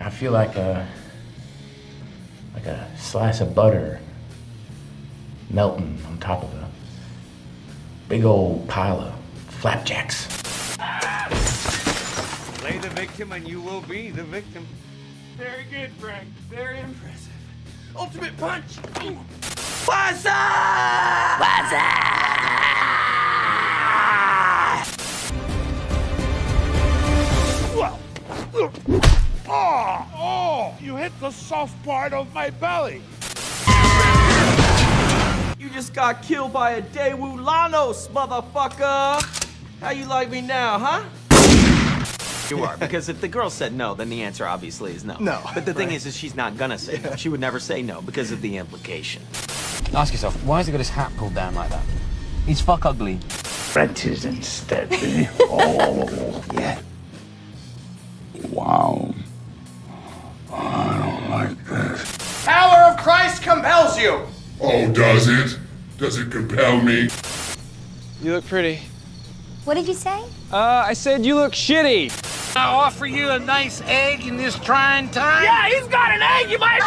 I feel like a slice of butter melting on top of a big old pile of flapjacks. Play the victim and you will be the victim. Very good, Frank. Very impressive. Ultimate punch! What's up? What's up? Oh! You hit the soft part of my belly. You just got killed by a Daewoo Lanos, motherfucker! How you like me now, huh? You are, because if the girl said no, then the answer obviously is no. No. But the thing is she's not gonna say no. She would never say no because of the implication. Ask yourself, why has he got his hat pulled down like that? He's fuck ugly. Wrenches instead. Oh, yeah. Wow. I don't like this. Power of Christ compels you. Oh, does it? Does it compel me? You look pretty. What did you say? I said you look shitty. I offer you a nice egg in this trying time. Yeah, he's got an egg, you might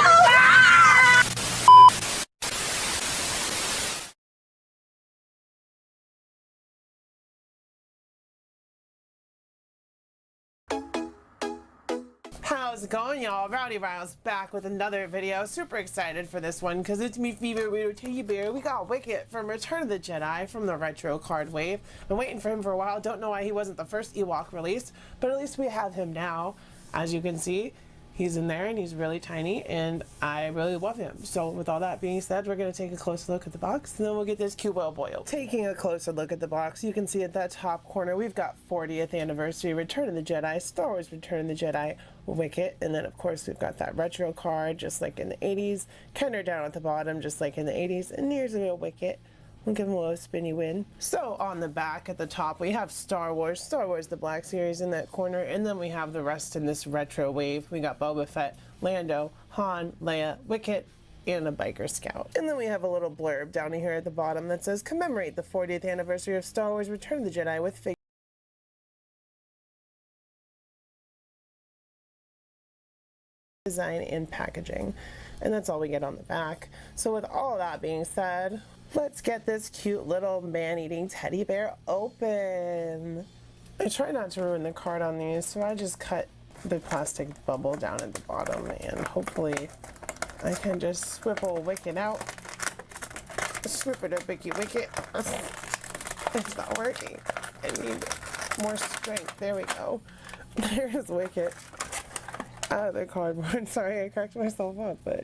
How's it going, y'all? Rowdy Riles back with another video. Super excited for this one because it's me, favorite little teddy bear. We got Wicket from Return of the Jedi from the retro card wave. Been waiting for him for a while. Don't know why he wasn't the first Ewok released, but at least we have him now. As you can see, he's in there and he's really tiny and I really love him. So with all that being said, we're going to take a closer look at the box and then we'll get this cute little boy. Taking a closer look at the box, you can see at that top corner we've got 40th anniversary Return of the Jedi, Star Wars Return of the Jedi, Wicket, and then of course we've got that retro card just like in the 80s, Kenner down at the bottom just like in the 80s, and here's a little Wicket. We'll give him a little spinny win. So on the back at the top we have Star Wars the Black Series in that corner, and then we have the rest in this retro wave. We got Boba Fett, Lando, Han, Leia, Wicket, and a biker scout. And then we have a little blurb down here at the bottom that says commemorate the 40th anniversary of Star Wars Return of the Jedi with figures design and packaging, and that's all we get on the back. So with all of that being said, let's get this cute little man-eating teddy bear open. I try not to ruin the card on these, so I just cut the plastic bubble down at the bottom, and hopefully I can just swivel Wicket out. Swip it up, Wicket. It's not working. I need more strength. There we go. There's Wicket. Out of the cardboard. Sorry, I cracked myself up, but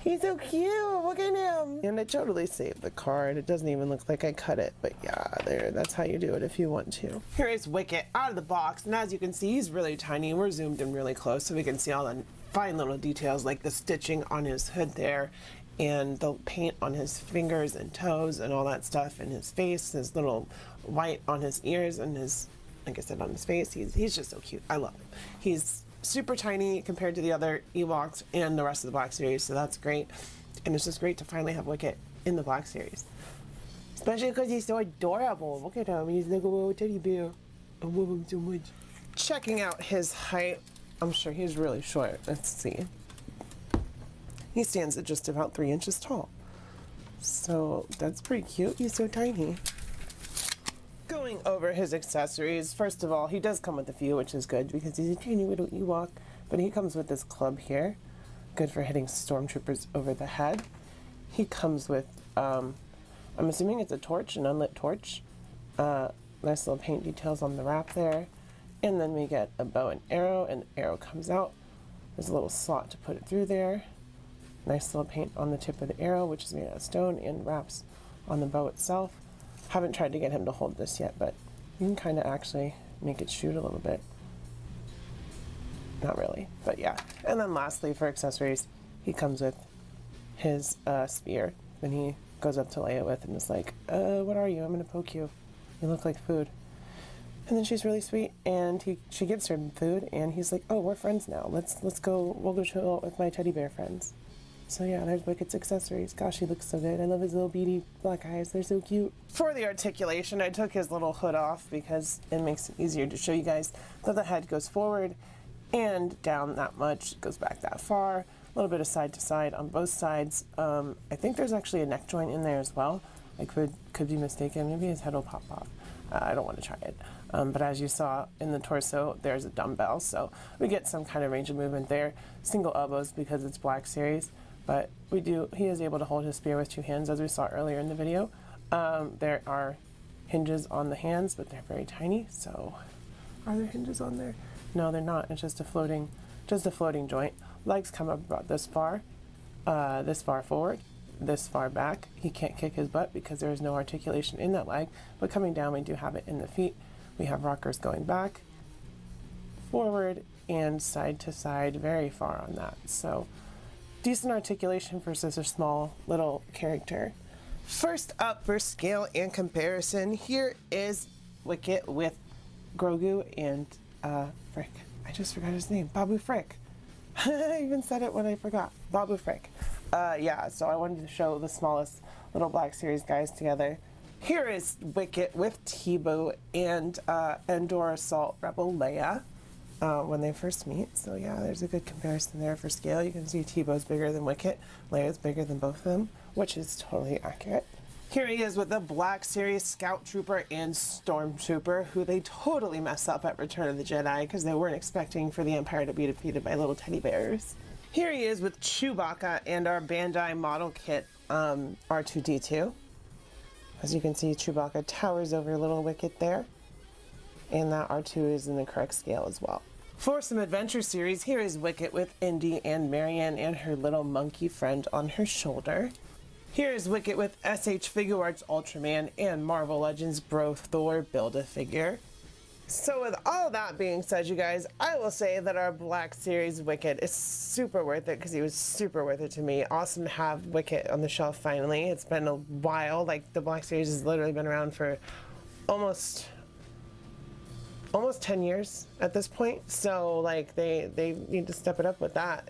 he's so cute. Look at him. And I totally saved the card. It doesn't even look like I cut it, but yeah, there. That's how you do it if you want to. Here is Wicket out of the box, and as you can see, he's really tiny. We're zoomed in really close so we can see all the fine little details like the stitching on his hood there, and the paint on his fingers and toes and all that stuff, and his face, his little white on his ears, and his, like I said, on his face. He's just so cute. I love him. He's super tiny compared to the other Ewoks and the rest of the Black Series, so that's great. And it's just great to finally have Wicket in the Black Series. Especially because he's so adorable. Look at him, he's like a little teddy bear. I love him so much. Checking out his height, I'm sure he's really short. Let's see. He stands at just about 3 inches tall. So that's pretty cute. He's so tiny. Going over his accessories, first of all, he does come with a few, which is good because he's a tiny little Ewok, but he comes with this club here, good for hitting stormtroopers over the head. He comes with, I'm assuming it's a torch, an unlit torch. Nice little paint details on the wrap there. And then we get a bow and the arrow comes out. There's a little slot to put it through there. Nice little paint on the tip of the arrow, which is made out of stone and wraps on the bow itself. Haven't tried to get him to hold this yet, but you can kind of actually make it shoot a little bit. Not really, but yeah. And then lastly, for accessories, he comes with his spear. Then he goes up to Leia with and is like, what are you? I'm gonna poke you. You look like food. And then she's really sweet, and she gives her food, and he's like, oh, we're friends now. We'll go chill out with my teddy bear friends. So yeah, there's Wicket's accessories. Gosh, he looks so good. I love his little beady black eyes. They're so cute. For the articulation, I took his little hood off because it makes it easier to show you guys that the head goes forward and down that much. It goes back that far. A little bit of side to side on both sides. I think there's actually a neck joint in there as well. I could be mistaken. Maybe his head will pop off. I don't want to try it. But as you saw in the torso, there's a dumbbell, so we get some kind of range of movement there. Single elbows because it's Black Series, but he is able to hold his spear with 2 hands, as we saw earlier in the video. There are hinges on the hands, but they're very tiny, so are there hinges on there? No, they're not. It's just a floating joint. Legs come up about this far forward, this far back. He can't kick his butt because there is no articulation in that leg, but coming down, we do have it in the feet. We have rockers going back, forward, and side to side, very far on that. So decent articulation for such a small little character. First up for scale and comparison, here is Wicket with Grogu and Frick. I just forgot his name. Babu Frick. I even said it when I forgot. Babu Frick. Yeah, so I wanted to show the smallest little Black Series guys together. Here is Wicket with Teebo and Endor Assault Rebel Leia when they first meet. So yeah, there's a good comparison there for scale. You can see Teebo's bigger than Wicket. Leia's bigger than both of them, which is totally accurate. Here he is with the Black Series Scout Trooper and Stormtrooper, who they totally mess up at Return of the Jedi because they weren't expecting for the Empire to be defeated by little teddy bears. Here he is with Chewbacca and our Bandai model kit R2-D2. As you can see, Chewbacca towers over little Wicket there, and that R2 is in the correct scale as well. For some adventure series, here is Wicket with Indy and Marianne and her little monkey friend on her shoulder. Here is Wicket with SH Figuarts Ultraman and Marvel Legends Bro Thor Build-A-Figure. So with all that being said, you guys, I will say that our Black Series Wicket is super worth it because he was super worth it to me. Awesome to have Wicket on the shelf finally. It's been a while. Like, the Black Series has literally been around for almost 10 years at this point. So like they need to step it up with that,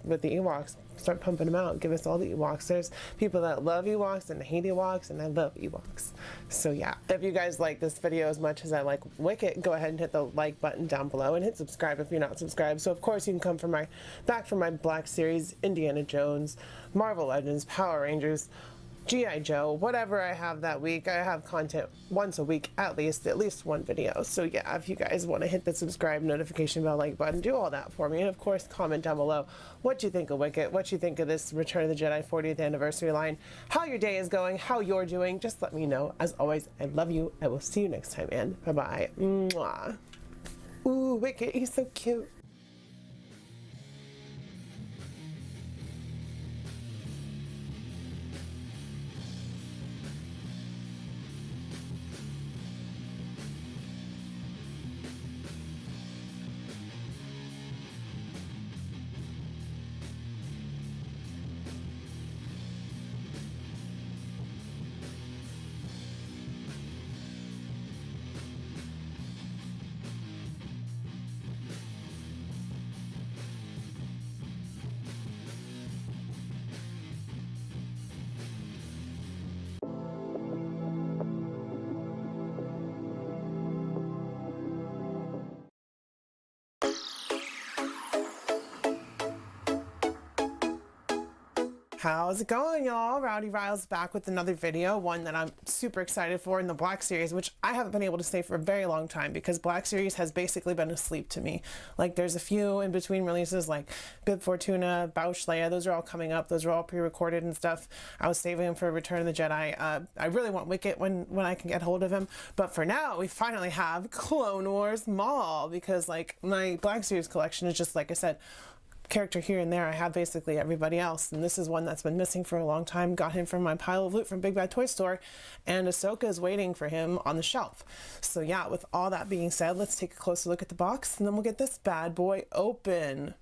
with the Ewoks. Start pumping them out. Give us all the Ewoks. There's people that love Ewoks and hate Ewoks, and I love Ewoks. So yeah, if you guys like this video as much as I like Wicket, go ahead and hit the like button down below and hit subscribe if you're not subscribed. So of course you can come back from my Black Series, Indiana Jones, Marvel Legends, Power Rangers, G.I. Joe, whatever I have that week. I have content once a week, at least one video. So yeah, if you guys want to hit the subscribe, notification bell, like button, do all that for me. And of course, comment down below what you think of Wicket, what you think of this Return of the Jedi 40th anniversary line, how your day is going, how you're doing. Just let me know. As always, I love you. I will see you next time, and bye-bye. Mwah. Ooh, Wicket, he's so cute. How's it going, y'all? Rowdy Riles back with another video, one that I'm super excited for in the Black Series, which I haven't been able to say for a very long time because Black Series has basically been asleep to me. Like, there's a few in between releases like Bib Fortuna, Bausch Leia, those are all coming up. Those are all pre-recorded and stuff. I was saving them for Return of the Jedi. I really want Wicket when I can get hold of him. But for now, we finally have Clone Wars Maul because, like, my Black Series collection is just, like I said, character here and there. I have basically everybody else, and this is one that's been missing for a long time. Got him from my pile of loot from Big Bad Toy Store, and Ahsoka is waiting for him on the shelf. So yeah, with all that being said, let's take a closer look at the box, and then we'll get this bad boy open.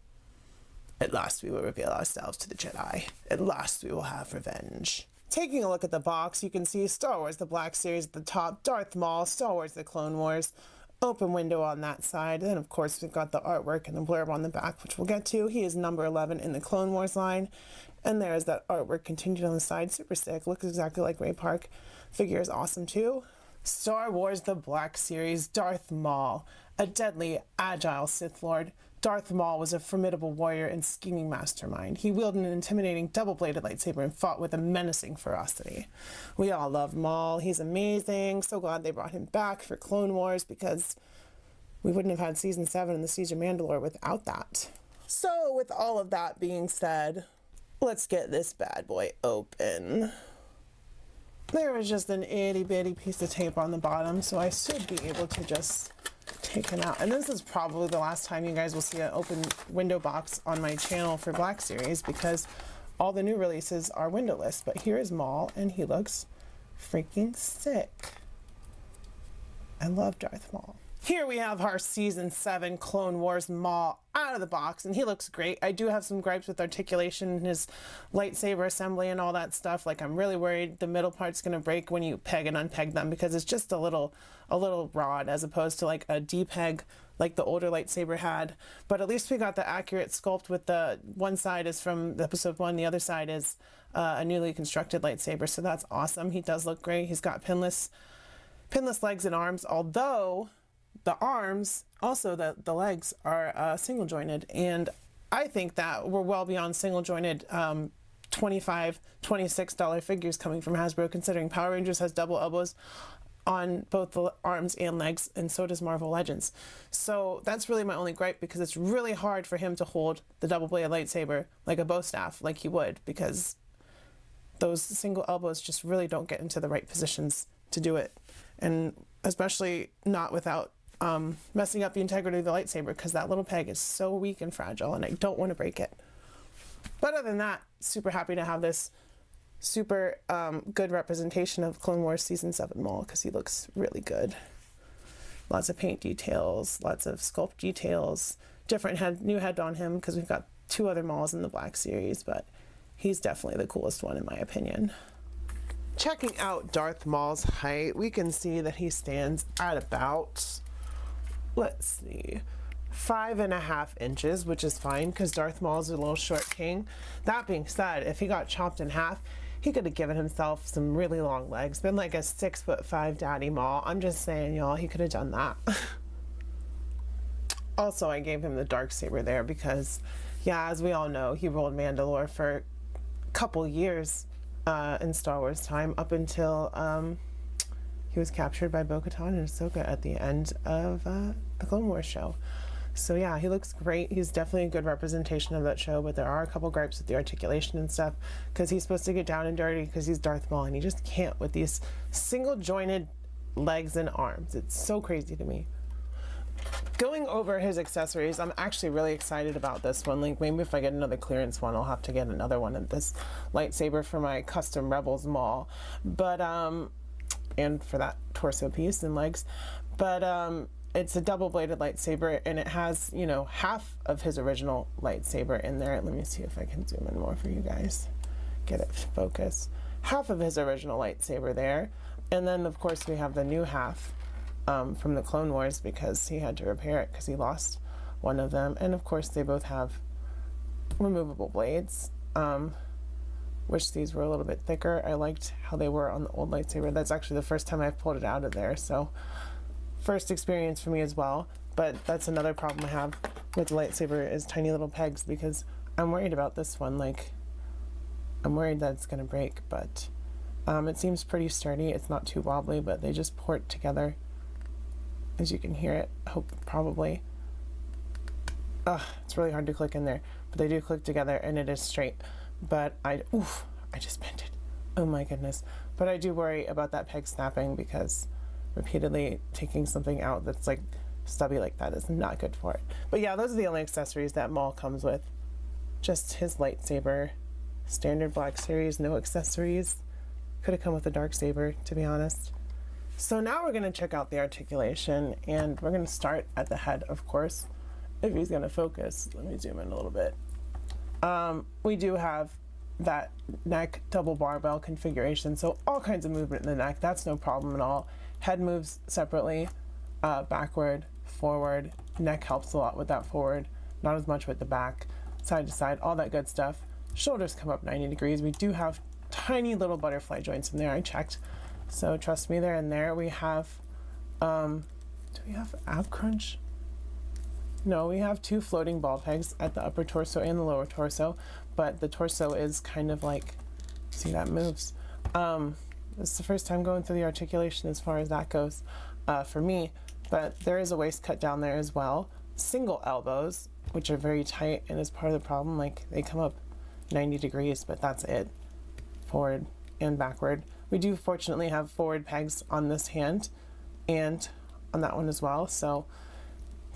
At last we will reveal ourselves to the Jedi. At last we will have revenge. Taking a look at the box, you can see Star Wars The Black Series at the top, Darth Maul, Star Wars The Clone Wars, open window on that side. And then of course we've got the artwork and the blurb on the back, which we'll get to. He is number 11 in the Clone Wars line, and there's that artwork continued on the side. Super sick, looks exactly like Ray Park. Figure is awesome too. Star Wars The Black Series, Darth Maul, a deadly, agile Sith Lord, Darth Maul was a formidable warrior and scheming mastermind. He wielded an intimidating double-bladed lightsaber and fought with a menacing ferocity. We all love Maul. He's amazing. So glad they brought him back for Clone Wars because we wouldn't have had Season 7 and the Siege of Mandalore without that. So with all of that being said, let's get this bad boy open. There was just an itty-bitty piece of tape on the bottom, so I should be able to just take him out. And this is probably the last time you guys will see an open window box on my channel for Black Series because all the new releases are windowless. But here is Maul, and he looks freaking sick. I love Darth Maul. Here we have our Season 7 Clone Wars Maul out of the box, and he looks great. I do have some gripes with articulation and his lightsaber assembly and all that stuff. Like, I'm really worried the middle part's going to break when you peg and unpeg them because it's just a little rod as opposed to like a D-peg like the older lightsaber had. But at least we got the accurate sculpt with the one side is from episode 1, the other side is a newly constructed lightsaber, so that's awesome. He does look great. He's got pinless legs and arms, although the arms, also the legs are single jointed, and I think that we're well beyond single jointed $25, $26 figures coming from Hasbro, considering Power Rangers has double elbows on both the arms and legs, and so does Marvel Legends. So that's really my only gripe, because it's really hard for him to hold the double-bladed lightsaber like a bow staff like he would, because those single elbows just really don't get into the right positions to do it, and especially not without messing up the integrity of the lightsaber, because that little peg is so weak and fragile and I don't want to break it. But other than that, super happy to have this super good representation of Clone Wars Season 7 Maul, because he looks really good. Lots of paint details, lots of sculpt details, different new head on him, because we've got 2 other Mauls in the Black Series, but he's definitely the coolest one in my opinion. Checking out Darth Maul's height, we can see that he stands at about, let's see, 5.5 inches, which is fine because Darth Maul's a little short king. That being said, if he got chopped in half, he could have given himself some really long legs, been like a 6'5" Daddy Maul. I'm just saying, y'all, he could have done that. Also, I gave him the Darksaber there because, yeah, as we all know, he ruled Mandalore for a couple years in Star Wars time, up until he was captured by Bo-Katan and Ahsoka at the end of the Clone Wars show. So yeah, he looks great. He's definitely a good representation of that show, but there are a couple gripes with the articulation and stuff, because he's supposed to get down and dirty because he's Darth Maul, and he just can't with these single jointed legs and arms. It's so crazy to me. Going over his accessories, I'm actually really excited about this one. Like, maybe if I get another clearance one, I'll have to get another one of this lightsaber for my custom Rebels Maul. But and for that torso piece and legs. But it's a double-bladed lightsaber, and it has, you know, half of his original lightsaber in there. Let me see if I can zoom in more for you guys. Get it focus. Half of his original lightsaber there. And then, of course, we have the new half from the Clone Wars, because he had to repair it because he lost one of them. And, of course, they both have removable blades, which these were a little bit thicker. I liked how they were on the old lightsaber. That's actually the first time I've pulled it out of there, so first experience for me as well. But that's another problem I have with the lightsaber, is tiny little pegs, because I'm worried about this one. Like, I'm worried that it's gonna break, but it seems pretty sturdy. It's not too wobbly, but they just port together, as you can hear it, probably. It's really hard to click in there, but they do click together and it is straight. But I just bent it. Oh my goodness. But I do worry about that peg snapping, because repeatedly taking something out that's like stubby like that is not good for it. But yeah, those are the only accessories that Maul comes with. Just his lightsaber, standard Black Series, no accessories. Could have come with a Darksaber, to be honest. So now we're going to check out the articulation, and we're going to start at the head, of course. If he's going to focus, let me zoom in a little bit. We do have that neck double barbell configuration, so all kinds of movement in the neck. That's no problem at all. Head moves separately, backward, forward. Neck helps a lot with that forward, not as much with the back, side to side, all that good stuff. Shoulders come up 90 degrees. We do have tiny little butterfly joints in there. I checked, so trust me, they're in there. We have, do we have ab crunch? No, we have 2 floating ball pegs at the upper torso and the lower torso, but the torso is kind of like, see, that moves. This is the first time going through the articulation as far as that goes for me, but there is a waist cut down there as well. Single elbows, which are very tight and is part of the problem. Like, they come up 90 degrees, but that's it. Forward and backward. We do fortunately have forward pegs on this hand and on that one as well, so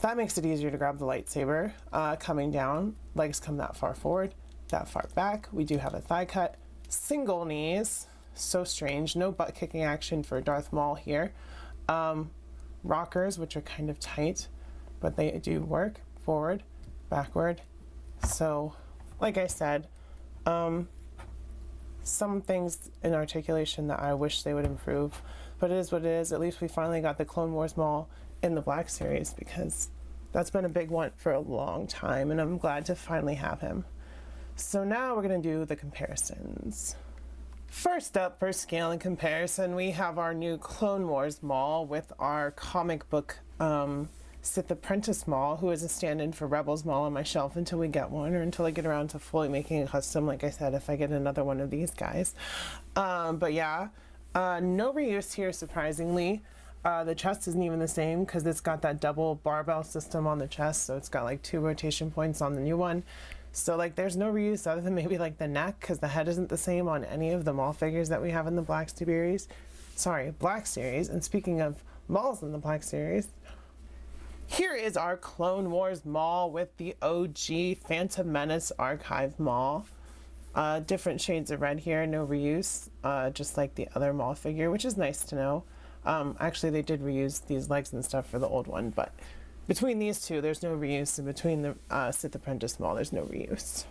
that makes it easier to grab the lightsaber. Coming down, legs come that far forward, that far back. We do have a thigh cut. Single knees, so strange. No butt kicking action for Darth Maul here. Rockers, which are kind of tight, but they do work. Forward, backward. So, like I said, some things in articulation that I wish they would improve, but it is what it is. At least we finally got the Clone Wars Maul in the Black Series, because that's been a big one for a long time, and I'm glad to finally have him. So now we're going to do the comparisons. First up for scale and comparison, we have our new Clone Wars Maul with our comic book Sith Apprentice Maul, who is a stand-in for Rebels Maul on my shelf until we get one, or until I get around to fully making a custom, like I said, if I get another one of these guys. But yeah, no reuse here, surprisingly. The chest isn't even the same because it's got that double barbell system on the chest, so it's got like 2 rotation points on the new one. So like there's no reuse other than maybe like the neck, because the head isn't the same on any of the Maul figures that we have in the Black Series. And speaking of Mauls in the Black Series, here is our Clone Wars Maul with the OG Phantom Menace Archive Maul. Different shades of red here, no reuse, just like the other Maul figure, which is nice to know. Actually, they did reuse these legs and stuff for the old one, but between these two, there's no reuse, and between the Sith Apprentice Maul, there's no reuse.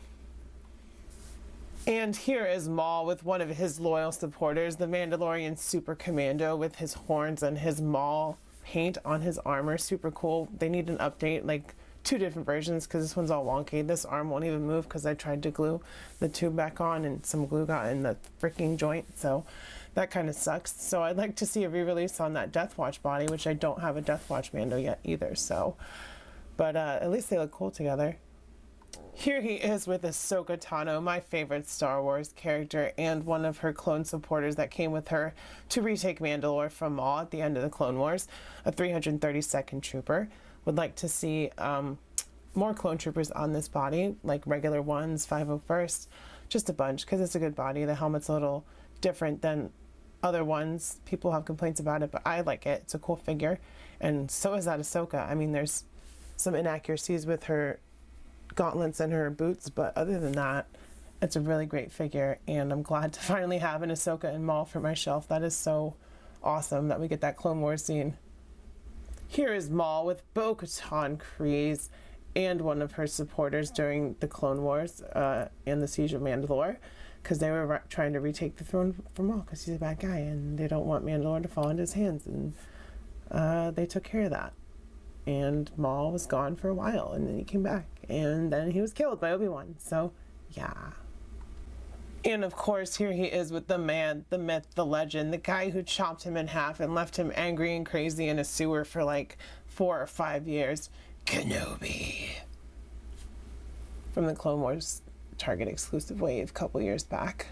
And here is Maul with one of his loyal supporters, the Mandalorian Super Commando, with his horns and his Maul paint on his armor. Super cool. They need an update, like 2 different versions, because this one's all wonky. This arm won't even move because I tried to glue the tube back on and some glue got in the freaking joint, so that kind of sucks. So I'd like to see a re-release on that Death Watch body, which I don't have a Death Watch Mando yet either, so, but at least they look cool together. Here he is with Ahsoka Tano, my favorite Star Wars character, and one of her clone supporters that came with her to retake Mandalore from Maul at the end of the Clone Wars, a 332nd trooper. Would like to see more clone troopers on this body, like regular ones, 501st, just a bunch, because it's a good body. The helmet's a little different than other ones. People have complaints about it, but I like it. It's a cool figure, and so is that Ahsoka. I mean, there's some inaccuracies with her gauntlets and her boots, but other than that, it's a really great figure, and I'm glad to finally have an Ahsoka and Maul for my shelf. That is so awesome that we get that Clone Wars scene. Here is Maul with Bo-Katan Kryze and one of her supporters during the Clone Wars and the Siege of Mandalore, because they were trying to retake the throne from Maul because he's a bad guy and they don't want Mandalore to fall into his hands, and they took care of that. And Maul was gone for a while, and then he came back, and then he was killed by Obi-Wan, so yeah. And of course, here he is with the man, the myth, the legend, the guy who chopped him in half and left him angry and crazy in a sewer for like 4 or 5 years, Kenobi. From the Clone Wars Target exclusive wave a couple years back.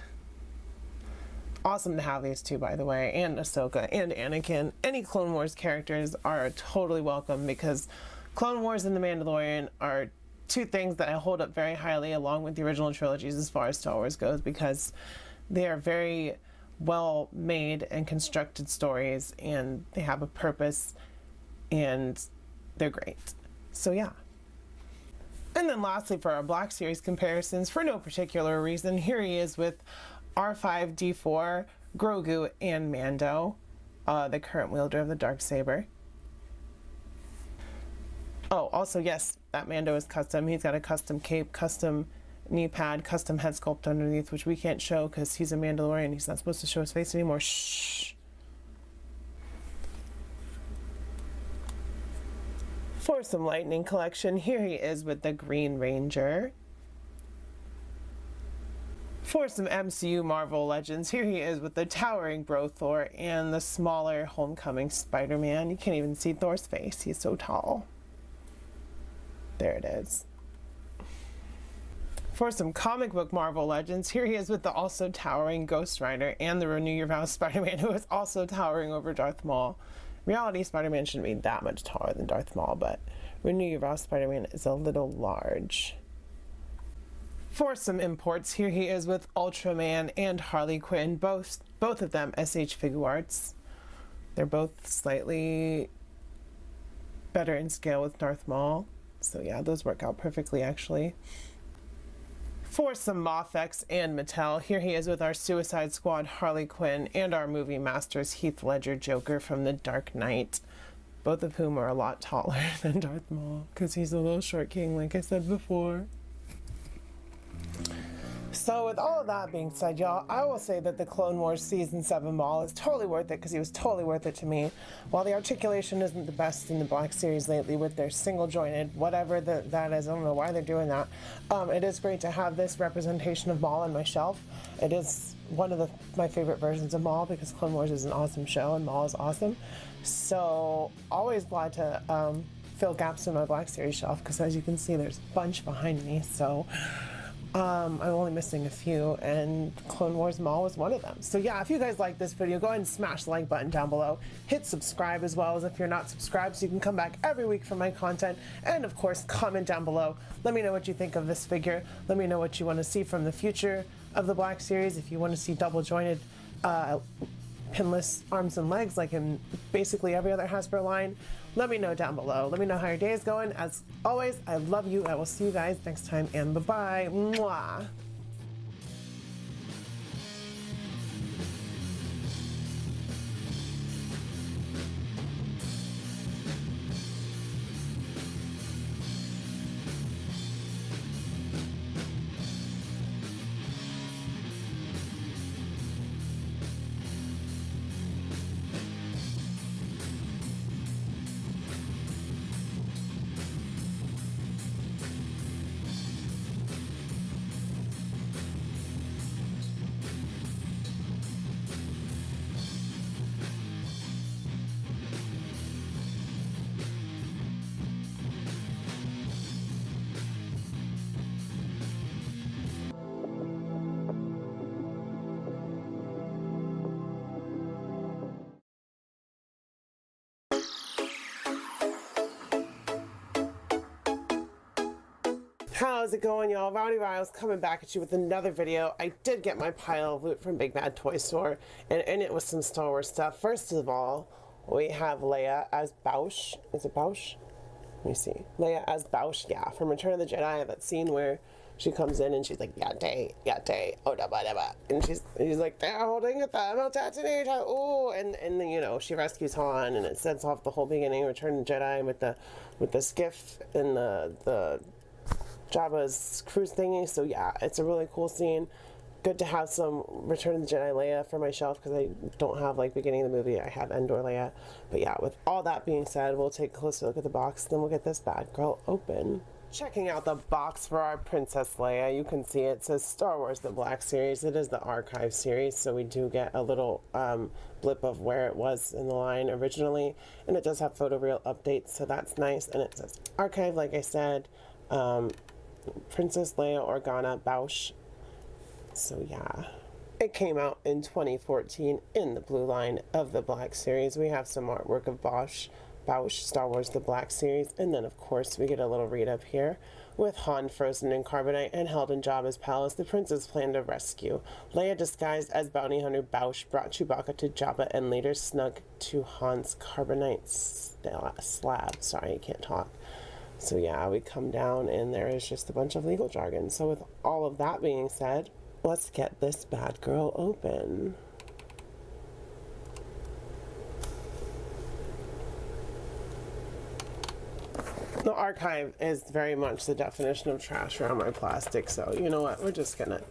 Awesome to have these two, by the way, and Ahsoka and Anakin. Any Clone Wars characters are totally welcome, because Clone Wars and The Mandalorian are 2 things that I hold up very highly along with the original trilogies as far as Star Wars goes, because they are very well made and constructed stories, and they have a purpose, and they're great. So yeah. And then lastly, for our Black Series comparisons, for no particular reason, here he is with R5-D4, Grogu, and Mando, the current wielder of the Darksaber. Oh, also, yes, that Mando is custom. He's got a custom cape, custom knee pad, custom head sculpt underneath, which we can't show because he's a Mandalorian. He's not supposed to show his face anymore. Shh. For some Lightning collection, here he is with the Green Ranger. For some MCU Marvel Legends, here he is with the towering Bro Thor and the smaller Homecoming Spider-Man. You can't even see Thor's face. He's so tall. There it is. For some comic book Marvel legends, here he is with the also towering Ghost Rider and the Renew Your Vows Spider-Man, who is also towering over Darth Maul. Reality, Spider-Man shouldn't be that much taller than Darth Maul, but Renew Your Vows Spider-Man is a little large. For some imports, here he is with Ultraman and Harley Quinn, both of them SH Figuarts. They're both slightly better in scale with Darth Maul, so yeah, those work out perfectly actually. For some Moffex and Mattel, here he is with our Suicide Squad Harley Quinn and our movie masters Heath Ledger Joker from The Dark Knight, both of whom are a lot taller than Darth Maul because he's a little short king like I said before. So with all of that being said, y'all, I will say that the Clone Wars Season 7 Maul is totally worth it because he was totally worth it to me. While the articulation isn't the best in the Black Series lately with their single jointed, whatever that is, I don't know why they're doing that, it is great to have this representation of Maul on my shelf. It is one of my favorite versions of Maul because Clone Wars is an awesome show and Maul is awesome. So always glad to fill gaps in my Black Series shelf because as you can see there's a bunch behind me, so I'm only missing a few, and Clone Wars Maul was one of them. So yeah, if you guys like this video, go ahead and smash the like button down below. Hit subscribe as well as if you're not subscribed so you can come back every week for my content. And of course, comment down below. Let me know what you think of this figure. Let me know what you want to see from the future of the Black Series. If you want to see double jointed pinless arms and legs like in basically every other Hasbro line, let me know down below. Let me know how your day is going. As always, I love you. I will see you guys next time, and bye-bye. Mwah. How's it going, y'all? Rowdy Riles coming back at you with another video. I did get my pile of loot from Big Bad Toy Store, and in it was some Star Wars stuff. First of all, we have Leia as Boushh. Is it Boushh? Let me see. Leia as Boushh, yeah, from Return of the Jedi. That scene where she comes in and she's like, Yate, oh da ba da ba. And he's like, they're holding a thermal detonator, ooh, and then, you know, she rescues Han, and it sets off the whole beginning of Return of the Jedi with the skiff and the Jabba's cruise thingy. So yeah, it's a really cool scene. Good to have some Return of the Jedi Leia for my shelf because I don't have like beginning of the movie. I have Endor Leia. But yeah, with all that being said, we'll take a closer look at the box, then we'll get this bad girl open. Checking out the box for our Princess Leia, you can see it says Star Wars The Black Series. It is the Archive series, so we do get a little blip of where it was in the line originally, and it does have photoreal updates, so that's nice. And it says Archive, like I said, Princess Leia Organa Boushh. So yeah, it came out in 2014 in the blue line of the Black Series. We have some artwork of Boushh, Star Wars The Black Series, and then of course we get a little read up here with Han frozen in carbonite and held in Jabba's palace. The princes plan to rescue. Leia, disguised as bounty hunter Boushh, brought Chewbacca to Jabba and later snuck to Han's carbonite slab. Sorry, I can't talk. So yeah, we come down and there is just a bunch of legal jargon. So with all of that being said, let's get this bad girl open. The Archive is very much the definition of trash around my plastic, so you know what, we're just gonna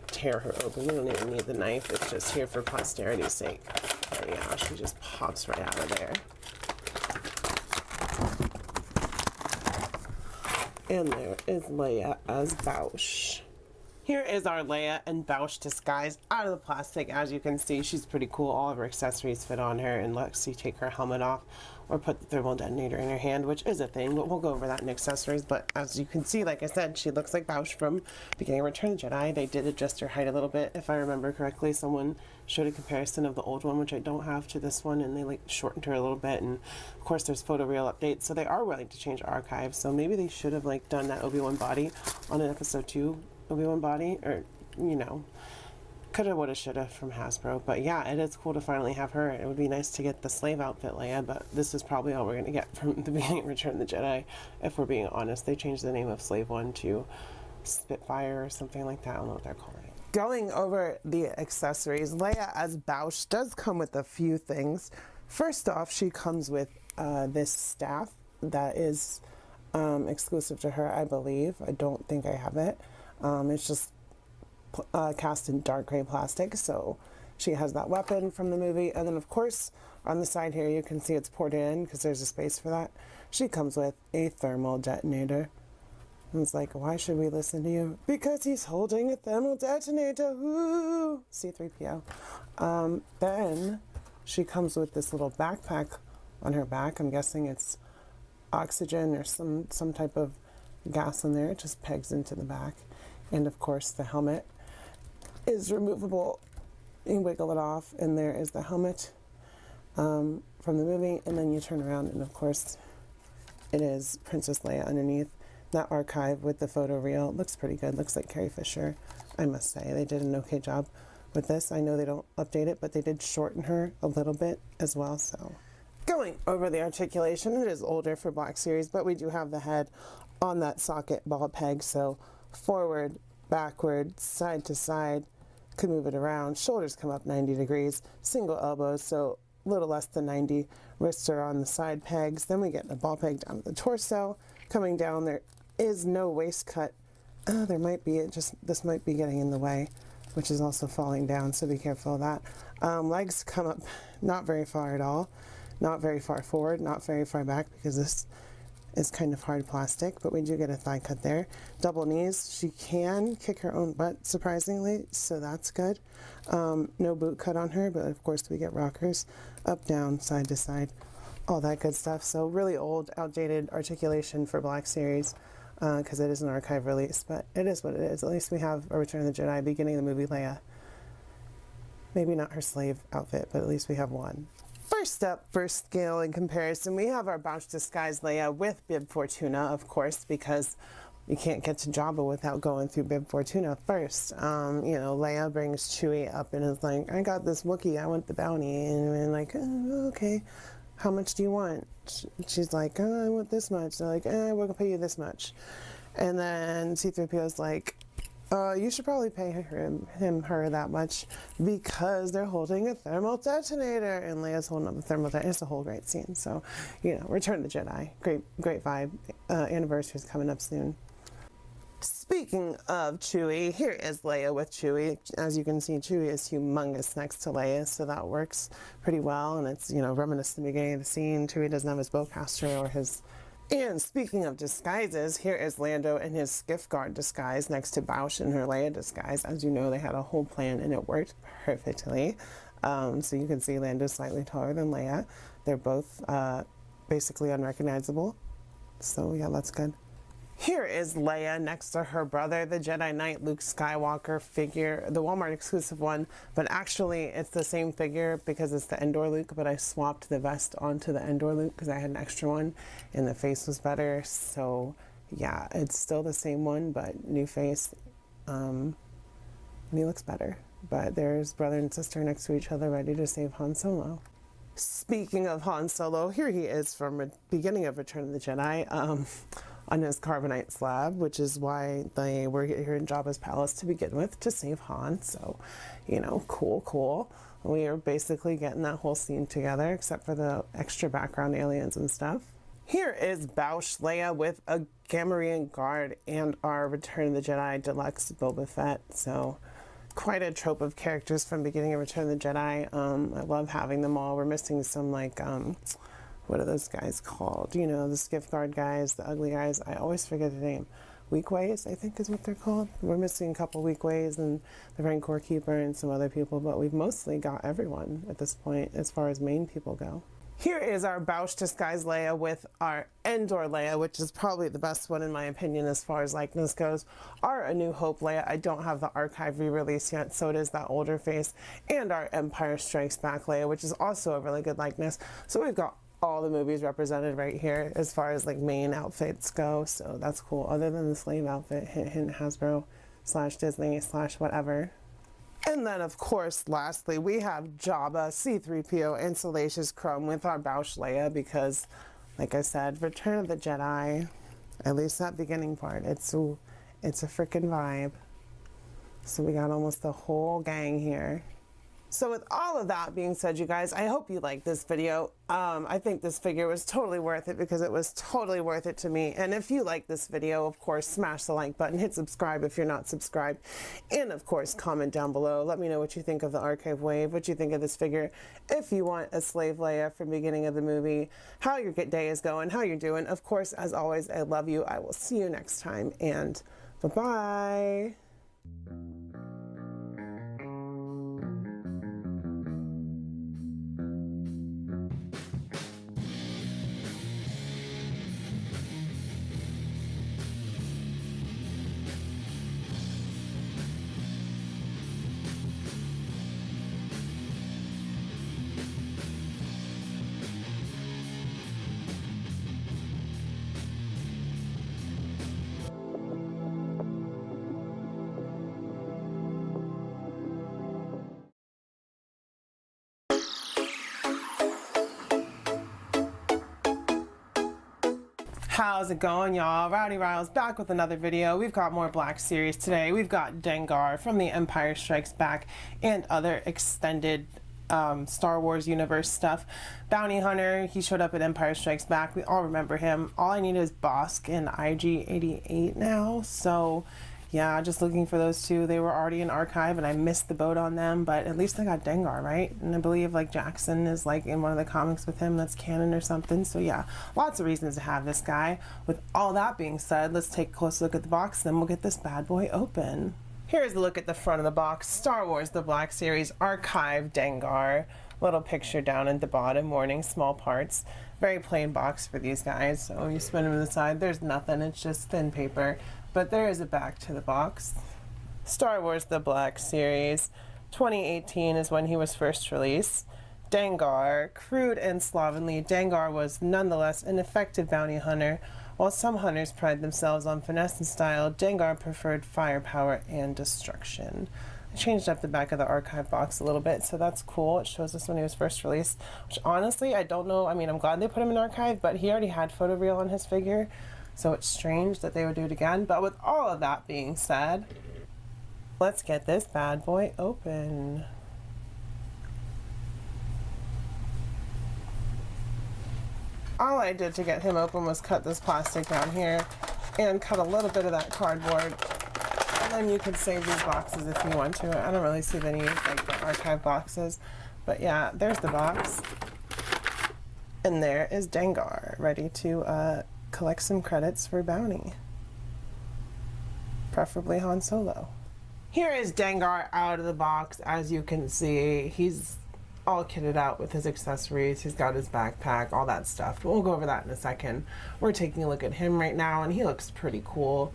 tear her open. We don't even need the knife, it's just here for posterity's sake. But yeah, she just pops right out of there. And there is Leia as Boushh. Here is our Leia and Boushh disguised out of the plastic. As you can see, she's pretty cool. All of her accessories fit on her, and let's see, take her helmet off. or put the thermal detonator in her hand, which is a thing, but we'll go over that in accessories. But as you can see, like I said, she looks like Bausch from beginning of Return of the Jedi. They did adjust her height a little bit. If I remember correctly, someone showed a comparison of the old one, which I don't have, to this one, and they like shortened her a little bit. And of course there's photoreal updates, so they are willing to change archives. So maybe they should have like done that Obi-Wan body on an episode 2 Obi-Wan body, or you know, coulda, woulda, shoulda from Hasbro. But yeah, it is cool to finally have her. It would be nice to get the slave outfit Leia, but this is probably all we're going to get from the beginning of Return of the Jedi, if we're being honest. They changed the name of Slave 1 to Spitfire or something like that. I don't know what they're calling it. Going over the accessories, Leia as Bausch does come with a few things. First off, she comes with this staff that is exclusive to her, I believe. I don't think I have it. It's just cast in dark gray plastic, so she has that weapon from the movie. And then of course on the side here you can see it's poured in because there's a space for that. She comes with a thermal detonator, and it's like, why should we listen to you? Because he's holding a thermal detonator. Woo! C-3PO. Then she comes with this little backpack on her back. I'm guessing it's oxygen or some type of gas in there. It just pegs into the back. And of course the helmet is removable. You wiggle it off and there is the helmet from the movie, and then you turn around and of course it is Princess Leia underneath. That archive with the photo reel looks pretty good. Looks like Carrie Fisher, I must say. They did an okay job with this. I know they don't update it, but they did shorten her a little bit as well. So going over the articulation, it is older for Black Series, but we do have the head on that socket ball peg, so forward, backward, side to side, could move it around. Shoulders come up 90 degrees, single elbows, so a little less than 90. Wrists are on the side pegs. Then we get the ball peg down to the torso. Coming down, there is no waist cut. There might be, this might be getting in the way, which is also falling down, so be careful of that. Legs come up not very far at all, not very far forward, not very far back, because this is kind of hard plastic, but we do get a thigh cut there. Double knees. She can kick her own butt, surprisingly, so that's good. No boot cut on her, but of course we get rockers, up, down, side to side, all that good stuff. So really old, outdated articulation for Black Series, because it is an archive release, but it is what it is. At least we have a Return of the Jedi, beginning of the movie Leia. Maybe not her slave outfit, but at least we have one. First up, for scale and comparison, we have our Bausch Disguise Leia with Bib Fortuna, of course, because you can't get to Jabba without going through Bib Fortuna first. You know, Leia brings Chewie up and is like, I got this Wookiee, I want the bounty. And we're like, oh, okay, how much do you want? She's like, oh, I want this much. They're like, we're gonna pay you this much. And then C-3PO's like, you should probably pay her that much because they're holding a thermal detonator, and Leia's holding up the thermal detonator. It's a whole great scene. So, you know, Return of the Jedi, great vibe. Anniversary's coming up soon. Speaking of Chewie, here is Leia with Chewie. As you can see, Chewie is humongous next to Leia, so that works pretty well. And it's, you know, reminiscent of the beginning of the scene. Chewie doesn't have his bowcaster or his... And speaking of disguises, here is Lando in his skiff guard disguise next to Bausch in her Leia disguise. As you know, they had a whole plan and it worked perfectly. So you can see Lando's slightly taller than Leia. They're both basically unrecognizable. So yeah, that's good. Here is Leia next to her brother, the Jedi Knight Luke Skywalker figure, the Walmart exclusive one, but actually it's the same figure because it's the Endor Luke, but I swapped the vest onto the Endor Luke because I had an extra one and the face was better. So yeah, it's still the same one, but new face, and he looks better. But there's brother and sister next to each other ready to save Han Solo. Speaking of Han Solo, here he is from the beginning of Return of the Jedi, on his carbonite slab, which is why they were here in Jabba's palace to begin with, to save Han. So, you know, cool. We are basically getting that whole scene together, except for the extra background aliens and stuff. Here is Bausch Leia with a Gamorrean guard and our Return of the Jedi Deluxe Boba Fett. So, quite a trope of characters from beginning of Return of the Jedi. I love having them all. We're missing some, like, what are those guys called? You know, the skiff guard guys, the ugly guys. I always forget the name. Weakways, I think is what they're called. We're missing a couple Weakways and the Rancor Keeper and some other people, but we've mostly got everyone at this point as far as main people go. Here is our Bausch disguise Leia with our Endor Leia, which is probably the best one in my opinion as far as likeness goes. Our A New Hope Leia, I don't have the archive re-release yet, so it is that older face. And our Empire Strikes Back Leia, which is also a really good likeness. So we've got all the movies represented right here as far as like main outfits go, so that's cool. Other than the slave outfit, hint hint Hasbro / Disney / whatever. And then, of course, lastly, we have Jabba, C-3PO, and Salacious Crumb with our Bausch Leia because, like I said, Return of the Jedi, at least that beginning part, it's a freaking vibe. So we got almost the whole gang here. So with all of that being said, you guys, I hope you liked this video. I think this figure was totally worth it because it was totally worth it to me. And if you like this video, of course, smash the like button, hit subscribe if you're not subscribed. And of course, comment down below. Let me know what you think of the archive wave, what you think of this figure. If you want a Slave Leia from the beginning of the movie, how your day is going, how you're doing. Of course, as always, I love you. I will see you next time and bye-bye. How's it going, y'all? Rowdy Riles back with another video. We've got more Black Series today. We've got Dengar from The Empire Strikes Back and other extended Star Wars universe stuff. Bounty Hunter, he showed up at Empire Strikes Back. We all remember him. All I need is Bosk and IG-88 now. So yeah, just looking for those two. They were already in archive and I missed the boat on them, but at least I got Dengar, right? And I believe like Jackson is like in one of the comics with him that's canon or something. So yeah, lots of reasons to have this guy. With all that being said, let's take a close look at the box, then we'll get this bad boy open. Here's a look at the front of the box. Star Wars The Black Series Archive Dengar. Little picture down at the bottom, warning, small parts. Very plain box for these guys. So you spin them to the side, there's nothing, it's just thin paper. But there is a back to the box. Star Wars The Black Series. 2018 is when he was first released. Dengar. Crude and slovenly, Dengar was nonetheless an effective bounty hunter. While some hunters pride themselves on finesse and style, Dengar preferred firepower and destruction. I changed up the back of the archive box a little bit, so that's cool. It shows us when he was first released, which honestly, I don't know. I mean, I'm glad they put him in archive, but he already had photoreal on his figure, so it's strange that they would do it again. But with all of that being said, let's get this bad boy open. All I did to get him open was cut this plastic down here and cut a little bit of that cardboard. And then you could save these boxes if you want to. I don't really see any like the archive boxes. But yeah, there's the box. And there is Dengar, ready to collect some credits for bounty. Preferably Han Solo. Here is Dengar out of the box. As you can see, he's all kitted out with his accessories. He's got his backpack, all that stuff. But we'll go over that in a second. We're taking a look at him right now, and he looks pretty cool.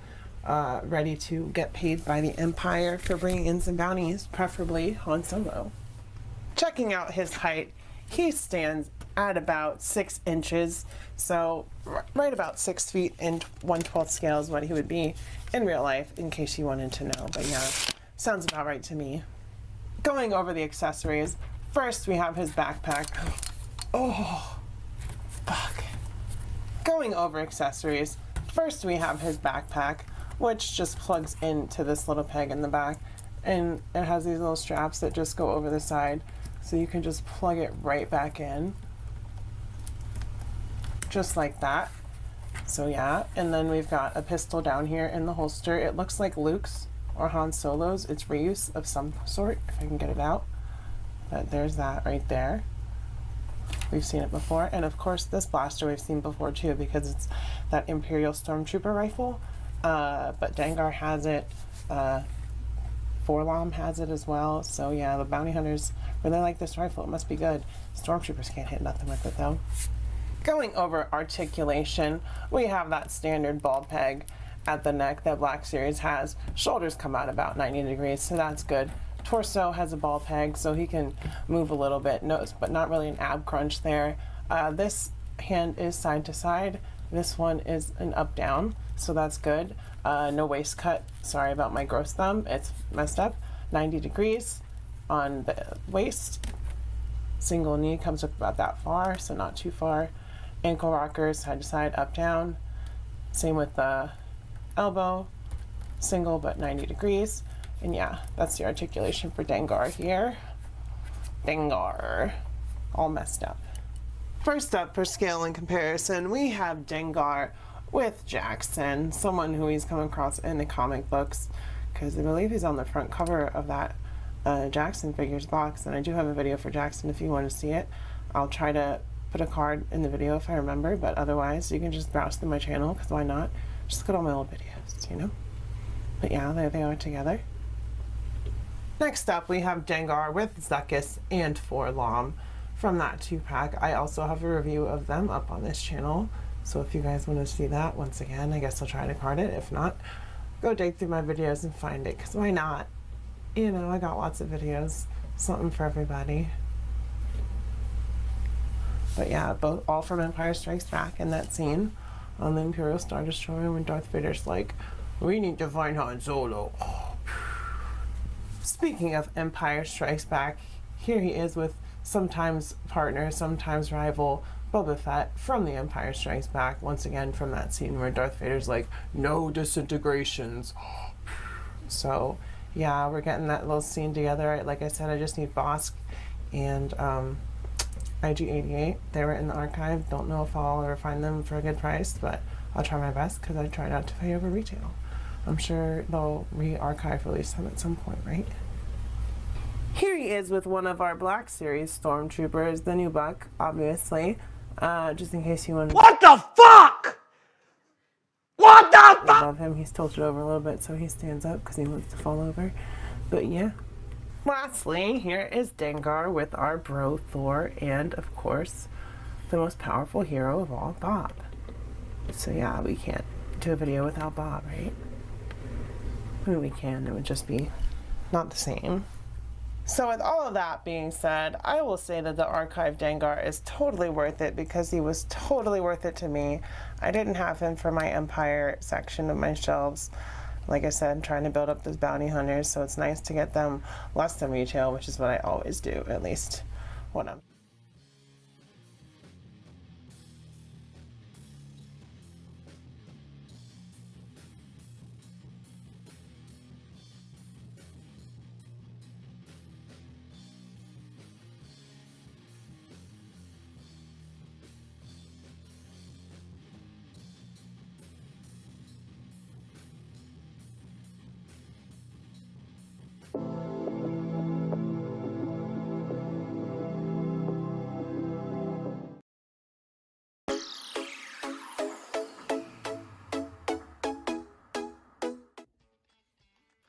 Ready to get paid by the Empire for bringing in some bounties, preferably Han Solo. Checking out his height, he stands at about 6 inches, so right about 6 feet and 1/12 scale is what he would be in real life, in case you wanted to know. But yeah, sounds about right to me. Going over the accessories, first we have his backpack. Oh, fuck. Going over accessories, first we have his backpack, which just plugs into this little peg in the back, and it has these little straps that just go over the side, so you can just plug it right back in, just like that. So yeah, and then we've got a pistol down here in the holster. It looks like Luke's or Han Solo's. It's reuse of some sort, if I can get it out. But there's that right there. We've seen it before. And of course this blaster we've seen before too, because it's that Imperial Stormtrooper rifle. But Dengar has it Forlom has it as well. So yeah, the bounty hunters really like this rifle. It must be good. Stormtroopers can't hit nothing with it though. Going over articulation, we have that standard ball peg at the neck that Black Series has. Shoulders come out about 90 degrees, so that's good. Torso has a ball peg, so he can move a little bit, but not really an ab crunch there. This hand is side to side. This one is an up down, so that's good. No waist cut. Sorry about my gross thumb. It's messed up. 90 degrees on the waist. Single knee comes up about that far, so not too far. Ankle rockers, side to side, up down. Same with the elbow. Single but 90 degrees. And yeah, that's the articulation for Dengar here. Dengar. All messed up. First up, for scale and comparison, we have Dengar with Jackson, someone who he's come across in the comic books, because I believe he's on the front cover of that Jackson figures box, and I do have a video for Jackson if you want to see it. I'll try to put a card in the video if I remember, but otherwise you can just browse through my channel, because why not? Just look at all my old videos, you know? But yeah, there they are together. Next up, we have Dengar with Zuckuss and Forlom from that 2-pack. I also have a review of them up on this channel, so if you guys want to see that, once again, I guess I'll try to card it. If not, go dig through my videos and find it, because why not? You know, I got lots of videos, something for everybody. But yeah, all from Empire Strikes Back in that scene on the Imperial Star Destroyer when Darth Vader's like, we need to find Han Solo. Speaking of Empire Strikes Back, here he is with sometimes partner, sometimes rival, Boba Fett from the Empire Strikes Back, once again from that scene where Darth Vader's like, no disintegrations. So yeah, we're getting that little scene together. Like I said, I just need Bosk and IG-88. They were in the archive. Don't know if I'll ever find them for a good price, but I'll try my best because I try not to pay over retail. I'm sure they'll re-archive release them at some point, right? Here he is with one of our Black Series Stormtroopers, the new Buck, obviously. Just in case you want to... What the fuck? What the fuck? I love him. He's tilted over a little bit so he stands up because he wants to fall over. But yeah. Lastly, here is Dengar with our bro Thor and, of course, the most powerful hero of all, Bob. So yeah, we can't do a video without Bob, right? I mean, we can. It would just be not the same. So with all of that being said, I will say that the archive Dengar is totally worth it because he was totally worth it to me. I didn't have him for my Empire section of my shelves. Like I said, I'm trying to build up those bounty hunters, so it's nice to get them less than retail, which is what I always do, at least when I'm...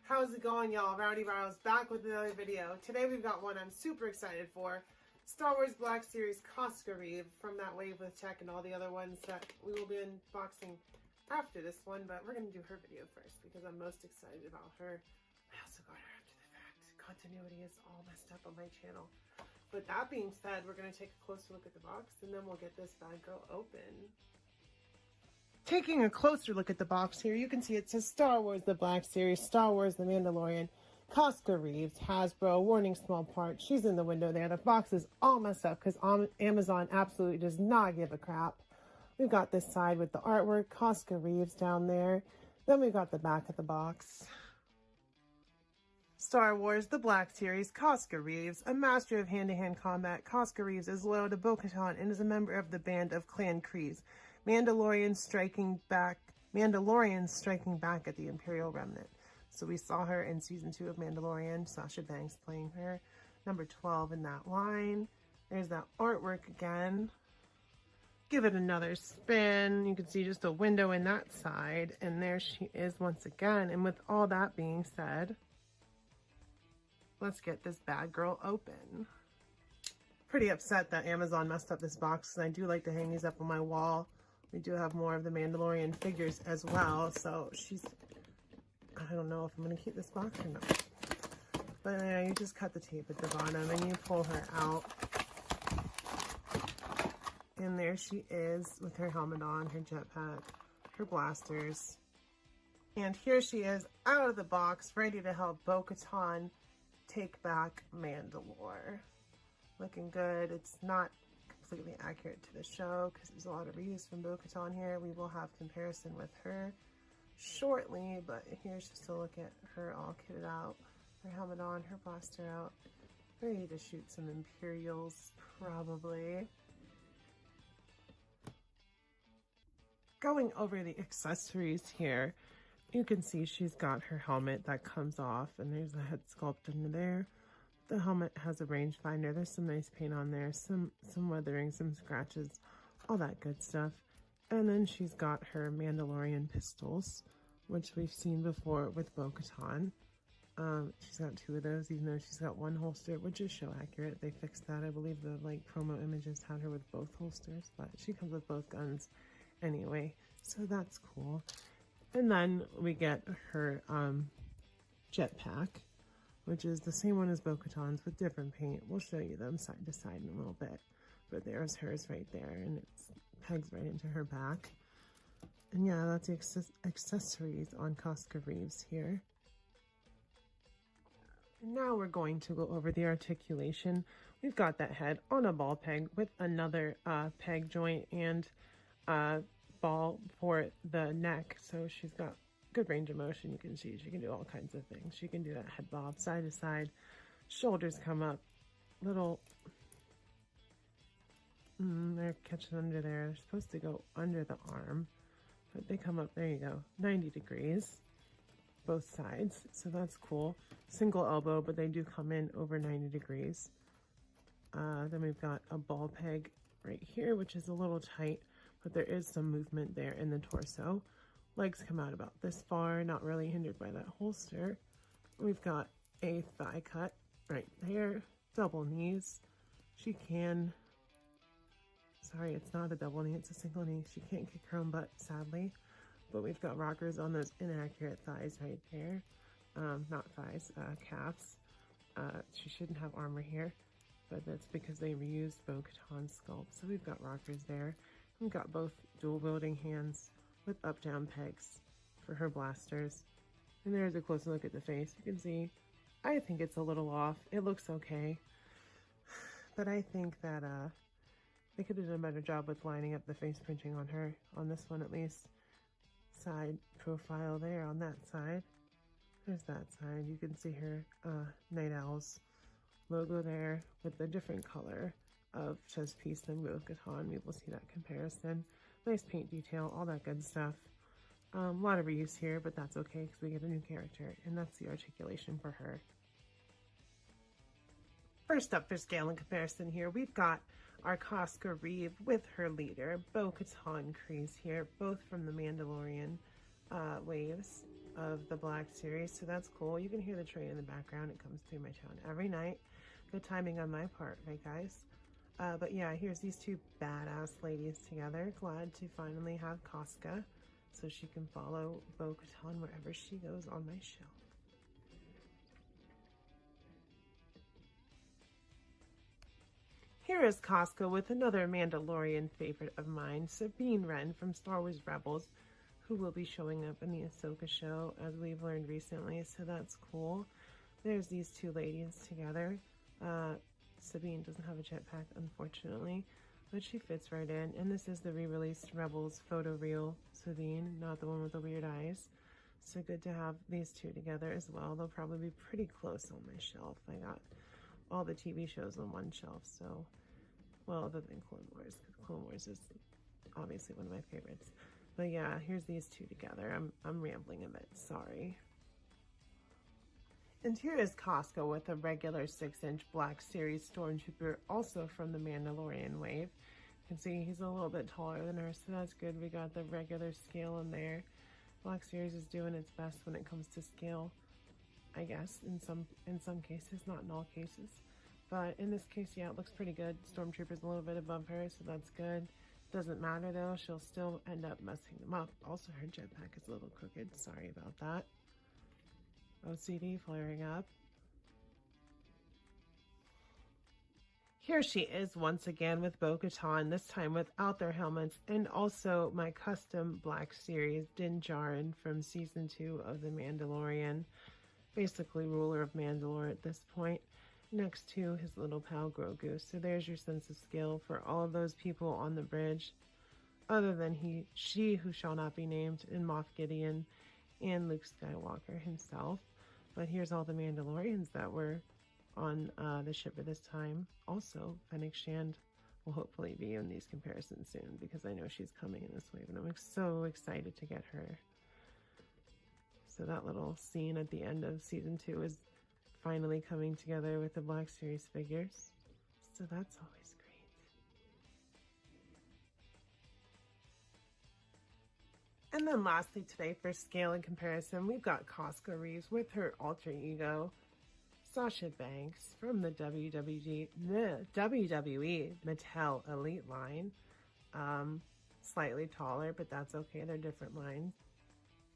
How's it going, y'all? Rowdy Riles back with another video. Today we've got one I'm super excited for. Star Wars Black Series Koska Reeve from that wave with Tech and all the other ones that we will be unboxing after this one, but we're going to do her video first because I'm most excited about her. I also got her after the fact. Continuity is all messed up on my channel. But that being said, we're going to take a closer look at the box and then we'll get this bad girl open. Taking a closer look at the box here, you can see it says Star Wars The Black Series, Star Wars The Mandalorian, Koska Reeves, Hasbro, warning small part. She's in the window there. The box is all messed up because Amazon absolutely does not give a crap. We've got this side with the artwork, Koska Reeves down there. Then we've got the back of the box. Star Wars The Black Series, Koska Reeves, a master of hand-to-hand combat. Koska Reeves is loyal to Bo-Katan and is a member of the band of Clan Kryze. Mandalorians striking back at the Imperial Remnant. So we saw her in season 2 of Mandalorian. Sasha Banks playing her. Number 12 in that line. There's that artwork again. Give it another spin. You can see just a window in that side. And there she is once again. And with all that being said, let's get this bad girl open. Pretty upset that Amazon messed up this box, and I do like to hang these up on my wall. We do have more of the Mandalorian figures as well, so I don't know if I'm going to keep this box or not. But you just cut the tape at the bottom and you pull her out. And there she is with her helmet on, her jetpack, her blasters. And here she is out of the box, ready to help Bo-Katan take back Mandalore. Looking good. It's not completely accurate to the show because there's a lot of reuse from Bo-Katan here. We will have comparison with her shortly, but here's just a look at her all kitted out. Her helmet on, her blaster out. Ready to shoot some Imperials, probably. Going over the accessories here, you can see she's got her helmet that comes off, and there's a head sculpt under there. The helmet has a rangefinder. There's some nice paint on there, some weathering, some scratches, all that good stuff. And then she's got her Mandalorian pistols, which we've seen before with Bo-Katan. She's got 2 of those, even though she's got 1 holster, which is show accurate. They fixed that. I believe the promo images had her with both holsters, but she comes with both guns anyway, so that's cool. And then we get her jetpack, which is the same one as Bo-Katan's with different paint. We'll show you them side to side in a little bit. But there's hers right there, and it pegs right into her back. And yeah, that's the accessories on Casca Reeves here. And now we're going to go over the articulation. We've got that head on a ball peg with another peg joint and ball for the neck. So she's got good range of motion. You can see she can do all kinds of things. She can do that head bob side to side, shoulders come up, little they're catching under there. They're supposed to go under the arm, but they come up, there you go, 90 degrees both sides, so that's cool. Single elbow, but they do come in over 90 degrees. Then we've got a ball peg right here, which is a little tight, but there is some movement there in the torso. Legs come out about this far, not really hindered by that holster. We've got a thigh cut right there, double knees. She can, sorry, it's not a double knee, it's a single knee. She can't kick her own butt, sadly. But we've got rockers on those inaccurate thighs right there. Not thighs, calves. She shouldn't have armor here, but that's because they reused Bo-Katan's sculpt. So we've got rockers there. We've got both dual wielding hands with up-down pegs for her blasters. And there's a close look at the face. You can see, I think it's a little off. It looks okay. But I think that they could have done a better job with lining up the face printing on her, on this one at least. Side profile there on that side. There's that side. You can see her Night Owl's logo there with the different color of chest piece than Bo-Katan. We will see that comparison. Nice paint detail, all that good stuff. A lot of reuse here, but that's okay because we get a new character, and that's the articulation for her. First up for scale and comparison here, we've got our Casca Reeve with her leader, Bo-Katan Kryze here, both from the Mandalorian waves of the Black series, so that's cool. You can hear the train in the background. It comes through my town every night. Good timing on my part, right guys? But yeah, here's these two badass ladies together. Glad to finally have Casca so she can follow Bo-Katan wherever she goes on my shelf. Here is Casca with another Mandalorian favorite of mine, Sabine Wren from Star Wars Rebels, who will be showing up in the Ahsoka show, as we've learned recently, so that's cool. There's these two ladies together. Sabine doesn't have a jetpack, unfortunately, but she fits right in, and this is the re-released Rebels photo reel Sabine, not the one with the weird eyes. So good to have these two together as well. They'll probably be pretty close on my shelf. I got all the TV shows on one shelf, so, well, other than Clone Wars, because Clone Wars is obviously one of my favorites. But yeah, here's these two together. I'm rambling a bit, sorry. And here is Casca with a regular 6-inch Black Series Stormtrooper, also from the Mandalorian wave. You can see he's a little bit taller than her, so that's good. We got the regular scale in there. Black Series is doing its best when it comes to scale. I guess, in some cases, not in all cases. But in this case, yeah, it looks pretty good. Stormtrooper's a little bit above her, so that's good. Doesn't matter though, she'll still end up messing them up. Also, her jetpack is a little crooked. Sorry about that. OCD flaring up. Here she is once again with Bo-Katan, this time without their helmets, and also my custom Black Series Din Djarin from Season 2 of The Mandalorian. Basically ruler of Mandalore at this point, next to his little pal Grogu. So there's your sense of skill for all of those people on the bridge, other than she who shall not be named, and Moff Gideon, and Luke Skywalker himself. But here's all the Mandalorians that were on the ship at this time. Also, Fennec Shand will hopefully be in these comparisons soon, because I know she's coming in this wave, and I'm so excited to get her. So that little scene at the end of Season 2 is finally coming together with the Black Series figures. So that's always great. And then lastly today, for scale and comparison, we've got Costco Reeves with her alter ego, Sasha Banks from the WWE Mattel Elite line. Slightly taller, but that's okay. They're different lines.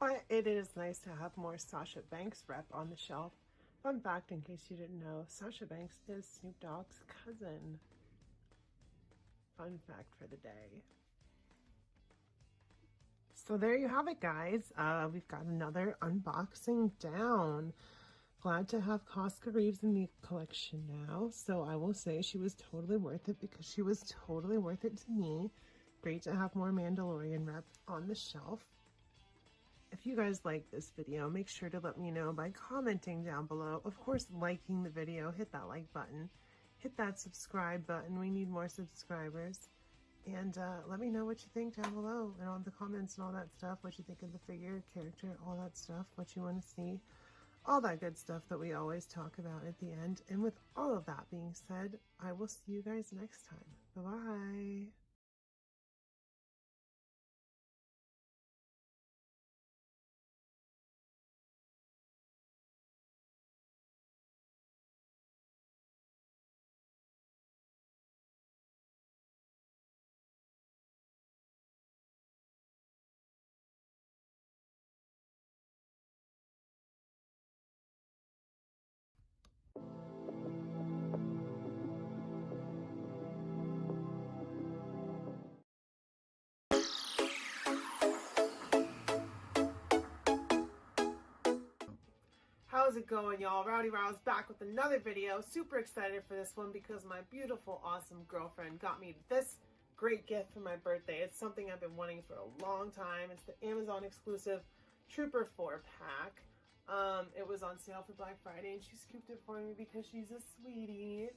But it is nice to have more Sasha Banks rep on the shelf. Fun fact, in case you didn't know, Sasha Banks is Snoop Dogg's cousin. Fun fact for the day. So there you have it, guys. We've got another unboxing down. Glad to have Costco Reeves in the collection now. So I will say she was totally worth it, because she was totally worth it to me. Great to have more Mandalorian rep on the shelf. If you guys like this video, make sure to let me know by commenting down below. Of course, liking the video, hit that like button, hit that subscribe button. We need more subscribers. And let me know what you think down below and all the comments and all that stuff. What you think of the figure, character, all that stuff. What you want to see. All that good stuff that we always talk about at the end. And with all of that being said, I will see you guys next time. Bye-bye. How's it going, y'all? Rowdy Row's back with another video. Super excited for this one because my beautiful, awesome girlfriend got me this great gift for my birthday. It's something I've been wanting for a long time. It's the Amazon exclusive Trooper 4-pack. It was on sale for Black Friday, and she scooped it for me because she's a sweetie.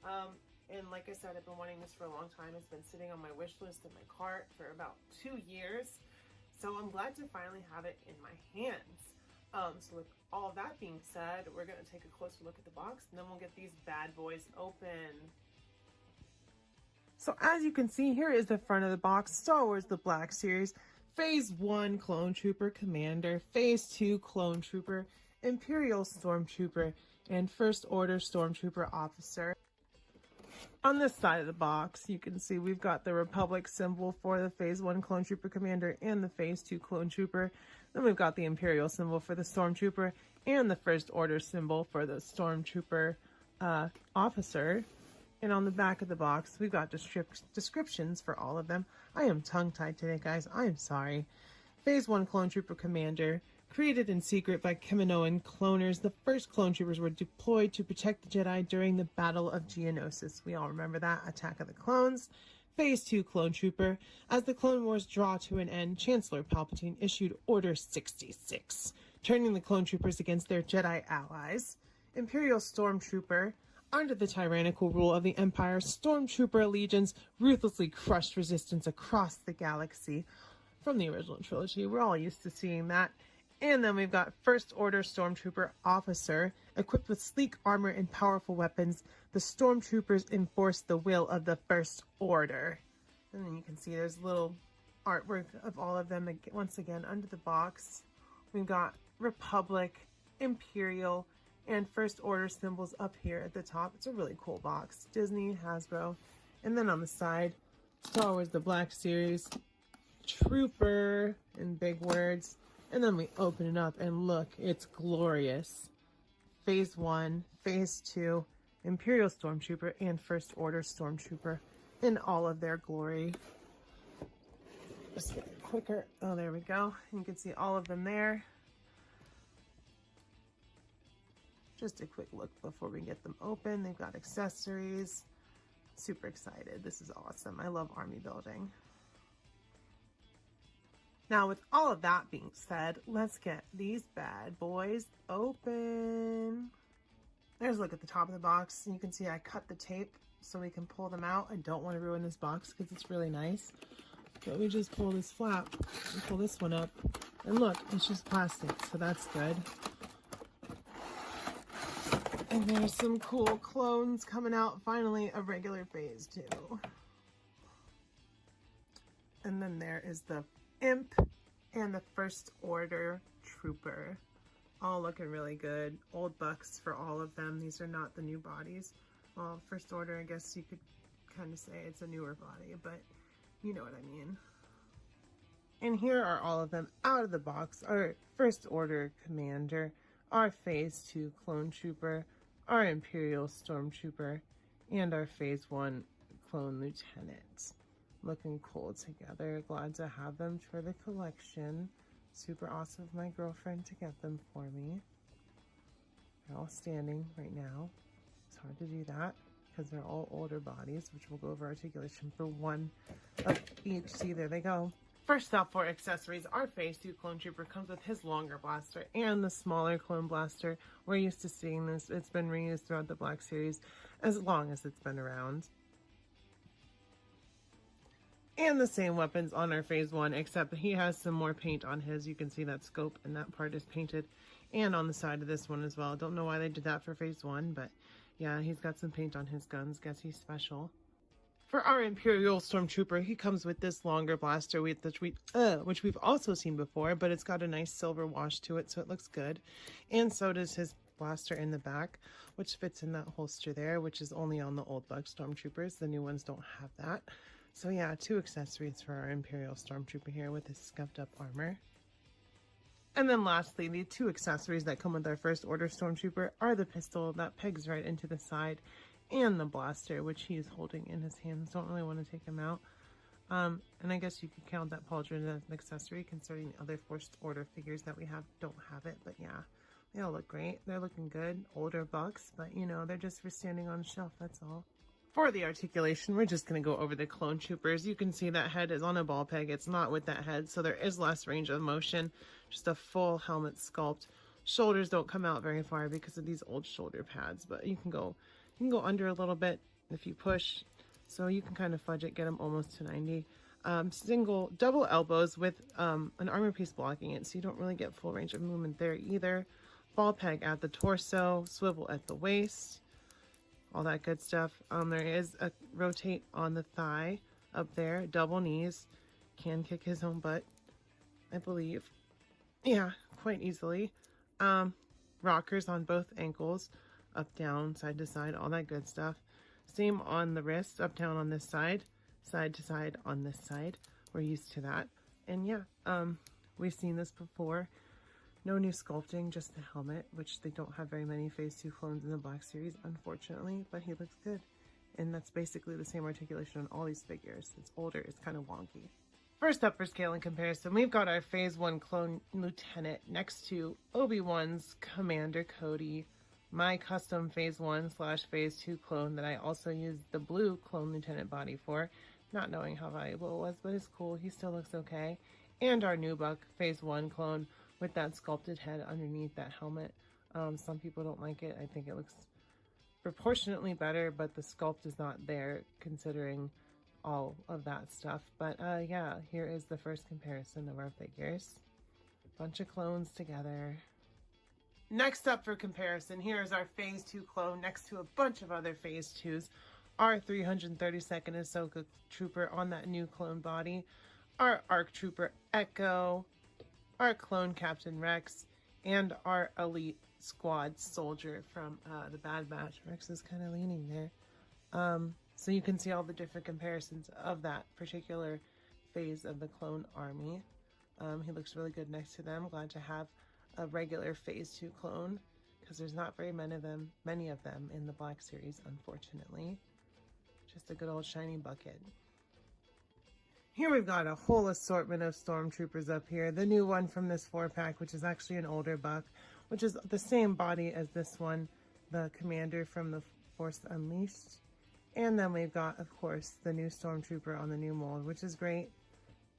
And like I said, I've been wanting this for a long time. It's been sitting on my wish list in my cart for about 2 years. So I'm glad to finally have it in my hands. So with all that being said, we're going to take a closer look at the box, and then we'll get these bad boys open. So as you can see, here is the front of the box. Star Wars The Black Series, Phase 1 Clone Trooper Commander, Phase 2 Clone Trooper, Imperial Stormtrooper, and First Order Stormtrooper Officer. On this side of the box, you can see we've got the Republic symbol for the Phase 1 Clone Trooper Commander and the Phase 2 Clone Trooper. Then we've got the Imperial symbol for the Stormtrooper and the First Order symbol for the Stormtrooper Officer. And on the back of the box, we've got descriptions for all of them. I am tongue-tied today, guys. I am sorry. Phase 1 Clone Trooper Commander. Created in secret by Kaminoan cloners, the first clone troopers were deployed to protect the Jedi during the Battle of Geonosis. We all remember that. Attack of the Clones. Phase 2 Clone Trooper. As the Clone Wars draw to an end, Chancellor Palpatine issued Order 66, turning the clone troopers against their Jedi allies. Imperial Stormtrooper. Under the tyrannical rule of the Empire, Stormtrooper legions ruthlessly crushed resistance across the galaxy. From the original trilogy, we're all used to seeing that. And then we've got First Order Stormtrooper Officer. Equipped with sleek armor and powerful weapons, the Stormtroopers enforce the will of the First Order. And then you can see there's little artwork of all of them once again under the box. We've got Republic Imperial, and First Order symbols up here at the top. It's a really cool box. Disney, Hasbro. And then on the side, Star Wars The Black Series, Trooper, in big words. And then we open it up and look, it's glorious. Phase 1, Phase 2, Imperial Stormtrooper, and First Order Stormtrooper in all of their glory. Just get it quicker. Oh, there we go. You can see all of them there. Just a quick look before we get them open. They've got accessories. Super excited. This is awesome. I love army building. Now, with all of that being said, let's get these bad boys open. There's a look at the top of the box. You can see I cut the tape so we can pull them out. I don't want to ruin this box because it's really nice. But we just pull this flap and pull this one up. And look, it's just plastic, so that's good. And there's some cool clones coming out. Finally, a regular Phase 2. And then there is the Imp and the First Order Trooper. All looking really good. Old bucks for all of them. These are not the new bodies. Well, First Order, I guess you could kind of say it's a newer body, but you know what I mean. And here are all of them out of the box. Our First Order Commander, our Phase 2 Clone Trooper, our Imperial Stormtrooper, and our Phase 1 Clone Lieutenant. Looking cool together. Glad to have them for the collection. Super awesome of my girlfriend to get them for me. They're all standing right now. It's hard to do that because they're all older bodies, which we'll go over articulation for one of each. See, there they go. First up for accessories, our Phase 2 Clone Trooper comes with his longer blaster and the smaller clone blaster. We're used to seeing this. It's been reused throughout the Black Series as long as it's been around. And the same weapons on our Phase 1, except he has some more paint on his. You can see that scope and that part is painted. And on the side of this one as well. Don't know why they did that for Phase 1, but yeah, he's got some paint on his guns. Guess he's special. For our Imperial Stormtrooper, he comes with this longer blaster, which we've also seen before, but it's got a nice silver wash to it, so it looks good. And so does his blaster in the back, which fits in that holster there, which is only on the old Bug Stormtroopers. The new ones don't have that. So yeah, 2 accessories for our Imperial Stormtrooper here with his scuffed up armor. And then lastly, the 2 accessories that come with our First Order Stormtrooper are the pistol that pegs right into the side and the blaster, which he is holding in his hands. Don't really want to take him out. And I guess you could count that pauldron as an accessory, considering the other First Order figures that we have don't have it. But yeah, they all look great. They're looking good. Older bucks, but you know, they're just for standing on a shelf, that's all. For the articulation, we're just going to go over the clone troopers. You can see that head is on a ball peg. It's not with that head, so there is less range of motion. Just a full helmet sculpt. Shoulders don't come out very far because of these old shoulder pads, but you can go under a little bit if you push. So you can kind of fudge it, get them almost to 90. Double elbows with an armor piece blocking it, so you don't really get full range of movement there either. Ball peg at the torso, swivel at the waist. All that good stuff. There is a rotate on the thigh up there. Double knees. Can kick his own butt, I believe. Yeah, quite easily. Rockers on both ankles. Up, down, side to side. All that good stuff. Same on the wrists. Up, down on this side. Side to side on this side. We're used to that. And yeah, we've seen this before. No new sculpting, just the helmet, which they don't have very many Phase 2 clones in the Black Series, unfortunately, but he looks good. And that's basically the same articulation on all these figures. It's older, it's kind of wonky. First up for scale and comparison, we've got our Phase 1 Clone Lieutenant next to Obi-Wan's Commander Cody, my custom Phase 1/Phase 2 clone that I also used the blue Clone Lieutenant body for, not knowing how valuable it was, but it's cool, he still looks okay. And our new buck Phase 1 clone with that sculpted head underneath that helmet. Some people don't like it. I think it looks proportionately better, but the sculpt is not there considering all of that stuff. But yeah, here is the first comparison of our figures. Bunch of clones together. Next up for comparison, here is our Phase 2 clone next to a bunch of other Phase 2s. Our 332nd Ahsoka Trooper on that new clone body. Our ARC Trooper Echo. Our clone Captain Rex, and our elite squad soldier from the Bad Batch. Rex is kind of leaning there. So you can see all the different comparisons of that particular phase of the clone army. He looks really good next to them. Glad to have a regular phase 2 clone, because there's not very many of them in the Black Series, unfortunately. Just a good old shiny bucket. Here we've got a whole assortment of stormtroopers up here. The new one from this 4-pack, which is actually an older buck, which is the same body as this one, the commander from the Force Unleashed. And then we've got, of course, the new stormtrooper on the new mold, which is great.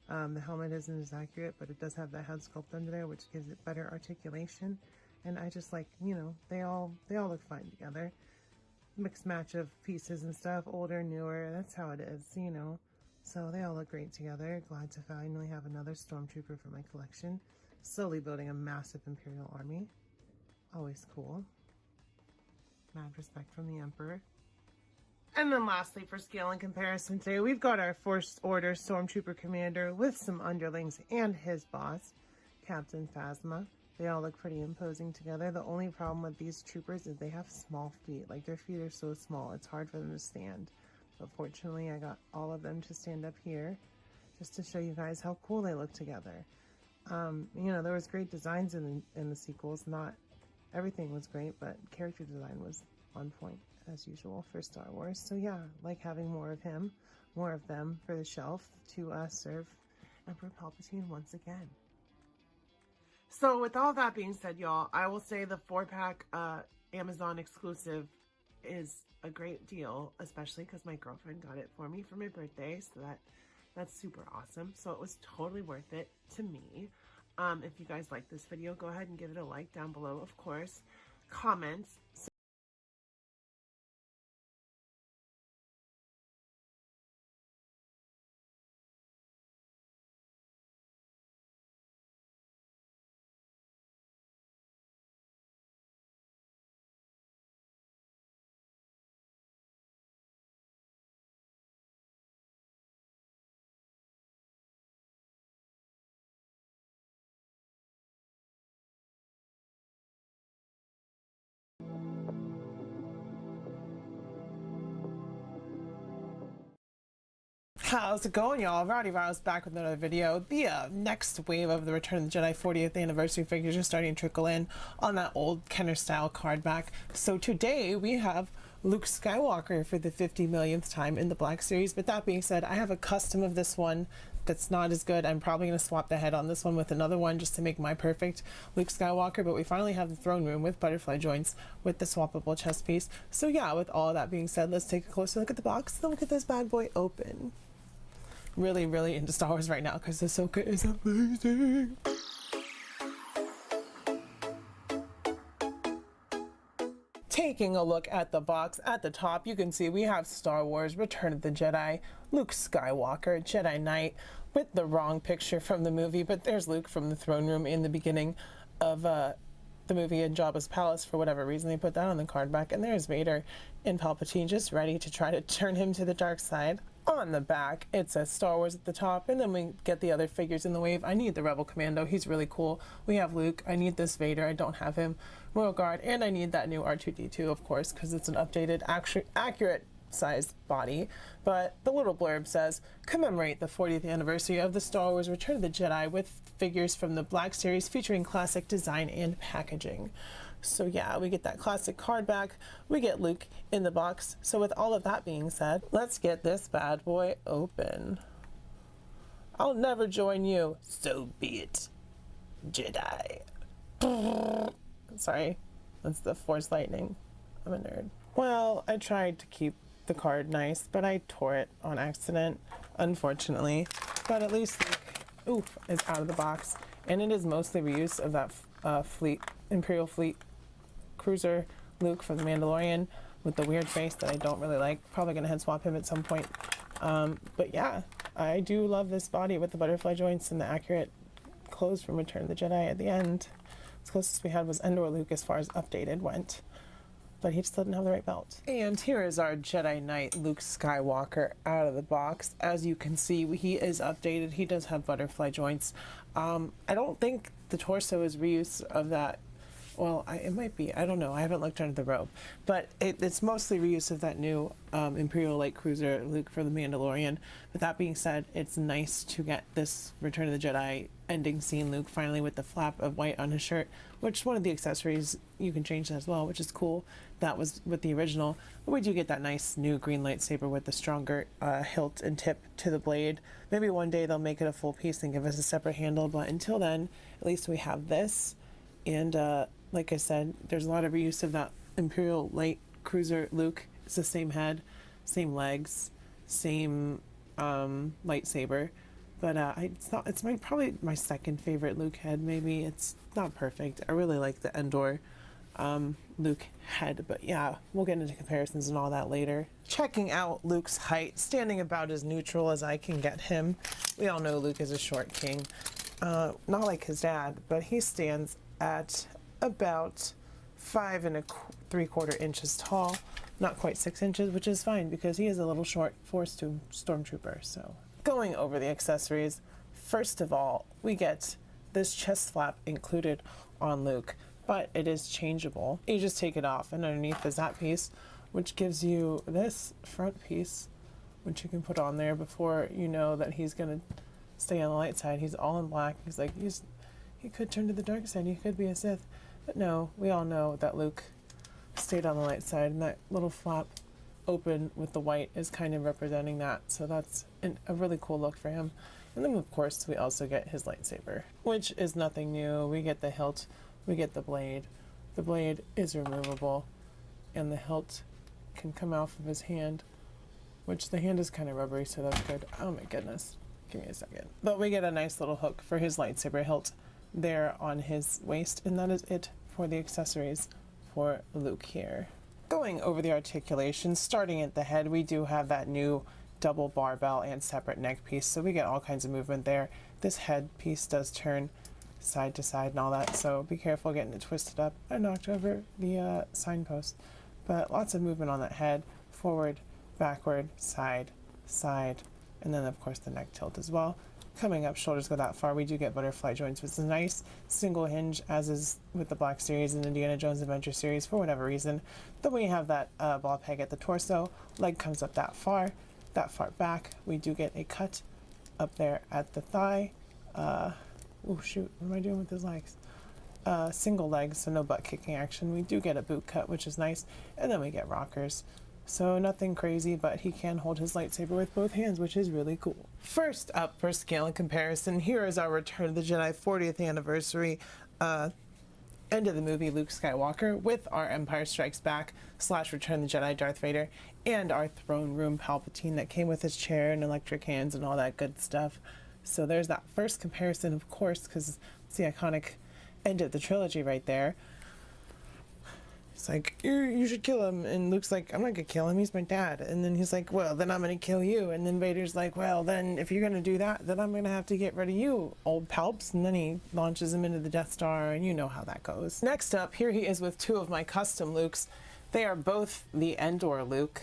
The helmet isn't as accurate, but it does have that head sculpt under there, which gives it better articulation. And I just like, you know, they all look fine together. Mixed match of pieces and stuff, older, newer, that's how it is, you know. So they all look great together. Glad to finally have another stormtrooper for my collection. Slowly building a massive Imperial army. Always cool. Mad respect from the Emperor. And then lastly, for scale and comparison today, we've got our First Order Stormtrooper Commander with some underlings and his boss, Captain Phasma. They all look pretty imposing together. The only problem with these troopers is they have small feet. Like, their feet are so small, it's hard for them to stand. But fortunately, I got all of them to stand up here just to show you guys how cool they look together. You know, there was great designs in the sequels. Not everything was great, but character design was on point as usual for Star Wars. So yeah, like having more of him, more of them for the shelf to serve Emperor Palpatine once again. So with all that being said, y'all, I will say the 4-pack Amazon exclusive is a great deal, especially because my girlfriend got it for me for my birthday, so that's super awesome. So it was totally worth it to me. If you guys like this video, go ahead and give it a like down below, of course. Comments. How's it going, y'all? Rowdy Rouse back with another video. The next wave of the Return of the Jedi 40th anniversary figures are starting to trickle in on that old Kenner style card back. So today we have Luke Skywalker for the 50 millionth time in the Black Series. But that being said, I have a custom of this one that's not as good. I'm probably going to swap the head on this one with another one just to make my perfect Luke Skywalker. But we finally have the throne room with butterfly joints with the swappable chest piece. So yeah, with all that being said, let's take a closer look at the box. Then we'll get this bad boy open. Really into Star Wars right now because Ahsoka is amazing. Taking a look at the box, at the top you can see we have Star Wars Return of the Jedi, Luke Skywalker, Jedi Knight, with the wrong picture from the movie, but there's Luke from the throne room in the beginning of the movie in Jabba's palace. For whatever reason they put that on the card back, and there's Vader and Palpatine just ready to try to turn him to the dark side. On the back it says Star Wars at the top, and then we get the other figures in the wave. I need the Rebel Commando, he's really cool. We have Luke, I need this Vader, I don't have him, Royal Guard, and I need that new R2-D2 of course because it's an updated accurate sized body. But the little blurb says commemorate the 40th anniversary of the Star Wars Return of the Jedi with figures from the Black Series featuring classic design and packaging. So yeah, we get that classic card back, we get Luke in the box. So with all of that being said, let's get this bad boy open. I'll never join you, so be it, Jedi. Sorry, that's the Force lightning. I'm a nerd. Well, I tried to keep the card nice, but I tore it on accident, unfortunately. But at least Luke, is out of the box, and it is mostly reuse of that Imperial Fleet cruiser Luke from The Mandalorian with the weird face that I don't really like. Probably gonna head swap him at some point. But yeah, I do love this body with the butterfly joints and the accurate clothes from Return of the Jedi at the end. As closest we had was Endor Luke as far as updated went, but he still didn't have the right belt. And here is our Jedi Knight Luke Skywalker out of the box. As you can see, he is updated. He does have butterfly joints. I don't think the torso is reuse of that Well, it might be. I don't know. I haven't looked under the robe. But it's mostly reuse of that new Imperial Light Cruiser Luke for The Mandalorian. But that being said, it's nice to get this Return of the Jedi ending scene Luke finally with the flap of white on his shirt, which one of the accessories you can change that as well, which is cool. That was with the original. But we do get that nice new green lightsaber with the stronger hilt and tip to the blade. Maybe one day they'll make it a full piece and give us a separate handle. But until then, at least we have this. And like I said, there's a lot of reuse of that Imperial Light Cruiser Luke. It's the same head, same legs, same lightsaber. But it's probably my second favorite Luke head. Maybe it's not perfect. I really like the Endor Luke head. But yeah, we'll get into comparisons and all that later. Checking out Luke's height, standing about as neutral as I can get him. We all know Luke is a short king. Not like his dad, but he stands at about 5 3/4 inches tall, not quite 6 inches, which is fine because he is a little short Force stormtrooper. So going over the accessories, first of all, we get this chest flap included on Luke, but it is changeable. You just take it off, and underneath is that piece, which gives you this front piece, which you can put on there before you know that he's gonna stay on the light side. He's all in black. He's like, he could turn to the dark side. He could be a Sith. But no, we all know that Luke stayed on the light side, and that little flap open with the white is kind of representing that. So that's a really cool look for him. And then, of course, we also get his lightsaber, which is nothing new. We get the hilt. We get the blade. The blade is removable, and the hilt can come off of his hand, which the hand is kind of rubbery, so that's good. Oh my goodness. Give me a second. But we get a nice little hook for his lightsaber hilt there on his waist, and that is it for the accessories for Luke here. Going over the articulation, starting at the head, we do have that new double barbell and separate neck piece, so we get all kinds of movement there. This head piece does turn side to side and all that, so be careful getting it twisted up. I knocked over the signpost, but lots of movement on that head, forward, backward, side, side, and then of course the neck tilt as well. Coming up, shoulders go that far. We do get butterfly joints, which is a nice single hinge, as is with the Black Series and Indiana Jones Adventure Series for whatever reason. Then we have that ball peg at the torso. Leg comes up that far back. We do get a cut up there at the thigh. Oh shoot, what am I doing with his legs? Single legs, so no butt kicking action. We do get a boot cut, which is nice. And then we get rockers. So nothing crazy, but he can hold his lightsaber with both hands, which is really cool. First up, for scale and comparison, here is our Return of the Jedi 40th anniversary end of the movie Luke Skywalker with our Empire Strikes Back / Return of the Jedi Darth Vader and our throne room Palpatine that came with his chair and electric hands and all that good stuff. So there's that first comparison, of course, because it's the iconic end of the trilogy right there. It's like, you should kill him. And Luke's like, I'm not going to kill him. He's my dad. And then he's like, well, then I'm going to kill you. And then Vader's like, well, then if you're going to do that, then I'm going to have to get rid of you, old Palps. And then he launches him into the Death Star, and you know how that goes. Next up, here he is with two of my custom Lukes. They are both the Endor Luke.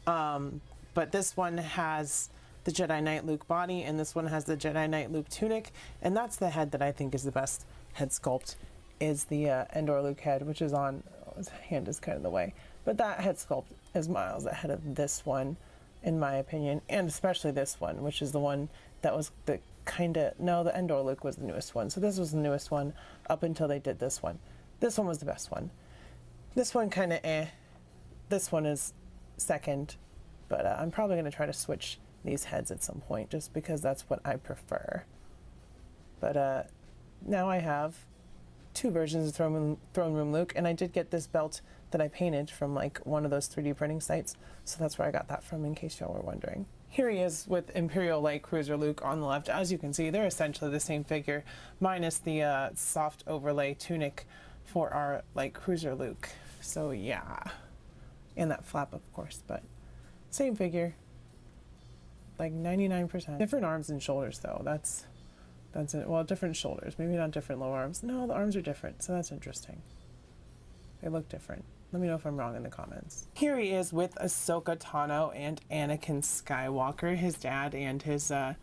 But this one has the Jedi Knight Luke body, and this one has the Jedi Knight Luke tunic. And that's the head that I think is the best head sculpt, is the Endor Luke head, which is on... his hand is kind of the way, but that head sculpt is miles ahead of this one in my opinion, and especially this one, which is the one that was the the Endor Luke was the newest one, so this was the newest one up until they did this one. This one was the best one. This one kind of this one is second, but I'm probably going to try to switch these heads at some point just because that's what I prefer. But now I have two versions of Throne Room Luke, and I did get this belt that I painted from like one of those 3D printing sites, so that's where I got that from, in case y'all were wondering. Here he is with Imperial Light Cruiser Luke on the left. As you can see, they're essentially the same figure, minus the soft overlay tunic for our Light Cruiser Luke. So yeah, and that flap of course, but same figure, like 99%. Different arms and shoulders though, that's it. Well, different shoulders, maybe not different lower arms. No, the arms are different, so that's interesting. They look different. Let me know if I'm wrong in the comments. Here he is with Ahsoka Tano and Anakin Skywalker, his dad and his, I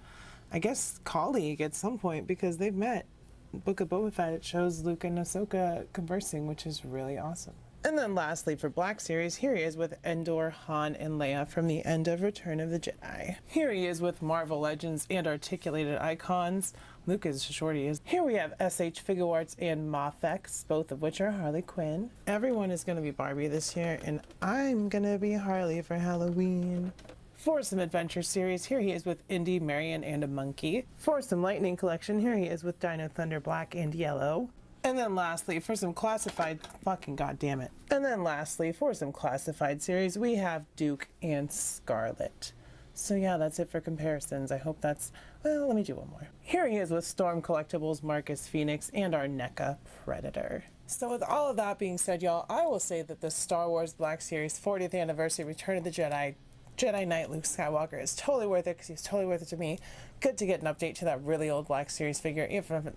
guess, colleague at some point, because they've met Book of Boba Fett, it shows Luke and Ahsoka conversing, which is really awesome. And then lastly, for Black Series, here he is with Endor, Han, and Leia from the end of Return of the Jedi. Here he is with Marvel Legends and articulated icons. Luke is shorty is. Here we have SH Figuarts and Mafex, both of which are Harley Quinn. Everyone is going to be Barbie this year, and I'm going to be Harley for Halloween. For some Adventure Series, here he is with Indy, Marion, and a monkey. For some Lightning Collection, here he is with Dino Thunder Black and Yellow. And then lastly, for some classified, fucking goddammit. And then lastly, for some classified series, we have Duke and Scarlet. So yeah, that's it for comparisons. I hope that's, well, let me do one more. Here he is with Storm Collectibles, Marcus Phoenix, and our NECA Predator. So with all of that being said, y'all, I will say that the Star Wars Black Series 40th Anniversary Return of the Jedi Knight Luke Skywalker is totally worth it because he's totally worth it to me. Good to get an update to that really old Black Series figure,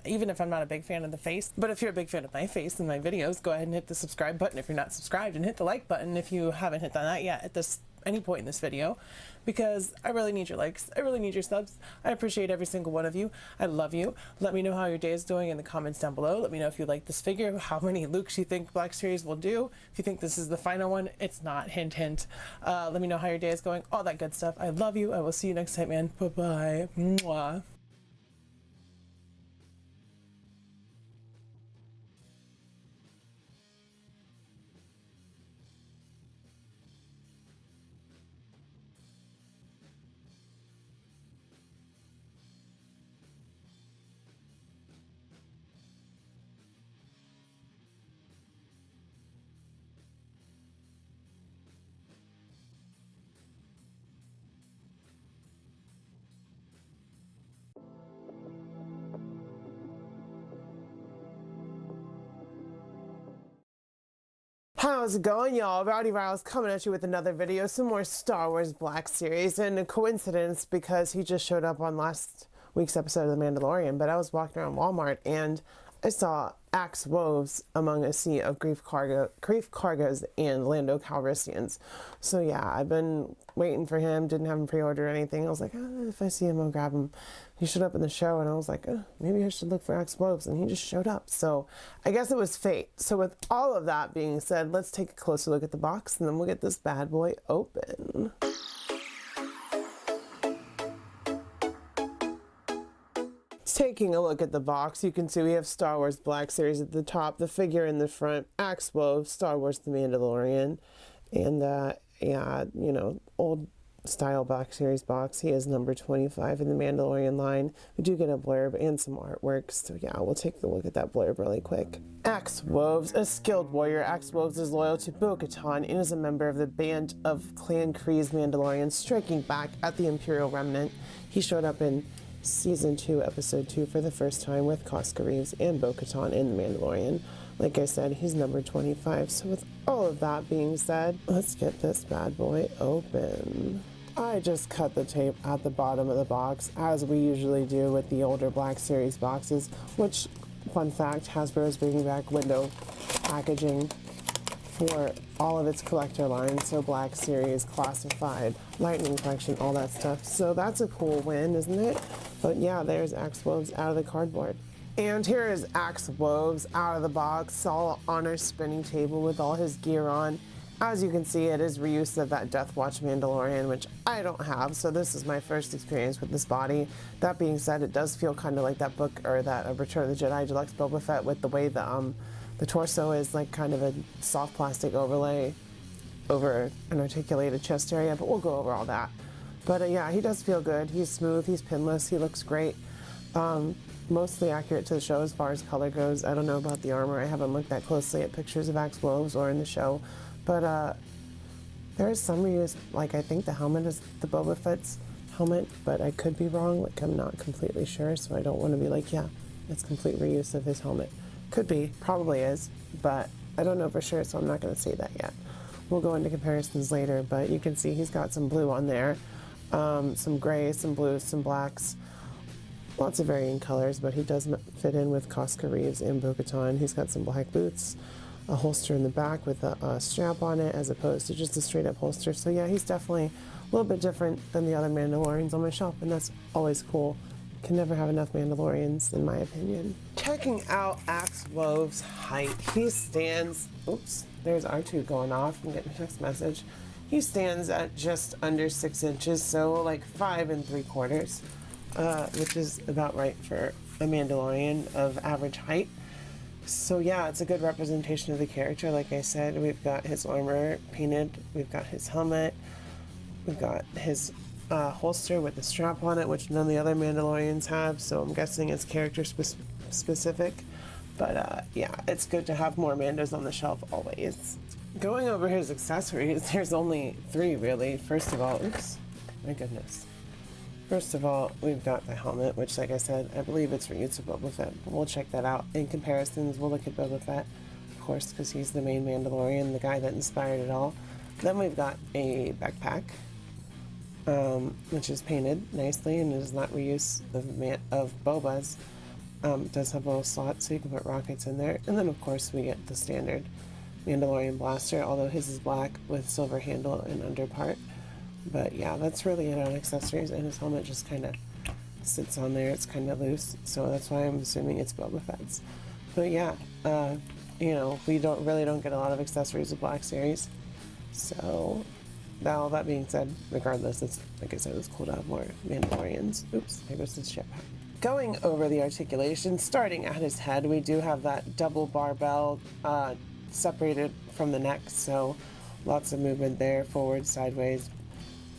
even if I'm not a big fan of the face. But if you're a big fan of my face and my videos, go ahead and hit the subscribe button if you're not subscribed, and hit the like button if you haven't hit that yet at any point in this video, because I really need your likes. I really need your subs. I appreciate every single one of you. I love you. Let me know how your day is doing in the comments down below. Let me know if you like this figure, how many Lukes you think Black Series will do. If you think this is the final one, it's not. Hint, hint. Let me know how your day is going. All that good stuff. I love you. I will see you next time, man. Bye-bye. Mwah. How's it going, y'all? Rowdy Riles coming at you with another video, some more Star Wars Black Series, and a coincidence because he just showed up on last week's episode of The Mandalorian, but I was walking around Walmart and I saw Axe Woves among a sea of Grief Cargos and Lando Calrissians. So yeah, I've been waiting for him, didn't have him pre-order or anything. I was like, oh, if I see him, I'll grab him. He showed up in the show and I was like, oh, maybe I should look for Axe Woves, and he just showed up. So I guess it was fate. So with all of that being said, let's take a closer look at the box and then we'll get this bad boy open. Taking a look at the box, you can see we have Star Wars Black Series at the top, the figure in the front, Axe Woves, Star Wars The Mandalorian, and yeah, you know, old style Black Series box. He is number 25 in the Mandalorian line. We do get a blurb and some artwork, so yeah, we'll take a look at that blurb really quick. Axe Woves, a skilled warrior, Axe Woves is loyal to Bo-Katan and is a member of the band of Clan Kree's Mandalorians striking back at the Imperial Remnant. He showed up in Season 2, Episode 2 for the first time with Koska Reeves and Bo-Katan in The Mandalorian. Like I said, he's number 25. So with all of that being said, let's get this bad boy open. I just cut the tape at the bottom of the box, as we usually do with the older Black Series boxes, which, fun fact, Hasbro is bringing back window packaging for all of its collector lines, so Black Series, Classified, Lightning Collection, all that stuff. So that's a cool win, isn't it? But yeah, there's Axe Woves out of the cardboard. And here is Axe Woves out of the box, all on our spinning table with all his gear on. As you can see, it is reuse of that Death Watch Mandalorian, which I don't have, so this is my first experience with this body. That being said, it does feel kind of like that book, or that Return of the Jedi Deluxe Boba Fett, with the way the torso is like kind of a soft plastic overlay over an articulated chest area, but we'll go over all that. But yeah, he does feel good. He's smooth, he's pinless, he looks great. Mostly accurate to the show as far as color goes. I don't know about the armor. I haven't looked that closely at pictures of Axe Woves or in the show. But there is some reuse, like I think the helmet is the Boba Fett's helmet, but I could be wrong. Like I'm not completely sure, so I don't want to be like, yeah, it's complete reuse of his helmet. Could be, probably is, but I don't know for sure, so I'm not going to say that yet. We'll go into comparisons later, but you can see he's got some blue on there, some grays, some blues, some blacks, lots of varying colors, but he does fit in with Koska Reeves and Bo-Katan. He's got some black boots, a holster in the back with a strap on it as opposed to just a straight up holster. So yeah, he's definitely a little bit different than the other Mandalorians on my shelf, and that's always cool. Can never have enough Mandalorians, in my opinion. Checking out Axe Wove's height. He stands, oops, there's R2 going off. I'm getting a text message. He stands at just under 6 inches, so like 5 3/4, which is about right for a Mandalorian of average height. So yeah, it's a good representation of the character. Like I said, we've got his armor painted, we've got his helmet, we've got his holster with the strap on it, which none of the other Mandalorians have, so I'm guessing it's character specific. But yeah, it's good to have more Mandos on the shelf always. Going over his accessories, there's only 3 really. First of all, oops, my goodness. First of all, we've got the helmet, which like I said, I believe it's reused of Boba Fett. We'll check that out. In comparisons, we'll look at Boba Fett, of course, because he's the main Mandalorian, the guy that inspired it all. Then we've got a backpack, which is painted nicely and is not reuse of Boba's. It does have a little slot so you can put rockets in there. And then of course we get the standard Mandalorian blaster, although his is black with silver handle and under part. But yeah, that's really it on accessories, and his helmet just kind of sits on there. It's kind of loose, so that's why I'm assuming it's Boba Fett's. But yeah, you know, we don't get a lot of accessories with Black Series. So now that being said, regardless, it's like I said, it's cool to have more Mandalorians. Oops, there goes his ship. Going over the articulation, starting at his head, we do have that double barbell separated from the neck, so lots of movement there, forward, sideways,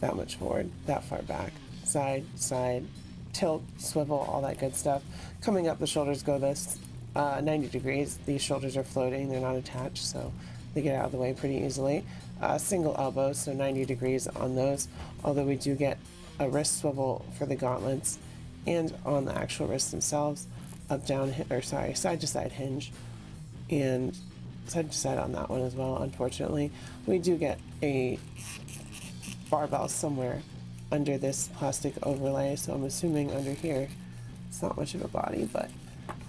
that much forward, that far back, side, side, tilt, swivel, all that good stuff. Coming up, the shoulders go this 90 degrees. These shoulders are floating, they're not attached, so they get out of the way pretty easily. Single elbows, so 90 degrees on those, although we do get a wrist swivel for the gauntlets, and on the actual wrists themselves, side to side hinge, and side to side on that one as well. Unfortunately, we do get a barbell somewhere under this plastic overlay, so I'm assuming under here it's not much of a body, but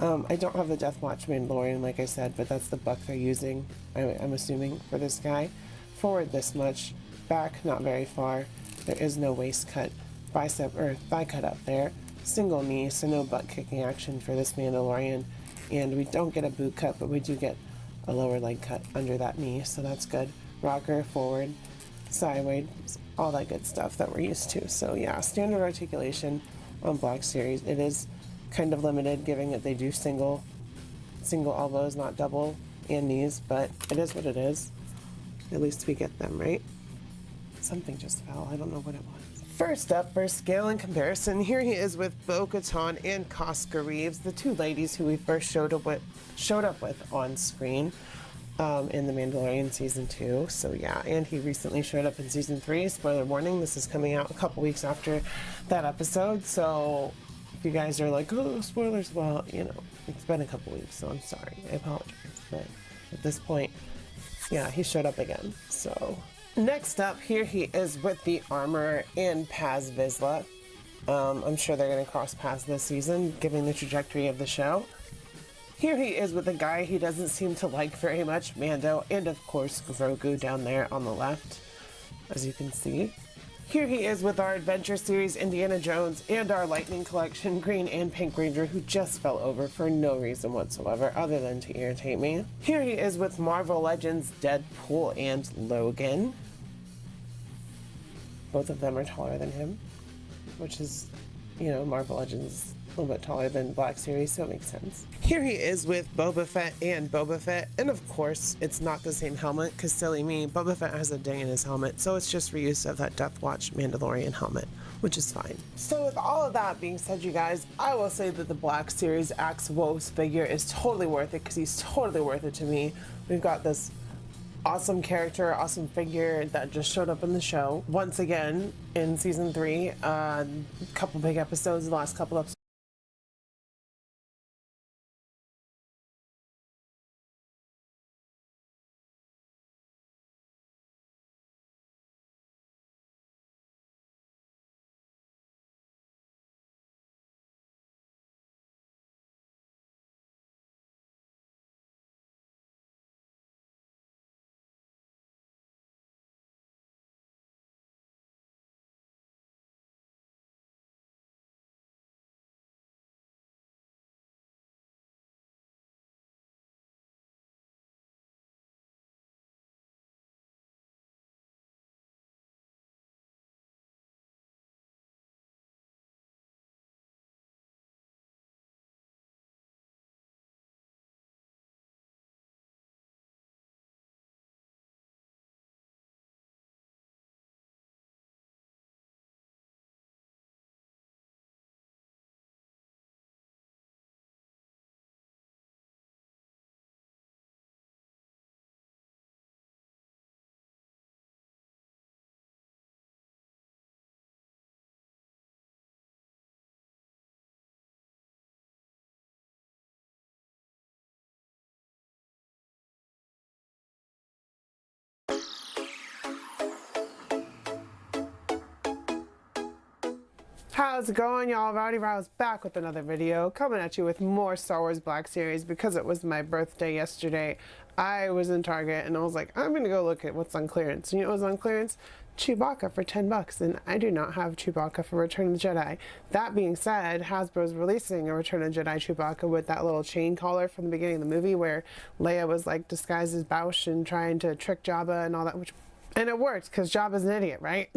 I don't have the Death Watch Mandalorian, like I said, but that's the buck they're using, I'm assuming, for this guy. Forward this much, back not very far. There is no waist cut, bicep or thigh cut up there. Single knee, so no butt kicking action for this Mandalorian. And we don't get a boot cut, but we do get a lower leg cut under that knee, so that's good. Rocker, forward, sideways, all that good stuff that we're used to. So yeah, standard articulation on Black Series. It is kind of limited, given that they do single elbows, not double, and knees, but it is what it is. At least we get them, right? Something just fell. I don't know what it was. First up, for scale and comparison, here he is with Bo-Katan and Koska Reeves, the 2 ladies who we first showed up with on screen in The Mandalorian Season 2. So yeah, and he recently showed up in Season 3. Spoiler warning, this is coming out a couple weeks after that episode, so if you guys are like, oh, spoilers, well, you know, it's been a couple weeks, so I'm sorry. I apologize, but at this point, yeah, he showed up again, so... Next up, here he is with the armor and Paz Vizsla. I'm sure they're going to cross paths this season, given the trajectory of the show. Here he is with a guy he doesn't seem to like very much, Mando, and of course Grogu down there on the left, as you can see. Here he is with our Adventure Series Indiana Jones and our Lightning Collection Green and Pink Ranger, who just fell over for no reason whatsoever other than to irritate me. Here he is with Marvel Legends Deadpool and Logan. Both of them are taller than him, which is, you know, Marvel Legends a little bit taller than Black Series, so it makes sense. Here he is with Boba Fett and Boba Fett, and of course, it's not the same helmet, because silly me, Boba Fett has a ding in his helmet, so it's just reuse of that Death Watch Mandalorian helmet, which is fine. So with all of that being said, you guys, I will say that the Black Series Axe Woves figure is totally worth it, because he's totally worth it to me. We've got this awesome character, awesome figure that just showed up in the show once again in Season 3. Couple big episodes, the last couple episodes. How's it going, y'all? Rowdy Rouse back with another video, coming at you with more Star Wars Black Series. Because it was my birthday yesterday, I was in Target and I was like, I'm gonna go look at what's on clearance. You know what was on clearance? Chewbacca for 10 bucks, and I do not have Chewbacca for Return of the Jedi. That being said, Hasbro's releasing a Return of the Jedi Chewbacca with that little chain collar from the beginning of the movie where Leia was like disguised as Boushh and trying to trick Jabba and all that, and it worked because Jabba's an idiot, right?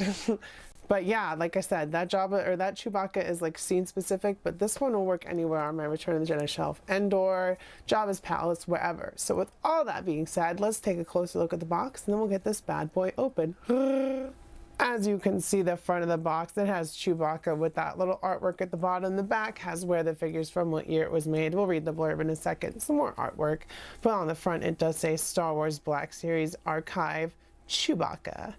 But yeah, like I said, that Chewbacca is like scene specific, but this one will work anywhere on my Return of the Jedi shelf. Endor, Jabba's palace, wherever. So with all that being said, let's take a closer look at the box and then we'll get this bad boy open. As you can see, the front of the box, it has Chewbacca with that little artwork at the bottom. The back has where the figure's from, what year it was made. We'll read the blurb in a second. Some more artwork. But on the front, it does say Star Wars Black Series Archive Chewbacca.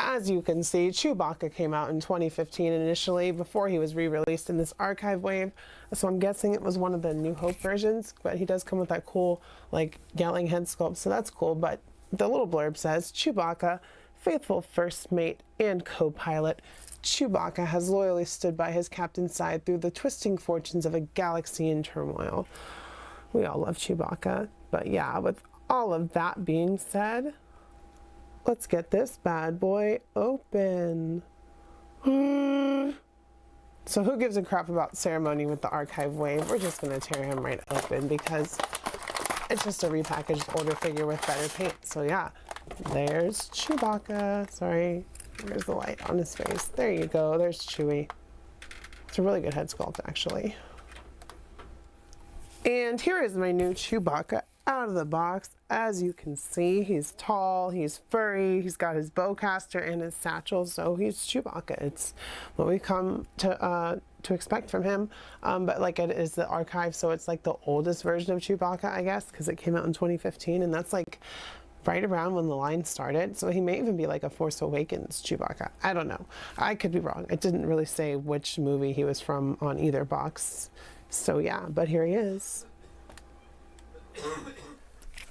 As you can see, Chewbacca came out in 2015 initially, before he was re-released in this archive wave. So I'm guessing it was one of the New Hope versions, but he does come with that cool, like, yelling head sculpt, so that's cool. But the little blurb says, Chewbacca, faithful first mate and co-pilot, Chewbacca has loyally stood by his captain's side through the twisting fortunes of a galaxy in turmoil. We all love Chewbacca. But yeah, with all of that being said, let's get this bad boy open. So who gives a crap about ceremony with the archive wave? We're just going to tear him right open because it's just a repackaged older figure with better paint. So yeah, there's Chewbacca. Sorry, there's the light on his face. There you go. There's Chewie. It's a really good head sculpt, actually. And here is my new Chewbacca out of the box. As you can see, he's tall, he's furry, he's got his bowcaster and his satchel, so he's Chewbacca. It's what we come to expect from him. But like, it is the archive, so it's like the oldest version of Chewbacca, I guess, because it came out in 2015, and that's like right around when the line started. So he may even be like a Force Awakens Chewbacca. I don't know. I could be wrong. It didn't really say which movie he was from on either box. So yeah, but here he is.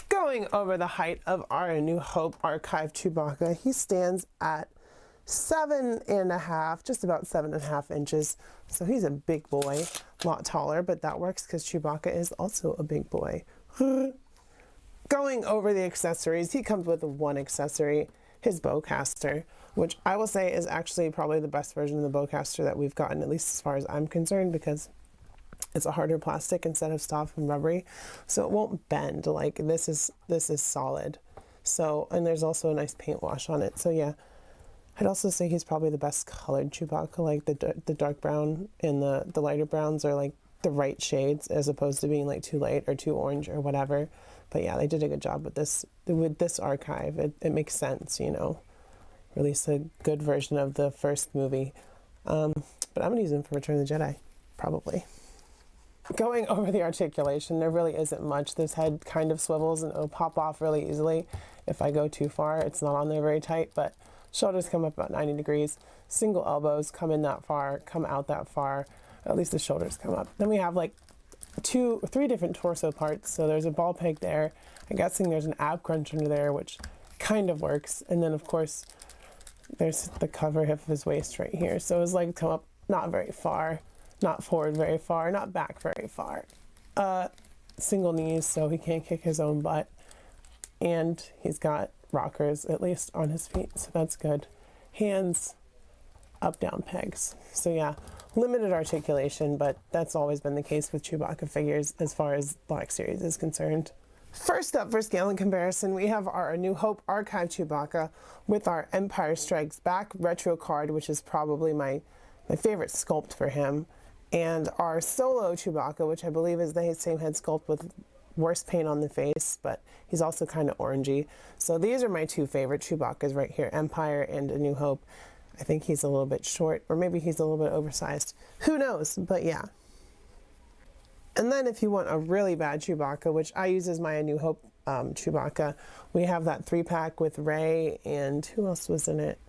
Going over the height of our New Hope Archive Chewbacca, he stands at 7.5, just about 7.5 inches. So he's a big boy, a lot taller, but that works because Chewbacca is also a big boy. Going over the accessories, he comes with one accessory, his bowcaster, which I will say is actually probably the best version of the bowcaster that we've gotten, at least as far as I'm concerned, because it's a harder plastic instead of soft and rubbery, so it won't bend. Like this is solid. So, and there's also a nice paint wash on it. So yeah, I'd also say he's probably the best colored Chewbacca. Like the dark brown and the lighter browns are like the right shades, as opposed to being like too light or too orange or whatever. But yeah, they did a good job with this archive. It makes sense, you know, release a good version of the first movie. But I'm gonna use him for Return of the Jedi, probably. Going over the articulation, there really isn't much. This head kind of swivels and it'll pop off really easily if I go too far. It's not on there very tight, but shoulders come up about 90 degrees. Single elbows come in that far, come out that far. At least the shoulders come up. Then we have like 3 different torso parts. So there's a ball peg there. I'm guessing there's an ab crunch under there, which kind of works. And then of course, there's the cover hip of his waist right here. So his legs come up not very far. Not forward very far, not back very far. Single knees, so he can't kick his own butt. And he's got rockers, at least on his feet, so that's good. Hands, up, down pegs. So yeah, limited articulation, but that's always been the case with Chewbacca figures as far as Black Series is concerned. First up, for scale and comparison, we have our New Hope Archive Chewbacca with our Empire Strikes Back retro card, which is probably my favorite sculpt for him. And our Solo Chewbacca, which I believe is the same head sculpt with worse paint on the face, but he's also kind of orangey. So these are my 2 favorite Chewbaccas right here, Empire and A New Hope. I think he's a little bit short, or maybe he's a little bit oversized. Who knows? But yeah. And then if you want a really bad Chewbacca, which I use as my A New Hope Chewbacca, we have that 3-pack with Rey and who else was in it?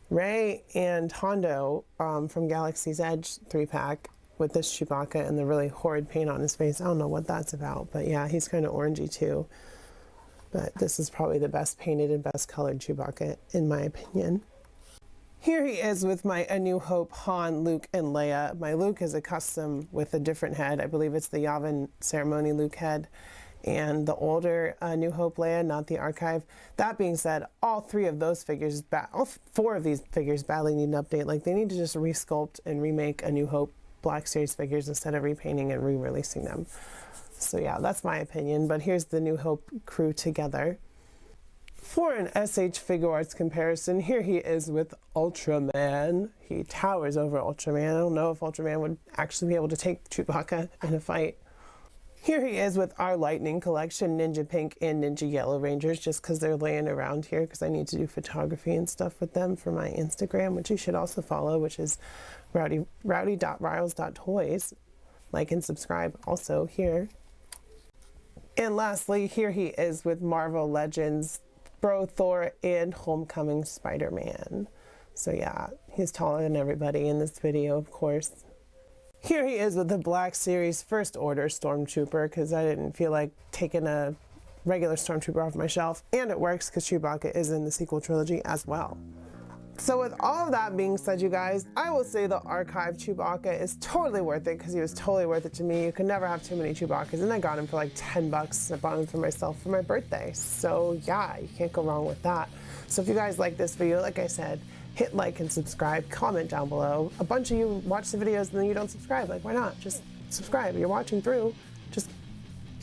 Rey and Hondo from Galaxy's Edge 3-pack with this Chewbacca and the really horrid paint on his face. I don't know what that's about, but yeah, he's kind of orangey too. But this is probably the best painted and best colored Chewbacca, in my opinion. Here he is with my A New Hope Han, Luke, and Leia. My Luke is a custom with a different head. I believe it's the Yavin ceremony Luke head. And the older New Hope Leia, not the archive. That being said, all three of those figures, all four of these figures badly need an update. Like, they need to just resculpt and remake A New Hope Black Series figures instead of repainting and re-releasing them. So yeah, that's my opinion. But here's the New Hope crew together. For an SH Figure Arts comparison, here he is with Ultraman. He towers over Ultraman. I don't know if Ultraman would actually be able to take Chewbacca in a fight. Here he is with our Lightning collection, Ninja Pink and Ninja Yellow Rangers, just because they're laying around here because I need to do photography and stuff with them for my Instagram, which you should also follow, which is rowdy.riles.toys. Like and subscribe also here. And lastly, here he is with Marvel Legends, Bro Thor, and Homecoming Spider-Man. So yeah, he's taller than everybody in this video, of course. Here he is with the Black Series First Order Stormtrooper, because I didn't feel like taking a regular Stormtrooper off my shelf. And it works because Chewbacca is in the sequel trilogy as well. So with all of that being said, you guys, I will say the archive Chewbacca is totally worth it because he was totally worth it to me. You can never have too many Chewbaccas, and I got him for like 10 bucks. I bought him for myself for my birthday. So yeah, you can't go wrong with that. So if you guys like this video, like I said, hit like and subscribe, comment down below. A bunch of you watch the videos and then you don't subscribe. Like, why not? Just subscribe. You're watching through.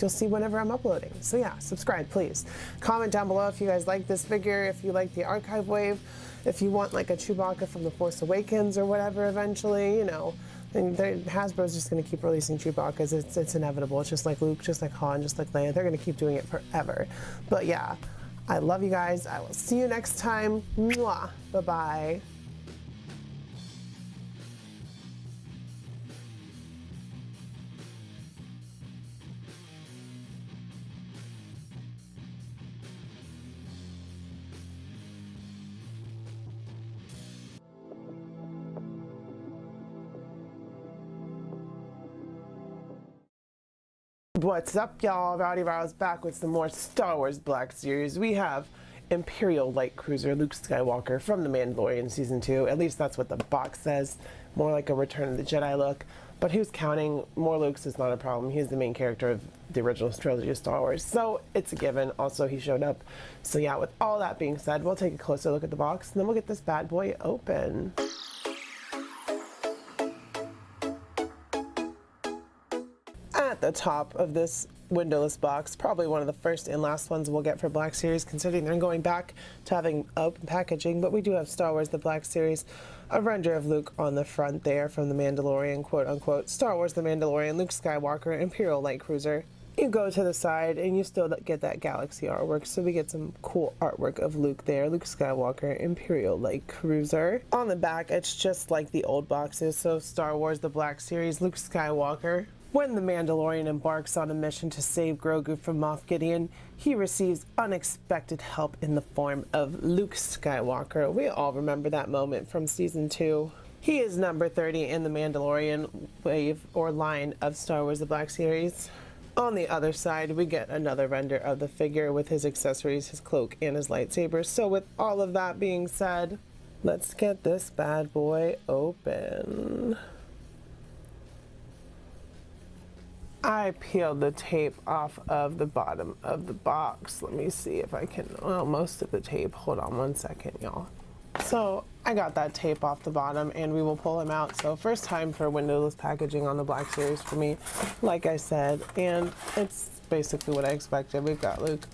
You'll see whenever I'm uploading. So yeah, subscribe, please. Comment down below if you guys like this figure, if you like the archive wave, if you want like a Chewbacca from The Force Awakens or whatever eventually, you know. And Hasbro's just going to keep releasing Chewbaccas. It's inevitable. It's just like Luke, just like Han, just like Leia. They're going to keep doing it forever. But yeah, I love you guys. I will see you next time. Mwah. Bye-bye. What's up, y'all? Rowdy Riles back with some more Star Wars Black Series. We have Imperial Light Cruiser Luke Skywalker from The Mandalorian Season 2. At least that's what the box says. More like a Return of the Jedi look. But who's counting? More Luke's is not a problem. He's the main character of the original trilogy of Star Wars. So it's a given. Also, he showed up. So yeah, with all that being said, we'll take a closer look at the box and then we'll get this bad boy open. At the top of this windowless box, probably one of the first and last ones we'll get for Black Series, considering they're going back to having open packaging, but we do have Star Wars The Black Series, a render of Luke on the front there from The Mandalorian, quote unquote, Star Wars The Mandalorian, Luke Skywalker, Imperial Light Cruiser. You go to the side and you still get that Galaxy artwork, so we get some cool artwork of Luke there, Luke Skywalker, Imperial Light Cruiser. On the back, it's just like the old boxes, so Star Wars The Black Series, Luke Skywalker. When the Mandalorian embarks on a mission to save Grogu from Moff Gideon, he receives unexpected help in the form of Luke Skywalker. We all remember that moment from Season 2. He is number 30 in the Mandalorian wave or line of Star Wars The Black Series. On the other side, we get another render of the figure with his accessories, his cloak, and his lightsaber. So with all of that being said, let's get this bad boy open. I peeled the tape off of the bottom of the box. Let me see if I can, well, most of the tape. Hold on one second, y'all. So I got that tape off the bottom and we will pull him out. So first time for windowless packaging on the Black Series for me, like I said, and it's basically what I expected. We've got Luke,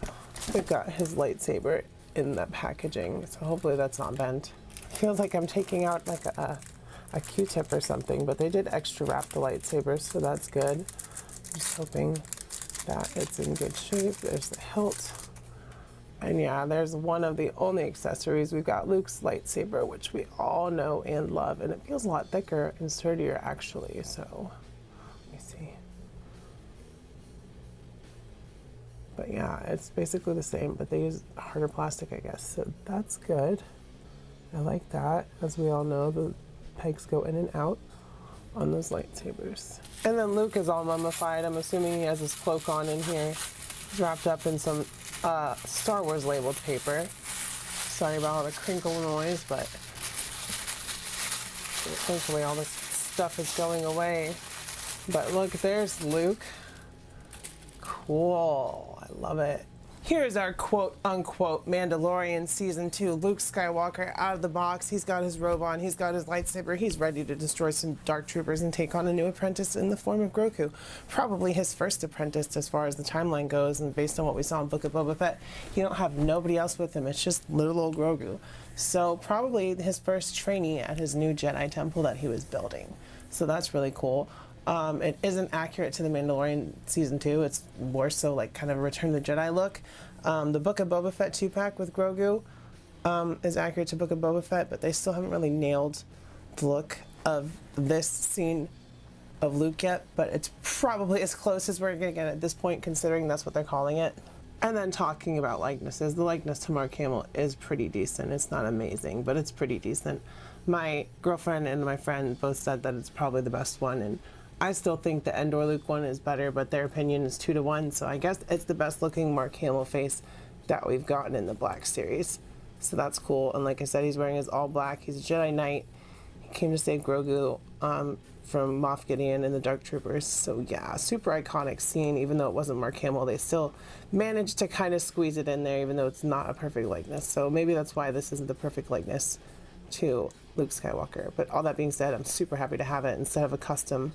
we've got his lightsaber in the packaging. So hopefully that's not bent. It feels like I'm taking out like a Q-tip or something, but they did extra wrap the lightsaber, so that's good. Just hoping that it's in good shape. There's the hilt. And yeah, there's one of the only accessories. We've got Luke's lightsaber, which we all know and love, and it feels a lot thicker and sturdier actually, so let me see. But yeah, it's basically the same, but they use harder plastic, I guess, so that's good. I like that. As we all know, the pegs go in and out on those lightsabers. And then Luke is all mummified. I'm assuming he has his cloak on in here. He's wrapped up in some Star Wars labeled paper. Sorry about all the crinkle noise, but Thankfully, all this stuff is going away. But look, there's Luke. Cool. I love it. Here's our quote-unquote Mandalorian Season 2 Luke Skywalker out of the box. He's got his robe on, he's got his lightsaber, he's ready to destroy some dark troopers and take on a new apprentice in the form of Grogu. Probably his first apprentice as far as the timeline goes, and based on what we saw in Book of Boba Fett, he don't have nobody else with him, it's just little old Grogu. So probably his first trainee at his new Jedi temple that he was building. So that's really cool. It isn't accurate to the Mandalorian Season 2. It's more so like kind of a Return of the Jedi look. The Book of Boba Fett 2-pack with Grogu is accurate to Book of Boba Fett, but they still haven't really nailed the look of this scene of Luke yet, but it's probably as close as we're going to get at this point, considering that's what they're calling it. And then talking about likenesses, the likeness to Mark Hamill is pretty decent. It's not amazing, but it's pretty decent. My girlfriend and my friend both said that it's probably the best one, and I still think the Endor Luke one is better, but their opinion is 2-1, so I guess it's the best looking Mark Hamill face that we've gotten in the Black series. So that's cool, and like I said, he's wearing his all black. He's a Jedi Knight. He came to save Grogu from Moff Gideon and the Dark Troopers. So yeah, super iconic scene. Even though it wasn't Mark Hamill, they still managed to kind of squeeze it in there, even though it's not a perfect likeness. So maybe that's why this isn't the perfect likeness to Luke Skywalker. But all that being said, I'm super happy to have it instead of a custom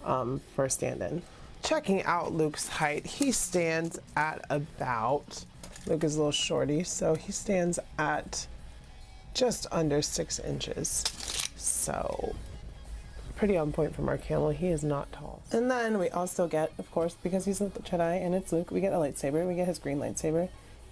for a stand-in. Checking out Luke's height, he stands at about, Luke is a little shorty, so he stands at just under 6 inches. So pretty on point for Mark Hamill. He is not tall. And then we also get, of course, because he's a Jedi and it's Luke, we get a lightsaber. We get his green lightsaber,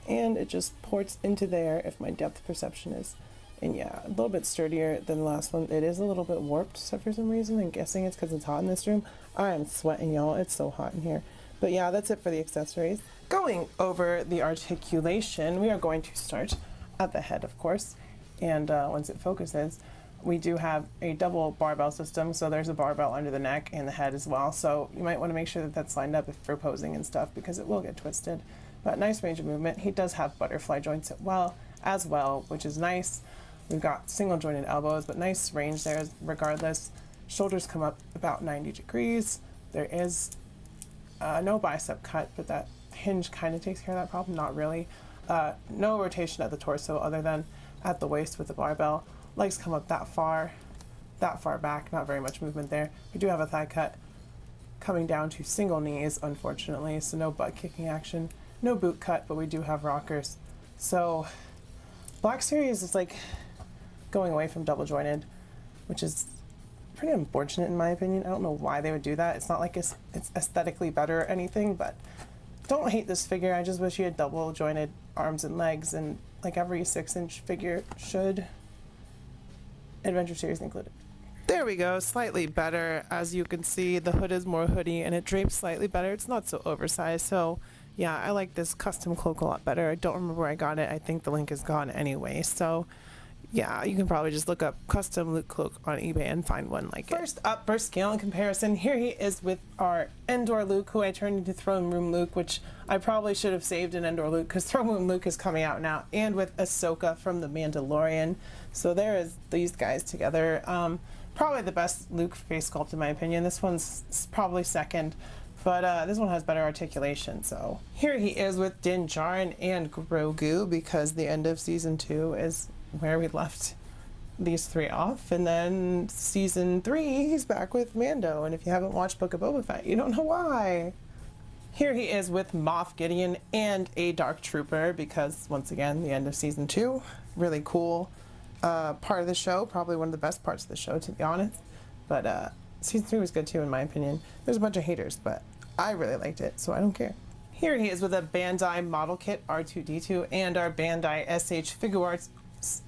and it just ports into there if my depth perception is. And yeah, a little bit sturdier than the last one. It is a little bit warped for some reason. I'm guessing it's because it's hot in this room. I am sweating, y'all. It's so hot in here. But yeah, that's it for the accessories. Going over the articulation, we are going to start at the head, of course. And once it focuses, we do have a double barbell system. So there's a barbell under the neck and the head as well. So you might want to make sure that that's lined up for posing and stuff, because it will get twisted. But nice range of movement. He does have butterfly joints as well, which is nice. We've got single jointed elbows, but nice range there regardless. Shoulders come up about 90 degrees. There is no bicep cut, but that hinge kind of takes care of that problem. Not really. No rotation at the torso other than at the waist with the barbell. Legs come up that far back. Not very much movement there. We do have a thigh cut coming down to single knees, unfortunately, so no butt kicking action. No boot cut, but we do have rockers. So Black Series is like going away from double jointed, which is pretty unfortunate in my opinion. I don't know why they would do that. It's not like it's aesthetically better or anything, but don't hate this figure. I just wish he had double jointed arms and legs, and like every 6-inch figure should, Adventure Series included. There we go, slightly better. As you can see, the hood is more hoodie and it drapes slightly better. It's not so oversized, so yeah, I like this custom cloak a lot better. I don't remember where I got it. I think the link is gone anyway, so yeah, you can probably just look up custom Luke cloak on eBay and find one like it. First up, for scale and comparison, here he is with our Endor Luke, who I turned into Throne Room Luke, which I probably should have saved in Endor Luke, because Throne Room Luke is coming out now, and with Ahsoka from The Mandalorian. So there is these guys together. Probably the best Luke face sculpt in my opinion. This one's probably second, but this one has better articulation. So here he is with Din Djarin and Grogu, because the end of season 2 is where we left these three off, and then season 3 he's back with Mando, and if you haven't watched Book of Boba Fett, you don't know why. Here he is with Moff Gideon and a Dark Trooper, because once again, the end of season 2, really cool part of the show, probably one of the best parts of the show, to be honest. But season 3 was good too, in my opinion. There's a bunch of haters, but I really liked it, so I don't care. Here he is with a Bandai model kit R2-D2 and our Bandai SH Figuarts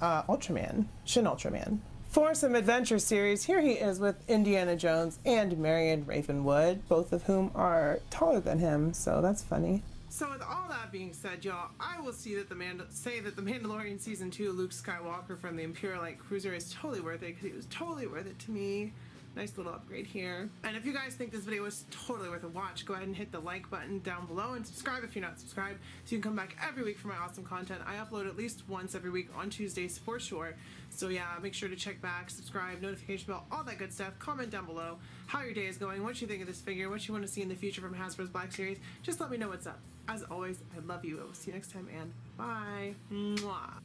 Ultraman, Shin Ultraman. For some Adventure Series, here he is with Indiana Jones and Marion Ravenwood, both of whom are taller than him, so that's funny. So with all that being said, y'all, I will say that the Mandalorian Season 2 Luke Skywalker from the Imperial Light Cruiser is totally worth it, because he was totally worth it to me. Nice little upgrade here. And if you guys think this video was totally worth a watch, go ahead and hit the like button down below and subscribe if you're not subscribed so you can come back every week for my awesome content. I upload at least once every week on Tuesdays for sure. So yeah, make sure to check back, subscribe, notification bell, all that good stuff. Comment down below how your day is going, what you think of this figure, what you want to see in the future from Hasbro's Black Series. Just let me know what's up. As always, I love you. I will see you next time and bye. Mwah.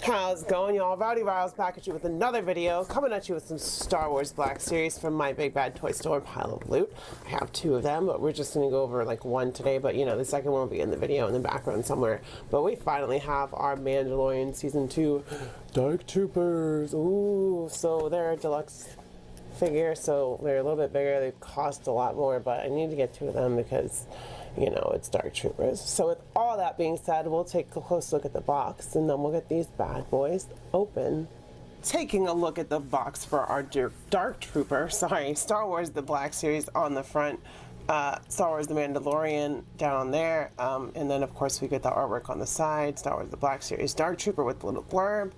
How's it going, y'all? Rowdy Riles back at you with another video, coming at you with some Star Wars Black Series from my Big Bad Toy Store pile of loot. I have 2 of them, but we're just going to go over like 1 today, but you know, the second one will be in the video in the background somewhere. But we finally have our Mandalorian Season 2 Dark Troopers. Ooh, so they're a deluxe figure, so they're a little bit bigger. They cost a lot more, but I need to get 2 of them because, you know, it's Dark Troopers. So with all that being said, we'll take a close look at the box and then we'll get these bad boys open. Taking a look at the box for our Dark Trooper, Star Wars The Black Series on the front, Star Wars The Mandalorian down there, and then of course we get the artwork on the side, Star Wars The Black Series Dark Trooper with the little blurb,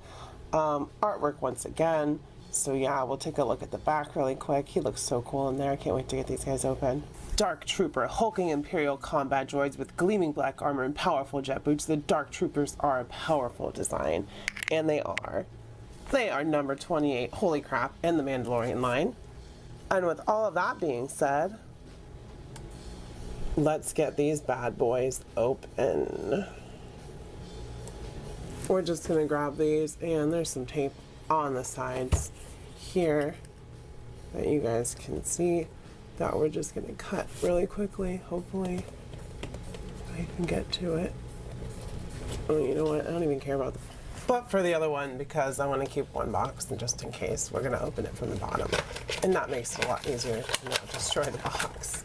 artwork once again. So yeah, we'll take a look at the back really quick. He looks so cool in there. I can't wait to get these guys open. Dark Trooper, hulking Imperial combat droids with gleaming black armor and powerful jet boots. The Dark Troopers are a powerful design, and they are. They are number 28, holy crap, in the Mandalorian line. And with all of that being said, let's get these bad boys open. We're just gonna grab these, and there's some tape on the sides here that you guys can see that we're just going to cut really quickly. Hopefully I can get to it. Oh, you know what, I don't even care about the, but for the other one, because I want to keep 1 box and just in case, we're going to open it from the bottom, and that makes it a lot easier to not destroy the box.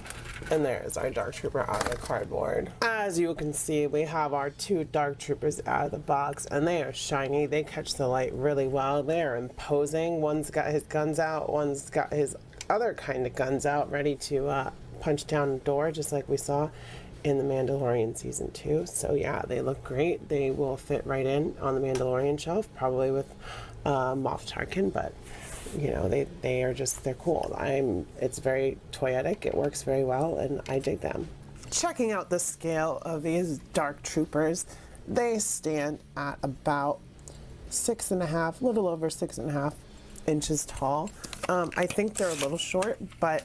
And there's our Dark Trooper out of the cardboard. As you can see, we have our 2 Dark Troopers out of the box, and they are shiny. They catch the light really well. They are imposing. One's got his guns out, one's got his other kind of guns out, ready to punch down the door, just like we saw in the Mandalorian Season 2. So yeah, they look great. They will fit right in on the Mandalorian shelf, probably with Moff Tarkin, but you know, they are just, they're cool. It's very toyetic, it works very well, and I dig them. Checking out the scale of these Dark Troopers, they stand at about 6.5, a little over 6.5 inches tall. I think they're a little short, but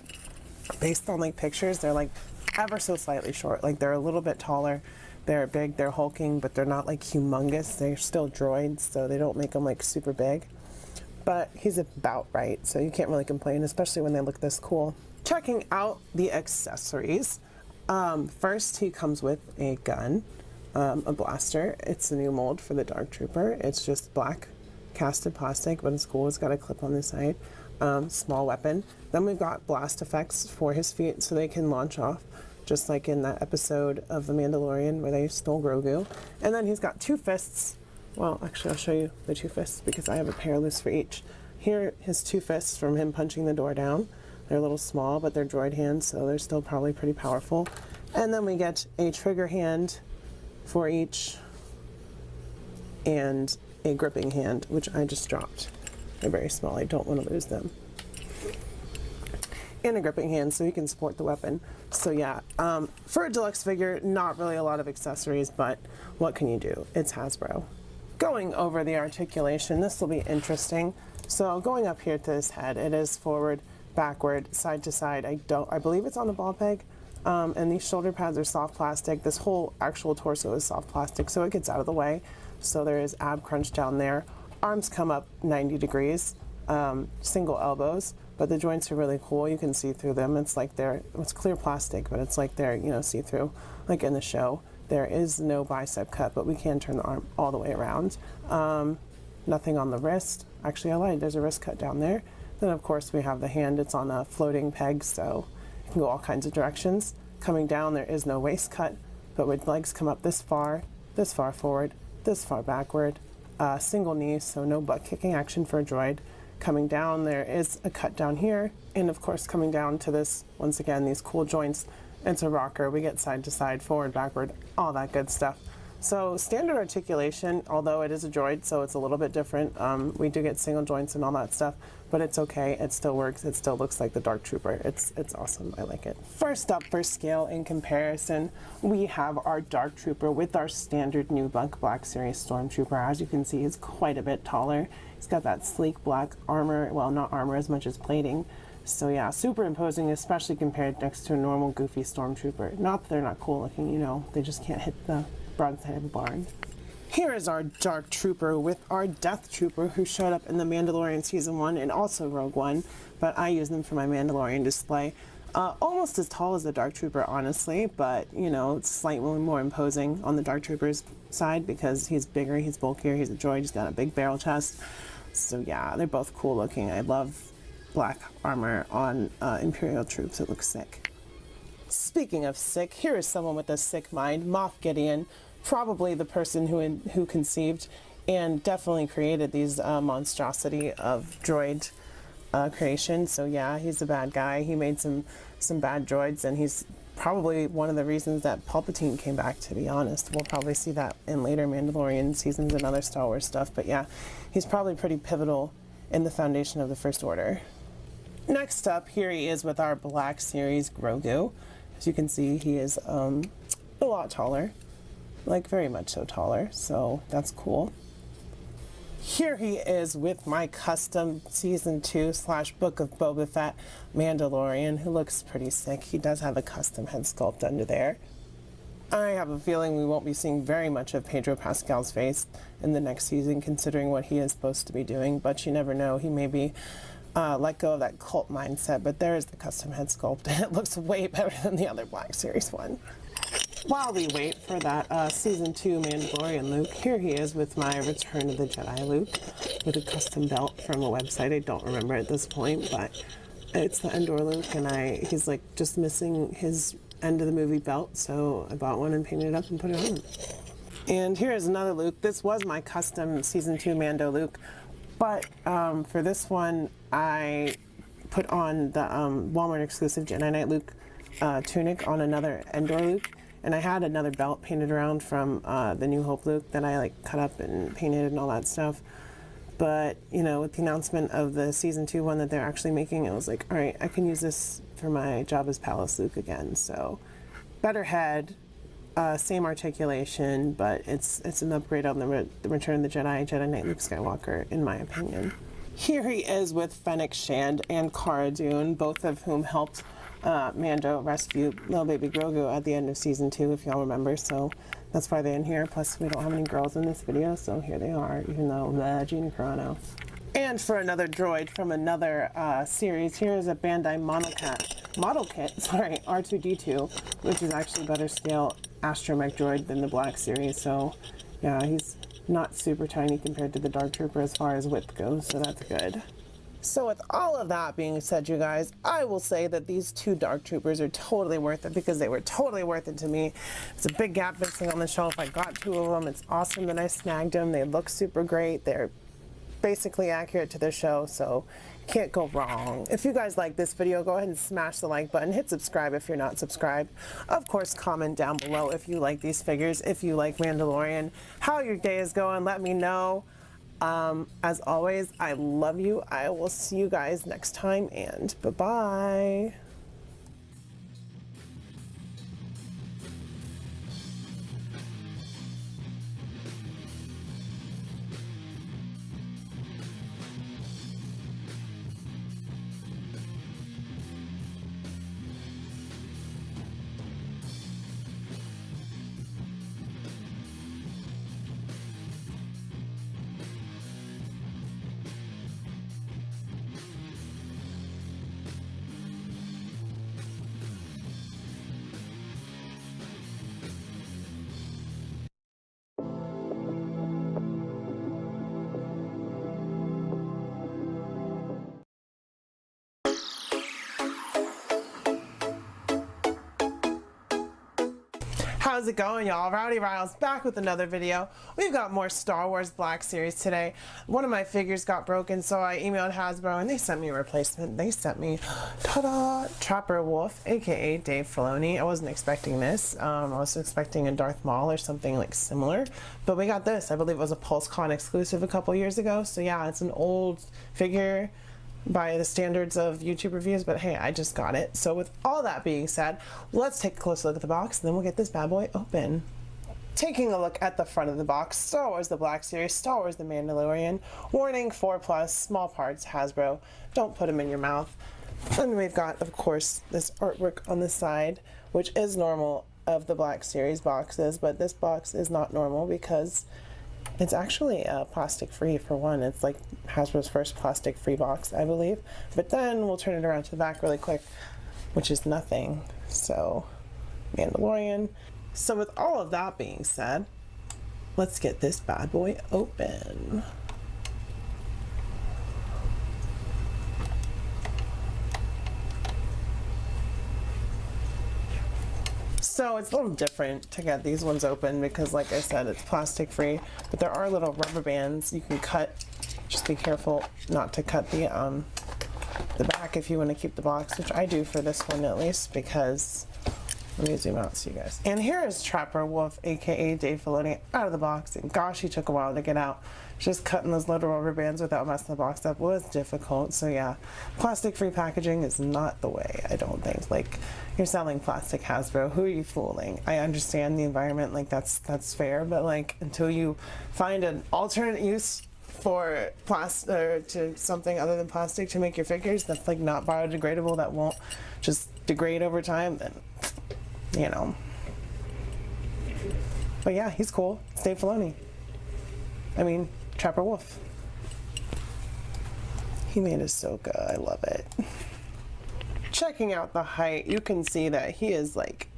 based on like pictures, they're like ever so slightly short. Like they're a little bit taller. They're big, they're hulking, but they're not like humongous. They're still droids, so they don't make them like super big. But he's about right, so you can't really complain, especially when they look this cool. Checking out the accessories. First, he comes with a gun, a blaster. It's a new mold for the Dark Trooper. It's just black casted plastic, but it's cool. It's got a clip on the side. Small weapon. Then we've got blast effects for his feet so they can launch off, just like in that episode of The Mandalorian where they stole Grogu. And then he's got 2 fists. Well, actually, I'll show you the 2 fists because I have a pair loose for each. Here, his 2 fists from him punching the door down. They're a little small, but they're droid hands, so they're still probably pretty powerful. And then we get a trigger hand for each and a gripping hand, which I just dropped. They're very small. I don't want to lose them. And a gripping hand so he can support the weapon. So yeah, for a deluxe figure, not really a lot of accessories, but what can you do? It's Hasbro. Going over the articulation, this will be interesting. So going up here to his head, it is forward, backward, side to side. I believe it's on a ball peg. And these shoulder pads are soft plastic. This whole actual torso is soft plastic, so it gets out of the way. So there is ab crunch down there. Arms come up 90 degrees, single elbows, but the joints are really cool. You can see through them. It's like it's clear plastic, but it's like they're, see through, like in the show. There is no bicep cut, but we can turn the arm all the way around. Nothing on the wrist. Actually, I lied. There's a wrist cut down there. Then, of course, we have the hand. It's on a floating peg, so it can go all kinds of directions. Coming down, there is no waist cut, but with legs come up this far forward, this far backward. Single knee, so no butt kicking action for a droid. Coming down, there is a cut down here, and of course, coming down to this, once again, these cool joints. It's a rocker. We get side to side, forward, backward, all that good stuff. So standard articulation, although it is a droid, so it's a little bit different. We do get single joints and all that stuff, but it's okay. It still works. It still looks like the Dark Trooper. It's awesome. I like it. First up for scale in comparison, we have our Dark Trooper with our standard new Black Series Stormtrooper. As you can see, he's quite a bit taller. He's got that sleek black armor. Well, not armor as much as plating. So yeah, super imposing, especially compared next to a normal goofy Stormtrooper. Not that they're not cool looking, they just can't hit the broadside of a barn. Here is our Dark Trooper with our Death Trooper, who showed up in The Mandalorian Season 1 and also Rogue One, but I use them for my Mandalorian display. Almost as tall as the Dark Trooper, honestly, but, it's slightly more imposing on the Dark Trooper's side because he's bigger, he's bulkier, he's a droid, he's got a big barrel chest. So yeah, they're both cool looking. I love black armor on Imperial troops. It looks sick. Speaking of sick, here is someone with a sick mind, Moff Gideon, probably the person who conceived and definitely created these monstrosity of droid creation. So yeah, he's a bad guy. He made some bad droids, and he's probably one of the reasons that Palpatine came back, to be honest. We'll probably see that in later Mandalorian seasons and other Star Wars stuff, but yeah, he's probably pretty pivotal in the foundation of the First Order. Next up, here he is with our Black Series Grogu. As you can see, he is a lot taller, like very much so taller, so that's cool. Here he is with my custom Season 2 / Book of Boba Fett Mandalorian, who looks pretty sick. He does have a custom head sculpt under there. I have a feeling we won't be seeing very much of Pedro Pascal's face in the next season, considering what he is supposed to be doing, but you never know. He may be let go of that cult mindset, but there is the custom head sculpt, and it looks way better than the other Black Series one. While we wait for that Season 2 Mandalorian Luke, here he is with my Return of the Jedi Luke, with a custom belt from a website. I don't remember at this point, but it's the Endor Luke, and he's like just missing his end of the movie belt, so I bought one and painted it up and put it on. And here is another Luke. This was my custom Season 2 Mando Luke, but for this one, I put on the Walmart exclusive Jedi Knight Luke tunic on another Endor Luke, and I had another belt painted around from the New Hope Luke that I cut up and painted and all that stuff. But, with the announcement of the Season 2 one that they're actually making, I was like, all right, I can use this for my Jabba's Palace Luke again. So, better head, same articulation, but it's an upgrade on the Return of the Jedi Knight Luke Skywalker, in my opinion. Here he is with Fennec Shand and Cara Dune, both of whom helped Mando rescue little baby Grogu at the end of Season 2, if y'all remember, so that's why they're in here. Plus, we don't have any girls in this video, so here they are, even though Gina Carano. And for another droid from another series, here is a Bandai model kit, R2-D2, which is actually better scale astromech droid than the Black Series, so yeah, he's not super tiny compared to the Dark Trooper as far as width goes, so that's good. So with all of that being said, you guys, I will say that these two Dark Troopers are totally worth it, because they were totally worth it to me. It's a big gap missing on the shelf. I got two of them. It's awesome that I snagged them. They look super great. They're basically accurate to the show, so can't go wrong. If you guys like this video, go ahead and smash the like button, hit subscribe if you're not subscribed. Of course, comment down below if you like these figures, if you like Mandalorian, how your day is going, let me know. As always, I love you. I will see you guys next time, and bye-bye. How's it going, y'all? Rowdy Riles back with another video. We've got more Star Wars Black Series today. One of my figures got broken, so I emailed Hasbro and they sent me a replacement. They sent me, ta-da, Trapper Wolf, aka Dave Filoni. I wasn't expecting this. I was expecting a Darth Maul or something like similar, but we got this. I believe it was a PulseCon exclusive a couple years ago. So yeah, it's an old figure by the standards of YouTube reviews, but hey, I just got it. So with all that being said, let's take a closer look at the box and then we'll get this bad boy open. Taking a look at the front of the box, Star Wars The Black Series, Star Wars The Mandalorian, warning 4+, small parts, Hasbro, don't put them in your mouth. And we've got, of course, this artwork on the side, which is normal of the Black Series boxes, but this box is not normal because it's actually plastic free for one. It's like Hasbro's first plastic free box, I believe. But then we'll turn it around to the back really quick, which is nothing. So, Mandalorian. So with all of that being said, let's get this bad boy open. So it's a little different to get these ones open because, like I said, it's plastic free, but there are little rubber bands you can cut. Just be careful not to cut the back if you want to keep the box, which I do for this one at least, because let me zoom out so you guys. And here is Trapper Wolf, aka Dave Filoni, out of the box, and gosh, he took a while to get out. Just cutting those little rubber bands without messing the box up was difficult. So yeah, plastic free packaging is not the way, I don't think. Like, you're selling plastic, Hasbro, who are you fooling? I understand the environment, like that's fair, but like until you find an alternate use for plastic, to something other than plastic to make your figures that's like not biodegradable, that won't just degrade over time, then you know. But yeah, he's cool. It's Dave Filoni. I mean, Trapper Wolf. He made Ahsoka. I love it. Checking out the height, you can see that he is like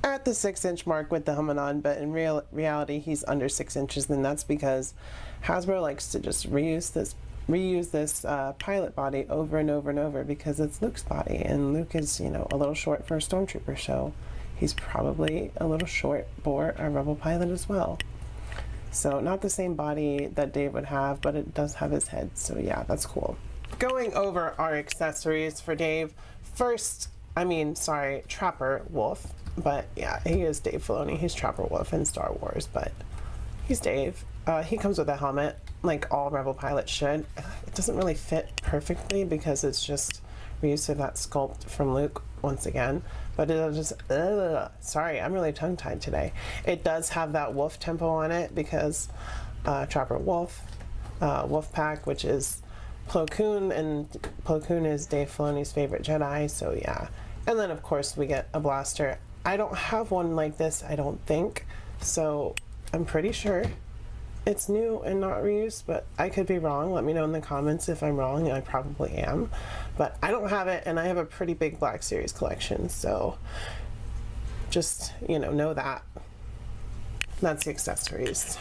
at the 6-inch mark with the helmet on, but in reality he's under 6 inches, and that's because Hasbro likes to just reuse this pilot body over and over and over because it's Luke's body, and Luke is, you know, a little short for a stormtrooper, so he's probably a little short for a rebel pilot as well. So not the same body that Dave would have, but it does have his head, so yeah, that's cool. Going over our accessories for Dave, first, Trapper Wolf, but yeah, he is Dave Filoni. He's Trapper Wolf in Star Wars, but he's Dave. He comes with a helmet, like all Rebel pilots should. It doesn't really fit perfectly because it's just reuse of that sculpt from Luke once again, but it'll just, sorry, I'm really tongue-tied today. It does have that wolf tempo on it because Trapper Wolf, Wolfpack, which is Plo Koon, and Plo Koon is Dave Filoni's favorite Jedi, so yeah. And then of course we get a blaster. I don't have one like this, I don't think, so I'm pretty sure it's new and not reused, but I could be wrong. Let me know in the comments if I'm wrong, and I probably am. But I don't have it, and I have a pretty big Black Series collection, so just, you know that. That's the accessories.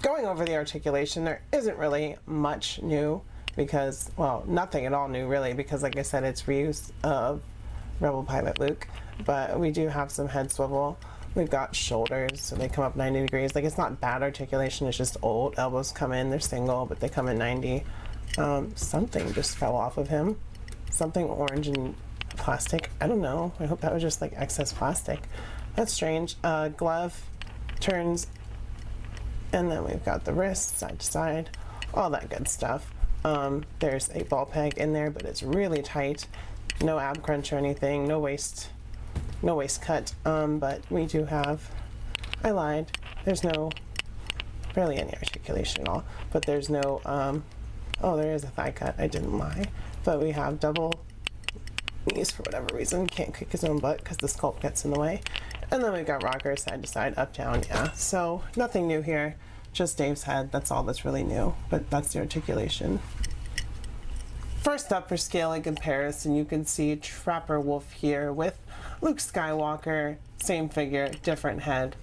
Going over the articulation, there isn't really much new because, well, nothing at all new really, because like I said, it's reuse of Rebel Pilot Luke, but we do have some head swivel. We've got shoulders, so they come up 90 degrees. Like, it's not bad articulation, it's just old. Elbows come in, they're single, but they come in 90. Something just fell off of him. Something orange and plastic. I don't know. I hope that was just like excess plastic. That's strange. Glove turns, and then we've got the wrist, side to side, all that good stuff. There's a ball peg in there, but it's really tight. No ab crunch or anything, no waist cut, but we do have, I lied, there's no, barely any articulation at all, but there's no, oh, there is a thigh cut, I didn't lie, but we have double knees for whatever reason, can't kick his own butt because the sculpt gets in the way, and then we've got rockers, side to side, up, down, yeah, so nothing new here, just Dave's head, that's all that's really new, but that's the articulation. First up for scale and comparison, you can see Trapper Wolf here with Luke Skywalker, same figure, different head,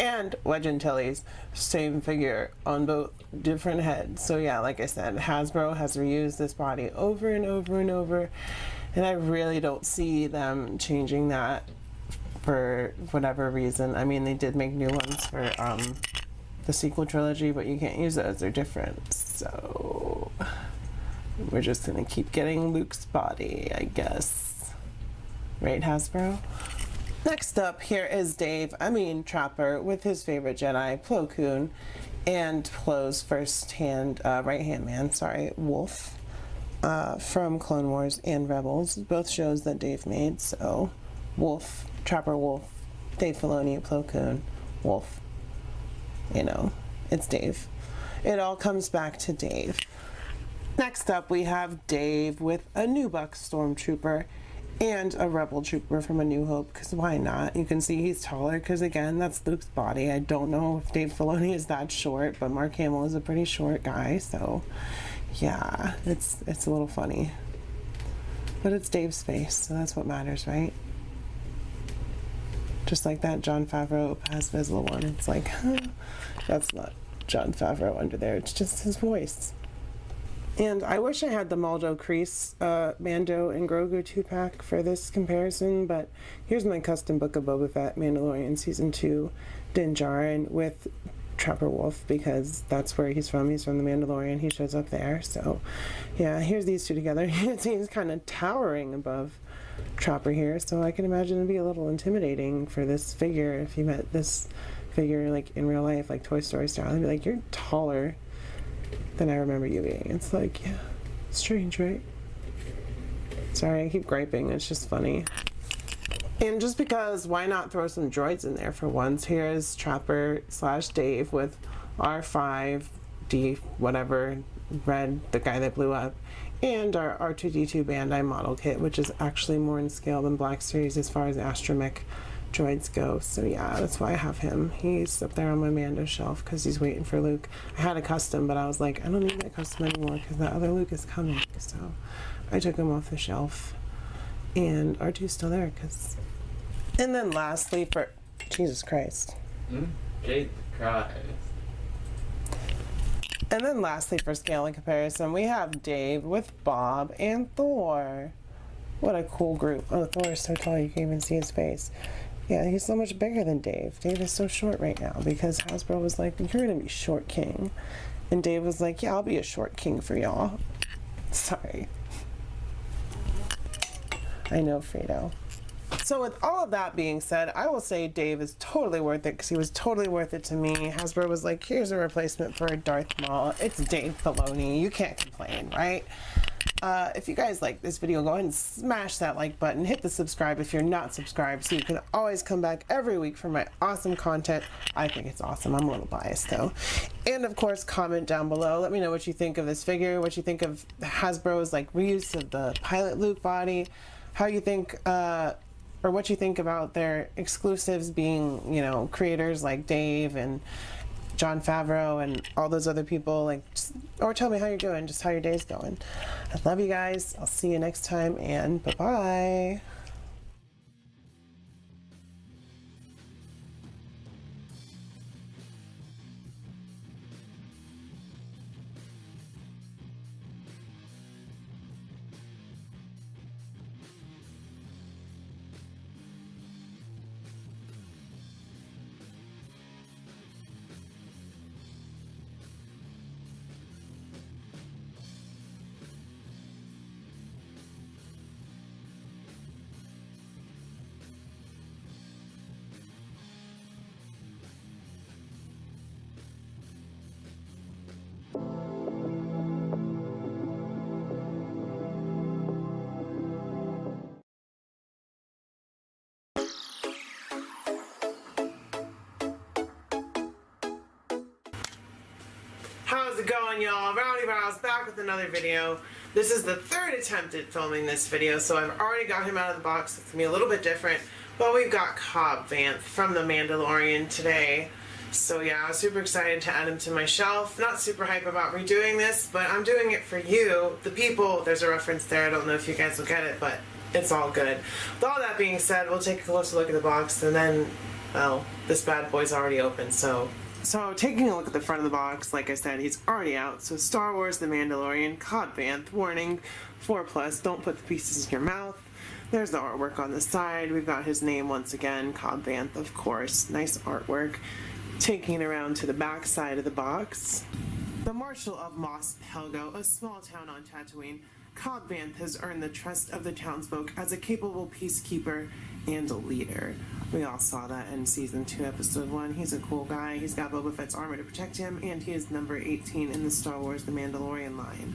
and Wedge Antilles, same figure on both, different heads. So yeah, like I said, Hasbro has reused this body over and over and over, and I really don't see them changing that for whatever reason. I mean, they did make new ones for the sequel trilogy, but you can't use those, they're different. So we're just gonna keep getting Luke's body, I guess. Right, Hasbro? Next up here is Dave, Trapper, with his favorite Jedi, Plo Koon, and Plo's right-hand man, Wolf, from Clone Wars and Rebels, both shows that Dave made. So Wolf, Trapper Wolf, Dave Filoni, Plo Koon, Wolf. You know, it's Dave. It all comes back to Dave. Next up, we have Dave with a new Buck Stormtrooper and a Rebel Trooper from A New Hope, because why not? You can see he's taller, because again, that's Luke's body. I don't know if Dave Filoni is that short, but Mark Hamill is a pretty short guy, so yeah, it's a little funny. But it's Dave's face, so that's what matters, right? Just like that Jon Favreau Paz Vizsla one. It's like, huh, that's not Jon Favreau under there. It's just his voice. And I wish I had the Maldo Kreese, Mando and Grogu 2-pack for this comparison, but here's my custom Book of Boba Fett Mandalorian Season 2 Din Djarin with Trapper Wolf, because that's where he's from. He's from the Mandalorian. He shows up there. So yeah, here's these two together. You can see he's kind of towering above Trapper here, so I can imagine it'd be a little intimidating for this figure if you met this figure like in real life, like Toy Story style. They'd be like, you're taller than I remember you being. It's like, yeah, strange, right? Sorry, I keep griping. It's just funny. And just because, why not throw some droids in there for once? Here's Trapper / Dave with R5D, whatever, Red, the guy that blew up, and our R2-D2 Bandai model kit, which is actually more in scale than Black Series as far as astromech droids go. So yeah, that's why I have him. He's up there on my Mando shelf because he's waiting for Luke. I had a custom, but I was like, I don't need that custom anymore because that other Luke is coming. So I took him off the shelf. And R2's still there because... And then lastly for... Jesus Christ. Jesus Christ. And then lastly for scale and comparison, we have Dave with Bob and Thor. What a cool group. Oh, Thor is so tall you can't even see his face. Yeah, he's so much bigger than Dave. Dave is so short right now because Hasbro was like, you're gonna be short king. And Dave was like, yeah, I'll be a short king for y'all. Sorry. I know, Fredo. So with all of that being said, I will say Dave is totally worth it because he was totally worth it to me. Hasbro was like, here's a replacement for Darth Maul. It's Dave Filoni. You can't complain, right? If you guys like this video, go ahead and smash that like button. Hit the subscribe if you're not subscribed so you can always come back every week for my awesome content. I think it's awesome. I'm a little biased though. And of course, comment down below. Let me know what you think of this figure, what you think of Hasbro's like reuse of the Pilot Luke body, how you think, or what you think about their exclusives being, you know, creators like Dave and Jon Favreau and all those other people, like, just, or tell me how you're doing, just how your day's going. I love you guys. I'll see you next time, and bye-bye. How's it going, y'all? Rowdy Brows back with another video. This is the third attempt at filming this video, so I've already got him out of the box. It's gonna be a little bit different, but we've got Cobb Vanth from The Mandalorian today. So yeah, I was super excited to add him to my shelf. Not super hype about redoing this, but I'm doing it for you, the people. There's a reference there. I don't know if you guys will get it, but it's all good. With all that being said, we'll take a closer look at the box, and then, well, this bad boy's already open, so taking a look at the front of the box, like I said, he's already out. So Star Wars The Mandalorian, Cobb Vanth, warning, 4+, don't put the pieces in your mouth. There's the artwork on the side. We've got his name once again, Cobb Vanth, of course. Nice artwork. Taking it around to the back side of the box. The Marshal of Mos Pelgo, a small town on Tatooine, Cobb Vanth has earned the trust of the townsfolk as a capable peacekeeper and a leader. We all saw that in Season 2, Episode 1. He's a cool guy. He's got Boba Fett's armor to protect him, and he is number 18 in the Star Wars The Mandalorian line.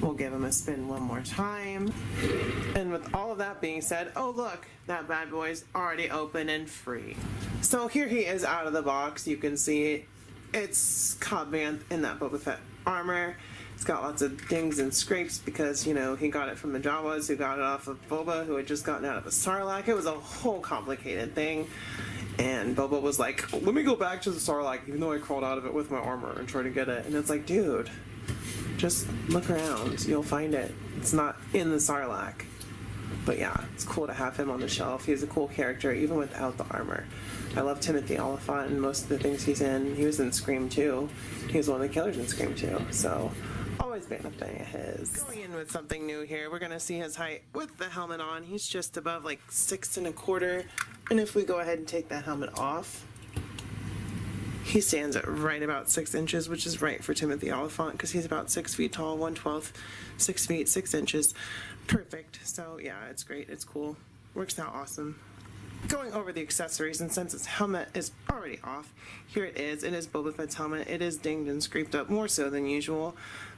We'll give him a spin one more time. And with all of that being said, oh look, that bad boy's already open and free. So here he is out of the box. You can see it's Cobb Vanth in that Boba Fett armor. It's got lots of dings and scrapes because, you know, he got it from the Jawas who got it off of Boba, who had just gotten out of a Sarlacc. It was a whole complicated thing. And Boba was like, let me go back to the Sarlacc, even though I crawled out of it with my armor and tried to get it. And it's like, dude, just look around. You'll find it. It's not in the Sarlacc. But yeah, it's cool to have him on the shelf. He's a cool character, even without the armor. I love Timothy Olyphant and most of the things he's in. He was in Scream 2. He was one of the killers in Scream 2. So, always been a thing of his. Going in with something new here, we're going to see his height with the helmet on. He's just above like 6 1/4. And if we go ahead and take that helmet off, he stands at right about 6 inches, which is right for Timothy Olyphant because he's about 6 feet tall, 1/12, 6 feet, 6 inches. Perfect. So yeah, it's great. It's cool. Works out awesome. Going over the accessories, and since his helmet is already off, here it is. It is Boba Fett's helmet. It is dinged and scraped up more so than usual,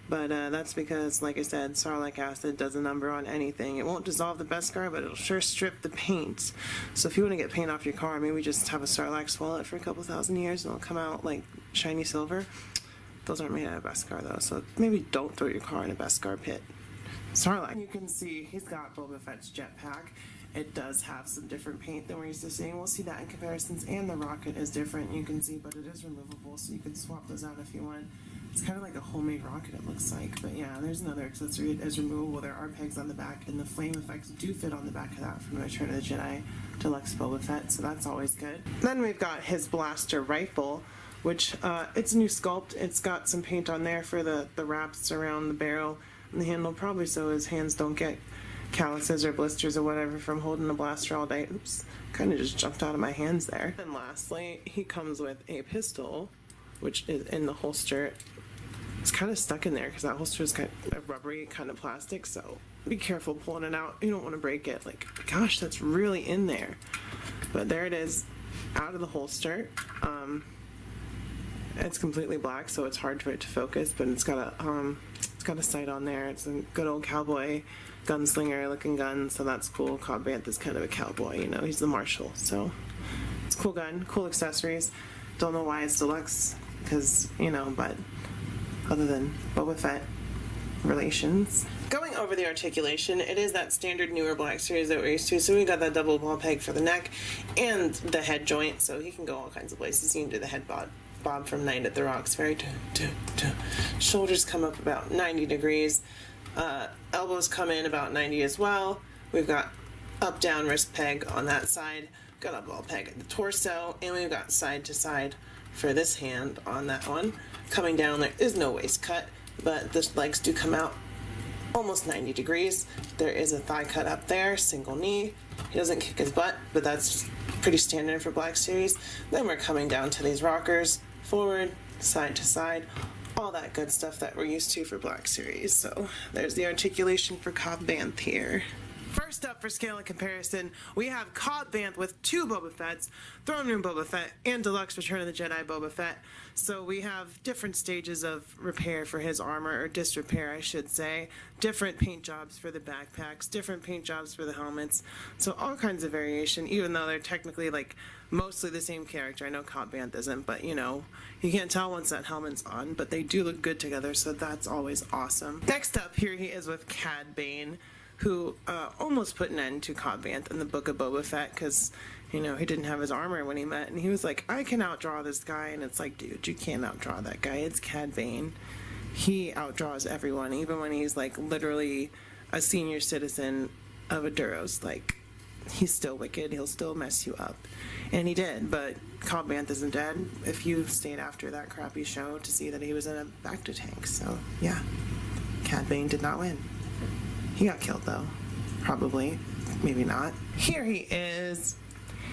but that's because, like I said, Sarlacc acid does a number on anything. It won't dissolve the Beskar, but it'll sure strip the paint. So if you want to get paint off your car, maybe just have a Sarlacc swallow it for a couple thousand years and it'll come out like shiny silver. Those aren't made out of Beskar though, so maybe don't throw your car in a Beskar pit. Sarlacc. You can see he's got Boba Fett's jetpack. It does have some different paint than we're used to seeing. We'll see that in comparisons, and the rocket is different, you can see, but it is removable, so you can swap those out if you want. It's kind of like a homemade rocket, it looks like, but yeah, there's another accessory. It is removable. There are pegs on the back, and the flame effects do fit on the back of that from Return of the Jedi Deluxe Boba Fett, so that's always good. Then we've got his blaster rifle, which it's a new sculpt. It's got some paint on there for the wraps around the barrel and the handle, probably so his hands don't get calluses or blisters or whatever from holding the blaster all day. Oops, kind of just jumped out of my hands there. And lastly, he comes with a pistol, which is in the holster. It's kind of stuck in there because that holster is kind of rubbery, kind of plastic, so be careful pulling it out. You don't want to break it. Like, gosh, that's really in there. But there it is, out of the holster. It's completely black, so it's hard for it to focus, but it's got a sight on there. It's a good old cowboy gunslinger looking gun, so that's cool. Cobb Vanth is kind of a cowboy, you know, he's the marshal, so it's a cool gun, cool accessories. Don't know why it's deluxe, because, you know, but other than Boba Fett relations. Going over the articulation, it is that standard newer Black Series that we're used to, so we got that double ball peg for the neck and the head joint, so he can go all kinds of places. You can do the head bob from Night at the Roxbury. Shoulders come up about 90 degrees. Elbows come in about 90 as well. We've got up-down wrist peg on that side. Got a ball peg at the torso, and we've got side to side for this hand on that one. Coming down, there is no waist cut, but the legs do come out almost 90 degrees. There is a thigh cut up there, single knee. He doesn't kick his butt, but that's pretty standard for Black Series. Then we're coming down to these rockers, forward, side to side, all that good stuff that we're used to for Black Series. So there's the articulation for Cobb Vanth here. First up for scale and comparison, we have Cobb Vanth with 2 Boba Fetts, Throne Room Boba Fett, and Deluxe Return of the Jedi Boba Fett. So we have different stages of repair for his armor, or disrepair I should say, different paint jobs for the backpacks, different paint jobs for the helmets, so all kinds of variation, even though they're technically like mostly the same character. I know Cobb Vanth isn't, but you know, you can't tell once that helmet's on, but they do look good together, so that's always awesome. Next up, here he is with Cad Bane, who almost put an end to Cobb Vanth in the Book of Boba Fett because, you know, he didn't have his armor when he met, and he was like, I can outdraw this guy, and it's like, dude, you can't outdraw that guy. It's Cad Bane. He outdraws everyone, even when he's like literally a senior citizen of a Duros. Like, he's still wicked. He'll still mess you up, and he did. But Cobb Vanth isn't dead. If you stayed after that crappy show to see that he was in a Bacta tank, so yeah, Cad Bane did not win. He got killed though, probably. maybe not. Here he is.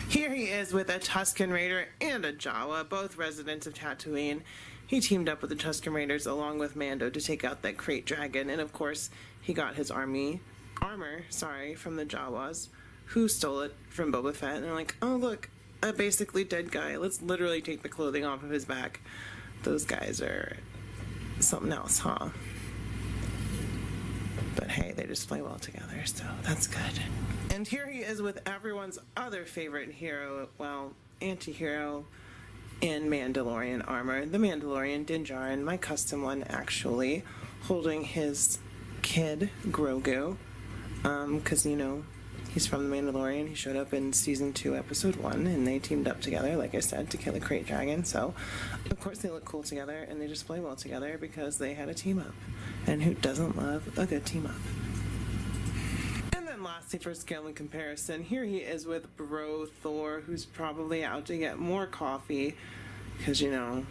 Here he is with a Tusken Raider and a Jawa, both residents of Tatooine. He teamed up with the Tusken Raiders along with Mando to take out that crate dragon, and of course, he got his armor, from the Jawas, who stole it from Boba Fett. And they're like, oh look, a basically dead guy. Let's literally take the clothing off of his back. Those guys are something else, huh? But hey, they just play well together, so that's good. And here he is with everyone's other favorite hero, well, anti-hero in Mandalorian armor, the Mandalorian Din Djarin, my custom one actually, holding his kid, Grogu, because, you know, he's from the Mandalorian. He showed up in Season 2, Episode 1, and they teamed up together, like I said, to kill a crate dragon. So, of course, they look cool together, and they just play well together because they had a team-up. And who doesn't love a good team-up? And then lastly, for scale and comparison, here he is with Bro Thor, who's probably out to get more coffee, because, you know,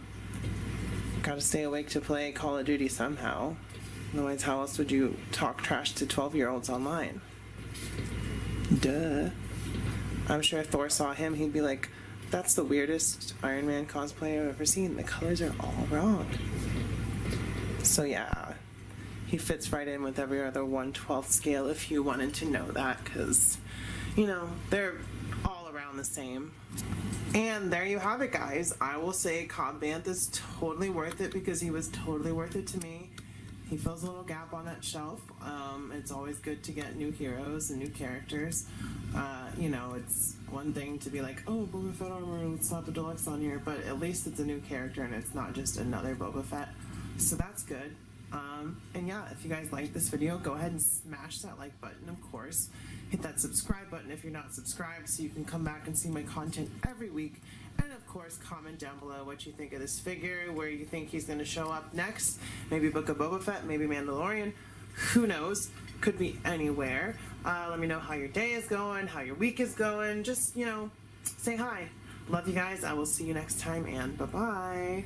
gotta stay awake to play Call of Duty somehow. Otherwise, how else would you talk trash to 12-year-olds online? Duh. I'm sure if Thor saw him, he'd be like, that's the weirdest Iron Man cosplay I've ever seen. The colors are all wrong. So yeah, he fits right in with every other 1/12 scale if you wanted to know that, because, you know, they're all around the same. And there you have it, guys. I will say Cobb Vanth is totally worth it because he was totally worth it to me. He fills a little gap on that shelf. It's always good to get new heroes and new characters. You know, it's one thing to be like, oh, Boba Fett armor, let's slap a deluxe on here, but at least it's a new character and it's not just another Boba Fett. So that's good. And yeah, if you guys like this video, go ahead and smash that like button, of course. Hit that subscribe button if you're not subscribed so you can come back and see my content every week. And of course, comment down below what you think of this figure, where you think he's going to show up next. Maybe Book of Boba Fett, maybe Mandalorian. Who knows? Could be anywhere. Let me know how your day is going, how your week is going. Just, you know, say hi. Love you guys. I will see you next time, and bye-bye.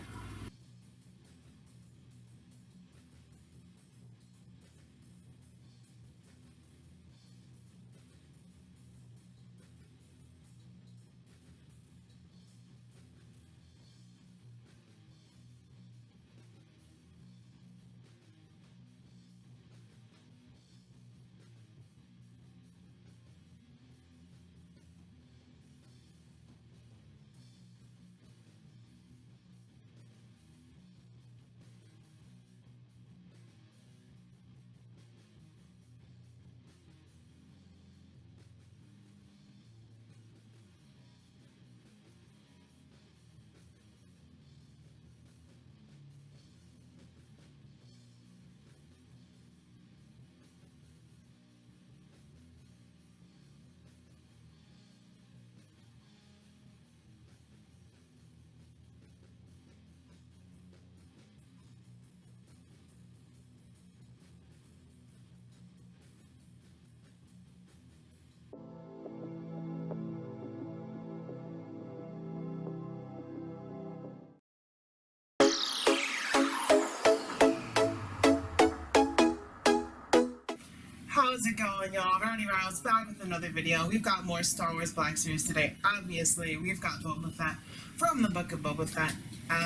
How's it going, y'all? Rowdy Rouse back with another video. We've got more Star Wars Black Series today. Obviously, we've got Boba Fett from the Book of Boba Fett.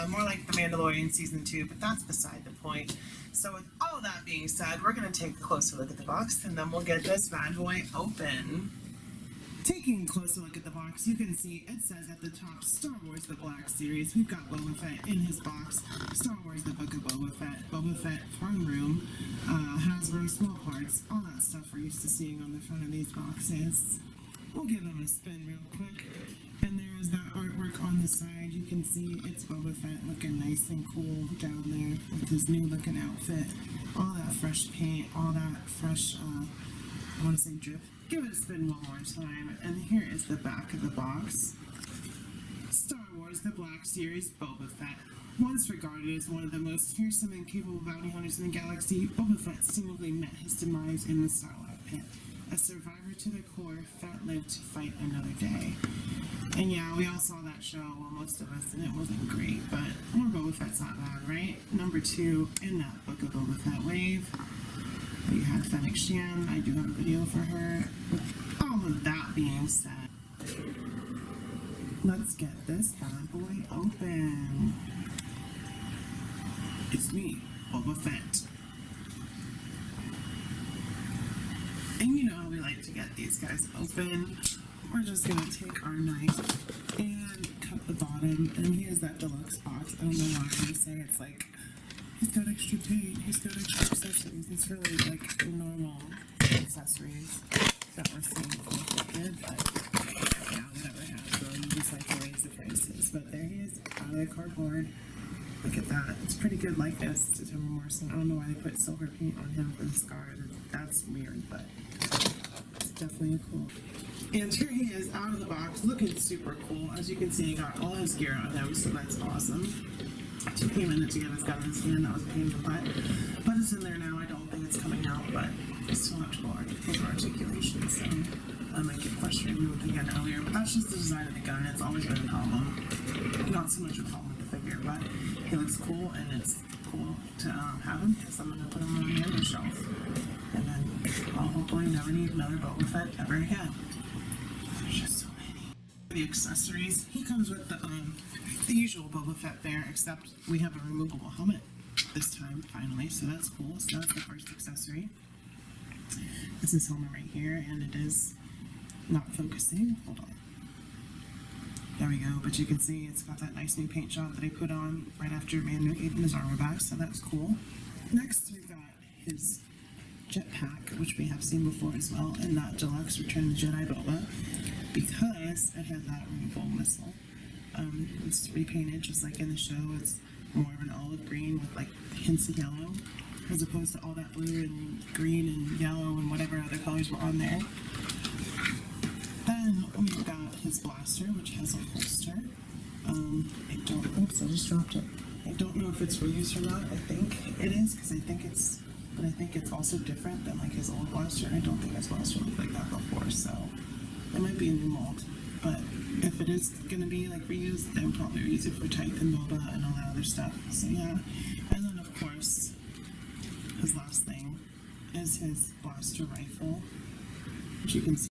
More like The Mandalorian Season 2, but that's beside the point. So with all that being said, we're going to take a closer look at the box, and then we'll get this bad boy open. Taking a closer look at the box, you can see it says at the top, Star Wars The Black Series. We've got Boba Fett in his box, Star Wars The Book of Boba Fett Farm Room, Hasbro Small Parts, all that stuff we're used to seeing on the front of these boxes. We'll give them a spin real quick. And there's that artwork on the side. You can see it's Boba Fett looking nice and cool down there with his new looking outfit. All that fresh paint, all that fresh, I want to say drip. Give it a spin one more time, and here is the back of the box. Star Wars The Black Series Boba Fett. Once regarded as one of the most fearsome and capable bounty hunters in the galaxy, Boba Fett seemingly met his demise in the Starlight Pit. A survivor to the core, Fett lived to fight another day. And yeah, we all saw that show, well, most of us, and it wasn't great, but more Boba Fett's not bad, right? Number 2 in that Book of Boba Fett wave. We had Fennec Shan. I do have a video for her. all of that being said, let's get this bad boy open. It's me, Boba Fett. And you know how we like to get these guys open. We're just gonna take our knife and cut the bottom. And he has that deluxe box. I don't know why they say it's like, he's got extra paint, he's got extra accessories. It's really like normal accessories that we're seeing good, but yeah, whatever Hasbro, you just like to raise the prices. But there he is, out of the cardboard. Look at that. It's pretty good likeness to Timber Morrison. I don't know why they put silver paint on him for the scar. That's weird, but it's definitely cool. And here he is out of the box, looking super cool. As you can see, he got all his gear on him, so that's awesome. It took me a minute to get his gun in his hand. That was a pain in the butt. But it's in there now. I don't think it's coming out, but I still have to go over articulation, so I might get frustrated with it again earlier. But that's just the design of the gun. It's always been a problem. Not so much a problem with the figure, but he looks cool, and it's cool to have him, because I'm going to put him on the under shelf. And then I'll hopefully never need another Boba Fett ever again. There's just so many. The accessories, he comes with the usual Boba Fett there, except we have a removable helmet this time, finally, so that's cool. So that's the first accessory. This is helmet right here, and it is not focusing. Hold on. There we go, but you can see it's got that nice new paint job that I put on right after Mando gave him his armor back, so that's cool. Next, we've got his jetpack, which we have seen before as well, and that deluxe Return of the Jedi Boba, because it has that removable missile. It's repainted just like in the show. It's more of an olive green with like hints of yellow, as opposed to all that blue and green and yellow and whatever other colors were on there. Then we've got his blaster, which has a holster. Oops, I just dropped it. I don't know if it's reused or not. I think it is, because I think it's also different than like his old blaster. I don't think his blaster looked like that before, so it might be a new mold. But if it is gonna be like reused, then probably reuse it for Type and Boba and all that other stuff. So yeah. And then of course, his last thing is his blaster rifle, which you can see.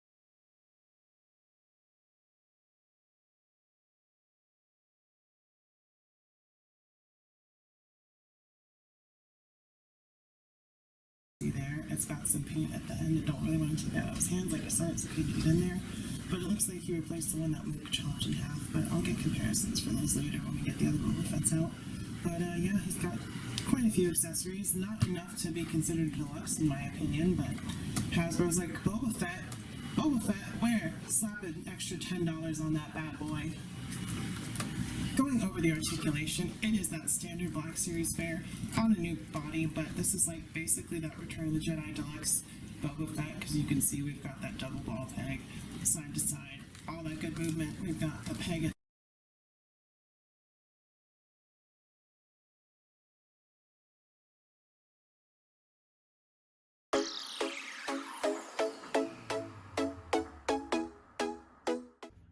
There, it's got some paint at the end. I don't really want to take that out of his hands. Like I said, it's painted in there, but it looks like he replaced the one that Luke chopped in half. But I'll get comparisons for those later when we get the other Boba Fetts out. But yeah, he's got quite a few accessories. Not enough to be considered deluxe, in my opinion. But Hasbro's like, Boba Fett, where? Slap an extra $10 on that bad boy. Going over the articulation, it is that standard Black Series fare on a new body, but this is like basically that Return of the Jedi Deluxe Boba Fett, because you can see we've got that double ball peg side to side, all that good movement. We've got a peg at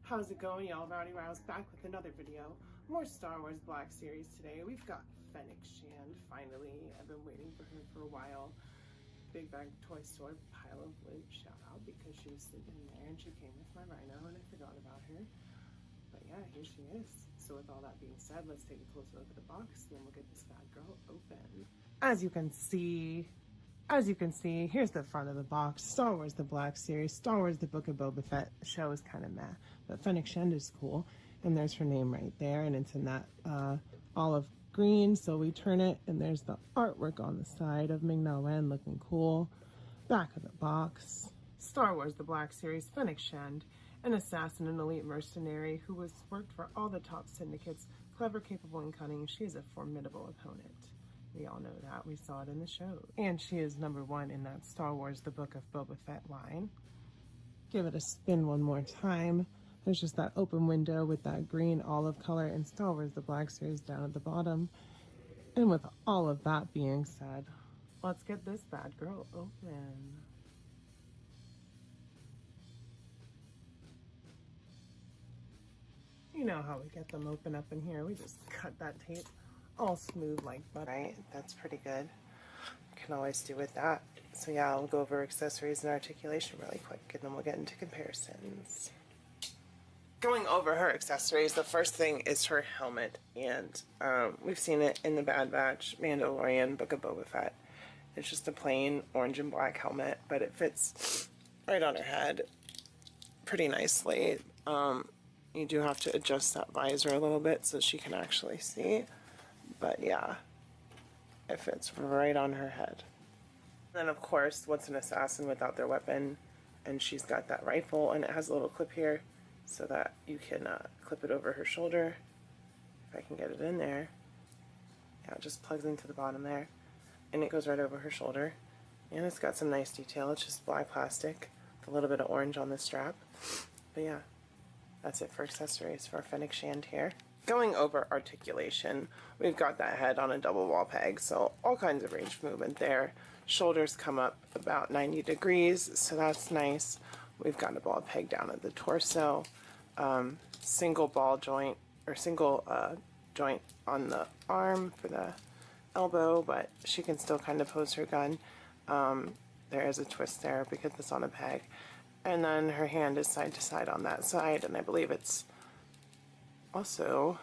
How's it going, y'all? Rowdy Rouse back with another video. More Star Wars Black Series today. We've got Fennec Shand, finally. I've been waiting for her for a while. Big Bag Toy Store pile of loot, shout out, because she was sitting in there and she came with my rhino and I forgot about her. But yeah, here she is. So with all that being said, let's take a closer look at the box and then we'll get this bad girl open. As you can see, here's the front of the box. Star Wars The Black Series, Star Wars The Book of Boba Fett. The show is kind of meh, but Fennec Shand is cool. And there's her name right there, and it's in that olive green. So we turn it, and there's the artwork on the side of Ming-Na Wen looking cool. Back of the box. Star Wars The Black Series, Fennec Shand, an assassin and elite mercenary who has worked for all the top syndicates. Clever, capable, and cunning, she is a formidable opponent. We all know that. We saw it in the show. And she is #1 in that Star Wars The Book of Boba Fett line. Give it a spin one more time. There's just that open window with that green olive color in Star Wars The Black Series down at the bottom. And with all of that being said, let's get this bad girl open. You know how we get them open up in here. We just cut that tape all smooth like butter. Right, that's pretty good. can always do with that. So yeah, I'll go over accessories and articulation really quick, and then we'll get into comparisons. Going over her accessories, the first thing is her helmet, and we've seen it in the Bad Batch, Mandalorian, Book of Boba Fett. It's just a plain orange and black helmet, but it fits right on her head pretty nicely. You do have to adjust that visor a little bit so she can actually see, but yeah, it fits right on her head. And then of course, what's an assassin without their weapon? And she's got that rifle, and it has a little clip here so that you can clip it over her shoulder. If I can get it in there. Yeah, it just plugs into the bottom there, and it goes right over her shoulder. And it's got some nice detail. It's just black plastic with a little bit of orange on the strap. But yeah, that's it for accessories for Fennec Shand here. Going over articulation, we've got that head on a double wall peg, so all kinds of range of movement there. Shoulders come up about 90 degrees, so that's nice. We've got a ball peg down at the torso, single ball joint, or single joint on the arm for the elbow, but she can still kind of pose her gun. There is a twist there because it's on a peg. And then her hand is side to side on that side, and I believe it's also,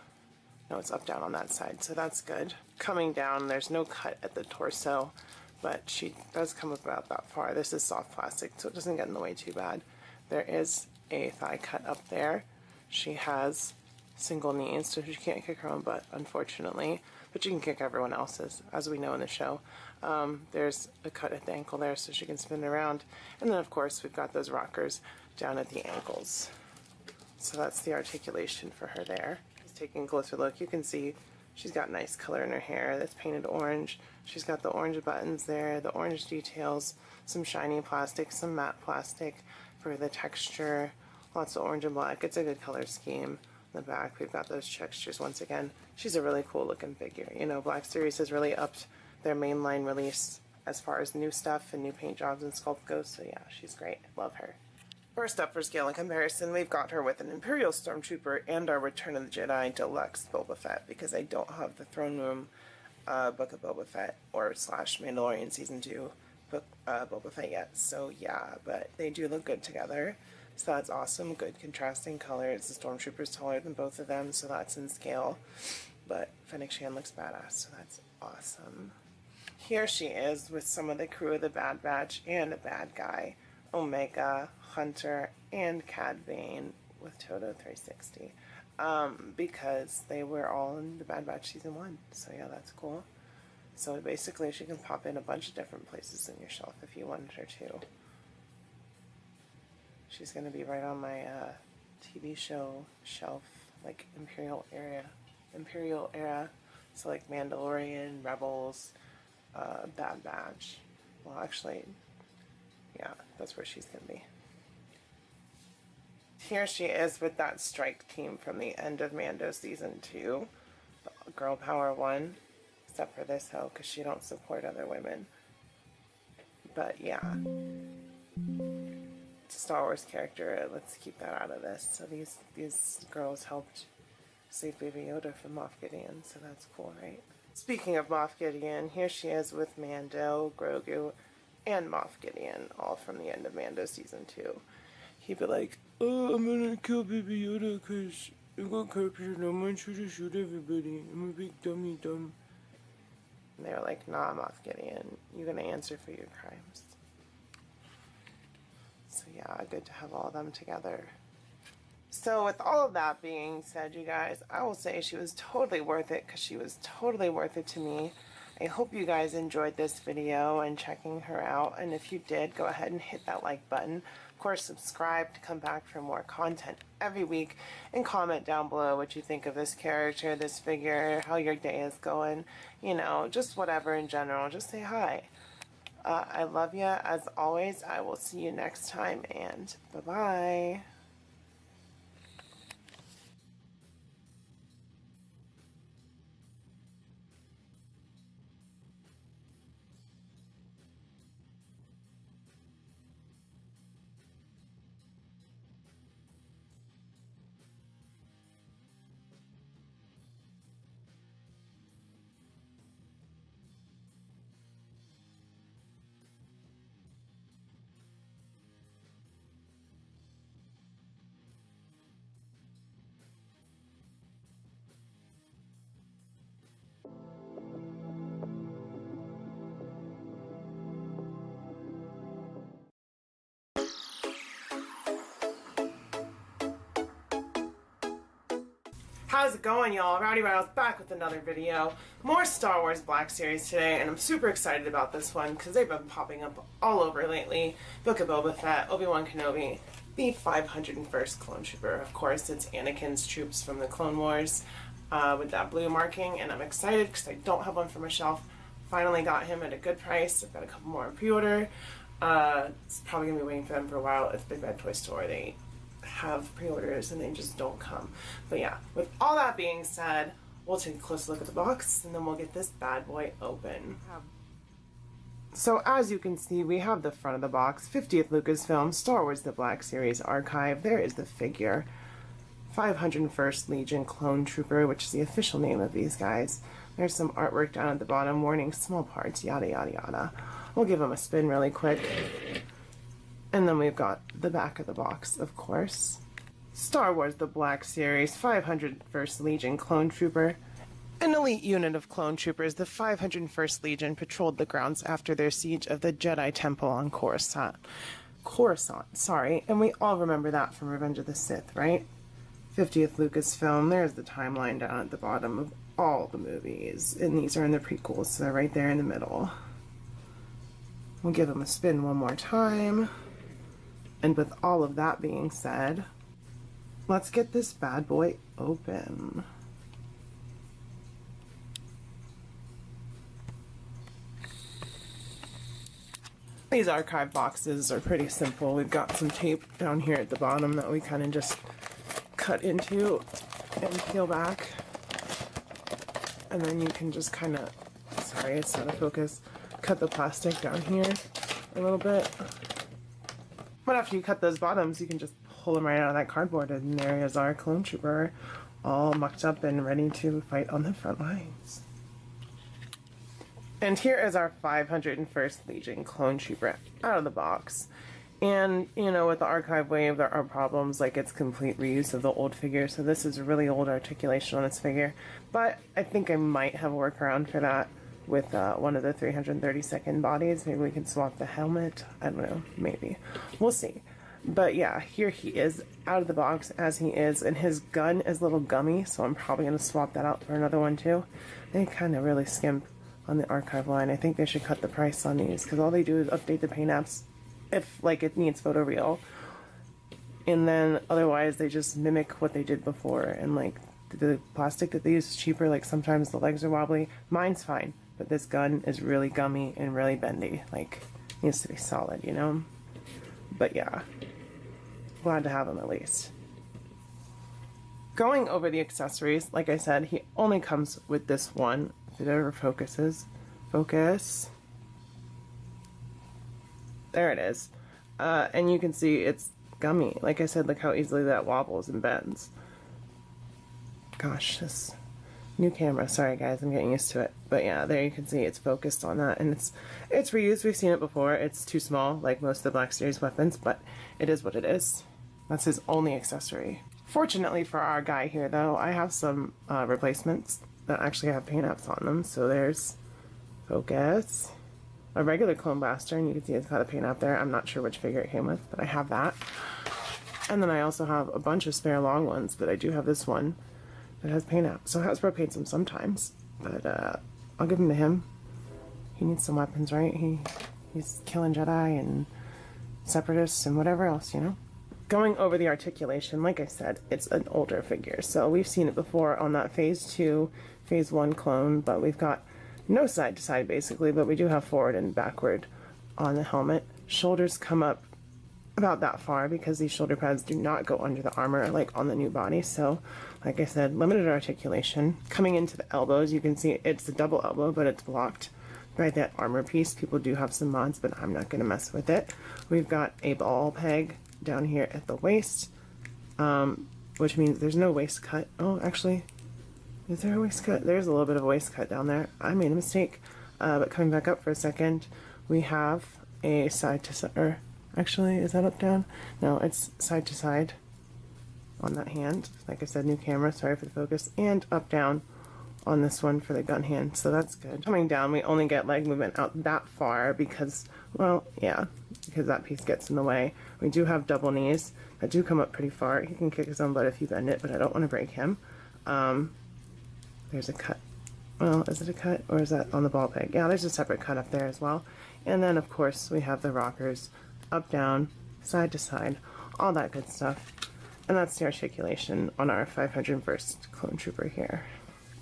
no, it's up down on that side, so that's good. Coming down, there's no cut at the torso, but she does come about that far. This is soft plastic, so it doesn't get in the way too bad. There is a thigh cut up there. She has single knees, so she can't kick her own butt, unfortunately, but she can kick everyone else's, as we know in the show. There's a cut at the ankle there, so she can spin around. And then, of course, we've got those rockers down at the ankles. So that's the articulation for her there. Just taking a closer look, you can see she's got nice color in her hair that's painted orange. She's got the orange buttons there, the orange details, some shiny plastic, some matte plastic for the texture, lots of orange and black. It's a good color scheme. In the back, we've got those textures once again. She's a really cool looking figure. You know, Black Series has really upped their mainline release as far as new stuff and new paint jobs and sculpt goes, so yeah, she's great. Love her. First up for scale and comparison, we've got her with an Imperial Stormtrooper and our Return of the Jedi Deluxe Boba Fett, because I don't have the Throne Room Book of Boba Fett or / Mandalorian Season 2 book Boba Fett yet, so yeah, but they do look good together. So that's awesome, good contrasting colors. The Stormtrooper's taller than both of them, so that's in scale. But Fennec Shand looks badass, so that's awesome. Here she is with some of the crew of the Bad Batch and a bad guy, Omega, Hunter, and Cad Bane with Toto 360. Because they were all in the Bad Batch Season 1, so yeah, that's cool. So basically she can pop in a bunch of different places in your shelf if you wanted her to. She's going to be right on my TV show shelf, like Imperial era, so like Mandalorian, Rebels, Bad Batch. Well, actually, yeah, that's where she's going to be. Here she is with that strike team from the end of Mando Season 2, the Girl Power 1, except for this hoe, because she don't support other women. But yeah. Star Wars character, let's keep that out of this. So these girls helped save Baby Yoda from Moff Gideon, so that's cool, right? Speaking of Moff Gideon, here she is with Mando, Grogu, and Moff Gideon, all from the end of Mando Season 2. He'd be like, oh, I'm gonna kill Baby Yoda because I got captured and I'm gonna shoot everybody. I'm a big dumb. And they were like, nah, Moff Gideon, you're gonna answer for your crimes. So yeah, good to have all of them together. So with all of that being said, you guys, I will say she was totally worth it, because she was totally worth it to me. I hope you guys enjoyed this video and checking her out, and if you did, go ahead and hit that like button. Of course, subscribe to come back for more content every week, and comment down below what you think of this character, this figure, how your day is going, you know, just whatever in general. Just say hi. I love you as always. I will see you next time, and bye-bye. How's it going, y'all? Rowdy Rattles back with another video. More Star Wars Black Series today, and I'm super excited about this one because they've been popping up all over lately. Book of Boba Fett, Obi-Wan Kenobi, the 501st Clone Trooper. Of course, it's Anakin's troops from the Clone Wars with that blue marking, and I'm excited because I don't have one for my shelf. Finally got him at a good price. I've got a couple more on pre-order. It's probably going to be waiting for them for a while. It's Big Bad Toy Store. They have pre-orders and they just don't come. But yeah, with all that being said, we'll take a close look at the box and then we'll get this bad boy open. So as you can see, we have the front of the box, 50th Lucasfilm, Star Wars The Black Series Archive. There is the figure. 501st Legion Clone Trooper, which is the official name of these guys. There's some artwork down at the bottom, warning small parts, yada yada yada. We'll give them a spin really quick. And then we've got the back of the box, of course. Star Wars The Black Series, 501st Legion Clone Trooper. An elite unit of clone troopers, the 501st Legion patrolled the grounds after their siege of the Jedi Temple on Coruscant, and we all remember that from Revenge of the Sith, right? 50th Lucasfilm, there's the timeline down at the bottom of all the movies, and these are in the prequels, so they're right there in the middle. We'll give them a spin one more time. And with all of that being said, let's get this bad boy open. These archive boxes are pretty simple. We've got some tape down here at the bottom that we kind of just cut into and peel back. And then you can just kind of, sorry, it's out of focus, cut the plastic down here a little bit. But after you cut those bottoms, you can just pull them right out of that cardboard, and there is our clone trooper, all mucked up and ready to fight on the front lines. And here is our 501st Legion Clone Trooper out of the box. And, you know, with the archive wave, there are problems, like it's complete reuse of the old figure, so this is a really old articulation on this figure. But I think I might have a workaround for that with one of the 332nd bodies. Maybe we can swap the helmet. I don't know, maybe. We'll see. But yeah, here he is out of the box as he is, and his gun is a little gummy, so I'm probably going to swap that out for another one too. They kind of really skimp on the archive line. I think they should cut the price on these, because all they do is update the paint apps if like it needs photoreal, and then otherwise they just mimic what they did before, and like the plastic that they use is cheaper. Like sometimes the legs are wobbly. Mine's fine, but this gun is really gummy and really bendy. Like, needs to be solid, you know? But yeah, glad to have him at least. Going over the accessories, like I said, he only comes with this one. If it ever focuses. Focus. There it is. And you can see it's gummy. Like I said, look how easily that wobbles and bends. Gosh, this new camera. Sorry guys, I'm getting used to it. But yeah, there you can see it's focused on that, and it's reused. We've seen it before. It's too small, like most of the Black Series weapons, but it is what it is. That's his only accessory. Fortunately for our guy here, though, I have some replacements that actually have paint apps on them. So there's focus, a regular clone blaster, and you can see it's got a paint app there. I'm not sure which figure it came with, but I have that. And then I also have a bunch of spare long ones, but I do have this one that has paint apps. So Hasbro paints them sometimes, but I'll give them to him. He needs some weapons, right? He's killing Jedi and separatists and whatever else, you know? Going over the articulation, like I said, it's an older figure, so we've seen it before on that Phase 2, Phase 1 clone, but we've got no side to side basically, but we do have forward and backward on the helmet. Shoulders come up about that far because these shoulder pads do not go under the armor like on the new body, so like I said, limited articulation. Coming into the elbows, you can see it's a double elbow, but it's blocked by that armor piece. People do have some mods, but I'm not going to mess with it. We've got a ball peg down here at the waist, which means there's no waist cut. Oh, actually, is there a waist cut? There's a little bit of a waist cut down there. I made a mistake. But coming back up for a second, we have a side to side, or actually, is that up down? No, it's side to side on that hand. Like I said, new camera, sorry for the focus, and up down on this one for the gun hand, so that's good. Coming down, we only get leg movement out that far because, well, yeah, because that piece gets in the way. We do have double knees that do come up pretty far. He can kick his own butt if you bend it, but I don't want to break him. There's a cut. Well, is it a cut or is that on the ball peg? Yeah, there's a separate cut up there as well. And then, of course, we have the rockers up, down, side to side, all that good stuff. And that's the articulation on our 501st Clone Trooper here.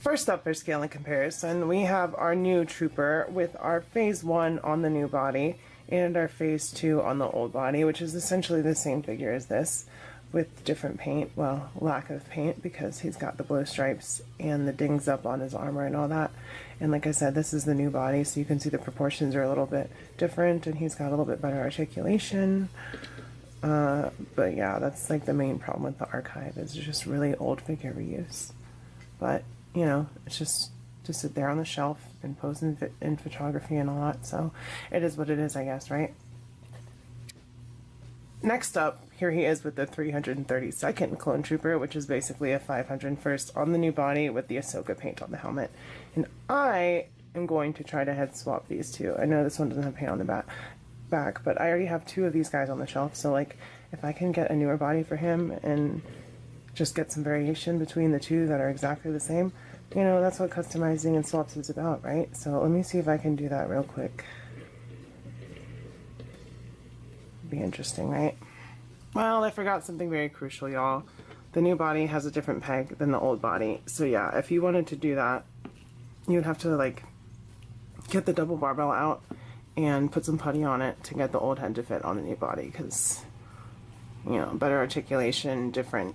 First up for scale and comparison, we have our new Trooper with our Phase 1 on the new body and our Phase 2 on the old body, which is essentially the same figure as this, with different paint, well, lack of paint, because he's got the blue stripes and the dings up on his armor and all that. And like I said, this is the new body, so you can see the proportions are a little bit different, and he's got a little bit better articulation. But yeah, that's like the main problem with the archive, is just really old figure reuse. But, you know, it's just to sit there on the shelf and pose in photography and all that, so it is what it is, I guess, right? Next up, here he is with the 332nd Clone Trooper, which is basically a 501st on the new body with the Ahsoka paint on the helmet. And I am going to try to head swap these two. I know this one doesn't have paint on the back, but I already have two of these guys on the shelf, so like if I can get a newer body for him and just get some variation between the two that are exactly the same, you know, that's what customizing and swaps is about, right? So let me see if I can do that real quick. Be interesting, right? Well, I forgot something very crucial, y'all. The new body has a different peg than the old body. So yeah, if you wanted to do that, you'd have to like get the double barbell out and put some putty on it to get the old head to fit on the new body, because, you know, better articulation, different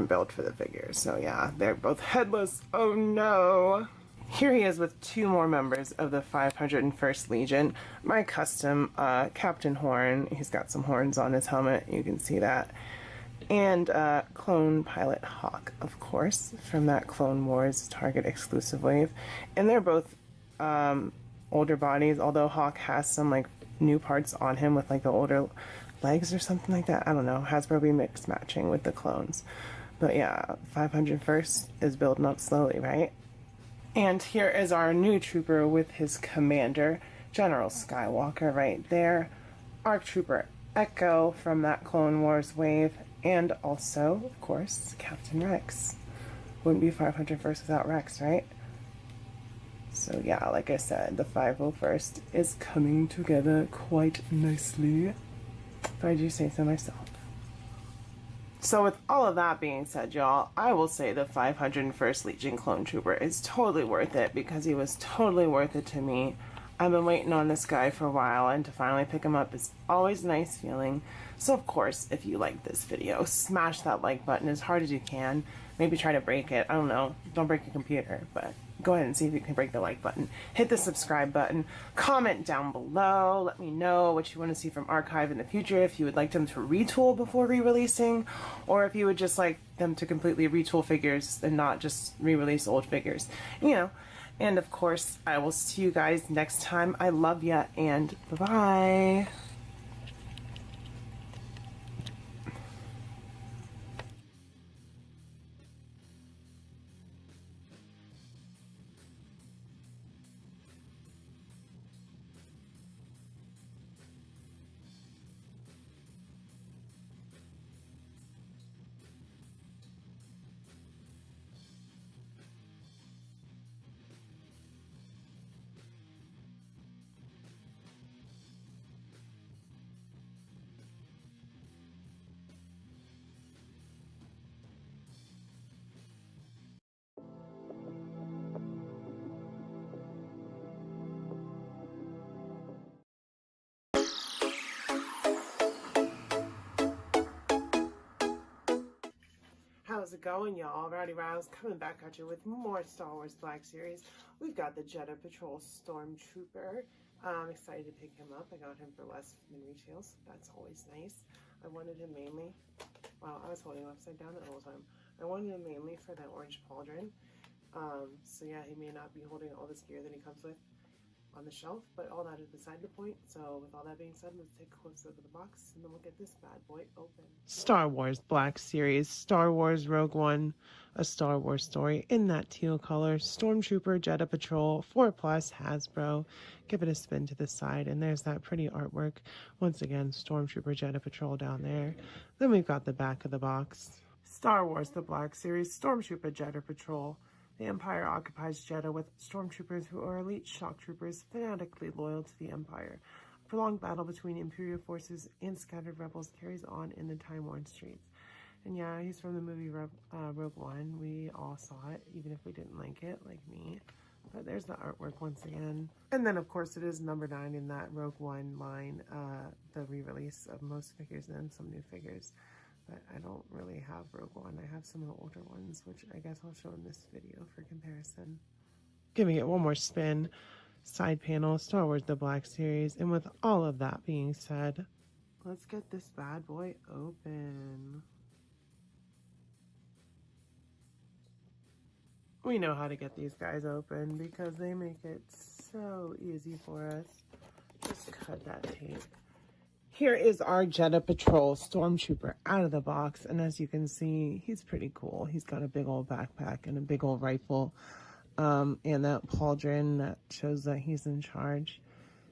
build for the figure. So yeah, they're both headless. Oh no! Here he is with two more members of the 501st Legion. My custom Captain Horn. He's got some horns on his helmet, you can see that. And Clone Pilot Hawk, of course, from that Clone Wars Target exclusive wave. And they're both older bodies, although Hawk has some like new parts on him with like the older legs or something like that. I don't know. Hasbro be mix matching with the clones. But yeah, 501st is building up slowly, right? And here is our new trooper with his commander, General Skywalker right there. ARC Trooper Echo from that Clone Wars wave. And also, of course, Captain Rex. Wouldn't be 501st without Rex, right? So yeah, like I said, the 501st is coming together quite nicely, if I do say so myself. So with all of that being said, y'all, I will say the 501st Legion Clone Trooper is totally worth it, because he was totally worth it to me. I've been waiting on this guy for a while, and to finally pick him up is always a nice feeling. So of course, if you like this video, smash that like button as hard as you can. Maybe try to break it. I don't know. Don't break your computer, but go ahead and see if you can break the like button. Hit the subscribe button. Comment down below. Let me know what you want to see from Archive in the future. If you would like them to retool before re-releasing, or if you would just like them to completely retool figures and not just re-release old figures. You know. And of course, I will see you guys next time. I love ya, and bye-bye. How's it going, y'all? Rowdy Rouse coming back at you with more Star Wars Black Series. We've got the Jedha Patrol Stormtrooper. I'm excited to pick him up. I got him for less than retail, so that's always nice. I wanted him mainly, wow, I was holding him upside down the whole time. I wanted him mainly for that orange pauldron. So yeah, he may not be holding all this gear that he comes with on the shelf, but all that is beside the point. So with all that being said, let's take a close look at the box and then we'll get this bad boy open. Star Wars Black Series, Star Wars Rogue One, a Star Wars story in that teal color, Stormtrooper Jedha Patrol 4+ Hasbro. Give it a spin to the side, and there's that pretty artwork. Once again, Stormtrooper Jedha Patrol down there. Then we've got the back of the box. Star Wars The Black Series Stormtrooper Jeddah Patrol. The Empire occupies Jeddah with stormtroopers who are elite shock troopers fanatically loyal to the Empire. A prolonged battle between Imperial forces and scattered rebels carries on in the time-worn streets. And yeah, he's from the movie Rogue One. We all saw it, even if we didn't like it, like me. But there's the artwork once again. And then, of course, it is number 9 in that Rogue One line, the re-release of most figures and then some new figures. But I don't really have Rogue One. I have some of the older ones, which I guess I'll show in this video for comparison. Giving it one more spin. Side panel, Star Wars The Black Series. And with all of that being said, let's get this bad boy open. We know how to get these guys open because they make it so easy for us. Just cut that tape. Here is our Jeddah Patrol Stormtrooper out of the box. And as you can see, he's pretty cool. He's got a big old backpack and a big old rifle. And that pauldron that shows that he's in charge.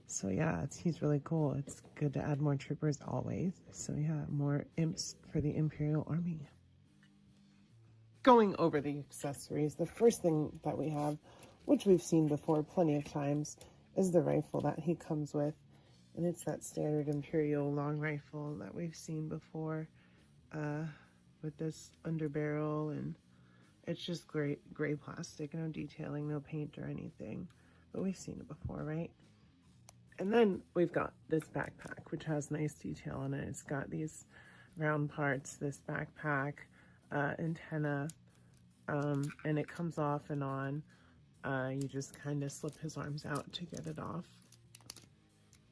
So yeah, he's really cool. It's good to add more troopers always. So yeah, more imps for the Imperial Army. Going over the accessories, the first thing that we have, which we've seen before plenty of times, is the rifle that he comes with. And it's that standard Imperial long rifle that we've seen before with this underbarrel, and it's just gray plastic, no detailing, no paint or anything. But we've seen it before, right? And then we've got this backpack, which has nice detail on it. It's got these round parts, this backpack, antenna, and it comes off and on. You just kind of slip his arms out to get it off.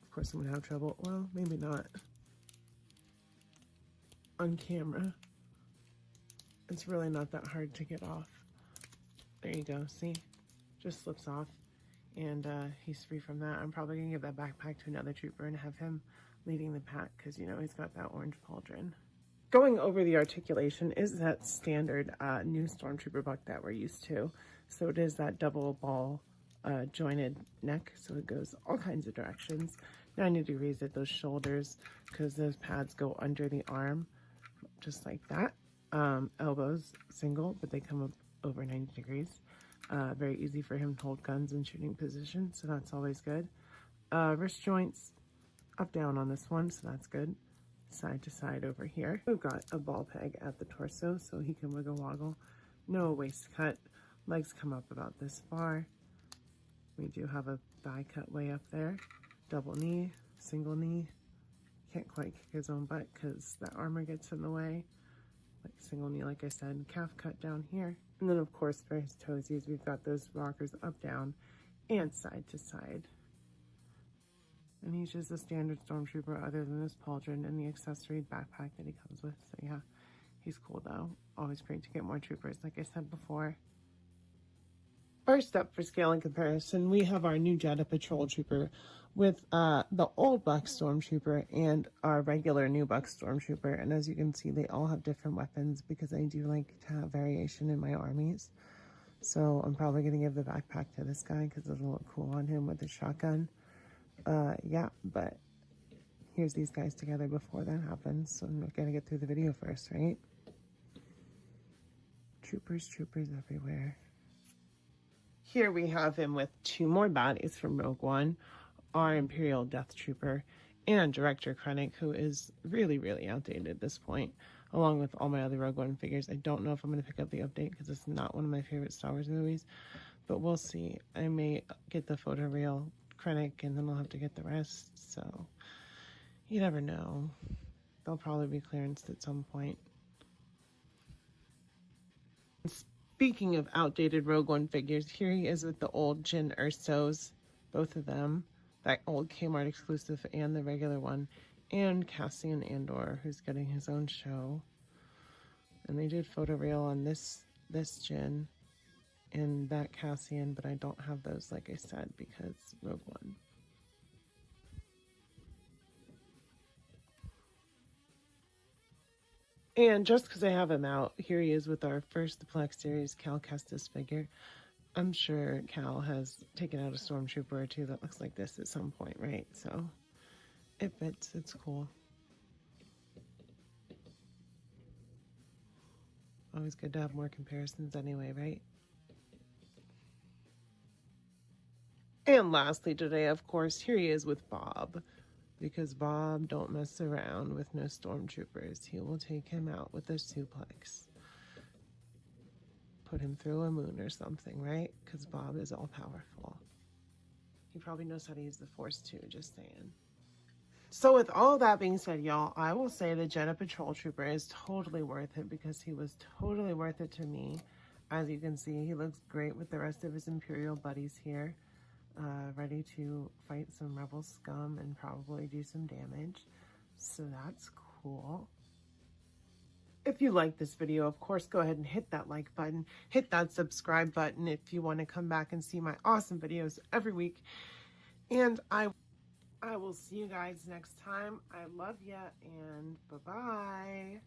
Of course, I'm gonna have trouble. Well, maybe not. On camera. It's really not that hard to get off. There you go, see? Just slips off. And he's free from that. I'm probably gonna give that backpack to another trooper and have him leading the pack because, you know, he's got that orange pauldron. Going over the articulation is that standard new Stormtrooper buck that we're used to. So it is that double ball jointed neck, so it goes all kinds of directions. 90 degrees at those shoulders because those pads go under the arm, just like that. Elbows single, but they come up over 90 degrees. Very easy for him to hold guns in shooting position, so that's always good. Wrist joints up down on this one, so that's good. Side to side over here. We've got a ball peg at the torso, so he can wiggle woggle. No waist cut. Legs come up about this far. We do have a thigh cut way up there. Double knee, single knee. Can't quite kick his own butt because that armor gets in the way. Like single knee, like I said, calf cut down here. And then of course for his toesies, we've got those rockers up, down, and side to side. And he's just a standard Stormtrooper other than this pauldron and the accessory backpack that he comes with. So yeah, he's cool though. Always great to get more troopers, like I said before. First up for scale and comparison, we have our new Jeddah Patrol Trooper with the old Buck Stormtrooper and our regular new Buck Stormtrooper. And as you can see, they all have different weapons because I do like to have variation in my armies. So I'm probably going to give the backpack to this guy because it'll look cool on him with the shotgun. Yeah, but here's these guys together before that happens. So I'm going to get through the video first, right? Troopers everywhere. Here we have him with 2 more baddies from Rogue One, our Imperial Death Trooper, and Director Krennic, who is really, really outdated at this point, along with all my other Rogue One figures. I don't know if I'm going to pick up the update because it's not one of my favorite Star Wars movies, but we'll see. I may get the photoreal Krennic, and then I'll have to get the rest, so you never know. They'll probably be clearanced at some point. Speaking of outdated Rogue One figures, here he is with the old Jyn Ersos, both of them, that old Kmart exclusive and the regular one, and Cassian Andor, who's getting his own show. And they did photoreal on this Jyn and that Cassian, but I don't have those, like I said, because Rogue One. And just because I have him out, here he is with our first Black Series Cal Kestis figure. I'm sure Cal has taken out a Stormtrooper or two that looks like this at some point, right? So it fits, it's cool. Always good to have more comparisons anyway, right? And lastly today, of course, here he is with Bob. Because Bob don't mess around with no stormtroopers. He will take him out with a suplex. Put him through a moon or something, right? Because Bob is all powerful. He probably knows how to use the Force too, just saying. So with all that being said, y'all, I will say the Jedha Patrol Trooper is totally worth it because he was totally worth it to me. As you can see, he looks great with the rest of his Imperial buddies here. Ready to fight some rebel scum and probably do some damage. So that's cool. If you like this video, of course, go ahead and hit that like button. Hit that subscribe button if you want to come back and see my awesome videos every week. And I will see you guys next time. I love ya and bye-bye.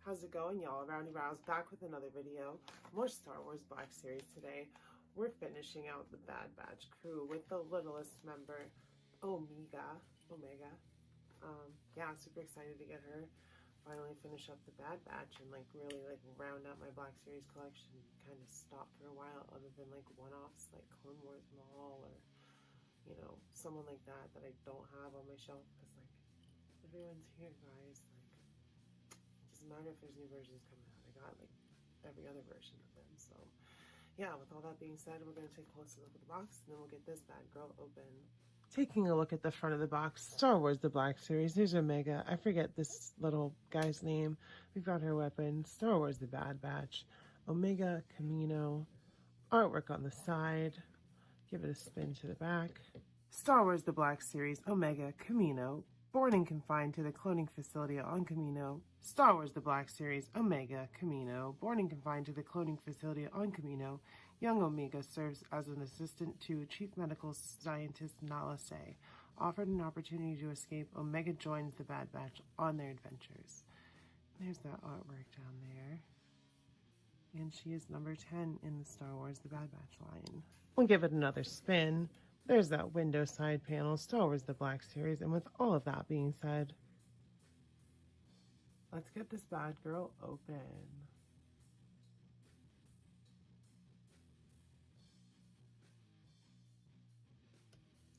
How's it going, y'all? Roundy Rouse back with another video. More Star Wars Black Series today. We're finishing out the Bad Batch crew with the littlest member, Omega. Yeah, super excited to get her. Finally finish up the Bad Batch and like really like round out my Black Series collection. Kind of stop for a while other than like one-offs like Clone Wars Maul or, you know, someone like that I don't have on my shelf because like everyone's here, guys. Like, doesn't matter if there's new versions coming out. I got like every other version of them. So yeah, with all that being said, we're going to take a closer look at the box and then we'll get this bad girl open. Taking a look at the front of the box, Star Wars The Black Series. There's Omega. I forget this little guy's name. We've got her weapon. Star Wars The Bad Batch. Omega Camino. Artwork on the side. Give it a spin to the back. Star Wars The Black Series. Omega Camino. Born and confined to the cloning facility on Camino. Star Wars The Black Series, Omega, Camino. Born and confined to the cloning facility on Camino, young Omega serves as an assistant to Chief Medical Scientist Nala Se. Offered an opportunity to escape, Omega joins the Bad Batch on their adventures. There's that artwork down there. And she is number 10 in the Star Wars The Bad Batch line. We'll give it another spin. There's that window side panel, Star Wars The Black Series, and with all of that being said, let's get this bad girl open.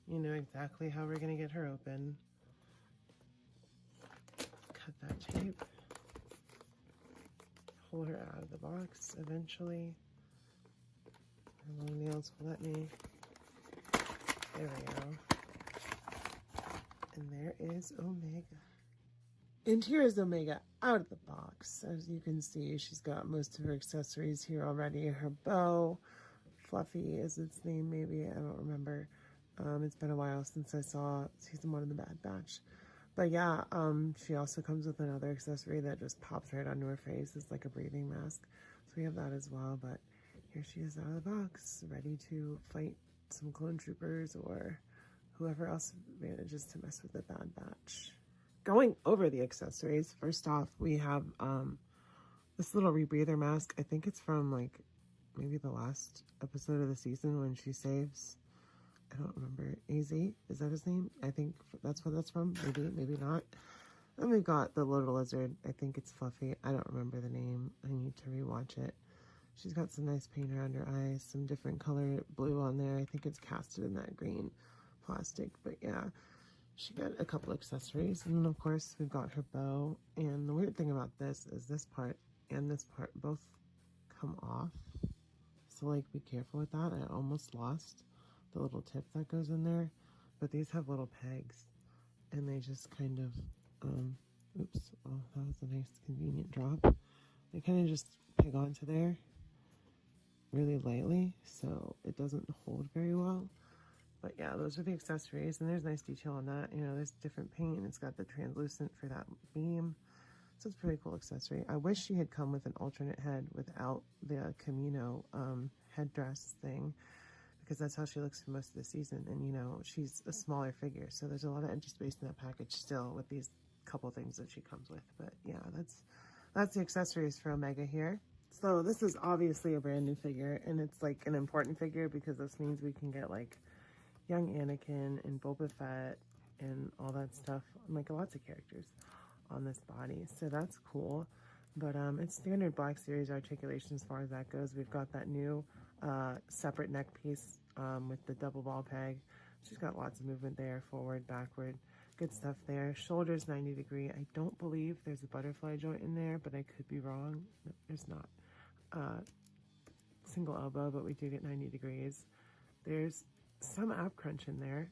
You know exactly how we're going to get her open. Cut that tape. Pull her out of the box eventually. Her long nails will let me. There we go. And there is Omega. And here is Omega out of the box. As you can see, she's got most of her accessories here already. Her bow, Fluffy is its name maybe, I don't remember. It's been a while since I saw season 1 of the Bad Batch. But yeah, she also comes with another accessory that just pops right onto her face. It's like a breathing mask. So we have that as well. But here she is out of the box, ready to fight some clone troopers or whoever else manages to mess with the Bad Batch. Going over the accessories, first off, we have this little rebreather mask. I think it's from like maybe the last episode of the season when she saves, I don't remember, AZ, is that his name? I think that's what that's from. Maybe not. Then we've got the little lizard. I think it's Fluffy. I don't remember the name. I need to rewatch it. She's got some nice paint around her eyes, some different color blue on there. I think it's casted in that green plastic, but yeah, she got a couple accessories. And then of course we've got her bow. And the weird thing about this is this part and this part both come off. So like, be careful with that. I almost lost the little tip that goes in there, but these have little pegs and they just kind of, Oops, oh, that was a nice convenient drop. They kind of just peg onto there really lightly, so it doesn't hold very well. But yeah, those are the accessories, and there's nice detail on that. You know, there's different paint. It's got the translucent for that beam. So it's a pretty cool accessory. I wish she had come with an alternate head without the Camino headdress thing, because that's how she looks for most of the season. And you know, she's a smaller figure, so there's a lot of empty space in that package still with these couple things that she comes with. But yeah, that's the accessories for Omega here. So this is obviously a brand new figure, and it's like an important figure because this means we can get like young Anakin and Boba Fett and all that stuff, like lots of characters on this body, so that's cool. But it's standard Black Series articulation as far as that goes. We've got that new separate neck piece with the double ball peg. She's got lots of movement there, forward, backward, good stuff there. Shoulders 90 degree. I don't believe there's a butterfly joint in there, but I could be wrong. No, there's not. Single elbow, but we do get 90 degrees. There's some ab crunch in there.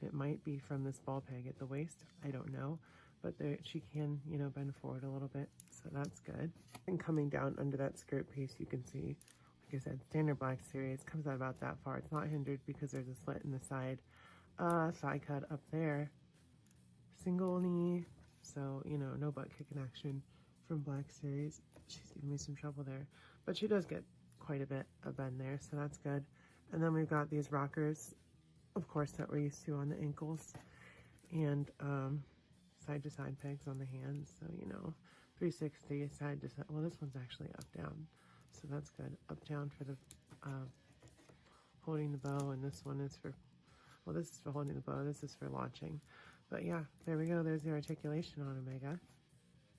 It might be from this ball peg at the waist. I don't know. But there, she can, you know, bend forward a little bit. So that's good. And coming down under that skirt piece, you can see, like I said, standard Black Series comes out about that far. It's not hindered because there's a slit in the side. Thigh cut up there. Single knee. So, you know, no butt kicking action from Black Series. She's giving me some trouble there. But she does get quite a bit of bend there, so that's good. And then we've got these rockers, of course, that we're used to on the ankles. And side-to-side pegs on the hands. So, you know, 360, side-to-side. Well, this one's actually up-down. So that's good. Up-down for the holding the bow. And this one is for, well, this is for holding the bow. This is for launching. But yeah, there we go. There's the articulation on Omega.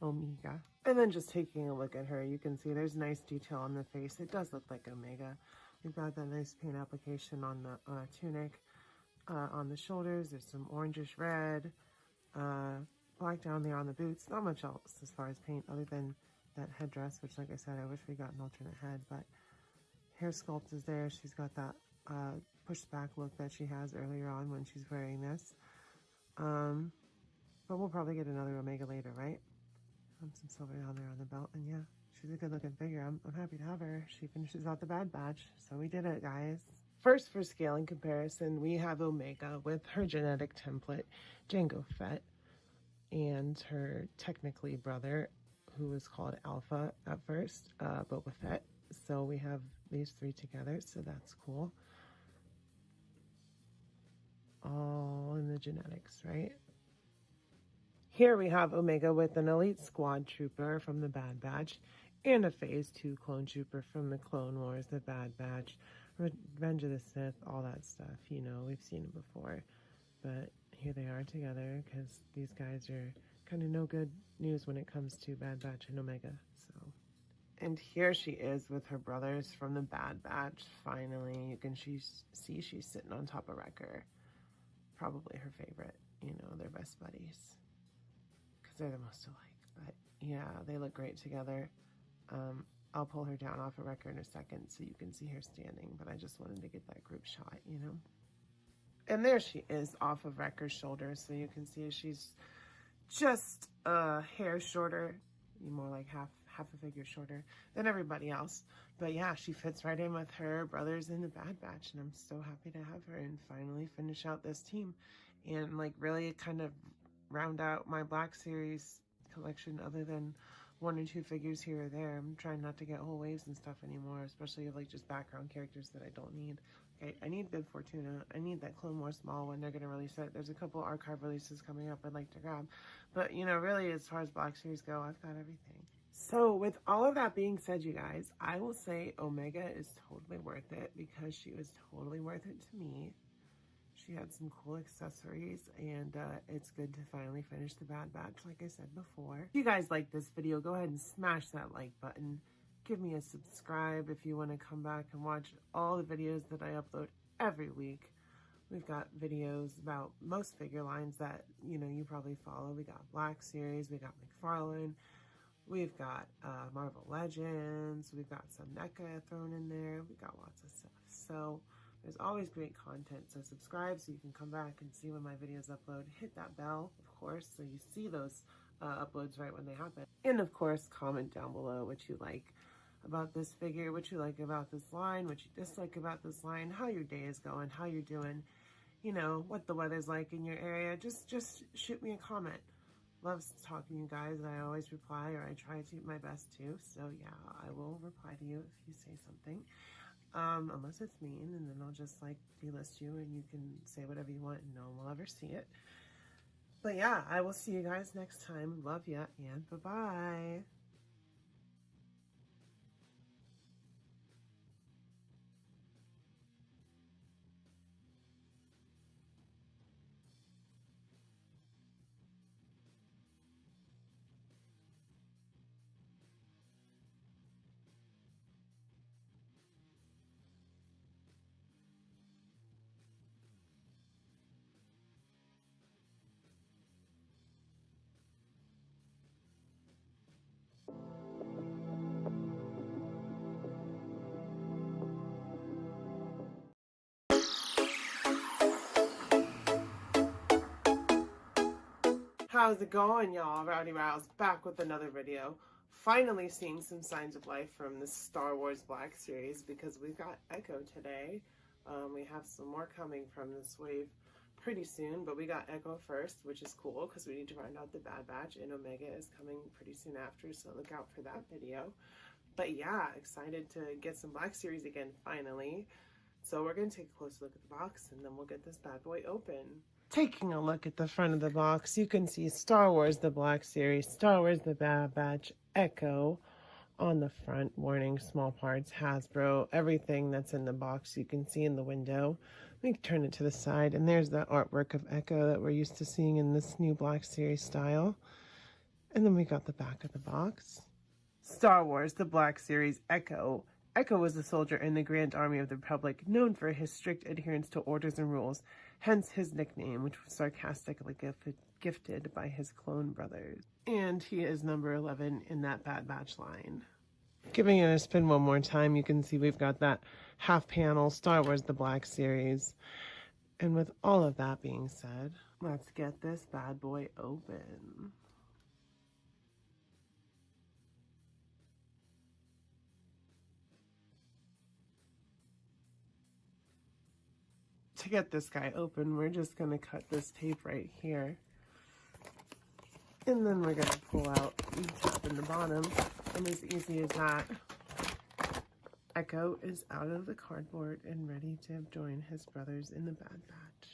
And then just taking a look at her, you can see there's nice detail on the face. It does look like Omega. We've got that nice paint application on the tunic. On the shoulders, there's some orangish red. Black down there on the boots. Not much else as far as paint other than that headdress, which, like I said, I wish we got an alternate head. But hair sculpt is there. She's got that pushed back look that she has earlier on when she's wearing this. But we'll probably get another Omega later, right? Some silver down there on the belt, and yeah, she's a good looking figure. I'm happy to have her. She finishes out the Bad Batch, so we did it, guys. First, for scaling comparison, we have Omega with her genetic template, Jango Fett, and her technically brother, who was called Alpha at first, Boba Fett. So we have these three together, so that's cool. All in the genetics, right? Here we have Omega with an elite squad trooper from the Bad Batch and a Phase 2 clone trooper from the Clone Wars, the Bad Batch, Revenge of the Sith, all that stuff. You know, we've seen it before. But here they are together because these guys are kind of no good news when it comes to Bad Batch and Omega. So, and here she is with her brothers from the Bad Batch. Finally, you can see she's sitting on top of Wrecker. Probably her favorite. You know, they're best buddies. They're the most alike, but yeah, they look great together. I'll pull her down off a Wrecker in a second so you can see her standing, but I just wanted to get that group shot, you know. And there she is off of Wrecker's shoulders, so you can see she's just a hair shorter, more like half a figure shorter than everybody else. But yeah, she fits right in with her brothers in the Bad Batch, and I'm so happy to have her and finally finish out this team and like really kind of round out my Black Series collection other than 1 or 2 figures here or there. I'm trying not to get whole waves and stuff anymore, especially of like just background characters that I don't need. Okay, I need Bib Fortuna. I need that Clone Wars small when they're going to release it. There's a couple archive releases coming up I'd like to grab. But, you know, really as far as Black Series go, I've got everything. So with all of that being said, you guys, I will say Omega is totally worth it because she was totally worth it to me. She had some cool accessories, and it's good to finally finish the Bad Batch, like I said before. If you guys like this video, go ahead and smash that like button. Give me a subscribe if you want to come back and watch all the videos that I upload every week. We've got videos about most figure lines that, you know, you probably follow. We got Black Series, we got McFarlane, we've got Marvel Legends, we've got some NECA thrown in there. We got lots of stuff. So there's always great content, so subscribe so you can come back and see when my videos upload. Hit that bell, of course, so you see those uploads right when they happen. And of course, comment down below what you like about this figure, what you like about this line, what you dislike about this line, how your day is going, how you're doing, you know, what the weather's like in your area. Just shoot me a comment. Love talking to you guys. I always reply, or I try to my best to. So yeah, I will reply to you if you say something. Unless it's mean, and then I'll just like delist you and you can say whatever you want and no one will ever see it. But yeah, I will see you guys next time. Love ya and bye-bye. How's it going, y'all? Rowdy Rouse back with another video. Finally seeing some signs of life from the Star Wars Black series because we've got Echo today. We have some more coming from this wave pretty soon, but we got Echo first, which is cool because we need to find out the Bad Batch, and Omega is coming pretty soon after, so look out for that video. But yeah, excited to get some Black series again, finally. So we're going to take a closer look at the box, and then we'll get this bad boy open. Taking a look at the front of the box, you can see Star Wars The Black Series, Star Wars The Bad Batch, Echo on the front. Warning, small parts, Hasbro, everything that's in the box you can see in the window. Let me turn it to the side, and there's the artwork of Echo that we're used to seeing in this new Black Series style. And then we got the back of the box. Star Wars The Black Series, Echo. Echo was a soldier in the Grand Army of the Republic, known for his strict adherence to orders and rules, hence his nickname, which was sarcastically gifted by his clone brothers. And he is number 11 in that Bad Batch line. Giving it a spin one more time, you can see we've got that half panel Star Wars The Black Series. And with all of that being said, let's get this bad boy open. To get this guy open, we're just going to cut this tape right here. And then we're going to pull out the top and the bottom. And as easy as that, Echo is out of the cardboard and ready to join his brothers in the Bad Batch.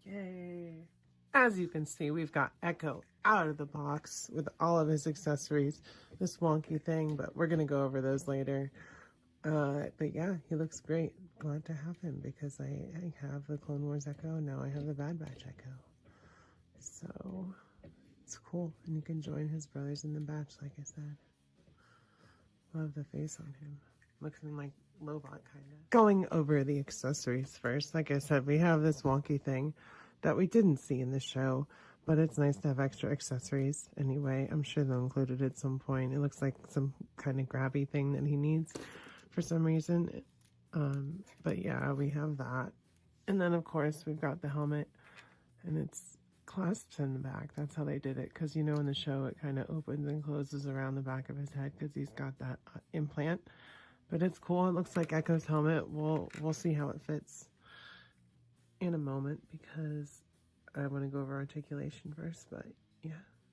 Yay! As you can see, we've got Echo out of the box with all of his accessories. This wonky thing, but we're going to go over those later. But yeah, he looks great. Glad to have him because I have the Clone Wars Echo. Now I have the Bad Batch Echo. So it's cool. And you can join his brothers in the batch, like I said. Love the face on him. Looks like Lobot, kind of. Going over the accessories first. Like I said, we have this wonky thing that we didn't see in the show. But it's nice to have extra accessories anyway. I'm sure they'll include it at some point. It looks like some kind of grabby thing that he needs for some reason. But yeah, we have that. And then of course we've got the helmet and it's clasped in the back. That's how they did it. Cause you know, in the show, it kind of opens and closes around the back of his head cause he's got that implant, but it's cool. It looks like Echo's helmet. We'll see how it fits in a moment because I want to go over articulation first, but yeah,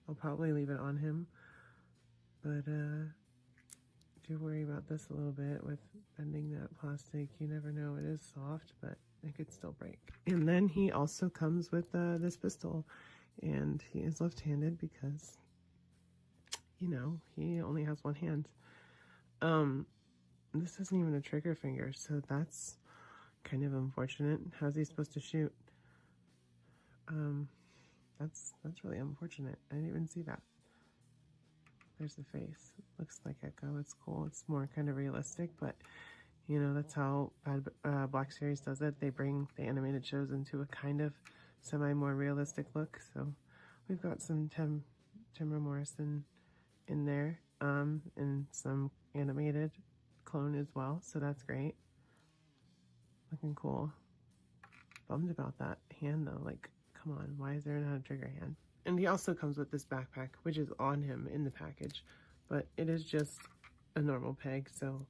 I'll probably leave it on him. But, do worry about this a little bit with bending that plastic. You never know. It is soft, but it could still break. And then he also comes with this pistol, and he is left-handed because, you know, he only has one hand. This isn't even a trigger finger, so that's kind of unfortunate. How's he supposed to shoot? That's really unfortunate. I didn't even see that. There's the face. Looks like Echo. It's cool. It's more kind of realistic, but you know, that's how Black Series does it. They bring the animated shows into a kind of more realistic look. So we've got some Timra Morrison in there, and some animated clone as well. So that's great. Looking cool. Bummed about that hand though. Like, Come on, why is there not a trigger hand? And he also comes with this backpack, which is on him in the package, but it is just a normal peg, so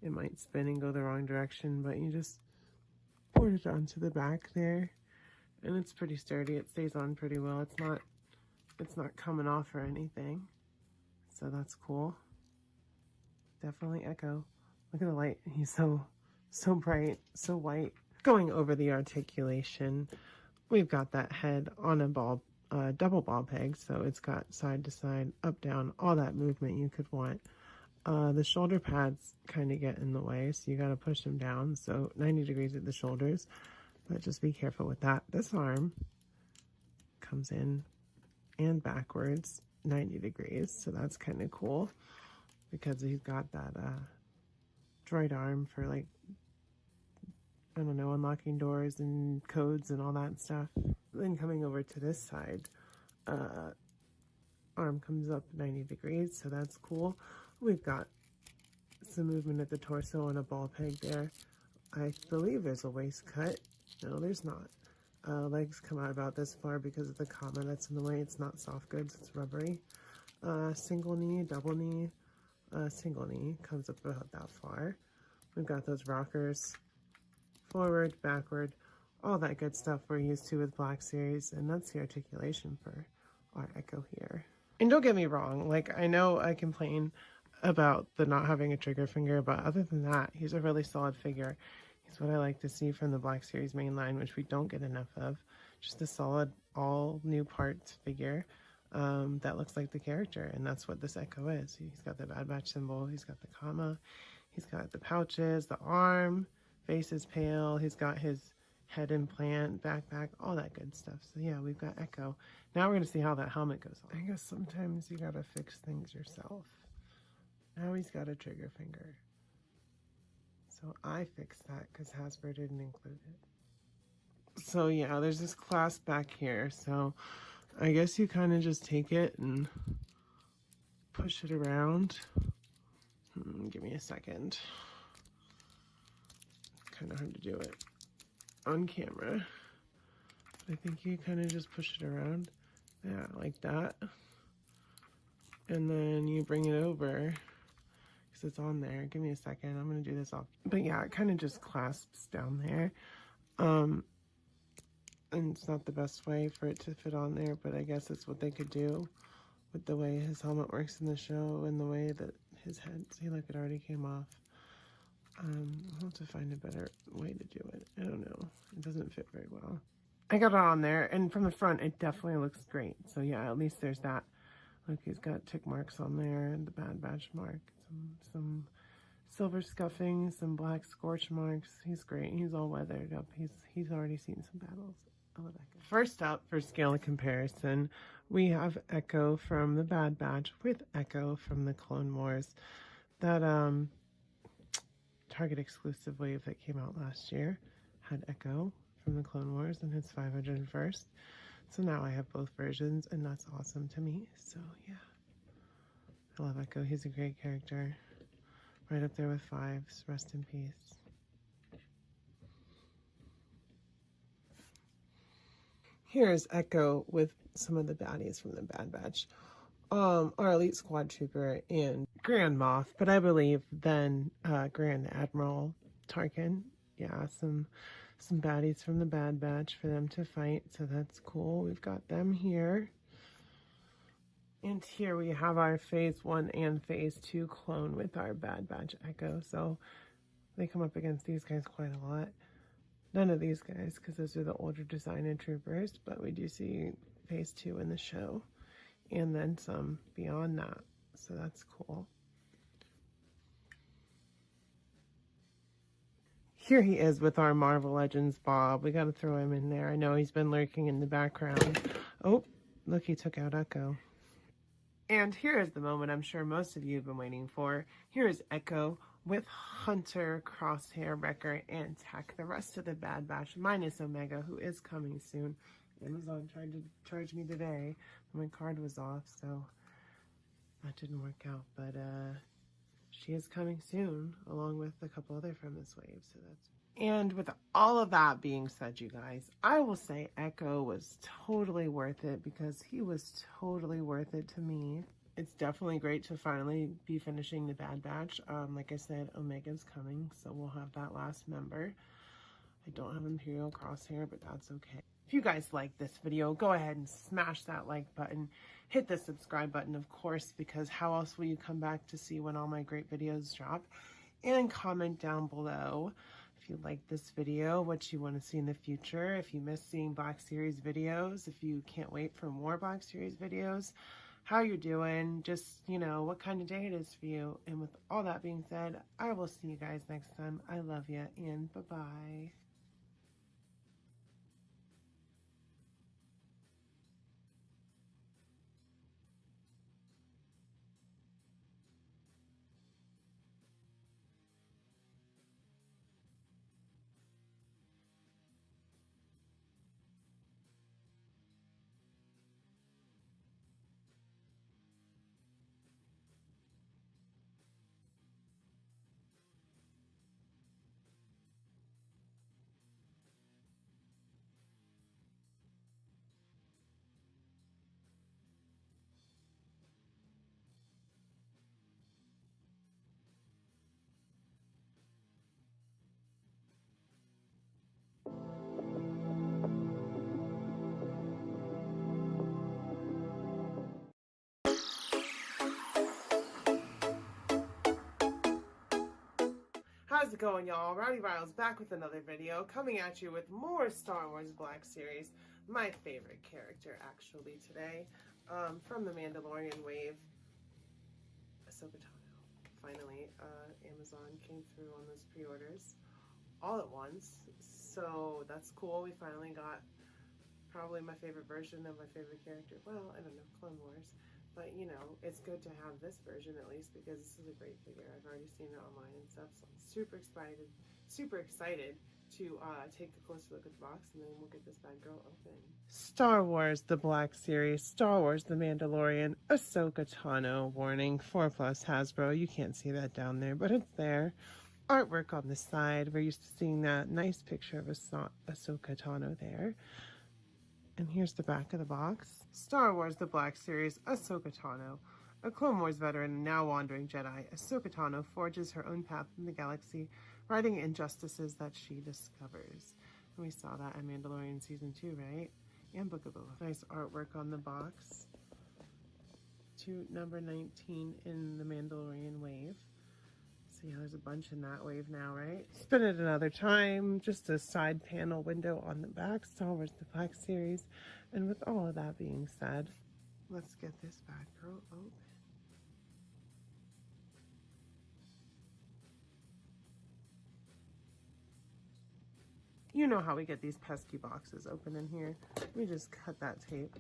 it might spin and go the wrong direction, but you just put it onto the back there, and it's pretty sturdy. It stays on pretty well. It's not coming off or anything, so that's cool. Definitely Echo. Look at the light. He's so bright, so white. Going over the articulation, we've got that head on a ball, double ball peg, so it's got side to side, up, down, all that movement you could want. The shoulder pads kind of get in the way, so you got to push them down, so 90 degrees at the shoulders, but just be careful with that. This arm comes in and backwards 90 degrees, so that's kind of cool because he's got that droid arm for, like, I don't know, unlocking doors and codes and all that stuff. Then coming over to this side, arm comes up 90 degrees, so that's cool. We've got some movement at the torso on a ball peg there. I believe there's a waist cut. No, there's not. Legs come out about this far because of the comma that's in the way. It's not soft goods, it's rubbery. Single knee, double knee. Single knee comes up about that far. We've got those rockers. Forward, backward, all that good stuff we're used to with Black Series, and that's the articulation for our Echo here. And don't get me wrong, like, I know I complain about the not having a trigger finger, but other than that, he's a really solid figure. He's what I like to see from the Black Series main line, which we don't get enough of. Just a solid, all new parts figure that looks like the character, and that's what this Echo is. He's got the Bad Batch symbol, he's got the comma, he's got the pouches, the arm, face is pale, he's got his head implant, backpack, all that good stuff. So yeah, we've got Echo. Now we're gonna see how that helmet goes on. I guess sometimes you gotta fix things yourself. Now he's got a trigger finger. So I fixed that because Hasbro didn't include it. So yeah, there's this clasp back here. So I guess you kind of just take it and push it around. Give me a second. It's kind of hard to do it on camera. But I think you kind of just push it around. Yeah, like that. And then you bring it over. It's on there. Give me a second. I'm going to do this off. But yeah, it kind of just clasps down there. And it's not the best way for it to fit on there, but I guess it's what they could do with the way his helmet works in the show and the way that his head, see, look, it already came off. I'll have to find a better way to do it. I don't know. It doesn't fit very well. I got it on there, and from the front, it definitely looks great. So yeah, at least there's that. Look, he's got tick marks on there and the Bad Batch mark. Some silver scuffing, some black scorch marks. He's great. He's all weathered up. He's already seen some battles. I love Echo. First up, for scale of comparison, we have Echo from the Bad Batch with Echo from the Clone Wars. That Target exclusive wave that came out last year had Echo from the Clone Wars in his 501st. So now I have both versions, and that's awesome to me. So yeah, I love Echo. He's a great character. Right up there with Fives. Rest in peace. Here's Echo with some of the baddies from the Bad Batch. Our Elite Squad Trooper and Grand Moff, but I believe then Grand Admiral Tarkin. Yeah, some baddies from the Bad Batch for them to fight, so that's cool. We've got them here. And here we have our Phase 1 and Phase 2 clone with our Bad Batch Echo, so they come up against these guys quite a lot. None of these guys, because those are the older designer troopers, but we do see Phase 2 in the show, and then some beyond that, so that's cool. Here he is with our Marvel Legends Bob. We gotta throw him in there. I know he's been lurking in the background. Oh, look, he took out Echo. And here is the moment I'm sure most of you have been waiting for. Here is Echo with Hunter, Crosshair, Wrecker, and Tech. The rest of the Bad Batch, minus Omega, who is coming soon. Amazon tried to charge me today. My card was off, so that didn't work out. But she is coming soon, along with a couple other from this wave. So that's. And with all of that being said, you guys, I will say Echo was totally worth it because he was totally worth it to me. It's definitely great to finally be finishing the Bad Batch. Like I said, Omega's coming, so we'll have that last member. I don't have Imperial Crosshair, but that's okay. If you guys like this video, go ahead and smash that like button. Hit the subscribe button, of course, because how else will you come back to see when all my great videos drop? And comment down below if you like this video, what you want to see in the future, if you miss seeing Black Series videos, if you can't wait for more Black Series videos, how you're doing, just, you know, what kind of day it is for you. And with all that being said, I will see you guys next time. I love you, and bye-bye. How's it going, y'all? Rowdy Riles back with another video, coming at you with more Star Wars Black Series. My favorite character, actually, today, from the Mandalorian wave, Ahsoka Tano. Finally, Amazon came through on those pre-orders all at once, so that's cool. We finally got probably my favorite version of my favorite character. Well, I don't know, Clone Wars. But, you know, it's good to have this version at least because this is a great figure. I've already seen it online and stuff, so I'm super excited to take a closer look at the box, and then we'll get this bad girl open. Star Wars The Black Series, Star Wars The Mandalorian, Ahsoka Tano. Warning, 4+ Hasbro. You can't see that down there, but it's there. Artwork on the side. We're used to seeing that nice picture of Ahsoka Tano there. And here's the back of the box. Star Wars The Black Series, Ahsoka Tano. A Clone Wars veteran and now wandering Jedi, Ahsoka Tano forges her own path in the galaxy, righting injustices that she discovers. And we saw that in Mandalorian Season 2, right? And Book of Boba Fett. Nice artwork on the box. To number 19 in the Mandalorian wave. So yeah, there's a bunch in that wave now, right? Spin it another time. Just a side panel window on the back. Star Wars The Black Series. And with all of that being said, let's get this bad girl open. You know how we get these pesky boxes open in here. We just cut that tape.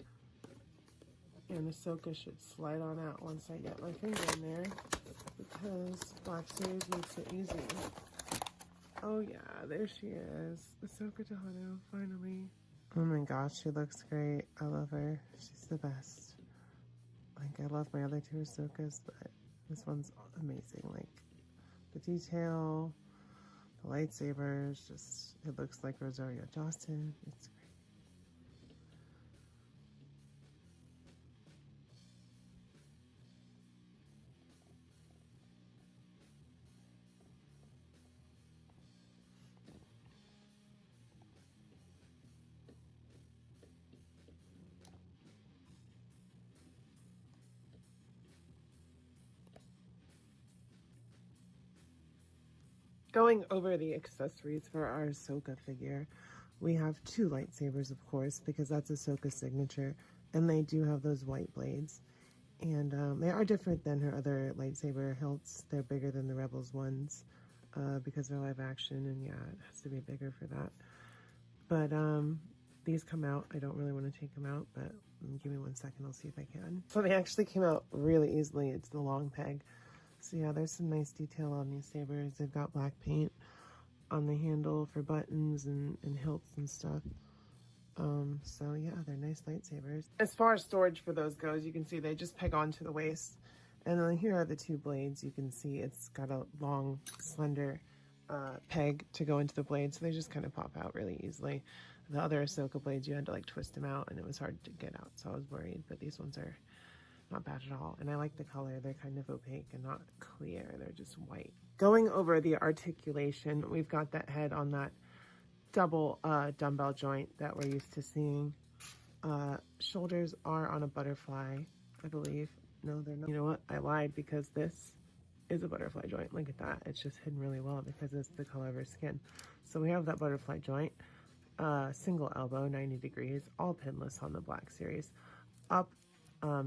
And Ahsoka should slide on out once I get my finger in there, because Black Series makes it easy. Oh yeah, there she is. Ahsoka Tano, finally. Oh my gosh, she looks great. I love her. She's the best. Like, I love my other two Ahsokas, but this one's amazing. Like, the detail, the lightsabers, just, it looks like Rosario Dawson. It's great. Going over the accessories for our Ahsoka figure, we have two lightsabers, of course, because that's Ahsoka's signature, and they do have those white blades. And they are different than her other lightsaber hilts. They're bigger than the Rebels ones because they're live action, and yeah, it has to be bigger for that. But these come out. I don't really want to take them out, but give me 1 second, I'll see if I can. So they actually came out really easily. It's the long peg. So yeah, there's some nice detail on these sabers. They've got black paint on the handle for buttons and hilts and stuff. So yeah, they're nice lightsabers. As far as storage for those goes, you can see they just peg onto the waist. And then here are the two blades. You can see it's got a long, slender peg to go into the blade, so they just kind of pop out really easily. The other Ahsoka blades, you had to like twist them out and it was hard to get out, so I was worried, but these ones are not bad at all. And I like the color. They're kind of opaque and not clear. They're just white. Going over the articulation, we've got that head on that double dumbbell joint that we're used to seeing. Shoulders are on a butterfly, I believe. No, they're not. You know what? I lied, because this is a butterfly joint. Look at that. It's just hidden really well because it's the color of her skin. So we have that butterfly joint. Single elbow, 90 degrees, all pinless on the Black Series. Up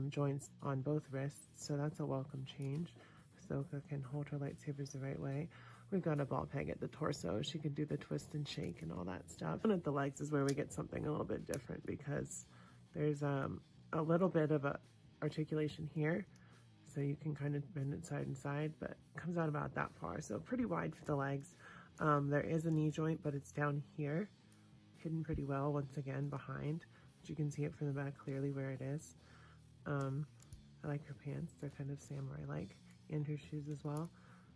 joints on both wrists, so that's a welcome change. Ahsoka can hold her lightsabers the right way. We've got a ball peg at the torso. She can do the twist and shake and all that stuff. And at the legs is where we get something a little bit different, because there's a little bit of a articulation here, so you can kind of bend it side and side, but it comes out about that far, so pretty wide for the legs. There is a knee joint, but it's down here, hidden pretty well once again behind, but you can see it from the back clearly where it is. I like her pants. They're kind of samurai-like, and her shoes as well.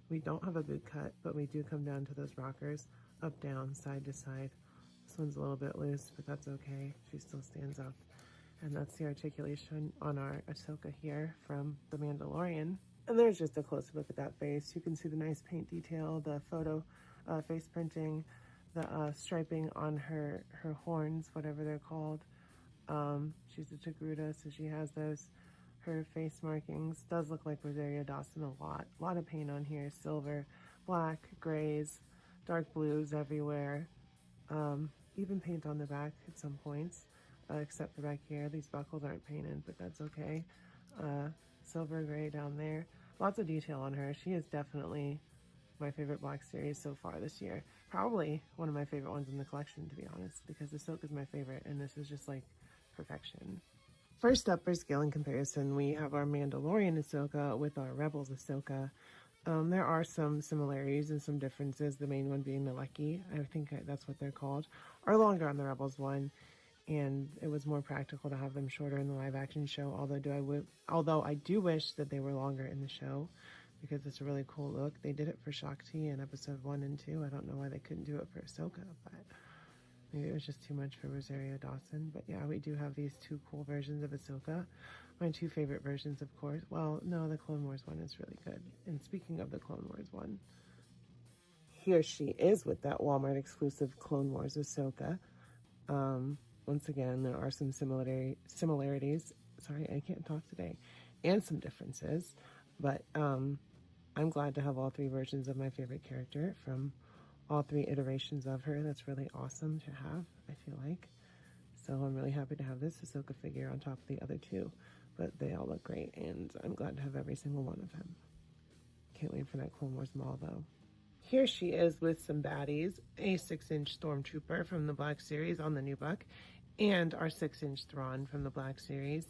We don't have a boot cut, but we do come down to those rockers, up, down, side to side. This one's a little bit loose, but that's okay. She still stands up. And that's the articulation on our Ahsoka here from The Mandalorian. And there's just a close look at that face. You can see the nice paint detail, the photo face printing, the striping on her horns, whatever they're called. She's a Togruta, so she has those. Her face markings does look like Rosario Dawson a lot. A lot of paint on here, silver, black, grays, dark blues everywhere. Even paint on the back at some points, except for back here. These buckles aren't painted, but that's okay. Silver, gray down there. Lots of detail on her. She is definitely my favorite Black Series so far this year. Probably one of my favorite ones in the collection, to be honest, because Ahsoka's my favorite, and this is just like perfection. First up for scale and comparison, we have our Mandalorian Ahsoka with our Rebels Ahsoka. There are some similarities and some differences, the main one being the Lekki, I think that's what they're called, are longer on the Rebels one, and it was more practical to have them shorter in the live action show, although I do wish that they were longer in the show, because it's a really cool look. They did it for Shakti in episode 1 and 2. I don't know why they couldn't do it for Ahsoka, but maybe it was just too much for Rosario Dawson. But yeah, we do have these two cool versions of Ahsoka. My two favorite versions, of course. Well, no, the Clone Wars one is really good. And speaking of the Clone Wars one, here she is with that Walmart exclusive Clone Wars Ahsoka. Once again, there are some similarities. Sorry, I can't talk today. And some differences. But I'm glad to have all three versions of my favorite character from all three iterations of her. That's really awesome to have, I feel like. So I'm really happy to have this Ahsoka figure on top of the other two. But they all look great, and I'm glad to have every single one of them. Can't wait for that Clone Wars Mall, though. Here she is with some baddies. A 6-inch Stormtrooper from the Black Series on the new buck, and our 6-inch Thrawn from the Black Series.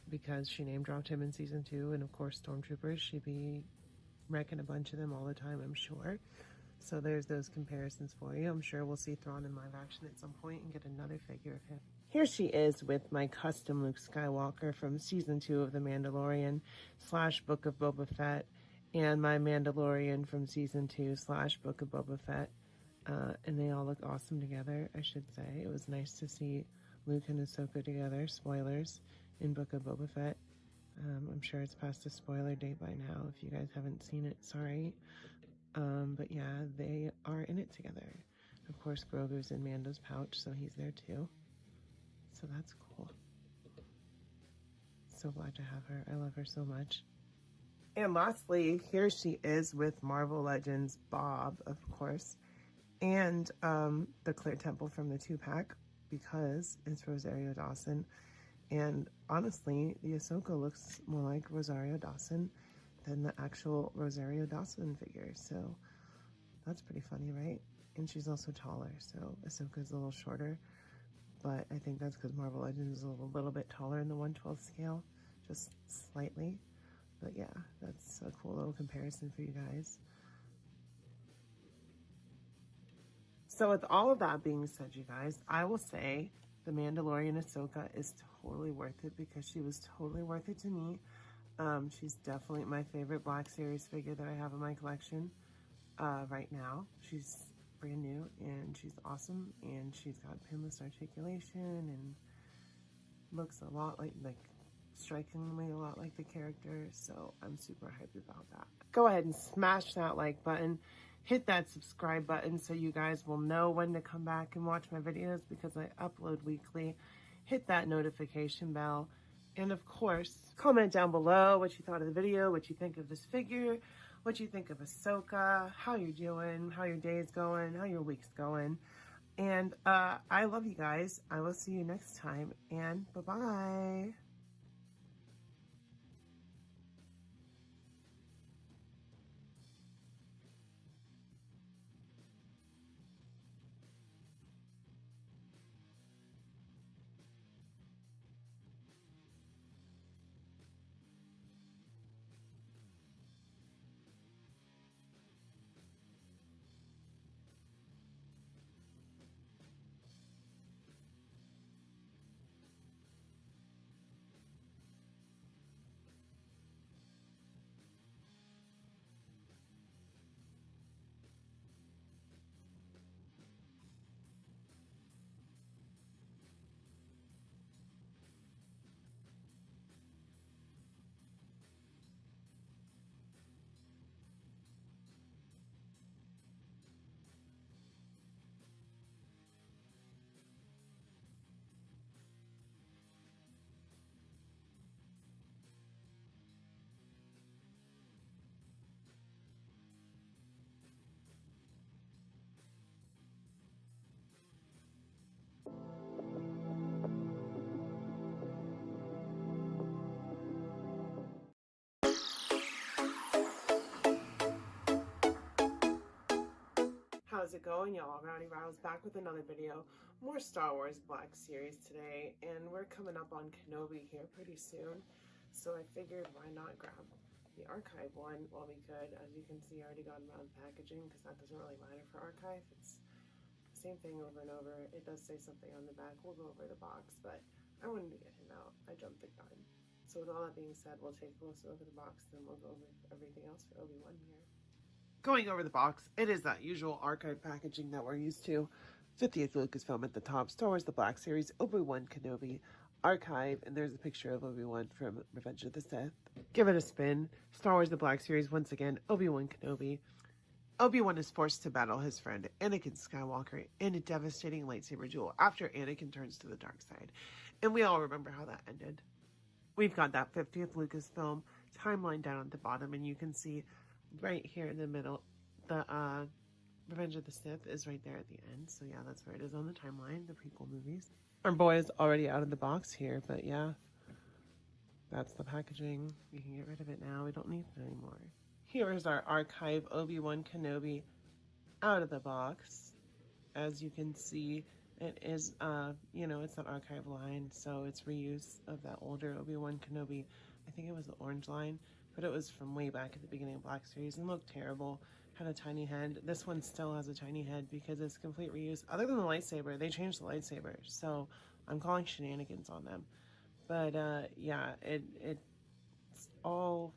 Because she name dropped him in season 2, and of course Stormtroopers, she'd be wrecking a bunch of them all the time, I'm sure. So there's those comparisons for you. I'm sure we'll see Thrawn in live action at some point and get another figure of him. Here she is with my custom Luke Skywalker from season 2 of The Mandalorian / Book of Boba Fett, and my Mandalorian from season 2 / Book of Boba Fett. And they all look awesome together, I should say. It was nice to see Luke and Ahsoka together, spoilers, in Book of Boba Fett. I'm sure it's past the spoiler date by now. If you guys haven't seen it, sorry. But yeah, they are in it together. Of course, Grogu's in Mando's pouch, so he's there too. So that's cool. So glad to have her. I love her so much. And lastly, here she is with Marvel Legends Bob, of course. And the Clear Temple from the 2-pack, because it's Rosario Dawson. And honestly, the Ahsoka looks more like Rosario Dawson than the actual Rosario Dawson figure. So that's pretty funny, right? And she's also taller, so Ahsoka's a little shorter. But I think that's because Marvel Legends is a little bit taller in the 1/12 scale, just slightly. But yeah, that's a cool little comparison for you guys. So with all of that being said, you guys, I will say The Mandalorian Ahsoka is totally worth it, because she was totally worth it to me. She's definitely my favorite Black Series figure that I have in my collection. right now. She's brand new and she's awesome, and she's got pinless articulation and looks a lot like strikingly a lot like the character, so I'm super hyped about that. Go ahead and smash that like button, hit that subscribe button so you guys will know when to come back and watch my videos because I upload weekly. Hit that notification bell, and of course, comment down below what you thought of the video, what you think of this figure, what you think of Ahsoka, how you're doing, how your day's going, how your week's going. And I love you guys. I will see you next time, and bye-bye. How's it going, y'all? Rowdy Rouse back with another video. More Star Wars Black Series today, and we're coming up on Kenobi here pretty soon. So I figured why not grab the archive one while we could. As you can see, I already got around packaging because that doesn't really matter for archive. It's the same thing over and over. It does say something on the back. We'll go over the box, but I wanted to get him out. I jumped the gun. So with all that being said, we'll take a closer look at the box, then we'll go over everything else for Obi-Wan here. Going over the box, it is that usual archive packaging that we're used to. 50th Lucasfilm at the top, Star Wars The Black Series, Obi-Wan Kenobi, archive, and there's a picture of Obi-Wan from Revenge of the Sith. Give it a spin. Star Wars The Black Series, once again, Obi-Wan Kenobi. Obi-Wan is forced to battle his friend Anakin Skywalker in a devastating lightsaber duel after Anakin turns to the dark side. And we all remember how that ended. We've got that 50th Lucasfilm timeline down at the bottom, and you can see right here in the middle, the Revenge of the Sith is right there at the end. So yeah, that's where it is on the timeline, the prequel movies. Our boy is already out of the box here, but yeah, that's the packaging. You can get rid of it now. We don't need it anymore. Here is our archive Obi-Wan Kenobi out of the box. As you can see, it is, you know, it's an archive line, so it's reuse of that older Obi-Wan Kenobi. I think it was the orange line, but it was from way back at the beginning of Black Series and looked terrible. Had a tiny head. This one still has a tiny head because it's complete reuse. Other than the lightsaber, they changed the lightsaber, so I'm calling shenanigans on them. But yeah, it's all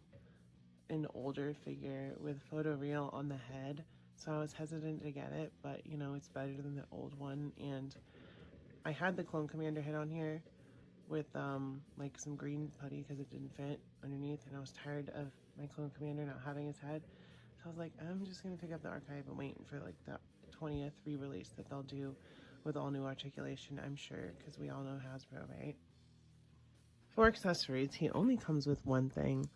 an older figure with photoreal on the head, so I was hesitant to get it, but you know, it's better than the old one. And I had the Clone Commander head on here with like some green putty because it didn't fit underneath, and I was tired of my Clone Commander not having his head, so I was like, I'm just gonna pick up the archive and wait for like the 20th re-release that they'll do with all new articulation, I'm sure, because we all know Hasbro, right? For accessories, he only comes with one thing,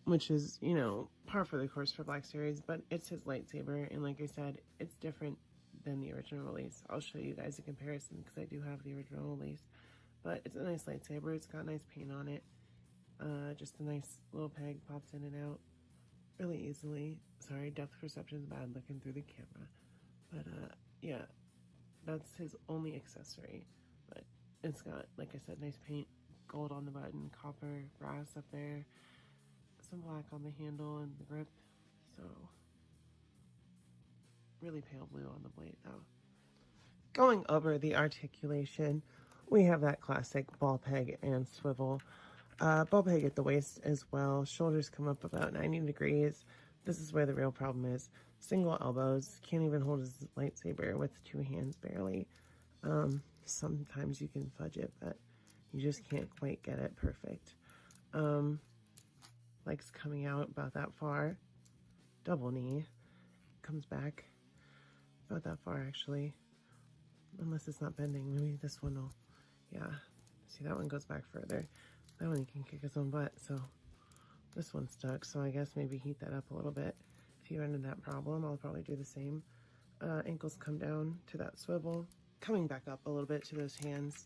which is, you know, par for the course for Black Series, but it's his lightsaber, and like I said, it's different than the original release. I'll show you guys a comparison because I do have the original release. But it's a nice lightsaber. It's got nice paint on it. Just a nice little peg, pops in and out really easily. Sorry, depth perception is bad looking through the camera. But yeah, that's his only accessory. But it's got, like I said, nice paint, gold on the button, copper, brass up there, some black on the handle and the grip. So really pale blue on the blade though. Going over the articulation, we have that classic ball peg and swivel. Ball peg at the waist as well. Shoulders come up about 90 degrees. This is where the real problem is. Single elbows, can't even hold his lightsaber with two hands barely. Sometimes you can fudge it, but you just can't quite get it perfect. Legs coming out about that far. Double knee. Comes back about that far actually. Unless it's not bending. Maybe this one will, yeah. See, that one goes back further. That one he can kick his own butt, so this one's stuck. So I guess maybe heat that up a little bit. If you run into that problem, I'll probably do the same. Ankles come down to that swivel. Coming back up a little bit to those hands.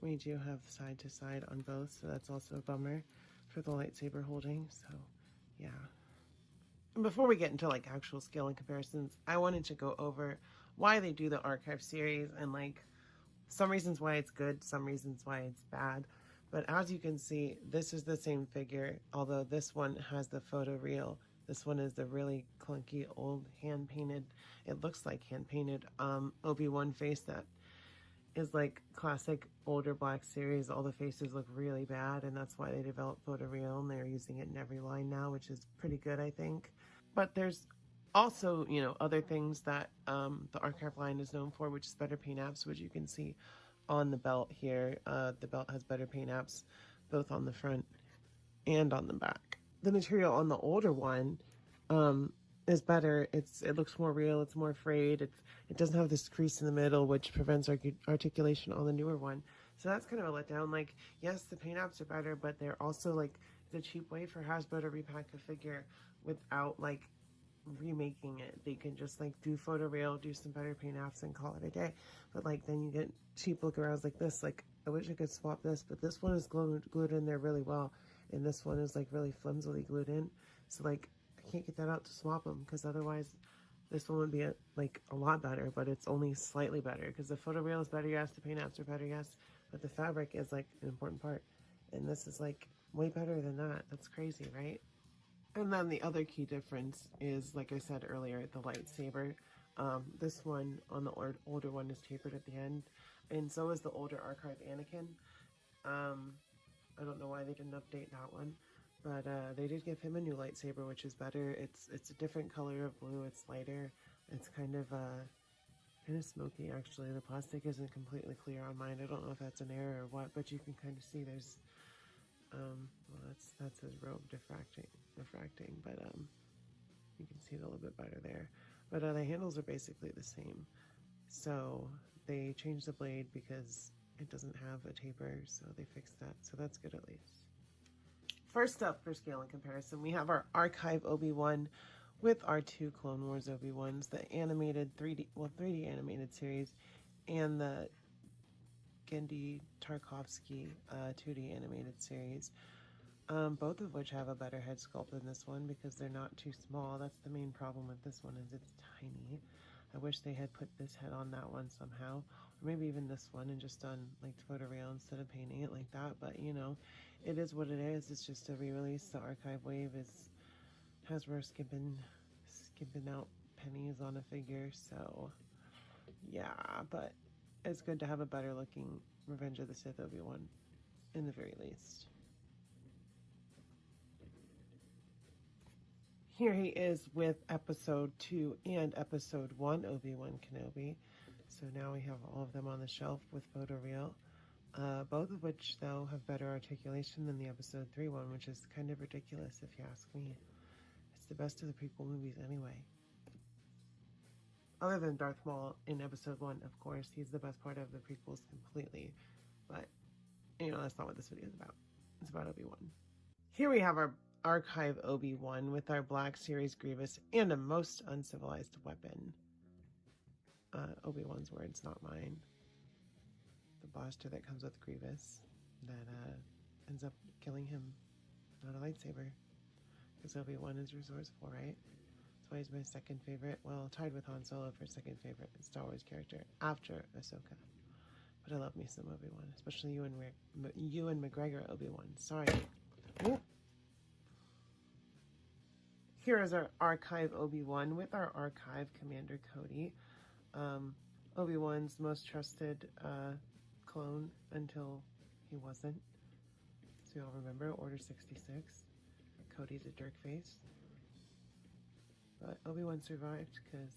We do have side to side on both, so that's also a bummer for the lightsaber holding, so yeah. And before we get into like actual scale and comparisons, I wanted to go over why they do the archive series and like some reasons why it's good, some reasons why it's bad. But as you can see, this is the same figure, although this one has the photo reel. This one is the really clunky old hand-painted, it looks like hand-painted Obi-Wan face that is like classic older Black series. All the faces look really bad, and that's why they developed photoreal, and they're using it in every line now, which is pretty good, I think. But there's also, you know, other things that the archive line is known for, which is better paint apps, which you can see on the belt here. The belt has better paint apps, both on the front and on the back. The material on the older one is better. It looks more real. It's more frayed. It doesn't have this crease in the middle, which prevents articulation on the newer one. So that's kind of a letdown. Like, yes, the paint apps are better, but they're also like the cheap way for Hasbro to repack a figure without like remaking it. They can just like do photoreal, do some better paint apps, and call it a day. But like then you get cheap look arounds like this. Like, I wish I could swap this, but this one is glued in there really well, and this one is like really flimsily glued in. So like, I can't get that out to swap them, because otherwise this one would be a lot better, but it's only slightly better, because the photoreal is better, yes, the paint apps are better, yes, but the fabric is like an important part, and this is like way better than that. That's crazy, right? And then the other key difference is, like I said earlier, the lightsaber. This one on the older one is tapered at the end, and so is the older archive Anakin. I don't know why they didn't update that one. But they did give him a new lightsaber, which is better. It's a different color of blue. It's lighter. It's kind of smoky, actually. The plastic isn't completely clear on mine. I don't know if that's an error or what, but you can kind of see there's well, that's his robe diffracting, but you can see it a little bit better there. But the handles are basically the same. So they changed the blade because it doesn't have a taper, so they fixed that. So that's good at least. First up for scale and comparison, we have our Archive Obi-Wan with our two Clone Wars Obi-Wans, the animated 3D animated series, and the Genndy Tartakovsky 2D animated series. Both of which have a better head sculpt than this one because they're not too small. That's the main problem with this one, is it's tiny. I wish they had put this head on that one somehow, or maybe even this one and just done like photoreal instead of painting it like that. But you know, it is what it is. It's just a re-release. The archive wave is Hasbro skipping out pennies on a figure. So yeah, but it's good to have a better looking Revenge of the Sith Obi-Wan in the very least. Here he is with episode 2 and episode 1 Obi-Wan Kenobi. So now we have all of them on the shelf with photoreal. Both of which, though, have better articulation than the episode 3 one, which is kind of ridiculous if you ask me. It's the best of the prequel movies anyway. Other than Darth Maul in episode 1, of course. He's the best part of the prequels completely. But, you know, that's not what this video is about. It's about Obi-Wan. Here we have our Archive Obi-Wan with our Black Series Grievous and a most uncivilized weapon. Obi-Wan's words, not mine. The blaster that comes with Grievous that ends up killing him. Not a lightsaber. Because Obi-Wan is resourceful, right? That's why he's my second favorite. Well, tied with Han Solo for second favorite Star Wars character after Ahsoka. But I love me some Obi-Wan, especially Ewan McGregor Obi-Wan. Sorry. Ooh. Here is our Archive Obi-Wan with our Archive Commander Cody. Obi-Wan's most trusted clone until he wasn't. So you all remember Order 66. Cody's a jerk face. but Obi-Wan survived because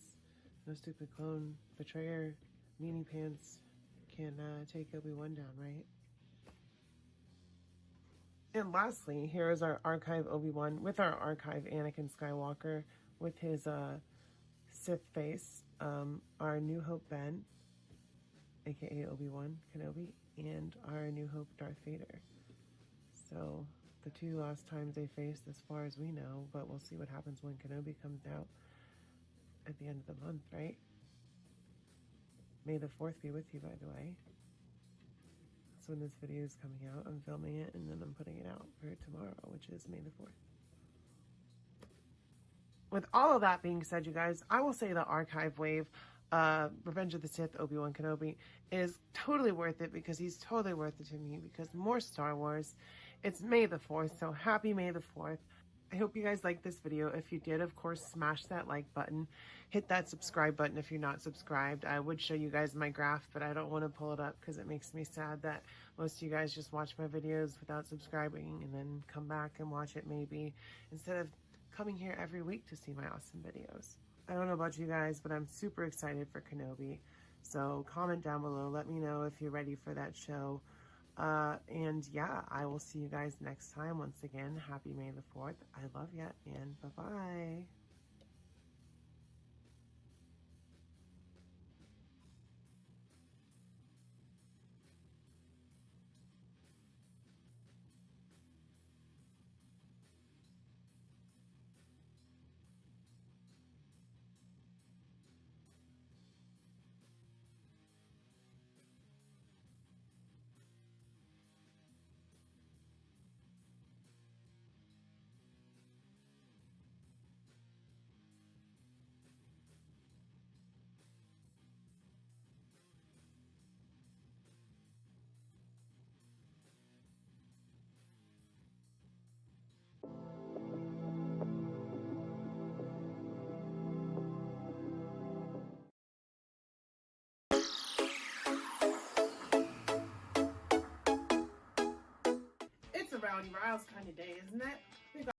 no stupid clone betrayer meanie pants can take Obi-Wan down, right? And lastly, here is our archive Obi-Wan with our archive Anakin Skywalker with his Sith face, our New Hope Ben, aka Obi-Wan Kenobi, and our New Hope Darth Vader. So the two last times they faced as far as we know, but we'll see what happens when Kenobi comes out at the end of the month, right? May the 4th be with you, by the way. That's when this video is coming out. I'm filming it and then I'm putting it out for tomorrow, which is May the 4th. With all of that being said, you guys, I will say the archive wave, Revenge of the Sith, Obi-Wan Kenobi, is totally worth it because he's totally worth it to me because more Star Wars. It's May the 4th, so happy May the 4th. I hope you guys liked this video. If you did, of course, smash that like button. Hit that subscribe button if you're not subscribed. I would show you guys my graph, but I don't want to pull it up because it makes me sad that most of you guys just watch my videos without subscribing and then come back and watch it maybe instead of coming here every week to see my awesome videos. I don't know about you guys, but I'm super excited for Kenobi. So comment down below. Let me know if you're ready for that show. And yeah, I will see you guys next time. Once again, happy May the 4th. I love ya, and bye-bye. It's a Rowdy Riles kind of day, isn't it? We got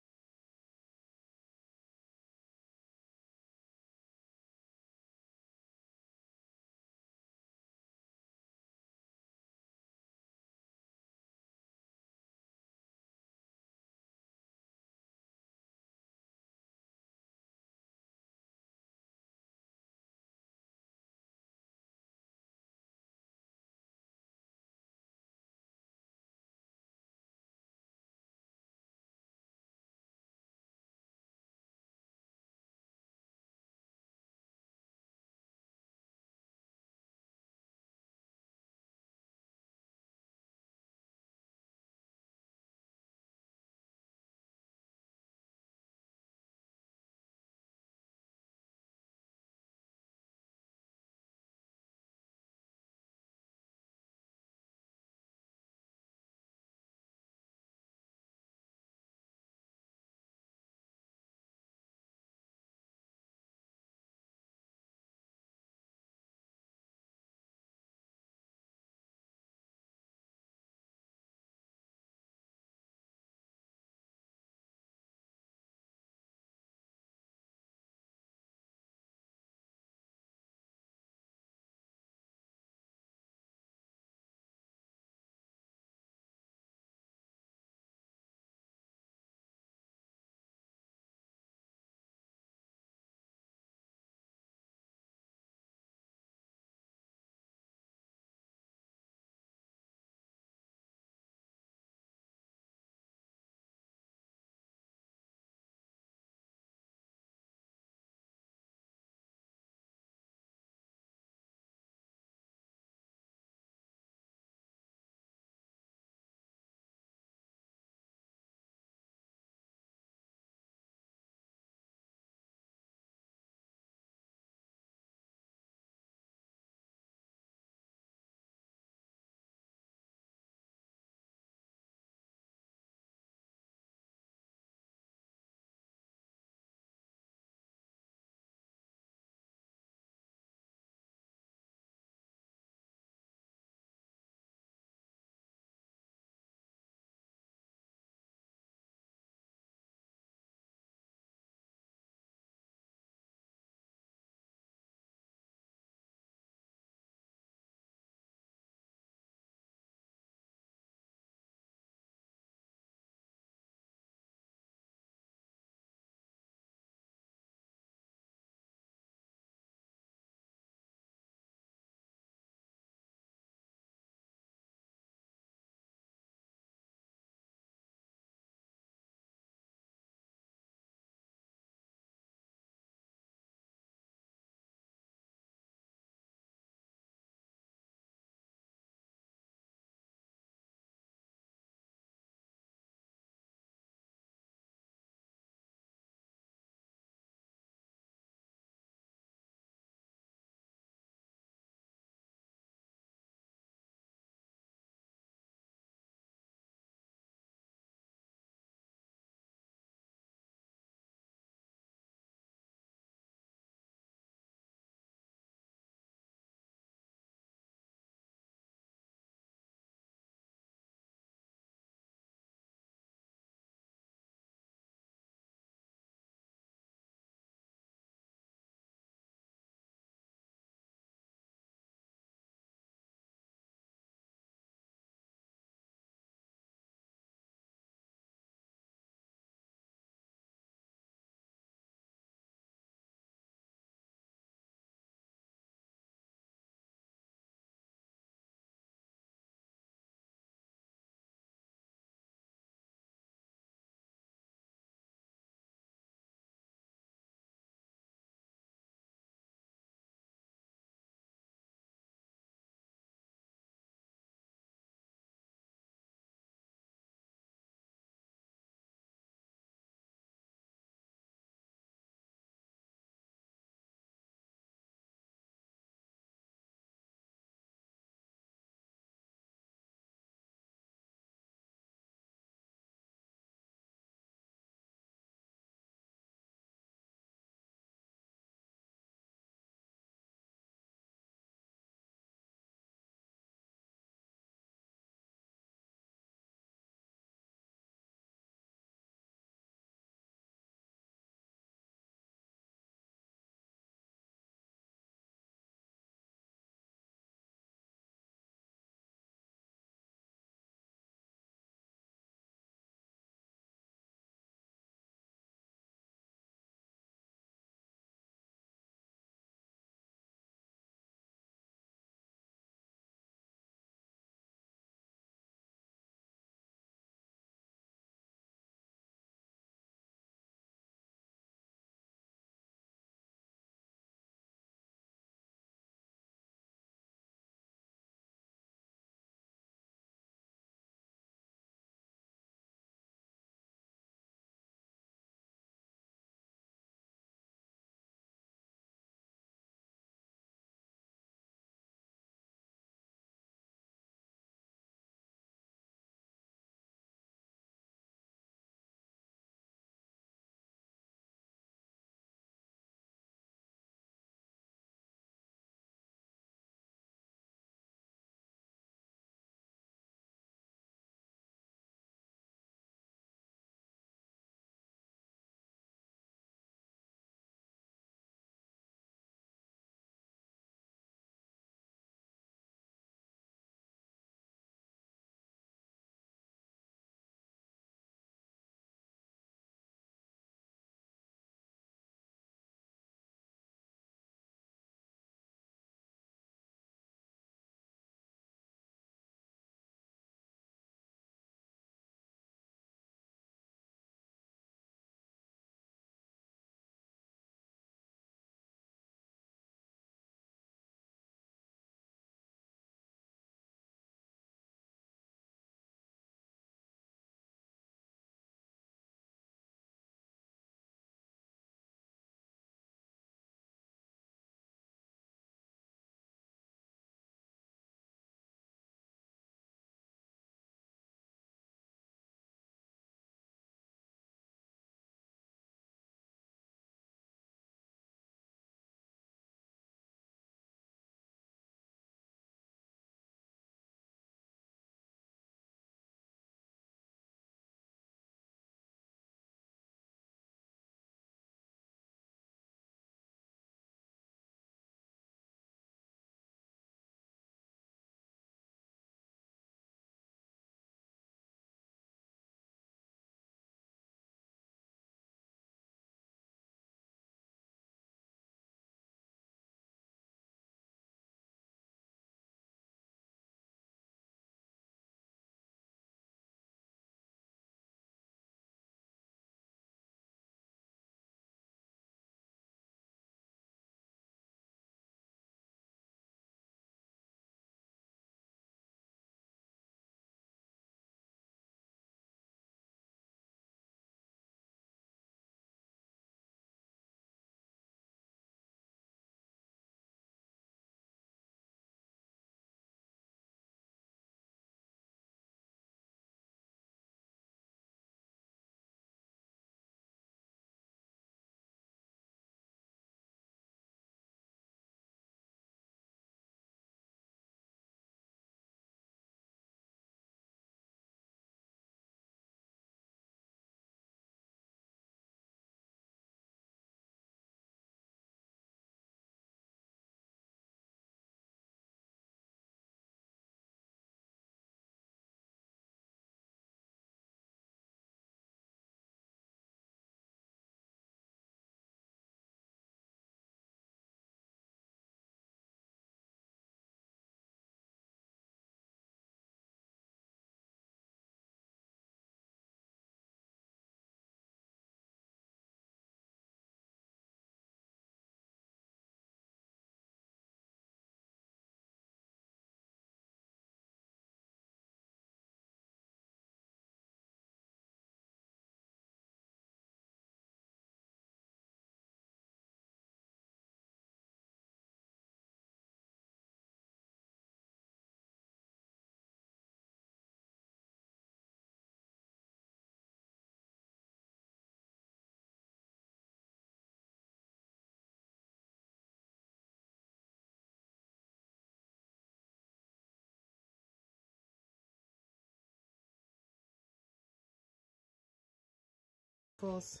Pulls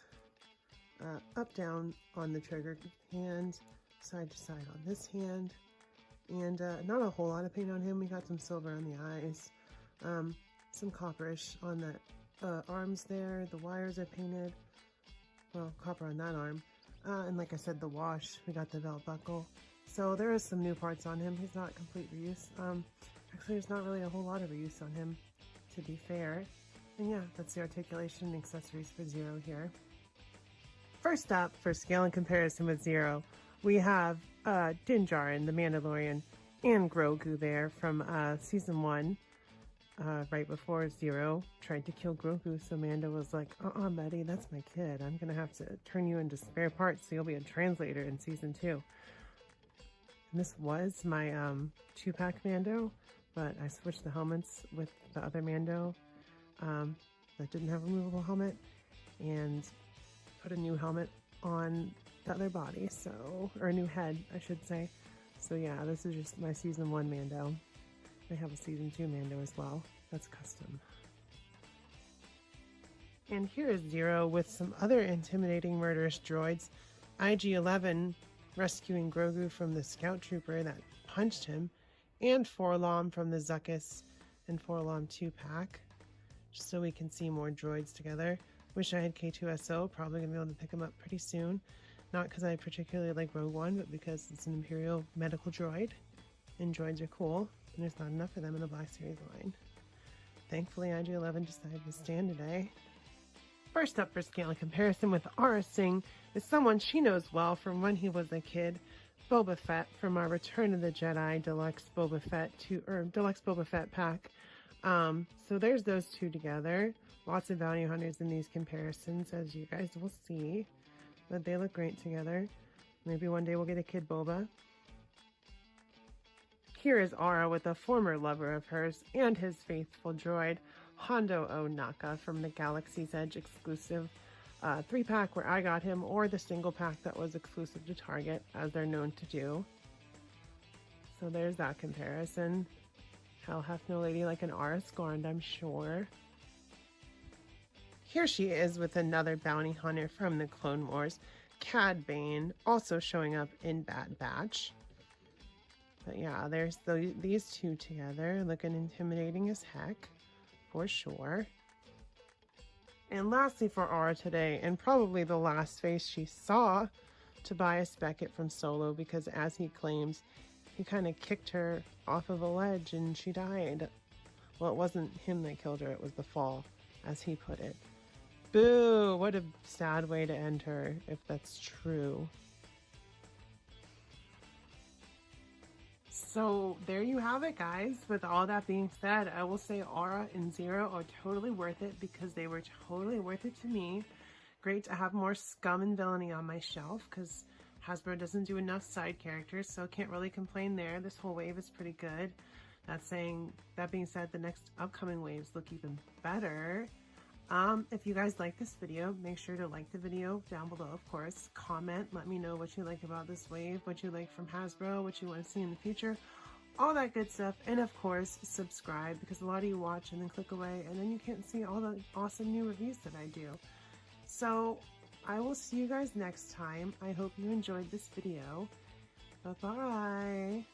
up down on the trigger hand, side to side on this hand, and not a whole lot of paint on him. We got some silver on the eyes, some copperish on the arms there. The wires are painted, well, copper on that arm, and like I said, the wash, we got the belt buckle. So there is some new parts on him. He's not complete reuse. Actually, there's not really a whole lot of reuse on him, to be fair. And yeah, that's the articulation and accessories for Zero here. First up, for scale and comparison with Zero, we have Din Djarin, the Mandalorian, and Grogu there from Season 1, right before Zero tried to kill Grogu, so Mando was like, buddy, that's my kid. I'm gonna have to turn you into spare parts so you'll be a translator in Season 2. And this was my 2-pack Mando, but I switched the helmets with the other Mando that didn't have a removable helmet, and put a new helmet on the other body, so, or a new head, I should say. So yeah, this is just my Season 1 Mando. I have a Season 2 Mando as well. That's custom. And here is Zero with some other intimidating murderous droids. IG-11 rescuing Grogu from the scout trooper that punched him, and Forlom from the Zuckuss and Forlom 2-pack, just so we can see more droids together. Wish I had K2SO, probably gonna be able to pick him up pretty soon. Not because I particularly like Rogue One, but because it's an Imperial medical droid, and droids are cool, and there's not enough of them in the Black Series line. Thankfully, IG-11 decided to stand today. First up for scale and comparison with Aura Singh is someone she knows well from when he was a kid, Boba Fett from our Return of the Jedi Deluxe Boba Fett pack. So there's those two together. Lots of bounty hunters in these comparisons, as you guys will see. But they look great together. Maybe one day we'll get a Kid Boba. Here is Aura with a former lover of hers and his faithful droid, Hondo O Naka from the Galaxy's Edge exclusive 3-pack where I got him, or the single pack that was exclusive to Target, as they're known to do. So there's that comparison. Hell hath no lady like an Aura scorned, I'm sure. Here she is with another bounty hunter from the Clone Wars, Cad Bane, also showing up in Bad Batch. But yeah, there's these two together, looking intimidating as heck, for sure. And lastly for Aura today, and probably the last face she saw, Tobias Beckett from Solo, because as he claims, he kind of kicked her off of a ledge and she died. Well, it wasn't him that killed her, it was the fall, as he put it. Boo! What a sad way to end her, if that's true. So there you have it, guys. With all that being said, I will say Aura and Zero are totally worth it because they were totally worth it to me. Great to have more scum and villainy on my shelf because Hasbro doesn't do enough side characters, so can't really complain there. This whole wave is pretty good. That being said, the next upcoming waves look even better. If you guys like this video, make sure to like the video down below, of course. Comment, let me know what you like about this wave, what you like from Hasbro, what you want to see in the future, all that good stuff. And of course, subscribe, because a lot of you watch and then click away and then you can't see all the awesome new reviews that I do. So I will see you guys next time. I hope you enjoyed this video. Bye-bye.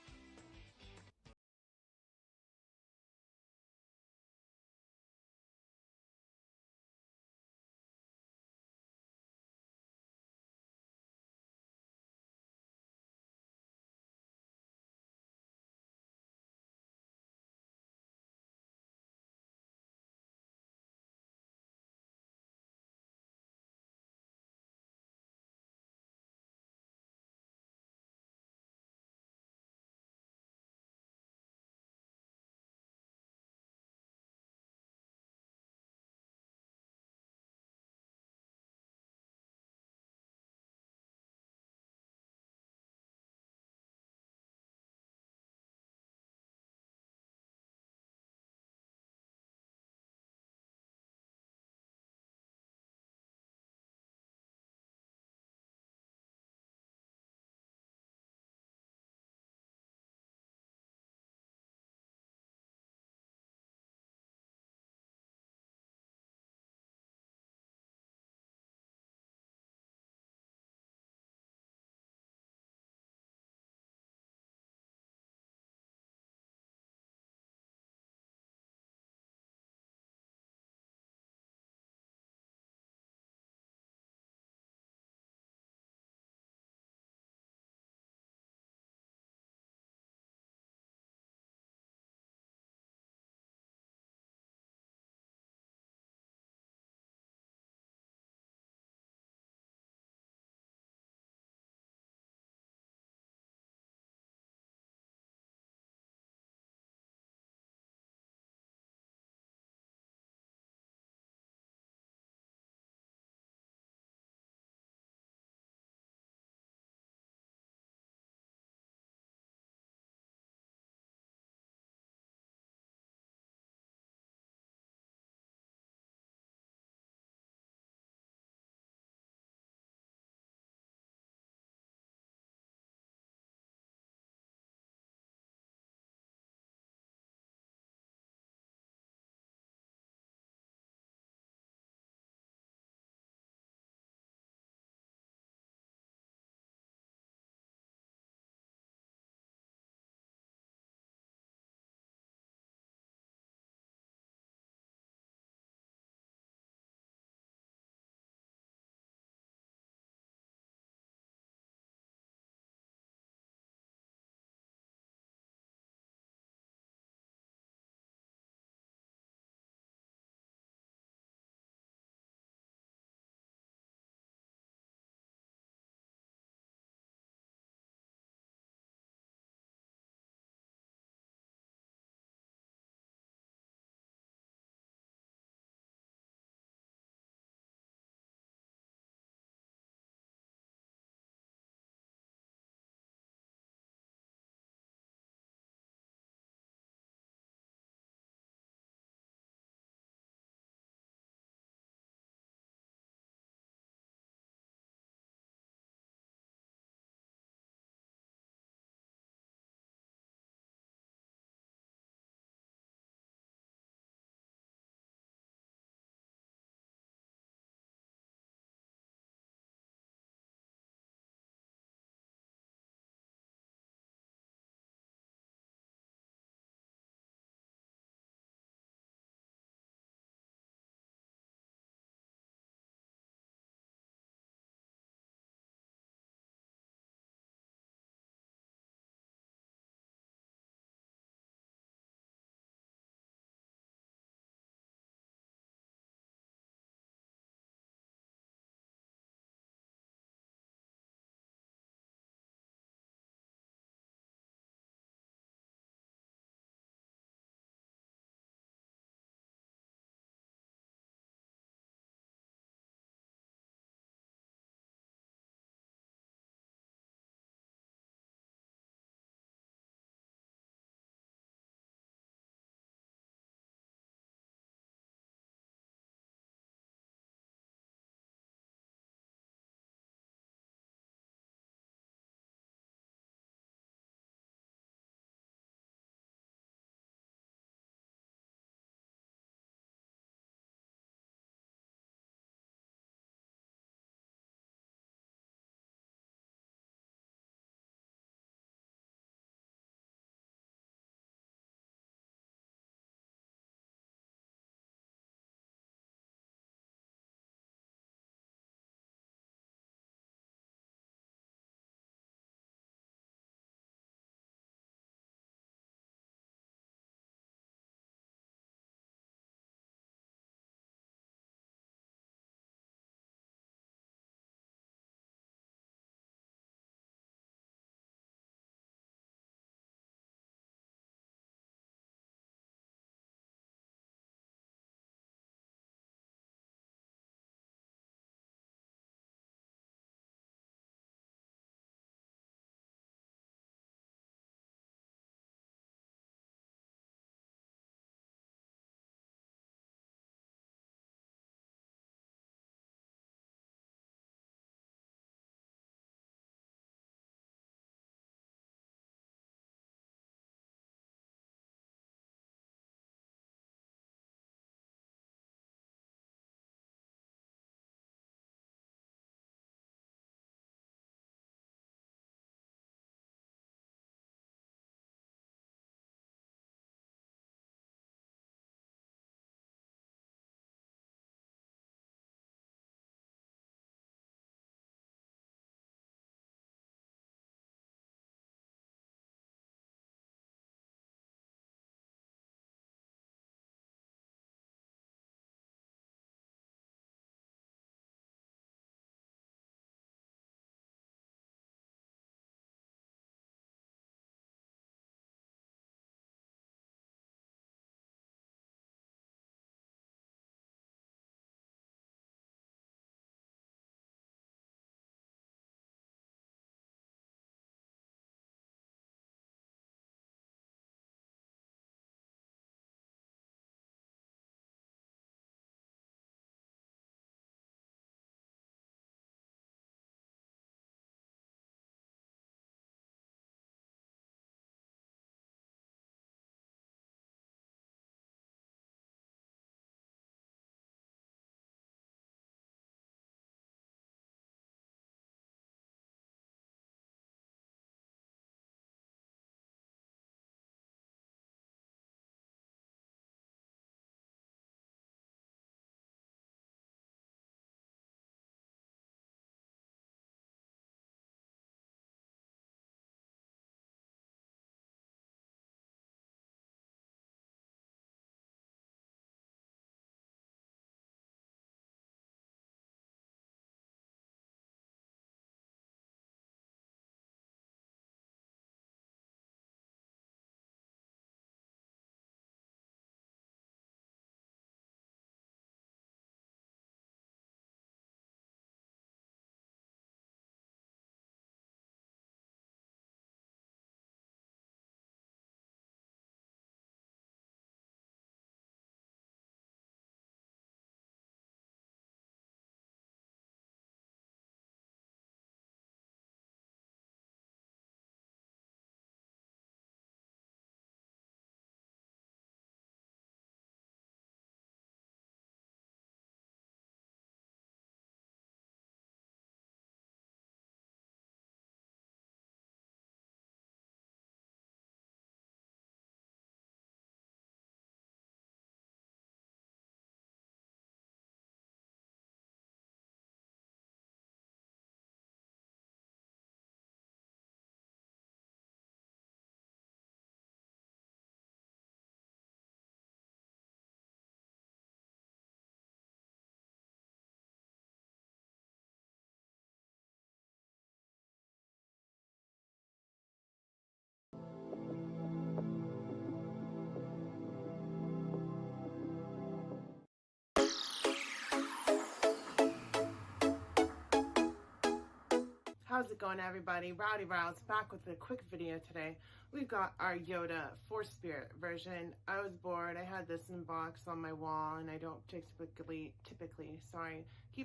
How's it going, everybody? Rowdy Rouse back with a quick video today. We've got our Yoda Force Spirit version. I was bored. I had this in box on my wall, and I don't typically keep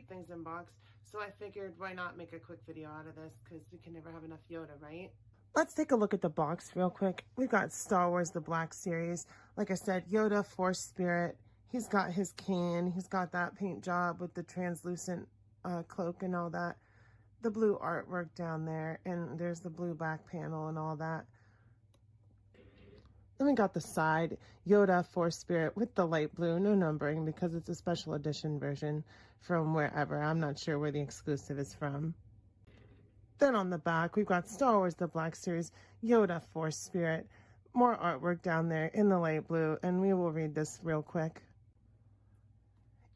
things in box. So I figured, why not make a quick video out of this, because we can never have enough Yoda, right? Let's take a look at the box real quick. We've got Star Wars The Black Series. Like I said, Yoda Force Spirit. He's got his cane. He's got that paint job with the translucent cloak and all that. The blue artwork down there, and there's the blue back panel and all that. Then we got the side, Yoda Force Spirit with the light blue, no numbering because it's a special edition version from wherever. I'm not sure where the exclusive is from. Then on the back, we've got Star Wars The Black Series, Yoda Force Spirit. More artwork down there in the light blue, and we will read this real quick.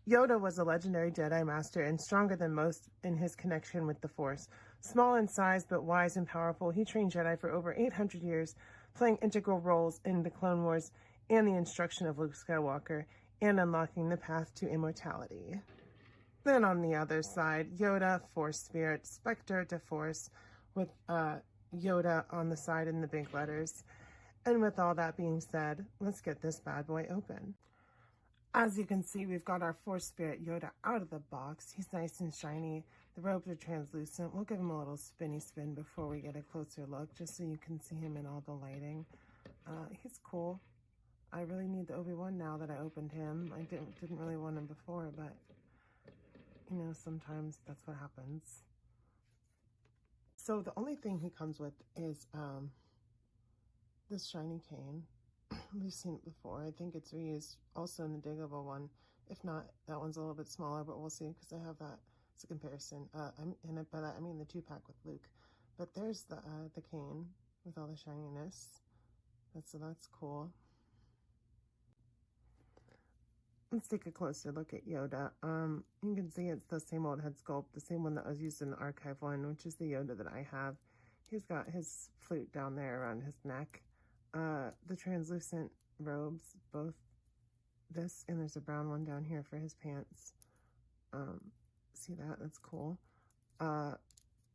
Yoda was a legendary Jedi Master and stronger than most in his connection with the Force. Small in size but wise and powerful, he trained Jedi for over 800 years, playing integral roles in the Clone Wars and the instruction of Luke Skywalker, and unlocking the path to immortality. Then on the other side, Yoda Force Spirit, Spectre de Force, with Yoda on the side in the big letters. And with all that being said, let's get this bad boy open. As you can see, we've got our Force Spirit Yoda out of the box. He's nice and shiny. The robes are translucent. We'll give him a little spinny spin before we get a closer look, just so you can see him in all the lighting. He's cool. I really need the Obi-Wan now that I opened him. I didn't really want him before, but, you know, sometimes that's what happens. So the only thing he comes with is this shiny cane. We've seen it before. I think it's reused also in the Dagobah one. If not, that one's a little bit smaller, but we'll see because I have that as a comparison. And by that I mean the 2-pack with Luke. But there's the cane with all the shininess. That's cool. Let's take a closer look at Yoda. You can see it's the same old head sculpt, the same one that was used in the archive one, which is the Yoda that I have. He's got his flute down there around his neck. The translucent robes, both this and there's a brown one down here for his pants. See that? That's cool.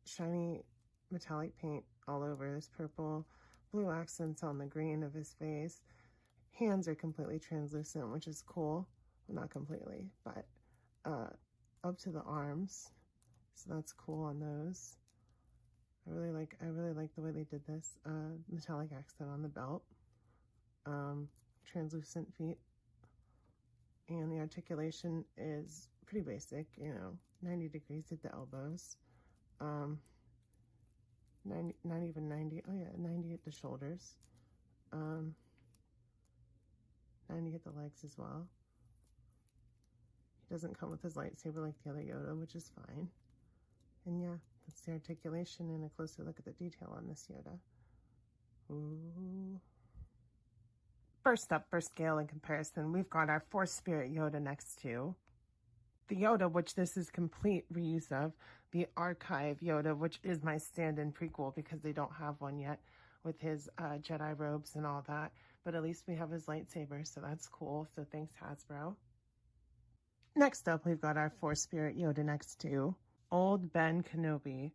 Shiny metallic paint all over. There's purple, blue accents on the green of his face. Hands are completely translucent, which is cool. Well, not completely, but up to the arms. So that's cool on those. I really like the way they did this. Metallic accent on the belt. Translucent feet. And the articulation is pretty basic, you know, 90 degrees at the elbows. 90, not even 90. Oh yeah, 90 at the shoulders. 90 at the legs as well. He doesn't come with his lightsaber like the other Yoda, which is fine. And yeah, that's the articulation and a closer look at the detail on this Yoda. Ooh. First up, for scale and comparison, we've got our Force Spirit Yoda next to the Yoda, which this is complete reuse of, the Archive Yoda, which is my stand-in prequel because they don't have one yet with his Jedi robes and all that. But at least we have his lightsaber, so that's cool. So thanks, Hasbro. Next up, we've got our Force Spirit Yoda next to Old Ben Kenobi.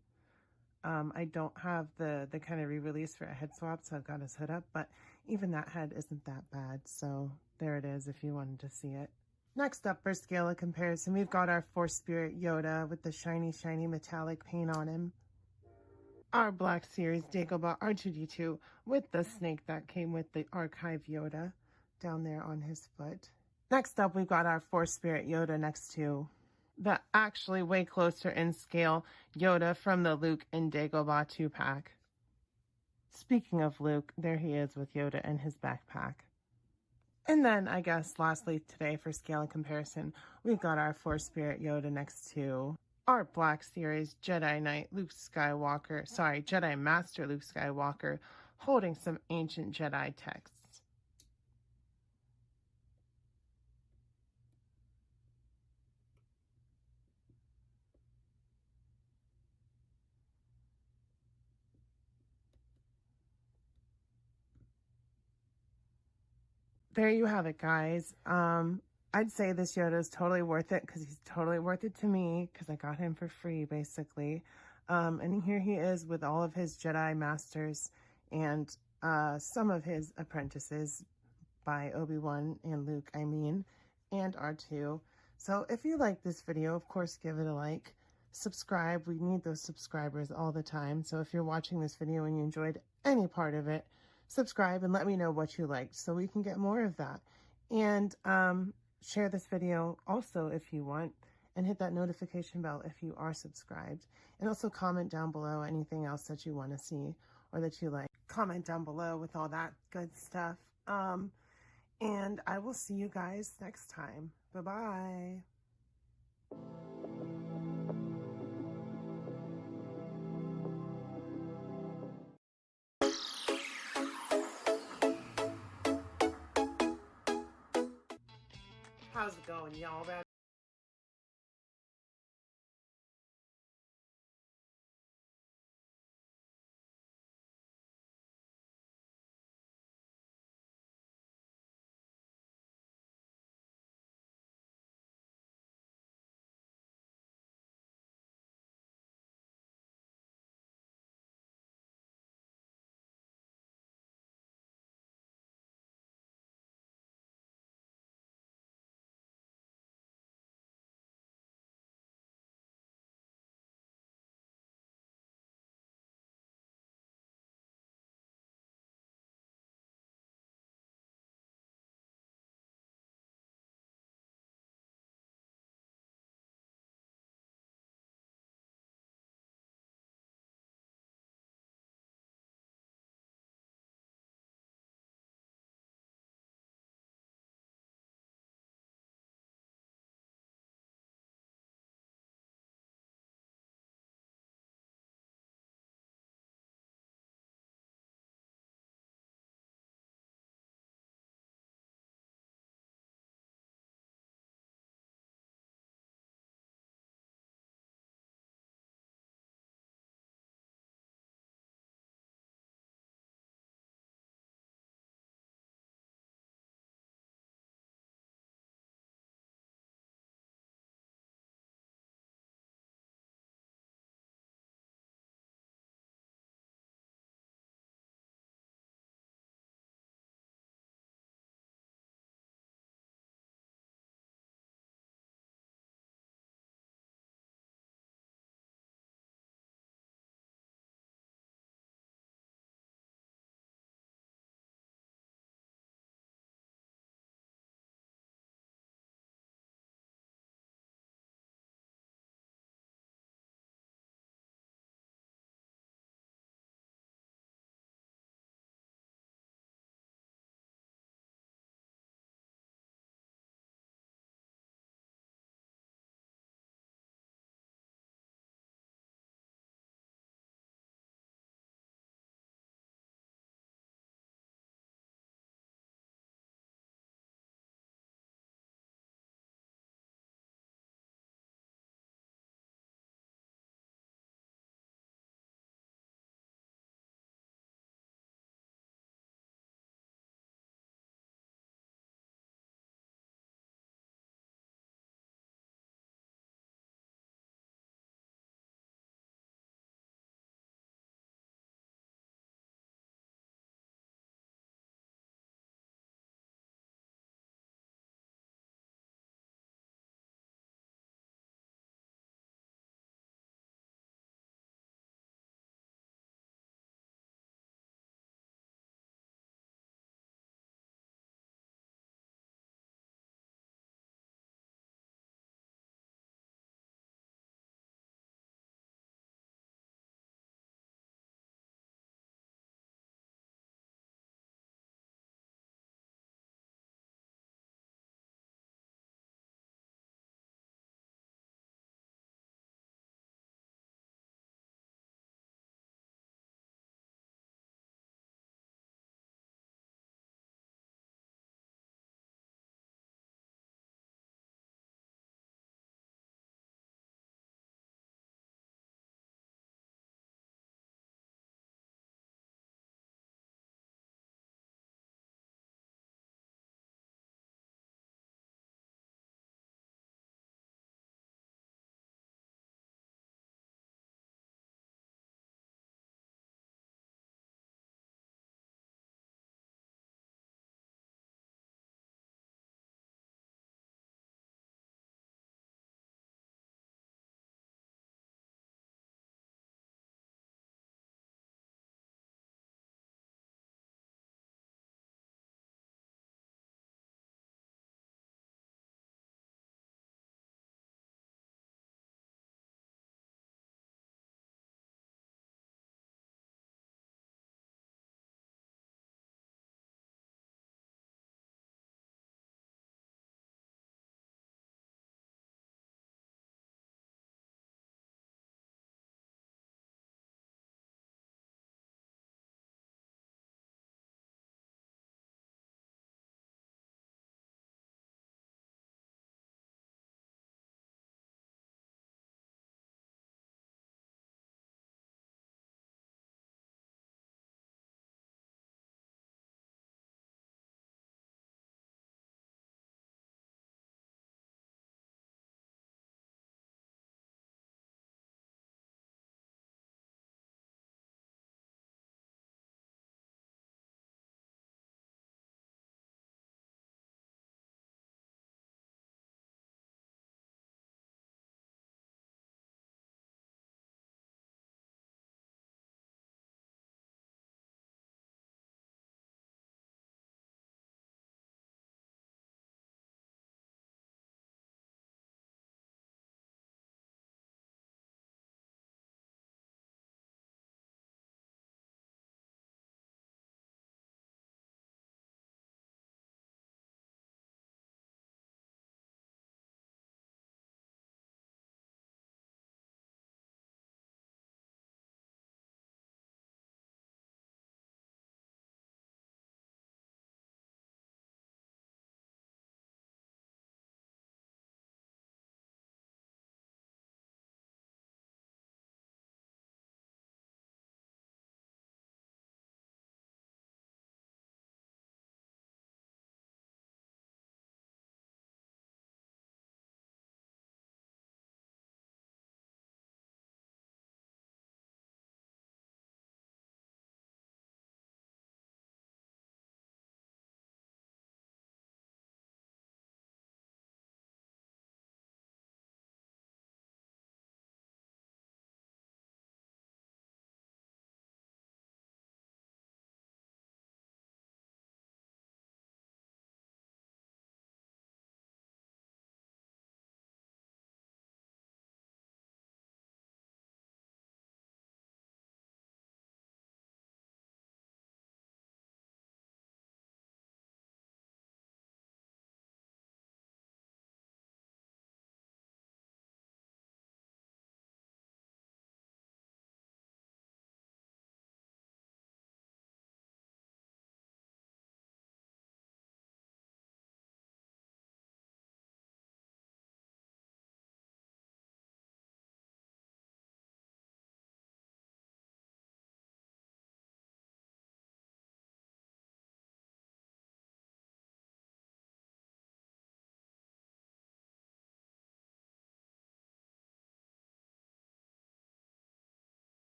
I don't have the kind of re-release for a head swap, so I've got his hood up, but even that head isn't that bad, so there it is if you wanted to see it. Next up, for scale of comparison, we've got our Force Spirit Yoda with the shiny metallic paint on him. Our Black Series Dagobah R2-D2 with the snake that came with the Archive Yoda down there on his foot. Next up, we've got our Force Spirit Yoda next to the actually way closer in scale Yoda from the Luke and Dagobah 2-pack. Speaking of Luke, there he is with Yoda and his backpack. And then, I guess, lastly today for scale and comparison, we've got our Force Spirit Yoda next to our Black Series Jedi Knight Luke Skywalker, Jedi Master Luke Skywalker, holding some ancient Jedi texts. There you have it, guys. I'd say this Yoda is totally worth it because he's totally worth it to me because I got him for free, basically. And here he is with all of his Jedi masters and some of his apprentices by Obi-Wan and Luke, I mean, and R2. So if you like this video, of course, give it a like. Subscribe. We need those subscribers all the time. So if you're watching this video and you enjoyed any part of it, subscribe and let me know what you liked so we can get more of that. And share this video also if you want, and hit that notification bell if you are subscribed. And also comment down below anything else that you want to see or that you like. Comment down below with all that good stuff. And I will see you guys next time. Bye-bye. How's it going, y'all?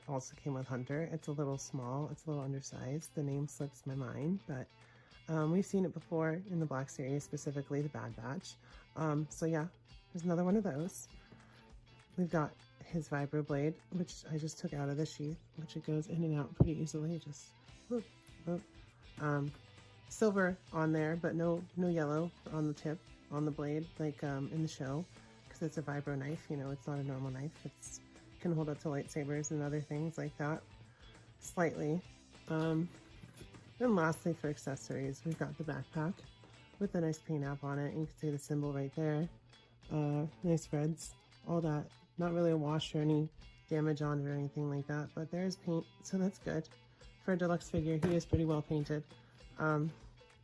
also came with Hunter. It's a little small. It's a little undersized. The name slips my mind, but we've seen it before in the Black Series, specifically the Bad Batch. So yeah, there's another one of those. We've got his vibroblade, which I just took out of the sheath, which it goes in and out pretty easily. Just whoop, whoop. Silver on there, but no yellow on the tip, on the blade, like in the show, because it's a vibro knife. You know, it's not a normal knife. It's can hold up to lightsabers and other things like that, slightly. And lastly, for accessories, we've got the backpack with a nice paint app on it. You can see the symbol right there. Nice reds, all that. Not really a wash or any damage on it or anything like that, but there's paint, so that's good. For a deluxe figure, he is pretty well painted.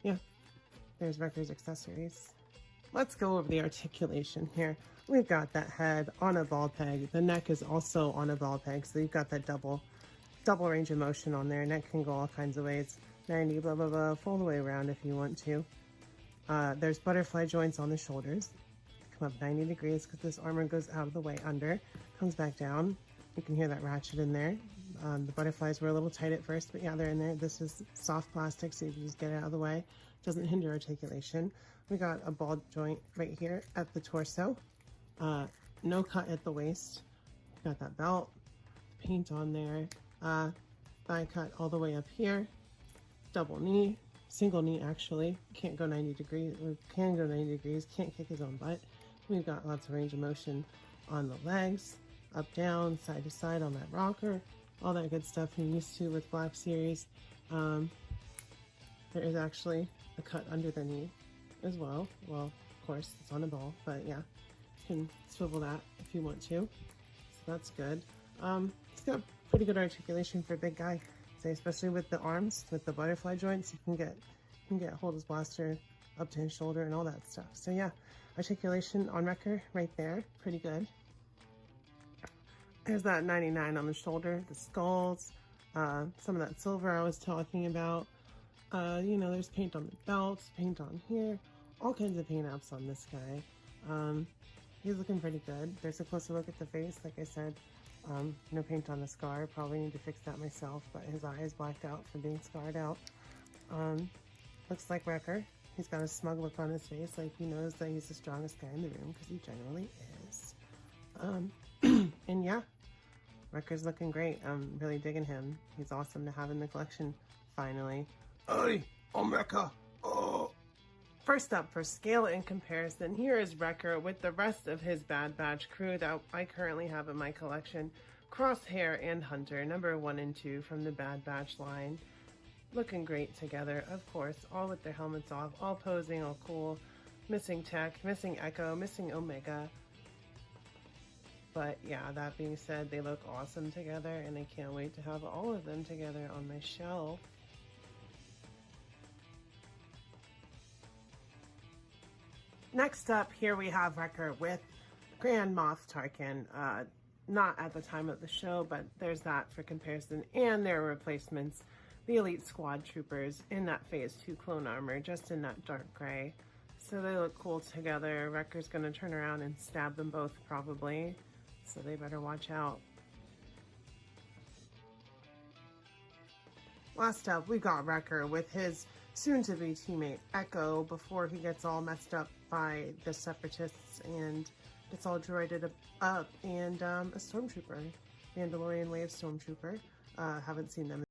Yeah, there's Wrecker's accessories. Let's go over the articulation here. We've got that head on a ball peg. The neck is also on a ball peg, so you've got that double range of motion on there. Neck can go all kinds of ways. 90, blah, blah, blah, full the way around if you want to. There's butterfly joints on the shoulders. Come up 90 degrees because this armor goes out of the way under, comes back down. You can hear that ratchet in there. The butterflies were a little tight at first, but yeah, they're in there. This is soft plastic, so you can just get it out of the way. Doesn't hinder articulation. We got a ball joint right here at the torso. No cut at the waist. Got that belt, paint on there. Thigh cut all the way up here. Double knee, single knee actually. Can't go 90 degrees, or can go 90 degrees, can't kick his own butt. We've got lots of range of motion on the legs, up, down, side to side on that rocker. All that good stuff you're used to with Black Series. There is actually a cut under the knee as well. Well, of course, it's on a ball, but yeah, you can swivel that if you want to. So that's good. It's got pretty good articulation for a big guy, say, especially with the arms, with the butterfly joints. You can get hold his blaster up to his shoulder and all that stuff. So yeah, articulation on Wrecker right there, pretty good. There's that 99 on the shoulder, the skulls, some of that silver I was talking about. You know, there's paint on the belt, paint on here, all kinds of paint apps on this guy. He's looking pretty good. There's a closer look at the face, like I said. No paint on the scar, probably need to fix that myself, but his eye is blacked out from being scarred out. Looks like Wrecker. He's got a smug look on his face, like he knows that he's the strongest guy in the room, because he generally is. And yeah, Wrecker's looking great. I'm really digging him. He's awesome to have in the collection, finally. Hey, I'm Wrecker. Oh. First up, for scale and comparison, here is Wrecker with the rest of his Bad Batch crew that I currently have in my collection. Crosshair and Hunter, number 1 and 2 from the Bad Batch line. Looking great together, of course, all with their helmets off, all posing, all cool. Missing Tech, missing Echo, missing Omega. But yeah, that being said, they look awesome together, and I can't wait to have all of them together on my shelf. Next up, here we have Wrecker with Grand Moff Tarkin. Not at the time of the show, but there's that for comparison. And their replacements, the Elite Squad Troopers in that Phase 2 clone armor, just in that dark gray. So they look cool together. Wrecker's gonna turn around and stab them both probably, so they better watch out. Last up, we got Wrecker with his soon-to-be teammate Echo before he gets all messed up by the Separatists and gets all droided up, and a Stormtrooper, Mandalorian Wave Stormtrooper. Haven't seen them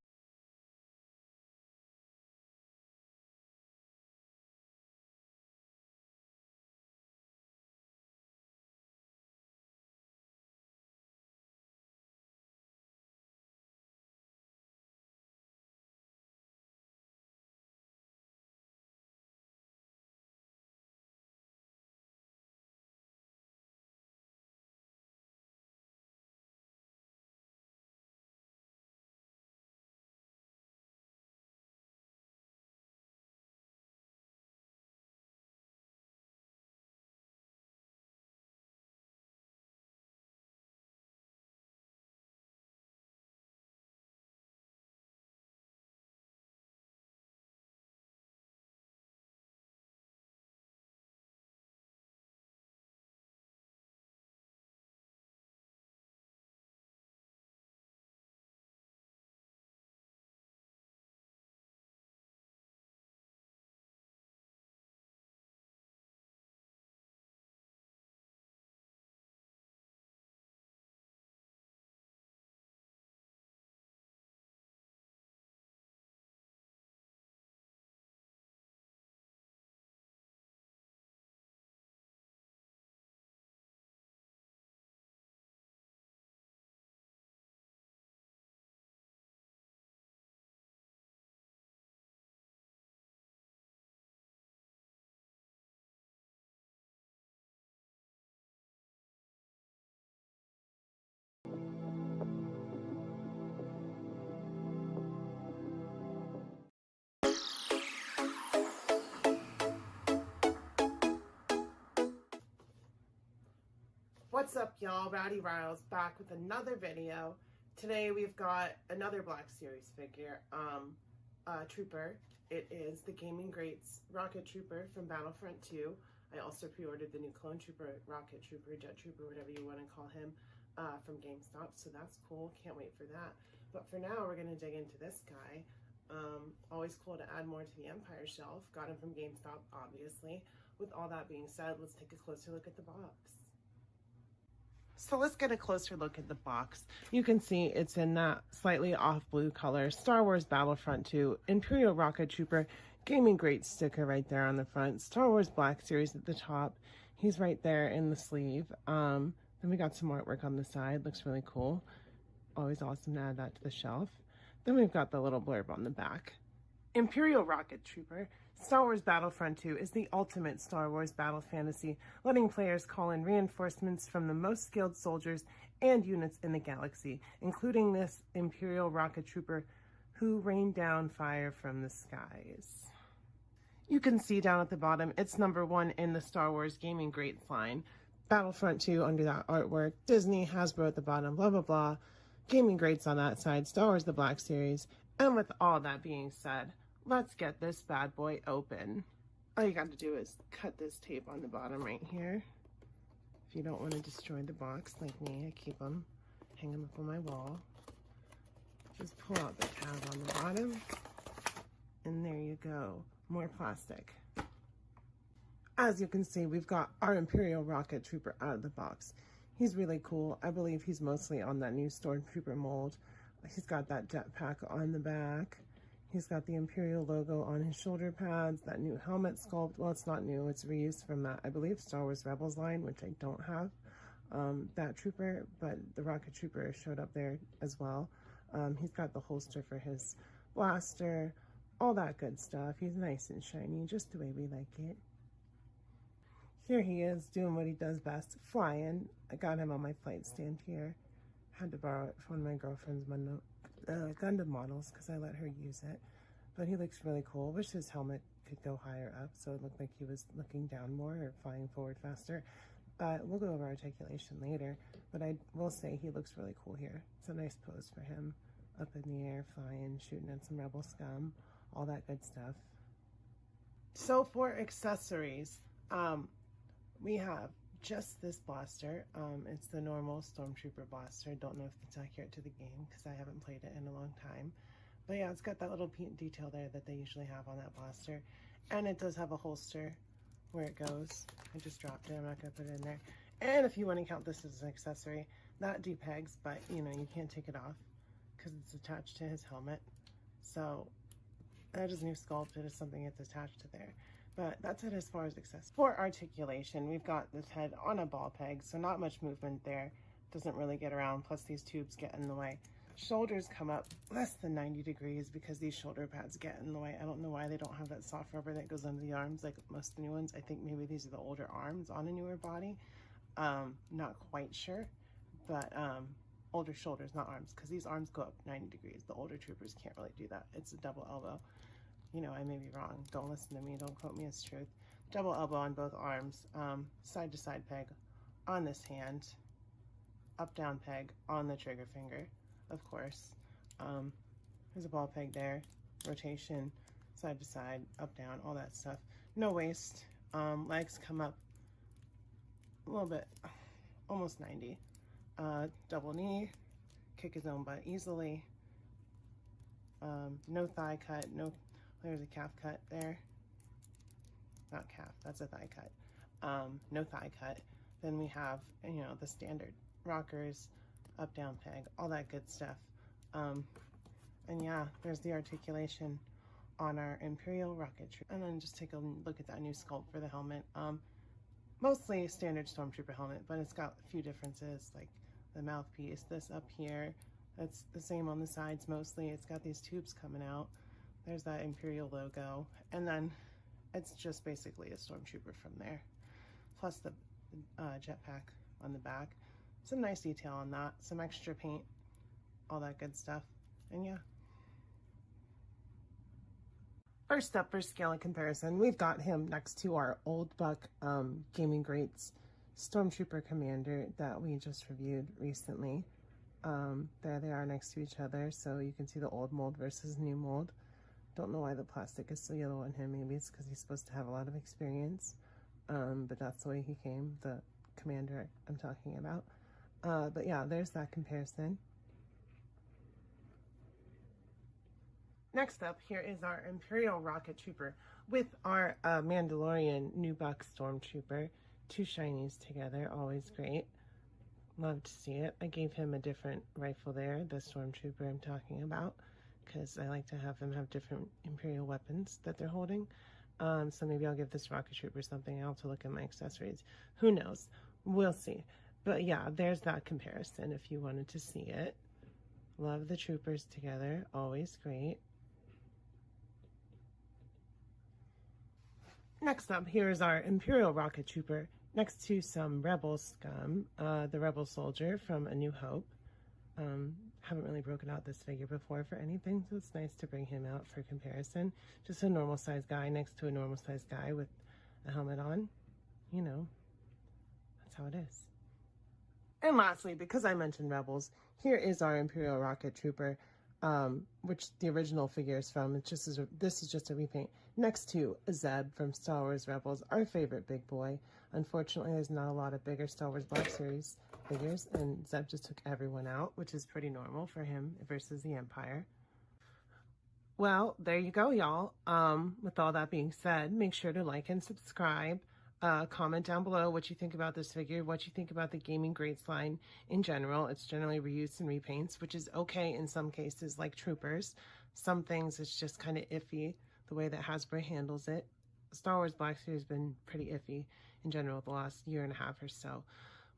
What's up, y'all? Rowdy Riles back with another video. Today we've got another Black Series figure, Trooper. It is the Gaming Greats Rocket Trooper from Battlefront 2. I also pre-ordered the new Clone Trooper, Rocket Trooper, Jet Trooper, whatever you want to call him, from GameStop, so that's cool. Can't wait for that. But for now, we're going to dig into this guy. Always cool to add more to the Empire shelf. Got him from GameStop, obviously. With all that being said, let's take a closer look at the box. So let's get a closer look at the box. You can see it's in that slightly off blue color, Star Wars Battlefront 2, Imperial Rocket Trooper, Gaming Great sticker right there on the front, Star Wars Black Series at the top. He's right there in the sleeve. Then we got some artwork on the side, looks really cool. Always awesome to add that to the shelf. Then we've got the little blurb on the back. Imperial Rocket Trooper, Star Wars Battlefront 2 is the ultimate Star Wars battle fantasy, letting players call in reinforcements from the most skilled soldiers and units in the galaxy, including this Imperial Rocket Trooper who rained down fire from the skies. You can see down at the bottom, it's number 1 in the Star Wars Gaming Greats line. Battlefront 2 under that artwork, Disney, Hasbro at the bottom, blah, blah, blah. Gaming Greats on that side, Star Wars The Black Series. And with all that being said, let's get this bad boy open. All you got to do is cut this tape on the bottom right here. If you don't want to destroy the box like me, I keep them, hang them up on my wall. Just pull out the tab on the bottom, and there you go, more plastic. As you can see, we've got our Imperial Rocket Trooper out of the box. He's really cool. I believe he's mostly on that new Stormtrooper mold. He's got that jetpack on the back. He's got the Imperial logo on his shoulder pads, that new helmet sculpt. Well, it's not new, it's reused from that, I believe, Star Wars Rebels line, which I don't have, that trooper, but the Rocket Trooper showed up there as well. He's got the holster for his blaster, all that good stuff. He's nice and shiny, just the way we like it. Here he is, doing what he does best, flying. I got him on my flight stand here. Had to borrow it from one of my girlfriend's Gundam models because I let her use it. But he looks really cool. Wish his helmet could go higher up so it looked like he was looking down more or flying forward faster. But we'll go over articulation later. But I will say he looks really cool here. It's a nice pose for him. Up in the air, flying, shooting at some rebel scum, all that good stuff. So for accessories, we have just this blaster. It's the normal Stormtrooper blaster. Don't know if it's accurate to the game because I haven't played it in a long time. But yeah, it's got that little detail there that they usually have on that blaster. And it does have a holster where it goes. I just dropped it. I'm not going to put it in there. And if you want to count this as an accessory, that depegs, but you know, you can't take it off because it's attached to his helmet. So that is new sculpt. It is something that's attached to there. But that's it as far as accessories. For articulation, we've got this head on a ball peg, so not much movement there. Doesn't really get around, plus these tubes get in the way. Shoulders come up less than 90 degrees because these shoulder pads get in the way. I don't know why they don't have that soft rubber that goes under the arms like most of the new ones. I think maybe these are the older arms on a newer body. Not quite sure, but older shoulders, not arms, because these arms go up 90 degrees. The older troopers can't really do that. It's a double elbow. You know, I may be wrong. Don't listen to me. Don't quote me as truth. Double elbow on both arms. Side to side peg on this hand. Up down peg on the trigger finger, of course. There's a ball peg there. Rotation, side to side, up down, all that stuff. No waist. Legs come up a little bit, almost 90. Double knee. Kick his own butt easily. No thigh cut. There's a calf cut there. Not calf, that's a thigh cut. No thigh cut. Then we have, you know, the standard rockers, up down peg, all that good stuff. And yeah, there's the articulation on our Imperial Rocket Trooper. And then just take a look at that new sculpt for the helmet. Mostly standard Stormtrooper helmet, but it's got a few differences, like the mouthpiece, this up here. That's the same on the sides mostly. It's got these tubes coming out. There's that Imperial logo, and then it's just basically a Stormtrooper from there. Plus the jetpack on the back. Some nice detail on that, some extra paint, all that good stuff, and yeah. First up for scale and comparison, we've got him next to our old buck Gaming Greats Stormtrooper Commander that we just reviewed recently. There they are next to each other, so you can see the old mold versus new mold. Don't know why the plastic is so yellow on him. Maybe it's because he's supposed to have a lot of experience, but that's the way he came, the commander I'm talking about. But yeah, there's that comparison. Next up, here is our Imperial Rocket Trooper with our Mandalorian new buck Stormtrooper. Two shinies together, always great. Love to see it. I gave him a different rifle there, the Stormtrooper I'm talking about, because I like to have them have different Imperial weapons that they're holding. So maybe I'll give this Rocket Trooper something. I'll have to look at my accessories. Who knows? We'll see. But yeah, there's that comparison if you wanted to see it. Love the troopers together. Always great. Next up, here is our Imperial Rocket Trooper next to some Rebel scum. The Rebel Soldier from A New Hope. Haven't really broken out this figure before for anything, so it's nice to bring him out for comparison. Just a normal sized guy next to a normal sized guy with a helmet on. You know, that's how it is. And lastly, because I mentioned Rebels, here is our Imperial Rocket Trooper, which the original figure is from. This is just a repaint. Next to Zeb from Star Wars Rebels, our favorite big boy. Unfortunately, there's not a lot of bigger Star Wars Black Series figures, and Zeb just took everyone out, which is pretty normal for him versus the Empire. Well, there you go, y'all. With all that being said, make sure to like and subscribe. Comment down below what you think about this figure, what you think about the Gaming Greats line in general. It's generally reused and repaints, which is okay in some cases, like Troopers. Some things it's just kind of iffy, the way that Hasbro handles it. Star Wars Black Series has been pretty iffy in general the last year and a half or so,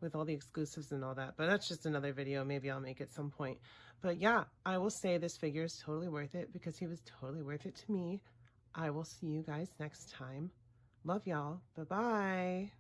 with all the exclusives and all that. But that's just another video. Maybe I'll make at some point. But yeah, I will say this figure is totally worth it because he was totally worth it to me. I will see you guys next time. Love y'all. Bye-bye.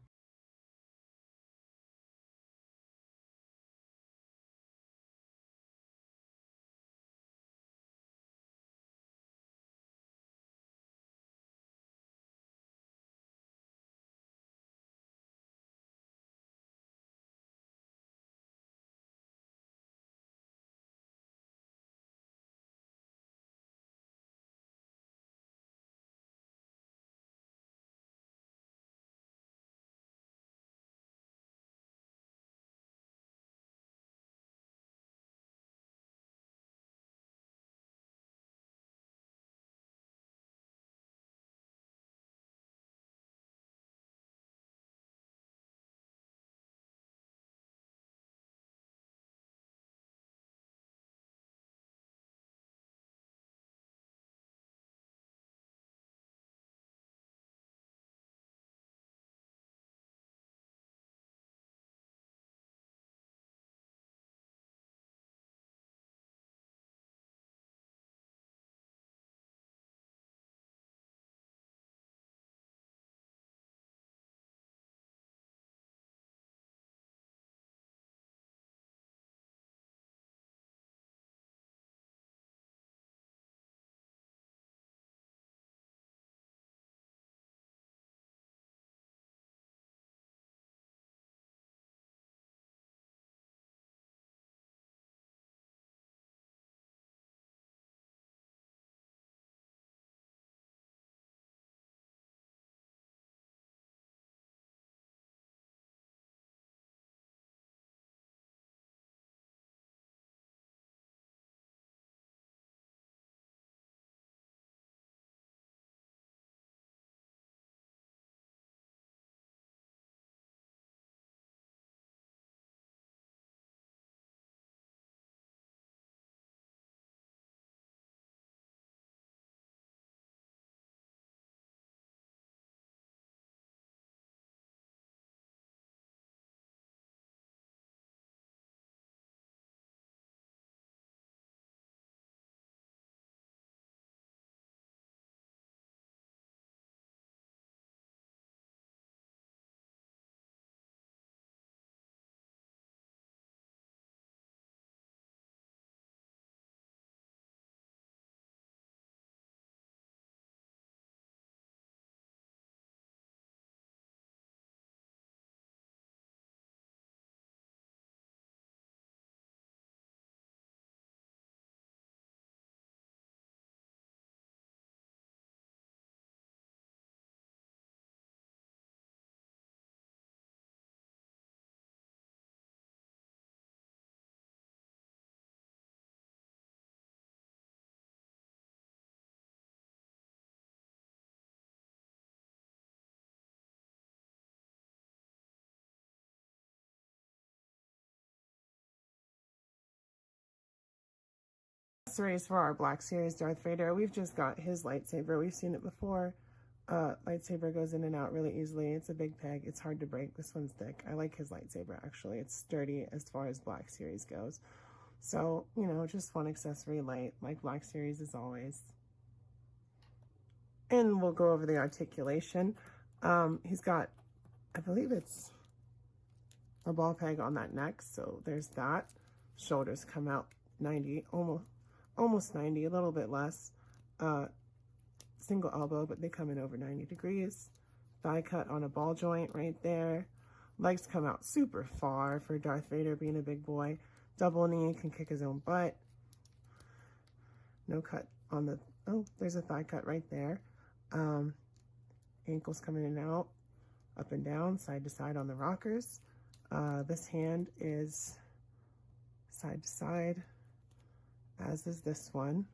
accessories for our Black Series Darth Vader. We've just got his lightsaber. We've seen it before. Lightsaber goes in and out really easily. It's a big peg. It's hard to break. This one's thick. I like his lightsaber, actually. It's sturdy as far as Black Series goes. So, you know, just one accessory light, like Black Series as always. And we'll go over the articulation. He's got, I believe it's a ball peg on that neck, so there's that. Shoulders come out 90, almost 90, a little bit less. Single elbow, but they come in over 90 degrees. Thigh cut on a ball joint right there. Legs come out super far for Darth Vader being a big boy. Double knee, can kick his own butt. No cut on the, oh, there's a thigh cut right there. Ankles coming in and out, up and down, side to side on the rockers. This hand is side to side, as is this one.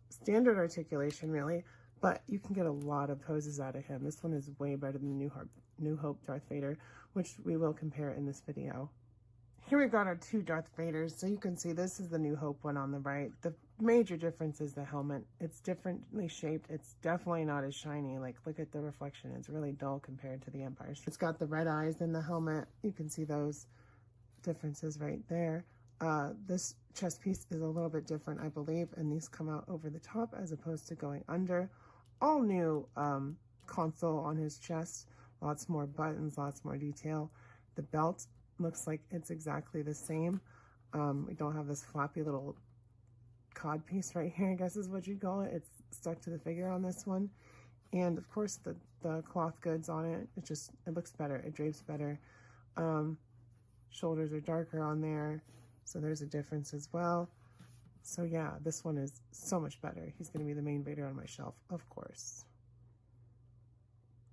Standard articulation, really, but you can get a lot of poses out of him. This one is way better than the New Hope Darth Vader, which we will compare in this video. Here we've got our two Darth Vaders, so you can see this is the New Hope one on the right. The major difference is the helmet. It's differently shaped. It's definitely not as shiny. Like, look at the reflection. It's really dull compared to the Empire. It's got the red eyes in the helmet. You can see those differences right there. This chest piece is a little bit different, I believe, and these come out over the top as opposed to going under. All new console on his chest. Lots more buttons, lots more detail. The belt looks like it's exactly the same. We don't have this flappy little cod piece right here, I guess is what you'd call it. It's stuck to the figure on this one. And of course the cloth goods on it, it looks better, it drapes better. Shoulders are darker on there, so there's a difference as well. So yeah, this one is so much better. He's gonna be the main Vader on my shelf, of course.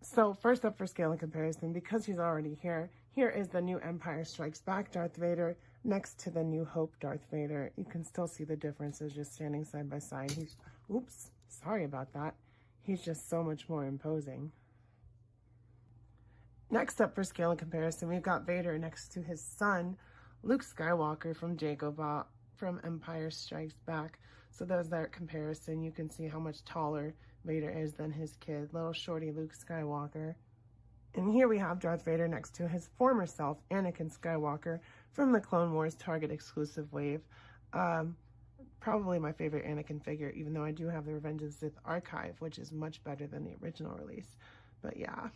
So first up for scale and comparison, because he's already here, here is the new Empire Strikes Back Darth Vader next to the New Hope Darth Vader. You can still see the differences just standing side by side. Oops, sorry about that. He's just so much more imposing. Next up for scale and comparison, we've got Vader next to his son, Luke Skywalker from Dagobah from Empire Strikes Back. So there's that comparison. You can see how much taller Vader is than his kid, little shorty Luke Skywalker. And here we have Darth Vader next to his former self, Anakin Skywalker, from the Clone Wars Target exclusive wave. Probably my favorite Anakin figure, even though I do have the Revenge of the Sith archive, which is much better than the original release. But yeah.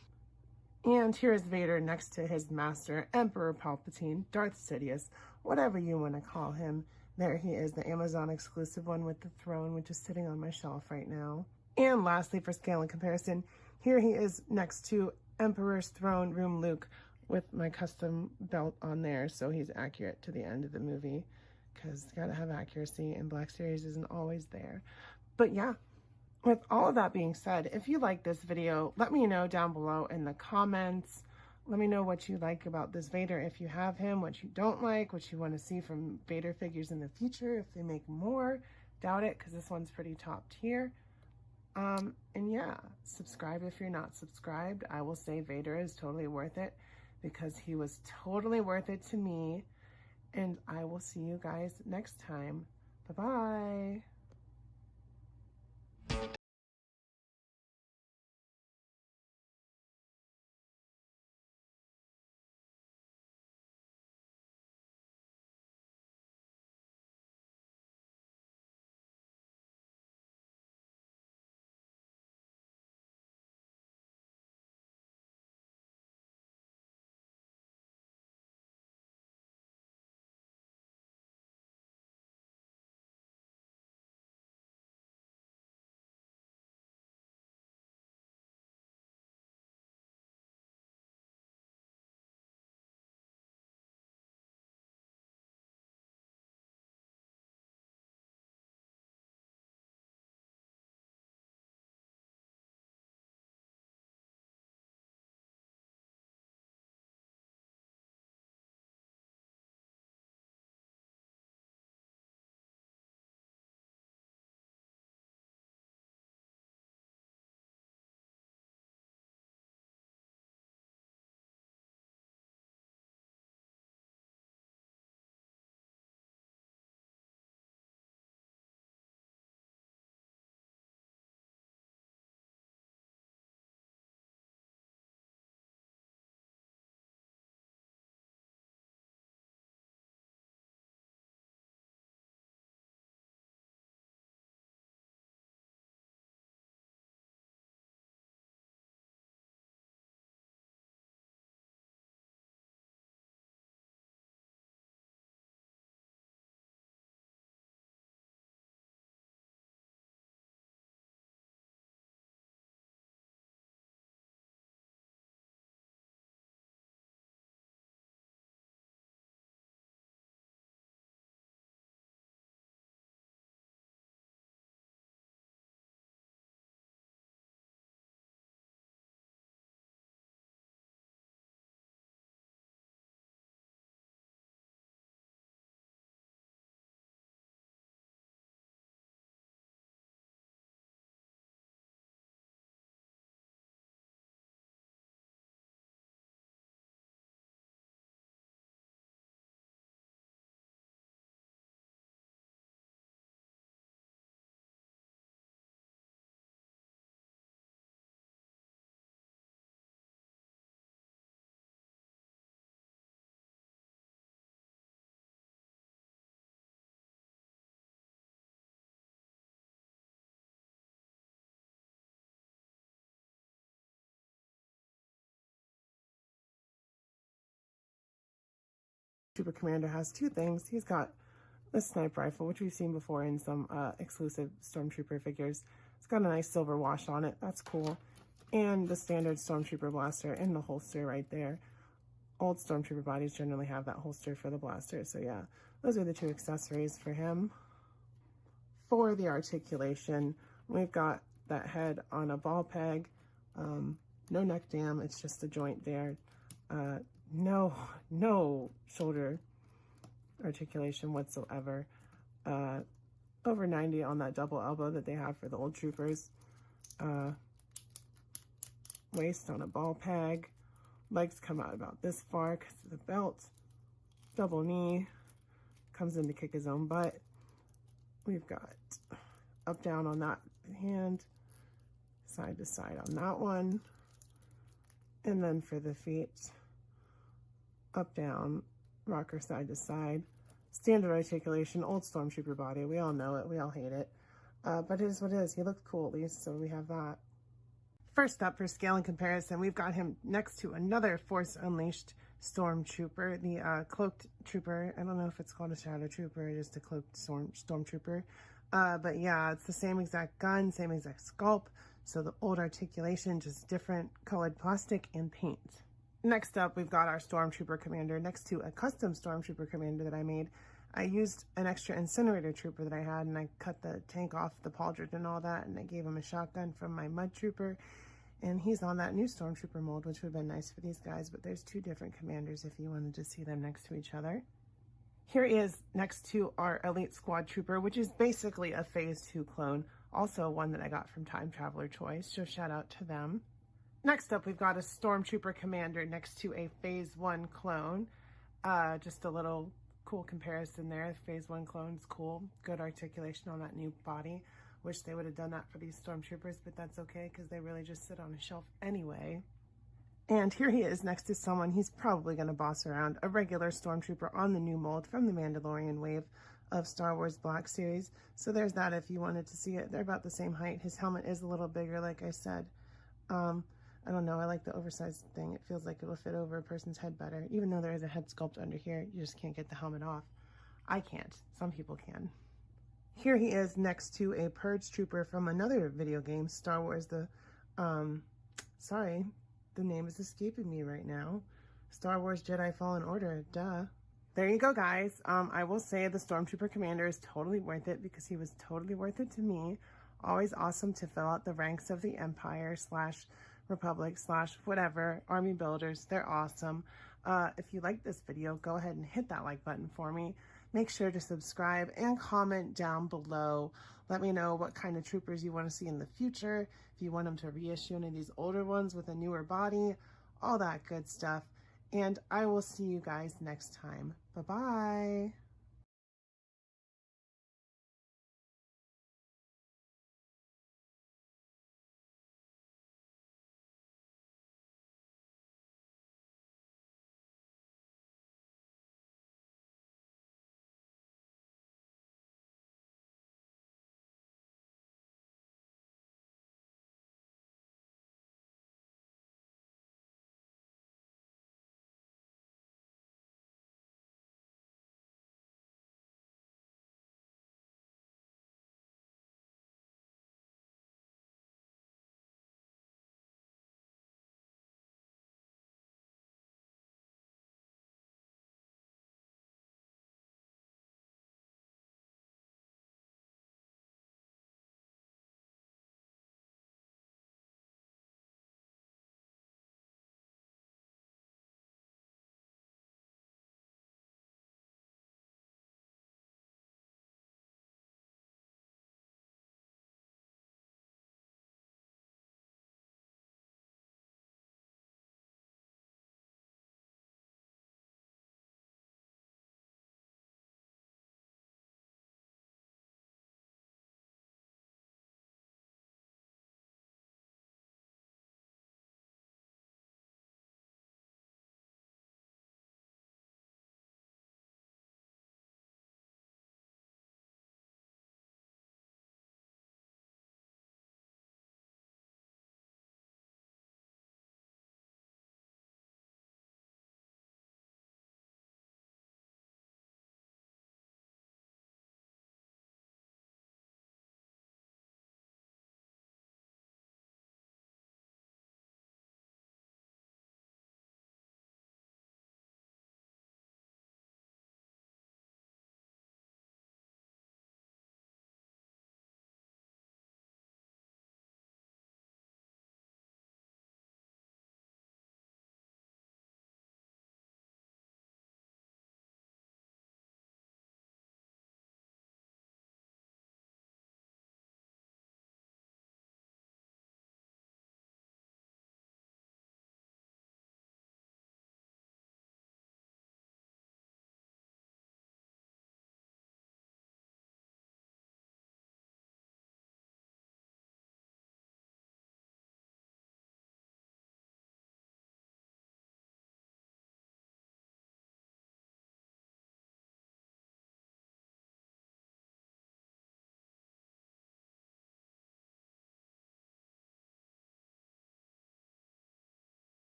And here's Vader next to his master, Emperor Palpatine, Darth Sidious, whatever you want to call him. There he is, the Amazon exclusive one with the throne, which is sitting on my shelf right now. And lastly, for scale and comparison, here he is next to Emperor's Throne Room Luke with my custom belt on there, so he's accurate to the end of the movie, because you gotta have accuracy, and Black Series isn't always there. But yeah. With all of that being said, if you like this video, let me know down below in the comments. Let me know what you like about this Vader if you have him, what you don't like, what you want to see from Vader figures in the future, if they make more. Doubt it, because this one's pretty top tier. And yeah, subscribe if you're not subscribed. I will say Vader is totally worth it, because he was totally worth it to me. And I will see you guys next time. Bye-bye. Trooper Commander has two things. He's got the sniper rifle, which we've seen before in some exclusive Stormtrooper figures. It's got a nice silver wash on it. That's cool. And the standard Stormtrooper blaster in the holster right there. Old Stormtrooper bodies generally have that holster for the blaster. So yeah, those are the two accessories for him. For the articulation, we've got that head on a ball peg. No neck dam, it's just a joint there. No shoulder articulation whatsoever. Over 90 on that double elbow that they have for the old troopers. Waist on a ball peg. Legs come out about this far because of the belt. Double knee. Comes in to kick his own butt. We've got up down on that hand. Side to side on that one. And then for the feet, up down, rocker side to side. Standard articulation, old Stormtrooper body. We all know it. We all hate it. But it is what it is. He looked cool at least, so we have that. First up for scale and comparison, we've got him next to another Force Unleashed Stormtrooper, the cloaked trooper. I don't know if it's called a shadow trooper or just a cloaked stormtrooper. But yeah, it's the same exact gun, same exact sculpt. So the old articulation, just different colored plastic and paint. Next up, we've got our Stormtrooper Commander next to a custom Stormtrooper Commander that I made. I used an extra incinerator trooper that I had, and I cut the tank off the pauldron and all that, and I gave him a shotgun from my mud trooper. And he's on that new Stormtrooper mold, which would have been nice for these guys, but there's two different commanders if you wanted to see them next to each other. Here he is next to our Elite Squad Trooper, which is basically a Phase 2 clone, also one that I got from Time Traveler Toys, so shout out to them. Next up, we've got a Stormtrooper Commander next to a Phase 1 clone. Just a little cool comparison there. Phase 1 clone's cool. Good articulation on that new body. Wish they would have done that for these Stormtroopers, but that's okay because they really just sit on a shelf anyway. And here he is next to someone he's probably going to boss around, a regular Stormtrooper on the new mold from the Mandalorian wave of Star Wars Black Series. So there's that if you wanted to see it. They're about the same height. His helmet is a little bigger, like I said. I don't know, I like the oversized thing. It feels like it'll fit over a person's head better. Even though there is a head sculpt under here, you just can't get the helmet off. I can't. Some people can. Here he is next to a Purge Trooper from another video game, Star Wars, the name is escaping me right now. Star Wars Jedi Fallen Order, duh. There you go, guys. I will say the Stormtrooper Commander is totally worth it because he was totally worth it to me. Always awesome to fill out the ranks of the Empire / Republic / whatever, Army Builders. They're awesome. If you like this video, go ahead and hit that like button for me. Make sure to subscribe and comment down below. Let me know what kind of troopers you want to see in the future. If you want them to reissue any of these older ones with a newer body, all that good stuff. And I will see you guys next time. Bye-bye.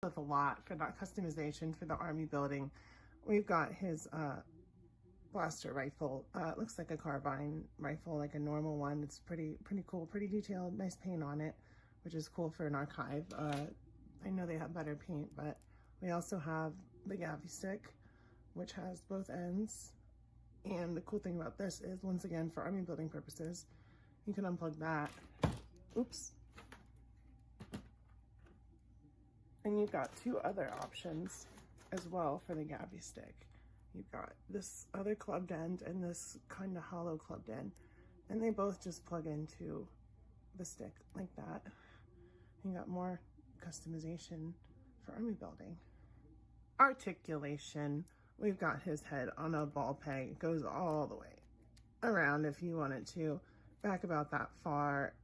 with a lot for that customization for the army building. We've got his blaster rifle. It looks like a carbine rifle, like a normal one. It's pretty cool, pretty detailed, nice paint on it, which is cool for an archive. I know they have better paint, but we also have the Gavi stick, which has both ends. And the cool thing about this is, once again, for army building purposes, you can unplug that. Oops. And you've got two other options as well for the Gavi stick. You've got this other clubbed end and this kind of hollow clubbed end. And they both just plug into the stick like that. You got more customization for army building. Articulation. We've got his head on a ball peg. It goes all the way around if you want it to. Back about that far.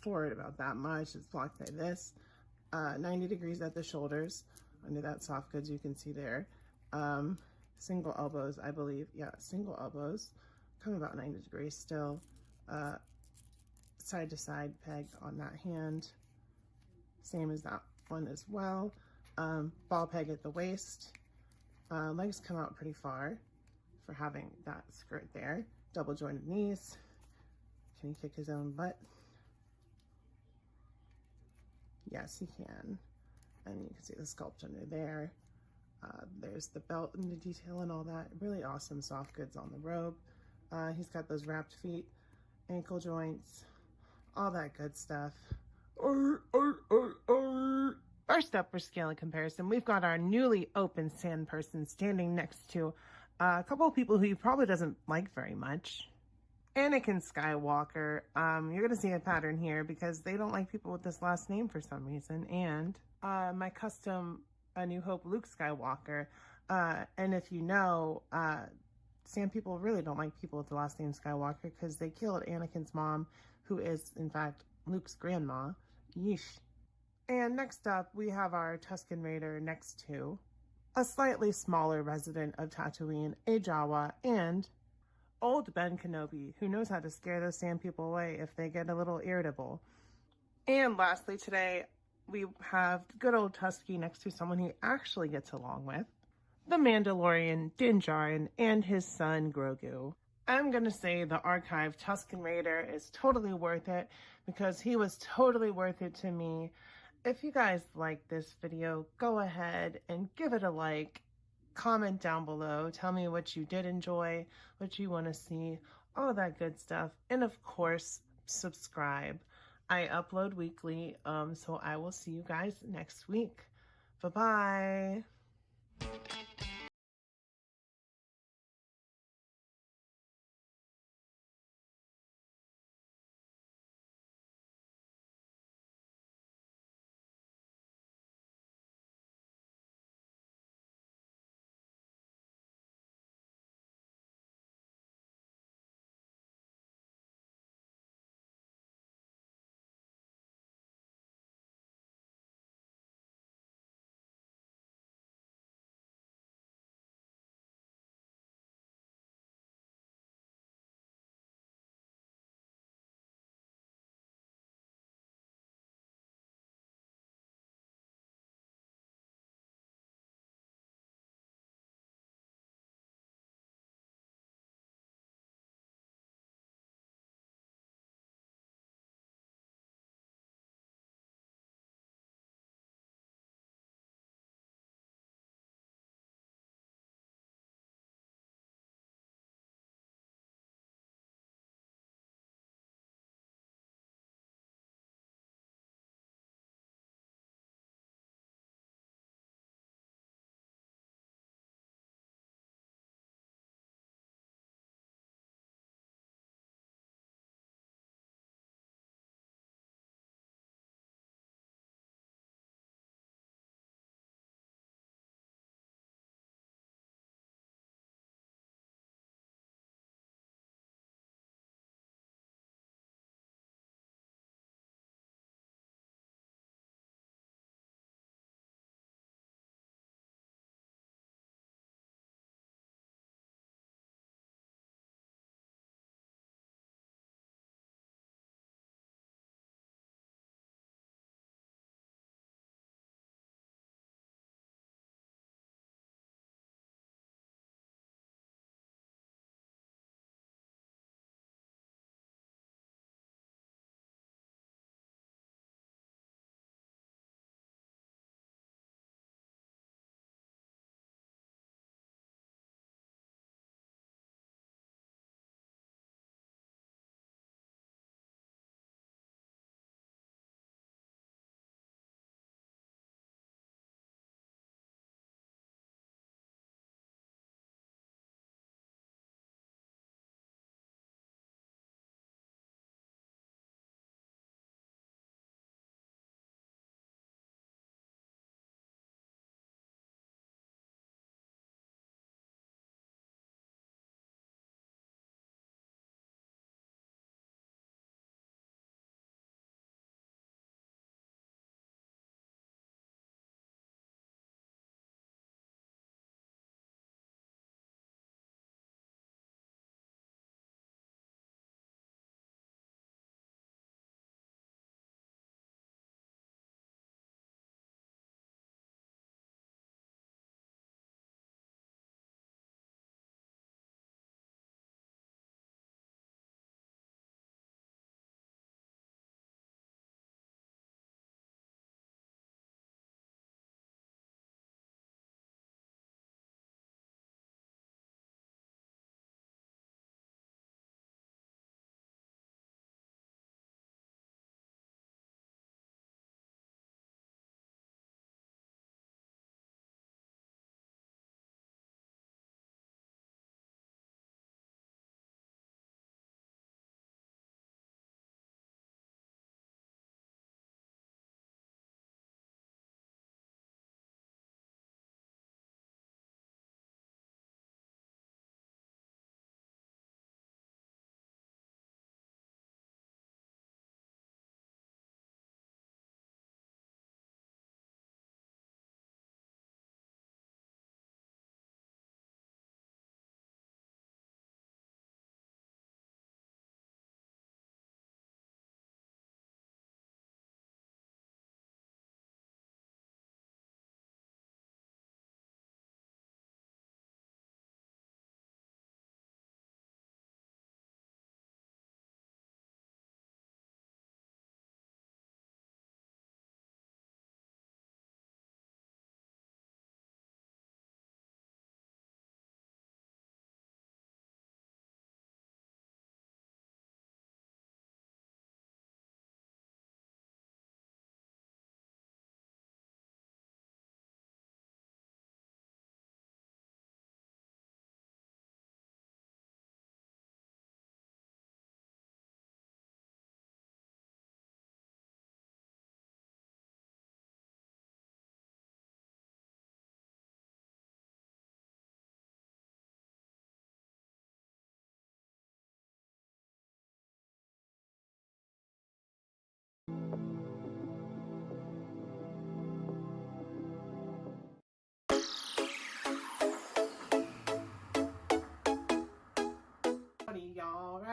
Forward about that much. It's blocked by this. 90 degrees at the shoulders. Under that soft goods you can see there. Single elbows, I believe. Yeah, single elbows. Come about 90 degrees still. Side to side peg on that hand. Same as that one as well. Ball peg at the waist. Legs come out pretty far for having that skirt there. Double jointed knees. Can he kick his own butt? Yes, he can. And you can see the sculpt under there. There's the belt and the detail and all that. Really awesome soft goods on the robe. He's got those wrapped feet, ankle joints, all that good stuff. First up for scale and comparison, we've got our newly open sand person standing next to a couple of people who he probably doesn't like very much. Anakin Skywalker. You're going to see a pattern here because they don't like people with this last name for some reason. And my custom A New Hope Luke Skywalker. And if you know, sand people really don't like people with the last name Skywalker because they killed Anakin's mom, who is, in fact, Luke's grandma. Yeesh. And next up, we have our Tusken Raider next to a slightly smaller resident of Tatooine, a Jawa, and old Ben Kenobi, who knows how to scare those sand people away if they get a little irritable. And lastly today, we have good old Tusky next to someone he actually gets along with, the Mandalorian Din Djarin and his son Grogu. I'm going to say the archive Tusken Raider is totally worth it because he was totally worth it to me. If you guys like this video, go ahead and give it a like. Comment down below. Tell me what you did enjoy, what you want to see, all of that good stuff. And of course, subscribe. I upload weekly, so I will see you guys next week. Bye-bye.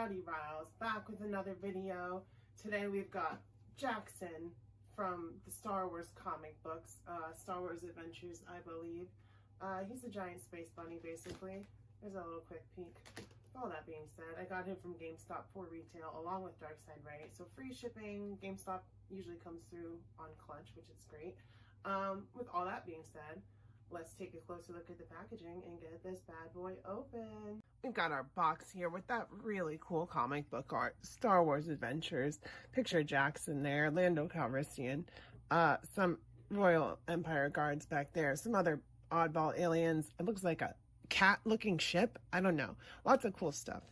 Rowdy Riles, back with another video. Today we've got Jackson from the Star Wars comic books, Star Wars Adventures, I believe. He's a giant space bunny, basically. There's a little quick peek. With all that being said, I got him from GameStop for retail, along with Darkside Ray. So free shipping. GameStop usually comes through on Clutch, which is great. With all that being said, let's take a closer look at the packaging and get this bad boy open. We've got our box here with that really cool comic book art, Star Wars Adventures. Picture Jackson there, Lando Calrissian, some Royal Empire guards back there, some other oddball aliens. It looks like a cat-looking ship. I don't know. Lots of cool stuff.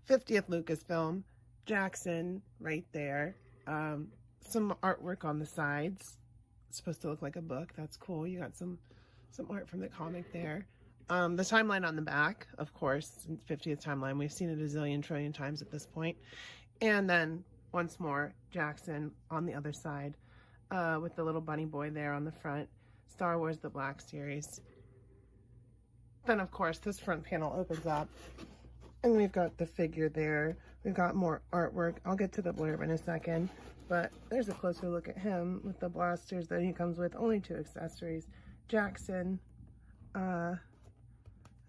50th Lucasfilm, Jackson right there. Some artwork on the sides. It's supposed to look like a book. That's cool. You got some art from the comic there. The timeline on the back, of course, 50th timeline. We've seen it a zillion trillion times at this point. And then once more, Jackson on the other side, with the little bunny boy there on the front. Star Wars The Black Series. Then, of course, this front panel opens up. And we've got the figure there. We've got more artwork. I'll get to the blurb in a second. But there's a closer look at him with the blasters that he comes with. Only 2 accessories. Jackson, and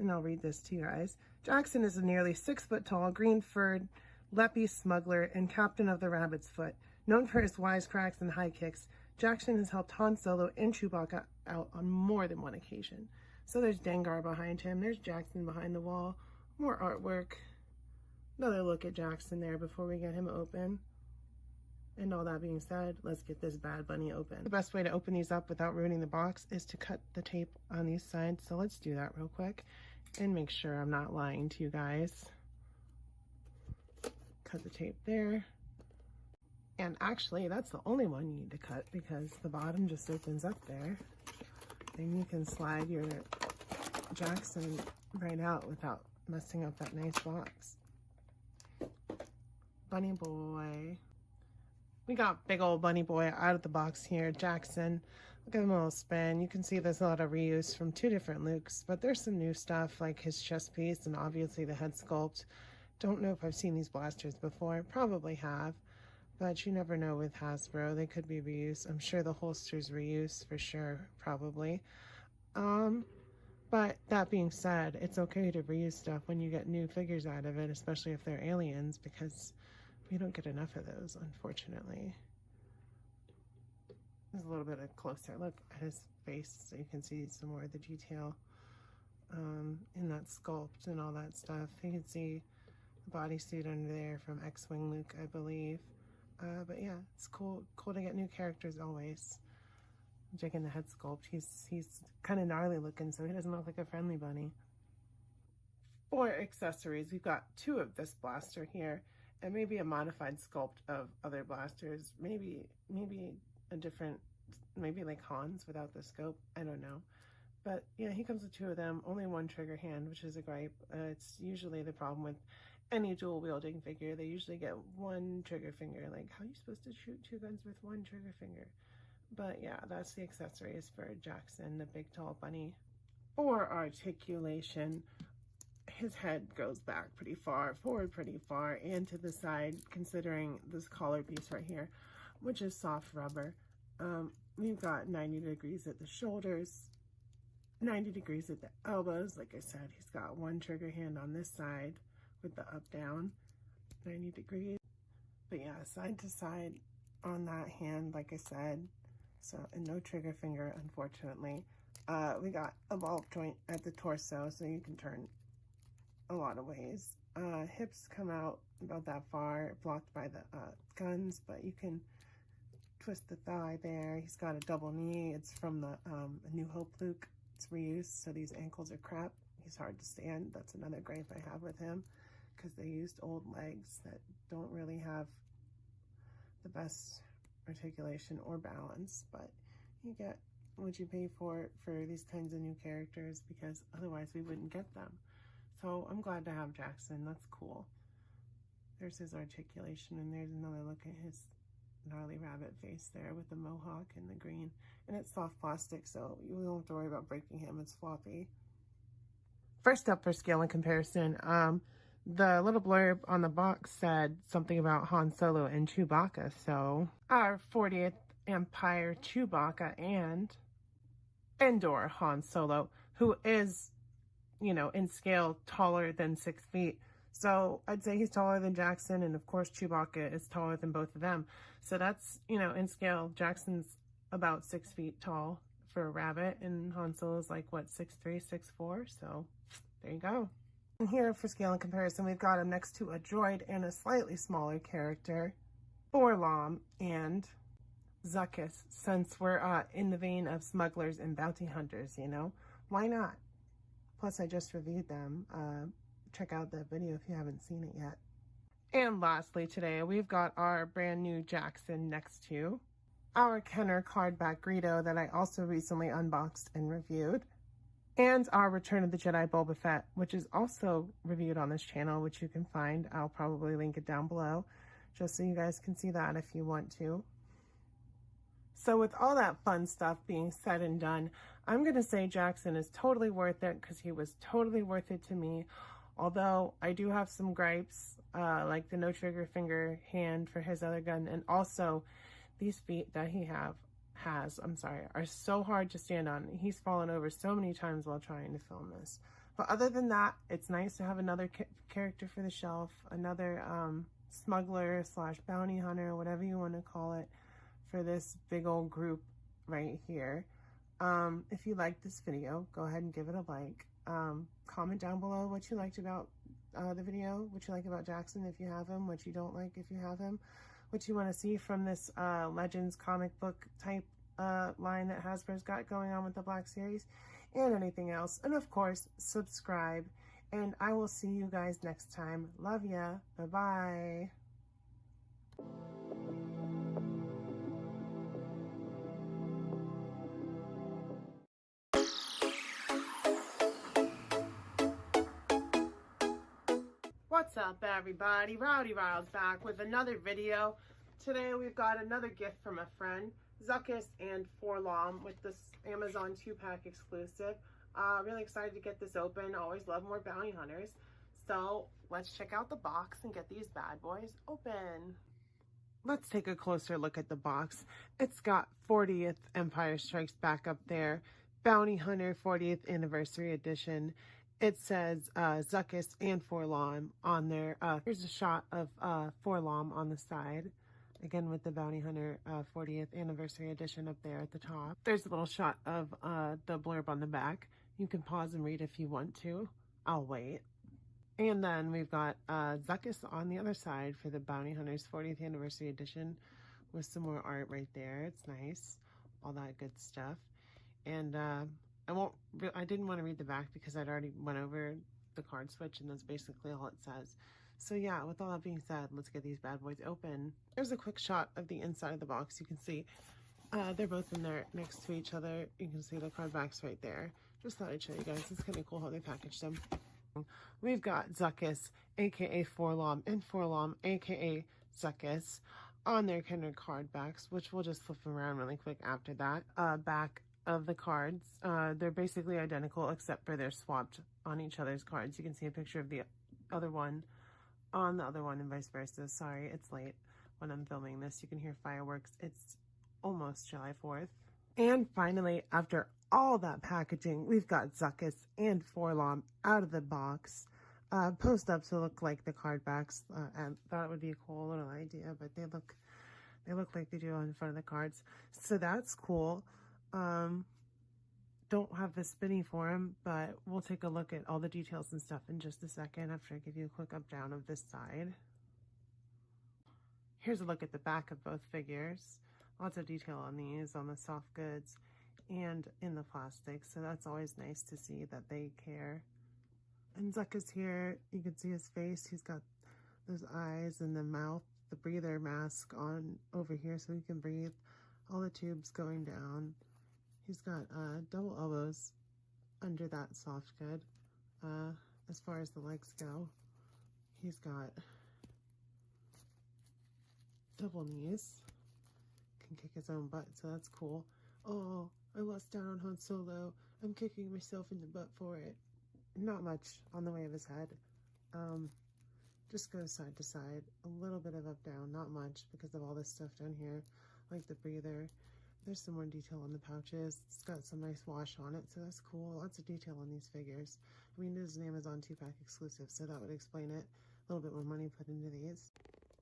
I'll read this to you guys. Jackson is a nearly 6-foot-tall, green-furred, leppy smuggler and captain of the Rabbit's Foot. Known for his wisecracks and high kicks, Jackson has helped Han Solo and Chewbacca out on more than one occasion. So there's Dengar behind him. There's Jackson behind the wall. More artwork. Another look at Jackson there before we get him open. And all that being said, let's get this bad bunny open. The best way to open these up without ruining the box is to cut the tape on these sides. So let's do that real quick and make sure I'm not lying to you guys. Cut the tape there. And actually, that's the only one you need to cut because the bottom just opens up there. And you can slide your Jackson right out without messing up that nice box. Bunny boy. We got big old bunny boy out of the box here, Jackson. I'll give him a little spin. You can see there's a lot of reuse from 2 different Lukes, but there's some new stuff like his chest piece and obviously the head sculpt. Don't know if I've seen these blasters before. Probably have, but you never know with Hasbro. They could be reused. I'm sure the holster's reuse for sure, probably. But that being said, it's okay to reuse stuff when you get new figures out of it, especially if they're aliens, because we don't get enough of those, unfortunately. There's a little bit of closer look at his face so you can see some more of the detail in that sculpt and all that stuff. You can see the bodysuit under there from X-Wing Luke, I believe. But yeah, it's cool to get new characters always. I'm checking the head sculpt. He's kind of gnarly looking, so he doesn't look like a friendly bunny. For accessories, we've got 2 of this blaster here. And maybe a modified sculpt of other blasters. Maybe a different, maybe like Han's without the scope. I don't know. But yeah, he comes with 2 of them. Only 1 trigger hand, which is a gripe. It's usually the problem with any dual wielding figure. They usually get 1 trigger finger. Like, how are you supposed to shoot 2 guns with 1 trigger finger? But yeah, that's the accessories for Jackson, the big tall bunny. For articulation, his head goes back pretty far, forward pretty far, and to the side, considering this collar piece right here, which is soft rubber. We've got 90 degrees at the shoulders, 90 degrees at the elbows. Like I said, he's got 1 trigger hand on this side with the up-down, 90 degrees. But yeah, side to side on that hand, like I said, so, and no trigger finger, unfortunately. We got a ball joint at the torso, so you can turn a lot of ways. Hips come out about that far, blocked by the guns, but you can twist the thigh there. He's got a double knee. It's from the A New Hope Luke. It's reused, so these ankles are crap. He's hard to stand. That's another gripe I have with him, because they used old legs that don't really have the best articulation or balance, but you get what you pay for these kinds of new characters, because otherwise we wouldn't get them. So I'm glad to have Jackson. That's cool. There's his articulation, and there's another look at his gnarly rabbit face there with the mohawk and the green. And it's soft plastic, so you don't have to worry about breaking him. It's floppy. First up for scale and comparison, the little blurb on the box said something about Han Solo and Chewbacca, so our 40th Empire Chewbacca and Endor Han Solo, who is, you know, in scale taller than 6 feet. So I'd say he's taller than Jackson, and of course Chewbacca is taller than both of them. So that's, you know, in scale, Jackson's about 6 feet tall for a rabbit, and Han Solo's like, what, 6'3", 6'4"? So there you go. And here for scale and comparison, we've got him next to a droid and a slightly smaller character, Borlom and Zuckuss, since we're in the vein of smugglers and bounty hunters, you know? Why not? Plus, I just reviewed them. Check out that video if you haven't seen it yet. And lastly today, we've got our brand new Jackson next to our Kenner cardback Greedo that I also recently unboxed and reviewed. And our Return of the Jedi Boba Fett, which is also reviewed on this channel, which you can find. I'll probably link it down below, just so you guys can see that if you want to. So with all that fun stuff being said and done, I'm going to say Jackson is totally worth it because he was totally worth it to me. Although I do have some gripes, like the no trigger finger hand for his other gun, and also these feet that he has, are so hard to stand on. He's fallen over so many times while trying to film this. But other than that, it's nice to have another character for the shelf, another smuggler / bounty hunter, whatever you want to call it, for this big old group right here. If you liked this video, go ahead and give it a like. Comment down below what you liked about the video, what you like about Jackson if you have him, what you don't like if you have him, what you want to see from this Legends comic book type line that Hasbro's got going on with the Black Series, and anything else. And of course, subscribe. And I will see you guys next time. Love ya. Bye-bye. What's up, everybody? Rowdy Riles back with another video. Today we've got another gift from a friend, Zuckuss and Forlom, with this Amazon 2-pack exclusive. Really excited to get this open. Always love more bounty hunters. So let's check out the box and get these bad boys open. Let's take a closer look at the box. It's got 40th Empire Strikes Back up there, Bounty Hunter 40th Anniversary Edition. It says Zuckuss and Forlom on there. Here's a shot of Forlom on the side. Again with the Bounty Hunter 40th Anniversary Edition up there at the top. There's a little shot of the blurb on the back. You can pause and read if you want to. I'll wait. And then we've got Zuckuss on the other side for the Bounty Hunters 40th Anniversary Edition with some more art right there. It's nice. All that good stuff. And I didn't want to read the back because I'd already went over the card switch, and that's basically all it says. So yeah, with all that being said, let's get these bad boys open. There's a quick shot of the inside of the box. You can see they're both in there next to each other. You can see the card backs right there. Just thought I'd show you guys. It's kind of cool how they packaged them. We've got Zuckuss, aka Forlom, and Forlom, aka Zuckuss, on their Kenner card backs, which we'll just flip around really quick after that. Back of the cards, they're basically identical except for they're swapped on each other's cards. You can see a picture of the other one on the other one and vice versa. Sorry, it's late when I'm filming this. You can hear fireworks. It's almost July 4th. And finally, after all that packaging, we've got Zuckuss and Forlom out of the box, posed up to look like the card backs. And thought it would be a cool little idea, but they look like they do on the front of the cards. So that's cool. Don't have the spinny for him, but we'll take a look at all the details and stuff in just a second after I give you a quick up down of this side. Here's a look at the back of both figures. Lots of detail on these, on the soft goods and in the plastic, so that's always nice to see that they care. And Zuckuss here, you can see his face. He's got those eyes and the mouth, the breather mask on over here so he can breathe. All the tubes going down. He's got double elbows under that soft good. As far as the legs go, he's got double knees. Can kick his own butt, so that's cool. Oh, I lost down on Han Solo. I'm kicking myself in the butt for it. Not much on the way of his head. just goes side to side, a little bit of up down, not much because of all this stuff down here, like the breather. There's some more detail on the pouches. It's got some nice wash on it, so that's cool. Lots of detail on these figures. I mean, it is an Amazon 2-pack exclusive, so that would explain it. A little bit more money put into these.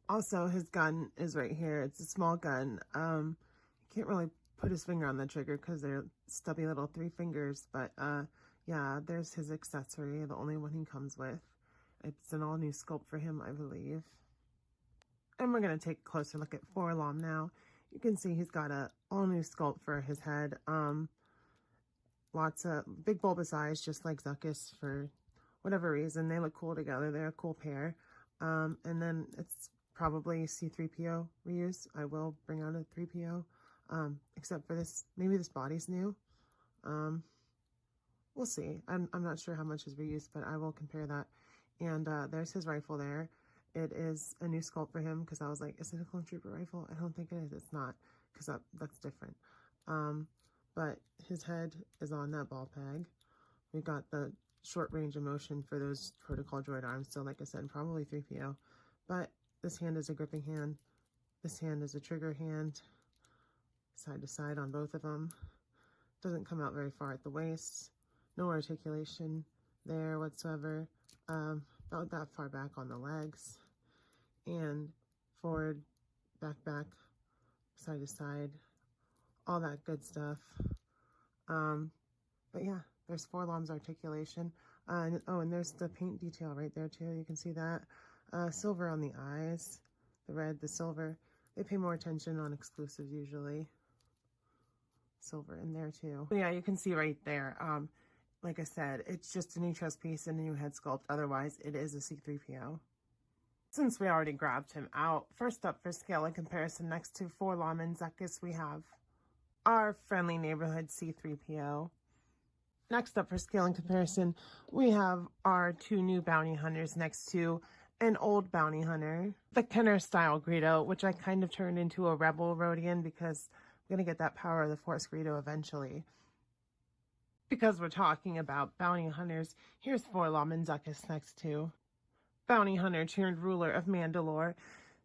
Also, his gun is right here. It's a small gun. You can't really put his finger on the trigger because they're stubby little 3 fingers, but yeah, there's his accessory, the only one he comes with. It's an all new sculpt for him, I believe. And we're going to take a closer look at Forlom now. You can see he's got a all new sculpt for his head. Lots of big bulbous eyes, just like Zuckuss for whatever reason. They look cool together. They're a cool pair. And then it's probably C-3PO reuse. I will bring out a 3PO, except for this. Maybe this body's new. We'll see. I'm not sure how much is reused, but I will compare that. And there's his rifle there. It is a new sculpt for him because I was like, is it a clone trooper rifle? I don't think it is. It's not, because that's different. But his head is on that ball peg. We've got the short range of motion for those protocol droid arms. So like I said, probably 3PO. But this hand is a gripping hand. This hand is a trigger hand. Side to side on both of them. Doesn't come out very far at the waist. No articulation there whatsoever. About that far back on the legs. And forward, back, side to side. All that good stuff. But yeah, there's Forlom's articulation. And there's the paint detail right there too. You can see that. Silver on the eyes. The red, the silver. They pay more attention on exclusives usually. Silver in there too. But yeah, you can see right there. Like I said, it's just a new chest piece and a new head sculpt. Otherwise, it is a C-3PO. Since we already grabbed him out, first up for scale and comparison next to Forlom and Zuckuss, we have our friendly neighborhood C-3PO. Next up for scale and comparison, we have our 2 new bounty hunters next to an old bounty hunter. The Kenner style Greedo, which I kind of turned into a Rebel Rodian because I'm going to get that Power of the Force Greedo eventually. Because we're talking about bounty hunters, here's Forlom and Zuckuss next to bounty hunter turned ruler of Mandalore,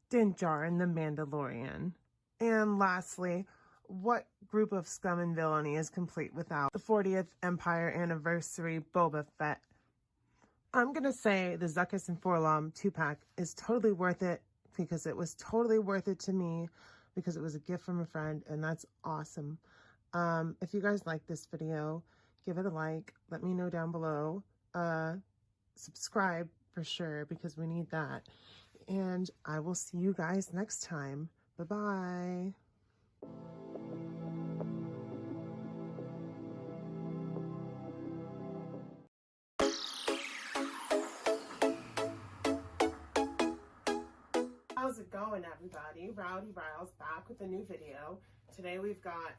Din Djarin the Mandalorian. And lastly, what group of scum and villainy is complete without the 40th Empire Anniversary Boba Fett? I'm going to say the Zuckuss and Forlom 2-pack is totally worth it because it was totally worth it to me because it was a gift from a friend, and that's awesome. If you guys like this video, give it a like. Let me know down below. Subscribe for sure because we need that. And I will see you guys next time. Bye-bye. How's it going, everybody? Rowdy Riles back with a new video. Today we've got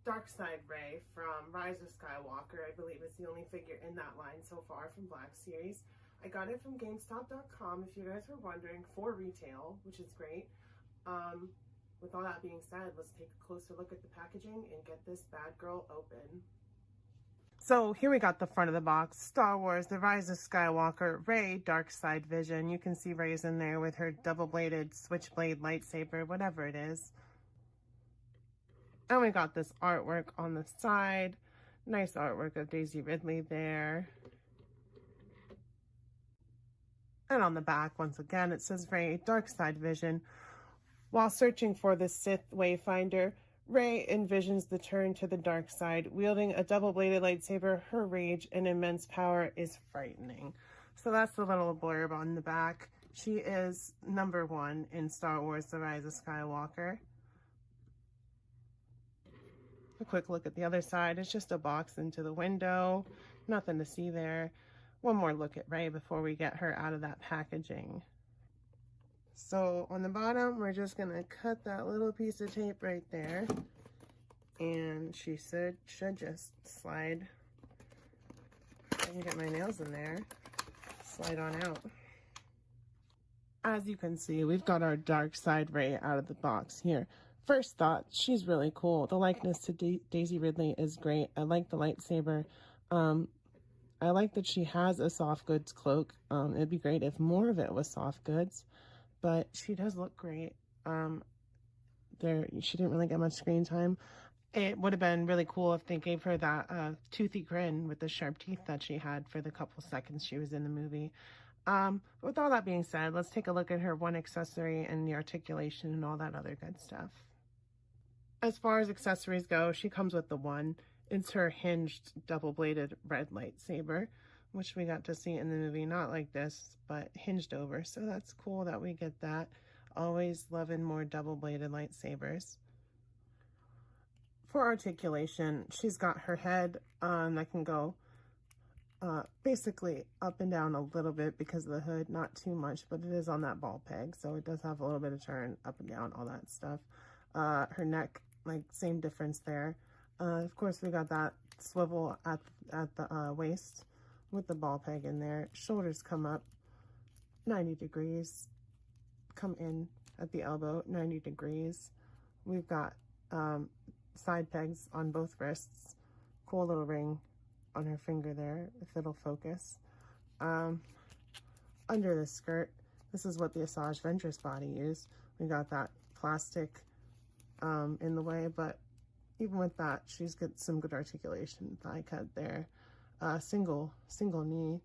Darkside Rey from Rise of Skywalker. I believe it's the only figure in that line so far from Black Series. I got it from GameStop.com, if you guys were wondering, for retail, which is great. With all that being said, let's take a closer look at the packaging and get this bad girl open. So here we got the front of the box. Star Wars, The Rise of Skywalker, Rey, Darkside Vision. You can see Rey's in there with her double-bladed switchblade lightsaber, whatever it is. And we got this artwork on the side. Nice artwork of Daisy Ridley there. And on the back, once again, it says Rey, Darkside Vision. While searching for the Sith Wayfinder, Rey envisions the turn to the dark side. Wielding a double-bladed lightsaber, her rage and immense power is frightening. So that's the little blurb on the back. She is #1 in Star Wars The Rise of Skywalker. A quick look at the other side. It's just a box into the window. Nothing to see there. One more look at Rey before we get her out of that packaging. So on the bottom, we're just going to cut that little piece of tape right there. And she should just slide. I can get my nails in there. Slide on out. As you can see, we've got our Darkside Rey out of the box here. First thought, she's really cool. The likeness to Daisy Ridley is great. I like the lightsaber. I like that she has a soft goods cloak. It'd be great if more of it was soft goods, but she does look great. She didn't really get much screen time. It would have been really cool if they gave her that toothy grin with the sharp teeth that she had for the couple seconds she was in the movie. With all that being said, let's take a look at her one accessory and the articulation and all that other good stuff. As far as accessories go, she comes with the one. It's her hinged double-bladed red lightsaber, which we got to see in the movie. Not like this, but hinged over. So that's cool that we get that. Always loving more double-bladed lightsabers. For articulation, she's got her head that can go basically up and down a little bit because of the hood. Not too much, but it is on that ball peg. So it does have a little bit of turn up and down, all that stuff. Her neck, like same difference there. Of course, we got that swivel at the waist with the ball peg in there. Shoulders come up 90 degrees, come in at the elbow 90 degrees. We've got side pegs on both wrists. Cool little ring on her finger there, if it'll focus. Under the skirt, this is what the Asajj Ventress body used. We got that plastic in the way, but even with that, she's got some good articulation. Thigh cut there. Single knee.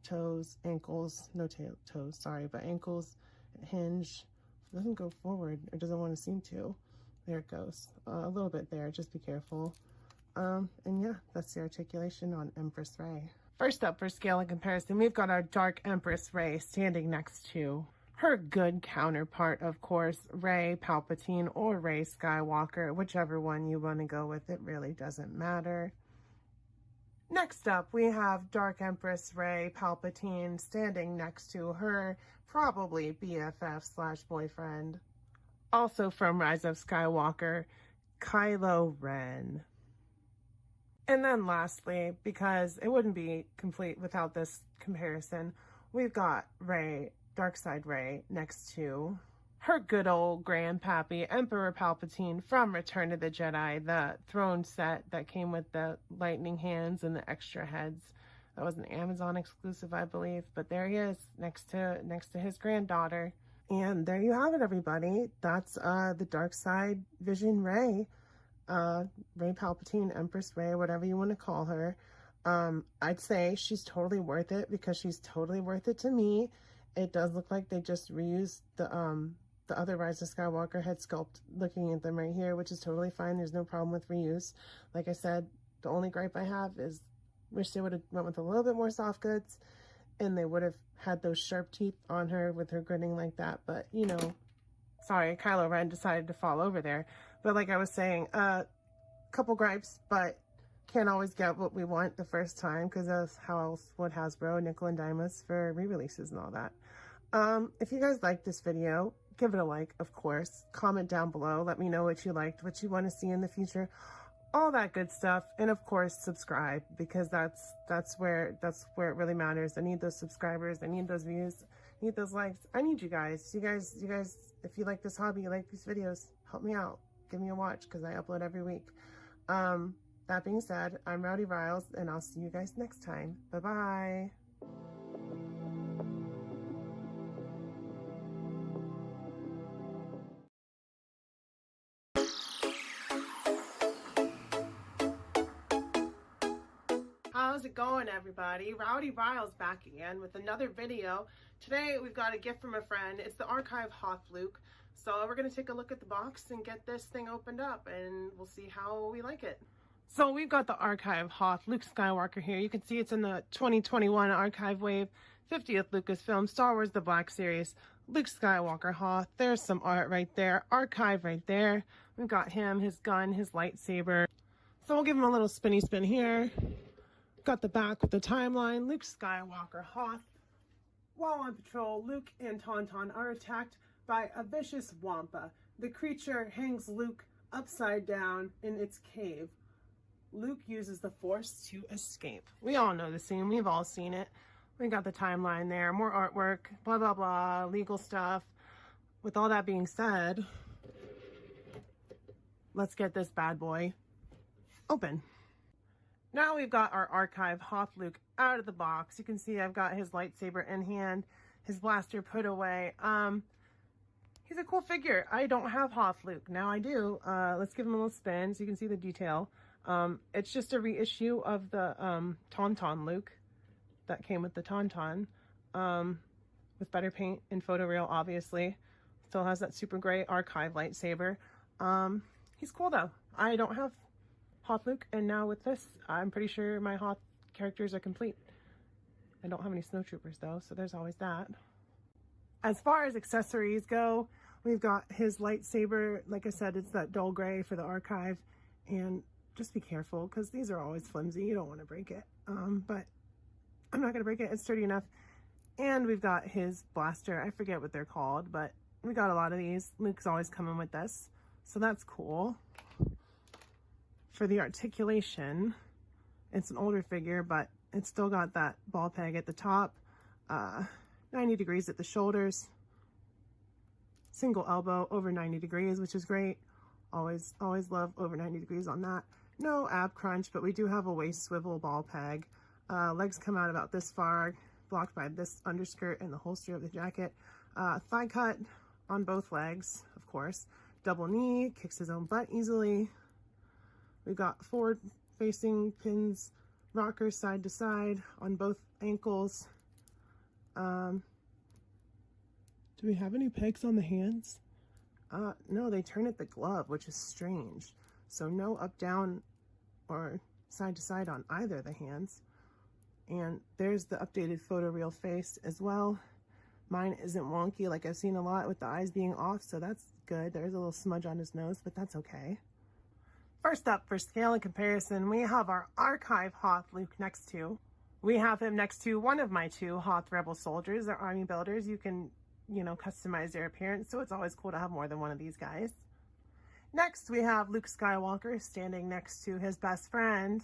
Toes, ankles, no toes, sorry, but ankles, hinge. Doesn't go forward, or doesn't want to seem to. There it goes. A little bit there, just be careful. And yeah, that's the articulation on Empress Rey. First up for scale and comparison, we've got our Dark Empress Rey standing next to her good counterpart, of course, Rey Palpatine or Rey Skywalker, whichever one you want to go with, it really doesn't matter. Next up, we have Dark Empress Rey Palpatine standing next to her probably BFF/boyfriend, also from Rise of Skywalker, Kylo Ren. And then lastly, because it wouldn't be complete without this comparison, we've got Rey, Darkside Rey, next to her good old grandpappy, Emperor Palpatine from Return of the Jedi, the throne set that came with the lightning hands and the extra heads. That was an Amazon exclusive, I believe, but there he is next to his granddaughter. And there you have it, everybody. That's the Darkside Vision Rey. Rey Palpatine, Empress Rey, whatever you want to call her. I'd say she's totally worth it because she's totally worth it to me. It does look like they just reused the other Rise of Skywalker head sculpt, looking at them right here, which is totally fine. There's no problem with reuse. Like I said, the only gripe I have is wish they would have went with a little bit more soft goods and they would have had those sharp teeth on her with her grinning like that. But, you know, sorry, Kylo Ren decided to fall over there. But like I was saying, couple gripes, but can't always get what we want the first time because that's how else would Hasbro nickel and dime us for re-releases and all that. If you guys like this video, give it a like, of course. Comment down below. Let me know what you liked, what you want to see in the future, all that good stuff. And of course, subscribe because that's where it really matters. I need those subscribers. I need those views. I need those likes. I need you guys. You guys, if you like this hobby, you like these videos, help me out. Give me a watch because I upload every week. That being said, I'm Rowdy Riles and I'll see you guys next time. Bye-bye. How's it going, everybody? Rowdy Riles back again with another video. Today we've got a gift from a friend. It's the Archive Hoth Luke. So we're going to take a look at the box and get this thing opened up and we'll see how we like it. So we've got the Archive Hoth Luke Skywalker here. You can see it's in the 2021 Archive Wave 50th Lucasfilm Star Wars The Black Series. Luke Skywalker Hoth. There's some art right there. Archive right there. We've got him, his gun, his lightsaber. So we'll give him a little spinny spin here. Got the back with the timeline. Luke Skywalker Hoth. While on patrol, Luke and Tauntaun are attacked by a vicious Wampa. The creature hangs Luke upside down in its cave. Luke uses the Force to escape. We all know the scene. We've all seen it. We got the timeline there. More artwork. Blah, blah, blah. Legal stuff. With all that being said, let's get this bad boy open. Now we've got our archive Hoth Luke out of the box. You can see I've got his lightsaber in hand, his blaster put away. He's a cool figure. I don't have Hoth Luke. Now I do. Let's give him a little spin so you can see the detail. It's just a reissue of the Tauntaun Luke that came with the Tauntaun, with better paint and photoreal, obviously. Still has that super gray archive lightsaber. He's cool though. I don't have Hoth Luke, and now with this, I'm pretty sure my Hoth characters are complete. I don't have any snowtroopers though, so there's always that. As far as accessories go, we've got his lightsaber. Like I said, it's that dull gray for the archive, and just be careful because these are always flimsy. You don't want to break it, but I'm not going to break it. It's sturdy enough. And we've got his blaster. I forget what they're called, but we got a lot of these. Luke's always coming with this, so that's cool. For the articulation, it's an older figure, but it's still got that ball peg at the top, 90 degrees at the shoulders, single elbow over 90 degrees, which is great. Always love over 90 degrees on that. No ab crunch, but we do have a waist swivel ball peg. Legs come out about this far, blocked by this underskirt and the holster of the jacket. Thigh cut on both legs, of course. Double knee, kicks his own butt easily. We've got forward facing pins, rockers side to side on both ankles. Do we have any pegs on the hands? No, they turn at the glove, which is strange. So no up, down, or side to side on either of the hands. And there's the updated photoreal face as well. Mine isn't wonky like I've seen a lot with the eyes being off, so that's good. There's a little smudge on his nose, but that's okay. First up, for scale and comparison, we have our archive Hoth Luke next to. We have him next to one of my two Hoth Rebel soldiers. They're army builders. You can, customize their appearance, so it's always cool to have more than one of these guys. Next, we have Luke Skywalker standing next to his best friend,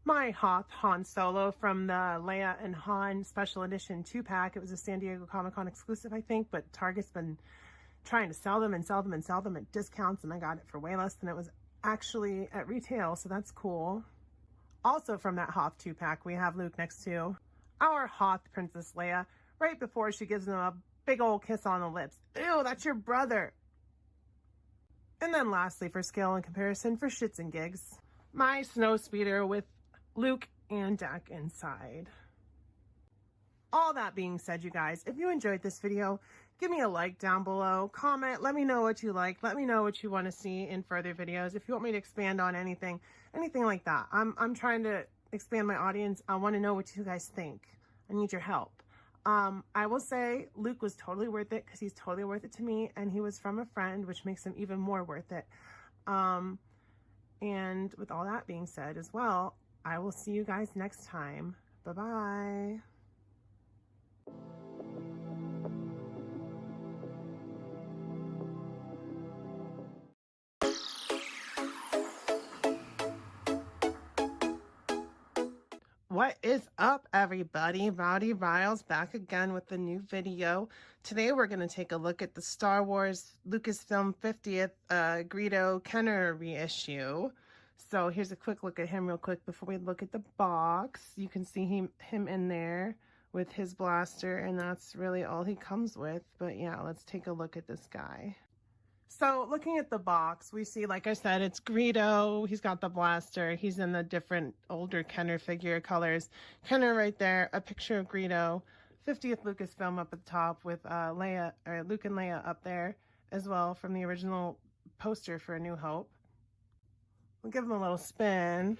my Hoth Han Solo from the Leia and Han Special Edition 2-pack. It was a San Diego Comic-Con exclusive, I think, but Target's been trying to sell them at discounts, and I got it for way less than it was actually at retail, so that's cool. Also from that Hoth 2-pack, we have Luke next to our Hoth Princess Leia, right before she gives him a big old kiss on the lips. Ew, that's your brother. And then lastly, for scale and comparison, for shits and gigs, my Snowspeeder with Luke and Dak inside. All that being said, you guys, if you enjoyed this video, give me a like down below, comment, let me know what you like, let me know what you want to see in further videos. If you want me to expand on anything like that. I'm trying to expand my audience. I want to know what you guys think. I need your help. I will say Luke was totally worth it because he's totally worth it to me, and he was from a friend, which makes him even more worth it. And with all that being said as well, I will see you guys next time. Bye-bye. What is up, everybody? Rowdy Riles back again with a new video. Today we're going to take a look at the Star Wars Lucasfilm 50th Greedo Kenner reissue. So here's a quick look at him real quick before we look at the box. You can see him in there with his blaster, and that's really all he comes with. But yeah, let's take a look at this guy. So looking at the box, we see, like I said, it's Greedo. He's got the blaster. He's in the different older Kenner figure colors. Kenner right there, a picture of Greedo. 50th Lucasfilm up at the top with Luke and Leia up there as well from the original poster for A New Hope. We'll give him a little spin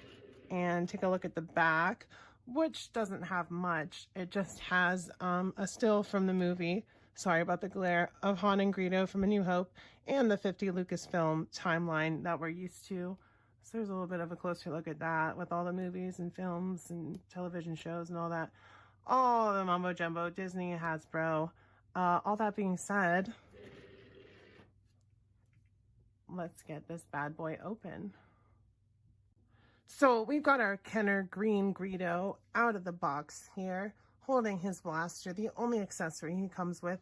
and take a look at the back, which doesn't have much. It just has a still from the movie. Sorry about the glare, of Han and Greedo from A New Hope and the 50 Lucasfilm timeline that we're used to. So there's a little bit of a closer look at that with all the movies and films and television shows and all that. All the mumbo jumbo, Disney, Hasbro. All that being said, let's get this bad boy open. So we've got our Kenner green Greedo out of the box here, holding his blaster, the only accessory he comes with.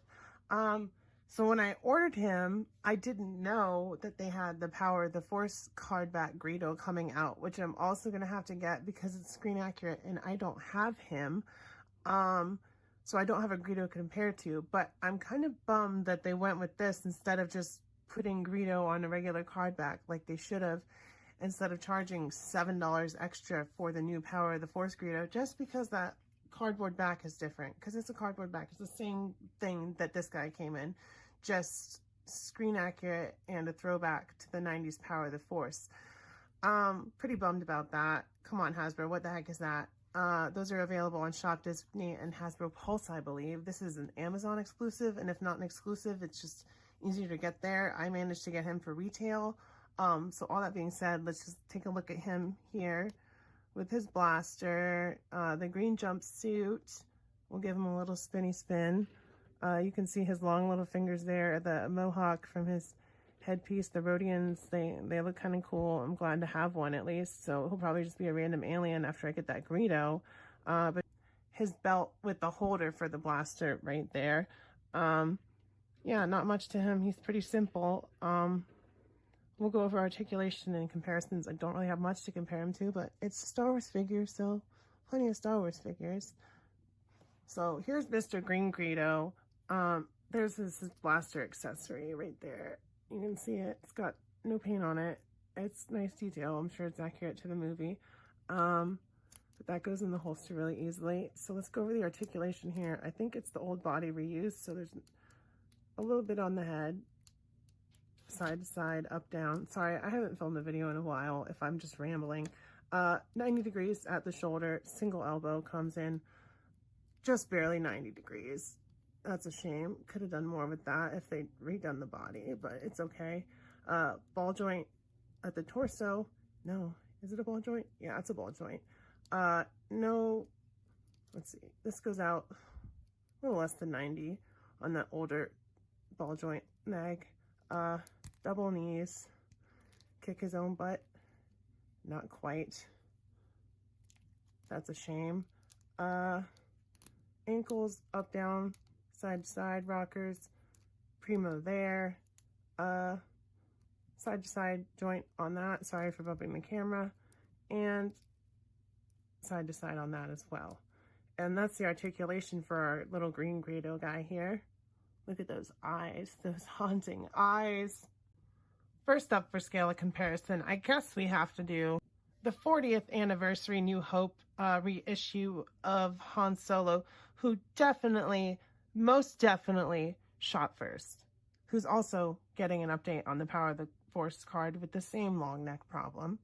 So when I ordered him, I didn't know that they had the Power of the Force card back Greedo coming out, which I'm also going to have to get because it's screen accurate and I don't have him. So I don't have a Greedo to compare to, but I'm kind of bummed that they went with this instead of just putting Greedo on a regular card back like they should have, instead of charging $7 extra for the new Power of the Force Greedo, just because that cardboard back is different, because it's a cardboard back. It's the same thing that this guy came in, just screen accurate and a throwback to the 90s Power of the Force. Pretty bummed about that. Come on, Hasbro, what the heck is that? Those are available on Shop Disney and Hasbro Pulse, I believe. This is an Amazon exclusive, and if not an exclusive, it's just easier to get there. I managed to get him for retail. So all that being said, let's just take a look at him here with his blaster, the green jumpsuit. We'll give him a little spinny spin. You can see his long little fingers there, the mohawk from his headpiece. The Rhodians, they look kind of cool. I'm glad to have one at least. So he'll probably just be a random alien after I get that Greedo. But his belt with the holder for the blaster right there. Yeah, not much to him. He's pretty simple. We'll go over articulation and comparisons. I don't really have much to compare him to, but it's a Star Wars figure, so plenty of Star Wars figures. So here's Mr. Green Greedo. There's his blaster accessory right there. You can see it. It's got no paint on it. It's nice detail. I'm sure it's accurate to the movie. But that goes in the holster really easily. So let's go over the articulation here. I think it's the old body reused, so there's a little bit on the head. Side to side, up, down. Sorry, I haven't filmed a video in a while if I'm just rambling. 90 degrees at the shoulder. Single elbow comes in just barely 90 degrees. That's a shame. Could have done more with that if they'd redone the body, but it's okay. Ball joint at the torso. No, is it a ball joint? Yeah, it's a ball joint. No, let's see. This goes out a little less than 90 on that older ball joint mag. Double knees. Kick his own butt. Not quite. That's a shame. Ankles up, down, side to side rockers. Primo there. Side to side joint on that. Sorry for bumping the camera. And side to side on that as well. And that's the articulation for our little green Greedo guy here. Look at those eyes, those haunting eyes. First up for scale of comparison, I guess we have to do the 40th anniversary New Hope reissue of Han Solo, who definitely, most definitely shot first, who's also getting an update on the Power of the Force card with the same long neck problem.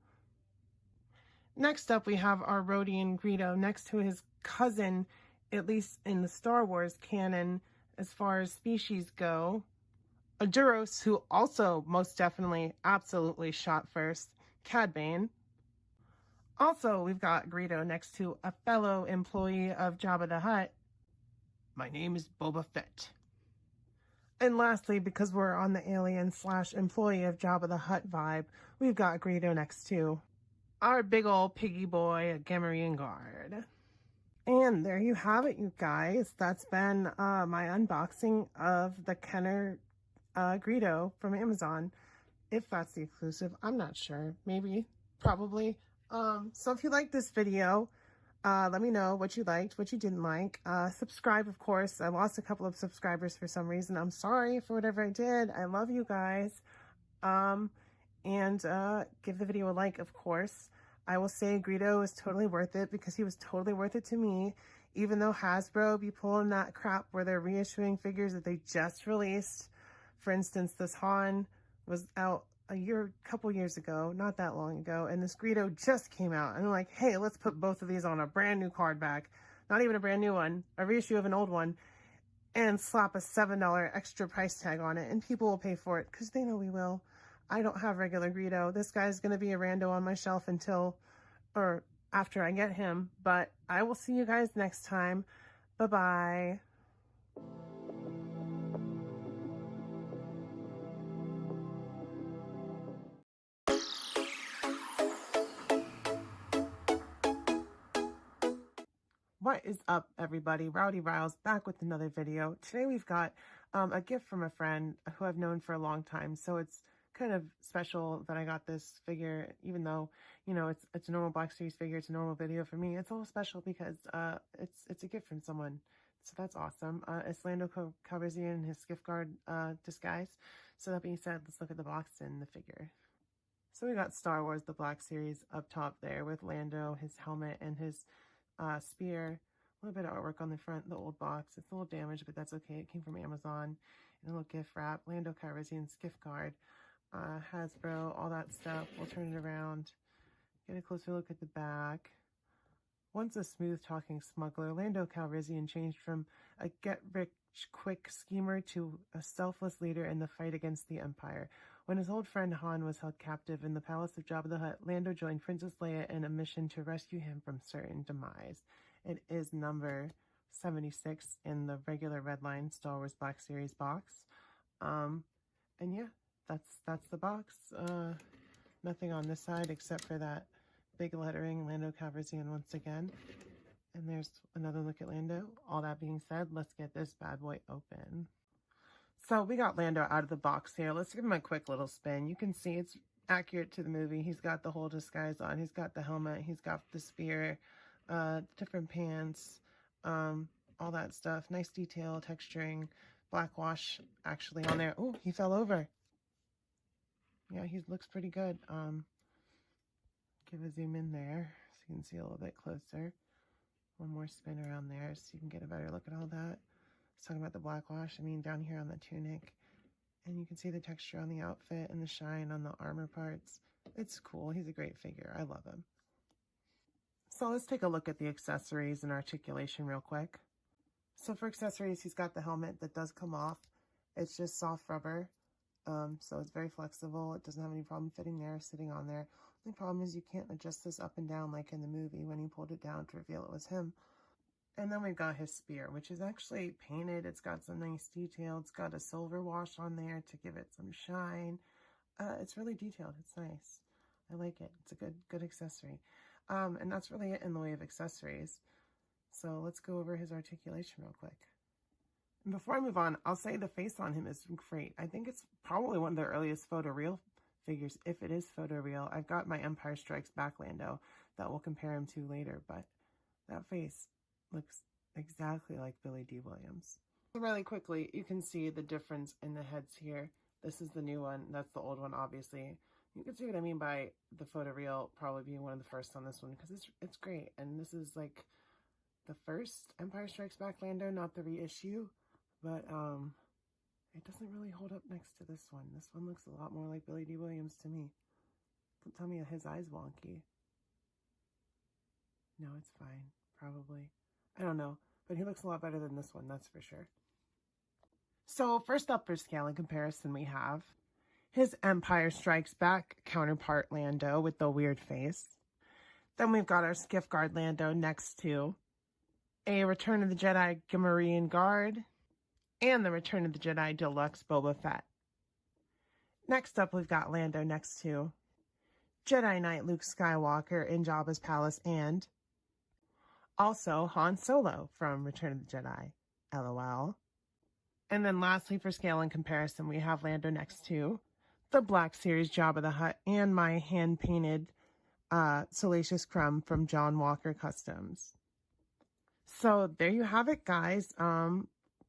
Next up, we have our Rhodian Greedo next to his cousin, at least in the Star Wars canon, as far as species go, a Duros, who also most definitely, absolutely shot first, Cad Bane. Also, we've got Greedo next to a fellow employee of Jabba the Hutt. My name is Boba Fett. And lastly, because we're on the alien/employee of Jabba the Hutt vibe, we've got Greedo next to our big old piggy boy, a Gamorrean guard. And there you have it, you guys. That's been my unboxing of the Kenner Greedo from Amazon. If that's the exclusive, I'm not sure. Maybe, probably. So if you liked this video, let me know what you liked, what you didn't like. Subscribe, of course. I lost a couple of subscribers for some reason. I'm sorry for whatever I did. I love you guys. And give the video a like, of course. I will say Greedo is totally worth it because he was totally worth it to me, even though Hasbro be pulling that crap where they're reissuing figures that they just released. For instance, this Han was out a couple years ago, not that long ago, and this Greedo just came out. And they're like, hey, let's put both of these on a brand new card back. Not even a brand new one, a reissue of an old one, and slap a $7 extra price tag on it. And people will pay for it because they know we will. I don't have regular Greedo. This guy's going to be a rando on my shelf until, or after I get him. But I will see you guys next time. Bye-bye. What is up, everybody? Rowdy Riles back with another video. Today we've got a gift from a friend who I've known for a long time. So it's kind of special that I got this figure, even though, you know, it's a normal Black Series figure. It's a normal video for me. It's a little special because it's a gift from someone. So that's awesome. It's Lando Calrissian in his gift card disguise. So that being said, let's look at the box and the figure. So we got Star Wars, the Black Series up top there with Lando, his helmet, and his spear. A little bit of artwork on the front, the old box. It's a little damaged, but that's okay. It came from Amazon. And a little gift wrap. Lando Calrissian's gift card. Hasbro, all that stuff. We'll turn it around. Get a closer look at the back. Once a smooth-talking smuggler, Lando Calrissian changed from a get-rich-quick schemer to a selfless leader in the fight against the Empire. When his old friend Han was held captive in the palace of Jabba the Hutt, Lando joined Princess Leia in a mission to rescue him from certain demise. It is number 76 in the regular Redline Star Wars Black Series box. And yeah, that's the box. Nothing on this side except for that big lettering, Lando Calrissian once again. And there's another look at Lando. All that being said, let's get this bad boy open. So we got Lando out of the box here. Let's give him a quick little spin. You can see it's accurate to the movie. He's got the whole disguise on. He's got the helmet. He's got the spear, different pants, all that stuff. Nice detail, texturing, black wash actually on there. Oh, he fell over. Yeah, he looks pretty good. Give a zoom in there so you can see a little bit closer. One more spin around there so you can get a better look at all that. I was talking about the black wash, I mean down here on the tunic. And you can see the texture on the outfit and the shine on the armor parts. It's cool. He's a great figure. I love him. So let's take a look at the accessories and articulation real quick. So for accessories, he's got the helmet that does come off. It's just soft rubber. So it's very flexible. It doesn't have any problem fitting there, sitting on there. The problem is you can't adjust this up and down like in the movie when he pulled it down to reveal it was him. And then we've got his spear, which is actually painted. It's got some nice detail. It's got a silver wash on there to give it some shine. It's really detailed. It's nice. I like it. It's a good accessory. And that's really it in the way of accessories. So let's go over his articulation real quick. And before I move on, I'll say the face on him is great. I think it's probably one of the earliest photoreal figures, if it is photoreal. I've got my Empire Strikes Back Lando that we'll compare him to later, but that face looks exactly like Billy D. Williams. So really quickly, you can see the difference in the heads here. This is the new one. That's the old one, obviously. You can see what I mean by the photoreal probably being one of the first on this one, because it's great. And this is like the first Empire Strikes Back Lando, not the reissue. But it doesn't really hold up next to this one. This one looks a lot more like Billy D. Williams to me. Don't tell me his eye's wonky. No, it's fine. Probably. I don't know. But he looks a lot better than this one, that's for sure. So first up for scale and comparison, we have his Empire Strikes Back counterpart Lando with the weird face. Then we've got our Skiff Guard Lando next to a Return of the Jedi Gamorrean Guard and the Return of the Jedi Deluxe Boba Fett. Next up, we've got Lando next to Jedi Knight Luke Skywalker in Jabba's palace and also Han Solo from Return of the Jedi. LOL. And then lastly, for scale and comparison, we have Lando next to the Black Series Jabba the Hutt and my hand-painted Salacious Crumb from John Walker Customs. So there you have it, guys.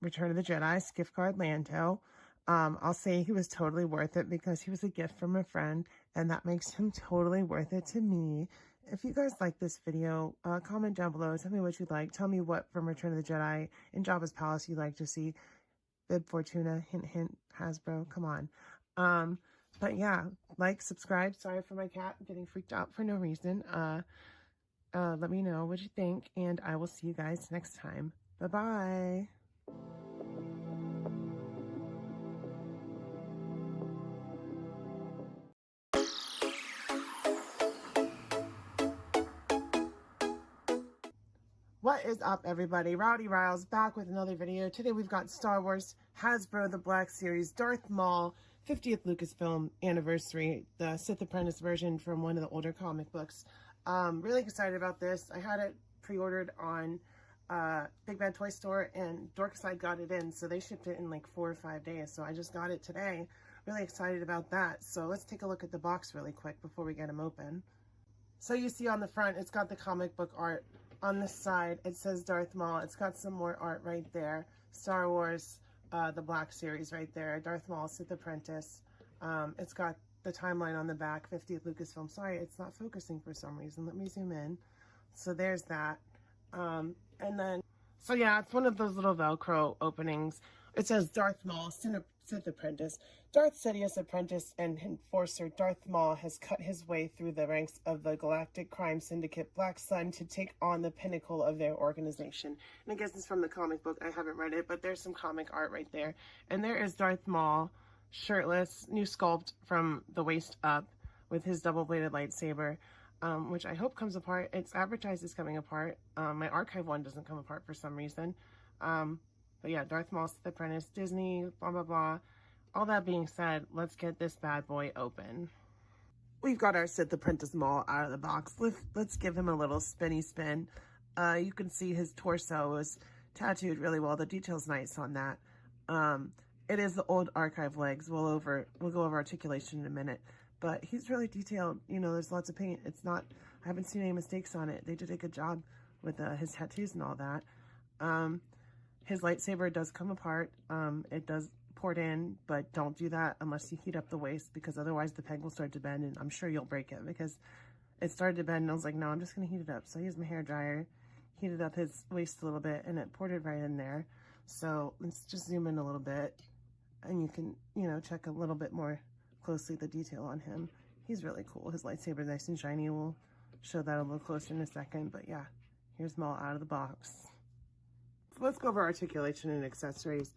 Return of the Jedi, Skiff Guard Lando. I'll say he was totally worth it because he was a gift from a friend, and that makes him totally worth it to me. If you guys like this video, comment down below. Tell me what you like. Tell me what from Return of the Jedi in Jabba's palace you'd like to see. Bib Fortuna, hint, hint, Hasbro, come on. But yeah, like, subscribe. Sorry for my cat getting freaked out for no reason. Let me know what you think, and I will see you guys next time. Bye-bye. What is up, everybody? Rowdy Riles back with another video. Today we've got Star Wars Hasbro The Black Series Darth Maul 50th Lucasfilm anniversary, the Sith Apprentice version from one of the older comic books. Really excited about this. I had it pre-ordered on Big Bad Toy Store, and Dorkside got it in, so they shipped it in like 4 or 5 days. So I just got it today. Really excited about that. So let's take a look at the box really quick before we get them open. So you see on the front, it's got the comic book art. On this side, it says Darth Maul. It's got some more art right there. Star Wars, the Black Series right there. Darth Maul, Sith Apprentice. It's got the timeline on the back, 50th Lucasfilm. Sorry, it's not focusing for some reason. Let me zoom in. So there's that. And then, so yeah, it's one of those little Velcro openings. It says Darth Maul, Sith Apprentice. Darth Sidious Apprentice and Enforcer Darth Maul has cut his way through the ranks of the Galactic Crime Syndicate Black Sun to take on the pinnacle of their organization. And I guess it's from the comic book. I haven't read it, but there's some comic art right there. And there is Darth Maul, shirtless, new sculpt from the waist up with his double-bladed lightsaber. Which I hope comes apart. It's advertised as coming apart. My archive one doesn't come apart for some reason. But yeah, Darth Maul, Sith Apprentice, Disney, blah, blah, blah. All that being said, let's get this bad boy open. We've got our Sith Apprentice Maul out of the box. Let's give him a little spinny spin. You can see his torso is tattooed really well. The detail's nice on that. It is the old archive legs. We'll go over articulation in a minute. But he's really detailed. You know, there's lots of paint. It's not, I haven't seen any mistakes on it. They did a good job with his tattoos and all that. His lightsaber does come apart. It does port in, but don't do that unless you heat up the waist, because otherwise the peg will start to bend, and I'm sure you'll break it because it started to bend and I was like, no, I'm just going to heat it up. So I used my hair dryer, heated up his waist a little bit, and it ported right in there. So let's just zoom in a little bit and you can, you know, check a little bit more closely the detail on him. He's really cool. His lightsaber is nice and shiny. We'll show that a little closer in a second, but yeah, here's Maul out of the box. So let's go over articulation and accessories.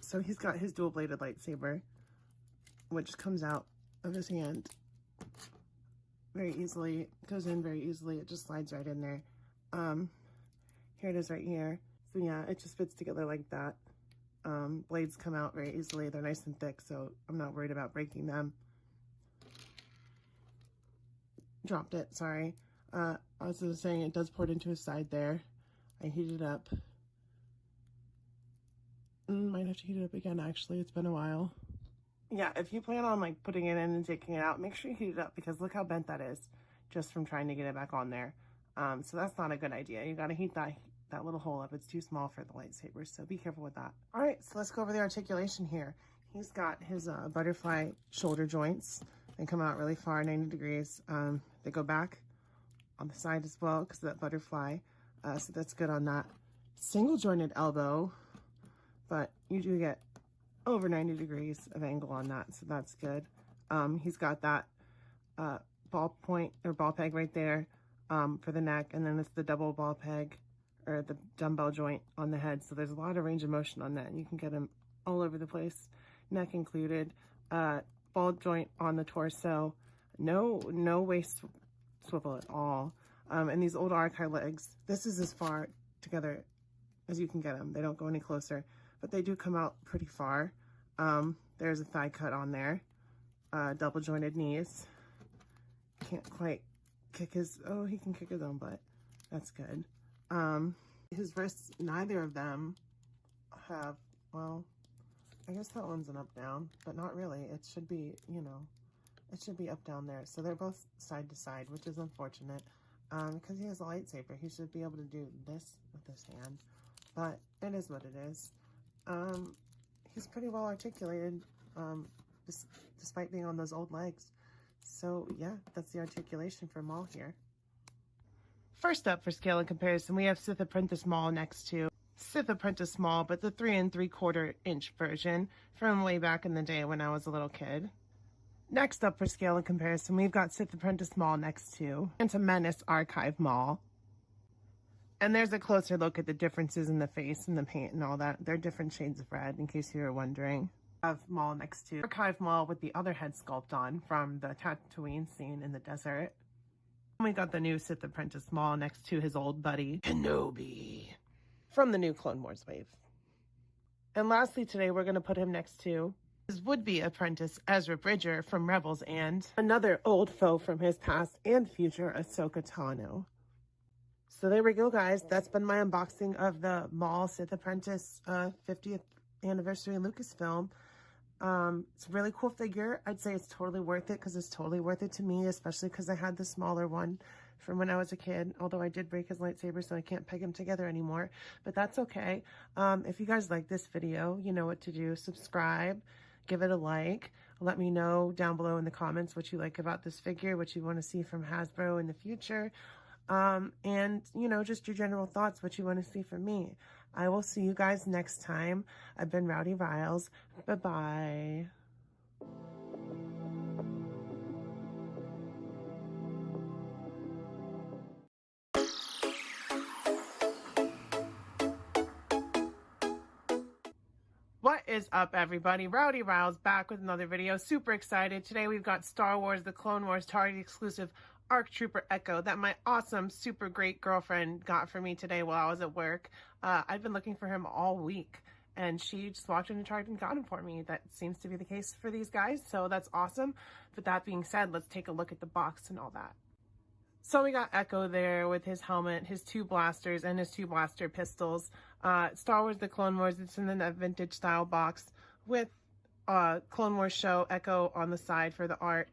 So he's got his dual-bladed lightsaber, which comes out of his hand very easily. It goes in very easily. It just slides right in there. Here it is right here. So yeah, it just fits together like that. Blades come out very easily. They're nice and thick, so I'm not worried about breaking them. Dropped it, sorry. I was just saying it does port into his side there. I heated it up. Might have to heat it up again, actually. It's been a while. Yeah, if you plan on like putting it in and taking it out, make sure you heat it up, because look how bent that is just from trying to get it back on there. So that's not a good idea. You gotta heat that little hole up. It's too small for the lightsaber, so be careful with that. All right, so let's go over the articulation here. He's got his butterfly shoulder joints. They come out really far, 90 degrees. They go back on the side as well because of that butterfly. So that's good on that. Single jointed elbow, but you do get over 90 degrees of angle on that, so that's good. He's got that ball point or ball peg right there for the neck, and then it's the double ball peg or the dumbbell joint on the head. So there's a lot of range of motion on that, and you can get them all over the place, neck included. Ball joint on the torso, no waist swivel at all. And these old archive legs, this is as far together as you can get them. They don't go any closer, but they do come out pretty far. There's a thigh cut on there. Double jointed knees. Can't quite kick his, oh, he can kick his own butt. That's good. His wrists, neither of them have, well, I guess that one's an up down, but not really. It should be, you know, it should be up down there. So they're both side to side, which is unfortunate. Because he has a lightsaber, he should be able to do this with his hand, but it is what it is. He's pretty well articulated, despite being on those old legs. So yeah, that's the articulation for Maul here. First up for scale and comparison, we have Sith Apprentice Maul next to Sith Apprentice Maul, but the 3 3/4 inch version from way back in the day when I was a little kid. Next up for scale and comparison, we've got Sith Apprentice Maul next to Phantom Menace Archive Maul. And there's a closer look at the differences in the face and the paint and all that. They're different shades of red, in case you were wondering. Of Maul next to Archive Maul with the other head sculpt on from the Tatooine scene in the desert. And we got the new Sith Apprentice Maul next to his old buddy Kenobi from the new Clone Wars wave. And lastly today, we're going to put him next to his would-be apprentice Ezra Bridger from Rebels and another old foe from his past and future, Ahsoka Tano. So there we go, guys. That's been my unboxing of the Maul Sith Apprentice 50th anniversary Lucasfilm. It's a really cool figure. I'd say it's totally worth it because it's totally worth it to me, especially because I had the smaller one from when I was a kid, although I did break his lightsaber, so I can't peg him together anymore, but that's okay. If you guys like this video, you know what to do. Subscribe, give it a like, let me know down below in the comments what you like about this figure, what you want to see from Hasbro in the future. And, you know, just your general thoughts, what you want to see from me. I will see you guys next time. I've been Rowdy Riles. Bye-bye. What is up, everybody? Rowdy Riles back with another video. Super excited. Today we've got Star Wars The Clone Wars Target exclusive ARC Trooper Echo that my awesome, super great girlfriend got for me today while I was at work. I've been looking for him all week, and she just walked into Target and got him for me. That seems to be the case for these guys, so that's awesome. But that being said, let's take a look at the box and all that. So we got Echo there with his helmet, his 2 blasters, and his 2 blaster pistols. Star Wars The Clone Wars, it's in that vintage style box with Clone Wars show Echo on the side for the art.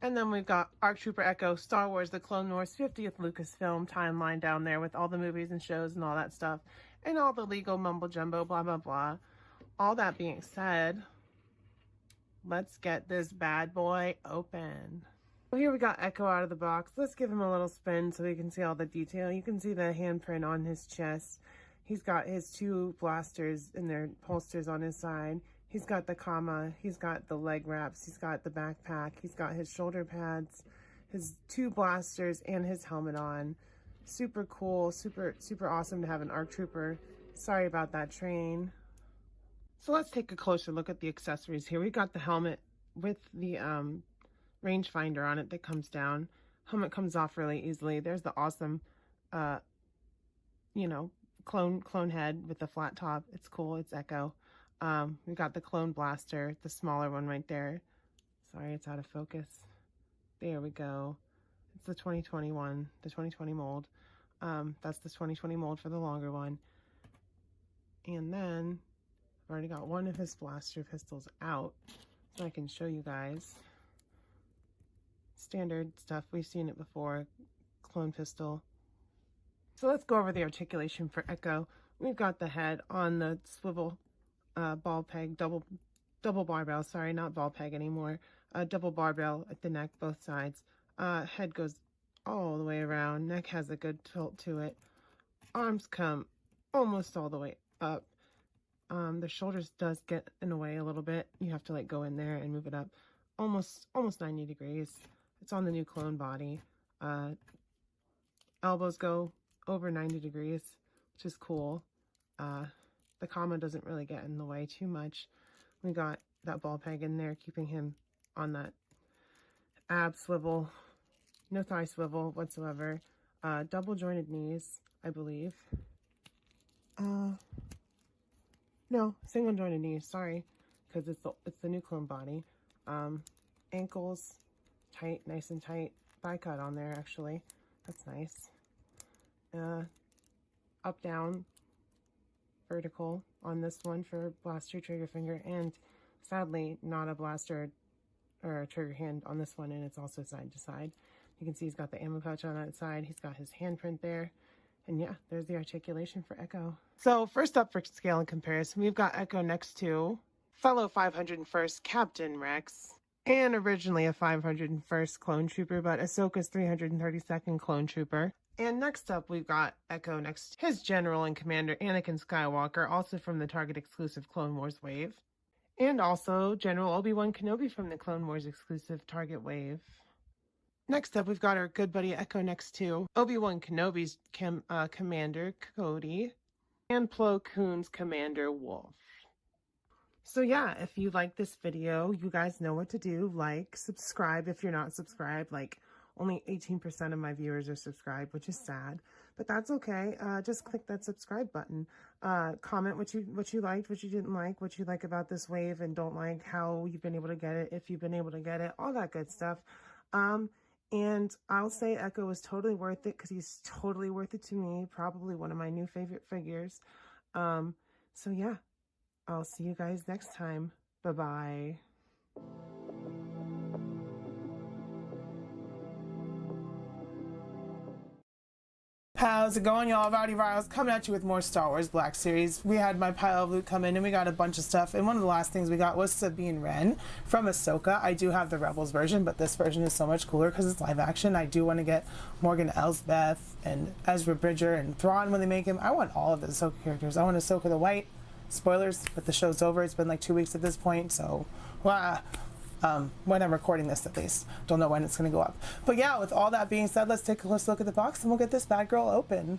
And then we've got ARC Trooper Echo, Star Wars The Clone Wars 50th Lucasfilm timeline down there with all the movies and shows and all that stuff. And all the legal mumbo jumbo, blah, blah, blah. All that being said, let's get this bad boy open. Well, here we got Echo out of the box. Let's give him a little spin so we can see all the detail. You can see the handprint on his chest. He's got his 2 blasters in their holsters on his side. He's got the comma. He's got the leg wraps. He's got the backpack. He's got his shoulder pads, his 2 blasters, and his helmet on. Super cool. Super awesome to have an ARC Trooper. Sorry about that train. So let's take a closer look at the accessories here. We got the helmet with the rangefinder on it that comes down. Helmet comes off really easily. There's the awesome, you know, clone head with the flat top. It's cool. It's Echo. We got the clone blaster, the smaller one right there. Sorry, it's out of focus. There we go. It's the 2021, the 2020 mold. That's the 2020 mold for the longer one. And then I've already got one of his blaster pistols out, so I can show you guys. Standard stuff. We've seen it before. Clone pistol. So let's go over the articulation for Echo. We've got the head on the swivel ball peg, double barbell. Sorry, not ball peg anymore. Double barbell at the neck, both sides. Head goes all the way around. Neck has a good tilt to it. Arms come almost all the way up. The shoulders does get in the way a little bit. You have to like go in there and move it up. Almost 90 degrees. It's on the new clone body. Elbows go over 90 degrees, which is cool. The comma doesn't really get in the way too much. We got that ball peg in there, keeping him on that ab swivel. No thigh swivel whatsoever. Double jointed knees, I believe. No, single jointed knees, sorry. Because it's the new clone body. Ankles, tight, nice and tight. Thigh cut on there, actually. That's nice. Up, down, vertical on this one for blaster trigger finger, and sadly not a blaster or a trigger hand on this one, and it's also side to side. You can see he's got the ammo pouch on that side. He's got his handprint there, and yeah, there's the articulation for Echo. So first up for scale and comparison, we've got Echo next to fellow 501st Captain Rex, and originally a 501st Clone Trooper, but Ahsoka's 332nd Clone Trooper. And next up, we've got Echo next to his General and Commander Anakin Skywalker, also from the Target exclusive Clone Wars wave. And also General Obi-Wan Kenobi from the Clone Wars exclusive Target wave. Next up, we've got our good buddy Echo next to Obi-Wan Kenobi's Commander Cody and Plo Koon's Commander Wolf. So yeah, if you like this video, you guys know what to do. Like, subscribe if you're not subscribed. Like, only 18% of my viewers are subscribed, which is sad, but that's okay. Just click that subscribe button. Comment what you liked, what you didn't like, what you like about this wave and don't like, how you've been able to get it, if you've been able to get it, all that good stuff. And I'll say Echo was totally worth it because he's totally worth it to me. Probably one of my new favorite figures. So yeah, I'll see you guys next time. Bye-bye. How's it going, y'all? Rowdy Riles coming at you with more Star Wars Black Series. We had my pile of loot come in and we got a bunch of stuff. And one of the last things we got was Sabine Wren from Ahsoka. I do have the Rebels version, but this version is so much cooler because it's live action. I do want to get Morgan Elsbeth and Ezra Bridger and Thrawn when they make him. I want all of the Ahsoka characters. I want Ahsoka the White. Spoilers, but the show's over. It's been like 2 weeks at this point, so when I'm recording this, at least. Don't know when it's going to go up. But yeah, with all that being said, let's take a close look at the box and we'll get this bad girl open.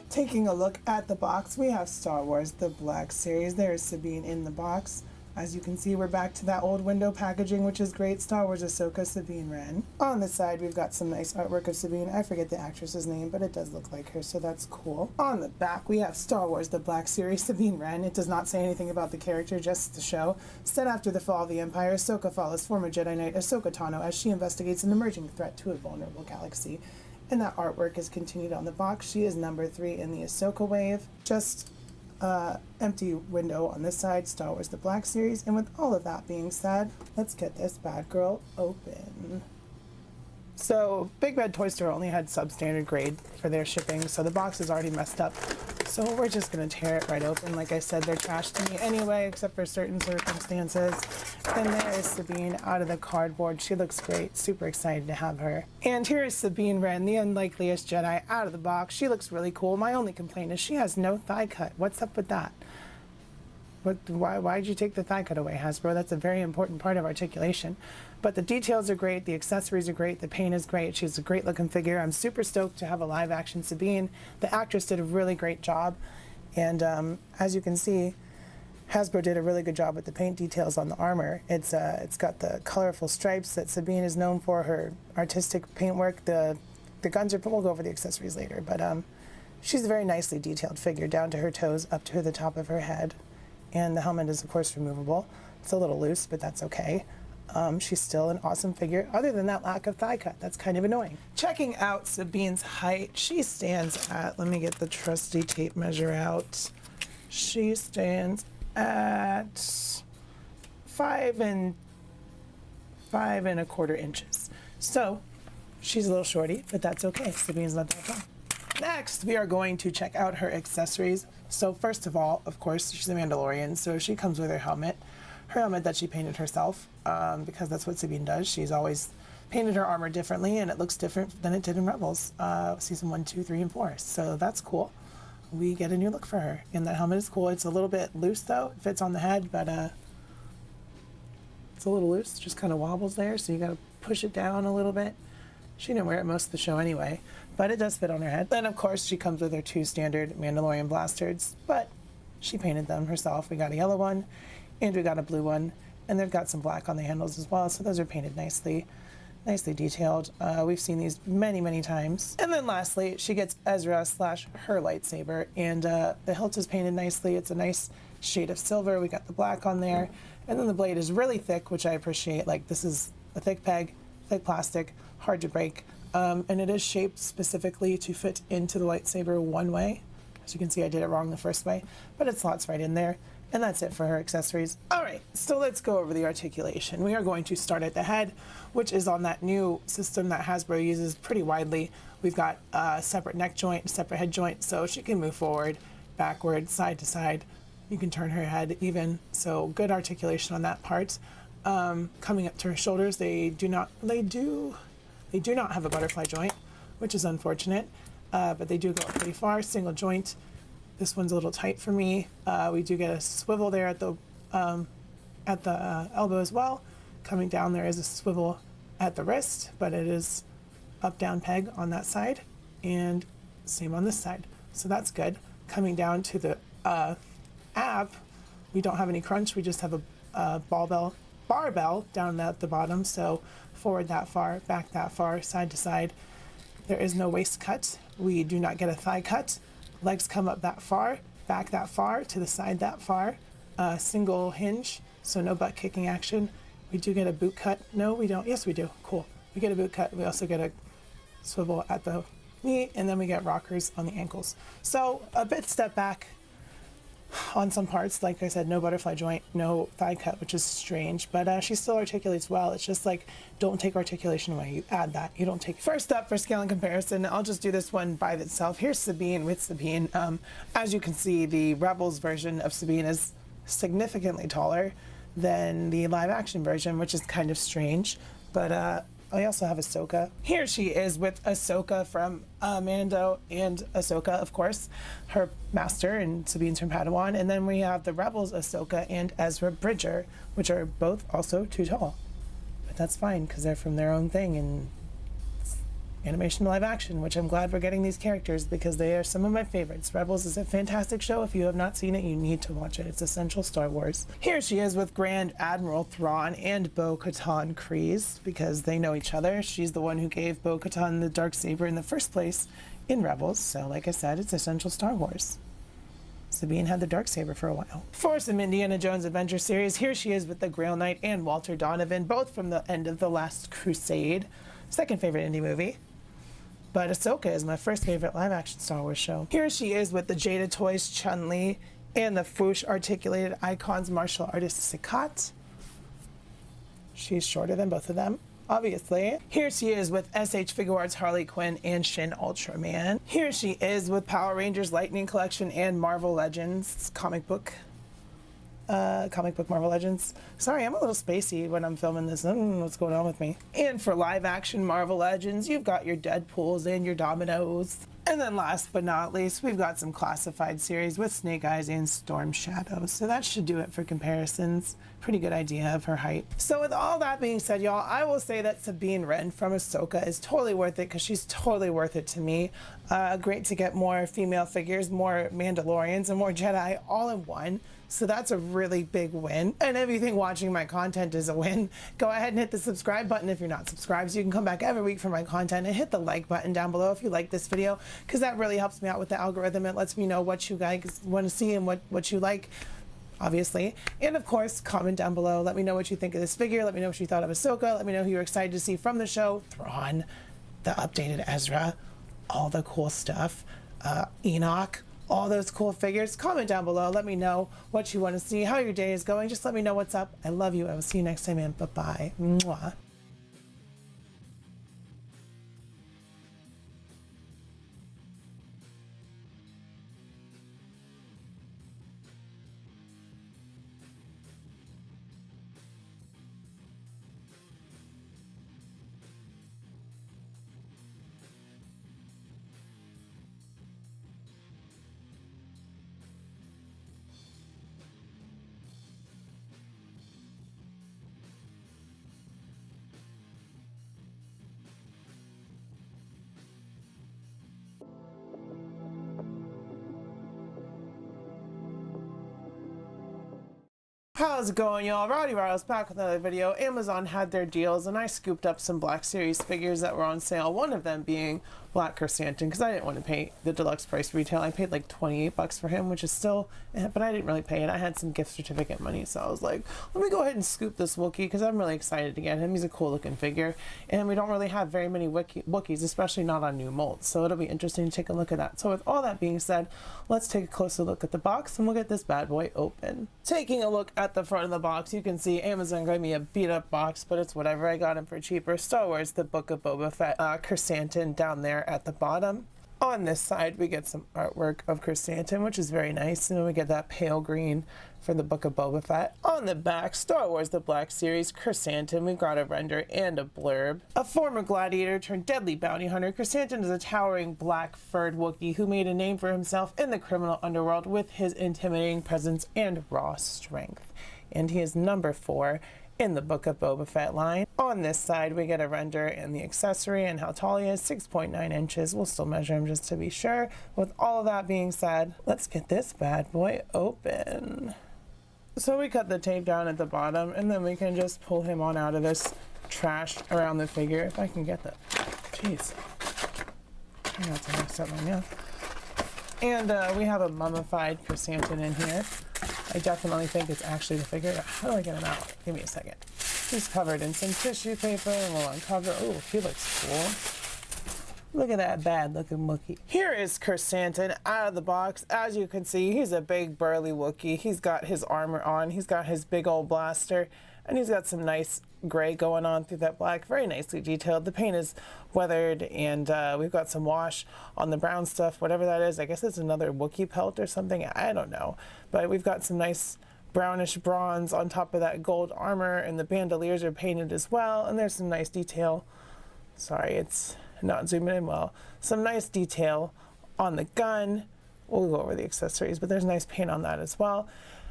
Taking a look at the box, we have Star Wars The Black Series. There's Sabine in the box. As you can see, we're back to that old window packaging, which is great. Star Wars Ahsoka, Sabine Wren. On the side, we've got some nice artwork of Sabine. I forget the actress's name, but it does look like her, so that's cool. On the back, we have Star Wars The Black Series, Sabine Wren. It does not say anything about the character, just the show. Set after the fall of the Empire, Ahsoka follows former Jedi Knight Ahsoka Tano as she investigates an emerging threat to a vulnerable galaxy. And that artwork is continued on the box. She is number 3 in the Ahsoka wave. Just empty window on this side, Star Wars The Black Series. And with all of that being said, let's get this bad girl open. So Big Bad Toy Store only had substandard grade for their shipping, so the box is already messed up. So we're just gonna tear it right open. Like I said, they're trash to me anyway, except for certain circumstances. And there is Sabine out of the cardboard. She looks great. Super excited to have her. And here is Sabine Wren, the unlikeliest Jedi, out of the box. She looks really cool. My only complaint is she has no thigh cut. What's up with that? Why'd you take the thigh cut away, Hasbro? That's a very important part of articulation. But the details are great, the accessories are great, the paint is great. She's a great looking figure. I'm super stoked to have a live action Sabine. The actress did a really great job. And as you can see, Hasbro did a really good job with the paint details on the armor. It's got the colorful stripes that Sabine is known for, her artistic paintwork. The guns are, we'll go over the accessories later, but she's a very nicely detailed figure, down to her toes, up to the top of her head. And the helmet is, of course, removable. It's a little loose, but that's okay. She's still an awesome figure, other than that lack of thigh cut. That's kind of annoying. Checking out Sabine's height, she stands at, let me get the trusty tape measure out. She stands at 5 1/4 inches. So she's a little shorty, but that's okay. Sabine's not that tall. Next, we are going to check out her accessories. So first of all, of course, she's a Mandalorian, so she comes with her helmet that she painted herself, because that's what Sabine does. She's always painted her armor differently, and it looks different than it did in Rebels, season 1, 2, 3, and 4. So that's cool. We get a new look for her, and that helmet is cool. It's a little bit loose though, it fits on the head, but it's a little loose, just kind of wobbles there, so you gotta push it down a little bit. She didn't wear it most of the show anyway, but it does fit on her head. Then, of course, she comes with her 2 standard Mandalorian blasters, but she painted them herself. We got a yellow one, and we got a blue one, and they've got some black on the handles as well, so those are painted nicely detailed. We've seen these many, many times. And then lastly, she gets Ezra / her lightsaber, and the hilt is painted nicely. It's a nice shade of silver. We got the black on there, and then the blade is really thick, which I appreciate. Like, this is a thick peg, thick plastic, hard to break, and it is shaped specifically to fit into the lightsaber one way. As you can see, I did it wrong the first way, but it slots right in there. And that's it for her accessories. All right, so let's go over the articulation. We are going to start at the head, which is on that new system that Hasbro uses pretty widely. We've got a separate neck joint, separate head joint, so she can move forward, backward, side to side. You can turn her head even, so good articulation on that part. Coming up to her shoulders, they do not have a butterfly joint, which is unfortunate, but they do go up pretty far. Single joint. This one's a little tight for me. We do get a swivel there at the elbow as well. Coming down, there is a swivel at the wrist, but it is up-down peg on that side, and same on this side. So that's good. Coming down to the ab, we don't have any crunch. We just have a barbell down at the bottom. So forward that far, back that far, side to side. There is no waist cut. We do not get a thigh cut. Legs come up that far, back that far, to the side that far. Single hinge, so no butt kicking action. We do get a boot cut. No, we don't. Yes, we do. Cool. We get a boot cut. We also get a swivel at the knee, and then we get rockers on the ankles. So a bit step back on some parts. Like I said, no butterfly joint, no thigh cut, which is strange, but she still articulates well. It's just like, don't take articulation away. You add that. You don't take. First up for scale and comparison, I'll just do this one by itself. Here's Sabine with Sabine. As you can see, the Rebels version of Sabine is significantly taller than the live action version, which is kind of strange, but I also have Ahsoka. Here she is with Ahsoka from Mando and Ahsoka, of course, her master, and Sabine's her Padawan. And then we have the Rebels Ahsoka and Ezra Bridger, which are both also too tall. But that's fine, because they're from their own thing, and animation to live action, which I'm glad we're getting these characters because they are some of my favorites. Rebels is a fantastic show. If you have not seen it, you need to watch it. It's essential Star Wars. Here she is with Grand Admiral Thrawn and Bo-Katan Kryze because they know each other. She's the one who gave Bo-Katan the Darksaber in the first place in Rebels. So like I said, it's essential Star Wars. Sabine had the Darksaber for a while. For some Indiana Jones Adventure series, here she is with the Grail Knight and Walter Donovan, both from the end of The Last Crusade. Second favorite indie movie. But Ahsoka is my first favorite live-action Star Wars show. Here she is with the Jada Toys Chun-Li and the Foosh Articulated Icons martial artist Sakat. She's shorter than both of them, obviously. Here she is with SH Figuarts Harley Quinn and Shin Ultraman. Here she is with Power Rangers Lightning Collection and Marvel Legends comic book Marvel Legends. Sorry, I'm a little spacey when I'm filming this. I don't know what's going on with me. And for live action Marvel Legends, you've got your Deadpools and your Dominos. And then last but not least, we've got some classified series with Snake Eyes and Storm Shadow. So that should do it for comparisons. Pretty good idea of her height. So with all that being said, y'all, I will say that Sabine Wren from Ahsoka is totally worth it because she's totally worth it to me. Great to get more female figures, more Mandalorians, and more Jedi all in one. So that's a really big win. And if you think watching my content is a win, go ahead and hit the subscribe button if you're not subscribed, so you can come back every week for my content, and hit the like button down below if you like this video, because that really helps me out with the algorithm. It lets me know what you guys want to see and what you like, obviously. And of course, comment down below. Let me know what you think of this figure. Let me know what you thought of Ahsoka. Let me know who you're excited to see from the show. Thrawn, the updated Ezra, all the cool stuff. Enoch. All those cool figures. Comment down below. Let me know what you want to see, how your day is going. Just let me know what's up. I love you. I will see you next time, and bye-bye. Mwah. How's it going, y'all? Rowdy Riles back with another video. Amazon had their deals and I scooped up some Black Series figures that were on sale, one of them being Black Chrysanthemum, because I didn't want to pay the deluxe price retail. I paid like 28 bucks for him, which is still, but I didn't really pay it. I had some gift certificate money, so I was like, let me go ahead and scoop this Wookiee because I'm really excited to get him. He's a cool looking figure, and we don't really have very many Wookiees, especially not on new molds, so it'll be interesting to take a look at that. So with all that being said, let's take a closer look at the box and we'll get this bad boy open. Taking a look at the front of the box, you can see Amazon gave me a beat up box, but it's whatever. I got him for cheaper. Star Wars The Book of Boba Fett Chrysanthemum down there at the bottom. On this side we get some artwork of Chrysanthemum, which is very nice, and then we get that pale green for the Book of Boba Fett. On the back, Star Wars The Black Series Chrysanthemum, we've got a render and a blurb. A former gladiator turned deadly bounty hunter, Chrysanthemum is a towering black furred Wookiee who made a name for himself in the criminal underworld with his intimidating presence and raw strength. And he is number 4 in the Book of Boba Fett line. On this side we get a render and the accessory and how tall he is, 6.9 inches. We'll still measure him just to be sure. With all of that being said, let's get this bad boy open. So we cut the tape down at the bottom, and then we can just pull him on out of this trash around the figure. If I can get that. Jeez. Try not to mess up my mouth. And we have a mummified Chrysanthemum in here. I definitely think it's actually the figure. How do I get him out? Give me a second. He's covered in some tissue paper, and we'll uncover. Oh, he looks cool. Look at that bad looking Wookiee. Here is Chrysanthemum out of the box. As you can see, he's a big burly Wookiee. He's got his armor on. He's got his big old blaster, and he's got some nice gray going on through that black. Very nicely detailed. The paint is weathered, and we've got some wash on the brown stuff, whatever that is. I guess it's another Wookiee pelt or something. I don't know. But we've got some nice brownish bronze on top of that gold armor, and the bandoliers are painted as well, and there's some nice detail. Sorry, it's not zooming in well. Some nice detail on the gun. We'll go over the accessories, but there's nice paint on that as well.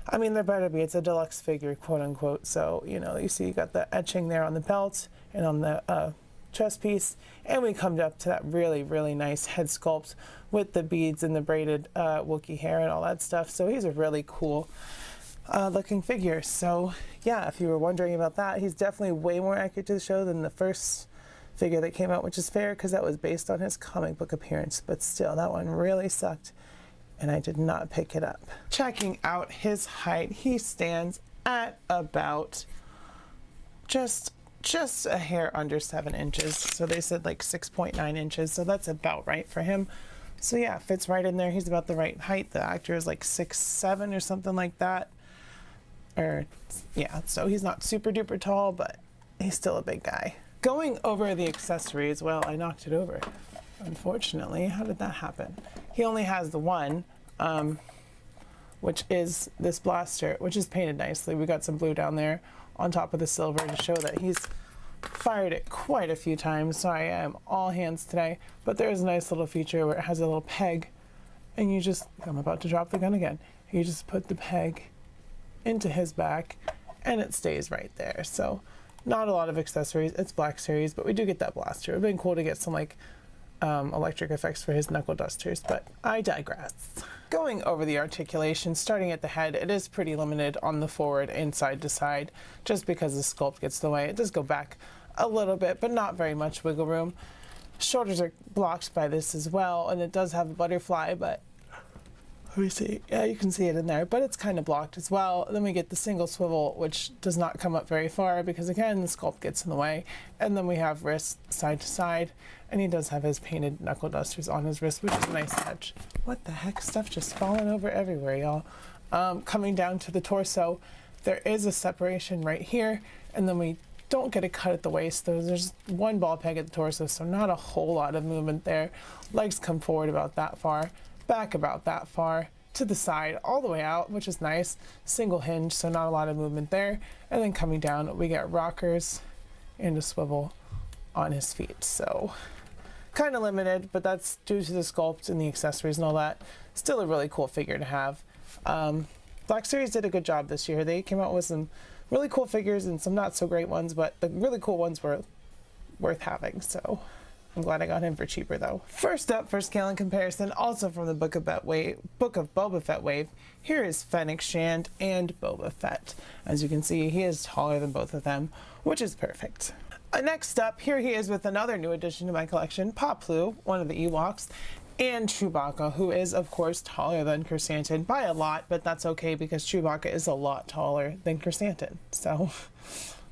I mean, there better be. It's a deluxe figure, quote unquote. So, you know, you see you got the etching there on the belt and on the chest piece. And we come up to that really, really nice head sculpt with the beads and the braided Wookiee hair and all that stuff. So he's a really cool looking figure. So yeah, if you were wondering about that, he's definitely way more accurate to the show than the first figure that came out, which is fair because that was based on his comic book appearance. But still, that one really sucked, and I did not pick it up. Checking out his height, he stands at about just a hair under 7 inches. So they said like 6.9 inches, so that's about right for him. So yeah, fits right in there. He's about the right height. The actor is like 6'7" or something like that. Or yeah, so he's not super duper tall, but he's still a big guy. Going over the accessories, well, I knocked it over, unfortunately. How did that happen? He only has the one, which is this blaster, which is painted nicely. We got some blue down there on top of the silver to show that he's fired it quite a few times. Sorry, I am all hands today, but there's a nice little feature where it has a little peg, and you just, I'm about to drop the gun again. You just put the peg into his back, and it stays right there. So not a lot of accessories. It's Black Series, but we do get that blaster. It would have been cool to get some like electric effects for his knuckle dusters, but I digress. Going over the articulation, starting at the head, it is pretty limited on the forward and side to side, just because the sculpt gets in the way. It does go back a little bit, but not very much wiggle room. Shoulders are blocked by this as well, and it does have a butterfly, but let me see. Yeah, you can see it in there, but it's kind of blocked as well. Then we get the single swivel, which does not come up very far because, again, the sculpt gets in the way. And then we have wrists side to side, and he does have his painted knuckle dusters on his wrist, which is a nice touch. What the heck? Stuff just falling over everywhere, y'all. Coming down to the torso, there is a separation right here, and then we don't get a cut at the waist. There's one ball peg at the torso, so not a whole lot of movement there. Legs come forward about that far. Back about that far, to the side, all the way out, which is nice. Single hinge, so not a lot of movement there. And then coming down, we get rockers and a swivel on his feet. So kind of limited, but that's due to the sculpt and the accessories and all that. Still a really cool figure to have. Black Series did a good job this year. They came out with some really cool figures and some not so great ones, but the really cool ones were worth having. So I'm glad I got him for cheaper though. First up for scale and comparison, also from the Book of Boba Fett wave, here is Fennec Shand and Boba Fett. As you can see, he is taller than both of them, which is perfect. Next up, here he is with another new addition to my collection, Poplu, one of the Ewoks, and Chewbacca, who is of course taller than Chrysanthemum by a lot, but that's okay because Chewbacca is a lot taller than Chrysanthemum. So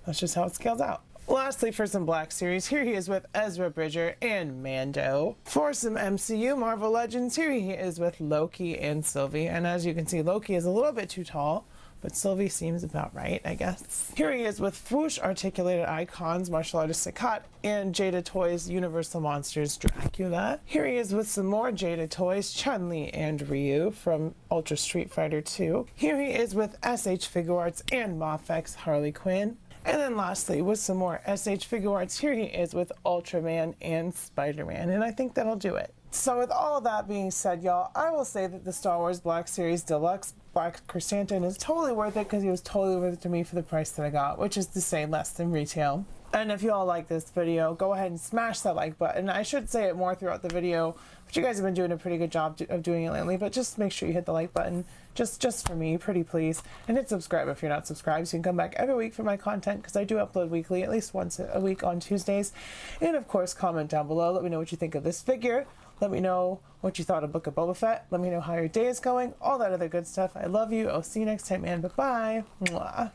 that's just how it scales out. Lastly, for some Black Series, here he is with Ezra Bridger and Mando. For some MCU Marvel Legends, here he is with Loki and Sylvie. And as you can see, Loki is a little bit too tall, but Sylvie seems about right, I guess. Here he is with Swoosh Articulated Icons, martial artist Sakat, and Jada Toys Universal Monsters Dracula. Here he is with some more Jada Toys, Chun-Li and Ryu from Ultra Street Fighter 2. Here he is with SH Figuarts and Mafex Harley Quinn. And then lastly, with some more SH Figuarts, here he is with Ultraman and Spider-Man, and I think that'll do it. So with all of that being said, y'all, I will say that the Star Wars Black Series Deluxe Black Chrysanthemum is totally worth it because he was totally worth it to me for the price that I got, which is to say less than retail. And if you all like this video, go ahead and smash that like button. I should say it more throughout the video, but you guys have been doing a pretty good job of doing it lately, but just make sure you hit the like button, just for me, pretty please. And hit subscribe if you're not subscribed, so you can come back every week for my content, because I do upload weekly, at least once a week on Tuesdays. And of course, comment down below, let me know what you think of this figure. Let me know what you thought of Book of Boba Fett. Let me know how your day is going. All that other good stuff. I love you. I'll see you next time, man. Bye-bye. Mwah.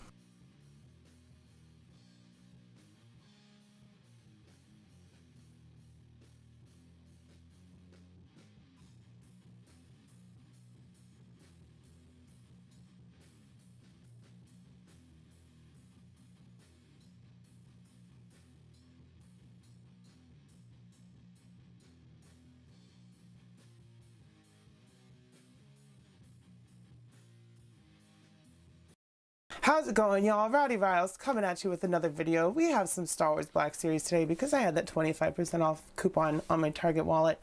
How's it going, y'all? Rowdy Riles coming at you with another video. We have some Star Wars Black Series today because I had that 25% off coupon on my Target wallet.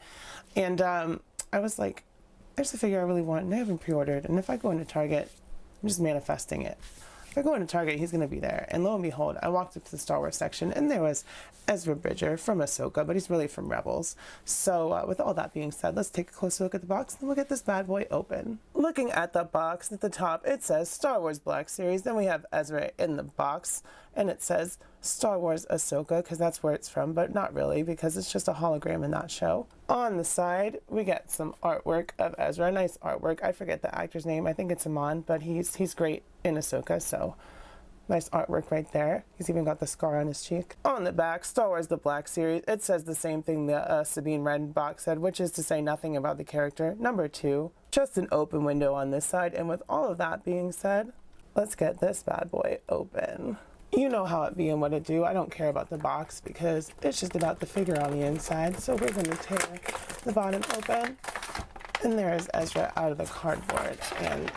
And I was like, there's a figure I really want and I haven't pre-ordered. And if I go into Target, I'm just manifesting it. If I go into Target, he's going to be there. And lo and behold, I walked up to the Star Wars section and there was Ezra Bridger from Ahsoka, but he's really from Rebels. So with all that being said, let's take a closer look at the box and we'll get this bad boy open. Looking at the box at the top, it says Star Wars Black Series. Then we have Ezra in the box and it says Star Wars Ahsoka because that's where it's from, but not really because it's just a hologram in that show. On the side, we get some artwork of Ezra, nice artwork. I forget the actor's name. I think it's Amon, but he's great in Ahsoka, so nice artwork right there. He's even got the scar on his cheek. On the back, Star Wars The Black Series. It says the same thing the Sabine Wren box said, which is to say nothing about the character. Number 2, just an open window on this side. And with all of that being said, let's get this bad boy open. You know how it be and what it do. I don't care about the box because it's just about the figure on the inside. So we're going to tear the bottom open. And there's Ezra out of the cardboard. And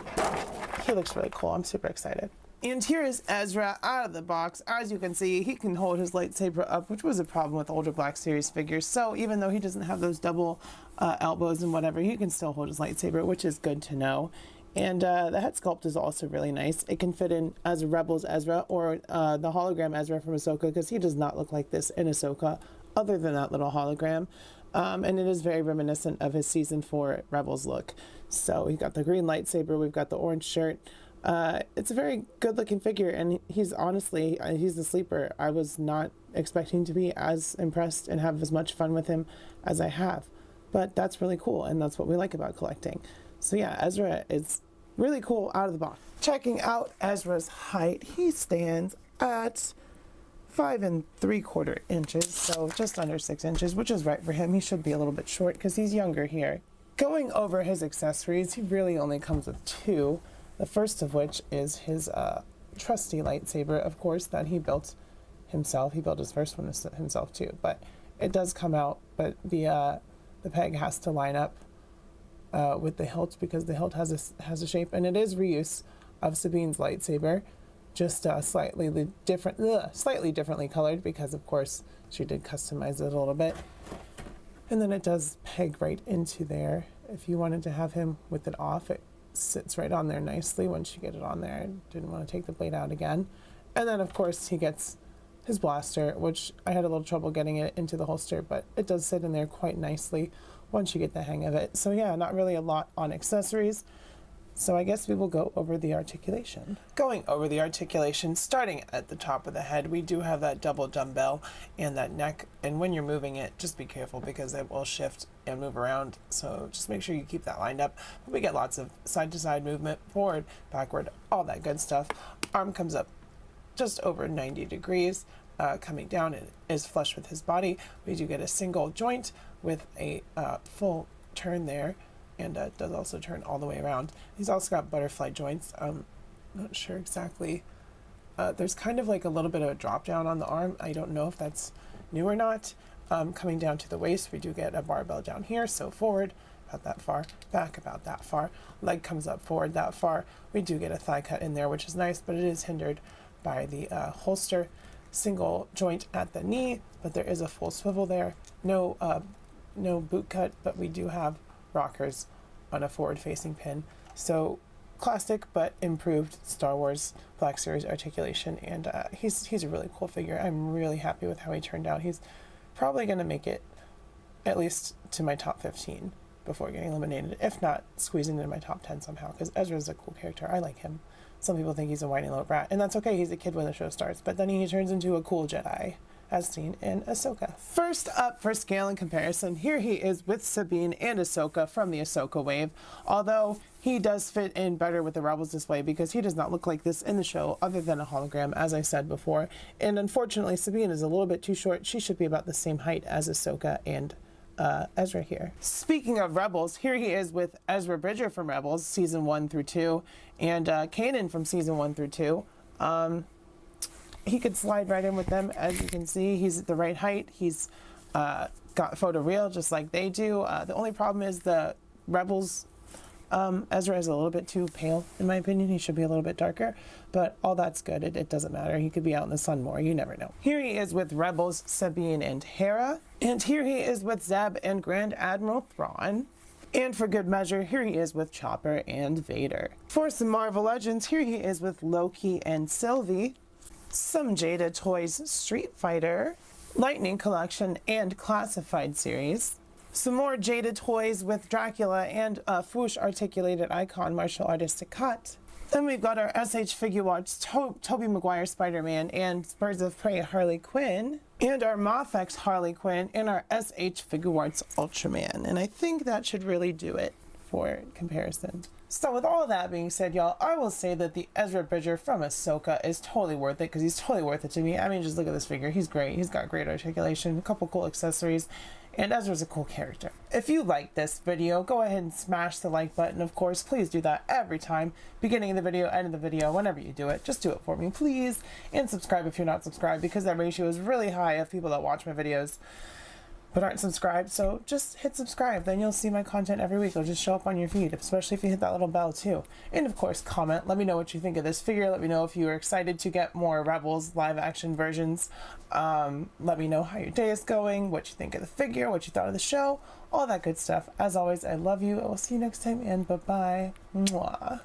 he looks really cool. I'm super excited. And here is Ezra out of the box. As you can see, he can hold his lightsaber up, which was a problem with older Black Series figures. So even though he doesn't have those double elbows and whatever, he can still hold his lightsaber, which is good to know. And the head sculpt is also really nice. It can fit in as a Rebels Ezra or the hologram Ezra from Ahsoka, because he does not look like this in Ahsoka other than that little hologram. And it is very reminiscent of his season 4 Rebels look. So he got the green lightsaber, we've got the orange shirt. It's a very good looking figure, and he's honestly, he's the sleeper. I was not expecting to be as impressed and have as much fun with him as I have. But that's really cool, and that's what we like about collecting. So yeah, Ezra is really cool out of the box. Checking out Ezra's height, he stands at 5 3/4 inches, so just under 6 inches, which is right for him. He should be a little bit short because he's younger here. Going over his accessories, he really only comes with 2. The first of which is his trusty lightsaber, of course, that he built himself. He built his first one himself too, but it does come out, but the peg has to line up with the hilt because the hilt has a shape, and it is reuse of Sabine's lightsaber, just slightly differently colored because, of course, she did customize it a little bit. And then it does peg right into there. If you wanted to have him with it off, it sits right on there nicely once you get it on there. I didn't want to take the blade out again. And then, of course, he gets his blaster, which I had a little trouble getting it into the holster, but it does sit in there quite nicely once you get the hang of it. So yeah, not really a lot on accessories. So I guess we will go over the articulation. Going over the articulation, starting at the top of the head, we do have that double dumbbell and that neck. And when you're moving it, just be careful because it will shift and move around. So just make sure you keep that lined up. But we get lots of side-to-side movement, forward, backward, all that good stuff. Arm comes up just over 90 degrees. Coming down, it is flush with his body. We do get a single joint with a full turn there. And it does also turn all the way around. He's also got butterfly joints. I'm not sure exactly. There's kind of like a little bit of a drop down on the arm. I don't know if that's new or not. Coming down to the waist, we do get a barbell down here. So forward, about that far. Back, about that far. Leg comes up forward that far. We do get a thigh cut in there, which is nice, but it is hindered by the holster. Single joint at the knee, but there is a full swivel there. No boot cut, but we do have rockers on a forward-facing pin. So classic but improved Star Wars Black Series articulation, and he's a really cool figure. I'm really happy with how he turned out. He's probably going to make it at least to my top 15 before getting eliminated, if not squeezing into my top 10 somehow, because Ezra's a cool character. I like him. Some people think he's a whiny little brat, and that's okay. He's a kid when the show starts, but then he turns into a cool Jedi as seen in Ahsoka. First up for scale and comparison, here he is with Sabine and Ahsoka from the Ahsoka wave, although he does fit in better with the Rebels this way because he does not look like this in the show other than a hologram, as I said before. And unfortunately, Sabine is a little bit too short. She should be about the same height as Ahsoka and Ezra here. Speaking of Rebels, here he is with Ezra Bridger from Rebels, season 1 through 2, and Kanan from season 1 through 2. He could slide right in with them. As you can see, he's at the right height. He's got photoreal just like they do. The only problem is the Rebels, Ezra is a little bit too pale, in my opinion. He should be a little bit darker, but all that's good. It doesn't matter. He could be out in the sun more. You never know. Here he is with Rebels, Sabine and Hera. And here he is with Zeb and Grand Admiral Thrawn. And for good measure, here he is with Chopper and Vader. For some Marvel Legends, here he is with Loki and Sylvie. Some Jada Toys Street Fighter, Lightning Collection and Classified series. Some more Jada Toys with Dracula and Fwoosh Articulated Icon Martial Artist Cut. Then we've got our SH Figuarts Tobey Maguire Spider-Man and Birds of Prey Harley Quinn. And our Mafex Harley Quinn and our SH Figuarts Ultraman. And I think that should really do it for comparison. So with all that being said, y'all, I will say that the Ezra Bridger from Ahsoka is totally worth it because he's totally worth it to me. I mean, just look at this figure. He's great. He's got great articulation, a couple cool accessories, and Ezra's a cool character. If you like this video, go ahead and smash the like button. Of course, please do that every time. Beginning of the video, end of the video, whenever you do it. Just do it for me, please. And subscribe if you're not subscribed because that ratio is really high of people that watch my videos but aren't subscribed, so just hit subscribe, then you'll see my content every week. It'll just show up on your feed, especially if you hit that little bell too. And of course, comment, let me know what you think of this figure, let me know if you are excited to get more Rebels live action versions, let me know how your day is going, what you think of the figure, what you thought of the show, all that good stuff. As always, I love you, I will see you next time, and bye-bye. Mwah.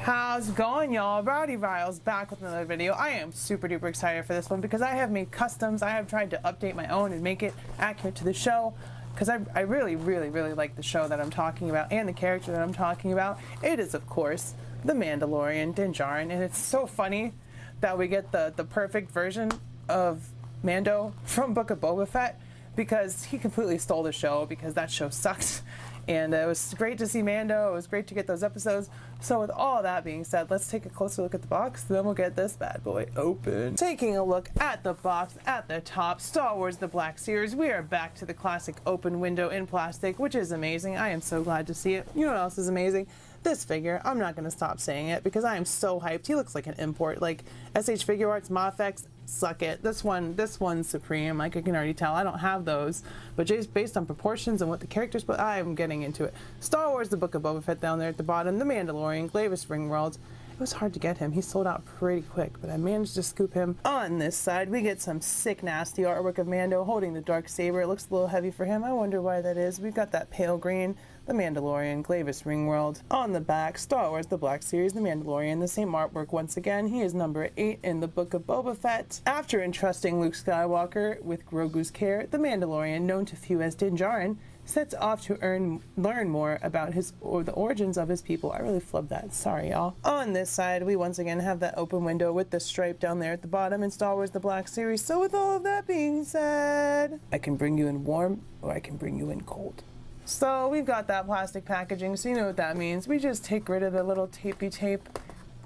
How's it going, y'all? Rowdy Riles back with another video. I am super duper excited for this one because I have made customs. I have tried to update my own and make it accurate to the show because I really like the show that I'm talking about and the character that I'm talking about. It is, of course, the Mandalorian, Din Djarin, and it's so funny that we get the perfect version of Mando from Book of Boba Fett because he completely stole the show because that show sucked. And it was great to see Mando. It was great to get those episodes. So with all that being said, let's take a closer look at the box. Then we'll get this bad boy open. Taking a look at the box at the top, Star Wars The Black Series. We are back to the classic open window in plastic, which is amazing. I am so glad to see it. You know what else is amazing? This figure. I'm not going to stop saying it because I am so hyped. He looks like an import. Like SH Figuarts, Mafex, suck it. This one's supreme. Like I can already tell. I don't have those, but just based on proportions and what the characters, but I'm getting into it. Star Wars: The Book of Boba Fett down there at the bottom. The Mandalorian, Glavis Ringworld. It was hard to get him. He sold out pretty quick, but I managed to scoop him. On this side, we get some sick, nasty artwork of Mando holding the dark saber. It looks a little heavy for him. I wonder why that is. We've got that pale green, the Mandalorian, Glavis Ringworld. On the back, Star Wars: The Black Series, the Mandalorian, the same artwork once again. He is number 8 in the Book of Boba Fett. After entrusting Luke Skywalker with Grogu's care, the Mandalorian, known to few as Din Djarin, sets off to learn more about the origins of his people. I really flubbed that. Sorry, y'all. On this side, we once again have that open window with the stripe down there at the bottom in Star Wars: The Black Series. So with all of that being said, I can bring you in warm or I can bring you in cold. So we've got that plastic packaging, so you know what that means. We just take rid of the little tapey tape,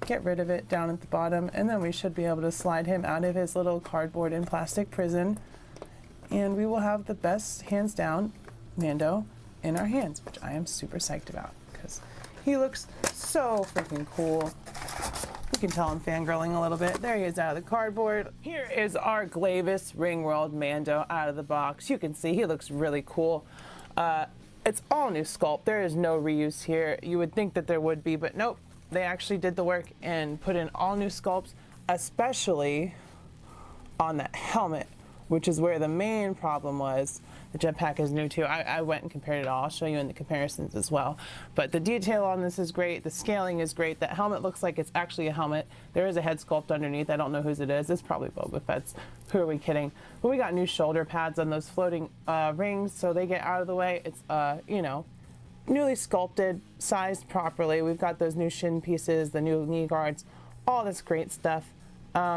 get rid of it down at the bottom, and then we should be able to slide him out of his little cardboard and plastic prison. And we will have the best, hands down, Mando in our hands, which I am super psyched about because he looks so freaking cool. You can tell I'm fangirling a little bit. There he is out of the cardboard. Here is our Glavis Ringworld Mando out of the box. You can see he looks really cool. It's all new sculpt. There is no reuse here. You would think that there would be, but nope. They actually did the work and put in all new sculpts, especially on that helmet, which is where the main problem was. The jetpack is new too. I went and compared it all. I'll show you in the comparisons as well. But the detail on this is great. The scaling is great. That helmet looks like it's actually a helmet. There is a head sculpt underneath. I don't know whose it is. It's probably Boba Fett's. Who are we kidding? But we got new shoulder pads on those floating rings, so they get out of the way. It's, you know, newly sculpted, sized properly. We've got those new shin pieces, the new knee guards, all this great stuff.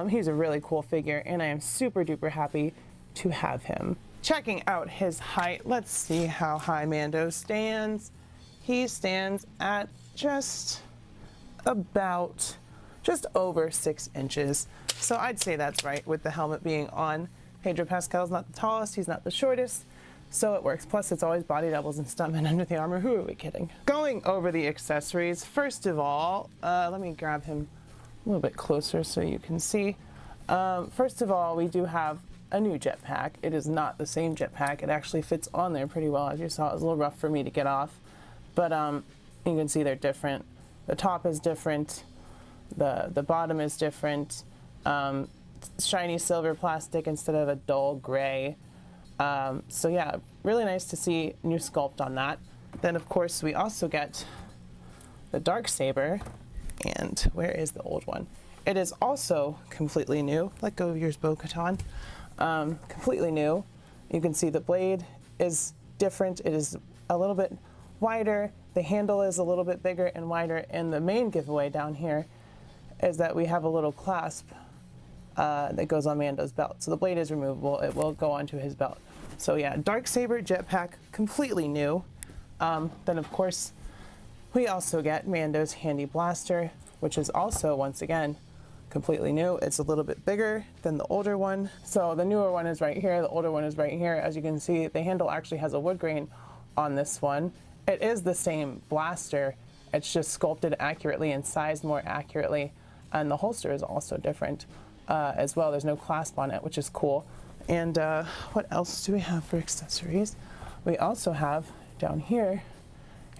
He's a really cool figure, and I am super duper happy to have him. Checking out his height, let's see how high Mando stands. He stands at just over 6 inches. So I'd say that's right with the helmet being on. Pedro Pascal's not the tallest, he's not the shortest, so it works. Plus it's always body doubles and stuntmen under the armor. Who are we kidding? Going over the accessories, first of all, let me grab him a little bit closer so you can see. First of all, we do have a new jetpack. It is not the same jetpack. It actually fits on there pretty well. As you saw, it was a little rough for me to get off, but you can see they're different. The top is different. The bottom is different. Shiny silver plastic instead of a dull gray. So yeah, really nice to see new sculpt on that. Then of course we also get the Darksaber, and where is the old one? It is also completely new. Let go of yours, Bo-Katan. Completely new. You can see the blade is different. It is a little bit wider. The handle is a little bit bigger and wider. And the main giveaway down here is that we have a little clasp that goes on Mando's belt. So the blade is removable. It will go onto his belt. So yeah, Darksaber jetpack, completely new. Then of course, we also get Mando's handy blaster, which is also, once again, completely new. It's a little bit bigger than the older one. So the newer one is right here, the older one is right here. As you can see, the handle actually has a wood grain on this one. It is the same blaster, it's just sculpted accurately and sized more accurately. And the holster is also different as well. There's no clasp on it, which is cool. And what else do we have for accessories? We also have down here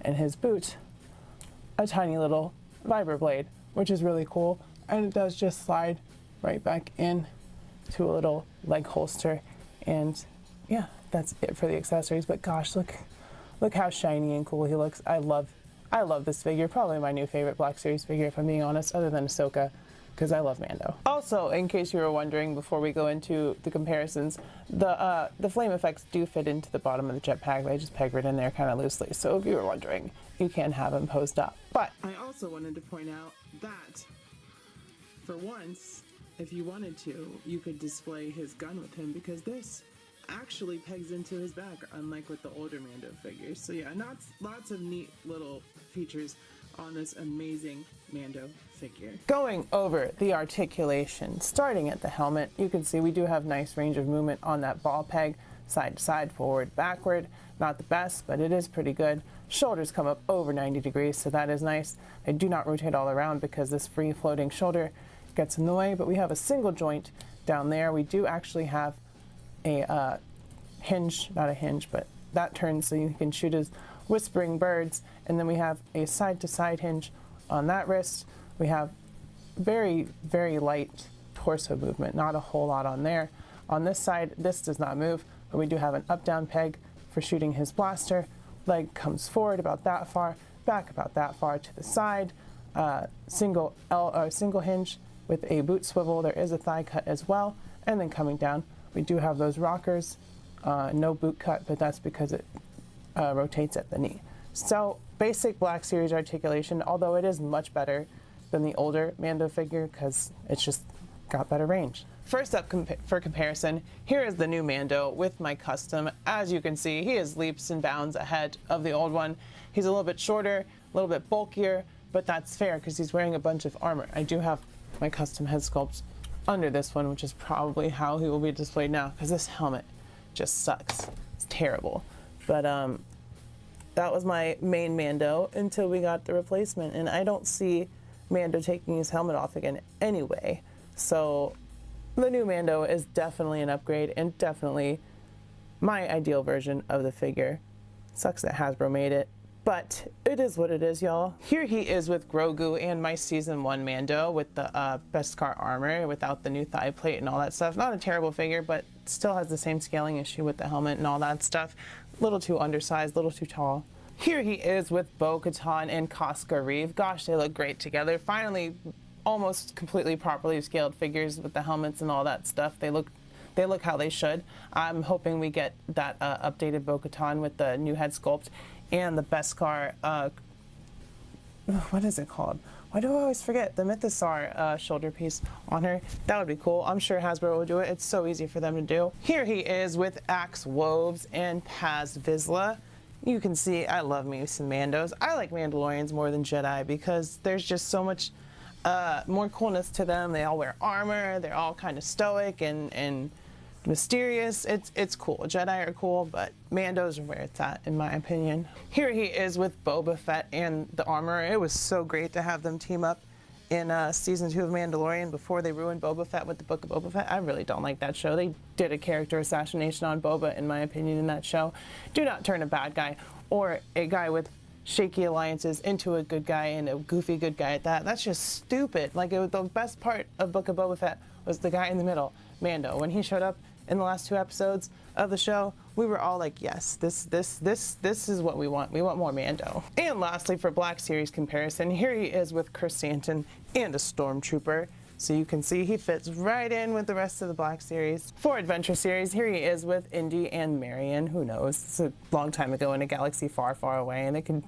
in his boot a tiny little vibroblade, which is really cool. And it does just slide right back in to a little leg holster. And yeah, that's it for the accessories. But gosh, look how shiny and cool he looks. I love this figure. Probably my new favorite Black Series figure, if I'm being honest, other than Ahsoka, because I love Mando. Also, in case you were wondering before we go into the comparisons, the flame effects do fit into the bottom of the jetpack. They just peg it in there kind of loosely. So if you were wondering, you can have them posed up. But I also wanted to point out that for once, if you wanted to, you could display his gun with him, because this actually pegs into his back, unlike with the older Mando figures. So yeah, lots of neat little features on this amazing Mando figure. Going over the articulation, starting at the helmet, you can see we do have nice range of movement on that ball peg, side to side, forward, backward. Not the best, but it is pretty good. Shoulders come up over 90 degrees, so that is nice. They do not rotate all around because this free floating shoulder gets in the way, but we have a single joint down there. We do actually have a hinge, not a hinge, but that turns so you can shoot as whispering birds. And then we have a side-to-side hinge on that wrist. We have very, very light torso movement, not a whole lot on there. On this side, this does not move, but we do have an up-down peg for shooting his blaster. Leg comes forward about that far, back about that far to the side. Single hinge with a boot swivel. There is a thigh cut as well. And then coming down, we do have those rockers. No boot cut, but that's because it rotates at the knee. So basic Black Series articulation, although it is much better than the older Mando figure because it's just got better range. First up for comparison, here is the new Mando with my custom. As you can see, he is leaps and bounds ahead of the old one. He's a little bit shorter, a little bit bulkier, but that's fair because he's wearing a bunch of armor. I do have my custom head sculpt under this one, which is probably how he will be displayed now, because this helmet just sucks. It's terrible. But that was my main Mando until we got the replacement, and I don't see Mando taking his helmet off again anyway. So the new Mando is definitely an upgrade and definitely my ideal version of the figure. Sucks that Hasbro made it, but it is what it is, y'all. Here he is with Grogu and my season 1 Mando with the Beskar armor without the new thigh plate and all that stuff. Not a terrible figure, but still has the same scaling issue with the helmet and all that stuff. A little too undersized, a little too tall. Here he is with Bo-Katan and Koska Reeve. Gosh, they look great together. Finally, almost completely properly scaled figures with the helmets and all that stuff. They look how they should. I'm hoping we get that updated Bo-Katan with the new head sculpt and the Beskar, what is it called? Why do I always forget? The Mythosaur shoulder piece on her. That would be cool. I'm sure Hasbro will do it. It's so easy for them to do. Here he is with Axe Woves and Paz Vizsla. You can see I love me some Mandos. I like Mandalorians more than Jedi because there's just so much more coolness to them. They all wear armor. They're all kind of stoic and mysterious. It's cool. Jedi are cool, but Mandos are where it's at, in my opinion. Here he is with Boba Fett and the armor. It was so great to have them team up in season 2 of Mandalorian before they ruined Boba Fett with the Book of Boba Fett. I really don't like that show. They did a character assassination on Boba, in my opinion, in that show. Do not turn a bad guy or a guy with shaky alliances into a good guy and a goofy good guy at that. That's just stupid. Like, the best part of Book of Boba Fett was the guy in the middle, Mando. When he showed up in the last 2 episodes of the show, we were all like, yes, this is what we want. We want more Mando. And lastly, for Black Series comparison, here he is with Chrysanthemum and a Stormtrooper. So you can see he fits right in with the rest of the Black Series. For Adventure Series, here he is with Indy and Marion. Who knows? It's a long time ago in a galaxy far, far away, and they can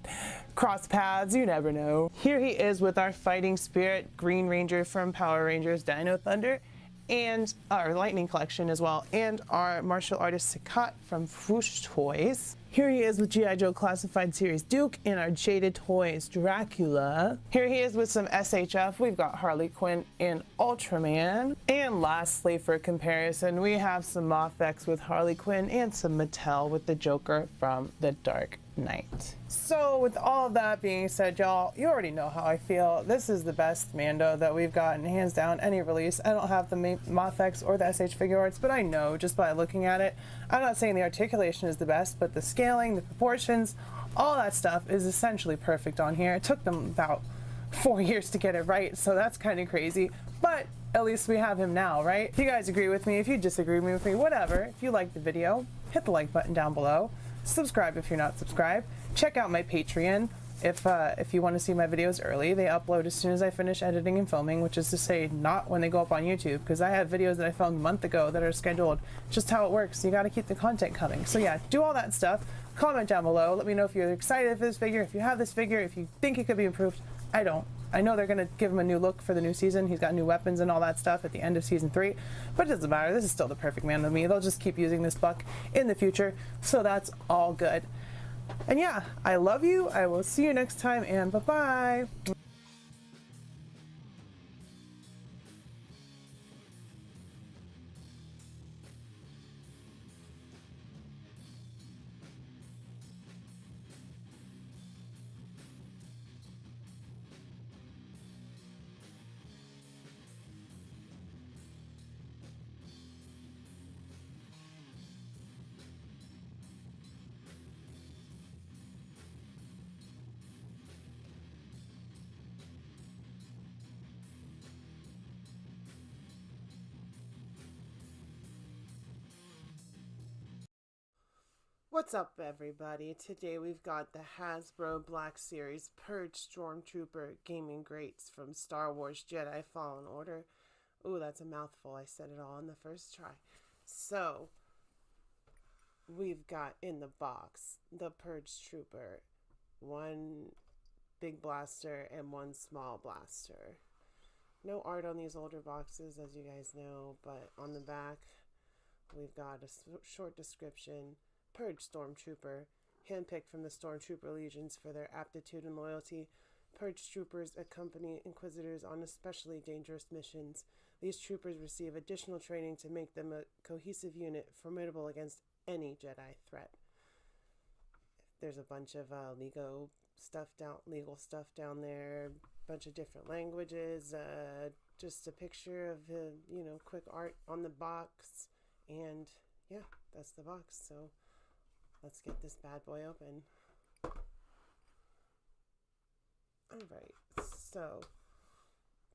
cross paths. You never know. Here he is with our Fighting Spirit Green Ranger from Power Rangers Dino Thunder, and our Lightning Collection as well, and our martial artist Sakat from Fwoosh Toys. Here he is with G.I. Joe Classified Series Duke and our Jaded Toys Dracula. Here he is with some SHF. We've got Harley Quinn and Ultraman. And lastly, for comparison, we have some Moff-X with Harley Quinn and some Mattel with the Joker from The Dark Knight. So with all of that being said, y'all, you already know how I feel. This is the best Mando that we've gotten, hands down, any release. I don't have the Moff-X or the SH figure arts, but I know just by looking at it. I'm not saying the articulation is the best, but the scaling, the proportions, all that stuff is essentially perfect on here. It took them about 4 years to get it right, so that's kind of crazy, but at least we have him now, right? If you guys agree with me, if you disagree with me, whatever, if you like the video, hit the like button down below. Subscribe if you're not subscribed. Check out my Patreon if you want to see my videos early. They upload as soon as I finish editing and filming, which is to say not when they go up on YouTube, because I have videos that I filmed a month ago that are scheduled. Just how it works. You got to keep the content coming. So yeah, do all that stuff. Comment down below. Let me know if you're excited for this figure, if you have this figure, if you think it could be improved. I don't. I know they're going to give him a new look for the new season. He's got new weapons and all that stuff at the end of season 3, but it doesn't matter. This is still the perfect man to me. They'll just keep using this buck in the future, so that's all good. And yeah, I love you. I will see you next time, and bye-bye. What's up, everybody? Today we've got the Hasbro Black Series Purge Stormtrooper Gaming Greats from Star Wars Jedi Fallen Order. Ooh, that's a mouthful. I said it all on the first try. So, we've got in the box the Purge Trooper, one big blaster and one small blaster. No art on these older boxes, as you guys know, but on the back we've got a short description. Purge Stormtrooper, handpicked from the Stormtrooper legions for their aptitude and loyalty. Purge troopers accompany Inquisitors on especially dangerous missions. These troopers receive additional training to make them a cohesive unit, formidable against any Jedi threat. There's a bunch of Lego stuff down, legal stuff down there, bunch of different languages, just a picture of, you know, quick art on the box. And yeah, that's the box. So let's get this bad boy open. All right, so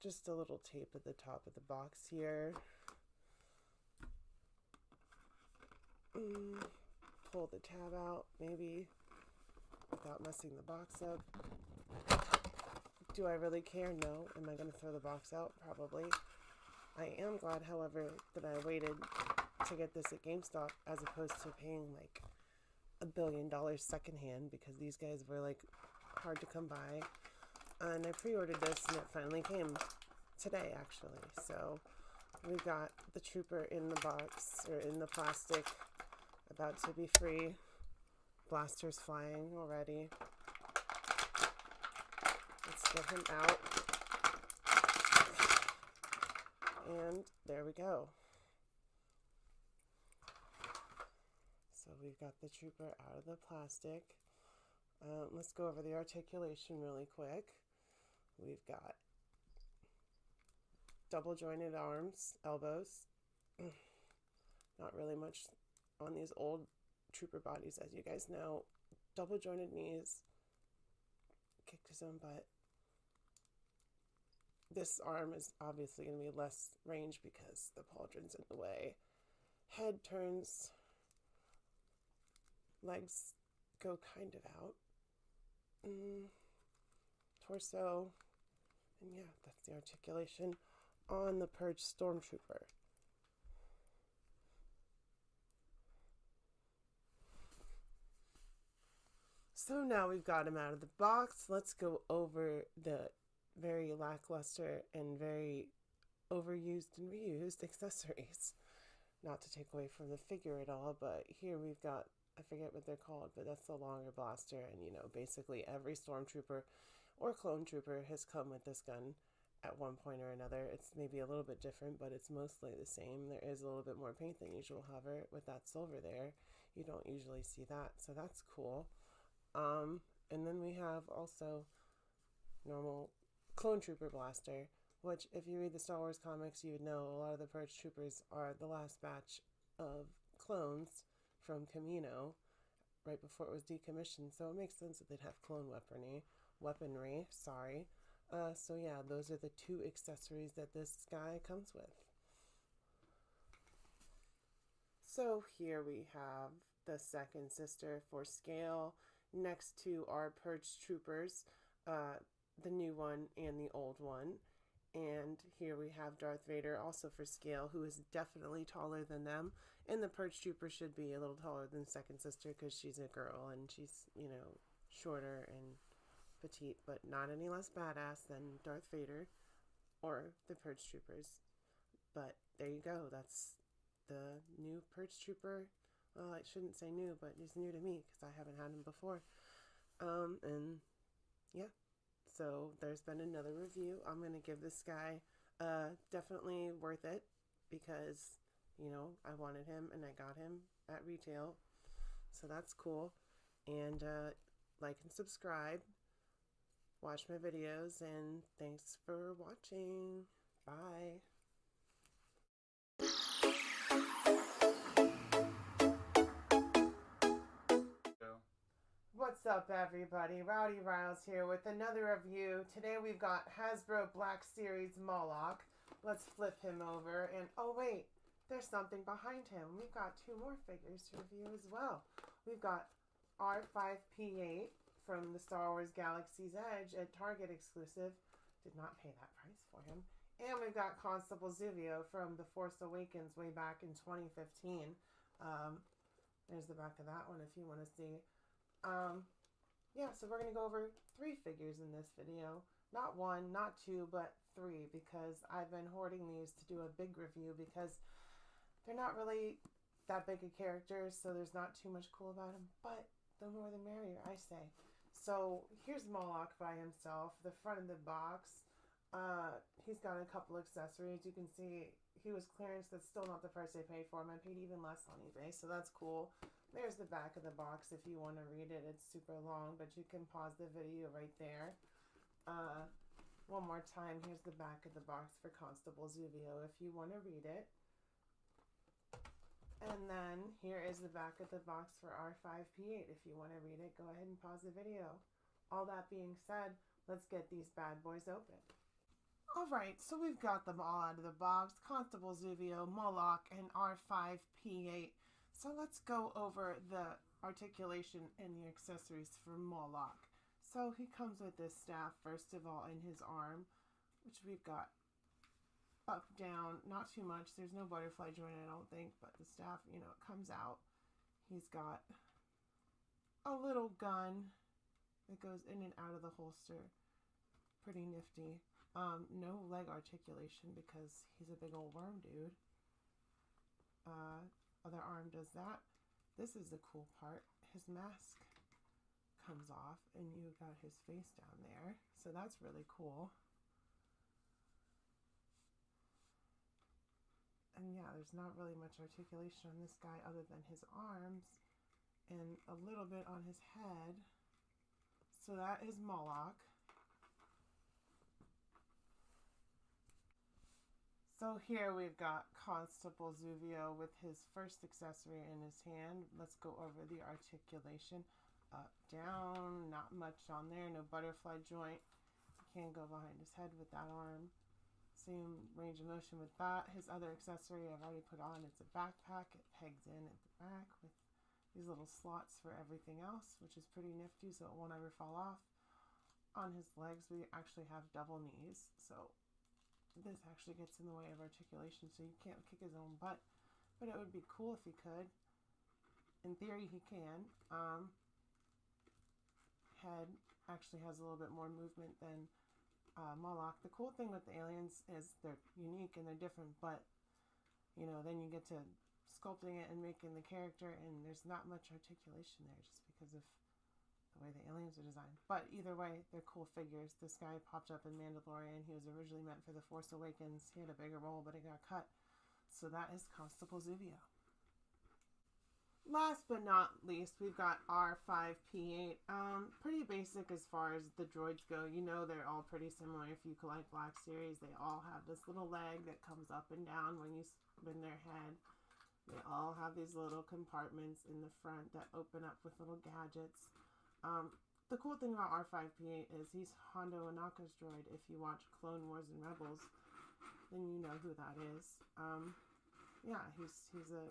just a little tape at the top of the box here. Pull the tab out, maybe, without messing the box up. Do I really care? No. Am I going to throw the box out? Probably. I am glad, however, that I waited to get this at GameStop as opposed to paying like $1 billion secondhand, because these guys were like hard to come by. And I pre-ordered this and it finally came today, actually. So we got the Trooper in the box, or in the plastic, about to be free. Blasters flying already. Let's get him out. And there we go. So we've got the Trooper out of the plastic. Let's go over the articulation really quick. We've got double jointed arms, elbows. Not really much on these old Trooper bodies, as you guys know. Double jointed knees. Kicked his own butt. This arm is obviously going to be less range because the pauldron's in the way. Head turns. Legs go kind of out. Torso. And yeah, that's the articulation on the Purge Stormtrooper. So now we've got him out of the box. Let's go over the very lackluster and very overused and reused accessories. Not to take away from the figure at all, but here we've got, I forget what they're called, but that's the longer blaster. And, you know, basically every Stormtrooper or Clone Trooper has come with this gun at one point or another. It's maybe a little bit different, but it's mostly the same. There is a little bit more paint than usual, however, with that silver there. You don't usually see that, so that's cool. And then we have also normal Clone Trooper blaster, which if you read the Star Wars comics, you would know a lot of the Purge Troopers are the last batch of clones from Camino, right before it was decommissioned. So it makes sense that they'd have clone weaponry. So yeah, those are the two accessories that this guy comes with. So here we have the second sister for scale next to our Purge Troopers, the new one and the old one. And here we have Darth Vader also for scale, who is definitely taller than them. And the Purge Trooper should be a little taller than second sister because she's a girl and she's, you know, shorter and petite, but not any less badass than Darth Vader or the Purge Troopers. But there you go. That's the new Purge Trooper. Well, I shouldn't say new, but he's new to me because I haven't had him before. And yeah. So there's been another review. I'm going to give this guy definitely worth it because, you know, I wanted him and I got him at retail. So that's cool. And like and subscribe. Watch my videos, and thanks for watching. Bye. What's up, everybody? Rowdy Riles here with another review. Today we've got Hasbro Black Series Moloch. Let's flip him over. And oh wait, there's something behind him. We've got two more figures to review as well. We've got R5P8 from the Star Wars Galaxy's Edge, a Target exclusive. Did not pay that price for him. And we've got Constable Zuvio from The Force Awakens way back in 2015. There's the back of that one if you want to see. Yeah, so we're going to go over 3 figures in this video. Not 1, not 2, but 3, because I've been hoarding these to do a big review because they're not really that big of characters, so there's not too much cool about them, but the more the merrier, I say. So here's Moloch by himself, the front of the box. He's got a couple accessories. You can see he was clearance. That's still not the price I paid for him. I paid even less on eBay, so that's cool. There's the back of the box if you want to read it. It's super long, but you can pause the video right there. One more time, here's the back of the box for Constable Zuvio if you want to read it. And then here is the back of the box for R5P8. If you want to read it, go ahead and pause the video. All that being said, let's get these bad boys open. Alright, so we've got them all out of the box. Constable Zuvio, Moloch, and R5P8. So let's go over the articulation and the accessories for Moloch. So he comes with this staff, first of all, in his arm, which we've got up, down, not too much. There's no butterfly joint, I don't think, but the staff, you know, it comes out. He's got a little gun that goes in and out of the holster. Pretty nifty. No leg articulation because he's a big old worm dude. Other arm does that. This is the cool part. His mask comes off and you got his face down there. So that's really cool. And yeah, there's not really much articulation on this guy other than his arms and a little bit on his head. So that is Moloch. So here we've got Constable Zuvio with his first accessory in his hand. Let's go over the articulation. Up, down, not much on there, no butterfly joint. You can't go behind his head with that arm. Same range of motion with that. His other accessory I've already put on, it's a backpack. It pegs in at the back with these little slots for everything else, which is pretty nifty so it won't ever fall off. On his legs we actually have double knees, so this actually gets in the way of articulation, so you can't kick his own butt, but it would be cool if he could. In theory he can. Head actually has a little bit more movement than Moloch. The cool thing with the aliens is they're unique and they're different, but you know, then you get to sculpting it and making the character, and there's not much articulation there just because of the way the aliens are designed. But either way, they're cool figures. This guy popped up in Mandalorian. He was originally meant for The Force Awakens. He had a bigger role, but it got cut. So that is Constable Zuvio. Last but not least, we've got R5P8. Pretty basic as far as the droids go. You know they're all pretty similar if you collect Black Series. They all have this little leg that comes up and down when you spin their head. They all have these little compartments in the front that open up with little gadgets. The cool thing about R5P8 is he's Hondo Ohnaka's droid. If you watch Clone Wars and Rebels, then you know who that is. Yeah, he's a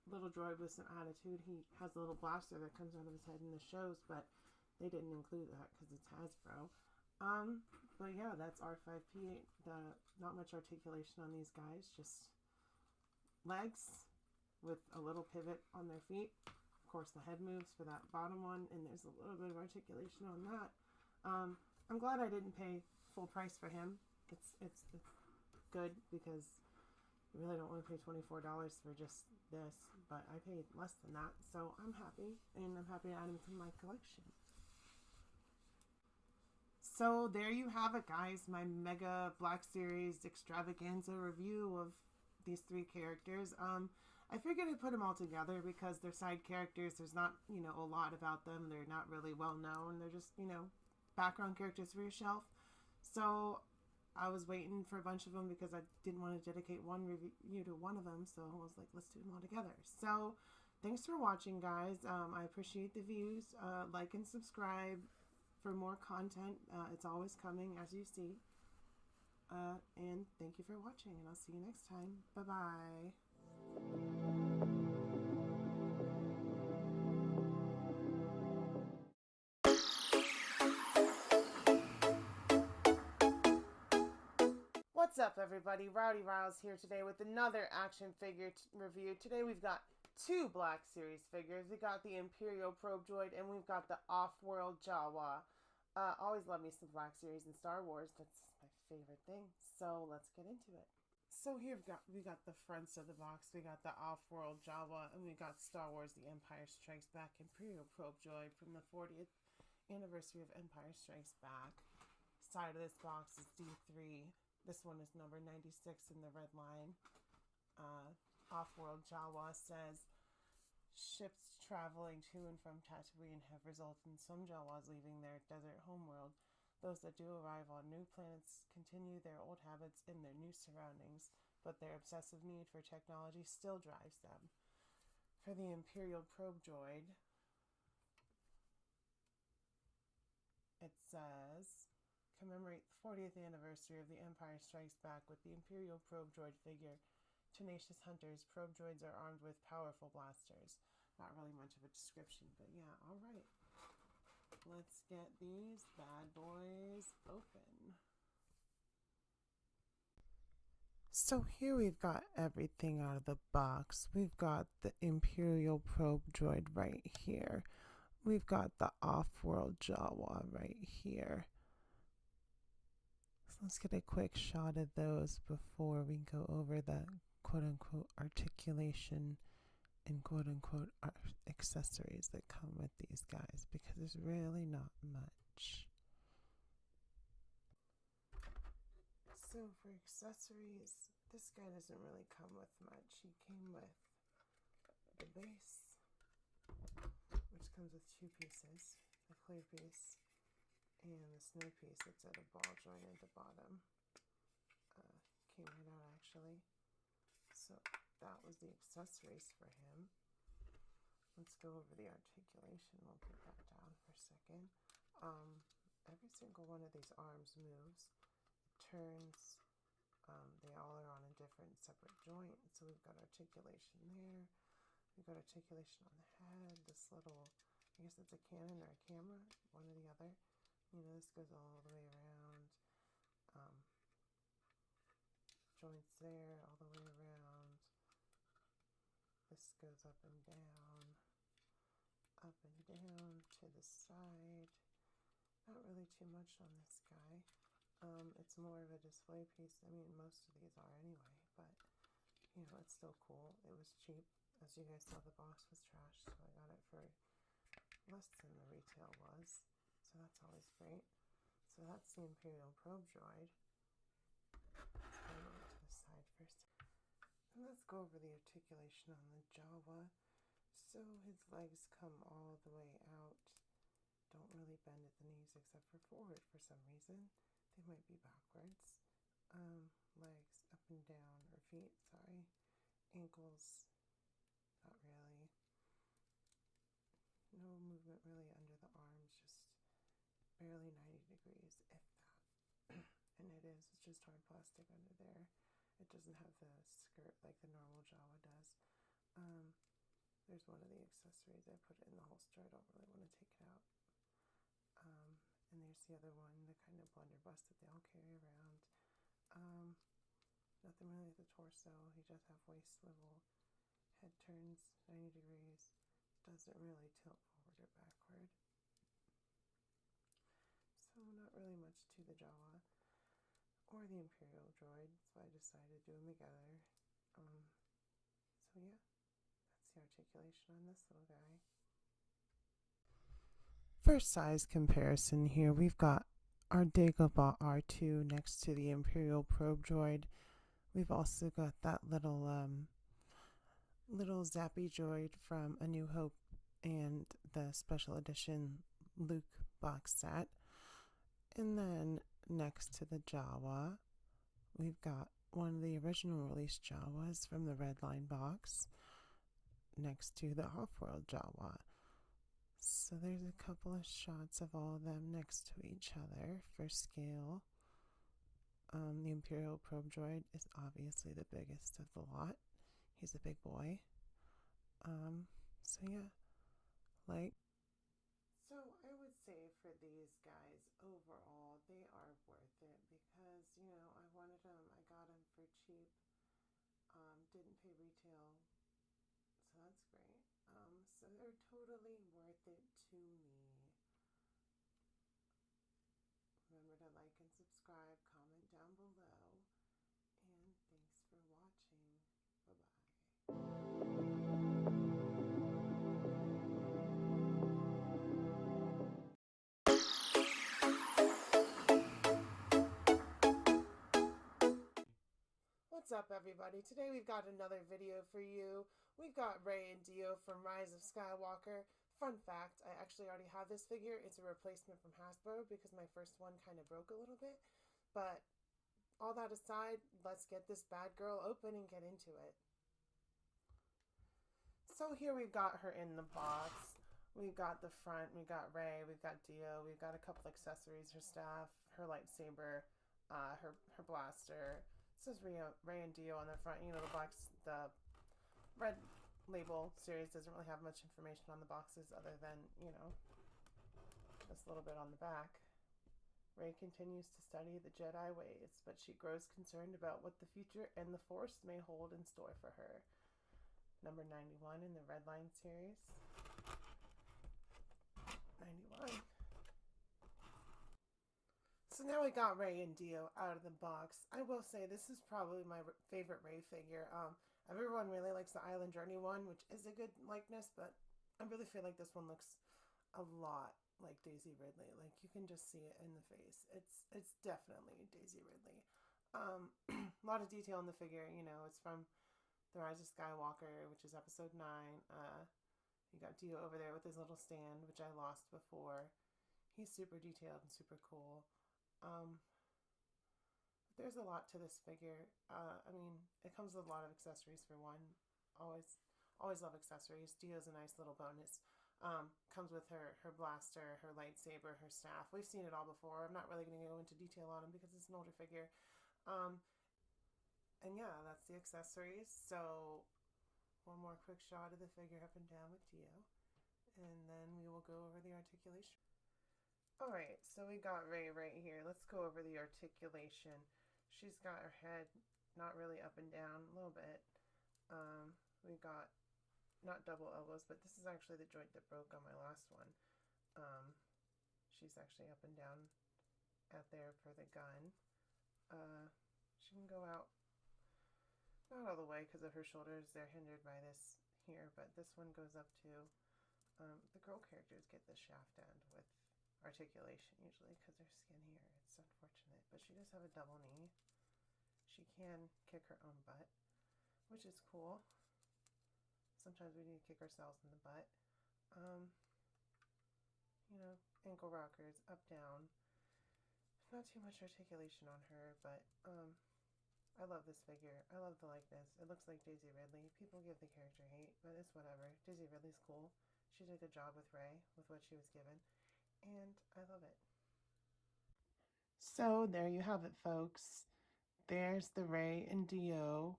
little droid with some attitude. He has a little blaster that comes out of his head in the shows, but they didn't include that because it's Hasbro. But yeah, that's R5P8. Not much articulation on these guys, just legs with a little pivot on their feet. Of course, the head moves for that bottom one, and there's a little bit of articulation on that. I'm glad I didn't pay full price for him. It's good because you really don't want to pay $24 for just this, but I paid less than that, so I'm happy, and I'm happy to add him to my collection. So there you have it, guys, my Mega Black Series Extravaganza review of these three characters. I figured I'd put them all together because they're side characters. There's not, you know, a lot about them. They're not really well known. They're just, you know, background characters for your shelf. So I was waiting for a bunch of them because I didn't want to dedicate one review to one of them. So I was like, let's do them all together. So thanks for watching, guys. I appreciate the views. Like and subscribe for more content. It's always coming, as you see. And thank you for watching, and I'll see you next time. Bye-bye. What's up, everybody? Rowdy Riles here today with another action figure review. Today we've got two Black Series figures. We got the Imperial Probe Droid, and we've got the Off-World Jawa. Always love me some Black Series in Star Wars. That's my favorite thing. So let's get into it. So here we got the fronts of the box. We got the Off-World Jawa, and we got Star Wars The Empire Strikes Back Imperial Probe Droid from the 40th anniversary of Empire Strikes Back. Side of this box is D3. This one is number 96 in the red line. Off-World Jawa says, Ships traveling to and from Tatooine have resulted in some Jawas leaving their desert homeworld. Those that do arrive on new planets continue their old habits in their new surroundings, but their obsessive need for technology still drives them. For the Imperial probe droid, it says, commemorate the 40th anniversary of The Empire Strikes Back with the Imperial probe droid figure. Tenacious hunters, probe droids are armed with powerful blasters. Not really much of a description, but yeah, alright. Let's get these bad boys open. So here we've got everything out of the box. We've got the Imperial probe droid right here. We've got the off-world Jawa right here. So let's get a quick shot of those before we go over the quote-unquote articulation and quote-unquote accessories that come with these guys, because there's really not much. So for accessories, this guy doesn't really come with much. He came with the base, which comes with two pieces, the clear piece and the snow piece that's at a ball joint at the bottom. Came right out actually. So that was the accessories for him. Let's go over the articulation. We'll put that down for a second. Every single one of these arms moves, turns. They all are on a different separate joint. So we've got articulation there. We've got articulation on the head. This little, I guess it's a cannon or a camera, one or the other. You know, this goes all the way around. Joints there, all the way around. This goes up and down to the side. Not really too much on this guy. It's more of a display piece. I mean, most of these are anyway, but you know, it's still cool. It was cheap. As you guys saw, the box was trash, so I got it for less than the retail was. So that's always great. So that's the Imperial probe droid. Let's put it to the side first. And let's go over the articulation on the Jawa. So his legs come all the way out. Don't really bend at the knees except for forward for some reason. They might be backwards. Legs up and down, or feet, sorry. Ankles, not really. No movement really under the arms, just barely 90 degrees, if that. And it's just hard plastic under there. It doesn't have the skirt like the normal Jawa does. There's one of the accessories. I put it in the holster. I don't really want to take it out. And there's the other one, the kind of blunderbuss that they all carry around. Nothing really at the torso. He does have waist swivel. Head turns 90 degrees. Doesn't really tilt forward or backward. So not really much to the Jawa or the Imperial droid, so I decided to do them together. So yeah, that's the articulation on this little guy. For size comparison here, we've got our Dagobah R2 next to the Imperial probe droid. We've also got that little zappy droid from A New Hope and the special edition Luke box set. And then next to the Jawa, we've got one of the original release Jawas from the Red Line box next to the Off-World Jawa. So there's a couple of shots of all of them next to each other for scale. The Imperial probe droid is obviously the biggest of the lot. He's a big boy. So yeah, So I would say for these guys, overall, they are worth it because, you know, I wanted them, I got them for cheap, didn't pay retail, so that's great. So they're totally worth it to me. Remember to like and subscribe, comment down below, and thanks for watching. Bye-bye. What's up? up, everybody? Today we've got another video for you. We've got Rey and Dio from Rise of Skywalker. Fun fact, I actually already have this figure. It's a replacement from Hasbro because my first one kind of broke a little bit. But all that aside, let's get this bad girl open and get into it. So here we've got her in the box. We've got the front, we've got Rey, we've got Dio, we've got a couple accessories, her staff, her lightsaber, her blaster. It says Rey and Dio on the front. You know, the red label series doesn't really have much information on the boxes other than, you know, this little bit on the back. Rey continues to study the Jedi ways, but she grows concerned about what the future and the Force may hold in store for her. Number 91 in the Red Line series. 91. So now we got Rey and Dio out of the box. I will say this is probably my favorite Rey figure. Everyone really likes the Island Journey one, which is a good likeness, but I really feel like this one looks a lot like Daisy Ridley. Like, you can just see it in the face. It's definitely Daisy Ridley. A lot of detail in the figure. You know, it's from The Rise of Skywalker, which is episode 9. You got Dio over there with his little stand, which I lost before. He's super detailed and super cool. There's a lot to this figure. I mean, it comes with a lot of accessories for one. Always love accessories. Dio's a nice little bonus. Comes with her blaster, her lightsaber, her staff. We've seen it all before. I'm not really going to go into detail on him because it's an older figure. And yeah, that's the accessories. So one more quick shot of the figure up and down with Dio, and then we will go over the articulation. Alright, so we got Rey right here. Let's go over the articulation. She's got her head not really up and down, a little bit. We got not double elbows, but this is actually the joint that broke on my last one. She's actually up and down out there for the gun. She can go out, not all the way because of her shoulders. They're hindered by this here, but this one goes up too. The girl characters get the shaft end with articulation usually because they're skinnier. It's unfortunate, but she does have a double knee. She can kick her own butt, which is cool. Sometimes we need to kick ourselves in the butt. You know, ankle rockers, up, down. Not too much articulation on her, but I love this figure. I love the likeness. It looks like Daisy Ridley. People give the character hate, but it's whatever. Daisy Ridley's cool. She did a good job with Rey, with what she was given, and I love it. So there you have it, folks. There's the Rey and Dio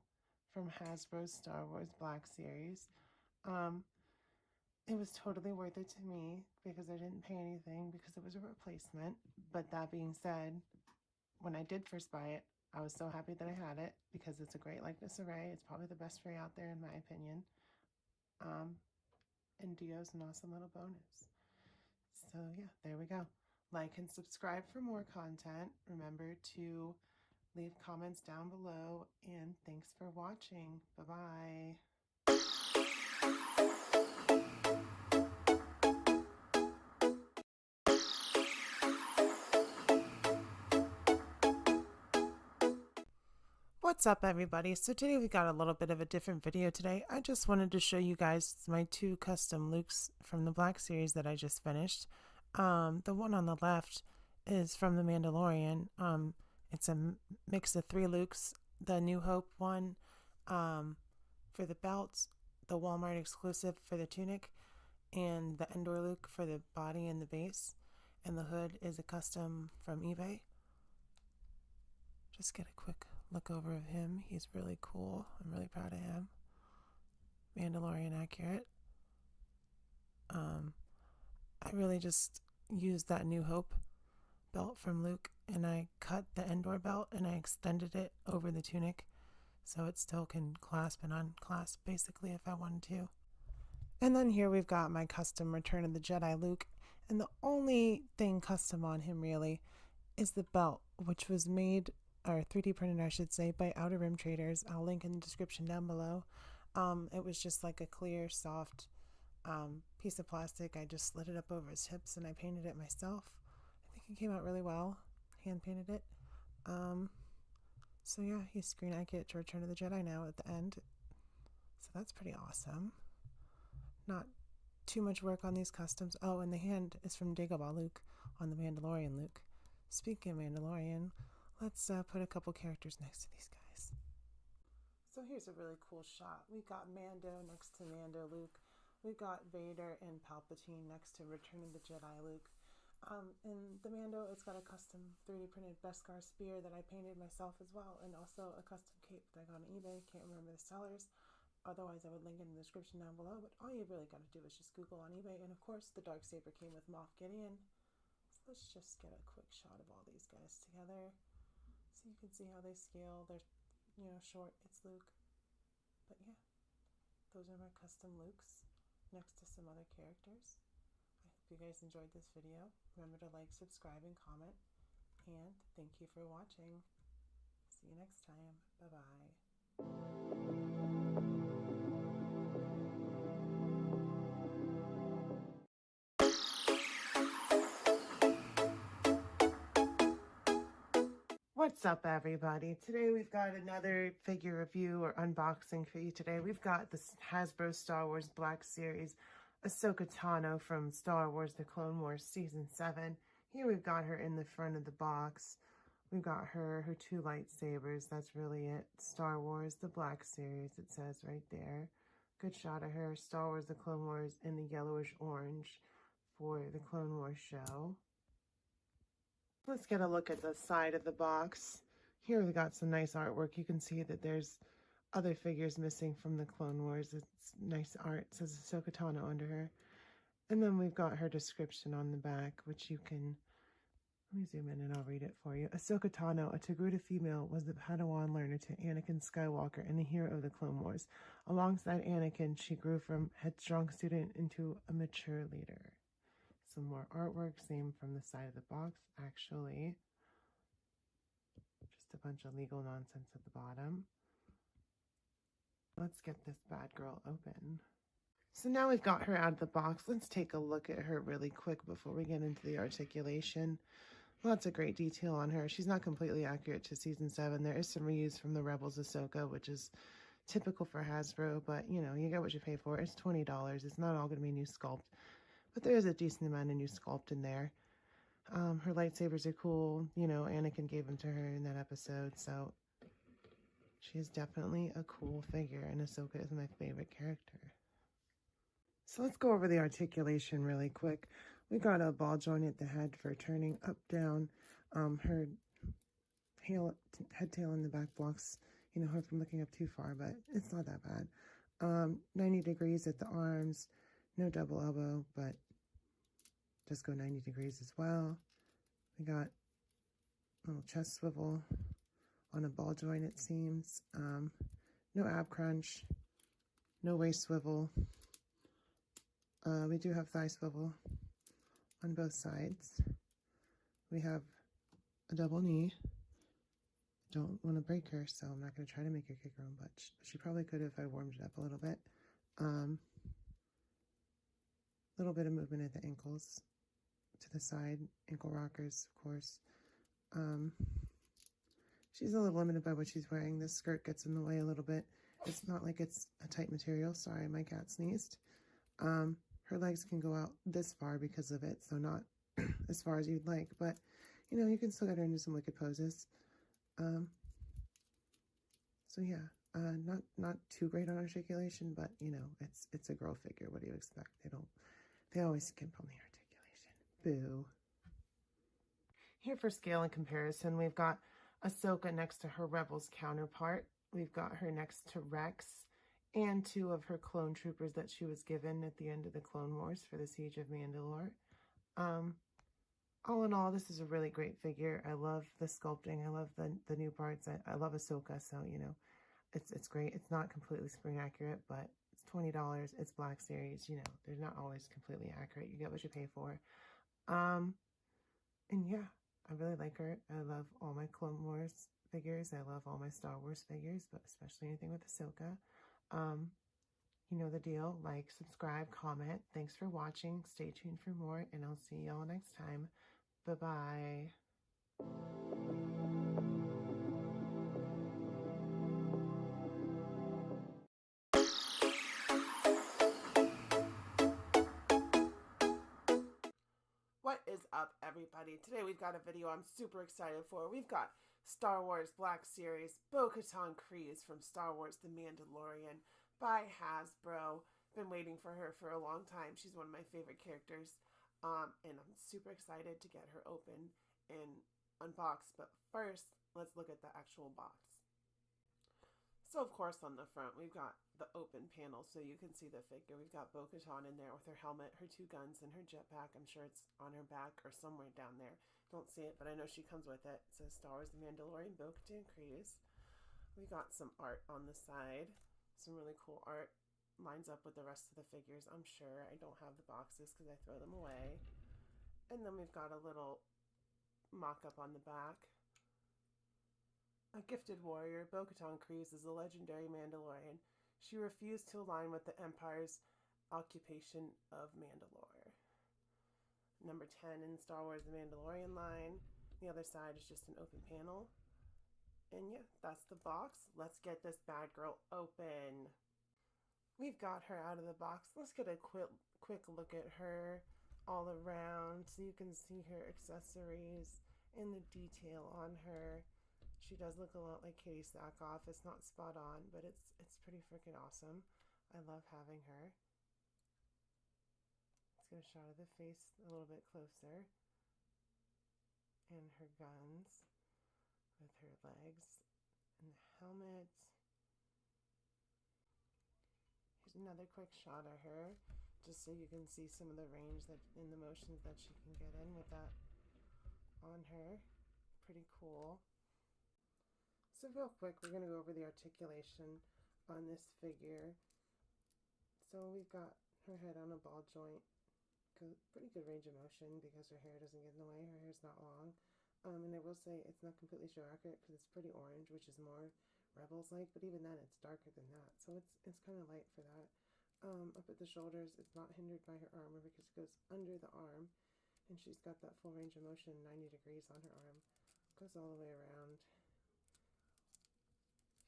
from Hasbro's Star Wars Black Series. It was totally worth it to me because I didn't pay anything because it was a replacement. But that being said, when I did first buy it, I was so happy that I had it because it's a great likeness of Rey. It's probably the best Rey out there in my opinion. And Dio's an awesome little bonus. So yeah, there we go. Like and subscribe for more content. Remember to leave comments down below, and thanks for watching. Bye-bye. What's up, everybody? So today we got a little bit of a different video today. I just wanted to show you guys my 2 custom Lukes from the Black Series that I just finished. The one on the left is from The Mandalorian. It's a mix of 3 Lukes. The New Hope one for the belts, the Walmart exclusive for the tunic, and the Endor Luke for the body and the base. And the hood is a custom from eBay. Just get a quick look over of him. He's really cool. I'm really proud of him. Mandalorian accurate. I really just used that New Hope belt from Luke, and I cut the Endor belt and I extended it over the tunic so it still can clasp and unclasp basically if I wanted to. And then here we've got my custom Return of the Jedi Luke, and the only thing custom on him really is the belt, which was made, or 3D printed I should say, by Outer Rim Traders. I'll link in the description down below. It was just like a clear, soft piece of plastic. I just slid it up over his hips and I painted it myself. I think it came out really well. Hand painted it. So So yeah, he's screen accurate to Return of the Jedi now at the end. So that's pretty awesome. Not too much work on these customs. Oh, and the hand is from Dagobah Luke on the Mandalorian Luke. Speaking of Mandalorian, let's put a couple characters next to these guys. So here's a really cool shot. We've got Mando next to Mando Luke. We've got Vader and Palpatine next to Return of the Jedi Luke. In the Mando, it's got a custom 3D printed Beskar spear that I painted myself as well, and also a custom cape that I got on eBay. Can't remember the sellers. Otherwise, I would link it in the description down below. But all you really got to do is just Google on eBay. And of course, the Darksaber came with Moff Gideon. So let's just get a quick shot of all these guys together, so you can see how they scale. They're, short. It's Luke. But yeah, those are my custom Lukes next to some other characters. I hope you guys enjoyed this video. Remember to like, subscribe, and comment. And thank you for watching. See you next time. Bye-bye. What's up, everybody? Today we've got another figure review or unboxing for you today. We've got this Hasbro Star Wars Black Series Ahsoka Tano from Star Wars The Clone Wars Season 7. Here we've got her in the front of the box. We've got her two lightsabers. That's really it. Star Wars The Black Series, it says right there. Good shot of her. Star Wars The Clone Wars in the yellowish orange for the Clone Wars show. Let's get a look at the side of the box. Here we got some nice artwork. You can see that there's other figures missing from the Clone Wars. It's nice art. It says Ahsoka Tano under her. And then we've got her description on the back, which you can... Let me zoom in and I'll read it for you. Ahsoka Tano, a Togruta female, was the Padawan learner to Anakin Skywalker and the hero of the Clone Wars. Alongside Anakin, she grew from headstrong student into a mature leader. Some more artwork, same from the side of the box, actually. Just a bunch of legal nonsense at the bottom. Let's get this bad girl open. So now we've got her out of the box. Let's take a look at her really quick before we get into the articulation. Lots of great detail on her. She's not completely accurate to Season 7. There is some reuse from the Rebels Ahsoka, which is typical for Hasbro, but you get what you pay for. It's $20. It's not all going to be new sculpt. But there is a decent amount of new sculpt in there. Her lightsabers are cool. Anakin gave them to her in that episode. So she is definitely a cool figure. And Ahsoka is my favorite character. So let's go over the articulation really quick. We got a ball joint at the head for turning up, down. Her head tail in the back blocks, her from looking up too far. But it's not that bad. 90 degrees at the arms. No double elbow, but just go 90 degrees as well. We got a little chest swivel on a ball joint, it seems. No ab crunch, no waist swivel. We do have thigh swivel on both sides. We have a double knee. Don't want to break her, so I'm not going to try to make her kick her own butt. She probably could if I warmed it up a little bit. Little bit of movement at the ankles to the side, ankle rockers, of course. She's a little limited by what she's wearing. This skirt gets in the way a little bit. It's not like it's a tight material. Sorry, my cat sneezed. Her legs can go out this far because of it, so not as far as you'd like, but you can still get her into some wicked poses. So yeah, not too great on articulation, but it's a girl figure. What do you expect? They always skimp on the articulation. Boo. Here for scale and comparison, we've got Ahsoka next to her Rebels counterpart. We've got her next to Rex and two of her clone troopers that she was given at the end of the Clone Wars for the Siege of Mandalore. All in all, this is a really great figure. I love the sculpting. I love the new parts. I love Ahsoka, so, it's great. It's not completely screen accurate, but it's $20. It's Black Series. They're not always completely accurate. You get what you pay for. And yeah, I really like her. I love all my Clone Wars figures. I love all my Star Wars figures, but especially anything with Ahsoka. You know the deal. Like, subscribe, comment. Thanks for watching. Stay tuned for more, and I'll see y'all next time. Bye-bye. What is up, everybody? Today we've got a video I'm super excited for. We've got Star Wars Black Series Bo-Katan Kryze from Star Wars The Mandalorian by Hasbro. Been waiting for her for a long time. She's one of my favorite characters. And I'm super excited to get her open and unboxed. But first, let's look at the actual box. So, of course, on the front, we've got the open panel so you can see the figure. We've got Bo-Katan in there with her helmet, her 2 guns, and her jetpack. I'm sure it's on her back or somewhere down there. Don't see it, but I know she comes with it. It says Star Wars The Mandalorian Bo-Katan Kryze. We got some art on the side. Some really cool art. Lines up with the rest of the figures, I'm sure. I don't have the boxes because I throw them away. And then we've got a little mock-up on the back. A gifted warrior, Bo-Katan Kryze is a legendary Mandalorian. She refused to align with the Empire's occupation of Mandalore. Number 10 in Star Wars The Mandalorian line. The other side is just an open panel. And yeah, that's the box. Let's get this bad girl open. We've got her out of the box. Let's get a quick look at her all around so you can see her accessories and the detail on her. She does look a lot like Katie Sackhoff. It's not spot on, but it's pretty freaking awesome. I love having her. Let's get a shot of the face a little bit closer. And her guns with her legs and the helmet. Here's another quick shot of her, just so you can see some of the range that in the motions that she can get in with that on her. Pretty cool. So real quick, we're going to go over the articulation on this figure. So we've got her head on a ball joint. Pretty good range of motion because her hair doesn't get in the way. Her hair's not long. And I will say it's not completely show accurate because it's pretty orange, which is more Rebels-like, but even then it's darker than that. So it's kind of light for that. Up at the shoulders, it's not hindered by her armor because it goes under the arm. And she's got that full range of motion, 90 degrees on her arm. Goes all the way around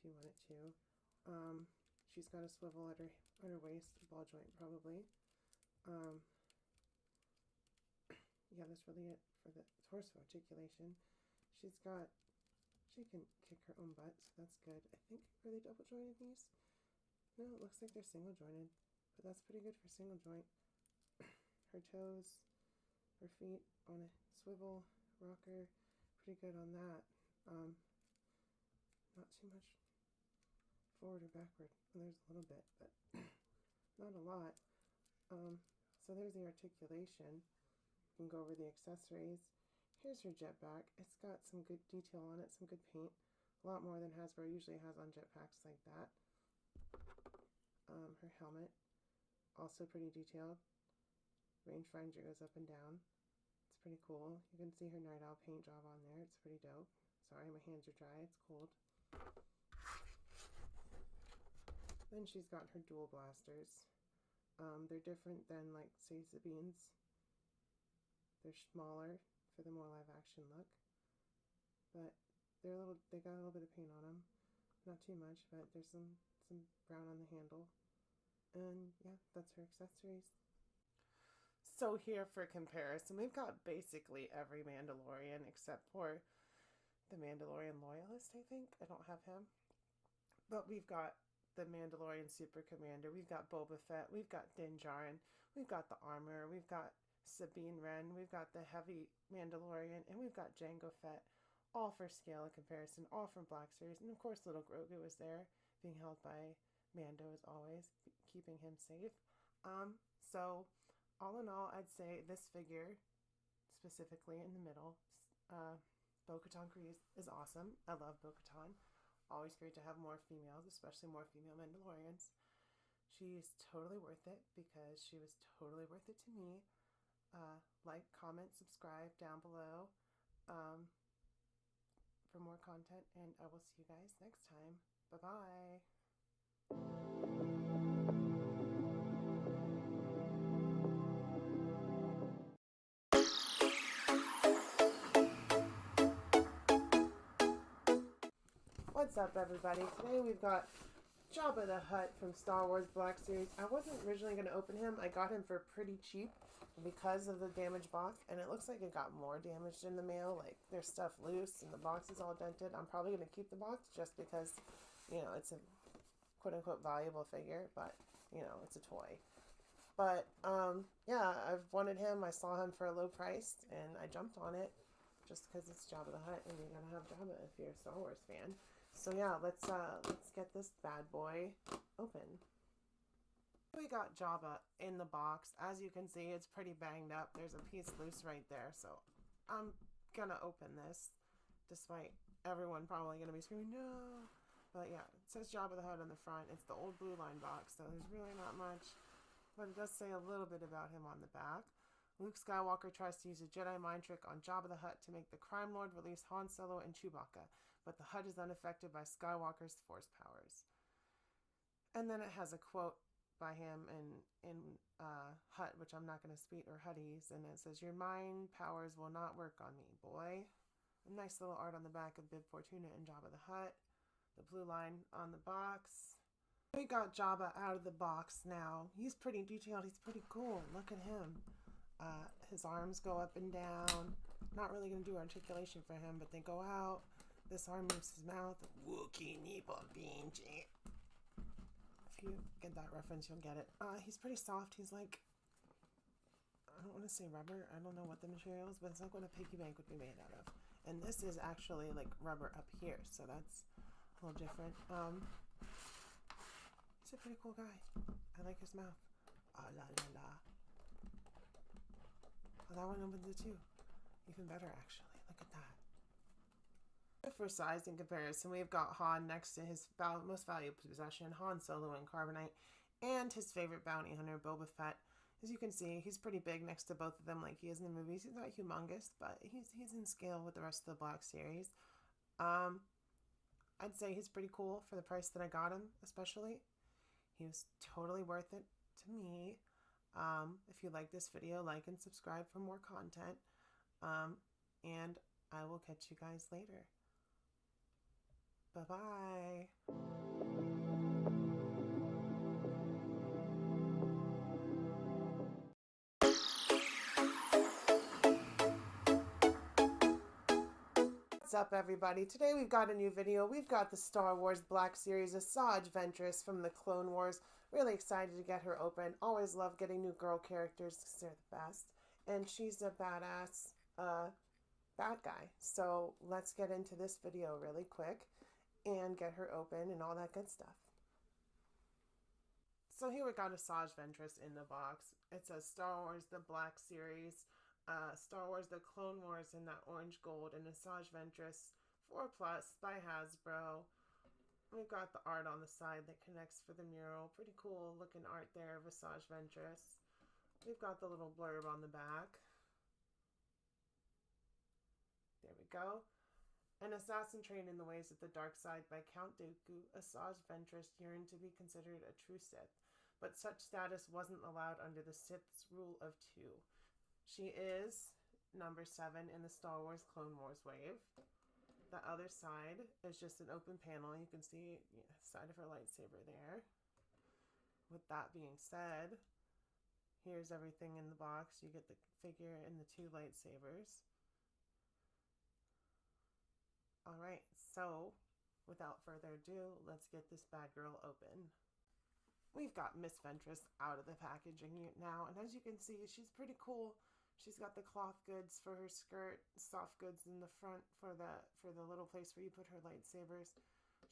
if you want it to. She's got a swivel at her waist, ball joint probably. Yeah, that's really it for the torso articulation. She can kick her own butt, so that's good. I think, are they double jointed these? No, it looks like they're single jointed, but that's pretty good for single joint. Her toes, her feet on a swivel rocker, pretty good on that. Not too much forward or backward. Well, there's a little bit, but not a lot. So there's the articulation. You can go over the accessories. Here's her jetpack. It's got some good detail on it, some good paint. A lot more than Hasbro usually has on jetpacks like that. Her helmet, also pretty detailed. Rangefinder goes up and down. It's pretty cool. You can see her Night Owl paint job on there. It's pretty dope. Sorry, my hands are dry. It's cold. Then she's got her dual blasters. They're different than, like, say, Sabine's. They're smaller for the more live action look, but they got a little bit of paint on them. Not too much, but there's some brown on the handle. And yeah, that's her accessories. So here for comparison, we've got basically every Mandalorian except for the Mandalorian Loyalist, I think. I don't have him. But we've got the Mandalorian Super Commander. We've got Boba Fett. We've got Din Djarin. We've got the Armor. We've got Sabine Wren. We've got the Heavy Mandalorian. And we've got Jango Fett. All for scale and comparison. All from Black Series. And of course, little Grogu was there, being held by Mando as always, keeping him safe. So all in all, I'd say this figure, specifically in the middle, Bo-Katan Kryze is awesome. I love Bo-Katan. Always great to have more females, especially more female Mandalorians. She's totally worth it because she was totally worth it to me. Like, comment, subscribe down below for more content, and I will see you guys next time. Bye-bye. What's up, everybody? Today we've got Jabba the Hutt from Star Wars Black Series. I wasn't originally going to open him. I got him for pretty cheap. because of the damaged box, and it looks like it got more damaged in the mail. Like, there's stuff loose and the box is all dented. I'm probably going to keep the box just because, you know, it's a quote-unquote valuable figure, but, you know, it's a toy. But, yeah, I've wanted him. I saw him for a low price, and I jumped on it just because it's Jabba the Hutt, and you gotta have Jabba if you're a Star Wars fan. So, yeah, let's get this bad boy open. We got Jabba in the box. As you can see, it's pretty banged up. There's a piece loose right there, so I'm gonna open this, despite everyone probably gonna be screaming, no! But yeah, it says Jabba the Hutt on the front. It's the old Blue Line box, so there's really not much, but it does say a little bit about him on the back. Luke Skywalker tries to use a Jedi mind trick on Jabba the Hutt to make the Crime Lord release Han Solo and Chewbacca, but the Hutt is unaffected by Skywalker's force powers. And then it has a quote by him in Hutt, which I'm not going to speak, or Hutties, and it says, "Your mind powers will not work on me, boy." A nice little art on the back of Bib Fortuna and Jabba the Hutt. The blue line on the box. We got Jabba out of the box now. He's pretty detailed. He's pretty cool. Look at him. His arms go up and down. Not really going to do articulation for him, but they go out. This arm moves his mouth. Wookie Nipa Binji. If you get that reference, you'll get it. He's pretty soft. He's like, I don't want to say rubber. I don't know what the material is, but it's like what a piggy bank would be made out of. And this is actually like rubber up here, so that's a little different. He's a pretty cool guy. I like his mouth. Ah la la la. Oh, that one opens it too. Even better, actually. Look at that. For size and comparison, we've got Han next to his most valuable possession, Han Solo and Carbonite, and his favorite bounty hunter, Boba Fett. As you can see, he's pretty big next to both of them like he is in the movies. He's not humongous, but he's in scale with the rest of the Black Series. I'd say he's pretty cool for the price that I got him, especially. He was totally worth it to me. If you like this video, like and subscribe for more content. And I will catch you guys later. Bye-bye. What's up, everybody? Today we've got a new video. We've got the Star Wars Black Series Asajj Ventress from the Clone Wars. Really excited to get her open. Always love getting new girl characters because they're the best. And she's a badass bad guy. So let's get into this video really quick and get her open and all that good stuff. So here we got Asajj Ventress in the box. It says Star Wars The Black Series, Star Wars The Clone Wars in that orange gold, and Asajj Ventress 4+ by Hasbro. We've got the art on the side that connects for the mural. Pretty cool looking art there of Asajj Ventress. We've got the little blurb on the back. There we go. An assassin trained in the ways of the dark side by Count Dooku, Asajj Ventress yearned to be considered a true Sith, but such status wasn't allowed under the Sith's rule of 2. She is number 7 in the Star Wars Clone Wars wave. The other side is just an open panel. You can see the side of her lightsaber there. With that being said, here's everything in the box. You get the figure and the 2 lightsabers. Alright, so without further ado, let's get this bad girl open. We've got Miss Ventress out of the packaging now, and as you can see, she's pretty cool. She's got the cloth goods for her skirt, soft goods in the front for the little place where you put her lightsabers.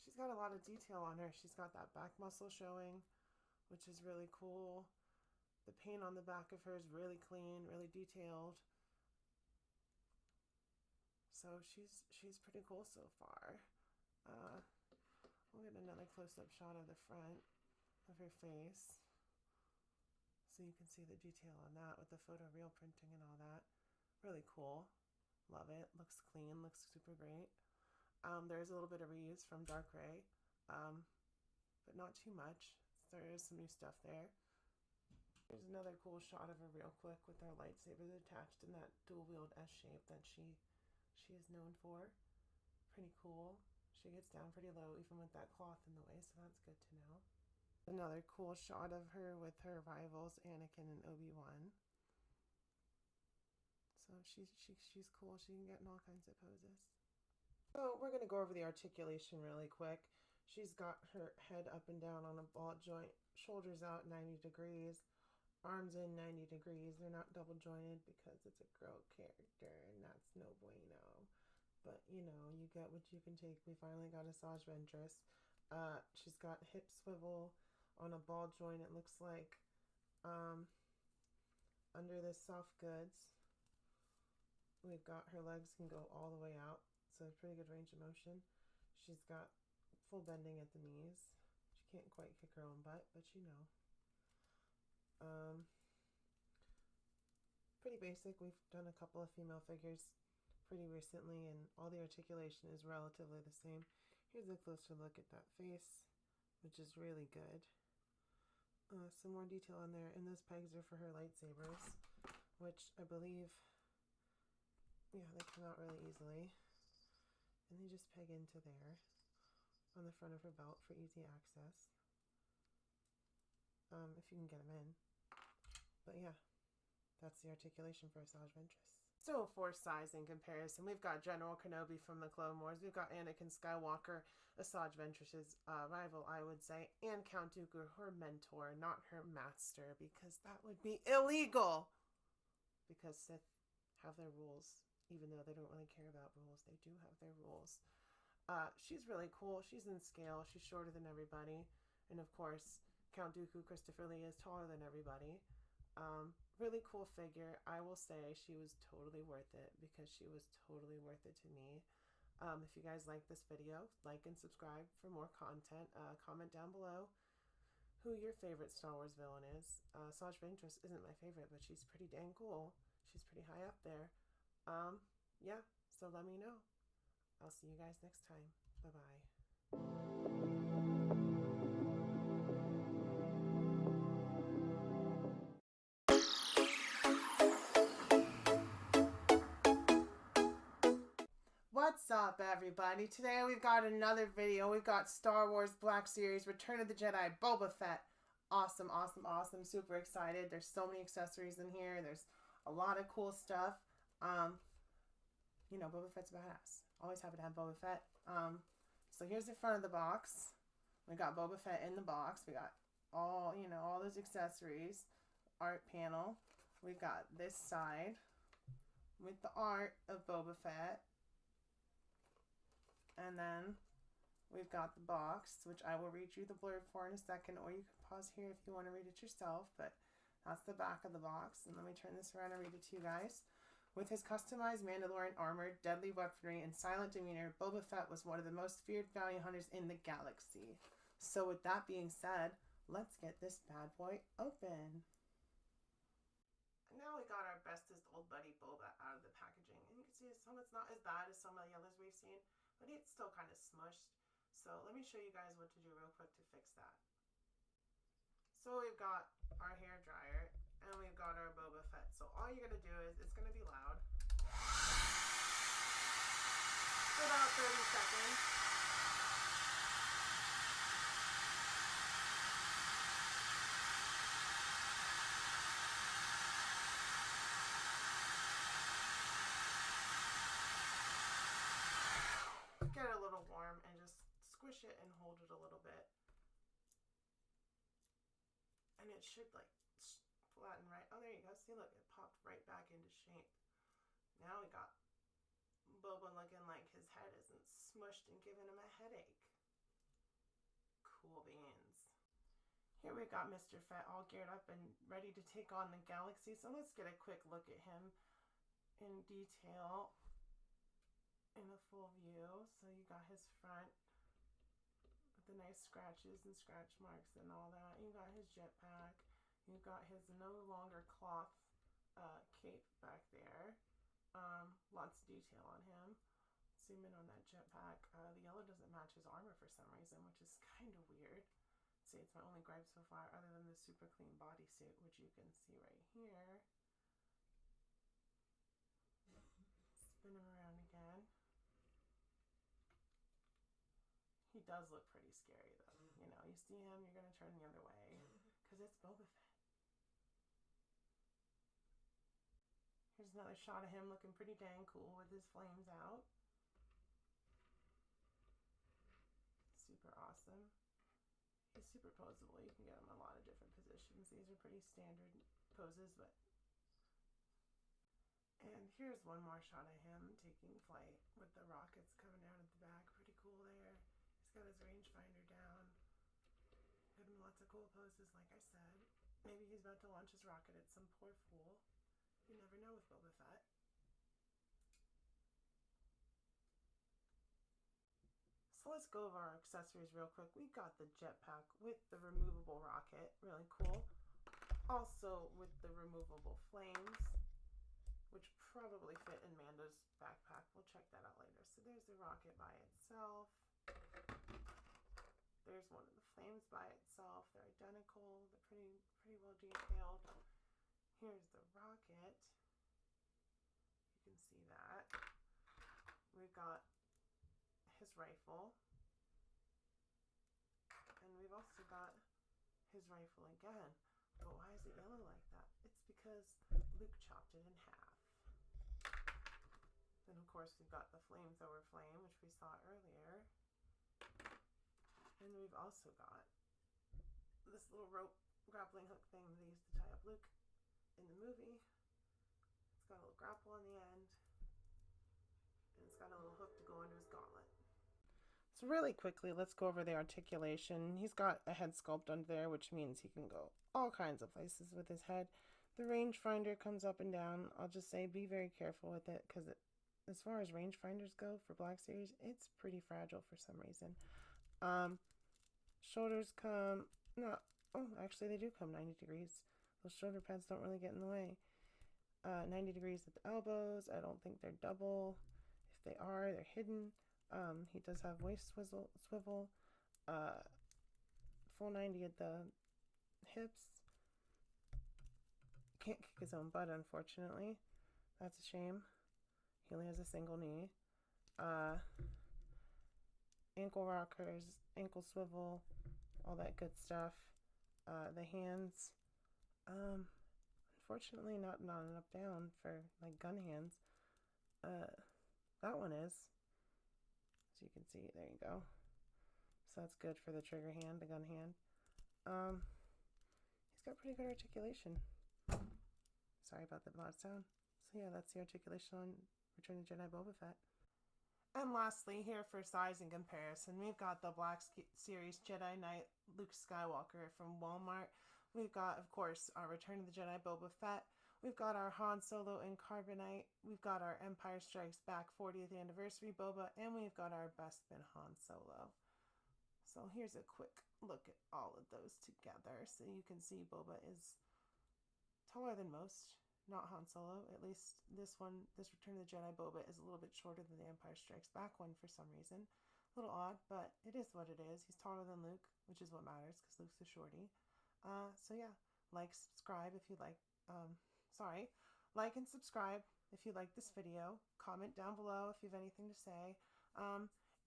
She's got a lot of detail on her. She's got that back muscle showing, which is really cool. The paint on the back of her is really clean, really detailed. So she's pretty cool so far. We'll get another close-up shot of the front of her face, so you can see the detail on that with the photoreal printing and all that. Really cool. Love it. Looks clean. Looks super great. There's a little bit of reuse from Dark Ray, but not too much. There is some new stuff there. There's another cool shot of her real quick with her lightsabers attached in that dual-wield S shape that she is known for. Pretty cool. She gets down pretty low even with that cloth in the way, so that's good to know. Another cool shot of her with her rivals Anakin and Obi-Wan. So she's cool. She can get in all kinds of poses. So we're going to go over the articulation really quick. She's got her head up and down on a ball joint, shoulders out 90 degrees, arms in 90 degrees. They're not double jointed because it's a girl character and that's no bueno. But you know, you get what you can take. We finally got a Saj Ventress. She's got hip swivel on a ball joint. It looks like under the soft goods. We've got her legs can go all the way out, so pretty good range of motion. She's got full bending at the knees. She can't quite kick her own butt, but you know. Pretty basic. We've done a couple of female figures pretty recently, and all the articulation is relatively the same. Here's a closer look at that face, which is really good. Some more detail on there, and those pegs are for her lightsabers, which I believe, yeah, they come out really easily, and they just peg into there on the front of her belt for easy access, if you can get them in. But yeah, that's the articulation for a Saj Ventress. So for size in comparison, we've got General Kenobi from the Clone Wars, we've got Anakin Skywalker, a Saj Ventress's rival, I would say, and Count Dooku, her mentor, not her master, because that would be illegal. Because Sith have their rules, even though they don't really care about rules, they do have their rules. She's really cool. She's in scale. She's shorter than everybody, and of course, Count Dooku, Christopher Lee, is taller than everybody. Really cool figure. I will say she was totally worth it, because she was totally worth it to me. If you guys like this video, like and subscribe for more content. Comment down below who your favorite Star Wars villain is. Saj Ventress isn't my favorite, but she's pretty dang cool. She's pretty high up there. Yeah, so let me know. I'll see you guys next time. Bye-bye. What's up, everybody? Today we've got another video. We've got Star Wars Black Series Return of the Jedi Boba Fett. Awesome, awesome, awesome. Super excited. There's so many accessories in here. There's a lot of cool stuff. You know, Boba Fett's a badass. Always happy to have Boba Fett. So here's the front of the box. We got Boba Fett in the box. We got all, you know, all those accessories. Art panel. We've got this side with the art of Boba Fett. And then we've got the box, which I will read you the blurb for in a second, or you can pause here if you want to read it yourself, but that's the back of the box. And let me turn this around and read it to you guys. With his customized Mandalorian armor, deadly weaponry, and silent demeanor, Boba Fett was one of the most feared bounty hunters in the galaxy. So with that being said, let's get this bad boy open. And now we got our bestest old buddy Boba out of the packaging. And you can see some it's not as bad as some of the others we've seen, but it's still kind of smushed. So let me show you guys what to do real quick to fix that. So we've got our hair dryer and we've got our Boba Fett. So all you're going to do is, it's going to be loud, for about 30 seconds. Get it a little warm and just squish it and hold it a little bit. And it should like flatten right. Oh, there you go. See, look, it popped right back into shape. Now we got Boba looking like his head isn't smushed and giving him a headache. Cool beans. Here we got Mr. Fett all geared up and ready to take on the galaxy. So let's get a quick look at him in detail. In a full view. So you got his front with the nice scratches and scratch marks and all that. You got his jetpack. You got his no longer cloth cape back there. Lots of detail on him. Zoom in on that jetpack. The yellow doesn't match his armor for some reason, which is kind of weird. See, it's my only gripe so far, other than the super clean bodysuit, which you can see right here. Spin him around again. He does look pretty scary, though. You know, you see him, you're going to turn the other way, because it's Boba Fett. Here's another shot of him looking pretty dang cool with his flames out. Super awesome. He's super posable. You can get him in a lot of different positions. These are pretty standard poses, but... And here's one more shot of him taking flight with the rockets coming out at the back. Pretty cool there. He's got his rangefinder down. Got him lots of cool poses, like I said. Maybe he's about to launch his rocket at some poor fool. You never know with Boba Fett. So let's go over our accessories real quick. We got the jetpack with the removable rocket. Really cool. Also with the removable flames, which probably fit in Mando's backpack. We'll check that out later. So there's the rocket by itself. There's one of the flames by itself. They're identical. They're pretty well detailed. Here's the rocket. You can see that. We've got his rifle. And we've also got his rifle again. But why is it yellow like that? It's because Luke chopped it in half. Then of course we've got the flamethrower flame, which we saw earlier. And we've also got this little rope grappling hook thing that they used to tie up Luke in the movie. It's got a little grapple on the end. And it's got a little hook to go under his gauntlet. So really quickly, let's go over the articulation. He's got a head sculpt under there, which means he can go all kinds of places with his head. The rangefinder comes up and down. I'll just say be very careful with it, because as far as rangefinders go for Black Series, it's pretty fragile for some reason. Shoulders come, no, oh, actually they do come 90 degrees. Those shoulder pads don't really get in the way. 90 degrees at the elbows. I don't think they're double. If they are, they're hidden. He does have waist swivel, full 90 at the hips. Can't kick his own butt, unfortunately. That's a shame. He only has a single knee. Ankle rockers, ankle swivel, all that good stuff. The hands, unfortunately not an up down for like gun hands. That one is. So you can see, there you go. So that's good for the trigger hand, the gun hand. He's got pretty good articulation. Sorry about the loud sound. So yeah, that's the articulation on Return of the Jedi Boba Fett. And lastly, here for size and comparison, we've got the Black Series Jedi Knight Luke Skywalker from Walmart. We've got, of course, our Return of the Jedi Boba Fett. We've got our Han Solo in Carbonite. We've got our Empire Strikes Back 40th Anniversary Boba. And we've got our Bespin Han Solo. So here's a quick look at all of those together. So you can see Boba is taller than most. Not Han Solo. At least this one, this Return of the Jedi Boba, is a little bit shorter than the Empire Strikes Back one for some reason. A little odd, but it is what it is. He's taller than Luke, which is what matters, because Luke's a shorty. So yeah, like, subscribe if you like, like and subscribe if you like this video. Comment down below if you have anything to say.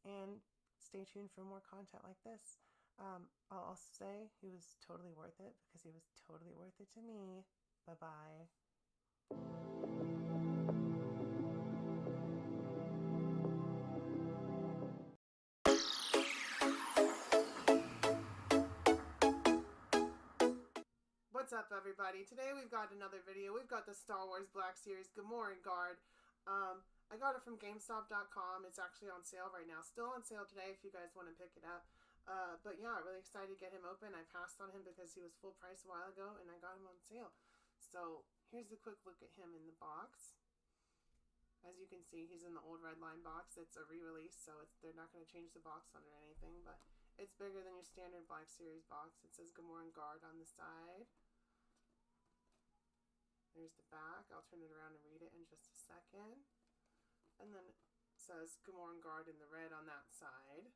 And stay tuned for more content like this. I'll also say he was totally worth it, because he was totally worth it to me. Bye-bye. What's up, everybody? Today we've got another video. We've got the Star Wars Black Series Gamorrean Guard. I got it from GameStop.com. It's actually on sale right now. Still on sale today if you guys want to pick it up. But yeah, really excited to get him open. I passed on him because he was full price a while ago, and I got him on sale. So here's a quick look at him in the box. As you can see, he's in the old red line box. It's a re-release, so they're not going to change the box on it or anything, but it's bigger than your standard Black Series box. It says Gamorrean Guard on the side. There's the back. I'll turn it around and read it in just a second. And then it says Gamorrean Guard in the red on that side.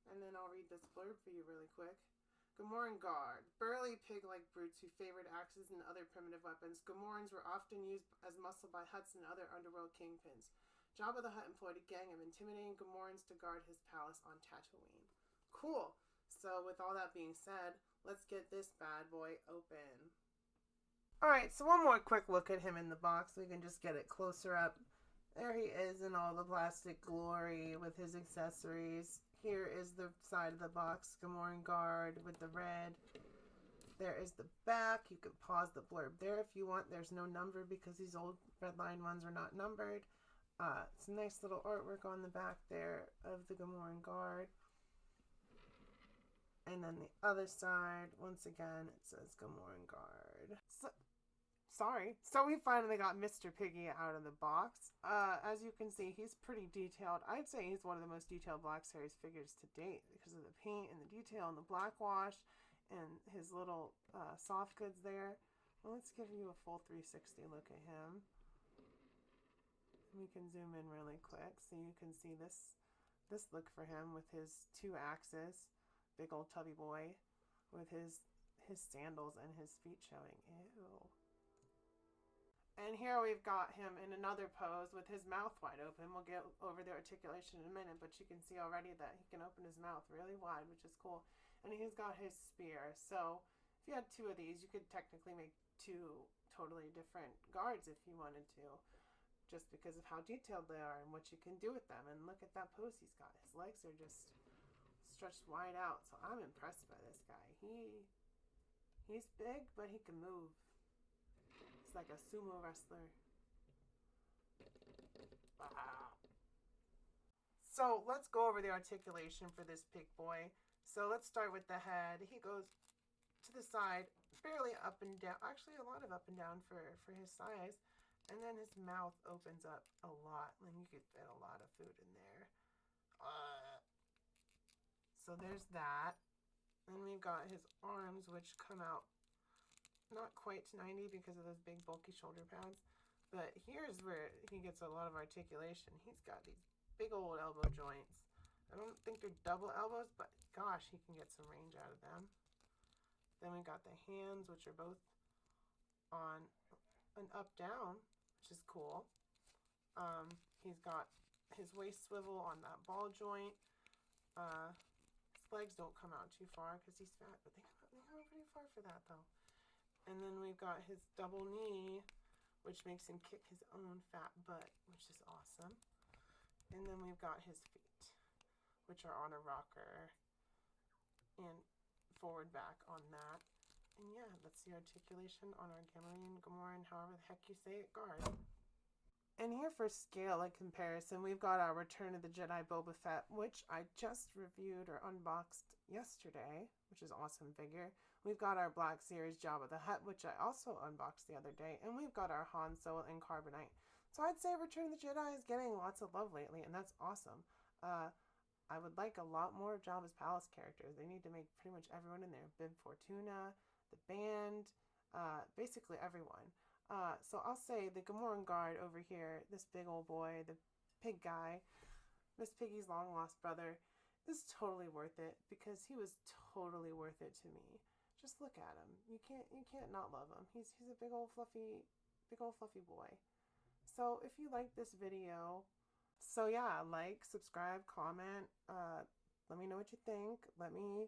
And then I'll read this blurb for you really quick. Gamorrean Guard. Burly pig-like brutes who favored axes and other primitive weapons, Gamorreans were often used as muscle by Hutts and other underworld kingpins. Jabba the Hutt employed a gang of intimidating Gamorreans to guard his palace on Tatooine. Cool. So with all that being said, let's get this bad boy open. Alright, so one more quick look at him in the box. We can just get it closer up. There he is in all the plastic glory with his accessories. Here is the side of the box, Gamorrean Guard with the red. There is the back. You can pause the blurb there if you want. There's no number because these old red line ones are not numbered. It's a nice little artwork on the back there of the Gamorrean Guard. And then the other side, once again, it says Gamorrean Guard. So we finally got Mr. Piggy out of the box. As you can see, he's pretty detailed. I'd say he's one of the most detailed Black Series figures to date because of the paint and the detail and the black wash and his little soft goods there. Well, let's give you a full 360 look at him. We can zoom in really quick so you can see this look for him with his 2 axes, big old tubby boy with his sandals and his feet showing. Ew. And here we've got him in another pose with his mouth wide open. We'll get over the articulation in a minute, but you can see already that he can open his mouth really wide, which is cool. And he's got his spear. So if you had 2 of these, you could technically make 2 totally different guards if you wanted to, just because of how detailed they are and what you can do with them. And look at that pose he's got. His legs are just stretched wide out. So I'm impressed by this guy. He's big, but he can move. It's like a sumo wrestler. Wow. So let's go over the articulation for this pig boy. So let's start with the head. He goes to the side, barely up and down. Actually, a lot of up and down for his size. And then his mouth opens up a lot. Like you could fit a lot of food in there. So there's that. And we've got his arms, which come out not quite to 90 because of those big bulky shoulder pads. But here's where he gets a lot of articulation. He's got these big old elbow joints. I don't think they're double elbows, but gosh, he can get some range out of them. Then we got the hands, which are both on an up-down, which is cool. He's got his waist swivel on that ball joint. His legs don't come out too far because he's fat, but they come out pretty far for that, though. And then we've got his double knee, which makes him kick his own fat butt, which is awesome. And then we've got his feet, which are on a rocker and forward back on that. And yeah, that's the articulation on our Gamorrean, however the heck you say it, guard. And here for scale and comparison, we've got our Return of the Jedi Boba Fett, which I just reviewed or unboxed yesterday, which is an awesome figure. We've got our Black Series Jabba the Hutt, which I also unboxed the other day. And we've got our Han Solo and Carbonite. So I'd say Return of the Jedi is getting lots of love lately, and that's awesome. I would like a lot more of Jabba's Palace characters. They need to make pretty much everyone in there. Bib Fortuna, the band, basically everyone. So I'll say the Gamorrean Guard over here, this big old boy, the pig guy, Miss Piggy's long lost brother, is totally worth it because he was totally worth it to me. Just look at him. You can't not love him. He's a big old fluffy boy. So if you like this video, so yeah, like, subscribe, comment, let me know what you think. Let me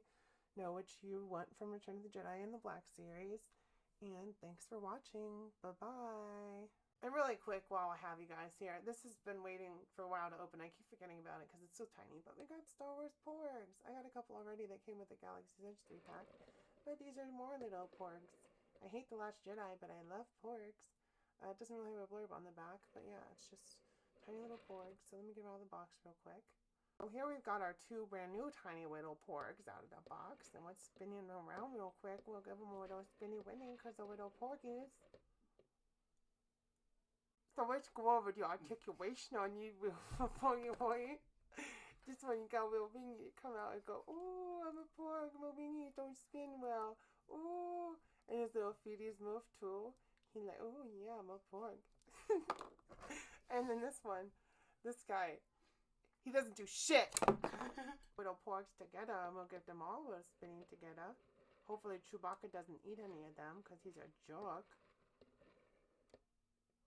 know what you want from Return of the Jedi and the Black Series. And thanks for watching. Bye-bye. And really quick, while I have you guys here, this has been waiting for a while to open. I keep forgetting about it because it's so tiny. But we got Star Wars Porgs. I got a couple already that came with the Galaxy's Edge 3-pack. But these are more little Porgs. I hate The Last Jedi, but I love Porgs. It doesn't really have a blurb on the back. But yeah, it's just tiny little Porgs. So let me get out of the box real quick. So here we've got our 2 brand new tiny little Porgs out of the box. And let's spin them around real quick. We'll give them a little spinny winning because the little Porgies. So let's go over the articulation on you, Porgy boy. This one you got little wingy come out and go, ooh, I'm a Porg, my wingy don't spin well. Ooh. And his little feeties move too. He's like, ooh, yeah, I'm a Porg. And then this one, this guy. He doesn't do shit. Little Porgs together, and we'll get them all little spinning together. Hopefully Chewbacca doesn't eat any of them, because he's a jerk.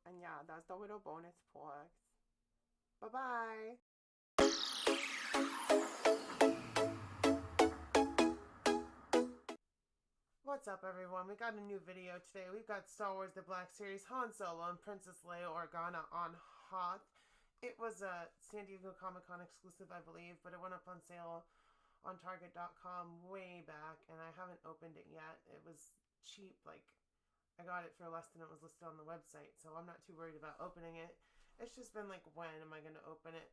And yeah, that's the little bonus Porgs. Bye-bye. What's What's up, everyone? We got a new video today. We've got Star Wars The Black Series Han Solo and Princess Leia Organa on Hoth. It was a San Diego Comic-Con exclusive, I believe, but it went up on sale on Target.com way back, and I haven't opened it yet. It was cheap, like, I got it for less than it was listed on the website, so I'm not too worried about opening it. It's just been like, when am I going to open it?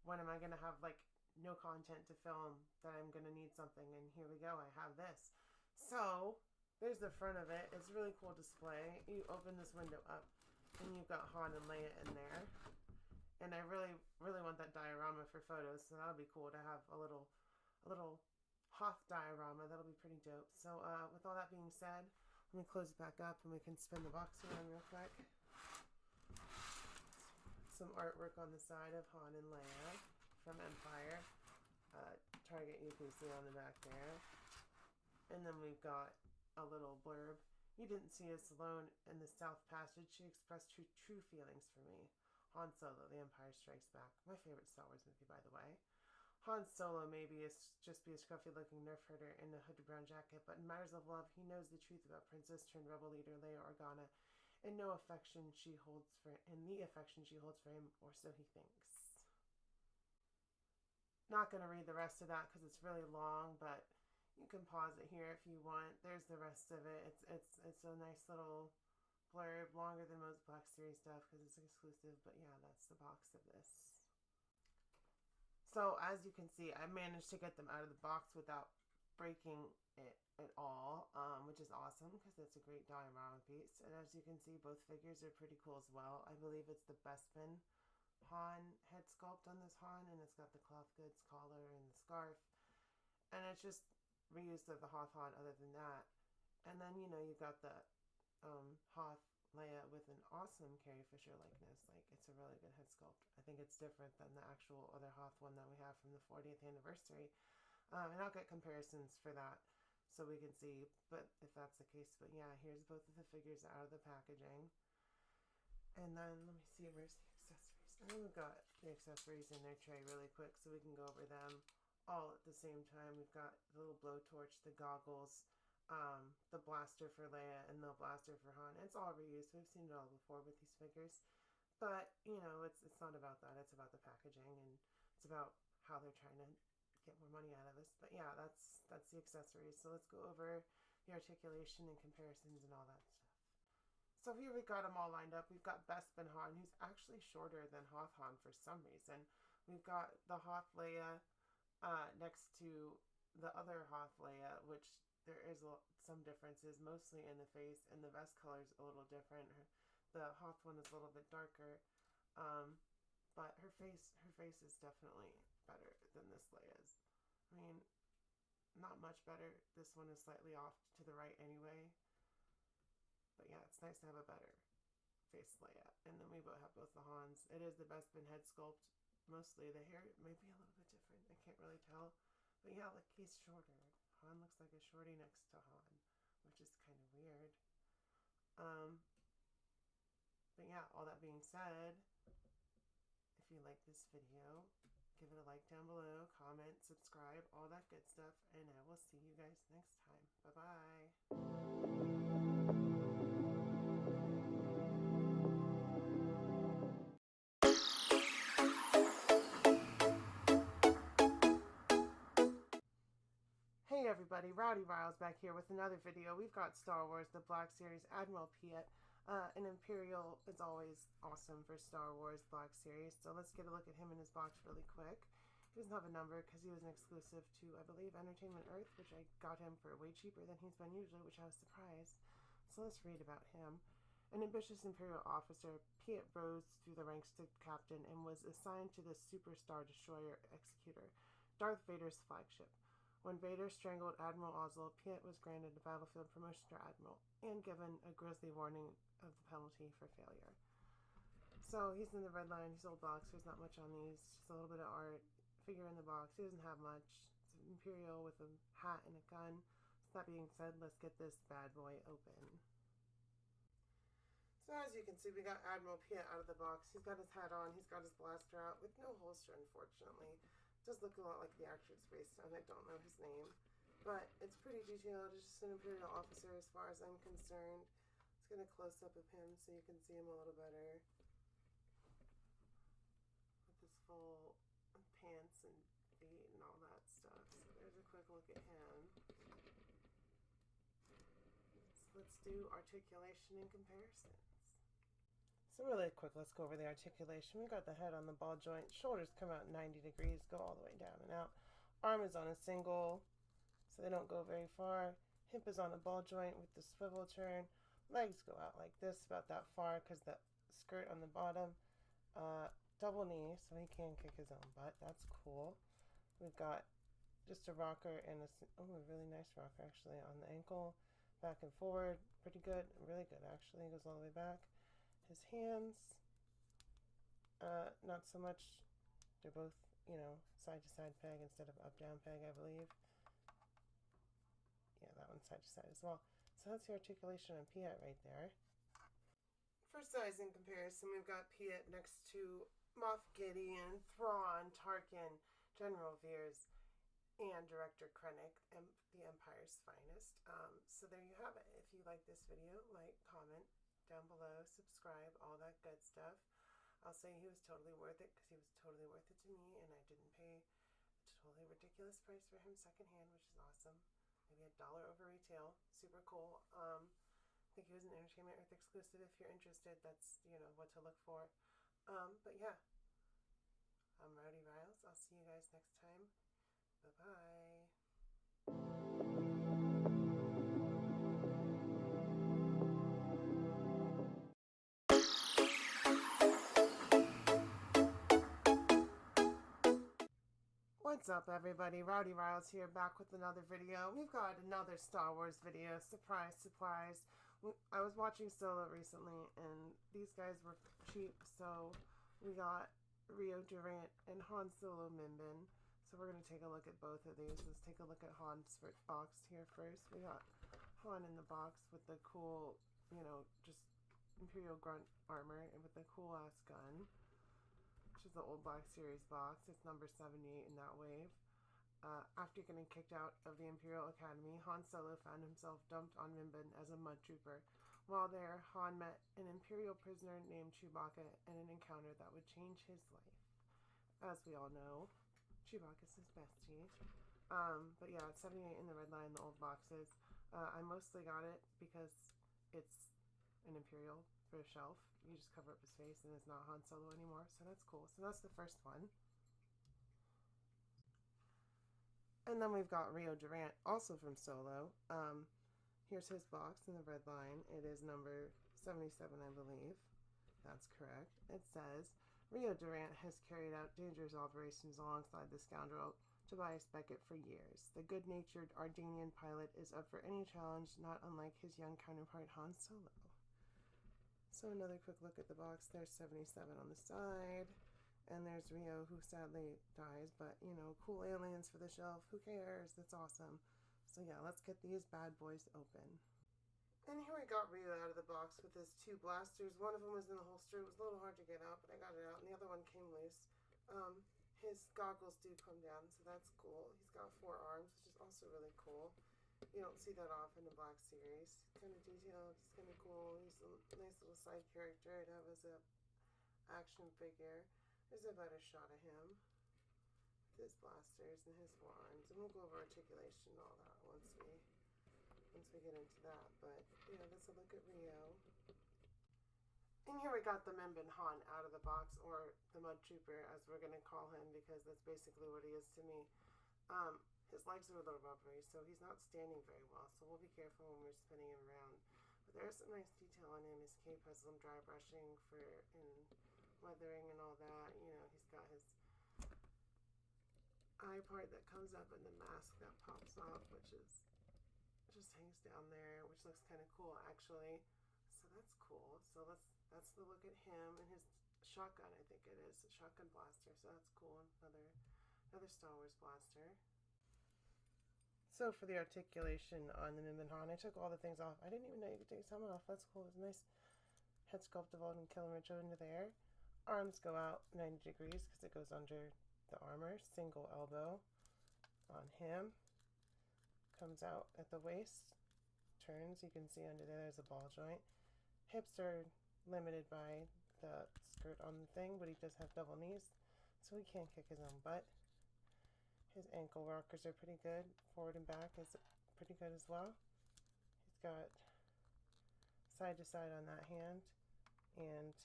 When am I going to have, like, no content to film that I'm going to need something? And here we go, I have this. So, there's the front of it. It's a really cool display. You open this window up, and you've got Han and Leia in there. And I really, really want that diorama for photos, so that'll be cool to have a little Hoth diorama. That'll be pretty dope. So, with all that being said, let me close it back up, and we can spin the box around real quick. Some artwork on the side of Han and Leia from Empire. Target you can see on the back there. And then we've got a little blurb. You didn't see us alone in the South Passage. She expressed true feelings for me. Han Solo, The Empire Strikes Back. My favorite Star Wars movie, by the way. Han Solo may just be a scruffy-looking nerf herder in a hooded brown jacket, but in matters of love, he knows the truth about Princess-turned-rebel leader Leia Organa, and the affection she holds for him, or so he thinks. Not going to read the rest of that because it's really long, but you can pause it here if you want. There's the rest of it. It's a nice little blurb, longer than most Black Series stuff because it's exclusive, but yeah, that's the box of this. So, as you can see, I managed to get them out of the box without breaking it at all, which is awesome because it's a great diorama piece. And as you can see, both figures are pretty cool as well. I believe it's the Bespin Han head sculpt on this Han, and it's got the cloth goods collar and the scarf. And it's just reused of the Hoth Han other than that. And then, you know, you've got the Hoth Leia with an awesome Carrie Fisher likeness. Like, it's a really good head sculpt. I think it's different than the actual other Hoth one that we have from the 40th anniversary. And I'll get comparisons for that so we can see, but if that's the case. But yeah, here's both of the figures out of the packaging. And then, let me see, where's the accessories? And then we've got the accessories in their tray really quick so we can go over them all at the same time. We've got the little blowtorch, the goggles, the blaster for Leia, and the blaster for Han. It's all reused. We've seen it all before with these figures. But, you know, it's not about that. It's about the packaging, and it's about how they're trying to get more money out of us. But yeah, that's the accessories. So let's go over the articulation and comparisons and all that stuff. So here we've got them all lined up. We've got Bespin Han, who's actually shorter than Hoth Han for some reason. We've got the Hoth Leia next to the other Hoth Leia, which there is some differences, mostly in the face, and the vest color is a little different. The Hoth one is a little bit darker, but her face is definitely better than this Leia's. I mean, not much better. This one is slightly off to the right anyway. But yeah, it's nice to have a better face Leia. And then we have both the Hans. It is the Bespin head sculpt. Mostly the hair may be a little bit different. I can't really tell. But yeah, look, he's shorter. Han looks like a shorty next to Han, which is kind of weird. But yeah, all that being said, if you like this video, give it a like down below, comment, subscribe, all that good stuff, and I will see you guys next time. Bye-bye. Hey everybody, Rowdy Riles back here with another video. We've got Star Wars The Black Series Admiral Piet. An Imperial is always awesome for Star Wars Black Series, so let's get a look at him in his box really quick. He doesn't have a number because he was an exclusive to, I believe, Entertainment Earth, which I got him for way cheaper than he's been usually, which I was surprised. So let's read about him. An ambitious Imperial officer, Piet rose through the ranks to captain and was assigned to the Super Star Destroyer Executor, Darth Vader's flagship. When Vader strangled Admiral Ozzel, Piet was granted a battlefield promotion to Admiral and given a grisly warning of the penalty for failure. So he's in the red line, he's old box, there's not much on these, just a little bit of art, figure in the box, he doesn't have much. It's an Imperial with a hat and a gun. So that being said, let's get this bad boy open. So as you can see, we got Admiral Piet out of the box. He's got his hat on, he's got his blaster out with no holster, unfortunately. Does look a lot like the actor it's based on. I don't know his name. But it's pretty detailed. It's just an Imperial officer as far as I'm concerned. Let's get a close-up of him so you can see him a little better. With his full pants and feet and all that stuff. So there's a quick look at him. So let's do articulation and comparisons. So really quick, let's go over the articulation. We got the head on the ball joint. Shoulders come out 90 degrees, go all the way down and out. Arm is on a single, so they don't go very far. Hip is on a ball joint with the swivel turn. Legs go out like this, about that far, because the skirt on the bottom. Double knee, so he can kick his own butt. That's cool. We've got just a rocker and a really nice rocker actually on the ankle. Back and forward, pretty good, really good actually. Goes all the way back. His hands, not so much. They're both, you know, side to side peg instead of up down peg, I believe. Yeah, that one's side to side as well. So that's the articulation on Piet right there. For size and comparison, we've got Piet next to Moff Gideon, Thrawn, Tarkin, General Veers, and Director Krennic, the Empire's finest. So there you have it. If you like this video, like, comment down below, subscribe, all that good stuff. I'll say he was totally worth it because he was totally worth it to me, and I didn't pay a totally ridiculous price for him secondhand, which is awesome. Maybe $1 over retail. Super cool. I think he was an Entertainment Earth exclusive. If you're interested, that's, you know, what to look for. But yeah, I'm Rowdy Riles. I'll see you guys next time. Bye-bye. What's up, everybody? Rowdy Riles here, back with another video. We've got another Star Wars video. Surprise, surprise. I was watching Solo recently, and these guys were cheap, so we got Rio Durant and Han Solo Minbin. So we're going to take a look at both of these. Let's take a look at Han's box here first. We got Han in the box with the cool, you know, just Imperial grunt armor and with the cool-ass gun, which is the old Black Series box. It's number 78 in that wave. After getting kicked out of the Imperial Academy, Han Solo found himself dumped on Minbin as a mud trooper. While there, Han met an Imperial prisoner named Chewbacca in an encounter that would change his life. As we all know, Chewbacca's his bestie. But yeah, it's 78 in the red line, the old boxes. I mostly got it because it's an Imperial for a shelf. You just cover up his face and it's not Han Solo anymore, so that's cool. So that's the first one. And then we've got Rio Durant, also from Solo. Here's his box in the red line. It is number 77, I believe. That's correct. It says, Rio Durant has carried out dangerous operations alongside the scoundrel Tobias Beckett for years. The good-natured Ardanian pilot is up for any challenge, not unlike his young counterpart Han Solo. So another quick look at the box. There's 77 on the side. And there's Rio, who sadly dies. But, you know, cool aliens for the shelf. Who cares? That's awesome. So yeah, let's get these bad boys open. And here we got Rio out of the box with his two blasters. One of them was in the holster. It was a little hard to get out, but I got it out. And the other one came loose. His goggles do come down, so that's cool. He's got 4 arms, which is also really cool. You don't see that often in Black Series. Kind of detailed. He's kind of cool. He's a nice little side character to have as a action figure. There's a better shot of him with his blasters and his 4 arms. And we'll go over articulation and all that once we get into that. But yeah, that's a look at Rio. And here we got the Minbin Han out of the box, or the Mud Trooper, as we're going to call him, because that's basically what he is to me. His legs are a little rubbery, so he's not standing very well, so we'll be careful when we're spinning him around. But there's some nice detail on him. His cape has some dry brushing and weathering and all that. You know, he's got his eye part that comes up and the mask that pops off, which just hangs down there, which looks kind of cool, actually. So that's cool. So that's the look at him and his shotgun. I think it is a shotgun blaster. So that's cool. Another Star Wars blaster. So for the articulation on the Minbin Han, I took all the things off. I didn't even know you could take his helmet off. That's cool. It's a nice head sculpt of Alden Killenridge into there. Arms go out 90 degrees because it goes under the armor. Single elbow on him. comes out at the waist, turns. You can see under there's a ball joint. Hips are limited by the skirt on the thing, but he does have double knees, so he can kick his own butt. His ankle rockers are pretty good. Forward and back is pretty good as well. He's got side to side on that hand and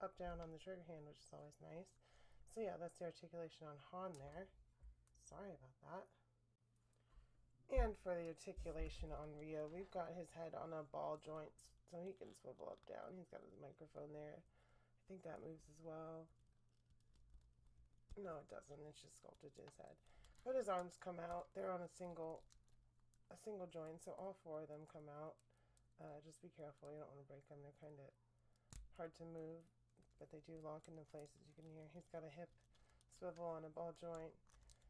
up down on the trigger hand, which is always nice. So yeah, that's the articulation on Han there. Sorry about that. And for the articulation on Rio, we've got his head on a ball joint so he can swivel up down. He's got his microphone there. I think that moves as well. No, it doesn't. It's just sculpted to his head. But his arms come out. They're on a single joint, so all four of them come out. Just be careful. You don't want to break them. They're kind of hard to move, but they do lock into place, as you can hear. He's got a hip swivel on a ball joint.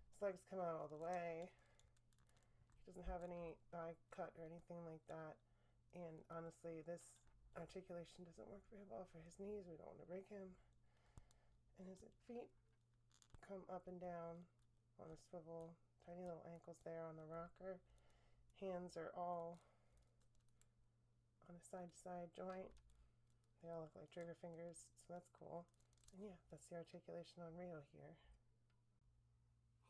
His legs come out all the way. He doesn't have any thigh cut or anything like that. And honestly, this articulation doesn't work very well for his knees. We don't want to break him. And his feet come up and down on a swivel. Tiny little ankles there on the rocker. Hands are all on a side-to-side joint. They all look like trigger fingers, so that's cool. And yeah, that's the articulation on Rio here.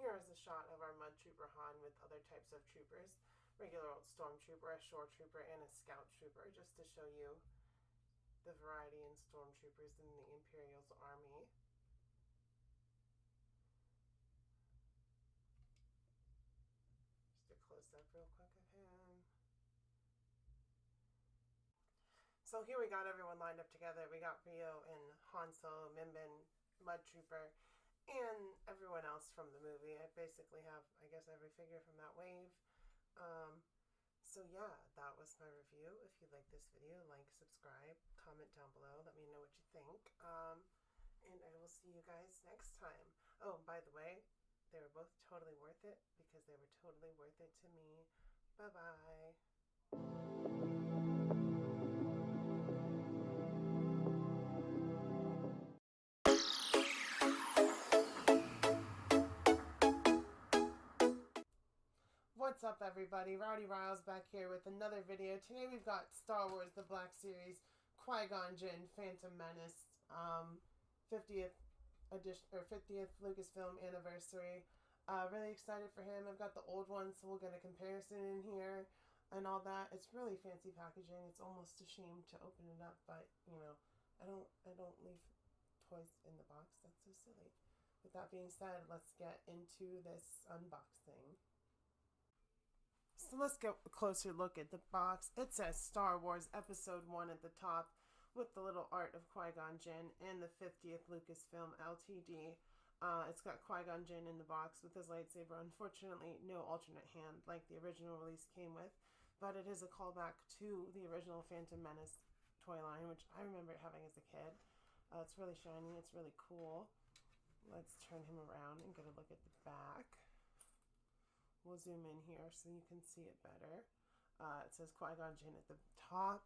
Here is a shot of our Mud Trooper Han with other types of troopers. Regular old Stormtrooper, a Shore Trooper, and a Scout Trooper, just to show you the variety in Stormtroopers in the Imperial's army. Just a close-up real quick of him. So here we got everyone lined up together. We got Rio and Han Solo, Minbin, Mud Trooper, and everyone else from the movie. I basically have, I guess, every figure from that wave. So yeah, that was my review. If you like this video, like, subscribe, comment down below. Let me know what you think. And I will see you guys next time. Oh, by the way, they were both totally worth it because they were totally worth it to me. Bye-bye. What's up, everybody? Rowdy Riles back here with another video. Today we've got Star Wars The Black Series, Qui-Gon Jinn, Phantom Menace, 50th edition or 50th Lucasfilm anniversary. Really excited for him. I've got the old one, so we'll get a comparison in here and all that. It's really fancy packaging. It's almost a shame to open it up, but you know, I don't leave toys in the box. That's so silly. With that being said, let's get into this unboxing. So let's get a closer look at the box. It says Star Wars Episode 1 at the top with the little art of Qui-Gon Jinn and the 50th Lucasfilm Ltd. It's got Qui-Gon Jinn in the box with his lightsaber. Unfortunately, no alternate hand like the original release came with, but it is a callback to the original Phantom Menace toy line, which I remember having as a kid. It's really shiny. It's really cool. Let's turn him around and get a look at the back. We'll zoom in here so you can see it better. It says Qui-Gon Jinn at the top.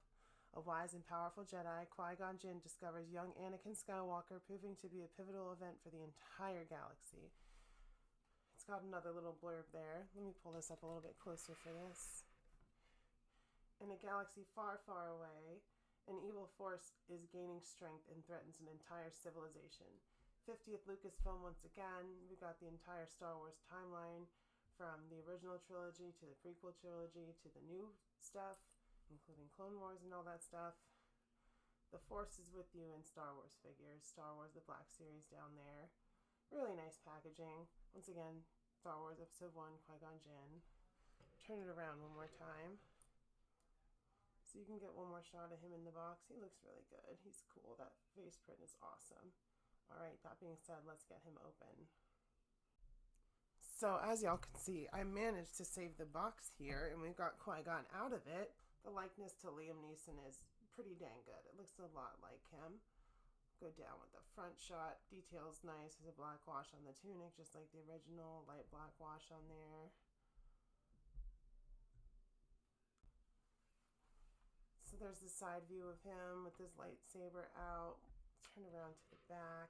A wise and powerful Jedi, Qui-Gon Jinn discovers young Anakin Skywalker, proving to be a pivotal event for the entire galaxy. It's got another little blurb there. Let me pull this up a little bit closer for this. In a galaxy far, far away, an evil force is gaining strength and threatens an entire civilization. 50th Lucasfilm once again. We've got the entire Star Wars timeline, from the original trilogy to the prequel trilogy to the new stuff, including Clone Wars and all that stuff. The Force is with you in Star Wars figures. Star Wars The Black Series down there. Really nice packaging. Once again, Star Wars Episode 1, Qui-Gon Jinn. Turn it around one more time so you can get one more shot of him in the box. He looks really good. He's cool. That face print is awesome. Alright, that being said, let's get him open. So as y'all can see, I managed to save the box here, and we've got Qui-Gon out of it. The likeness to Liam Neeson is pretty dang good. It looks a lot like him. Go down with the front shot. Details nice. There's a black wash on the tunic, just like the original. Light black wash on there. So there's the side view of him with his lightsaber out. Turn around to the back.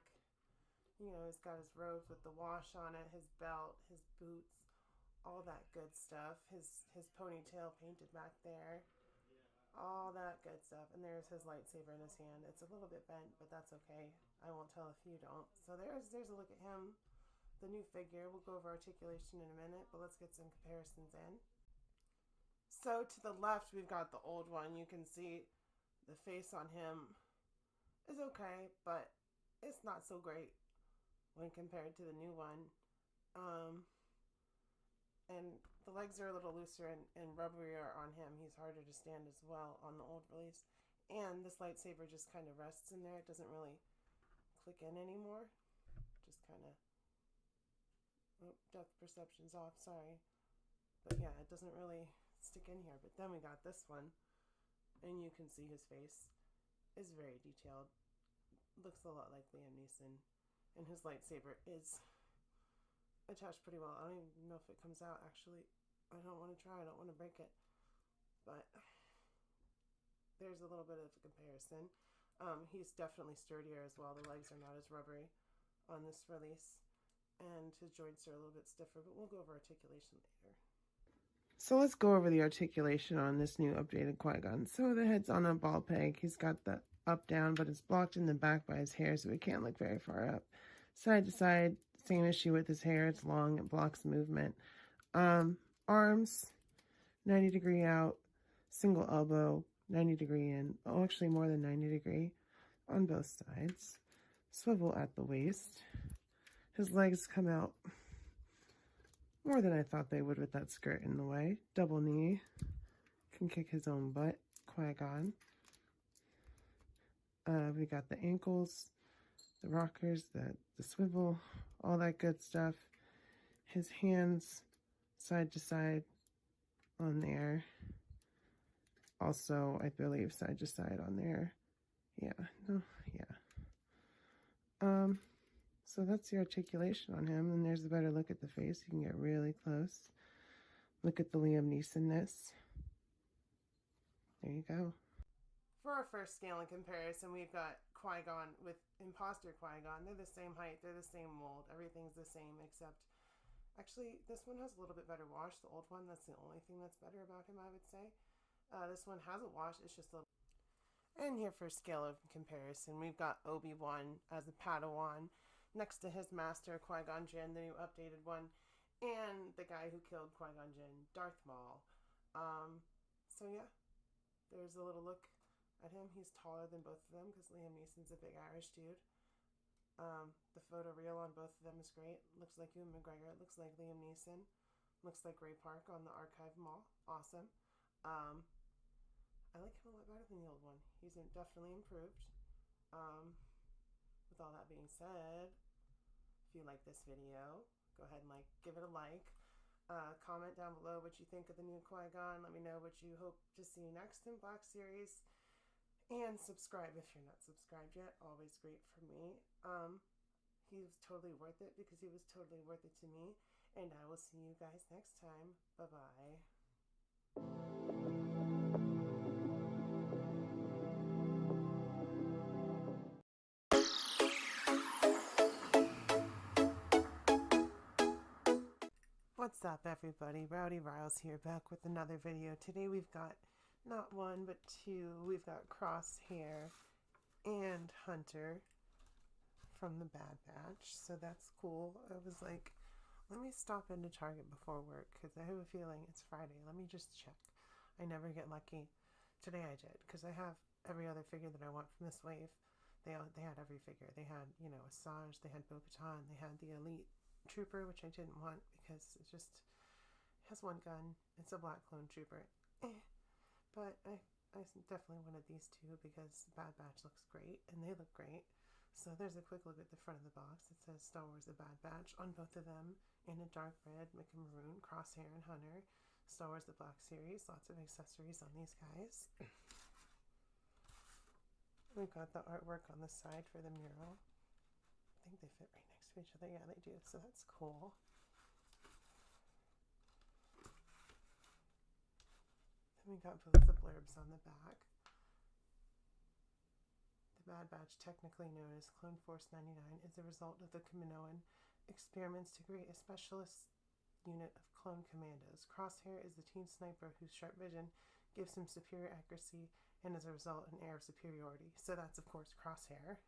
You know, he's got his robes with the wash on it, his belt, his boots, all that good stuff. His ponytail painted back there. All that good stuff. And there's his lightsaber in his hand. It's a little bit bent, but that's okay. I won't tell if you don't. So there's a look at him. The new figure. We'll go over articulation in a minute, but let's get some comparisons in. So to the left, we've got the old one. You can see the face on him is okay, but it's not so great when compared to the new one. And the legs are a little looser and rubberier on him. He's harder to stand as well on the old release. And this lightsaber just kind of rests in there. It doesn't really click in anymore. Just kind of... Oh, depth perception's off, sorry. But yeah, it doesn't really stick in here. But then we got this one. And you can see his face is very detailed. Looks a lot like Liam Neeson. And his lightsaber is attached pretty well. I don't even know if it comes out, actually. I don't want to try. I don't want to break it. But there's a little bit of a comparison. He's definitely sturdier as well. The legs are not as rubbery on this release. And his joints are a little bit stiffer, but we'll go over articulation later. So let's go over the articulation on this new updated Qui-Gon. So the head's on a ball peg. He's got the up down, but it's blocked in the back by his hair, so he can't look very far up. Side to side, same issue with his hair. It's long, it blocks movement. Arms, 90 degree out, single elbow, 90 degree in. Oh, actually more than 90 degree on both sides. Swivel at the waist. His legs come out more than I thought they would with that skirt in the way. Double knee. Can kick his own butt. Qui-Gon. We got the ankles, the rockers, the swivel, all that good stuff. His hands side to side on there. Also, I believe side to side on there. Yeah. No. Yeah. So that's the articulation on him. And there's a better look at the face. You can get really close. Look at the Liam Neeson-ness. There you go. For our first scale and comparison, we've got Qui-Gon with Imposter Qui-Gon. They're the same height. They're the same mold. Everything's the same except... Actually, this one has a little bit better wash. The old one, that's the only thing that's better about him, I would say. This one has a wash. It's just a... And here for scale of comparison, we've got Obi-Wan as a Padawan next to his master, Qui-Gon Jinn, the new updated one, and the guy who killed Qui-Gon Jinn, Darth Maul. So yeah, there's a little look at him. He's taller than both of them because Liam Neeson's a big Irish dude. The photo reel on both of them is great. Looks like Ewan McGregor. It looks like Liam Neeson. Looks like Ray Park on the Archive Mall. Awesome. I like him a lot better than the old one. He's definitely improved. With all that being said, if you like this video, go ahead and give it a like. Comment down below what you think of the new Qui-Gon. Let me know what you hope to see next in Black Series. And subscribe if you're not subscribed yet. Always great for me. He was totally worth it because he was totally worth it to me. And I will see you guys next time. Bye-bye. What's up, everybody? Rowdy Riles here, back with another video. Today we've got not one but two. We've got Crosshair and Hunter from the Bad Batch, so that's cool. I was like, let me stop into Target before work because I have a feeling it's Friday. Let me just check. I never get lucky. Today I did because I have every other figure that I want from this wave. They had every figure. They had, Asajj, they had Bo-Katan, they had the Elite Trooper, which I didn't want because it just has one gun. It's a black clone trooper. But I definitely wanted these two because Bad Batch looks great and they look great. So there's a quick look at the front of the box. It says Star Wars The Bad Batch on both of them in a dark red, Mick and Maroon, Crosshair and Hunter. Star Wars The Black Series. Lots of accessories on these guys. We've got the artwork on the side for the mural. I think they fit right next to each other. Yeah, they do. So that's cool. Then we got both the blurbs on the back. The Bad Batch, technically known as Clone Force 99, is a result of the Kaminoan experiments to create a specialist unit of clone commandos. Crosshair is the team sniper whose sharp vision gives him superior accuracy and as a result an air of superiority. So that's of course Crosshair.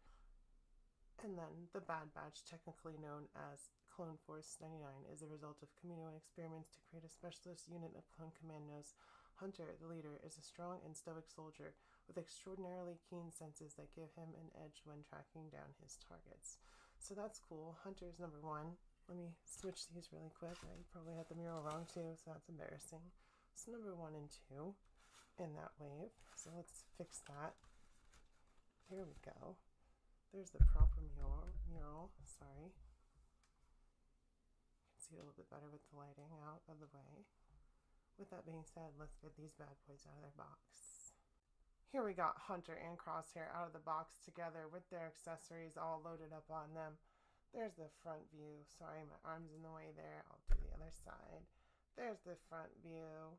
And then the Bad Batch, technically known as Clone Force 99, is the result of Camino and experiments to create a specialist unit of clone commandos. Hunter, the leader, is a strong and stoic soldier with extraordinarily keen senses that give him an edge when tracking down his targets. So that's cool. Hunter is number 1. Let me switch these really quick. I probably had the mural wrong too, so that's embarrassing. So number 1 and 2 in that wave. So let's fix that. Here we go. There's the proper mural. Sorry. You can see it a little bit better with the lighting out of the way. With that being said, let's get these bad boys out of their box. Here we got Hunter and Crosshair out of the box together with their accessories all loaded up on them. There's the front view. Sorry, my arm's in the way there. I'll do the other side. There's the front view.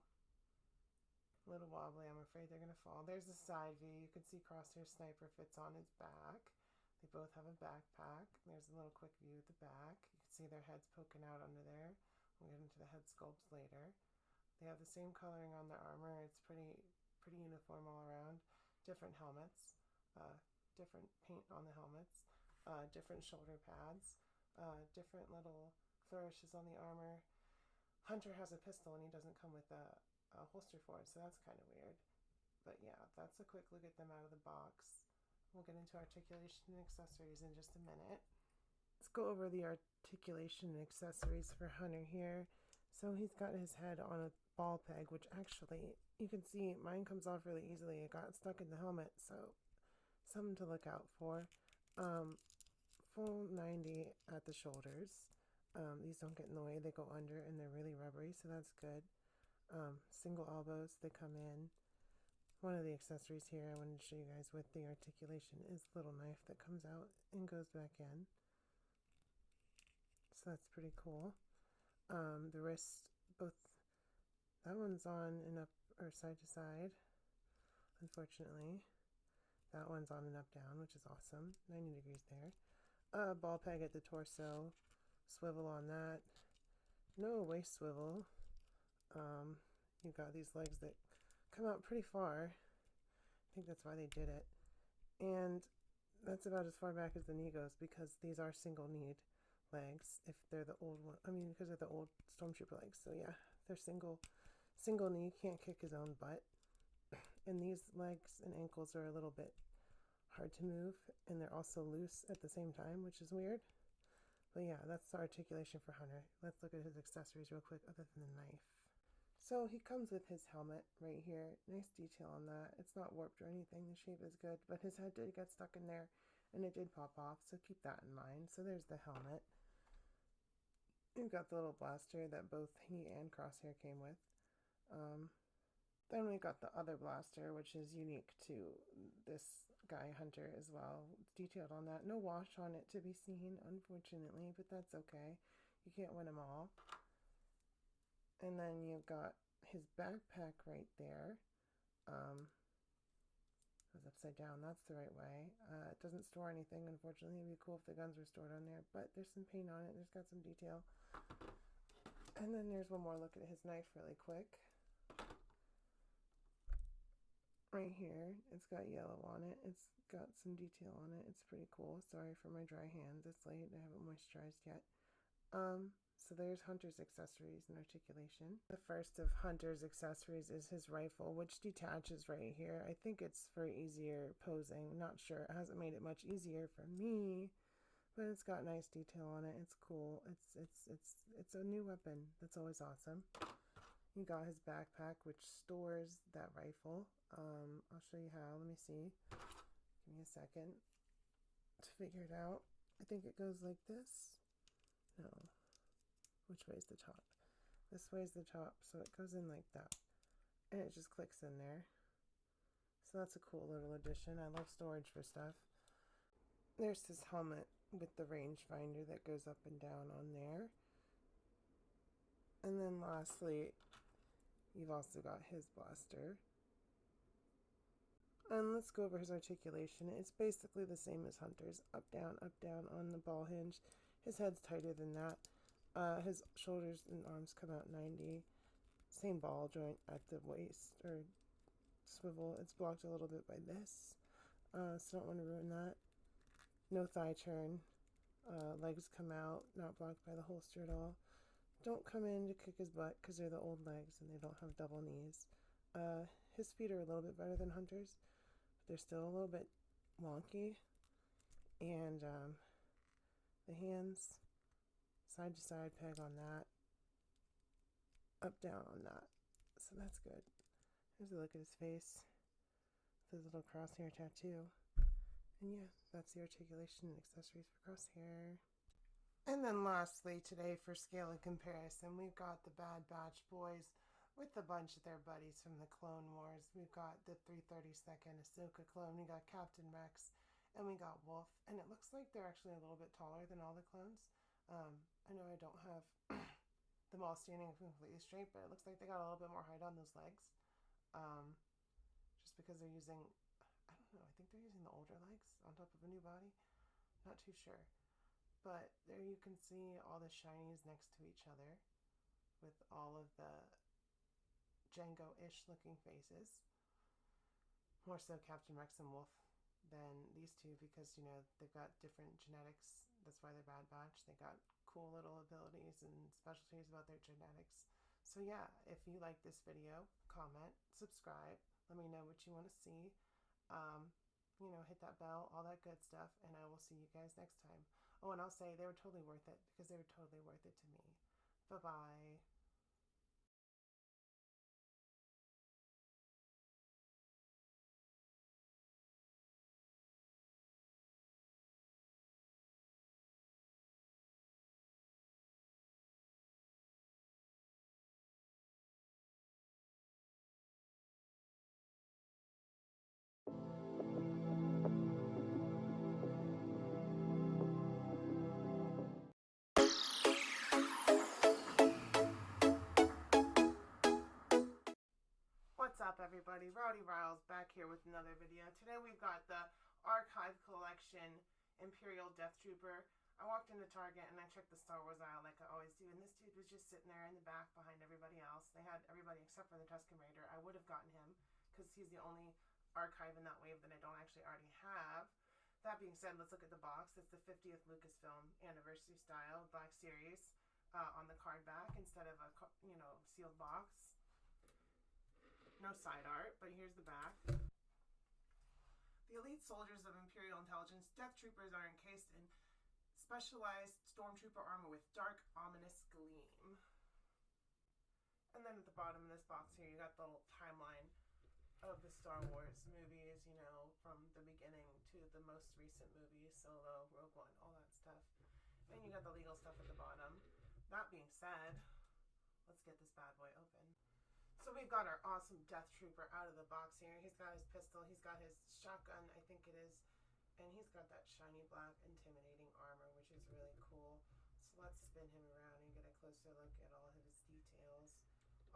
A little wobbly. I'm afraid they're going to fall. There's the side view. You can see Crosshair's sniper fits on his back. They both have a backpack. There's a little quick view at the back. You can see their heads poking out under there. We'll get into the head sculpts later. They have the same coloring on their armor. It's pretty uniform all around. Different helmets. Different paint on the helmets. Different shoulder pads. Different little flourishes on the armor. Hunter has a pistol and he doesn't come with a holster for it, so that's kind of weird. But yeah, that's a quick look at them out of the box. We'll get into articulation and accessories in just a minute. Let's go over the articulation and accessories for Hunter here. So he's got his head on a ball peg, which actually, you can see mine comes off really easily. It got stuck in the helmet, so something to look out for. Full 90 at the shoulders. These don't get in the way. They go under and they're really rubbery, so that's good. Single elbows, they come in. One of the accessories here I wanted to show you guys with the articulation is the little knife that comes out and goes back in. So that's pretty cool. The wrist, both, that one's on and up, or side to side, unfortunately. That one's on and up down, which is awesome. 90 degrees there. Ball peg at the torso, swivel on that. No waist swivel. You've got these legs that come out pretty far. I think that's why they did it. And that's about as far back as the knee goes because these are single kneed legs if they're the old one. I mean, because they're the old stormtrooper legs. So yeah, they're single knee, can't kick his own butt. And these legs and ankles are a little bit hard to move and they're also loose at the same time, which is weird. But yeah, that's the articulation for Hunter. Let's look at his accessories real quick other than the knife. So he comes with his helmet right here. Nice detail on that. It's not warped or anything. The shape is good, but his head did get stuck in there and it did pop off, so keep that in mind. So there's the helmet. We've got the little blaster that both he and Crosshair came with. Then we got the other blaster, which is unique to this guy, Hunter, as well. It's detailed on that. No wash on it to be seen, unfortunately, but that's okay. You can't win them all. And then you've got his backpack right there. It was upside down. That's the right way. It doesn't store anything, unfortunately. It'd be cool if the guns were stored on there, but there's some paint on it. There's got some detail. And then there's one more look at his knife really quick. Right here, it's got yellow on it. It's got some detail on it. It's pretty cool. Sorry for my dry hands. It's late. I haven't moisturized yet. So there's Hunter's accessories and articulation. The first of Hunter's accessories is his rifle, which detaches right here. I think it's for easier posing. Not sure. It hasn't made it much easier for me, but it's got nice detail on it. It's cool. It's a new weapon. That's always awesome. You got his backpack, which stores that rifle. I'll show you how. Let me see. Give me a second to figure it out. I think it goes like this. No. Which way is the top? This way is the top, so it goes in like that. And it just clicks in there. So that's a cool little addition. I love storage for stuff. There's his helmet with the rangefinder that goes up and down on there. And then lastly, you've also got his blaster. And let's go over his articulation. It's basically the same as Hunter's. Up, down on the ball hinge. His head's tighter than that. His shoulders and arms come out 90. Same ball joint at the waist or swivel. It's blocked a little bit by this, so don't want to ruin that. No thigh turn. Legs come out, not blocked by the holster at all. Don't come in to kick his butt because they're the old legs and they don't have double knees. His feet are a little bit better than Hunter's, but they're still a little bit wonky. And the hands, side to side peg on that, up down on that. So that's good. Here's a look at his face with his little crosshair tattoo. And yeah, that's the articulation and accessories for crosshair. And then lastly, today for scale and comparison, we've got the Bad Batch boys with a bunch of their buddies from the Clone Wars. We've got the 332nd Ahsoka clone, we got Captain Rex, and we got Wolf. And it looks like they're actually a little bit taller than all the clones. I know I don't have them all standing completely straight, but it looks like they got a little bit more height on those legs. Just because they're using, I don't know, I think they're using the older legs on top of a new body. Not too sure. But there you can see all the shinies next to each other with all of the Jango-ish looking faces. More so Captain Rex and Wolf than these two because, you know, they've got different genetics. That's why they're Bad Batch. They got cool little abilities and specialties about their genetics. So yeah, if you like this video, comment, subscribe, let me know what you want to see. You know, hit that bell, all that good stuff, and I will see you guys next time. Oh, and I'll say they were totally worth it because they were totally worth it to me. Bye-bye. What's up, everybody? Rowdy Riles back here with another video. Today we've got the Archive Collection Imperial Death Trooper. I walked into Target and I checked the Star Wars aisle like I always do, and this dude was just sitting there in the back behind everybody else. They had everybody except for the Tusken Raider. I would have gotten him because he's the only Archive in that wave that I don't actually already have. That being said, let's look at the box. It's the 50th Lucasfilm Anniversary Style Black Series on the card back instead of a, you know, sealed box. No side art, but here's the back. The elite soldiers of Imperial Intelligence, Death Troopers, are encased in specialized Stormtrooper armor with dark, ominous gleam. And then at the bottom of this box here, you got the little timeline of the Star Wars movies, you know, from the beginning to the most recent movies, Solo, Rogue One, all that stuff. And you got the legal stuff at the bottom. That being said, let's get this bad boy open. So we've got our awesome Death Trooper out of the box here. He's got his pistol, he's got his shotgun, I think it is, and he's got that shiny black intimidating armor, which is really cool. So let's spin him around and get a closer look at all of his details.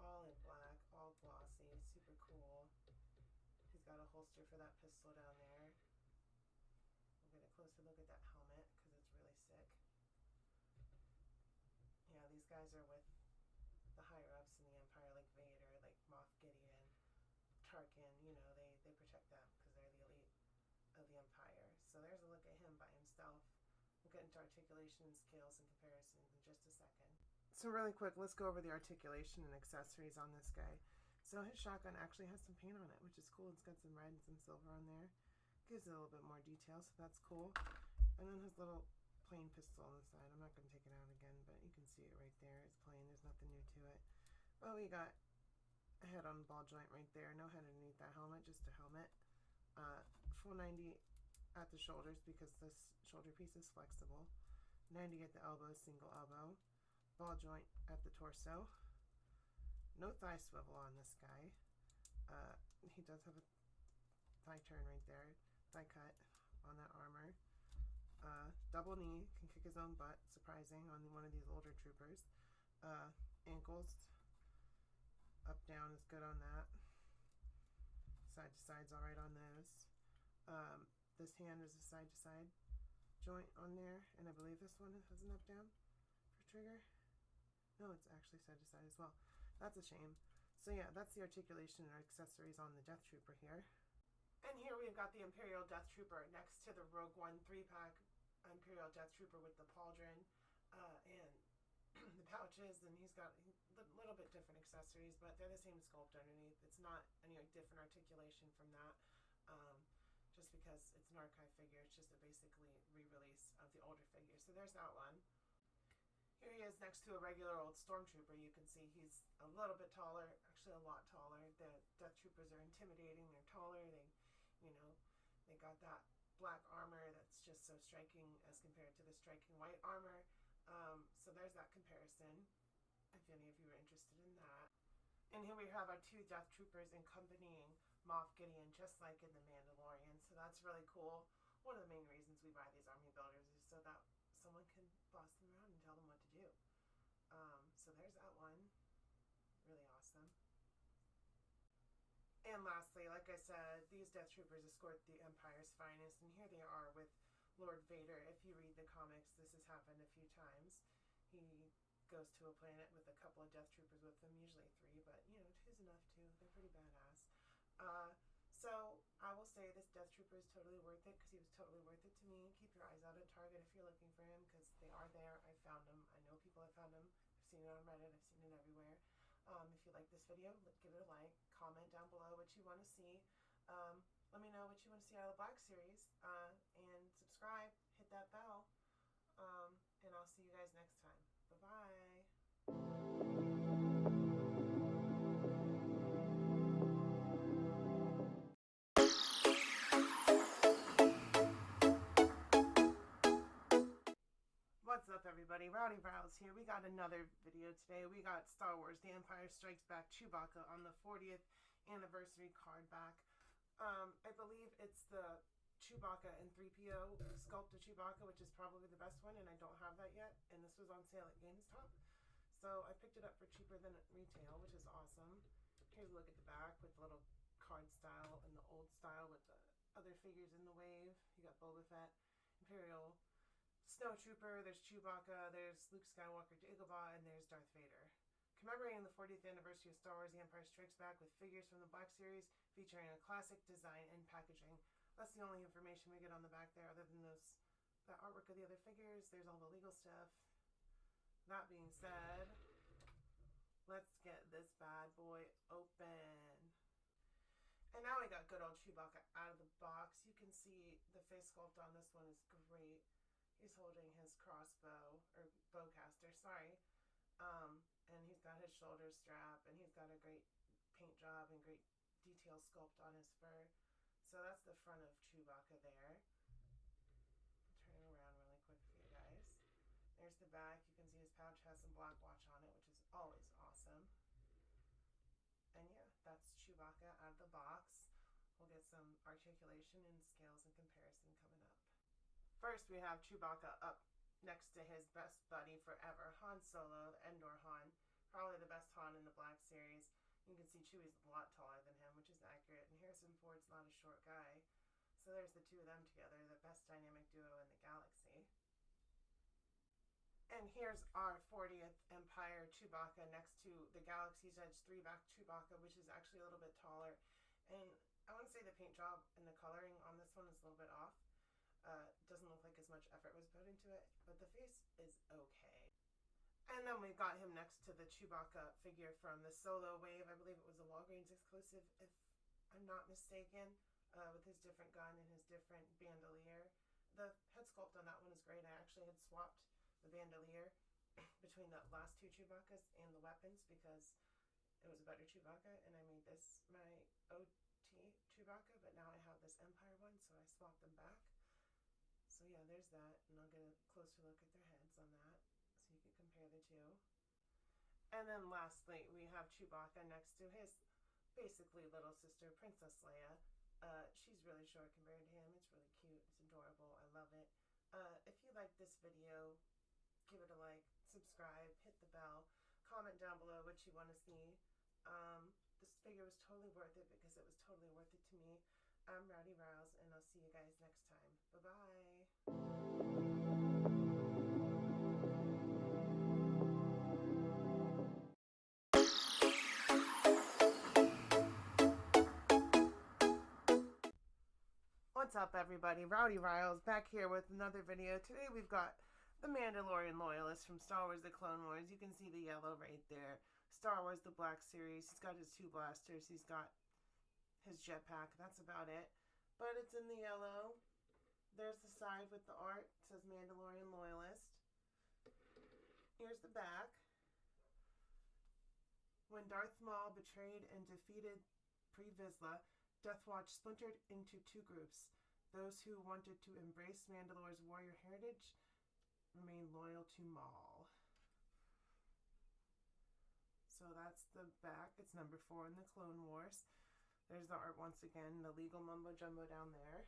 All in black, all glossy, super cool. He's got a holster for that pistol down there. We'll get a closer look at that helmet because it's really sick. Yeah, these guys are with the higher-ups in the Empire, like Vader, like Moff Gideon, Tarkin, you know, they protect them because they're the elite of the Empire. So there's a look at him by himself. We'll get into articulation, scales, and comparisons in just a second. So really quick, let's go over the articulation and accessories on this guy. So his shotgun actually has some paint on it, which is cool. It's got some red and some silver on there. Gives it a little bit more detail, so that's cool. And then his little plain pistol on the side. I'm not going to take it out again, but you can see it right there. It's plain. There's nothing new to it. But we got a head on ball joint right there. No head underneath that helmet, just a helmet. Full 90 at the shoulders because this shoulder piece is flexible. 90 at the elbow, single elbow. Ball joint at the torso. No thigh swivel on this guy. He does have a thigh turn right there. Thigh cut on that armor. Double knee, can kick his own butt, surprising on one of these older troopers. Ankles, up down is good on that. Side to side's alright on those. This hand is a side to side joint on there, and I believe this one has an up down for trigger. No, it's actually side to side as well. That's a shame. So yeah, that's the articulation and accessories on the Death Trooper here. And here we've got the Imperial Death Trooper next to the Rogue One 3-pack Imperial Death Trooper with the pauldron and the pouches, and he's got a little bit different accessories, but they're the same sculpt underneath. It's not any different articulation from that, just because it's an archive figure. It's just a basically re-release of the older figure. So there's that one. Here he is next to a regular old Stormtrooper. You can see he's a little bit taller, actually a lot taller. The Death Troopers are intimidating. They're taller. They got that black armor that's just so striking as compared to the striking white armor. So there's that comparison, if any of you are interested in that. And here we have our 2 Death Troopers accompanying Moff Gideon, just like in The Mandalorian. So that's really cool. One of the main reasons we buy these army builders is so that someone can boss them around and tell them what to do. So there's that one. Really awesome. And lastly, like I said, these Death Troopers escort the Empire's finest, and here they are with Lord Vader. If you read the comics, this has happened a few times. He goes to a planet with a couple of Death Troopers with him, usually 3, but 2's enough too. They're pretty badass. So I will say this Death Trooper is totally worth it, because he was totally worth it to me. Keep your eyes out at Target if you're looking for him, because they are there. I found them. I know people have found them. I've seen it on Reddit. I've seen it everywhere. If you like this video, give it a like. Comment down below what you want to see. Let me know what you want to see out of the Black Series. And subscribe. Hit that bell. And I'll see you guys next time. Bye-bye. What's up, everybody? Rowdy Rouse here. We got another video today. We got Star Wars The Empire Strikes Back Chewbacca on the 40th anniversary card back. I believe it's the Chewbacca and 3PO sculpted Chewbacca, which is probably the best one, and I don't have that yet. And this was on sale at GameStop. So I picked it up for cheaper than retail, which is awesome. Here's a look at the back with the little card style and the old style with the other figures in the wave. You got Boba Fett, Imperial Snow Trooper, there's Chewbacca, there's Luke Skywalker, Dagobah, and there's Darth Vader. Commemorating the 40th anniversary of Star Wars The Empire Strikes Back with figures from the Black Series featuring a classic design and packaging. That's the only information we get on the back there, other than that artwork of the other figures. There's all the legal stuff. That being said, let's get this bad boy open. And now we got good old Chewbacca out of the box. You can see the face sculpt on this one is great. He's holding his crossbow, or bowcaster, sorry. And he's got his shoulder strap, and he's got a great paint job and great detail sculpt on his fur. So that's the front of Chewbacca there. I'll turn it around really quick for you guys. There's the back. You can see his pouch has some black watch on it, which is always awesome. And yeah, that's Chewbacca out of the box. We'll get some articulation and scales and comparison coming up. First, we have Chewbacca up next to his best buddy forever, Han Solo, the Endor Han. Probably the best Han in the Black Series. You can see Chewie's a lot taller than him, which is accurate, and Harrison Ford's not a short guy. So there's the two of them together, the best dynamic duo in the galaxy. And here's our 40th Empire Chewbacca next to the Galaxy's Edge 3-back Chewbacca, which is actually a little bit taller. And I want to say the paint job and the coloring on this one is a little bit off. Doesn't look like as much effort was put into it, but the face is okay. And then we've got him next to the Chewbacca figure from the Solo Wave. I believe it was a Walgreens exclusive, if I'm not mistaken, with his different gun and his different bandolier. The head sculpt on that one is great. I actually had swapped the bandolier between the last two Chewbaccas and the weapons because it was a better Chewbacca, and I made this my OT Chewbacca, but now I have this Empire one, so I swapped them back. So yeah, there's that, and I'll get a closer look at their heads on that, so you can compare the two. And then lastly, we have Chewbacca next to his basically little sister, Princess Leia. She's really short compared to him. It's really cute. It's adorable. I love it. If you like this video, give it a like, subscribe, hit the bell, comment down below what you want to see. This figure was totally worth it because it was totally worth it to me. I'm Rowdy Rouse, and I'll see you guys next time. Bye-bye. What's up, everybody? Rowdy Riles back here with another video. Today we've got the Mandalorian Loyalist from Star Wars The Clone Wars. You can see the yellow right there. Star Wars The Black Series. He's got his 2 blasters. He's got his jetpack. That's about it. But it's in the yellow. There's the side with the art. It says Mandalorian Loyalist. Here's the back. When Darth Maul betrayed and defeated Pre Vizsla, Death Watch splintered into 2 groups. Those who wanted to embrace Mandalore's warrior heritage remain loyal to Maul. So that's the back. It's number 4 in the Clone Wars. There's the art once again, the legal mumbo jumbo down there.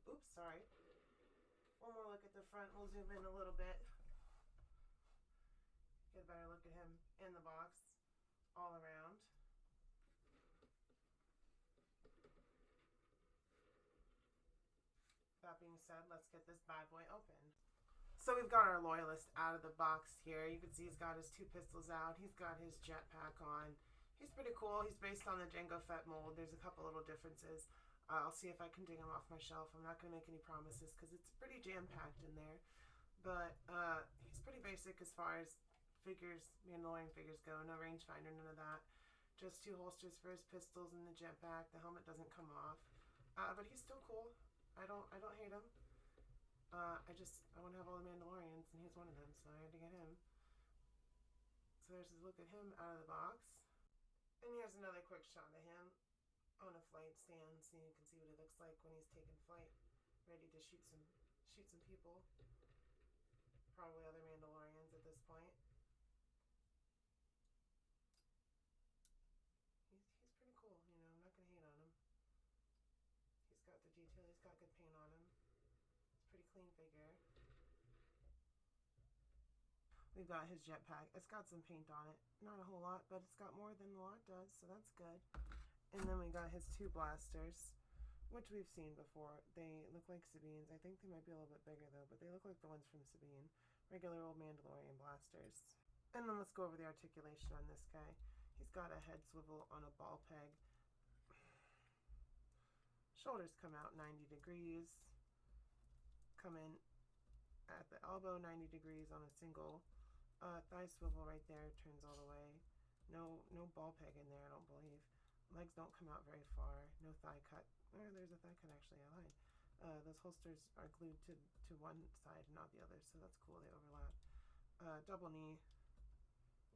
Oops, sorry. One more look at the front. We'll zoom in a little bit. Get a better look at him in the box all around. That being said, let's get this bad boy open. So we've got our Loyalist out of the box here. You can see he's got his 2 pistols out. He's got his jetpack on. He's pretty cool. He's based on the Jango Fett mold. There's a couple little differences. I'll see if I can dig him off my shelf. I'm not going to make any promises because it's pretty jam-packed in there. But he's pretty basic as far as figures, Mandalorian figures go. No rangefinder, none of that. Just 2 holsters for his pistols and the jetpack. The helmet doesn't come off. But he's still cool. I don't hate him. I want to have all the Mandalorians, and he's one of them, so I had to get him. So there's a look at him out of the box. And here's another quick shot of him on a flight stand, so you can see what it looks like when he's taking flight, ready to shoot some people. Probably other Mandalorians at this point. He's pretty cool, you know, I'm not going to hate on him. He's got the detail, he's got good paint on him. It's a pretty clean figure. We've got his jetpack. It's got some paint on it. Not a whole lot, but it's got more than a lot does, so that's good. And then we got his 2 blasters, which we've seen before. They look like Sabine's. I think they might be a little bit bigger though, but they look like the ones from Sabine. Regular old Mandalorian blasters. And then let's go over the articulation on this guy. He's got a head swivel on a ball peg. Shoulders come out 90 degrees. Come in at the elbow 90 degrees on a single. Thigh swivel right there, turns all the way. No ball peg in there, I don't believe. Legs don't come out very far. No thigh cut. There's a thigh cut actually, I lied. Those holsters are glued to one side and not the other, so that's cool, they overlap. Double knee.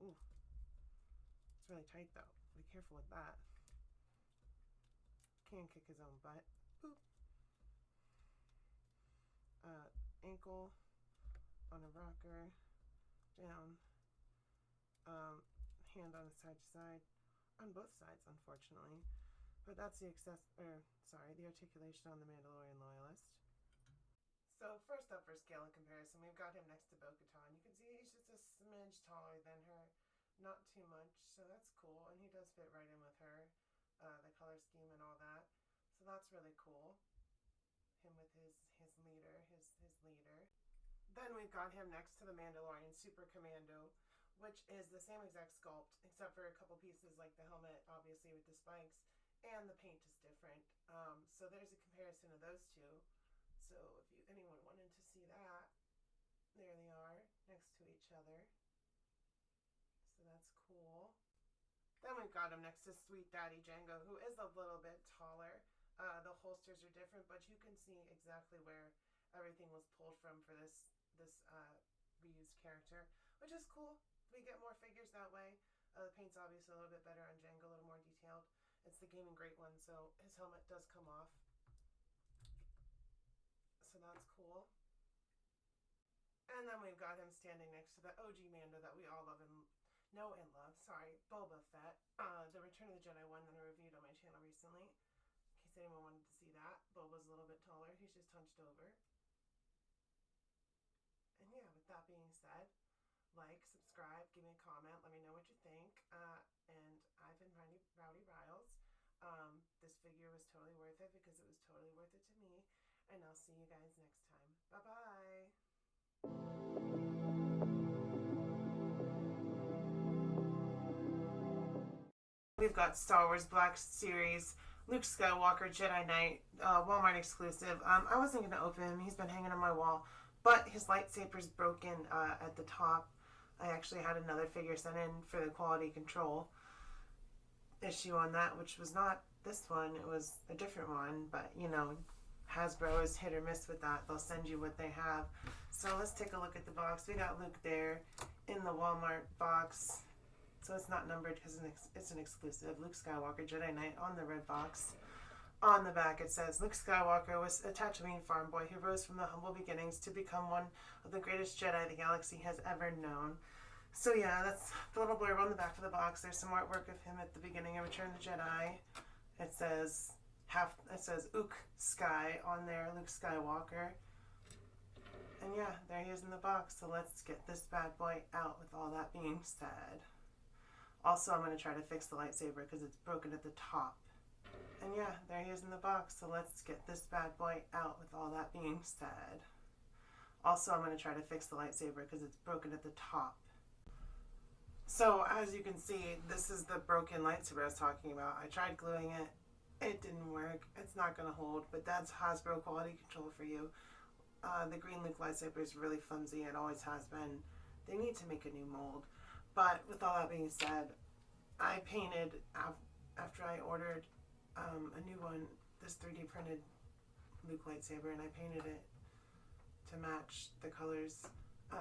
Ooh. It's really tight though. Be careful with that. Can kick his own butt. Boop. Ankle on a rocker. Down. Hand on the side to side. On both sides, unfortunately. But that's the articulation on the Mandalorian Loyalist. So first up for scale and comparison, we've got him next to Bo-Katan. You can see he's just a smidge taller than her. Not too much, so that's cool. And he does fit right in with her. The color scheme and all that. So that's really cool. Him with his leader, his leader. Then we've got him next to the Mandalorian Super Commando, which is the same exact sculpt, except for a couple pieces like the helmet, obviously with the spikes, and the paint is different. So there's a comparison of those 2. So if anyone wanted to see that, there they are, next to each other. So that's cool. Then we've got him next to Sweet Daddy Jango, who is a little bit taller. The holsters are different, but you can see exactly where everything was pulled from for this reused character, which is cool. We get more figures that way. The paint's obviously a little bit better on Jango, a little more detailed. It's the Gaming Great one, so his helmet does come off. So that's cool. And then we've got him standing next to the OG Mando that we all love and know and love. Sorry, Boba Fett. The Return of the Jedi one that I reviewed on my channel recently. In case anyone wanted to see that. Boba's a little bit taller. He's just hunched over. And yeah, with that being said, like, subscribe, give me a comment, let me know what you think. And I've been Rowdy Riles. This figure was totally worth it because it was totally worth it to me. And I'll see you guys next time. Bye-bye. We've got Star Wars Black Series Luke Skywalker Jedi Knight, Walmart exclusive. I wasn't going to open him. He's been hanging on my wall. But his lightsaber's broken at the top. I actually had another figure sent in for the quality control issue on that, which was not this one. It was a different one. But, you know, Hasbro is hit or miss with that. They'll send you what they have. So let's take a look at the box. We got Luke there in the Walmart box. So it's not numbered because it's an exclusive. Luke Skywalker Jedi Knight on the red box. On the back it says, Luke Skywalker was a Tatooine farm boy who rose from the humble beginnings to become one of the greatest Jedi the galaxy has ever known. So yeah, that's the little blurb on the back of the box. There's some artwork of him at the beginning of Return of the Jedi. It says Ook Sky on there, Luke Skywalker. And yeah, there he is in the box. So let's get this bad boy out with all that being said. Also, I'm going to try to fix the lightsaber because it's broken at the top. And yeah, there he is in the box. So let's get this bad boy out with all that being said. Also, I'm going to try to fix the lightsaber because it's broken at the top. So as you can see, this is the broken lightsaber I was talking about. I tried gluing it. It didn't work. It's not going to hold, but that's Hasbro quality control for you. The green Luke lightsaber is really flimsy. It always has been. They need to make a new mold. But with all that being said, I painted, after I ordered a new one, this 3D printed Luke lightsaber, and I painted it to match the colors.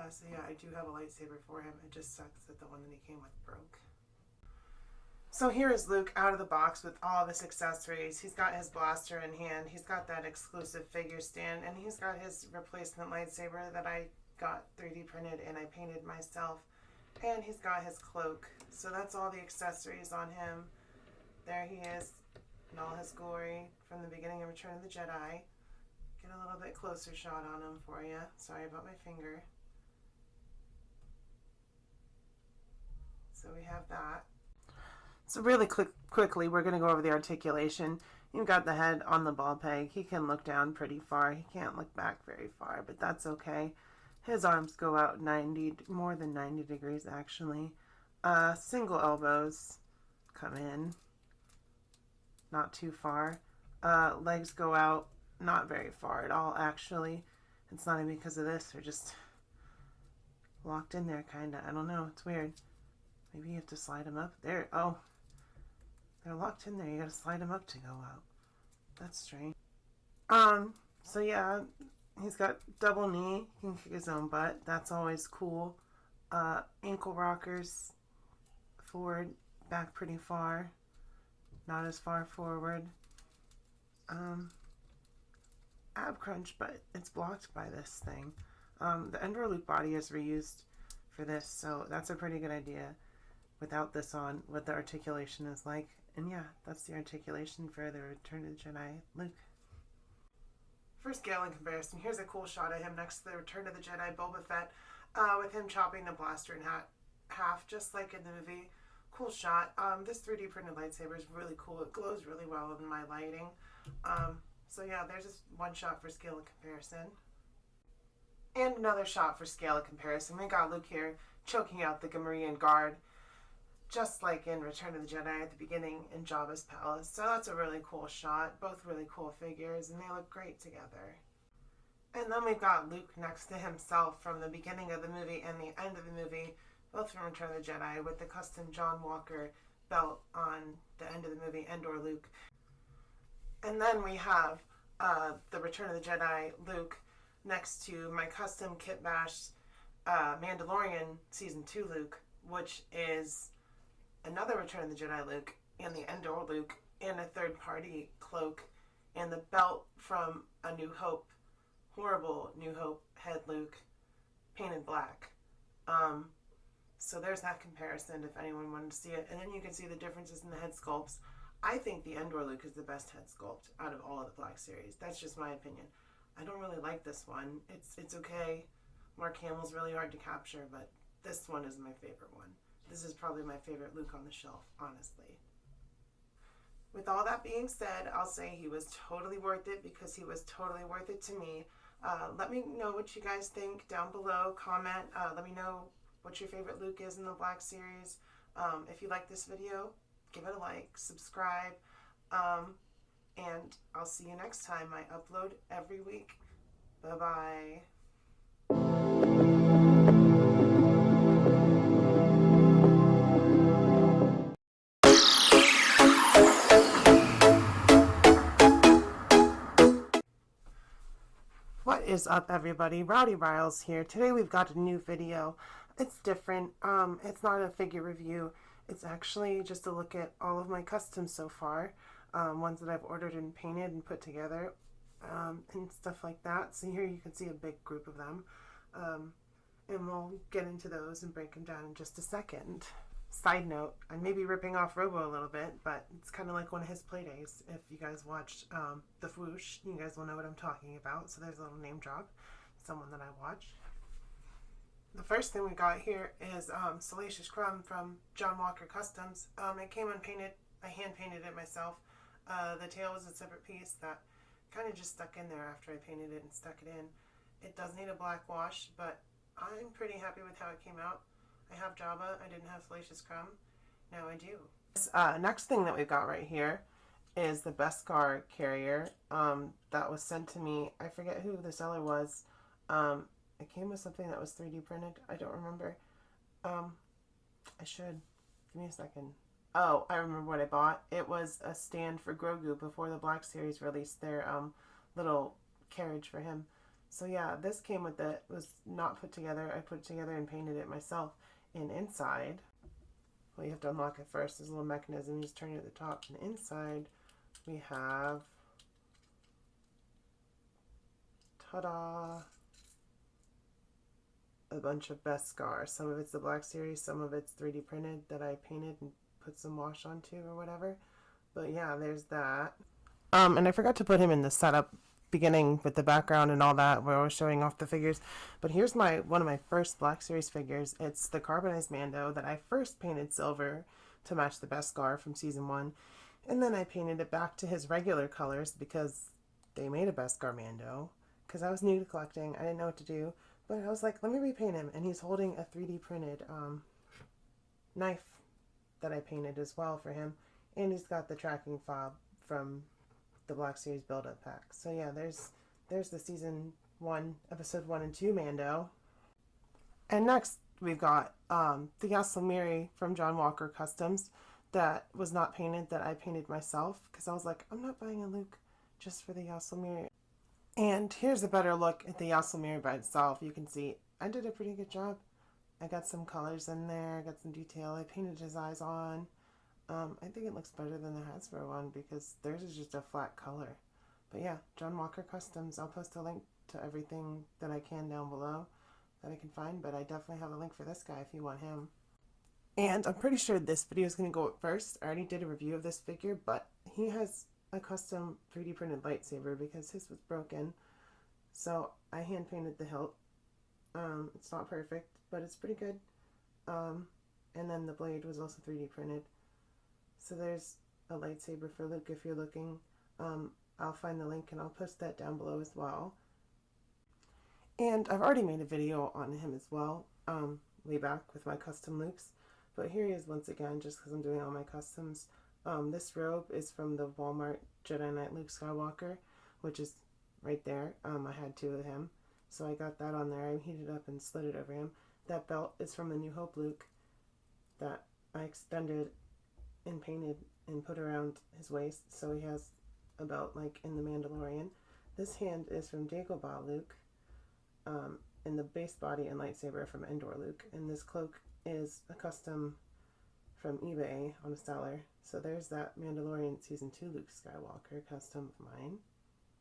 So yeah, I do have a lightsaber for him. It just sucks that the one that he came with broke. So here is Luke out of the box with all of his accessories. He's got his blaster in hand. He's got that exclusive figure stand, and he's got his replacement lightsaber that I got 3D printed and I painted myself. And he's got his cloak. So that's all the accessories on him. There he is in all his glory from the beginning of Return of the Jedi. Get a little bit closer shot on him for you. Sorry about my finger. So we have that. So really quickly, we're going to go over the articulation. You've got the head on the ball peg. He can look down pretty far. He can't look back very far, but that's okay. His arms go out more than 90 degrees actually. Single elbows come in, not too far. Legs go out not very far at all actually. It's not even because of this, they're just locked in there kinda. I don't know, it's weird. Maybe you have to slide them up. There, oh. They're locked in there, you gotta slide them up to go out. That's strange. So yeah, he's got double knee. He can kick his own butt. That's always cool. Ankle rockers. Forward, back pretty far. Not as far forward. Ab crunch, but it's blocked by this thing. The Endor Luke body is reused for this, so that's a pretty good idea. Without this on, what the articulation is like. And yeah, that's the articulation for the Return of the Jedi Luke. For scale and comparison, here's a cool shot of him next to the Return of the Jedi Boba Fett, with him chopping the blaster in half, just like in the movie. Cool shot. This 3D printed lightsaber is really cool. It glows really well in my lighting. So yeah, there's just one shot for scale and comparison. And another shot for scale and comparison. We got Luke here choking out the Gamorrean guard, just like in Return of the Jedi at the beginning in Jabba's palace. So that's a really cool shot. Both really cool figures, and they look great together. And then we've got Luke next to himself from the beginning of the movie and the end of the movie, both from Return of the Jedi, with the custom John Walker belt on the end of the movie, Endor Luke. And then we have the Return of the Jedi Luke next to my custom Kit Bash Mandalorian Season 2 Luke, which is another Return of the Jedi Luke, and the Endor Luke, and a third-party cloak, and the belt from A New Hope, horrible New Hope head Luke, painted black. So there's that comparison if anyone wanted to see it. And then you can see the differences in the head sculpts. I think the Endor Luke is the best head sculpt out of all of the Black Series. That's just my opinion. I don't really like this one. It's okay. Mark Hamill's really hard to capture, but this one is my favorite one. This is probably my favorite Luke on the shelf, honestly. With all that being said, I'll say he was totally worth it because he was totally worth it to me. Let me know what you guys think down below. Comment. Let me know what your favorite Luke is in the Black Series. If you like this video, give it a like, subscribe. and I'll see you next time. I upload every week. Bye-bye. What is up, everybody? Rowdy Riles here. Today we've got a new video. It's different. It's not a figure review. It's actually just a look at all of my customs so far. Ones that I've ordered and painted and put together, and stuff like that. So here you can see a big group of them. And we'll get into those and break them down in just a second. Side note, I may be ripping off Robo a little bit, but it's kind of like one of his playdays. If you guys watched The Fwoosh, you guys will know what I'm talking about. So there's a little name drop, someone that I watch. The first thing we got here is Salacious Crumb from John Walker Customs. It came unpainted. I hand painted it myself. The tail was a separate piece that kind of just stuck in there after I painted it and stuck it in. It does need a black wash, but I'm pretty happy with how it came out. I have Jabba. I didn't have Salacious Crumb. Now I do. This, next thing that we've got right here is the Beskar carrier that was sent to me. I forget who the seller was. It came with something that was 3D printed. I don't remember. I should. Give me a second. Oh, I remember what I bought. It was a stand for Grogu before the Black Series released their little carriage for him. So yeah, this came with it. It was not put together. I put it together and painted it myself. And inside, well, you have to unlock it first. There's a little mechanism. You just turn it at the top. And inside, we have, ta-da, a bunch of Beskar. Some of it's the Black Series, some of it's 3D printed that I painted and put some wash onto or whatever. But yeah, there's that. And I forgot to put him in the setup beginning with the background and all that where I was showing off the figures. But here's one of my first Black Series figures. It's the carbonized Mando that I first painted silver to match the Beskar from season 1. And then I painted it back to his regular colors because they made a Beskar Mando. Because I was new to collecting. I didn't know what to do. But I was like, let me repaint him. And he's holding a 3D printed knife that I painted as well for him. And he's got the tracking fob from the Black Series build-up pack. So yeah, there's the season 1, episode 1 and 2 Mando. And next we've got the Yaslamiri from John Walker Customs that was not painted, that I painted myself because I was like, I'm not buying a Luke just for the Yaslamiri. And here's a better look at the Yaslamiri by itself. You can see I did a pretty good job. I got some colors in there, got some detail. I painted his eyes on. I think it looks better than the Hasbro one because theirs is just a flat color. But yeah, John Walker Customs. I'll post a link to everything that I can down below that I can find, but I definitely have a link for this guy if you want him. And I'm pretty sure this video is going to go up first. I already did a review of this figure, but he has a custom 3D printed lightsaber because his was broken. So I hand painted the hilt. It's not perfect, but it's pretty good. And then the blade was also 3D printed. So there's a lightsaber for Luke if you're looking. I'll find the link and I'll post that down below as well. And I've already made a video on him as well, way back with my custom Lukes. But here he is once again, just because I'm doing all my customs. This robe is from the Walmart Jedi Knight Luke Skywalker, which is right there. I had 2 of him, so I got that on there. I heated it up and slid it over him. That belt is from the New Hope Luke that I extended and painted and put around his waist, so he has a belt like in The Mandalorian. This hand is from Dagobah Luke, and the base body and lightsaber from Endor Luke, and this cloak is a custom from eBay on a seller. So there's that Mandalorian Season 2 Luke Skywalker custom of mine.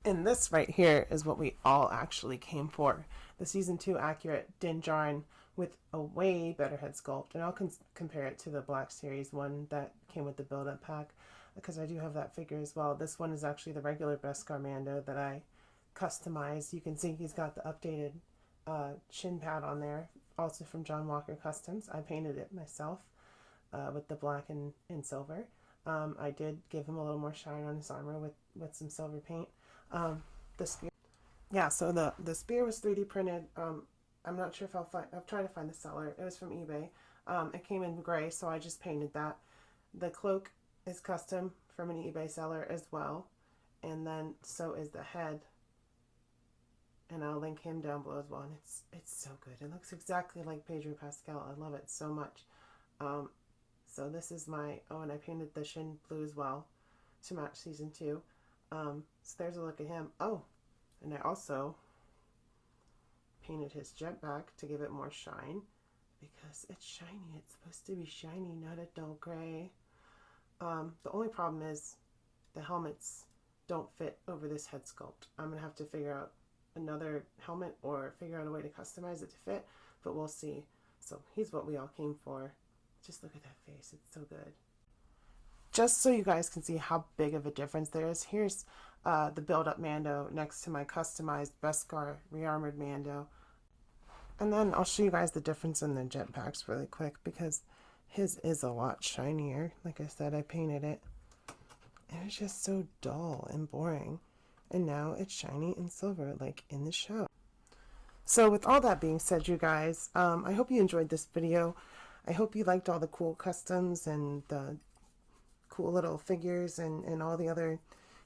And this right here is what we all actually came for. The Season 2 accurate Din Djarin with a way better head sculpt. And I'll compare it to the Black Series one that came with the build-up pack because I do have that figure as well. This one is actually the regular Beskar Mando that I customized. You can see he's got the updated shin pad on there, also from John Walker Customs. I painted it myself with the black and silver. I did give him a little more shine on his armor with some silver paint. The spear, yeah, so the spear was 3D printed. I'm not sure if I'll try to find the seller. It was from eBay. It came in gray, so I just painted that. The cloak is custom from an eBay seller as well. and then so is the head. And I'll link him down below as well. And it's so good. It looks exactly like Pedro Pascal. I love it so much. So this is my, oh, and I painted the shin blue as well to match season 2. So there's a look at him. Oh, and I also painted his jetpack to give it more shine because it's shiny. It's supposed to be shiny, not a dull gray. The only problem is the helmets don't fit over this head sculpt. I'm gonna have to figure out another helmet or figure out a way to customize it to fit, but we'll see. So he's what we all came for. Just look at that face, it's so good. Just so you guys can see how big of a difference there is, here's the build-up Mando next to my customized Beskar rearmored Mando. And then I'll show you guys the difference in the jetpacks really quick because his is a lot shinier. Like I said, I painted it. It was just so dull and boring. And now it's shiny and silver like in the show. So with all that being said, you guys, I hope you enjoyed this video. I hope you liked all the cool customs and the cool little figures and all the other,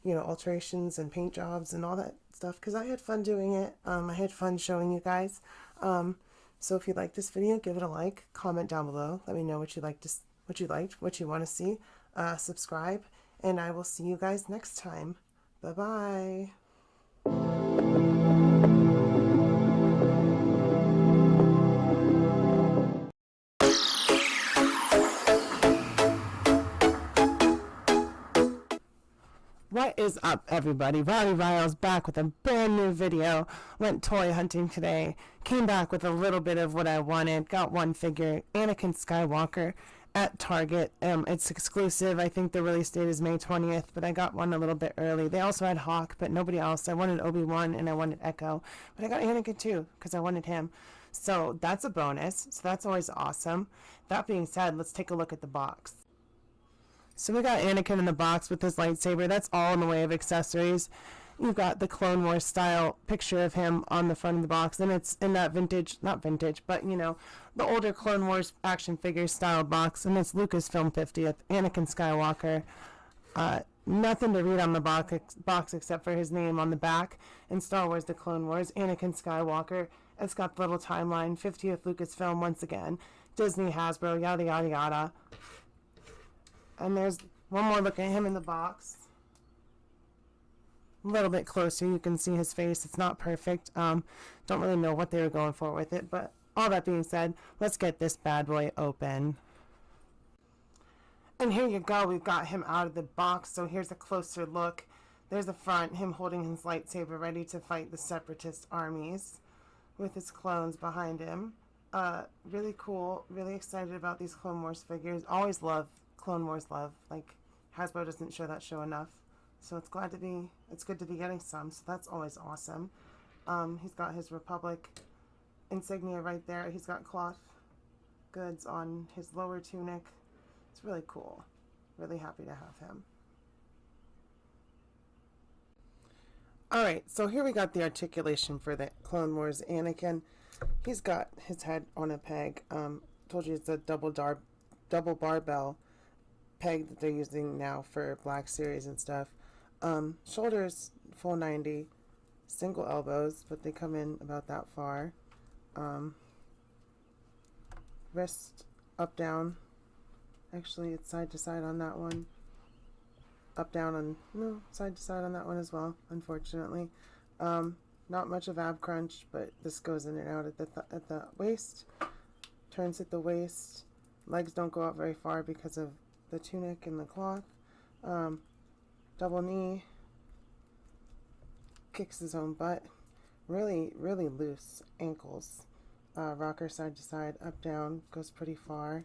you know, alterations and paint jobs and all that stuff because I had fun doing it. I had fun showing you guys. So if you like this video, give it a like, comment down below. Let me know what you liked, what you want to see. Subscribe, and I will see you guys next time. Bye-bye. What is up, everybody? Rowdy Riles back with a brand new video. Went toy hunting today. Came back with a little bit of what I wanted. Got one figure, Anakin Skywalker, at Target. It's exclusive. I think the release date is May 20th, but I got one a little bit early. They also had Hawk, but nobody else. I wanted Obi-Wan and I wanted Echo, but I got Anakin too because I wanted him. So that's a bonus. So that's always awesome. That being said, let's take a look at the box. So we got Anakin in the box with his lightsaber. That's all in the way of accessories. You've got the Clone Wars style picture of him on the front of the box, and it's in that vintage, not vintage, but you know, the older Clone Wars action figure style box, and it's Lucasfilm 50th, Anakin Skywalker. Nothing to read on the box except for his name on the back. In Star Wars The Clone Wars, Anakin Skywalker. It's got the little timeline, 50th Lucasfilm once again, Disney, Hasbro, yada yada yada. And there's one more look at him in the box. A little bit closer, you can see his face. It's not perfect. Don't really know what they were going for with it, but all that being said, let's get this bad boy open. And here you go, we've got him out of the box. So here's a closer look. There's the front, him holding his lightsaber ready to fight the separatist armies with his clones behind him. Really cool, really excited about these Clone Wars figures. Always love Clone Wars love. Like, Hasbro doesn't show that show enough. So it's good to be getting some. So that's always awesome. He's got his Republic insignia right there. He's got cloth goods on his lower tunic. It's really cool. Really happy to have him. Alright, so here we got the articulation for the Clone Wars Anakin. He's got his head on a peg. Told you it's a double barbell peg that they're using now for Black Series and stuff. Shoulders full 90, single elbows, but they come in about that far. Wrist up down. Actually, it's side to side on that one. Up down on no side to side on that one as well. Unfortunately, not much of ab crunch, but this goes in and out at the waist. Turns at the waist. Legs don't go out very far because of the tunic and the cloth. Double knee. Kicks his own butt. Really, really loose ankles. Rocker side to side, up down, goes pretty far.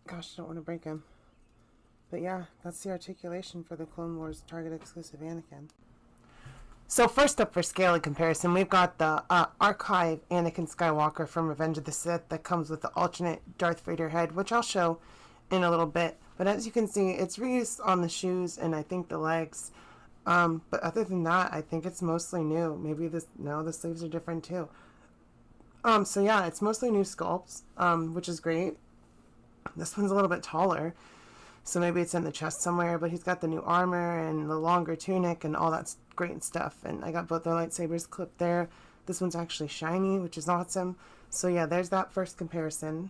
Gosh, I don't want to break him. But yeah, that's the articulation for the Clone Wars Target exclusive Anakin. So first up for scale and comparison, we've got the archive Anakin Skywalker from Revenge of the Sith that comes with the alternate Darth Vader head, which I'll show in a little bit. But as you can see, it's reused on the shoes and I think the legs. But other than that, I think it's mostly new. Maybe the sleeves are different too. So yeah, it's mostly new sculpts, which is great. This one's a little bit taller. so maybe it's in the chest somewhere, but he's got the new armor and the longer tunic and all that great stuff. And I got both their lightsabers clipped there. This one's actually shiny, which is awesome. So yeah, there's that first comparison.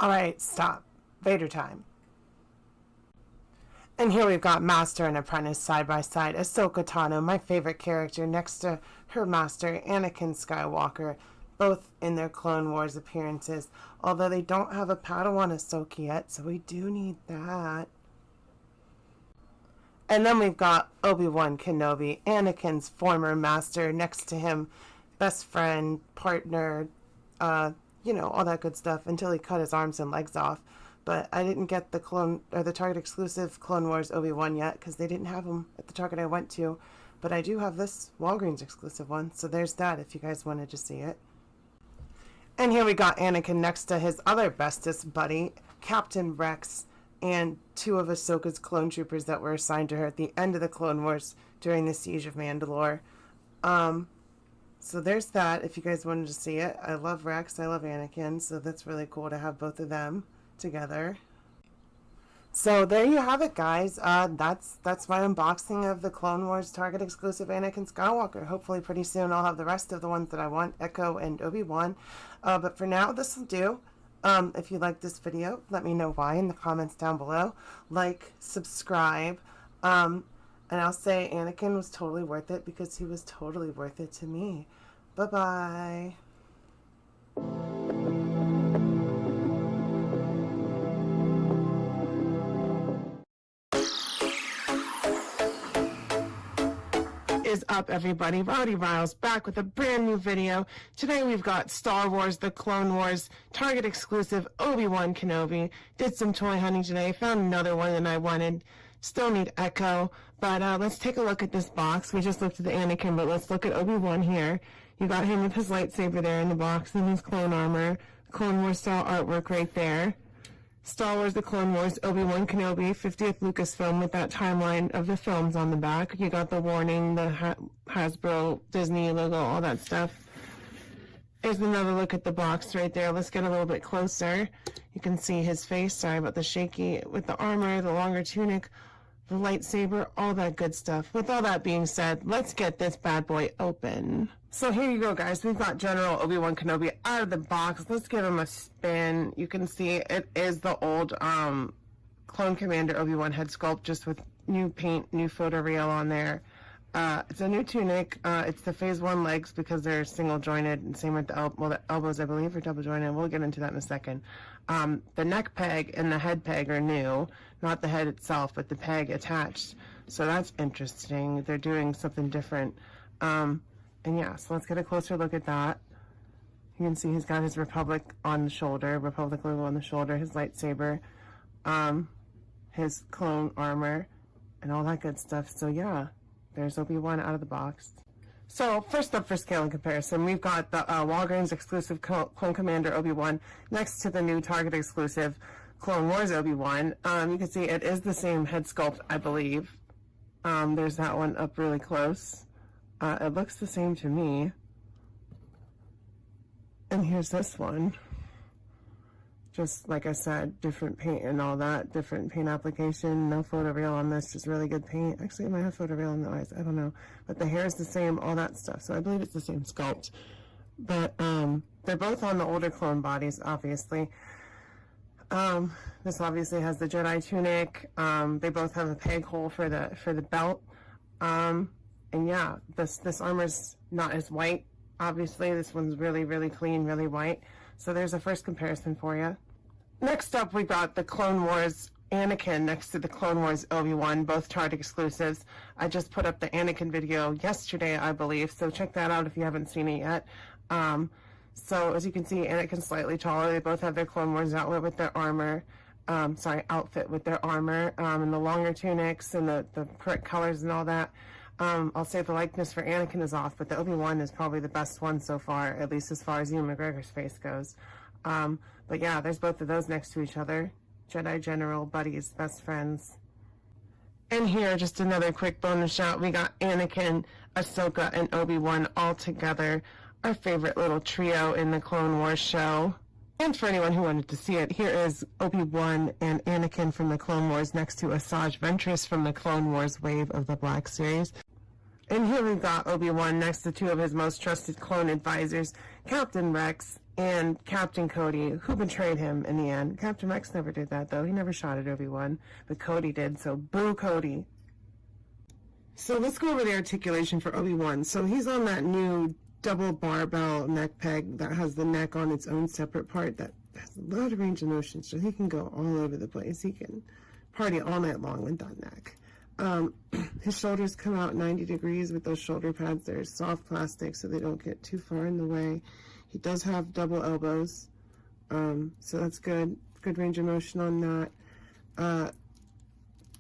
Alright, stop. Vader time. And here we've got Master and Apprentice side by side. Ahsoka Tano, my favorite character, next to her master, Anakin Skywalker, both in their Clone Wars appearances. Although they don't have a Padawan Ahsoka yet, so we do need that. And then we've got Obi-Wan Kenobi, Anakin's former master, next to him, best friend, partner, you know, all that good stuff, until he cut his arms and legs off. But I didn't get the Target exclusive Clone Wars Obi-Wan yet because they didn't have them at the Target I went to. But I do have this Walgreens exclusive one, so there's that if you guys wanted to see it. And here we got Anakin next to his other bestest buddy, Captain Rex, and two of Ahsoka's clone troopers that were assigned to her at the end of the Clone Wars during the Siege of Mandalore. So there's that if you guys wanted to see it. I love Rex, I love Anakin, so that's really cool to have both of them together. So there you have it, guys. That's my unboxing of the Clone Wars Target exclusive Anakin Skywalker. Hopefully pretty soon I'll have the rest of the ones that I want, Echo and Obi-Wan. But for now, this will do. If you like this video, let me know why in the comments down below. Like, subscribe, and I'll say Anakin was totally worth it because he was totally worth it to me. Bye-bye. Is up, everybody? Rowdy Riles back with a brand new video. Today we've got Star Wars The Clone Wars Target exclusive Obi-Wan Kenobi. Did some toy hunting today, found another one that I wanted. Still need Echo, but let's take a look at this box. We just looked at the Anakin, but let's look at Obi-Wan here. You got him with his lightsaber there in the box and his clone armor. Clone Wars style artwork right there. Star Wars The Clone Wars Obi-Wan Kenobi 50th Lucasfilm with that timeline of the films on the back. You got the warning, the Hasbro Disney logo, all that stuff. Here's another look at the box right there. Let's get a little bit closer. You can see his face. Sorry about the shaky. With the armor, the longer tunic, the lightsaber, all that good stuff. With all that being said, let's get this bad boy open. So here you go, guys. We've got General Obi-Wan Kenobi out of the box. Let's give him a spin. You can see it is the old Clone Commander Obi-Wan head sculpt, just with new paint, new photoreal on there. It's a new tunic. It's the Phase 1 legs because they're single jointed, and same with the elbows, I believe, are double jointed. We'll get into that in a second. The neck peg and the head peg are new, not the head itself, but the peg attached. So that's interesting. They're doing something different. And yeah, so let's get a closer look at that. You can see he's got his Republic on the shoulder, Republic logo on the shoulder, his lightsaber, his clone armor, and all that good stuff. So yeah, there's Obi-Wan out of the box. So first up for scale and comparison, we've got the Walgreens exclusive Clone Commander Obi-Wan next to the new Target exclusive Clone Wars Obi-Wan. You can see it is the same head sculpt, I believe. There's that one up really close. It looks the same to me. And here's this one. Just like I said, different paint and all that, different paint application, no photoreal on this, just really good paint. Actually, it might have photoreal on the eyes, I don't know. But the hair is the same, all that stuff. So I believe it's the same sculpt. But they're both on the older clone bodies, obviously. This obviously has the Jedi tunic. They both have a peg hole for the belt. And yeah, this armor's not as white. Obviously, this one's really, really clean, really white. So there's a first comparison for you. Next up, we got the Clone Wars Anakin next to the Clone Wars Obi-Wan, both Target exclusives. I just put up the Anakin video yesterday, I believe, so check that out if you haven't seen it yet. So as you can see, Anakin's slightly taller. They both have their Clone Wars outfit with their armor. Outfit with their armor, and the longer tunics and the brick colors and all that. I'll say the likeness for Anakin is off, but the Obi-Wan is probably the best one so far, at least as far as Ewan McGregor's face goes. But yeah, there's both of those next to each other. Jedi General, buddies, best friends. And here, just another quick bonus shot. We got Anakin, Ahsoka, and Obi-Wan all together. Our favorite little trio in the Clone Wars show. And for anyone who wanted to see it, here is Obi-Wan and Anakin from the Clone Wars next to Asajj Ventress from the Clone Wars wave of the Black Series. And here we've got Obi-Wan next to two of his most trusted clone advisors, Captain Rex and Captain Cody, who betrayed him in the end. Captain Rex never did that, though. He never shot at Obi-Wan, but Cody did, so boo Cody. So let's go over the articulation for Obi-Wan. So he's on that new double barbell neck peg that has the neck on its own separate part that has a lot of range of motion, so he can go all over the place. He can party all night long with that neck. His shoulders come out 90 degrees with those shoulder pads. They're soft plastic so they don't get too far in the way. He does have double elbows, so that's good. Good range of motion on that.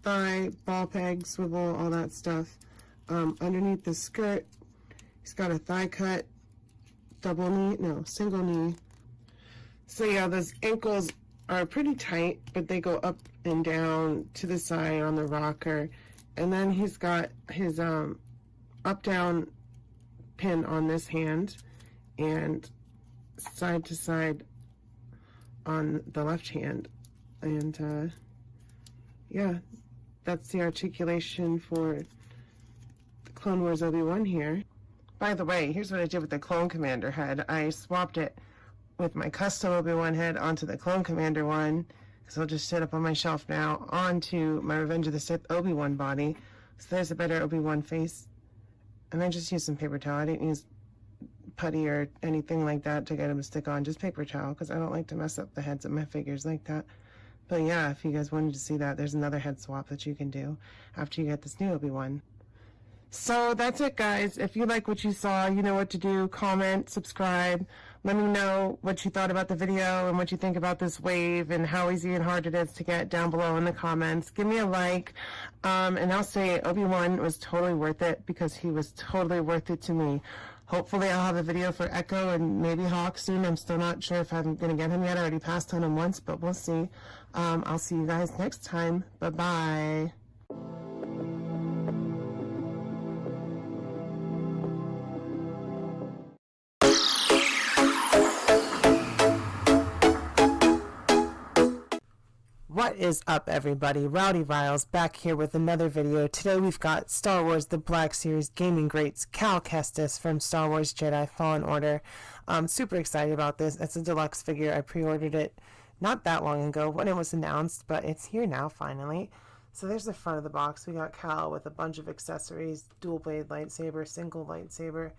Thigh, ball peg, swivel, all that stuff. Underneath the skirt, he's got a thigh cut, single knee. So yeah, those ankles are pretty tight, but they go up and down to the side on the rocker. And then he's got his up-down pin on this hand and side to side on the left hand. And yeah, that's the articulation for the Clone Wars Obi-Wan here. By the way, here's what I did with the Clone Commander head. I swapped it with my custom Obi-Wan head onto the Clone Commander one, because I'll just sit up on my shelf now, onto my Revenge of the Sith Obi-Wan body. So there's a better Obi-Wan face. And I just used some paper towel. I didn't use putty or anything like that to get him to stick on, just paper towel, because I don't like to mess up the heads of my figures like that. But yeah, if you guys wanted to see that, there's another head swap that you can do after you get this new Obi-Wan. So that's it, guys. If you like what you saw, you know what to do. Comment, subscribe. Let me know what you thought about the video and what you think about this wave and how easy and hard it is to get down below in the comments. Give me a like. And I'll say Obi-Wan was totally worth it because he was totally worth it to me. Hopefully I'll have a video for Echo and maybe Hawk soon. I'm still not sure if I'm going to get him yet. I already passed on him once, but we'll see. I'll see you guys next time. Bye-bye. What is up, everybody? Rowdy Riles back here with another video. Today we've got Star Wars The Black Series Gaming Greats Cal Kestis from Star Wars Jedi Fallen Order. I'm super excited about this. It's a deluxe figure. I pre-ordered it not that long ago when it was announced, but it's here now finally. So there's the front of the box. We got Cal with a bunch of accessories, dual blade lightsaber, single lightsaber,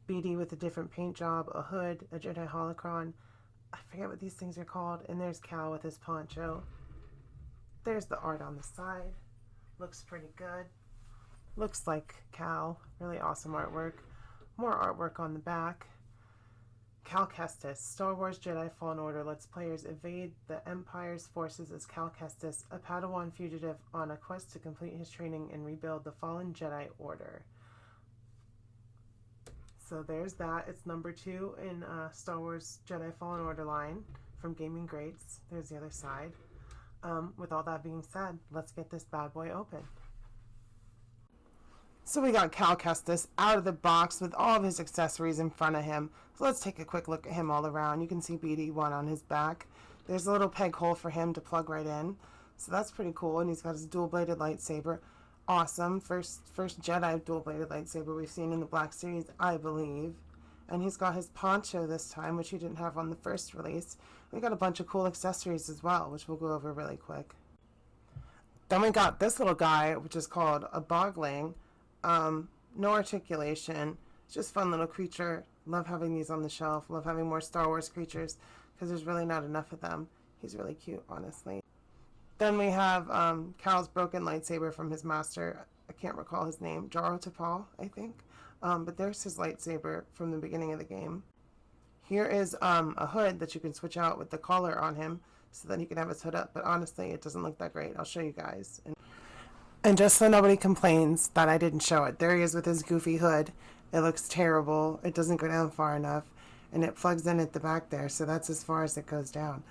BD with a different paint job, a hood, a Jedi holocron. I forget what these things are called. And there's Cal with his poncho. There's the art on the side. Looks pretty good. Looks like Cal. Really awesome artwork. More artwork on the back. Cal Kestis. Star Wars Jedi Fallen Order lets players evade the Empire's forces as Cal Kestis, a Padawan fugitive on a quest to complete his training and rebuild the fallen Jedi Order. So there's that. It's number 2 in Star Wars Jedi Fallen Order line from Gaming Greats. There's the other side. With all that being said, let's get this bad boy open. So we got Cal Kestis out of the box with all of his accessories in front of him. So let's take a quick look at him all around. You can see BD1 on his back. There's a little peg hole for him to plug right in. So that's pretty cool. And he's got his dual-bladed lightsaber. Awesome. First Jedi dual-bladed lightsaber we've seen in the Black Series, I believe. And he's got his poncho this time, which he didn't have on the first release. We got a bunch of cool accessories as well, which we'll go over really quick. Then we got this little guy, which is called a bogling. No articulation. It's just a fun little creature. Love having these on the shelf. Love having more Star Wars creatures because there's really not enough of them. He's really cute, honestly. Then we have Cal's broken lightsaber from his master. I can't recall his name. Jaro Tapal, I think. But there's his lightsaber from the beginning of the game. Here is a hood that you can switch out with the collar on him so that he can have his hood up. But honestly, it doesn't look that great. I'll show you guys. And just so nobody complains that I didn't show it, there he is with his goofy hood. It looks terrible. It doesn't go down far enough. And it plugs in at the back there, so that's as far as it goes down.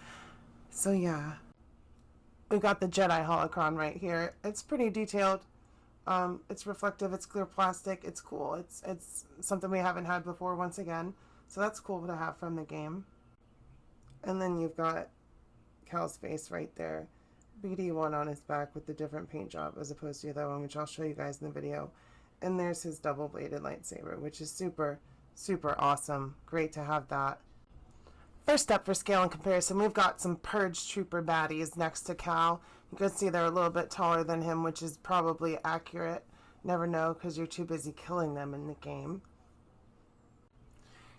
So yeah. We've got the Jedi holocron right here. It's pretty detailed. It's reflective, it's clear plastic, it's cool. It's something we haven't had before once again. So that's cool to have from the game. And then you've got Cal's face right there. BD1 on his back with the different paint job as opposed to the other one, which I'll show you guys in the video. And there's his double-bladed lightsaber, which is super, super awesome. Great to have that. First up for scale and comparison, we've got some Purge Trooper baddies next to Cal. You can see they're a little bit taller than him, which is probably accurate. Never know, because you're too busy killing them in the game.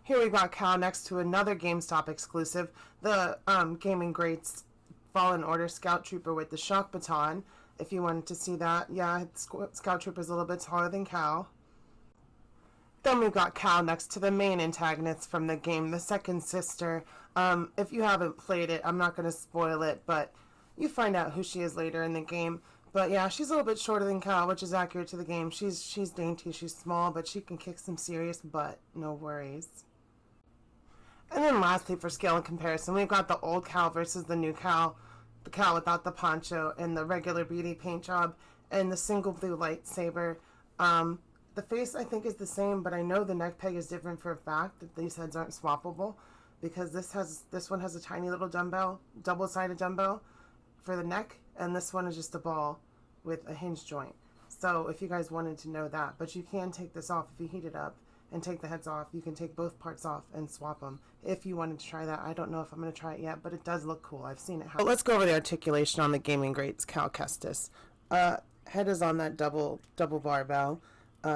Here we got Cal next to another GameStop exclusive, the Gaming Greats Fallen Order Scout Trooper with the shock baton. If you wanted to see that, yeah, Scout Trooper's a little bit taller than Cal. Then we've got Cal next to the main antagonist from the game, the second sister. If you haven't played it, I'm not going to spoil it, but you find out who she is later in the game. But yeah, she's a little bit shorter than Cal, which is accurate to the game. She's dainty, she's small, but she can kick some serious butt. No worries. And then lastly, for scale and comparison, we've got the old Cal versus the new Cal. The Cal without the poncho and the regular beauty paint job and the single blue lightsaber. The face, I think, is the same, but I know the neck peg is different for a fact that these heads aren't swappable, because this one has a tiny little dumbbell, double-sided dumbbell for the neck, and this one is just a ball with a hinge joint. So if you guys wanted to know that, but you can take this off if you heat it up and take the heads off. You can take both parts off and swap them if you wanted to try that. I don't know if I'm going to try it yet, but it does look cool. I've seen it happen. But let's go over the articulation on the Gaming Greats Cal Kestis. Head is on that double barbell.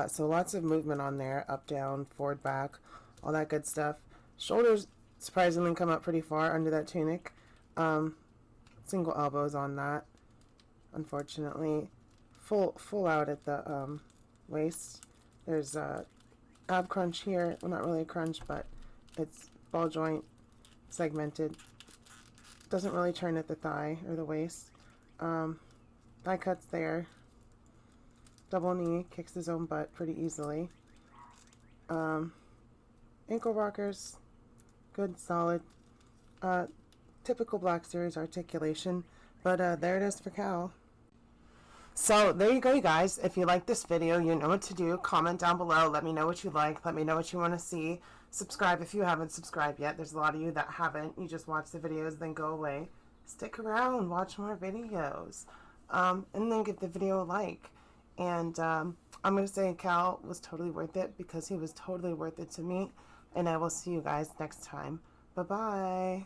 So lots of movement on there, up, down, forward, back, all that good stuff. Shoulders surprisingly come up pretty far under that tunic. Single elbows on that, unfortunately. Full out at the waist. There's ab crunch here. Well, not really a crunch, but it's ball joint, segmented. Doesn't really turn at the thigh or the waist. Thigh cuts there. Double knee, kicks his own butt pretty easily. Ankle rockers, good, solid. Typical Black Series articulation, but there it is for Cal. So there you go, you guys. If you like this video, you know what to do. Comment down below. Let me know what you like. Let me know what you want to see. Subscribe if you haven't subscribed yet. There's a lot of you that haven't. You just watch the videos, then go away. Stick around, watch more videos, and then give the video a like. And I'm going to say Cal was totally worth it, because he was totally worth it to me. And I will see you guys next time. Bye-bye.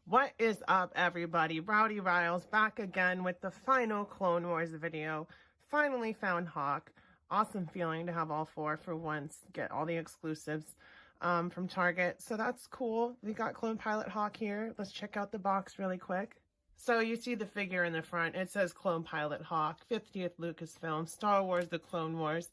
What is up, everybody? Rowdy Riles back again with the final Clone Wars video. Finally found Hawk. Awesome feeling to have all four for once. Get all the exclusives from Target. So that's cool. We got Clone Pilot Hawk here. Let's check out the box really quick. So you see the figure in the front. It says Clone Pilot Hawk, 50th Lucasfilm, Star Wars, The Clone Wars.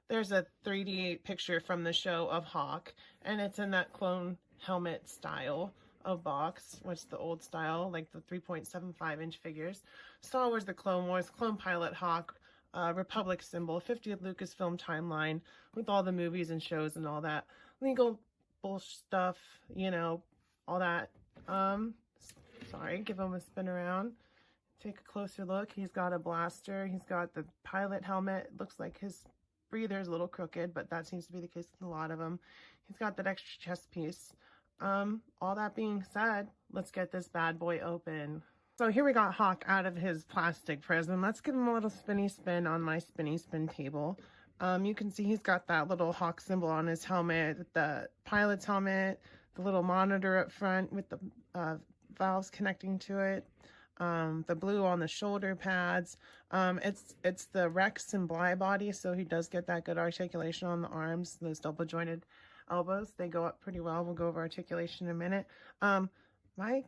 There's a 3D picture from the show of Hawk, and it's in that clone helmet style of box, which the old style, like the 3.75-inch figures. Star Wars, The Clone Wars, Clone Pilot Hawk, Republic symbol, 50th Lucasfilm timeline with all the movies and shows and all that legal bullshit stuff, you know, all that. Sorry, give him a spin around. Take a closer look. He's got a blaster. He's got the pilot helmet. Looks like his breather is a little crooked, but that seems to be the case with a lot of them. He's got that extra chest piece. All that being said, let's get this bad boy open. So here we got Hawk out of his plastic prison. Let's give him a little spinny spin on my spinny spin table. You can see he's got that little Hawk symbol on his helmet, the pilot's helmet, the little monitor up front with the valves connecting to it, the blue on the shoulder pads. It's the Rex and Bly body, so he does get that good articulation on the arms, those double jointed elbows. They go up pretty well. We'll go over articulation in a minute. My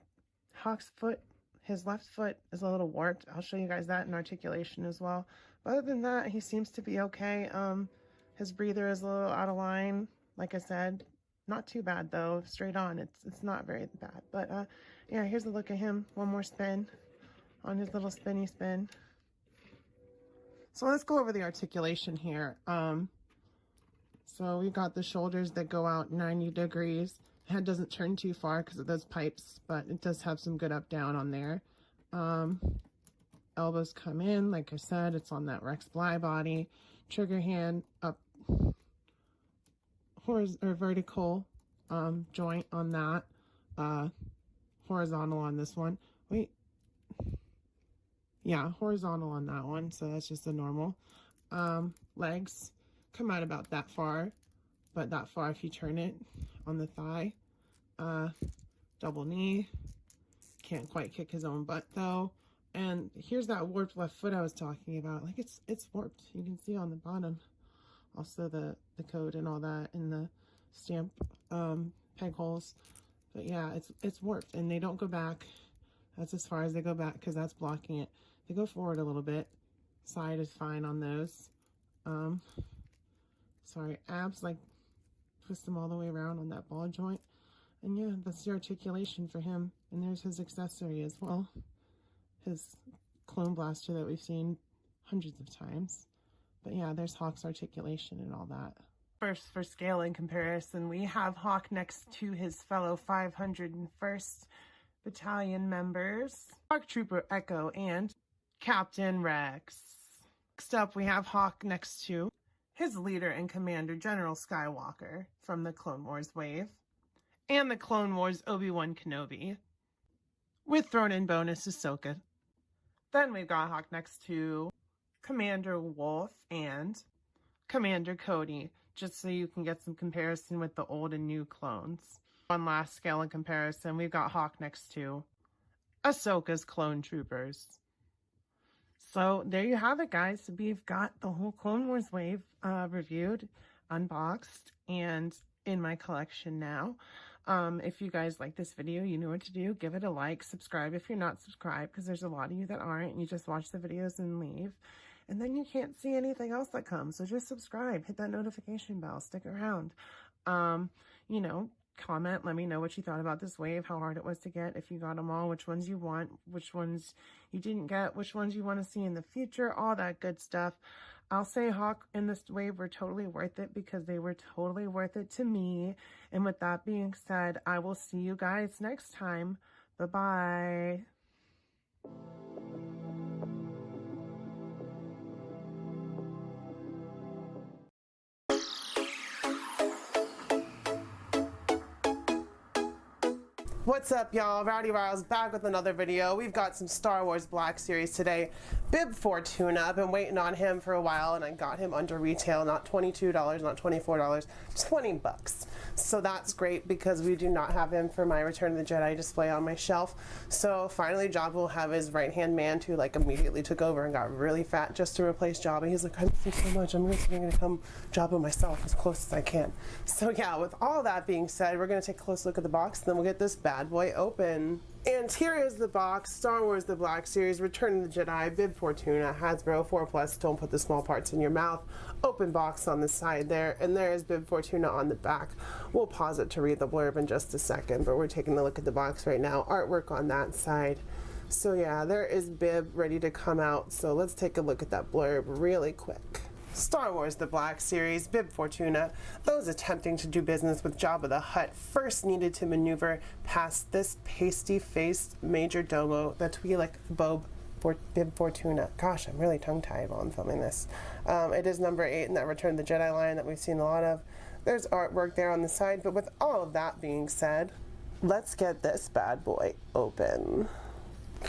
Hawk's foot, his left foot is a little warped. I'll show you guys that in articulation as well. But other than that, he seems to be okay. His breather is a little out of line. Like I said, not too bad though. Straight on, it's not very bad. But yeah, here's a look at him. One more spin on his little spinny spin. So let's go over the articulation here. So we got the shoulders that go out 90 degrees. Head doesn't turn too far because of those pipes, but it does have some good up down on there. Elbows come in, like I said, it's on that Rex Bly body. Trigger hand up, or vertical joint on that. Horizontal on this one. Wait. Yeah, horizontal on that one, so that's just a normal. Legs come out about that far, but that far if you turn it on the thigh. Double knee. Can't quite kick his own butt though. And here's that warped left foot I was talking about. Like it's warped. You can see on the bottom. Also the code and all that, and the stamp peg holes. But yeah, it's warped, and they don't go back. That's as far as they go back because that's blocking it. They go forward a little bit. Side is fine on those. Sorry, abs, like twist them all the way around on that ball joint. And yeah, that's the articulation for him. And there's his accessory as well. His clone blaster that we've seen hundreds of times. But yeah, there's Hawk's articulation and all that. First, for scale and comparison, we have Hawk next to his fellow 501st Battalion members, Park Trooper Echo and Captain Rex. Next up, we have Hawk next to his leader and commander, General Skywalker from the Clone Wars wave, and the Clone Wars Obi-Wan Kenobi, with thrown-in bonus Ahsoka. Then we've got Hawk next to Commander Wolf and Commander Cody, just so you can get some comparison with the old and new clones. One last scale and comparison, we've got Hawk next to Ahsoka's clone troopers. So there you have it, guys. We've got the whole Clone Wars wave reviewed, unboxed, and in my collection now. If you guys like this video, you know what to do. Give it a like, subscribe if you're not subscribed, because there's a lot of you that aren't, and you just watch the videos and leave. And then you can't see anything else that comes. So just subscribe, hit that notification bell, stick around. You know, comment, let me know what you thought about this wave, how hard it was to get, if you got them all, which ones you want, which ones you didn't get, which ones you want to see in the future, all that good stuff. I'll say Hawk and this wave were totally worth it because they were totally worth it to me. And with that being said, I will see you guys next time. Bye-bye. What's up, y'all? Rowdy Riles back with another video. We've got some Star Wars Black Series today. Bib Fortuna, I've been waiting on him for a while, and I got him under retail, not $22, not $24, $20. So that's great because we do not have him for my Return of the Jedi display on my shelf. So finally Jabba will have his right-hand man, who like immediately took over and got really fat just to replace Jabba. He's like, I miss you so much, I'm just going to become Jabba myself as close as I can. So yeah, with all that being said, we're going to take a close look at the box, and then we'll get this bad boy open. And here is the box. Star Wars The Black Series, Return of the Jedi, Bib Fortuna, Hasbro 4+, don't put the small parts in your mouth. Open box on the side there, and there is Bib Fortuna on the back. We'll pause it to read the blurb in just a second, but we're taking a look at the box right now. Artwork on that side. So yeah, there is Bib ready to come out, so let's take a look at that blurb really quick. Star Wars The Black Series, Bib Fortuna. Those attempting to do business with Jabba the Hutt first needed to maneuver past this pasty-faced major domo, the Twi'lek Bib Fortuna. Gosh, I'm really tongue-tied while I'm filming this. It is number 8 in that Return of the Jedi line that we've seen a lot of. There's artwork there on the side, but with all of that being said, let's get this bad boy open.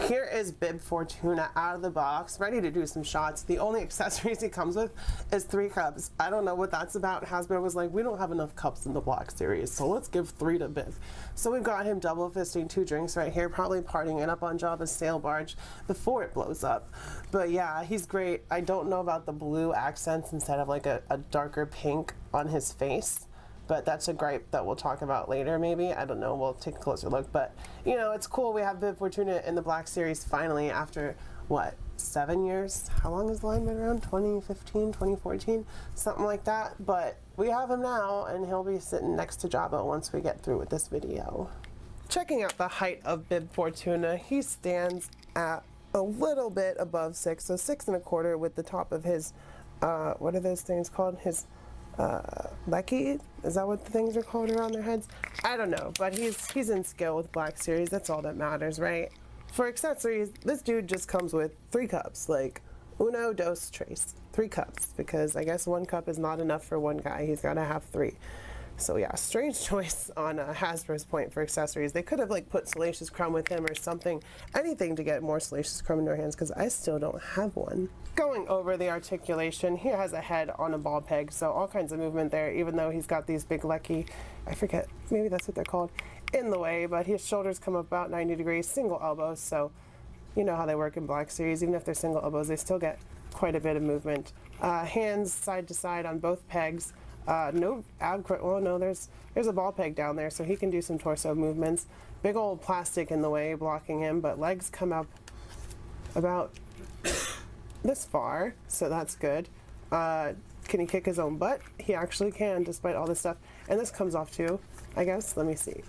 Here is Bib Fortuna out of the box, ready to do some shots. The only accessories he comes with is 3 cups. I don't know what that's about. Hasbro was like, we don't have enough cups in the Black Series, so let's give 3 to Bib. So we've got him double fisting 2 drinks right here, probably partying it up on Jabba's sail barge before it blows up. But yeah, he's great. I don't know about the blue accents instead of like a darker pink on his face. But that's a gripe that we'll talk about later, maybe. I don't know. We'll take a closer look. But, you know, it's cool. We have Bib Fortuna in the Black Series finally after, what, 7 years? How long has the line been around? 2015, 2014? Something like that. But we have him now, and he'll be sitting next to Jabba once we get through with this video. Checking out the height of Bib Fortuna, he stands at a little bit above 6. So 6 1/4 with the top of his, what are those things called? His Lecky? Is that what the things are called around their heads? I don't know, but he's in skill with Black Series. That's all that matters, right? For accessories, this dude just comes with 3 cups, like uno, dos, tres, 3 cups, because I guess 1 cup is not enough for one guy. He's got to have 3. So yeah, strange choice on Hasbro's point for accessories. They could have like put Salacious Crumb with him or something, anything to get more Salacious Crumb into our hands, because I still don't have one. Going over the articulation, he has a head on a ball peg, so all kinds of movement there, even though he's got these big lecky, I forget, maybe that's what they're called, in the way, but his shoulders come up about 90 degrees, single elbows, so you know how they work in Black Series. Even if they're single elbows, they still get quite a bit of movement. Hands side to side on both pegs. No ab, well, no, there's a ball peg down there, so he can do some torso movements. Big old plastic in the way blocking him, but legs come up about this far, so that's good. Can he kick his own butt? He actually can, despite all this stuff. And this comes off too, I guess. Let me see.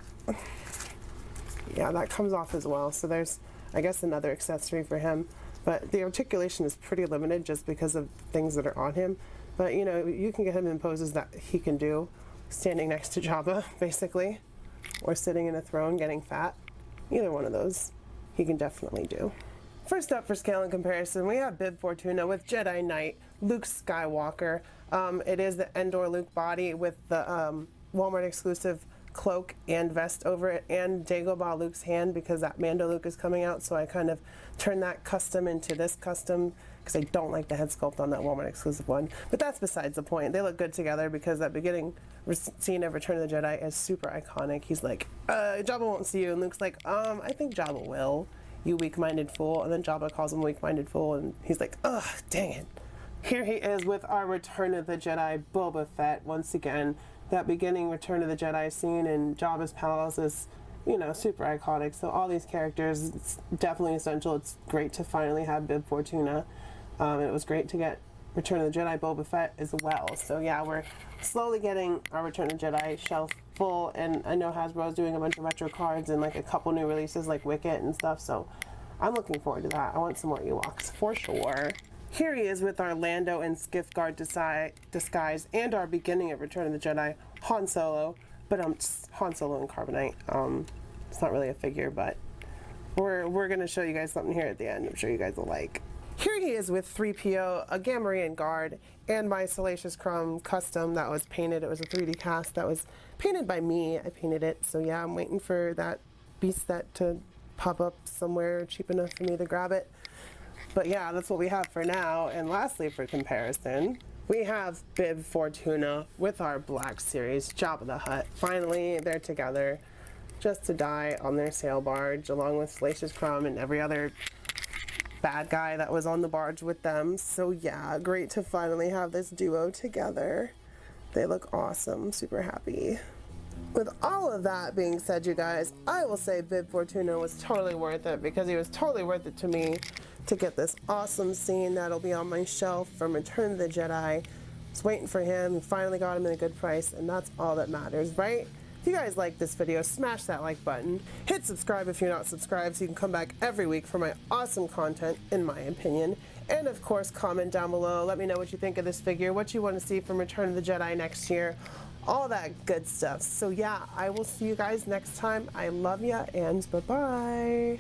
Yeah, that comes off as well. So there's, I guess, another accessory for him. But the articulation is pretty limited just because of things that are on him. But, you know, you can get him in poses that he can do, standing next to Jabba, basically, or sitting in a throne getting fat. Either one of those he can definitely do. First up for scale and comparison, we have Bib Fortuna with Jedi Knight Luke Skywalker. It is the Endor Luke body with the Walmart exclusive cloak and vest over it, and Dagobah Luke's hand, because that Mando Luke is coming out, so I kind of turned that custom into this custom because I don't like the head sculpt on that Walmart exclusive one. But that's besides the point. They look good together because that beginning scene of Return of the Jedi is super iconic. He's like, Jabba won't see you, and Luke's like, I think Jabba will, you weak-minded fool. And then Jabba calls him weak-minded fool, and he's like, ugh, dang it. Here he is with our Return of the Jedi Boba Fett once again. That beginning Return of the Jedi scene in Jabba's palace is, you know, super iconic. So all these characters, it's definitely essential. It's great to finally have Bib Fortuna. It was great to get Return of the Jedi Boba Fett as well. So yeah, we're slowly getting our Return of the Jedi shelf full, and I know Hasbro is doing a bunch of retro cards and like a couple new releases like Wicket and stuff. So I'm looking forward to that. I want some more Ewoks for sure. Here he is with our Lando and Skiff Guard disguise and our beginning of Return of the Jedi, Han Solo, but Han Solo in Carbonite. It's not really a figure, but we're going to show you guys something here at the end I'm sure you guys will like. Here he is with 3PO, a Gamorrean guard, and my Salacious Crumb custom that was painted. It was a 3D cast that was painted by me. I painted it, so yeah, I'm waiting for that beast set to pop up somewhere cheap enough for me to grab it. But yeah, that's what we have for now. And lastly, for comparison, we have Bib Fortuna with our Black Series Jabba the Hutt. Finally, they're together just to die on their sail barge, along with Salacious Crumb and every other bad guy that was on the barge with them. So yeah, great to finally have this duo together. They look awesome. Super happy. With all of that being said, you guys, I will say Bib Fortuna was totally worth it, because he was totally worth it to me to get this awesome scene that'll be on my shelf from Return of the Jedi. I was waiting for him, and finally got him at a good price, and that's all that matters, right? If you guys like this video, smash that like button. Hit subscribe if you're not subscribed so you can come back every week for my awesome content, in my opinion. And of course, comment down below. Let me know what you think of this figure, what you want to see from Return of the Jedi next year, all that good stuff. So yeah, I will see you guys next time. I love ya, and bye-bye.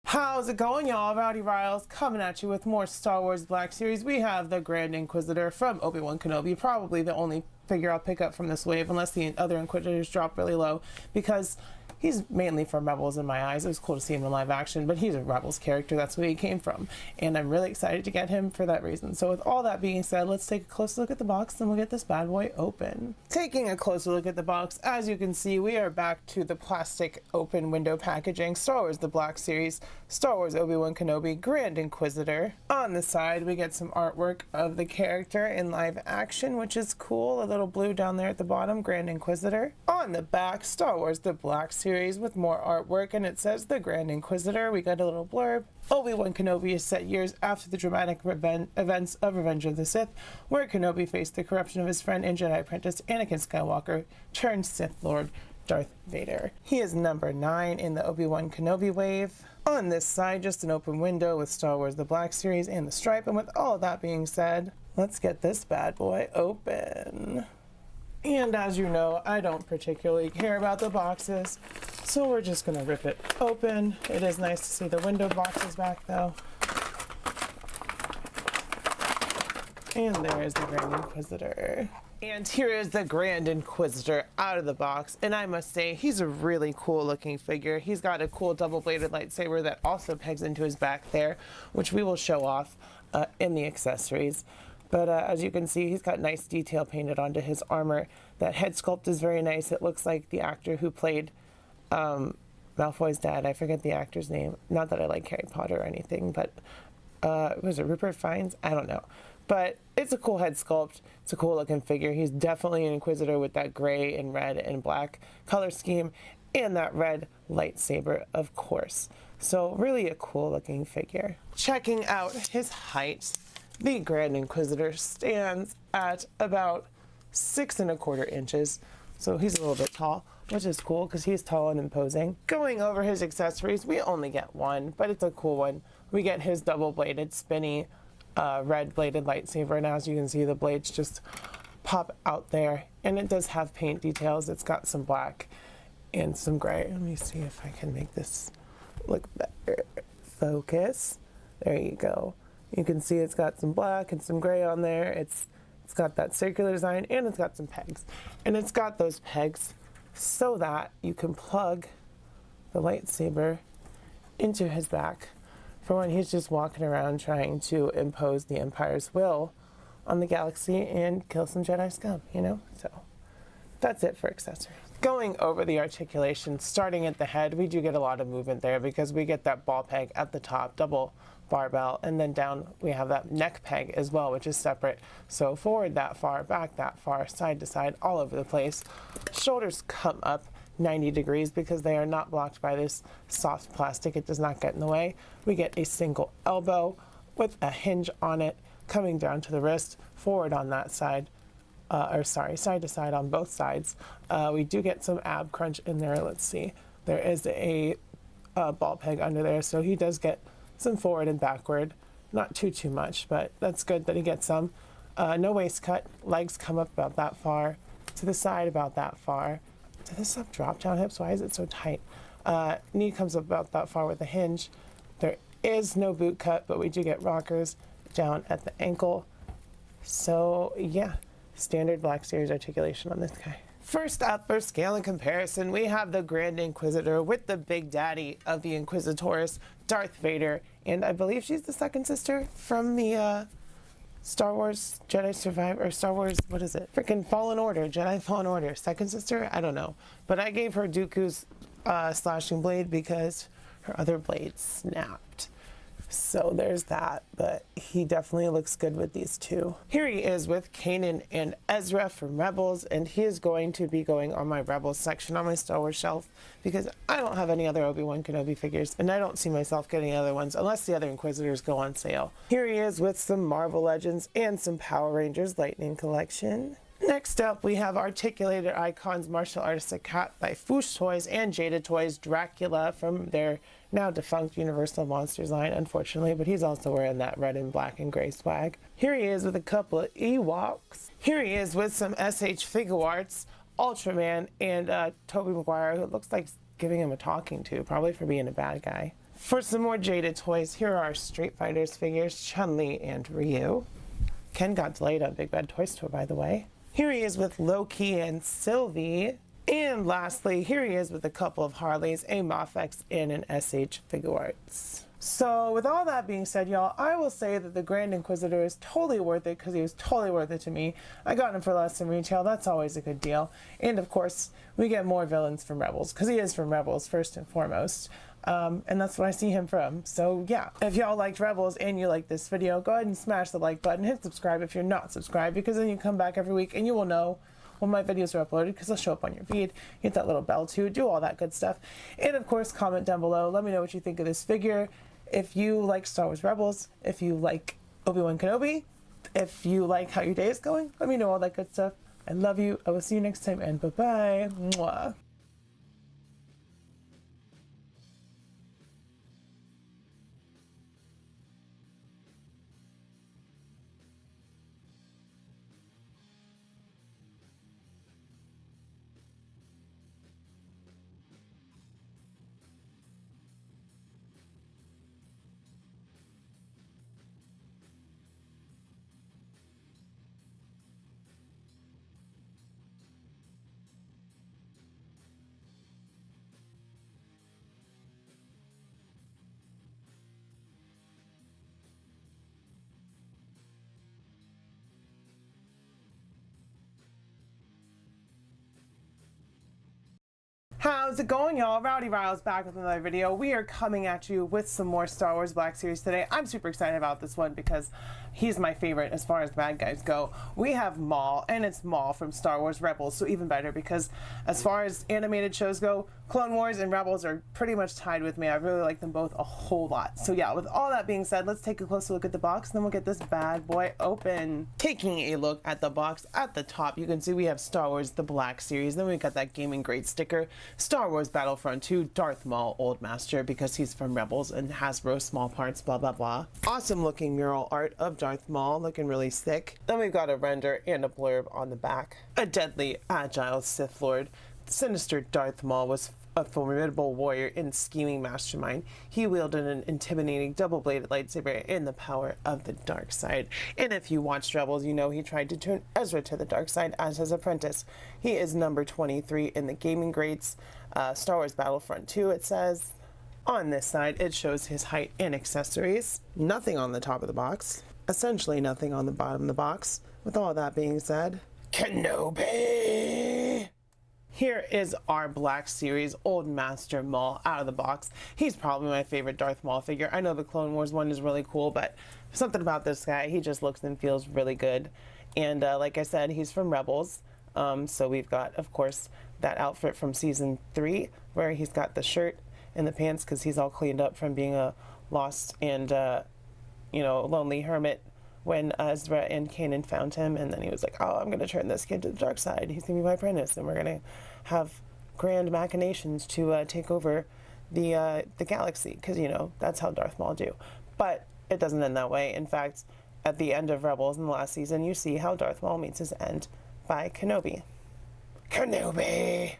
How's it going, y'all? Rowdy Riles coming at you with more Star Wars Black Series. We have the Grand Inquisitor from Obi-Wan Kenobi, probably the only figure I'll pick up from this wave unless the other Inquisitors drop really low, because he's mainly from Rebels in my eyes. It was cool to see him in live action, but he's a Rebels character. That's where he came from. And I'm really excited to get him for that reason. So with all that being said, let's take a closer look at the box and we'll get this bad boy open. Taking a closer look at the box, as you can see, we are back to the plastic open window packaging. Star Wars The Black Series, Star Wars Obi-Wan Kenobi, Grand Inquisitor. On the side, we get some artwork of the character in live action, which is cool. A little blue down there at the bottom, Grand Inquisitor. On the back, Star Wars The Black Series with more artwork, and it says the Grand Inquisitor. We got a little blurb. Obi-Wan Kenobi is set years after the dramatic events of Revenge of the Sith, where Kenobi faced the corruption of his friend and Jedi apprentice Anakin Skywalker turned Sith Lord Darth Vader. He is number 9 in the Obi-Wan Kenobi wave. On this side, just an open window with Star Wars The Black Series and the stripe, and with all that being said, let's get this bad boy open. And as you know, I don't particularly care about the boxes, so we're just gonna rip it open. It is nice to see the window boxes back though. And there is the Grand Inquisitor. And here is the Grand Inquisitor out of the box, and I must say, he's a really cool looking figure. He's got a cool double-bladed lightsaber that also pegs into his back there, which we will show off in the accessories. But as you can see, he's got nice detail painted onto his armor. That head sculpt is very nice. It looks like the actor who played Malfoy's dad. I forget the actor's name. Not that I like Harry Potter or anything, but was it Rupert Fiennes? I don't know. But it's a cool head sculpt. It's a cool looking figure. He's definitely an Inquisitor with that gray and red and black color scheme and that red lightsaber, of course. So really a cool looking figure. Checking out his height, the Grand Inquisitor stands at about 6¼ inches, so he's a little bit tall, which is cool because he's tall and imposing. Going over his accessories, we only get one, but it's a cool one. We get his double-bladed, spinny, red-bladed lightsaber, and as you can see, the blades just pop out there, and it does have paint details. It's got some black and some gray. Let me see if I can make this look better. Focus. There you go. You can see it's got some black and some gray on there. It's got that circular design, and it's got some pegs. And it's got those pegs so that you can plug the lightsaber into his back for when he's just walking around trying to impose the Empire's will on the galaxy and kill some Jedi scum, you know? So that's it for accessories. Going over the articulation, starting at the head, we do get a lot of movement there because we get that ball peg at the top, double barbell, and then down we have that neck peg as well, which is separate. So forward that far, back that far, side to side, all over the place. Shoulders come up 90 degrees because they are not blocked by this soft plastic. It does not get in the way. We get a single elbow with a hinge on it coming down to the wrist, forward on that side, side to side on both sides. We do get some ab crunch in there. Let's see. There is a ball peg under there, so he does get some forward and backward. Not too much, but that's good that he gets some. No waist cut. Legs come up about that far. To the side about that far. Do this have drop down hips? Why is it so tight? Knee comes up about that far with a hinge. There is no boot cut, but we do get rockers down at the ankle. So yeah, standard Black Series articulation on this guy. First up, for scale and comparison, we have the Grand Inquisitor with the big daddy of the Inquisitors, Darth Vader, and I believe she's the second sister from the Star Wars Jedi Survivor, or Star Wars, what is it? Freaking Fallen Order, Jedi Fallen Order, second sister? I don't know. But I gave her Dooku's slashing blade because her other blade snapped. So there's that, but he definitely looks good with these two. Here he is with Kanan and Ezra from Rebels, and he is going to be going on my Rebels section on my Star Wars shelf because I don't have any other Obi-Wan Kenobi figures, and I don't see myself getting other ones unless the other Inquisitors go on sale. Here he is with some Marvel Legends and some Power Rangers Lightning Collection. Next up, we have Articulated Icons Martial Artist Cat by Foosh Toys and Jada Toys Dracula from their now defunct Universal Monsters line, unfortunately, but he's also wearing that red and black and gray swag. Here he is with a couple of Ewoks. Here he is with some SH Figure Arts, Ultraman, and Tobey Maguire, who looks like giving him a talking to, probably for being a bad guy. For some more Jada Toys, here are Street Fighters figures, Chun-Li and Ryu. Ken got delayed on Big Bad Toy Store, by the way. Here he is with Loki and Sylvie. And lastly, here he is with a couple of Harleys, a Mafex, and an SH Figure Arts. So with all that being said, y'all, I will say that the Grand Inquisitor is totally worth it because he was totally worth it to me. I got him for less than retail. That's always a good deal. And of course, we get more villains from Rebels because he is from Rebels first and foremost. And that's what I see him from. So yeah, if y'all liked Rebels and you like this video, go ahead and smash the like button, hit subscribe if you're not subscribed, because then you come back every week and you will know when my videos are uploaded, because they'll show up on your feed. Hit that little bell too, do all that good stuff. And of course, comment down below, let me know what you think of this figure. If you like Star Wars Rebels, if you like Obi-Wan Kenobi, if you like how your day is going, let me know all that good stuff. I love you. I will see you next time, and bye-bye. Mwah. How's it going, y'all? Rowdy Riles back with another video. We are coming at you with some more Star Wars Black Series today. I'm super excited about this one because he's my favorite as far as bad guys go. We have Maul, and it's Maul from Star Wars Rebels, so even better because as far as animated shows go, Clone Wars and Rebels are pretty much tied with me. I really like them both a whole lot. So yeah, with all that being said, let's take a closer look at the box, and then we'll get this bad boy open. Taking a look at the box, at the top, you can see we have Star Wars The Black Series. Then we got that Gaming Grade sticker. Star Wars Battlefront 2, Darth Maul, Old Master, because he's from Rebels, and Hasbro, small parts, blah, blah, blah. Awesome looking mural art of Darth Maul, looking really sick. Then we've got a render and a blurb on the back. A deadly, agile Sith Lord. The sinister Darth Maul was a formidable warrior and scheming mastermind. He wielded an intimidating double-bladed lightsaber and the power of the dark side. And if you watched Rebels, you know he tried to turn Ezra to the dark side as his apprentice. He is number 23 in the gaming grades. Star Wars Battlefront 2, it says. On this side, it shows his height and accessories. Nothing on the top of the box. Essentially nothing on the bottom of the box. With all that being said, Kenobi! Here is our Black Series Old Master Maul out of the box. He's probably my favorite Darth Maul figure. I know the Clone Wars one is really cool, but something about this guy, he just looks and feels really good. And like I said, he's from Rebels. So we've got, of course, that outfit from Season 3, where he's got the shirt and the pants because he's all cleaned up from being a lost and, lonely hermit when Ezra and Kanan found him, and then he was like, oh, I'm going to turn this kid to the dark side. He's going to be my apprentice, and we're going to have grand machinations to take over the galaxy, because, that's how Darth Maul do. But it doesn't end that way. In fact, at the end of Rebels in the last season, you see how Darth Maul meets his end by Kenobi. Kenobi!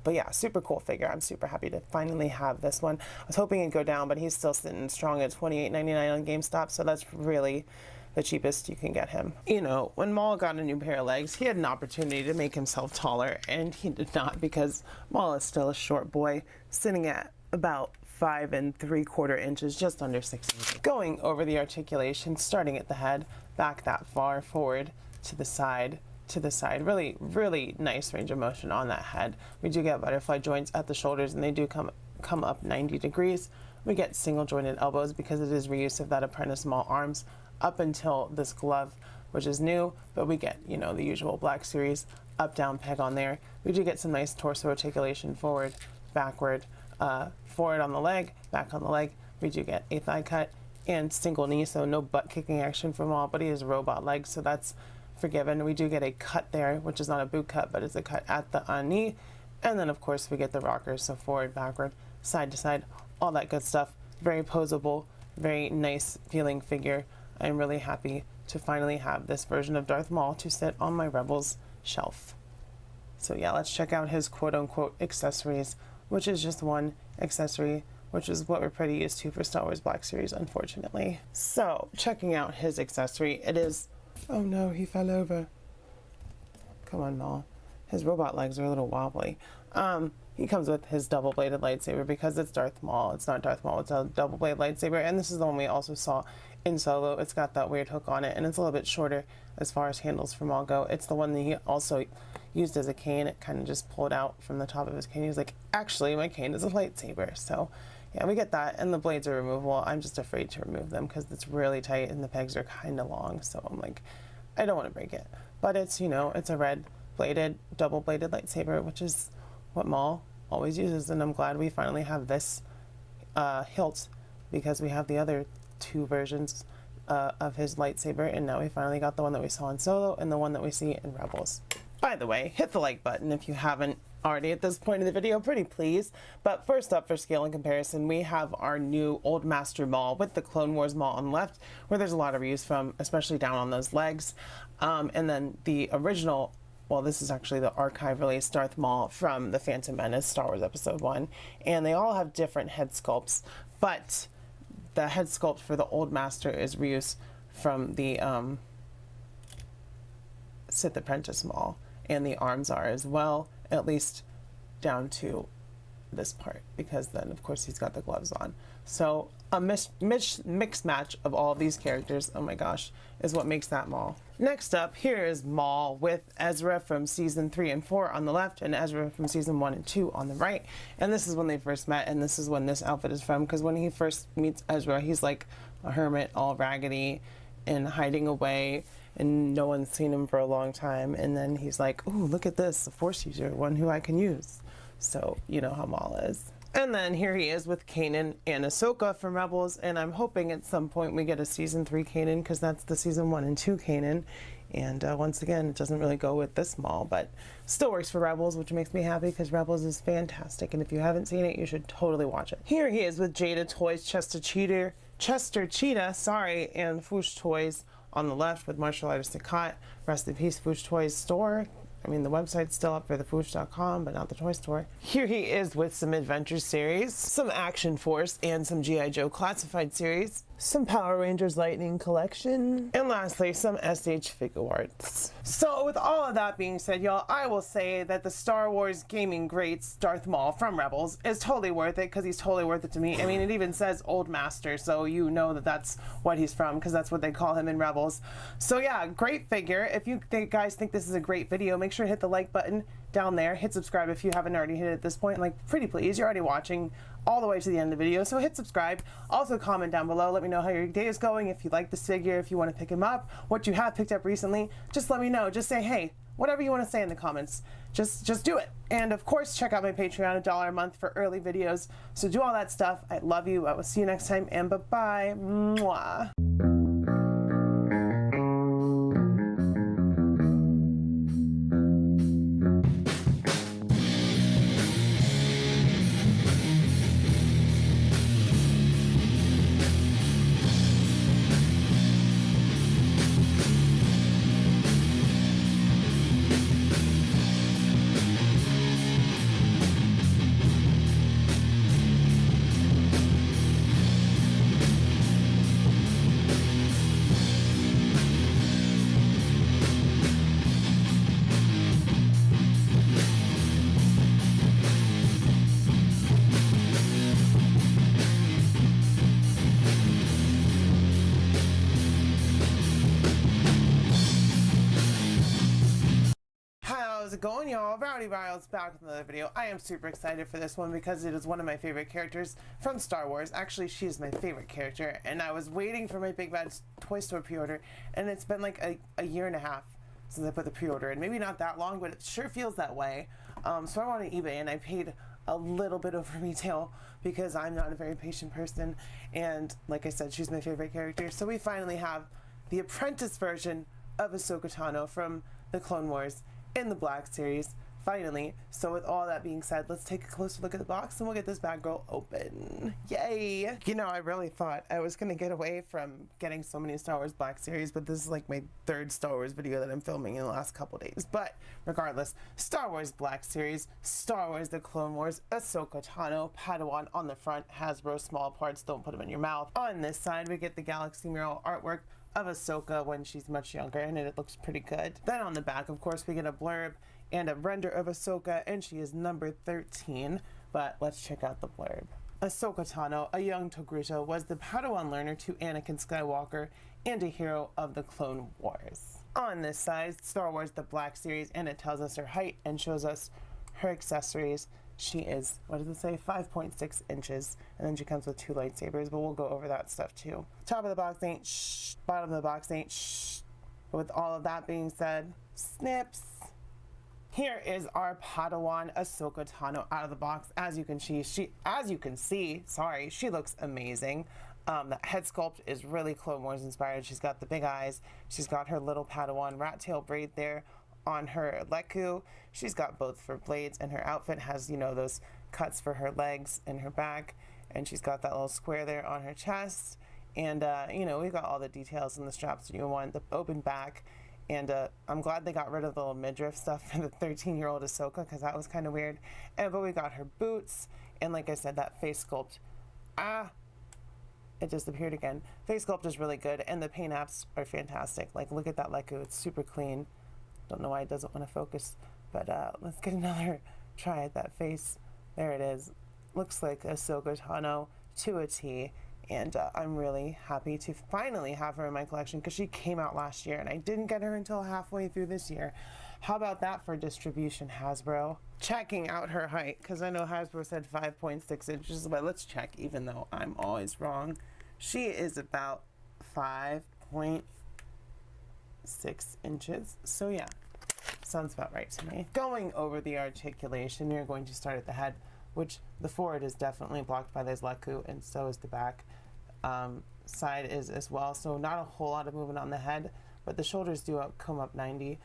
But yeah, super cool figure. I'm super happy to finally have this one. I was hoping it'd go down, but he's still sitting strong at $28.99 on GameStop, so that's really the cheapest you can get him. When Maul got a new pair of legs, he had an opportunity to make himself taller, and he did not, because Maul is still a short boy, sitting at about 5 3/4 inches, just under 6 inches. Going over the articulation, starting at the head, back that far, forward, to the side, really, really nice range of motion on that head. We do get butterfly joints at the shoulders, and they do come up 90 degrees. We get single jointed elbows because it is reuse of that Apprentice Maul arms up until this glove, which is new, but we get, the usual Black Series up down peg on there. We do get some nice torso articulation forward, backward, forward on the leg, back on the leg. We do get a thigh cut and single knee, so no butt kicking action from Maul, but he has robot legs, so that's forgiven. We do get a cut there, which is not a boot cut, but it's a cut at the knee. And then of course we get the rockers, so forward, backward, side to side, all that good stuff. Very posable, very nice feeling figure. I'm really happy to finally have this version of Darth Maul to sit on my Rebels shelf. So yeah, let's check out his quote-unquote accessories, which is just one accessory, which is what we're pretty used to for Star Wars Black Series, unfortunately. So, checking out his accessory, it is... Oh no, he fell over. Come on, Maul. His robot legs are a little wobbly. He comes with his double-bladed lightsaber because it's Darth Maul. It's not Darth Maul, it's a double-bladed lightsaber, and this is the one we also saw in Solo. It's got that weird hook on it, and it's a little bit shorter as far as handles for Maul go. It's the one that he also used as a cane. It kind of just pulled out from the top of his cane. He was like, actually, my cane is a lightsaber. So, yeah, we get that, and the blades are removable. I'm just afraid to remove them because it's really tight, and the pegs are kind of long, so I'm like, I don't want to break it. But it's, you know, it's a red-bladed, double-bladed lightsaber, which is what Maul always uses, and I'm glad we finally have this hilt because we have the other two versions of his lightsaber, and now we finally got the one that we saw in Solo and the one that we see in Rebels. By the way, hit the like button if you haven't already at this point in the video, pretty please. But first up, for scale and comparison, we have our new Old Master Maul with the Clone Wars Maul on the left, where there's a lot of reuse from, especially down on those legs, and then the original, well, this is actually the archive release Darth Maul from The Phantom Menace, Star Wars Episode 1. And they all have different head sculpts, but the head sculpt for the Old Master is reuse from the Sith Apprentice Maul. And the arms are as well, at least down to this part, because then, of course, he's got the gloves on. So a mixed match of all of these characters, oh my gosh, is what makes that Maul. Next up, here is Maul with Ezra from Season 3 and 4 on the left, and Ezra from Season 1 and 2 on the right. And this is when they first met, and this is when this outfit is from, because when he first meets Ezra, he's like a hermit, all raggedy and hiding away, and no one's seen him for a long time. And then he's like, ooh, look at this, a Force user, one who I can use. So, you know how Maul is. And then here he is with Kanan and Ahsoka from Rebels, and I'm hoping at some point we get a Season 3 Kanan, because that's the Season 1 and 2 Kanan. And once again, it doesn't really go with this Maul, but still works for Rebels, which makes me happy because Rebels is fantastic, and if you haven't seen it, you should totally watch it. Here he is with Jada Toys, Chester Cheetah, and Foosh Toys on the left with Martial Artist Sakat. Rest in peace, Foosh Toys store. I mean, the website's still up for the Foosh.com, but not the toy store. Here he is with some Adventure series, some Action Force, and some G.I. Joe Classified series, some Power Rangers Lightning Collection, and lastly, some SH Figure Arts. So with all of that being said, y'all, I will say that the Star Wars gaming greats Darth Maul from Rebels is totally worth it, because he's totally worth it to me. I mean, it even says Old Master, so you know that that's what he's from, because that's what they call him in Rebels. So yeah, great figure. If you guys think this is a great video, make sure to hit the like button down there. Hit subscribe if you haven't already hit it at this point. Like, pretty please, you're already watching all the way to the end of the video, so hit subscribe. Also comment down below, let me know how your day is going, if you like this figure, if you want to pick him up, what you have picked up recently. Just let me know. Just say hey, whatever you want to say in the comments. Just do it. And of course, check out my Patreon, $1 a month for early videos. So do all that stuff. I love you. I will see you next time, and bye-bye. Mwah. How's it going, y'all? Rowdy Riles back with another video. I am super excited for this one because it is one of my favorite characters from Star Wars. Actually, she is my favorite character, and I was waiting for my Big Bad Toy Store pre-order, and it's been like a year and a half since I put the pre-order in. Maybe not that long, but it sure feels that way. So I went on eBay, and I paid a little bit over retail because I'm not a very patient person, and like I said, she's my favorite character. So we finally have the Apprentice version of Ahsoka Tano from the Clone Wars in the Black Series, finally. So with all that being said, let's take a closer look at the box and we'll get this bad girl open. Yay! You know, I really thought I was gonna get away from getting so many Star Wars Black Series, but this is like my third Star Wars video that I'm filming in the last couple days. But regardless, Star Wars Black Series, Star Wars The Clone Wars, Ahsoka Tano, Padawan on the front, Hasbro small parts, don't put them in your mouth. On this side, we get the Galaxy Mural artwork of Ahsoka when she's much younger, and it looks pretty good. Then on the back, of course, we get a blurb and a render of Ahsoka, and she is number 13. But let's check out the blurb. Ahsoka Tano, a young Togruta, was the Padawan learner to Anakin Skywalker and a hero of the Clone Wars. On this side, Star Wars The Black Series, and it tells us her height and shows us her accessories. She is, what does it say, 5.6 inches, and then she comes with 2 lightsabers, but we'll go over that stuff too. Top of the box ain't shh, bottom of the box ain't shh. But with all of that being said, snips. Here is our Padawan Ahsoka Tano out of the box. As you can see, she looks amazing. The head sculpt is really Clone Wars inspired. She's got the big eyes. She's got her little Padawan rat tail braid there on her Leku. She's got both for blades, and her outfit has, you know, those cuts for her legs and her back, and she's got that little square there on her chest. And you know, we've got all the details in the straps that you want, the open back. And I'm glad they got rid of the little midriff stuff for the 13-year-old Ahsoka, because that was kind of weird. But we got her boots, and like I said, that face sculpt. It disappeared again. Face sculpt is really good, and the paint apps are fantastic. Like, look at that Leku, it's super clean. Don't know why it doesn't want to focus, but let's get another try at that face. There it is. Looks like Ahsoka Tano to a T. And I'm really happy to finally have her in my collection, because she came out last year and I didn't get her until halfway through this year. How about that for distribution, Hasbro? Checking out her height, because I know Hasbro said 5.6 inches, but let's check, even though I'm always wrong. She is about 5.6 inches. So yeah, sounds about right to me. Going over the articulation, you're going to start at the head, which the forward is definitely blocked by this Leku, and so is the back. Side is as well, so not a whole lot of movement on the head, but the shoulders do come up 90.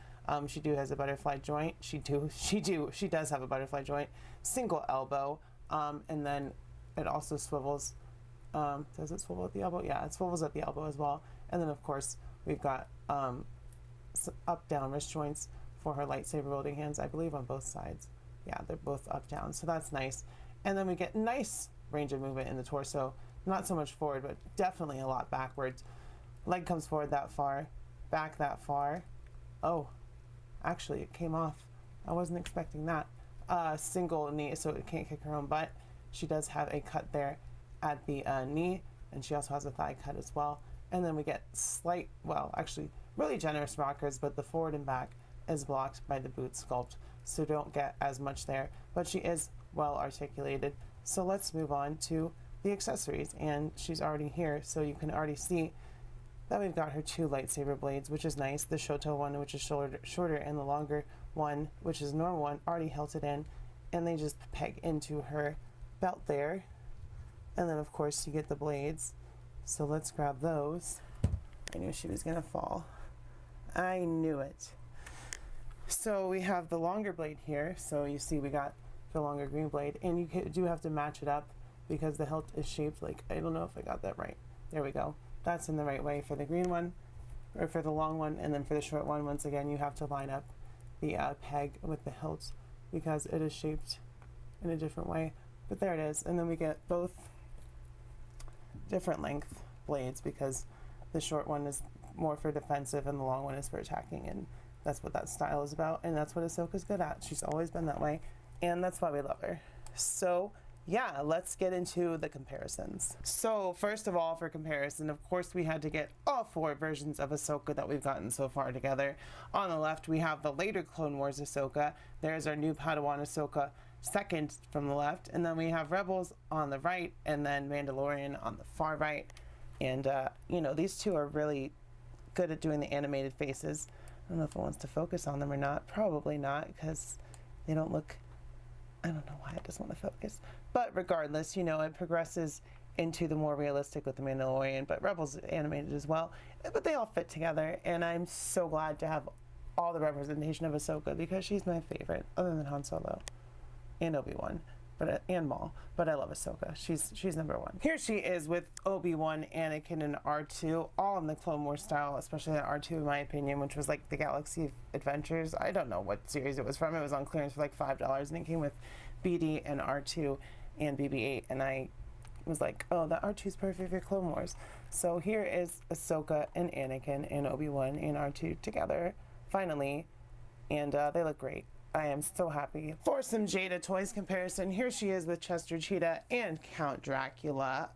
She has a butterfly joint. She does have a butterfly joint. Single elbow, and then it also swivels. Does it swivel at the elbow? Yeah, it swivels at the elbow as well. And then of course we've got up-down wrist joints for her lightsaber wielding hands, I believe on both sides. Yeah, they're both up down, so that's nice. And then we get nice range of movement in the torso. Not so much forward, but definitely a lot backwards. Leg comes forward that far, back that far. Oh, actually it came off. I wasn't expecting that. Single knee, so it can't kick her own butt. She does have a cut there at the knee, and she also has a thigh cut as well. And then we get slight, well, actually really generous rockers, but the forward and back is blocked by the boot sculpt, so don't get as much there, but she is well articulated. So let's move on to the accessories, and she's already here, so you can already see that we've got her 2 lightsaber blades, which is nice. The Shoto one, which is shorter, and the longer one, which is normal one, already hilted in, and they just peg into her belt there. And then of course you get the blades, so let's grab those. I knew she was gonna fall. I knew it. So we have the longer blade here, so you see we got the longer green blade, and you do have to match it up because the hilt is shaped like, I don't know if I got that right. There we go. That's in the right way for the green one, or for the long one, and then for the short one, once again, you have to line up the peg with the hilt because it is shaped in a different way. But there it is, and then we get both different length blades because the short one is more for defensive and the long one is for attacking, and that's what that style is about, and that's what Ahsoka's good at. She's always been that way, and that's why we love her. So yeah, let's get into the comparisons. So first of all, for comparison, of course we had to get all 4 versions of Ahsoka that we've gotten so far together. On the left we have the later Clone Wars Ahsoka. There's our new Padawan Ahsoka, second from the left, and then we have Rebels on the right, and then Mandalorian on the far right. And you know, these two are really good at doing the animated faces. I don't know if it wants to focus on them or not. Probably not, because they don't look, I don't know why it doesn't want to focus. But regardless, you know, it progresses into the more realistic with the Mandalorian, but Rebels animated as well. But they all fit together, and I'm so glad to have all the representation of Ahsoka because she's my favorite, other than Han Solo and Obi-Wan. And Maul, but I love Ahsoka. She's number 1. Here she is with Obi-Wan, Anakin, and R2, all in the Clone Wars style, especially that R2 in my opinion, which was like the Galaxy Adventures. I don't know what series it was from. It was on clearance for like $5, and it came with BD and R2 and BB-8, and I was like, oh, that R2's perfect for Clone Wars. So here is Ahsoka and Anakin and Obi-Wan and R2 together, finally, and they look great. I am so happy. For some Jada Toys comparison, here she is with Chester Cheetah and Count Dracula.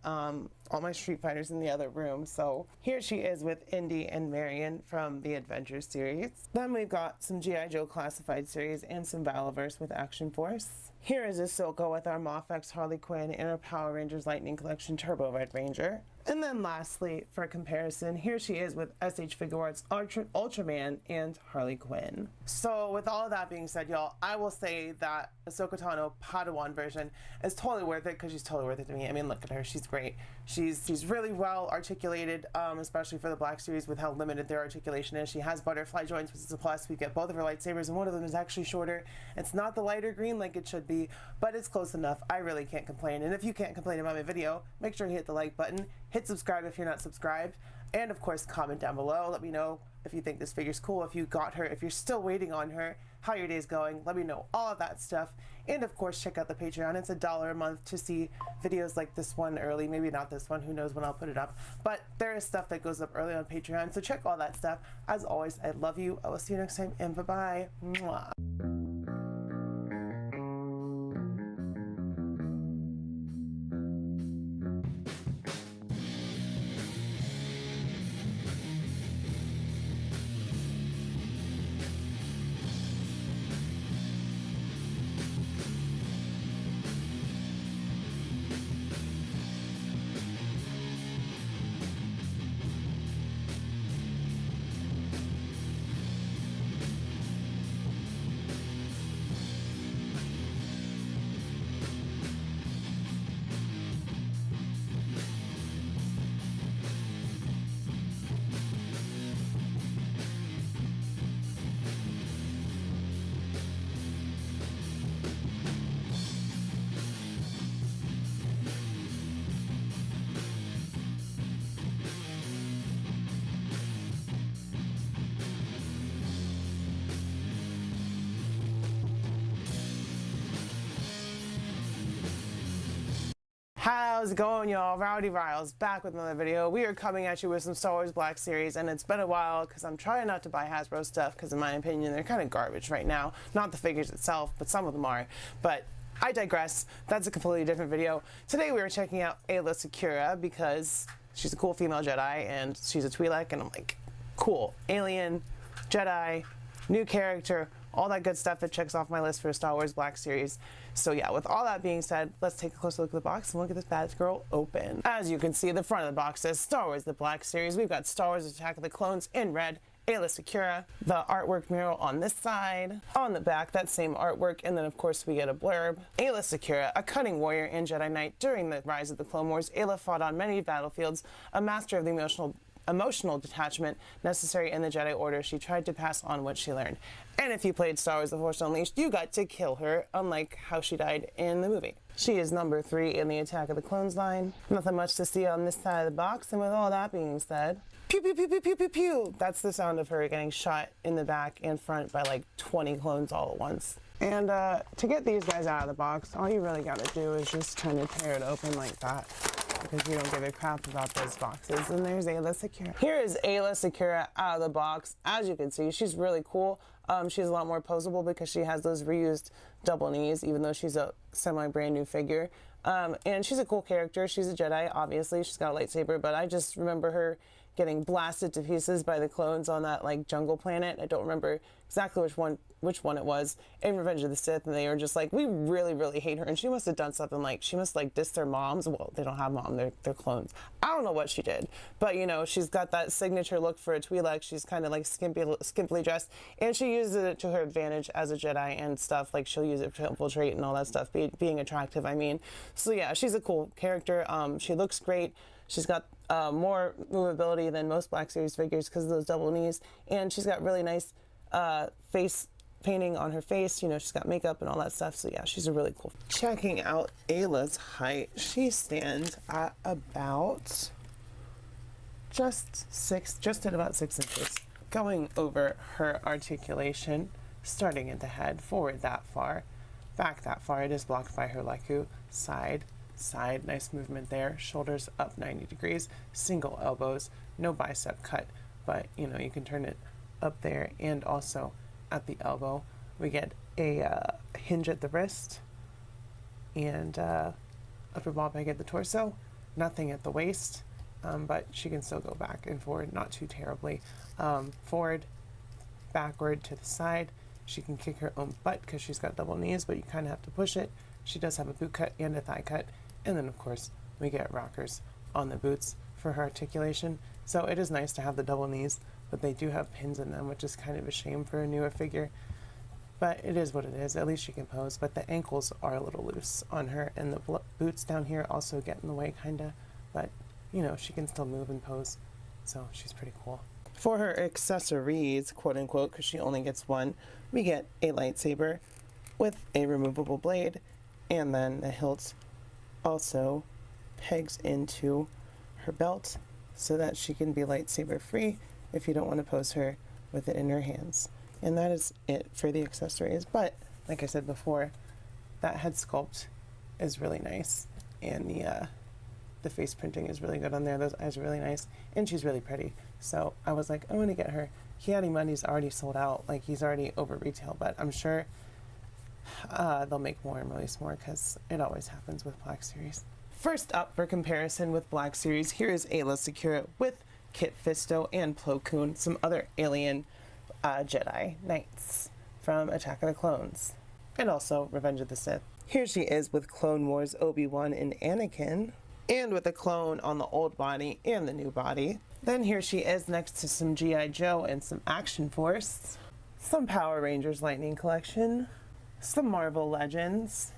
All my Street Fighters in the other room. So here she is with Indy and Marion from the Adventure series. Then we've got some G.I. Joe Classified series and some Battleverse with Action Force. Here is Ahsoka with our Moff X Harley Quinn and our Power Rangers Lightning Collection Turbo Red Ranger. And then lastly, for comparison, here she is with SH Figure Arts Ultraman and Harley Quinn. So with all of that being said, y'all, I will say that Ahsoka Tano Padawan version is totally worth it, because she's totally worth it to me. I mean, look at her, she's great. She's really well articulated, especially for the Black Series with how limited their articulation is. She has butterfly joints, which is a plus. We get both of her lightsabers, and one of them is actually shorter. It's not the lighter green like it should be, but it's close enough. I really can't complain. And if you can't complain about my video, make sure you hit the like button, hit subscribe if you're not subscribed, and of course comment down below. Let me know if you think this figure's cool, if you got her, if you're still waiting on her, how your day's going. Let me know all of that stuff. And of course, check out the Patreon. It's $1 a month to see videos like this one early. Maybe not this one, who knows when I'll put it up, but there is stuff that goes up early on Patreon, so check all that stuff. As always, I love you. I will see you next time, and bye-bye. Mwah. How's it going, y'all? Rowdy Riles back with another video. We are coming at you with some Star Wars Black Series, and it's been a while because I'm trying not to buy Hasbro stuff because in my opinion they're kind of garbage right now. Not the figures itself, but some of them are. But I digress. That's a completely different video. Today we were checking out Aayla Secura because she's a cool female Jedi and she's a Twi'lek, and I'm like, cool. Alien, Jedi, new character, all that good stuff that checks off my list for Star Wars Black Series. So yeah, with all that being said, let's take a closer look at the box and look at this bad girl open. As you can see, the front of the box says Star Wars The Black Series. We've got Star Wars Attack of the Clones in red, Aayla Secura, the artwork mural on this side, on the back, that same artwork, and then of course we get a blurb. Aayla Secura, a cunning warrior and Jedi Knight during the rise of the Clone Wars, Aayla fought on many battlefields, a master of the emotional detachment necessary in the Jedi Order. She tried to pass on what she learned. And if you played Star Wars The Force Unleashed, you got to kill her, unlike how she died in the movie. She is number 3 in the Attack of the Clones line. Nothing much to see on this side of the box, and with all that being said, pew pew pew pew pew pew pew. That's the sound of her getting shot in the back and front by like 20 clones all at once. And to get these guys out of the box, all you really gotta do is just kind of tear it open like that, because you don't give a crap about those boxes. And there's Aayla Secura. Here is Aayla Secura out of the box. As you can see, she's really cool. She's a lot more posable because she has those reused double knees, even though she's a semi-brand new figure. And she's a cool character. She's a Jedi, obviously. She's got a lightsaber, but I just remember her getting blasted to pieces by the clones on that like jungle planet. I don't remember exactly which one it was, in Revenge of the Sith, and they were just like, we really, really hate her, and she must have done something like, she must like diss their moms. Well, they don't have mom, they're clones. I don't know what she did, but you know, she's got that signature look for a Twi'lek. She's kind of like skimpily dressed, and she uses it to her advantage as a Jedi and stuff. Like, she'll use it to infiltrate and all that stuff, being attractive, I mean. So yeah, she's a cool character. She looks great. She's got more movability than most Black Series figures because of those double knees, and she's got really nice face painting on her face. You know, she's got makeup and all that stuff, so yeah, she's a really cool. Checking out Aayla's height, she stands at about just at about 6 inches. Going over her articulation, starting at the head, forward that far, back that far, it is blocked by her Leku, side, side. Nice movement there. Shoulders up 90 degrees, single elbows, no bicep cut, but you know, you can turn it up there and also at the elbow. We get a hinge at the wrist and upper ball bag at the torso, nothing at the waist, but she can still go back and forward, not too terribly. Forward, backward, to the side. She can kick her own butt because she's got double knees, but you kind of have to push it. She does have a boot cut and a thigh cut. And then, of course, we get rockers on the boots for her articulation. So it is nice to have the double knees, but they do have pins in them, which is kind of a shame for a newer figure. But it is what it is. At least she can pose. But the ankles are a little loose on her, and the boots down here also get in the way, kind of. But, you know, she can still move and pose. So she's pretty cool. For her accessories, quote unquote, because she only gets one, we get a lightsaber with a removable blade, and then the hilt also pegs into her belt so that she can be lightsaber free if you don't want to pose her with it in her hands. And that is it for the accessories. But like I said before, that head sculpt is really nice, and the face printing is really good on there. Those eyes are really nice, and she's really pretty. So I was like, I want to get her. Ki-Adi-Mundi's already sold out. Like, he's already over retail, but I'm sure they'll make more and release more because it always happens with Black Series. First up for comparison with Black Series, here is Aayla Secura with Kit Fisto and Plo Koon, some other alien Jedi Knights from Attack of the Clones, and also Revenge of the Sith. Here she is with Clone Wars Obi-Wan and Anakin, and with a clone on the old body and the new body. Then here she is next to some G.I. Joe and some Action Force, some Power Rangers Lightning Collection, some Marvel Legends,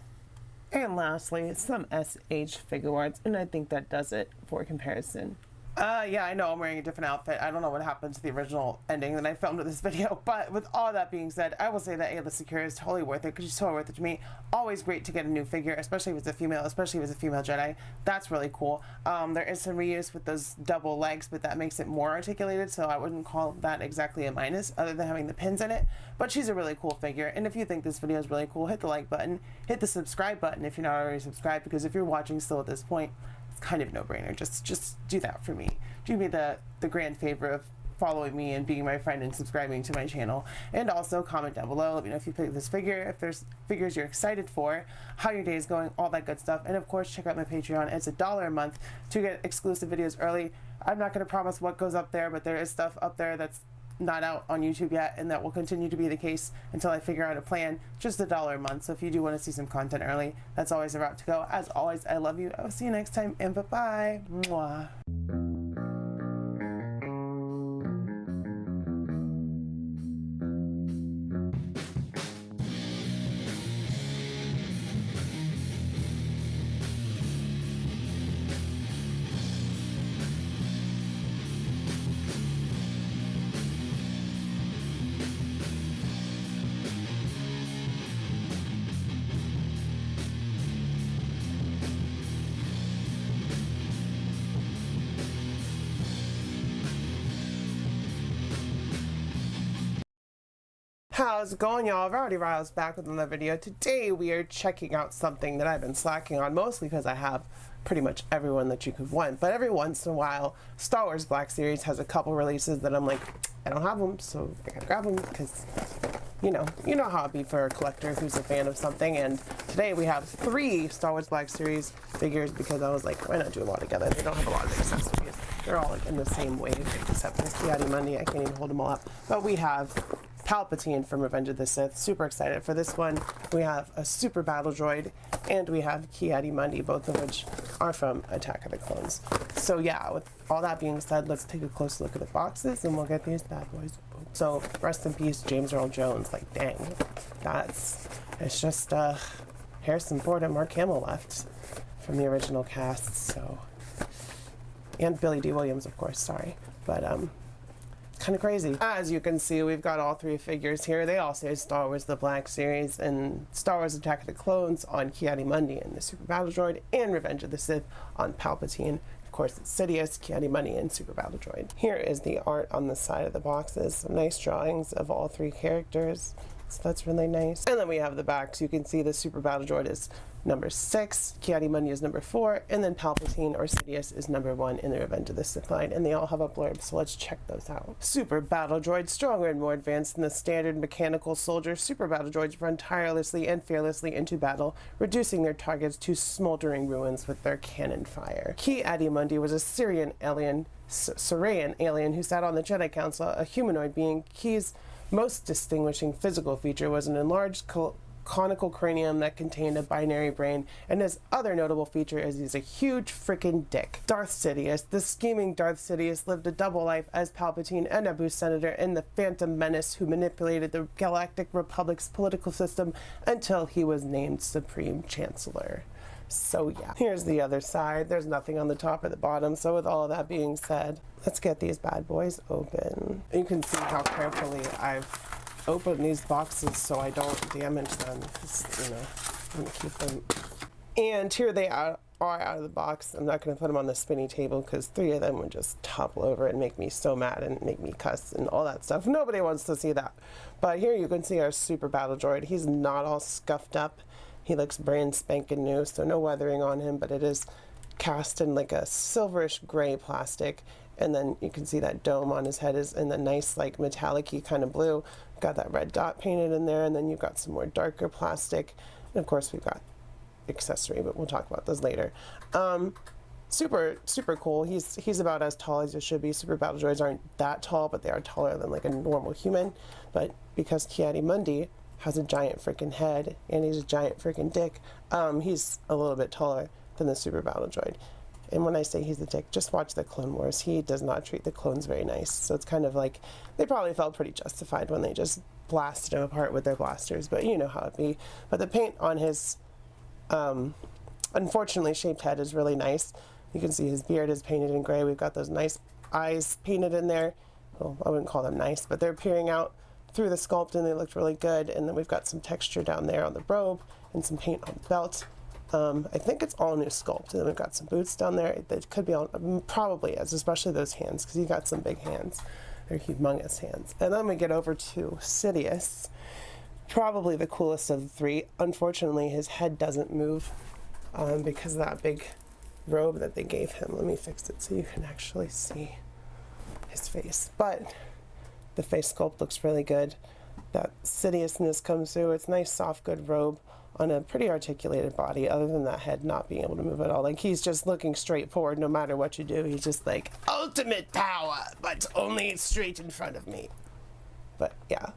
and lastly, some SH figure arts, and I think that does it for comparison. Yeah, I know I'm wearing a different outfit. I don't know what happened to the original ending that I filmed with this video, but with all that being said, I will say that Aayla Secura is totally worth it because she's totally worth it to me. Always great to get a new figure, especially if it's a female, especially if it's a female Jedi. That's really cool. There is some reuse with those double legs, but that makes it more articulated, so I wouldn't call that exactly a minus other than having the pins in it. But she's a really cool figure, and if you think this video is really cool, hit the like button, hit the subscribe button if you're not already subscribed, because if you're watching still at this point, kind of a no-brainer. Just do that for me. Do me the grand favor of following me and being my friend and subscribing to my channel. And also comment down below, let me know if you picked this figure, if there's figures you're excited for, how your day is going, all that good stuff. And of course, check out my Patreon. It's $1 a month to get exclusive videos early. I'm not going to promise what goes up there, but there is stuff up there that's not out on YouTube yet, and that will continue to be the case until I figure out a plan. Just $1 a month. So if you do want to see some content early, that's always the route to go. As always, I love you. I will see you next time, and bye-bye. Mwah. How's it going, y'all? Rowdy Riles back with another video. Today we are checking out something that I've been slacking on, mostly because I have pretty much everyone that you could want. But every once in a while, Star Wars Black Series has a couple releases that I'm like, I don't have them, so I gotta grab them because, you know how it be for a collector who's a fan of something. And today we have 3 Star Wars Black Series figures because I was like, why not do them all together? They don't have a lot of accessories. They're all like in the same wave, except for Ki-Adi-Mundi. I can't even hold them all up. But we have Palpatine from Revenge of the Sith. Super excited for this one. We have a super battle droid, and we have Ki-Adi-Mundi, both of which are from Attack of the Clones. So yeah, with all that being said, let's take a close look at the boxes, and we'll get these bad boys. So rest in peace, James Earl Jones. Like, dang, it's just Harrison Ford and Mark Hamill left from the original cast. So, and Billy D. Williams, of course. Sorry, but kind of crazy. As you can see, we've got all 3 figures here. They all say Star Wars The Black Series and Star Wars Attack of the Clones on Ki-Adi-Mundi and the Super Battle Droid, and Revenge of the Sith on Palpatine. Of course, it's Sidious, Ki-Adi-Mundi, and Super Battle Droid. Here is the art on the side of the boxes. Some nice drawings of all 3 characters. So that's really nice. And then we have the back, so you can see the Super Battle Droid is number 6, Ki-Adi-Mundi is number 4, and then Palpatine or Sidious is number 1 in the Revenge of the Sith line, and they all have a blurb, so let's check those out. Super Battle Droid, stronger and more advanced than the standard mechanical soldier, Super Battle Droids run tirelessly and fearlessly into battle, reducing their targets to smoldering ruins with their cannon fire. Ki-Adi-Mundi was a Syrian alien who sat on the Jedi Council, a humanoid being. Ki's most distinguishing physical feature was an enlarged conical cranium that contained a binary brain, and his other notable feature is he's a huge freaking dick. Darth Sidious. The scheming Darth Sidious lived a double life as Palpatine and Naboo senator and the Phantom Menace who manipulated the Galactic Republic's political system until he was named Supreme Chancellor. So yeah, here's the other side. There's nothing on the top or the bottom, so with all of that being said, let's get these bad boys open. You can see how carefully I've open these boxes so I don't damage them, because, you know, I'm gonna keep them. And here they are out of the box. I'm not gonna put them on the spinny table because 3 of them would just topple over and make me so mad and make me cuss and all that stuff. Nobody wants to see that. But here you can see our Super Battle Droid. He's not all scuffed up. He looks brand spanking new, so no weathering on him, but it is cast in like a silverish gray plastic. And then you can see that dome on his head is in the nice like metallic-y kind of blue. Got that red dot painted in there, and then you've got some more darker plastic, and of course we've got accessory, but we'll talk about those later. Super cool. He's about as tall as you should be. Super Battle Droids aren't that tall, but they are taller than like a normal human. But because Ki-Adi-Mundi has a giant freaking head and he's a giant freaking dick, he's a little bit taller than the Super Battle Droid. And when I say he's a dick, just watch the Clone Wars. He does not treat the clones very nice. So it's kind of like, they probably felt pretty justified when they just blasted him apart with their blasters, but you know how it be. But the paint on his unfortunately shaped head is really nice. You can see his beard is painted in gray. We've got those nice eyes painted in there. Well, I wouldn't call them nice, but they're peering out through the sculpt and they looked really good. And then we've got some texture down there on the robe and some paint on the belt. I think it's all new sculpt, and then we've got some boots down there that could be on, probably is, especially those hands, because you got some big hands. They're humongous hands. And then we get over to Sidious, probably the coolest of the 3. Unfortunately, his head doesn't move because of that big robe that they gave him. Let me fix it so you can actually see his face. But the face sculpt looks really good. That Sidiousness comes through. It's nice, soft, good robe on a pretty articulated body, other than that head not being able to move at all. Like, he's just looking straight forward no matter what you do. He's just like, ultimate power, but only straight in front of me. But yeah,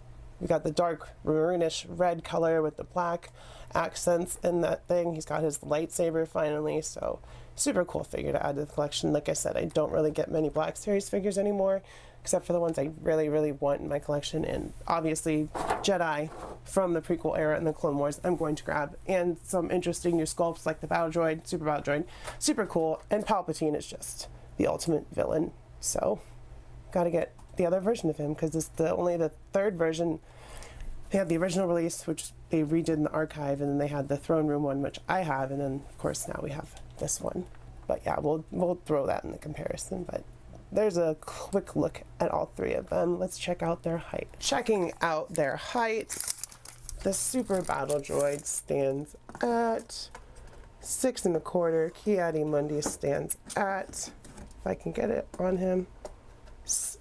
we got the dark maroonish red color with the black accents in that thing. He's got his lightsaber finally, so super cool figure to add to the collection. Like I said, I don't really get many Black Series figures anymore, except for the ones I really, really want in my collection. And obviously Jedi from the prequel era and the Clone Wars I'm going to grab, and some interesting new sculpts like the Battle Droid, Super Battle Droid, super cool. And Palpatine is just the ultimate villain, so gotta get the other version of him, because it's only the 3rd version. They had the original release, which they redid in the archive, and then they had the throne room one, which I have, and then of course now we have this one. But yeah, we'll throw that in the comparison. But there's a quick look at all 3 of them. Let's check out their height. Checking out their height, the Super Battle Droid stands at 6 1/4. Ki-Adi-Mundi stands at, if I can get it on him,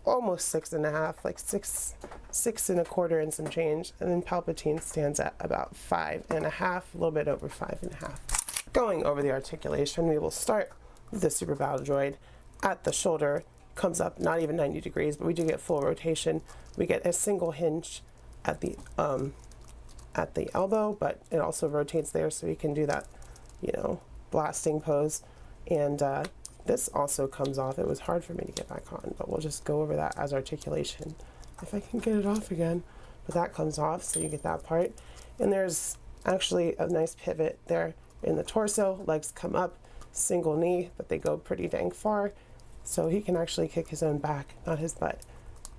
almost 6 1/2, like 6 1/4 and some change. And then Palpatine stands at about 5 1/2, a little bit over 5 1/2. Going over the articulation, we will start with the Super Battle Droid. At the shoulder, comes up not even 90 degrees, but we do get full rotation. We get a single hinge at the elbow, but it also rotates there, so you can do that, you know, blasting pose. And this also comes off. It was hard for me to get back on, but we'll just go over that as articulation if I can get it off again. But that comes off, so you get that part. And there's actually a nice pivot there in the torso. Legs come up, single knee, but they go pretty dang far, so he can actually kick his own back, not his butt.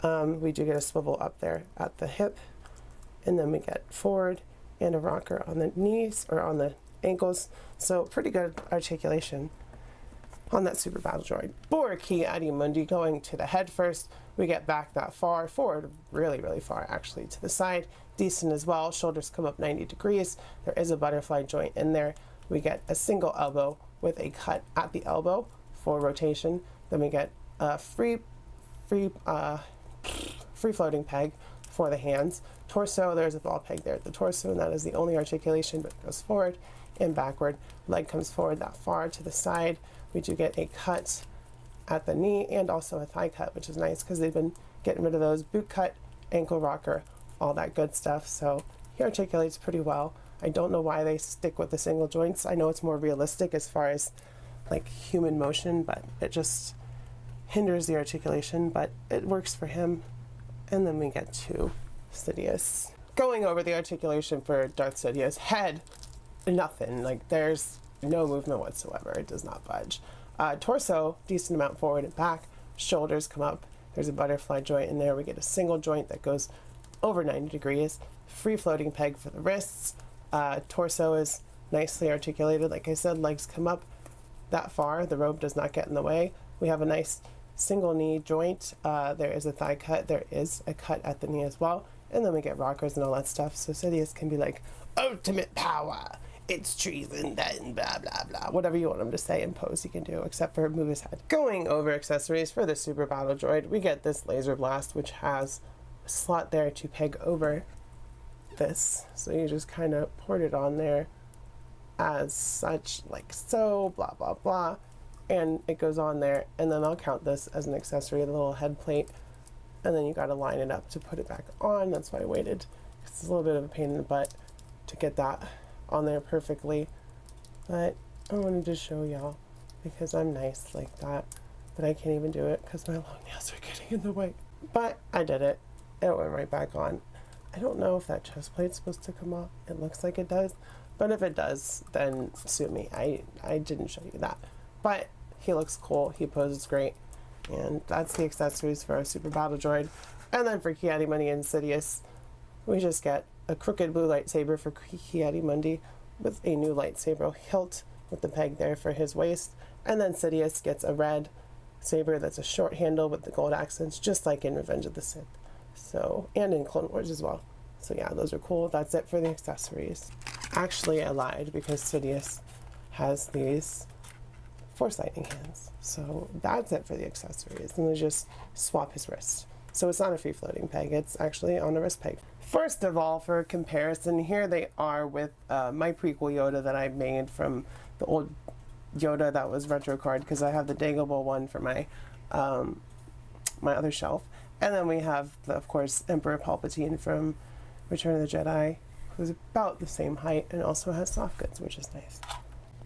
We do get a swivel up there at the hip, and then we get forward and a rocker on the knees, or on the ankles, so pretty good articulation on that Super Battle Droid. For Ki-Adi-Mundi, going to the head first, we get back that far, forward really, really far actually, to the side. decent as well. Shoulders come up 90 degrees. There is a butterfly joint in there. We get a single elbow with a cut at the elbow for rotation. Then we get a free floating peg for the hands. Torso, there's a ball peg there at the torso, and that is the only articulation, but it goes forward and backward. Leg comes forward that far to the side. We do get a cut at the knee and also a thigh cut, which is nice because they've been getting rid of those. Boot cut, ankle rocker, all that good stuff. So he articulates pretty well. I don't know why they stick with the single joints. I know it's more realistic as far as like human motion, but it just hinders the articulation, but it works for him. And then we get to Sidious. Going over the articulation for Darth Sidious, head, nothing. Like there's no movement whatsoever. It does not budge. Torso, decent amount forward and back. Shoulders come up. There's a butterfly joint in there. We get a single joint that goes over 90 degrees. Free floating peg for the wrists. Torso is nicely articulated. Like I said, legs come up that far. The robe does not get in the way. We have a nice single knee joint. There is a thigh cut. There is a cut at the knee as well. And then we get rockers and all that stuff. So Sidious can be like, ultimate power. It's treason, then blah, blah, blah. Whatever you want him to say in pose he can do, except for move his head. Going over accessories for the Super Battle Droid, we get this laser blast, which has a slot there to peg over this. So you just kind of port it on there as such, like so, blah, blah, blah. And it goes on there, and then I'll count this as an accessory, the little head plate. And then you got to line it up to put it back on. That's why I waited. It's a little bit of a pain in the butt to get that on there perfectly. But I wanted to show y'all because I'm nice like that. But I can't even do it because my long nails are getting in the way. But I did it. It went right back on. I don't know if that chest plate's supposed to come off. It looks like it does. But if it does, then sue me. I didn't show you that. But he looks cool. He poses great. And that's the accessories for our Super Battle Droid. And then for Ki-Adi-Mundi and Sidious, we just get a crooked blue lightsaber for Ki-Adi-Mundi with a new lightsaber hilt with the peg there for his waist. And then Sidious gets a red saber that's a short handle with the gold accents, just like in Revenge of the Sith. So, and in Clone Wars as well. So yeah, those are cool. That's it for the accessories. Actually, I lied because Sidious has these Force lightning hands. So that's it for the accessories. And we just swap his wrist. So it's not a free floating peg, it's actually on a wrist peg. First of all, for comparison, here they are with my prequel Yoda that I made from the old Yoda that was retro card, because I have the Dagobah one for my my other shelf. And then we have, of course, Emperor Palpatine from Return of the Jedi, who's about the same height and also has soft goods, which is nice.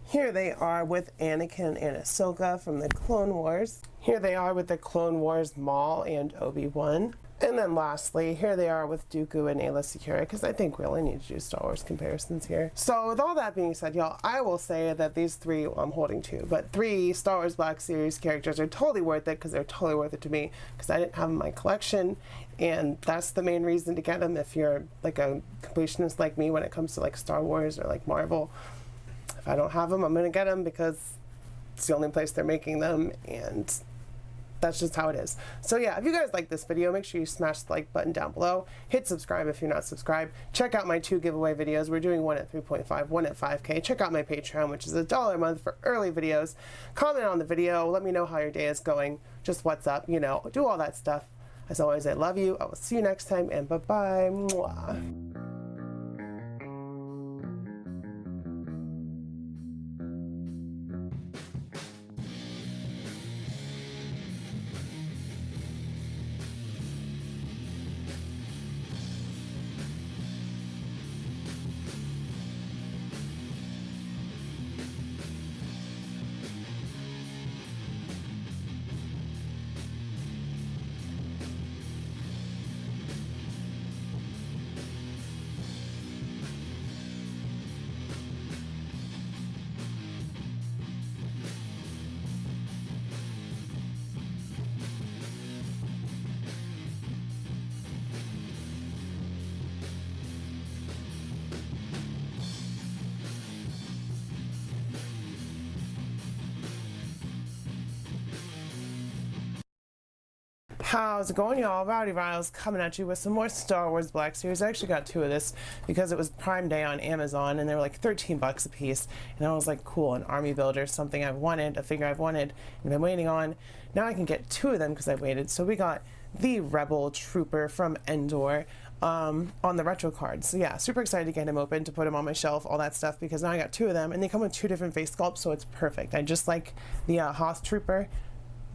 Here they are with Anakin and Ahsoka from the Clone Wars. Here they are with the Clone Wars Maul and Obi-Wan. And then lastly, here they are with Dooku and Aayla Secura, because I think we really need to do Star Wars comparisons here. So with all that being said, y'all, I will say that these three, well, I'm holding two, but three Star Wars Black Series characters are totally worth it, because they're totally worth it to me, because I didn't have them in my collection, and that's the main reason to get them if you're like a completionist like me when it comes to like Star Wars or like Marvel. If I don't have them, I'm gonna get them because it's the only place they're making them, and that's just how it is. So yeah, if you guys like this video, make sure you smash the like button down below. Hit subscribe if you're not subscribed. Check out my 2 giveaway videos. We're doing one at 3.5, one at 5K. Check out my Patreon, which is $1 a month for early videos. Comment on the video. Let me know how your day is going. Just what's up, you know, do all that stuff. As always, I love you. I will see you next time, and bye-bye. Mwah. How's it going, y'all? Rowdy Riles coming at you with some more Star Wars Black Series. I actually got 2 of this because it was Prime Day on Amazon and they were like 13 bucks a piece. And I was like, cool, an army builder, something I've wanted, a figure I've wanted and been waiting on. Now I can get 2 of them because I waited. So we got the Rebel Trooper from Endor on the retro card. So yeah, super excited to get him open, to put him on my shelf, all that stuff, because now I got 2 of them and they come with 2 different face sculpts, so it's perfect. I just like the Hoth Trooper.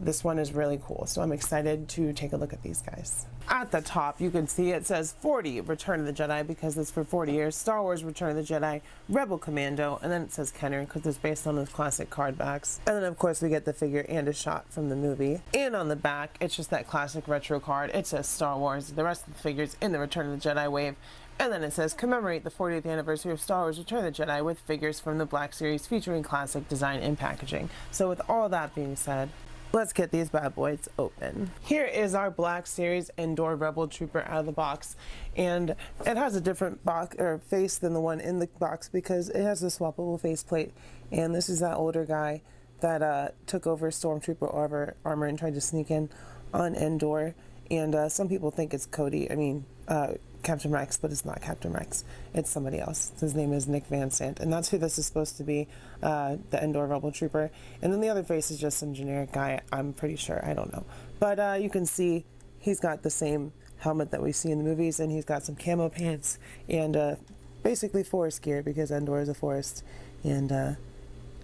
This one is really cool, so I'm excited to take a look at these guys. At the top, you can see it says 40 Return of the Jedi because it's for 40 years. Star Wars Return of the Jedi, Rebel Commando, and then it says Kenner because it's based on those classic card backs. And then of course we get the figure and a shot from the movie. And on the back, it's just that classic retro card. It says Star Wars, the rest of the figures in the Return of the Jedi wave. And then it says, commemorate the 40th anniversary of Star Wars Return of the Jedi with figures from the Black Series featuring classic design and packaging. So with all that being said, let's get these bad boys open. Here is our Black Series Endor Rebel Trooper out of the box, and it has a different box or face than the one in the box because it has a swappable faceplate. And this is that older guy that took over Stormtrooper armor and tried to sneak in on Endor. And some people think it's Cody. I mean, Captain Rex, but it's not Captain Rex. It's somebody else. His name is Nick Van Sant, and that's who this is supposed to be, the Endor Rebel Trooper. And then the other face is just some generic guy, I'm pretty sure. I don't know. But you can see he's got the same helmet that we see in the movies, and he's got some camo pants and basically forest gear because Endor is a forest. And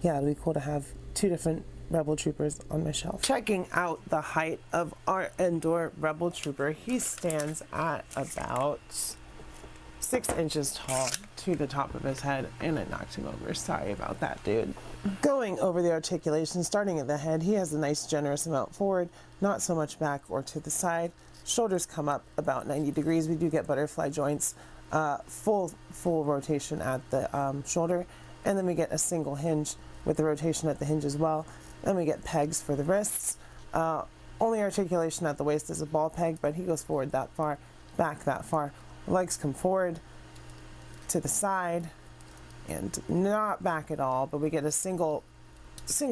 yeah, it'll be cool to have 2 different Rebel Troopers on my shelf. Checking out the height of our Endor Rebel Trooper, he stands at about 6 inches tall to the top of his head, and it knocked him over. Sorry about that, dude. Going over the articulation, starting at the head, he has a nice generous amount forward, not so much back or to the side. Shoulders come up about 90 degrees. We do get butterfly joints, full rotation at the shoulder, and then we get a single hinge with the rotation at the hinge as well. Then we get pegs for the wrists. Only articulation at the waist is a ball peg, but he goes forward that far, back that far. Legs come forward to the side and not back at all, but we get a single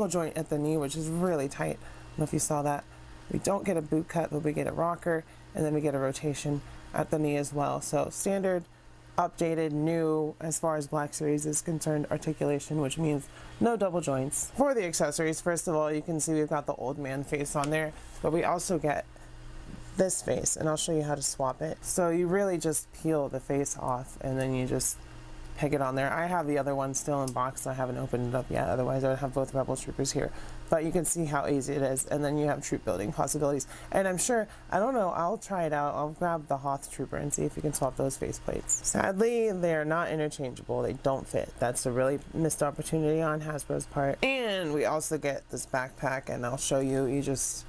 joint at the knee, which is really tight. I don't know if you saw that. We don't get a boot cut, but we get a rocker, and then we get a rotation at the knee as well. So standard, updated, new as far as Black Series is concerned articulation, which means no double joints. For the accessories, first of all, you can see we've got the old man face on there, but we also get this face, and I'll show you how to swap it. So you really just peel the face off and then you just peg it on there. I have the other one still in box, so I haven't opened it up yet, otherwise I would have both Rebel Troopers here. But you can see how easy it is, and then you have troop building possibilities. And I'm sure, I don't know, I'll try it out. I'll grab the Hoth Trooper and see if we can swap those faceplates. Sadly, they're not interchangeable. They don't fit. That's a really missed opportunity on Hasbro's part. And we also get this backpack, and I'll show you. You just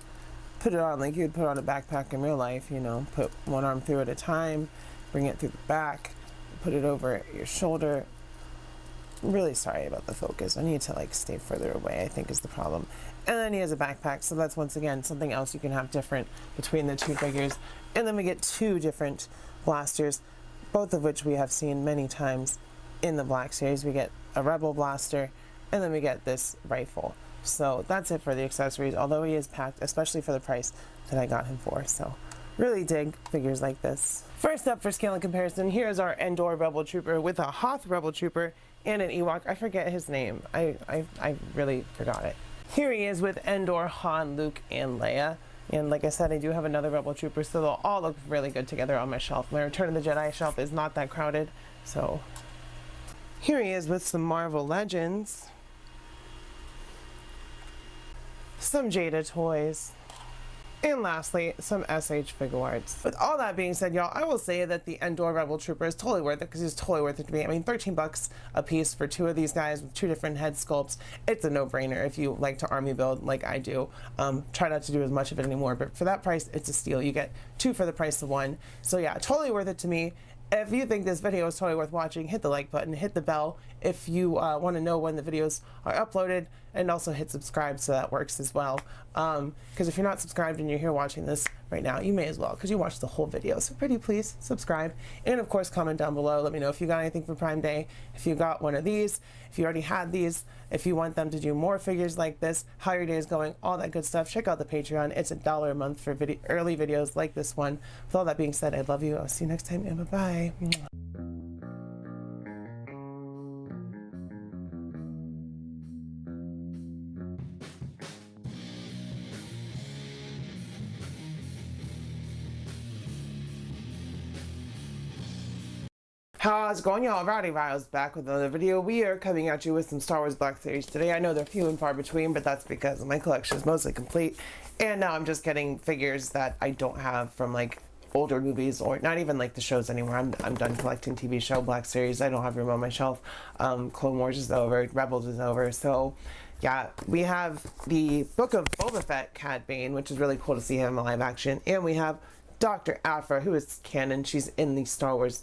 put it on like you'd put on a backpack in real life, you know, put one arm through at a time, bring it through the back, put it over your shoulder. I'm really sorry about the focus. I need to like stay further away, I think is the problem. And then he has a backpack, so that's once again something else you can have different between the 2 figures. And then we get 2 different blasters, both of which we have seen many times in the Black Series. We get a Rebel blaster, and then we get this rifle. So that's it for the accessories, although he is packed, especially for the price that I got him for. So really dig figures like this. First up for scale and comparison, here's our Endor Rebel Trooper with a Hoth Rebel Trooper and an Ewok. I forget his name. I really forgot it. Here he is with Endor, Han, Luke, and Leia. And like I said, I do have another Rebel Trooper, so they'll all look really good together on my shelf. My Return of the Jedi shelf is not that crowded, so. Here he is with some Marvel Legends, some Jada toys, and lastly, some SH Figuarts. With all that being said, y'all, I will say that the Endor Rebel Trooper is totally worth it because it's totally worth it to me. I mean, 13 bucks a piece for 2 of these guys with 2 different head sculpts. It's a no-brainer if you like to army build like I do. Try not to do as much of it anymore, but for that price, it's a steal. You get 2 for the price of 1. So yeah, totally worth it to me. If you think this video is totally worth watching, hit the like button, hit the bell, if you want to know when the videos are uploaded, and also hit subscribe so that works as well. Because if you're not subscribed and you're here watching this right now, you may as well, because you watched the whole video. So pretty please subscribe, and of course comment down below. Let me know if you got anything for Prime Day, if you got one of these, if you already had these, if you want them to do more figures like this, how your day is going, all that good stuff. Check out the Patreon. It's $1 a month for early videos like this one. With all that being said, I love you. I'll see you next time, and bye bye. How's it going, y'all? Rowdy Riles back with another video. We are coming at you with some Star Wars Black Series today. I know they're few and far between, but that's because my collection is mostly complete. And now I'm just getting figures that I don't have from like older movies, or not even like the shows anymore. I'm done collecting TV show Black Series. I don't have room on my shelf. Clone Wars is over. Rebels is over. So yeah, we have the Book of Boba Fett Cad Bane, which is really cool to see him in live action. And we have Dr. Aphra, who is canon. She's in the Star Wars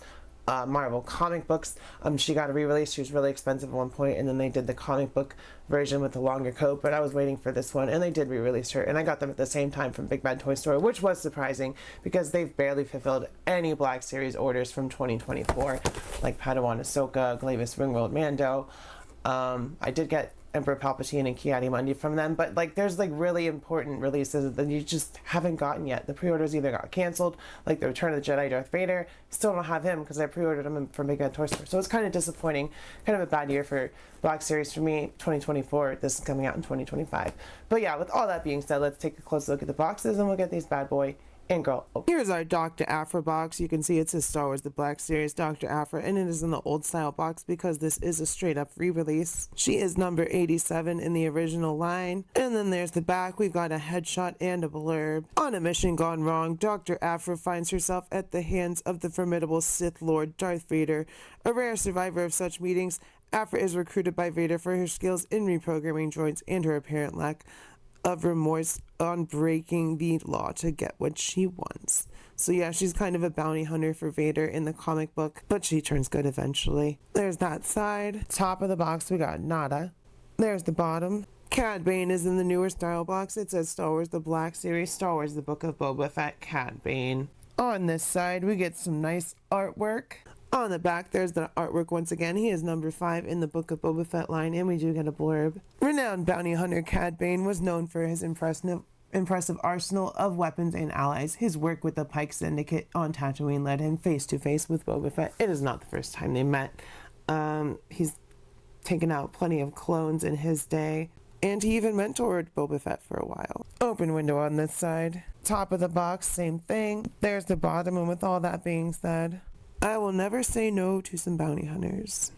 Marvel comic books. She got a re-release. She was really expensive at one point, and then they did the comic book version with the longer coat, but I was waiting for this one, and they did re-release her, and I got them at the same time from Big Bad Toy Store, which was surprising because they've barely fulfilled any Black Series orders from 2024, like Padawan Ahsoka, Glavis Ringworld Mando. I did get Emperor Palpatine and Ki-Adi-Mundi from them, but like there's like really important releases that you just haven't gotten yet. The pre-orders either got canceled, like the Return of the Jedi Darth Vader. Still don't have him because I pre-ordered him from Big Bad Toy Store, so it's kind of disappointing. Kind of a bad year for Black Series for me. 2024, this is coming out in 2025. But yeah, with all that being said, let's take a close look at the boxes and we'll get these bad boy and girl. Here's our Dr. Aphra box. You can see it says Star Wars The Black Series Dr. Aphra, and it is in the old style box because this is a straight up re-release. She is number 87 in the original line. And then there's the back. We've got a headshot and a blurb. On a mission gone wrong, Dr. Aphra finds herself at the hands of the formidable Sith Lord Darth Vader. A rare survivor of such meetings, Aphra is recruited by Vader for her skills in reprogramming droids and her apparent lack of remorse on breaking the law to get what she wants. So yeah, she's kind of a bounty hunter for Vader in the comic book, but she turns good eventually. There's that side. Top of the box, we got Nada. There's the bottom. Cad Bane is in the newer style box. It says Star Wars The Black Series, Star Wars The Book of Boba Fett, Cad Bane. On this side, we get some nice artwork. On the back, there's the artwork once again. He is number 5 in the Book of Boba Fett line, and we do get a blurb. Renowned bounty hunter Cad Bane was known for his impressive arsenal of weapons and allies. His work with the Pike Syndicate on Tatooine led him face to face with Boba Fett. It is not the first time they met. He's taken out plenty of clones in his day, and he even mentored Boba Fett for a while. Open window on this side. Top of the box, same thing. There's the bottom, and with all that being said, I will never say no to some bounty hunters.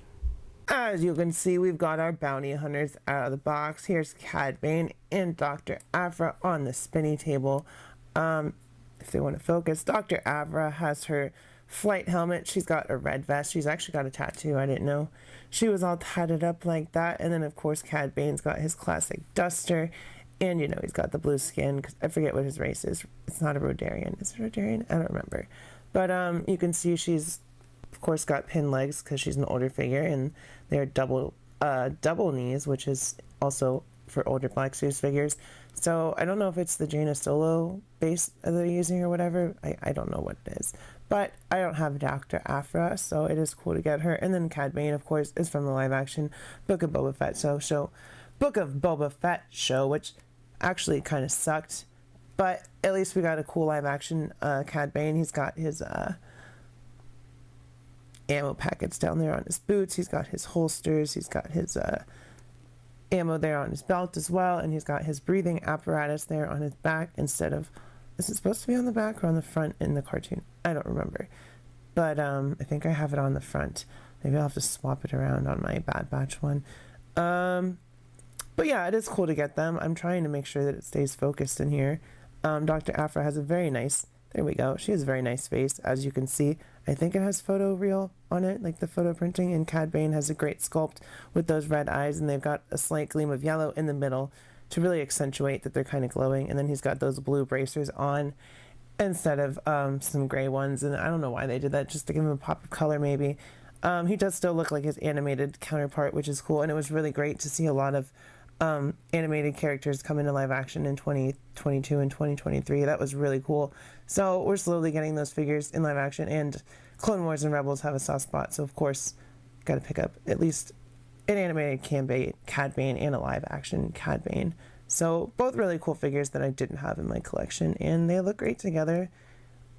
As you can see, we've got our bounty hunters out of the box. Here's Cad Bane and Dr. Aphra on the spinny table. If they want to focus, Dr. Aphra has her flight helmet. She's got a red vest. She's actually got a tattoo. I didn't know. She was all tatted up like that. And then, of course, Cad Bane's got his classic duster. And, you know, he's got the blue skin. Cause I forget what his race is. It's not a Rodarian. Is it Rodarian? I don't remember. But you can see she's, of course, got pinned legs because she's an older figure, and they're double knees, which is also for older Black Series figures. So I don't know if it's the Jaina Solo base that they're using or whatever. I don't know what it is. But I don't have Dr. Aphra, so it is cool to get her. And then Cad Bane, of course, is from the live action Book of Boba Fett Book of Boba Fett show, which actually kind of sucked. But at least we got a cool live action Cad Bane. He's got his ammo packets down there on his boots. He's got his holsters. He's got his ammo there on his belt as well. And he's got his breathing apparatus there on his back instead of... Is it supposed to be on the back or on the front in the cartoon? I don't remember. But I think I have it on the front. Maybe I'll have to swap it around on my Bad Batch one. But yeah, it is cool to get them. I'm trying to make sure that it stays focused in here. Dr. Aphra has a very nice, there we go, she has a very nice face, as you can see. I think it has photo reel on it, like the photo printing, and Cad Bane has a great sculpt with those red eyes, and they've got a slight gleam of yellow in the middle to really accentuate that they're kind of glowing, and then he's got those blue bracers on instead of some gray ones, and I don't know why they did that, just to give him a pop of color maybe. He does still look like his animated counterpart, which is cool, and it was really great to see a lot of animated characters come into live action in 2022 and 2023. That was really cool. So we're slowly getting those figures in live action, and Clone Wars and Rebels have a soft spot, so of course got to pick up at least an animated Cad Bane and a live action Cad Bane. So both really cool figures that I didn't have in my collection, and they look great together.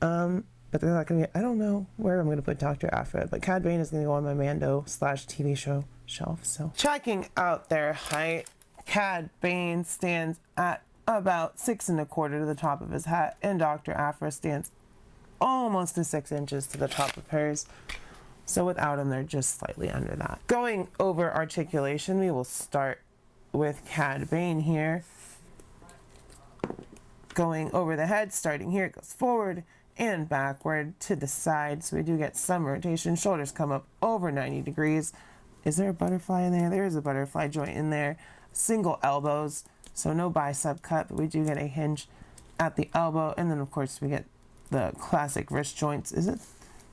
But they're not going to be, I don't know where I'm going to put Dr. Aphra, but Cad Bane is going to go on my Mando / TV show shelf. So checking out their height, Cad Bane stands at about 6 1/4 to the top of his hat, and Dr. Aphra stands almost to 6 inches to the top of hers. So without them, they're just slightly under that. Going over articulation, we will start with Cad Bane here. Going over the head, starting here, it goes forward and backward to the side, so we do get some rotation. Shoulders come up over 90 degrees. Is there a butterfly in there? There is a butterfly joint in there. Single elbows, so no bicep cut, but we do get a hinge at the elbow, and then of course we get the classic wrist joints. Is it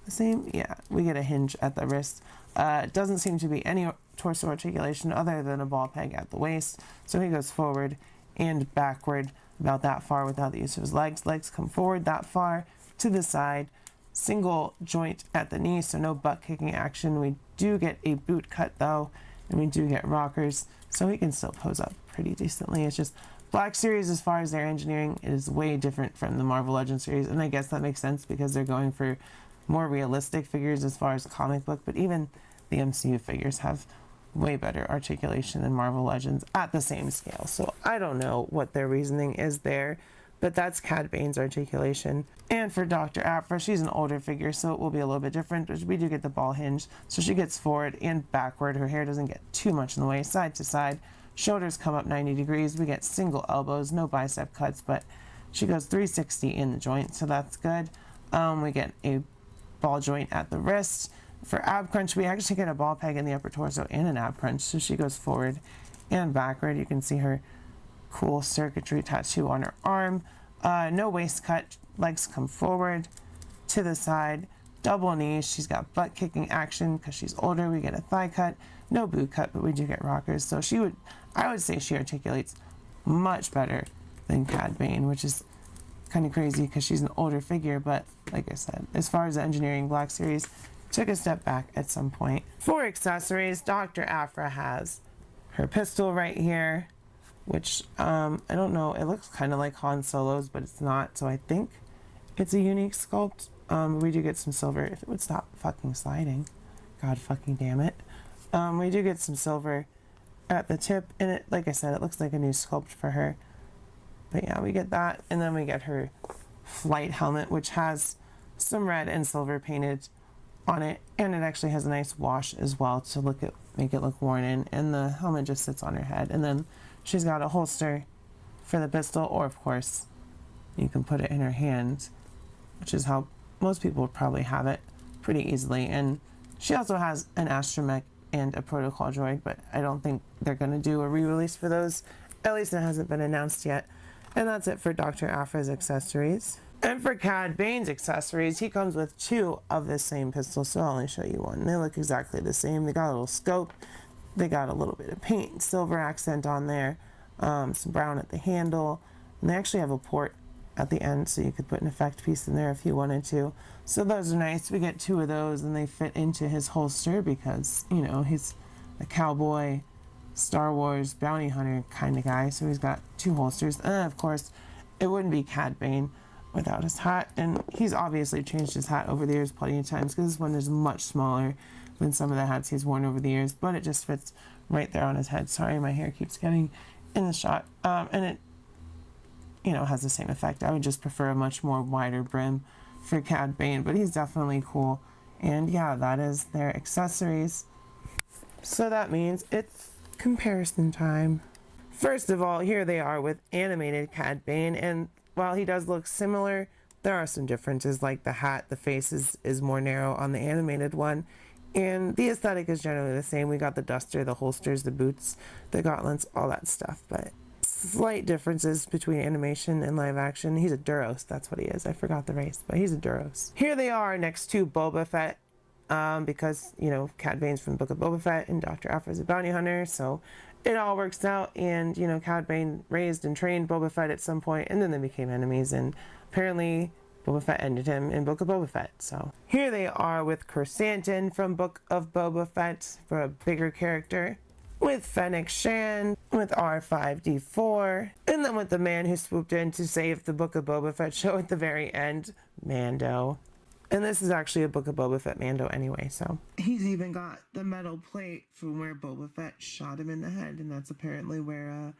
the same? Yeah, we get a hinge at the wrist. It doesn't seem to be any torso articulation other than a ball peg at the waist, so he goes forward and backward about that far without the use of his legs. Legs come forward that far to the side. Single joint at the knee, so no butt kicking action. We do get a boot cut though, and we do get rockers, so he can still pose up pretty decently. It's just Black Series, as far as their engineering, is way different from the Marvel Legends series, and I guess that makes sense because they're going for more realistic figures as far as comic book, but even the MCU figures have way better articulation than Marvel Legends at the same scale. So I don't know what their reasoning is there, but that's Cad Bane's articulation. And for Dr. Aphra, she's an older figure, so it will be a little bit different, but we do get the ball hinge, so she gets forward and backward. Her hair doesn't get too much in the way, side to side. Shoulders come up 90 degrees. We get single elbows, no bicep cuts, but she goes 360 in the joint, so that's good. We get a ball joint at the wrist. For ab crunch, we actually get a ball peg in the upper torso and an ab crunch, so she goes forward and backward. You can see her cool circuitry tattoo on her arm. No waist cut, legs come forward to the side, double knees. She's got butt kicking action because she's older. We get a thigh cut, no boot cut, but we do get rockers. So I would say she articulates much better than Cad Bane, which is kind of crazy because she's an older figure. But like I said, as far as the engineering, Black Series took a step back at some point. For accessories, Dr. Aphra has her pistol right here, which I don't know, it looks kind of like Han Solo's, but it's not, so I think it's a unique sculpt. We do get some silver, if it would stop fucking sliding, god fucking damn it. We do get some silver at the tip, and it, like I said, it looks like a new sculpt for her. But yeah, we get that, and then we get her flight helmet, which has some red and silver painted on it, and it actually has a nice wash as well to make it look worn in, and the helmet just sits on her head. And then she's got a holster for the pistol, or of course you can put it in her hand, which is how most people would probably have it pretty easily. And she also has an astromech and a protocol droid, but I don't think they're going to do a re-release for those. At least it hasn't been announced yet. And that's it for Dr. Aphra's accessories. And for Cad Bane's accessories, he comes with 2 of the same pistol, so I'll only show you one. They look exactly the same. They got a little scope, they got a little bit of paint and silver accent on there, some brown at the handle, and they actually have a port at the end, so you could put an effect piece in there if you wanted to. So those are nice. We get 2 of those, and they fit into his holster because, you know, he's a cowboy, Star Wars bounty hunter kind of guy, so he's got 2 holsters. And of course, it wouldn't be Cad Bane without his hat, and he's obviously changed his hat over the years plenty of times because this one is much smaller than some of the hats he's worn over the years, but it just fits right there on his head. Sorry, my hair keeps getting in the shot. And it, you know, has the same effect. I would just prefer a much more wider brim for Cad Bane, but he's definitely cool. And yeah, that is their accessories. So that means it's comparison time. First of all, here they are with animated Cad Bane, and while he does look similar, there are some differences, like the hat, the face is more narrow on the animated one, and the aesthetic is generally the same. We got the duster, the holsters, the boots, the gauntlets, all that stuff, but slight differences between animation and live action. He's a Duros, that's what he is. I forgot the race, but he's a Duros. Here they are next to Boba Fett because, you know, Cad Bane's from the Book of Boba Fett and Dr. Aphra's a bounty hunter, so it all works out. And, you know, Cad Bane raised and trained Boba Fett at some point, and then they became enemies, and apparently Boba Fett ended him in Book of Boba Fett. So here they are with Chrysanthemum from Book of Boba Fett for a bigger character, with Fennec Shand, with R5D4, and then with the man who swooped in to save the Book of Boba Fett show at the very end, Mando. And this is actually a Book of Boba Fett Mando anyway, so. He's even got the metal plate from where Boba Fett shot him in the head, and that's apparently where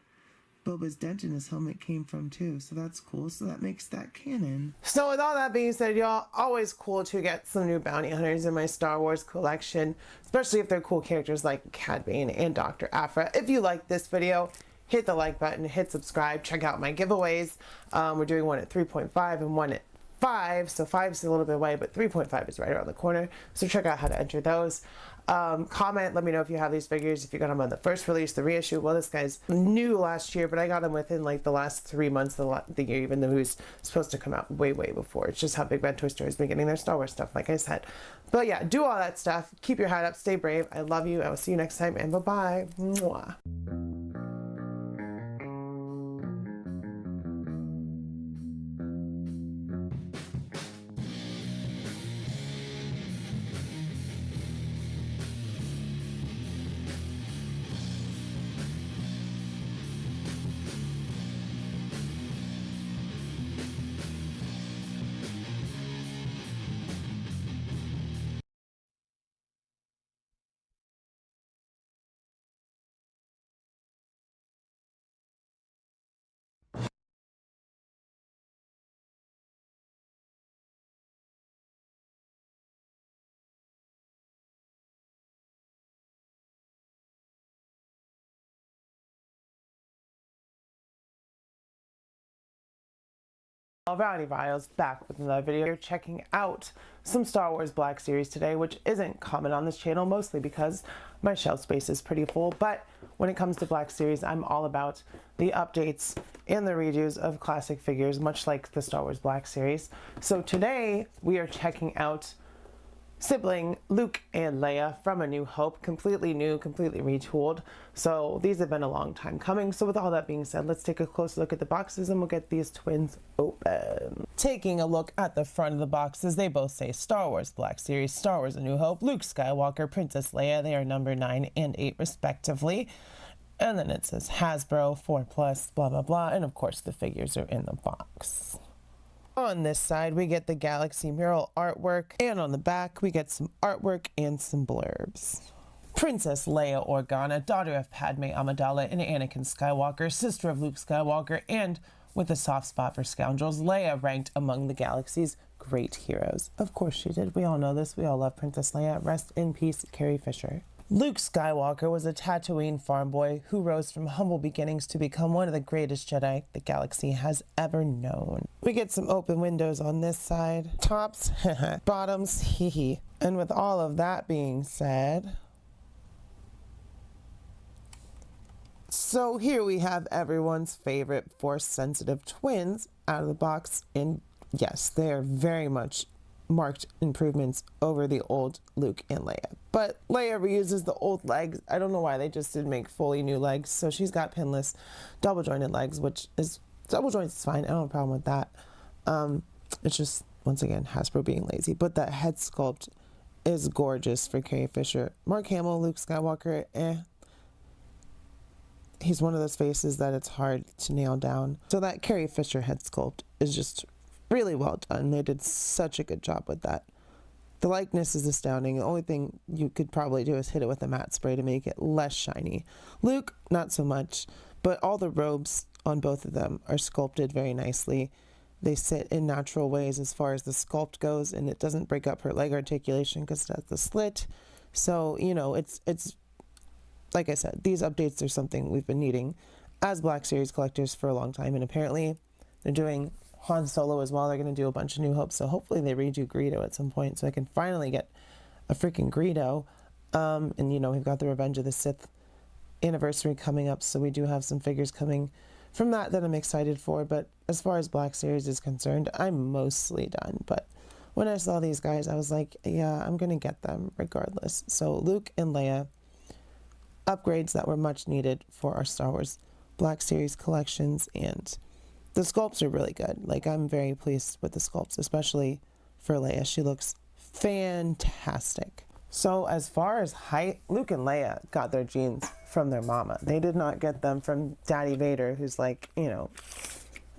Boba's dent in his helmet came from too, so that's cool. So that makes that canon. So with all that being said, y'all, always cool to get some new bounty hunters in my Star Wars collection, especially if they're cool characters like Cad Bane and Dr. Aphra. If you like this video, hit the like button, hit subscribe, check out my giveaways. We're doing one at 3.5 and one at 5, so 5 is a little bit away, but 3.5 is right around the corner, so check out how to enter those. Comment, let me know if you have these figures, if you got them on the first release, the reissue. Well, this guy's new last year, but I got him within like the last 3 months of the year, even though he was supposed to come out way before. It's just how Big Bad Toy Store has been getting their Star Wars stuff, like I said. But yeah, do all that stuff, keep your head up, stay brave, I love you, I will see you next time, and bye-bye. Mwah. Alrighty, Riles, back with another video. You're checking out some Star Wars Black Series today, which isn't common on this channel, mostly because my shelf space is pretty full. But when it comes to Black Series, I'm all about the updates and the redos of classic figures, much like the Star Wars Black Series. So today, we are checking out sibling Luke and Leia from A New Hope, completely new, completely retooled. So these have been a long time coming. So with all that being said, let's take a close look at the boxes and we'll get these twins open. Taking a look at the front of the boxes, they both say Star Wars Black Series, Star Wars A New Hope, Luke Skywalker, Princess Leia. They are number 9 and 8 respectively. And then it says Hasbro, 4+, blah, blah, blah. And of course the figures are in the box. On this side, we get the Galaxy mural artwork, and on the back, we get some artwork and some blurbs. Princess Leia Organa, daughter of Padme Amidala and Anakin Skywalker, sister of Luke Skywalker, and with a soft spot for scoundrels, Leia ranked among the galaxy's great heroes. Of course she did. We all know this. We all love Princess Leia. Rest in peace, Carrie Fisher. Luke Skywalker was a Tatooine farm boy who rose from humble beginnings to become one of the greatest Jedi the galaxy has ever known. We get some open windows on this side. Tops, bottoms, hee. And with all of that being said, so here we have everyone's favorite Force-sensitive twins out of the box. And yes, they are very much marked improvements over the old Luke and Leia. But Leia reuses the old legs. I don't know why they just didn't make fully new legs. So she's got pinless, double jointed legs, which is, double joints is fine. I don't have a problem with that. It's just, once again, Hasbro being lazy. But that head sculpt is gorgeous for Carrie Fisher. Mark Hamill, Luke Skywalker, he's one of those faces that it's hard to nail down. So that Carrie Fisher head sculpt is just really well done. They did such a good job with that. The likeness is astounding. The only thing you could probably do is hit it with a matte spray to make it less shiny. Luke, not so much, but all the robes on both of them are sculpted very nicely. They sit in natural ways as far as the sculpt goes, and it doesn't break up her leg articulation because it has the slit. So, you know, it's like I said, these updates are something we've been needing as Black Series collectors for a long time, and apparently they're doing Han Solo as well. They're going to do a bunch of New Hope, so hopefully they redo Greedo at some point so I can finally get a freaking Greedo. And you know, we've got the Revenge of the Sith anniversary coming up, so we do have some figures coming from that I'm excited for. But as far as Black Series is concerned, I'm mostly done. But when I saw these guys, I was like, yeah, I'm going to get them regardless. So Luke and Leia, upgrades that were much needed for our Star Wars Black Series collections, and the sculpts are really good. Like, I'm very pleased with the sculpts, especially for Leia. She looks fantastic. So as far as height, Luke and Leia got their genes from their mama. They did not get them from Daddy Vader, who's like, you know,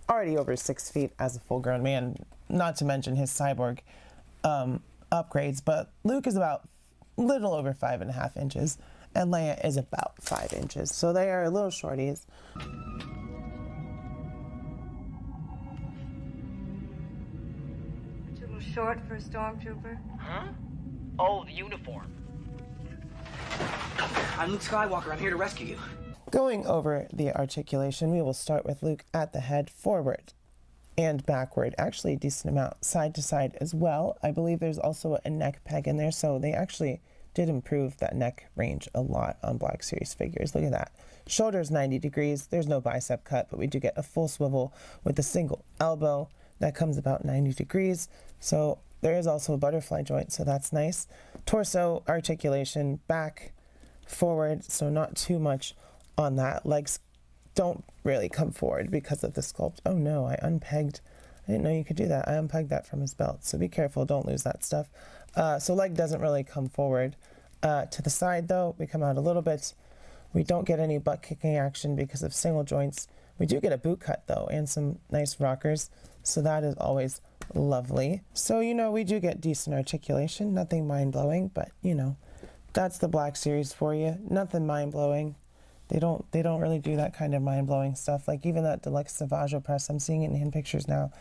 already over 6 feet as a full-grown man, not to mention his cyborg upgrades. But Luke is about little over 5.5 inches, and Leia is about 5 inches. So they are little shorties. Too little short for a stormtrooper. Huh? Oh, the uniform. I'm Luke Skywalker. I'm here to rescue you. Going over the articulation, we will start with Luke at the head, forward and backward. Actually, a decent amount side to side as well. I believe there's also a neck peg in there, so they actually did improve that neck range a lot on Black Series figures. Look at that. Shoulders 90 degrees. There's no bicep cut, but we do get a full swivel with a single elbow. That comes about 90 degrees. So there is also a butterfly joint, so that's nice. Torso articulation, back, forward, so not too much on that. Legs don't really come forward because of the sculpt. Oh no, I unpegged. I didn't know you could do that. I unpegged that from his belt, so be careful, don't lose that stuff. So leg doesn't really come forward. To the side though, we come out a little bit. We don't get any butt kicking action because of single joints. We do get a boot cut though, and some nice rockers, so that is always lovely. So, you know, we do get decent articulation, nothing mind-blowing, but, you know, that's the Black Series for you. Nothing mind-blowing. They don't really do that kind of mind-blowing stuff. Like even that deluxe Savaggio press, I'm seeing it in hand pictures now,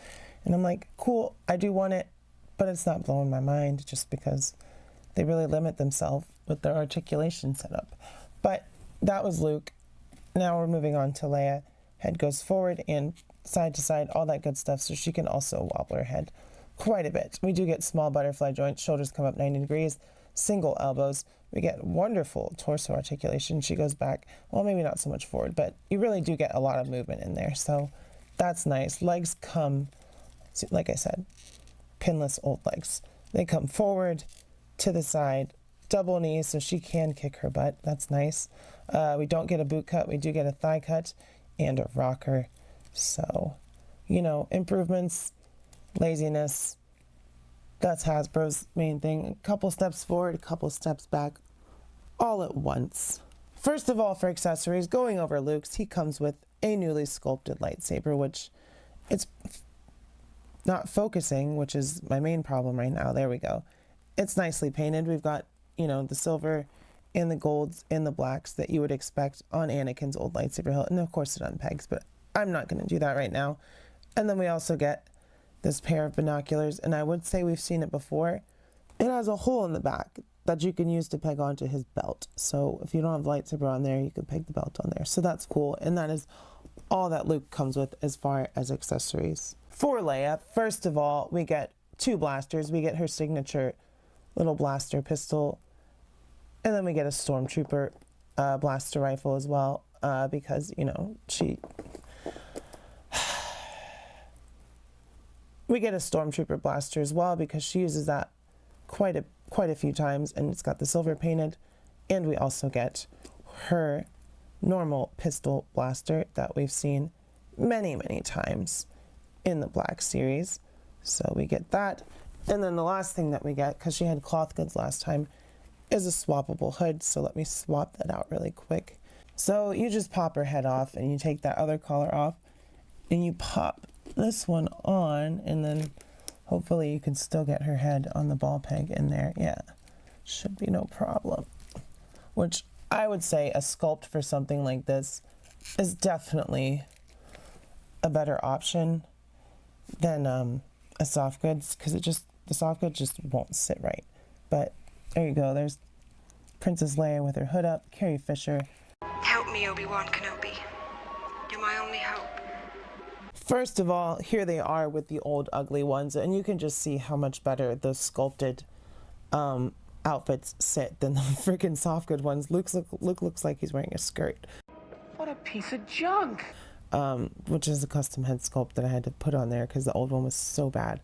and I'm like, cool, I do want it, but it's not blowing my mind just because they really limit themselves with their articulation setup. But that was Luke. Now we're moving on to Leia. Head goes forward and side to side, all that good stuff, so she can also wobble her head quite a bit. We do get small butterfly joints, shoulders come up 90 degrees, single elbows. We get wonderful torso articulation. She goes back, well, maybe not so much forward, but you really do get a lot of movement in there, so that's nice. Legs come, like I said, pinless old legs. They come forward, to the side, double knees, so she can kick her butt. That's nice. We don't get a boot cut. We do get a thigh cut and a rocker. So, you know, improvements, laziness, that's Hasbro's main thing. A couple steps forward, a couple steps back, all at once. First of all, for accessories, going over Luke's, he comes with a newly sculpted lightsaber, which it's not focusing, which is my main problem right now. There we go. It's nicely painted. We've got, you know, the silver and the golds and the blacks that you would expect on Anakin's old lightsaber hilt. And of course it unpegs, but I'm not going to do that right now. And then we also get this pair of binoculars, and I would say we've seen it before. It has a hole in the back that you can use to peg onto his belt. So if you don't have lightsaber on there, you can peg the belt on there. So that's cool. And that is all that Luke comes with as far as accessories. For Leia, first of all, we get 2 blasters. We get her signature little blaster pistol, and then we get a stormtrooper blaster rifle as well, because, you know, we get a stormtrooper blaster as well because she uses that quite a few times, and it's got the silver painted. And we also get her normal pistol blaster that we've seen many times in the Black Series. So we get that. And then the last thing that we get, because she had cloth goods last time, is a swappable hood. So let me swap that out really quick. So you just pop her head off, and you take that other collar off, and you pop this one on, and then hopefully you can still get her head on the ball peg in there. Yeah, should be no problem. Which I would say a sculpt for something like this is definitely a better option than a soft goods, because the soft goods just won't sit right. But there you go. There's Princess Leia with her hood up, Carrie Fisher. Help me, Obi-Wan Kenobi. You're my only hope. First of all, here they are with the old ugly ones, and you can just see how much better the sculpted outfits sit than the freaking soft good ones. Luke looks like he's wearing a skirt. What a piece of junk. Which is a custom head sculpt that I had to put on there because the old one was so bad.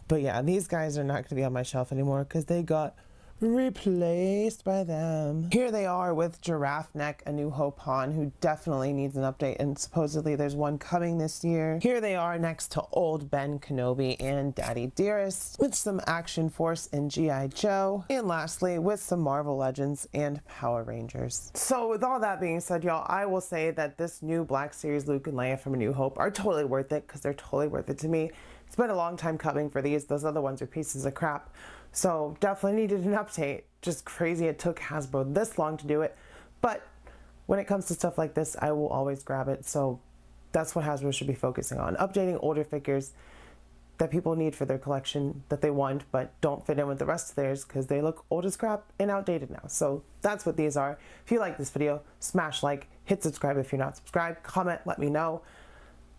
But yeah, these guys are not going to be on my shelf anymore because they got replaced by them. Here they are with Giraffe Neck, A New Hope Han, who definitely needs an update, and supposedly there's one coming this year. Here they are next to Old Ben Kenobi and Daddy Dearest, with some Action Force and G.I. Joe, and lastly with some Marvel Legends and Power Rangers. So with all that being said, y'all, I will say that this new Black Series Luke and Leia from A New Hope are totally worth it, because they're totally worth it to me. It's been a long time coming for these. Those other ones are pieces of crap. So definitely needed an update. Just crazy it took Hasbro this long to do it. But when it comes to stuff like this, I will always grab it. So that's what Hasbro should be focusing on. Updating older figures that people need for their collection that they want, but don't fit in with the rest of theirs because they look old as crap and outdated now. So that's what these are. If you like this video, smash like, hit subscribe if you're not subscribed, comment, let me know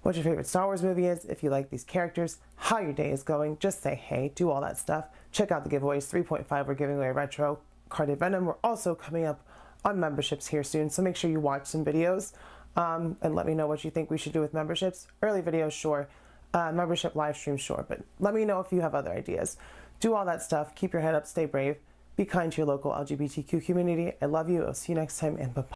what your favorite Star Wars movie is, if you like these characters, how your day is going, just say hey, do all that stuff. Check out the giveaways, 3.5, we're giving away a retro carded Venom. We're also coming up on memberships here soon, so make sure you watch some videos and let me know what you think we should do with memberships. Early videos, sure. Membership live stream, sure, but let me know if you have other ideas. Do all that stuff, keep your head up, stay brave, be kind to your local LGBTQ community. I love you, I'll see you next time, and bye-bye.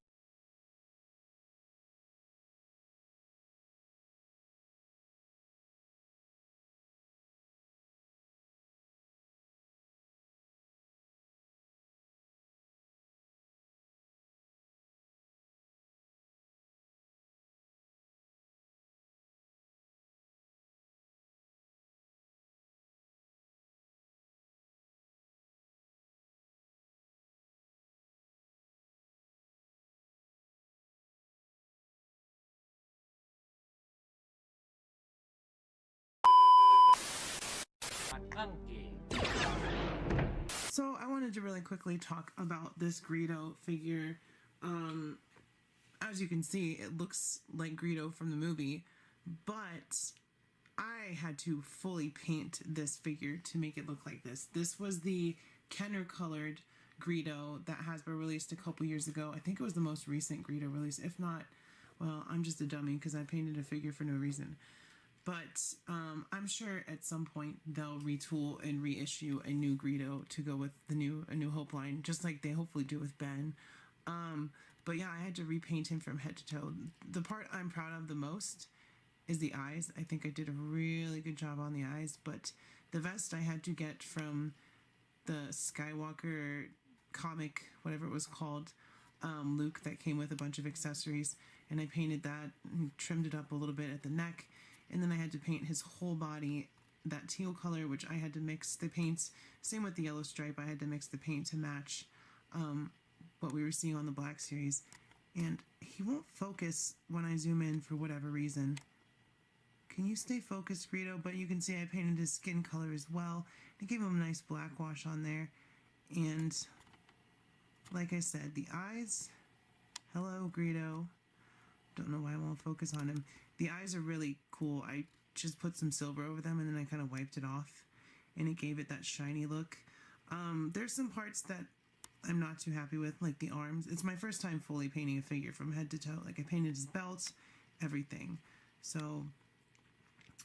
So I wanted to really quickly talk about this Greedo figure. As you can see, it looks like Greedo from the movie, but I had to fully paint this figure to make it look like this. This was the Kenner colored Greedo that Hasbro released a couple years ago. I think it was the most recent Greedo release. If not, well, I'm just a dummy because I painted a figure for no reason. But I'm sure at some point they'll retool and reissue a new Greedo to go with the A New Hope line, just like they hopefully do with Ben. But yeah, I had to repaint him from head to toe. The part I'm proud of the most is the eyes. I think I did a really good job on the eyes, but the vest I had to get from the Skywalker comic, whatever it was called, Luke, that came with a bunch of accessories, and I painted that and trimmed it up a little bit at the neck. And then I had to paint his whole body that teal color, which I had to mix the paints. Same with the yellow stripe. I had to mix the paint to match what we were seeing on the Black Series. And he won't focus when I zoom in for whatever reason. Can you stay focused, Greedo? But you can see I painted his skin color as well. I gave him a nice black wash on there. And like I said, the eyes. Hello, Greedo. Don't know why I won't focus on him. The eyes are really cool. I just put some silver over them and then I kind of wiped it off and it gave it that shiny look. There's some parts that I'm not too happy with, like the arms. It's my first time fully painting a figure from head to toe. Like I painted his belt, everything. So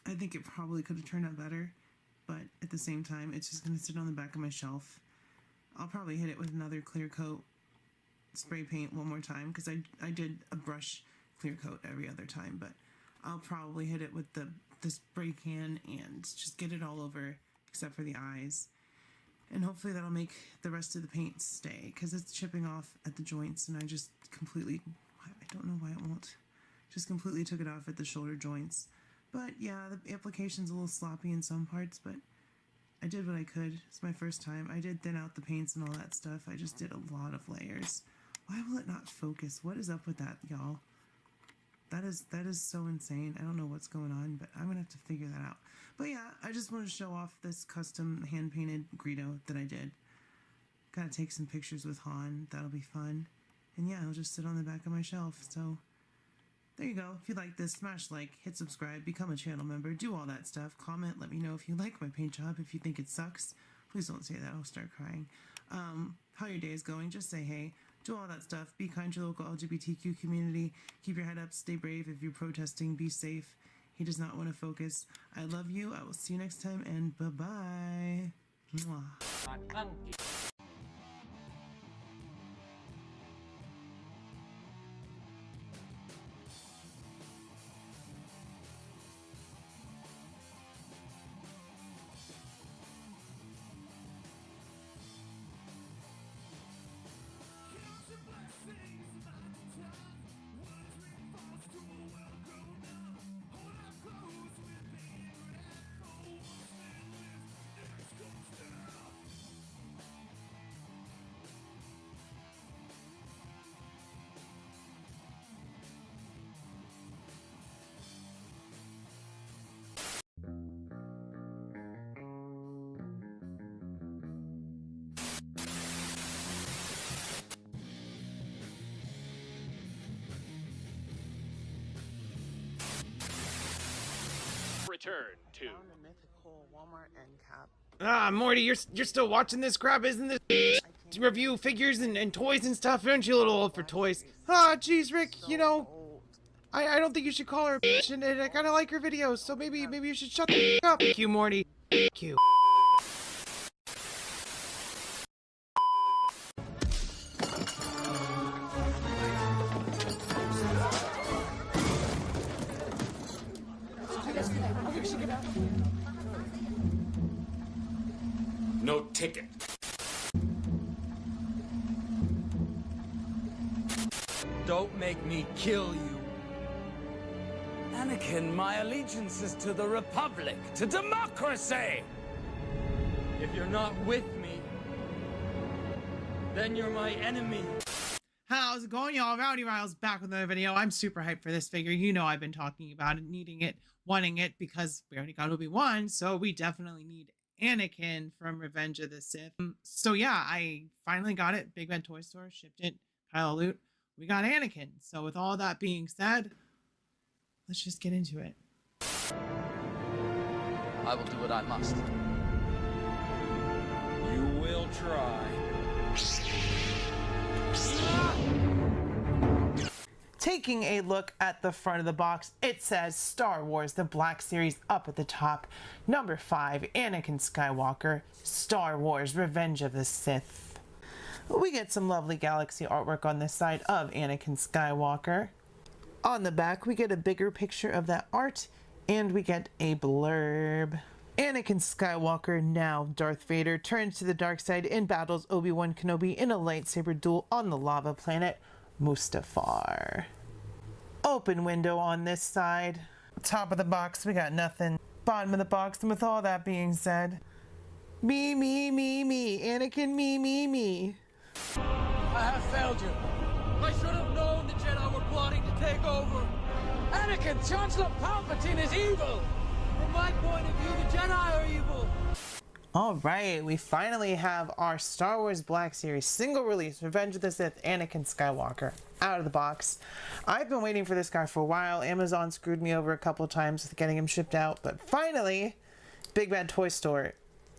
I think it probably could have turned out better, but at the same time, it's just going to sit on the back of my shelf. I'll probably hit it with another clear coat spray paint one more time because I did a brush clear coat every other time, but I'll probably hit it with the spray can and just get it all over except for the eyes. And hopefully that'll make the rest of the paint stay because it's chipping off at the joints and I just completely, I don't know why it won't, just completely took it off at the shoulder joints. But yeah, the application's a little sloppy in some parts, but I did what I could. It's my first time. I did thin out the paints and all that stuff. I just did a lot of layers. Why will it not focus? What is up with that, y'all? That is so insane. I don't know what's going on, but I'm gonna have to figure that out. But yeah, I just want to show off this custom hand-painted Greedo that I did. Gotta take some pictures with Han. That'll be fun. And yeah, it'll just sit on the back of my shelf. So there you go. If you like this, smash like, hit subscribe, become a channel member, do all that stuff. Comment, let me know if you like my paint job. If you think it sucks, please don't say that. I'll start crying. How your day is going, just say hey. Do all that stuff. Be kind to your local LGBTQ community. Keep your head up. Stay brave. If you're protesting, be safe. He does not want to focus. I love you. I will see you next time, and bye-bye. Mwah. Return to Mythical Walmart end cap. Ah, Morty, you're still watching this crap, isn't this? To review figures and toys and stuff, aren't you a little old for toys? Ah, jeez, Rick, you know, I don't think you should call her a bitch, and I kind of like her videos, so maybe you should shut the up. Thank you, Morty. Thank you. No ticket. Don't make me kill you. Anakin, my allegiance is to the Republic, to democracy! If you're not with me, then you're my enemy. How's it going, y'all? Rowdy Riles back with another video. I'm super hyped for this figure. You know I've been talking about it, needing it, wanting it, because we already got Obi-Wan, so we definitely need Anakin from Revenge of the Sith. So yeah, I finally got it. Big Bad Toy Store shipped it. Pile of loot. We got Anakin. So with all that being said, let's just get into it. I will do what I must. You will try. Taking a look at the front of the box, it says Star Wars The Black Series up at the top. Number 5, Anakin Skywalker, Star Wars Revenge of the Sith. We get some lovely galaxy artwork on this side of Anakin Skywalker. On the back, we get a bigger picture of that art, and we get a blurb. Anakin Skywalker, now Darth Vader, turns to the dark side and battles Obi-Wan Kenobi in a lightsaber duel on the lava planet Mustafar. Open window on this side. Top of the box, we got nothing. Bottom of the box, and with all that being said, me, Anakin, me. I have failed you. I should have known the Jedi were plotting to take over. Anakin, Chancellor Palpatine is evil. From my point of view, the Jedi are evil. All right, we finally have our Star Wars Black Series single release Revenge of the Sith Anakin Skywalker out of the box. I've been waiting for this guy for a while. Amazon screwed me over a couple of times with getting him shipped out, but finally Big Bad Toy Store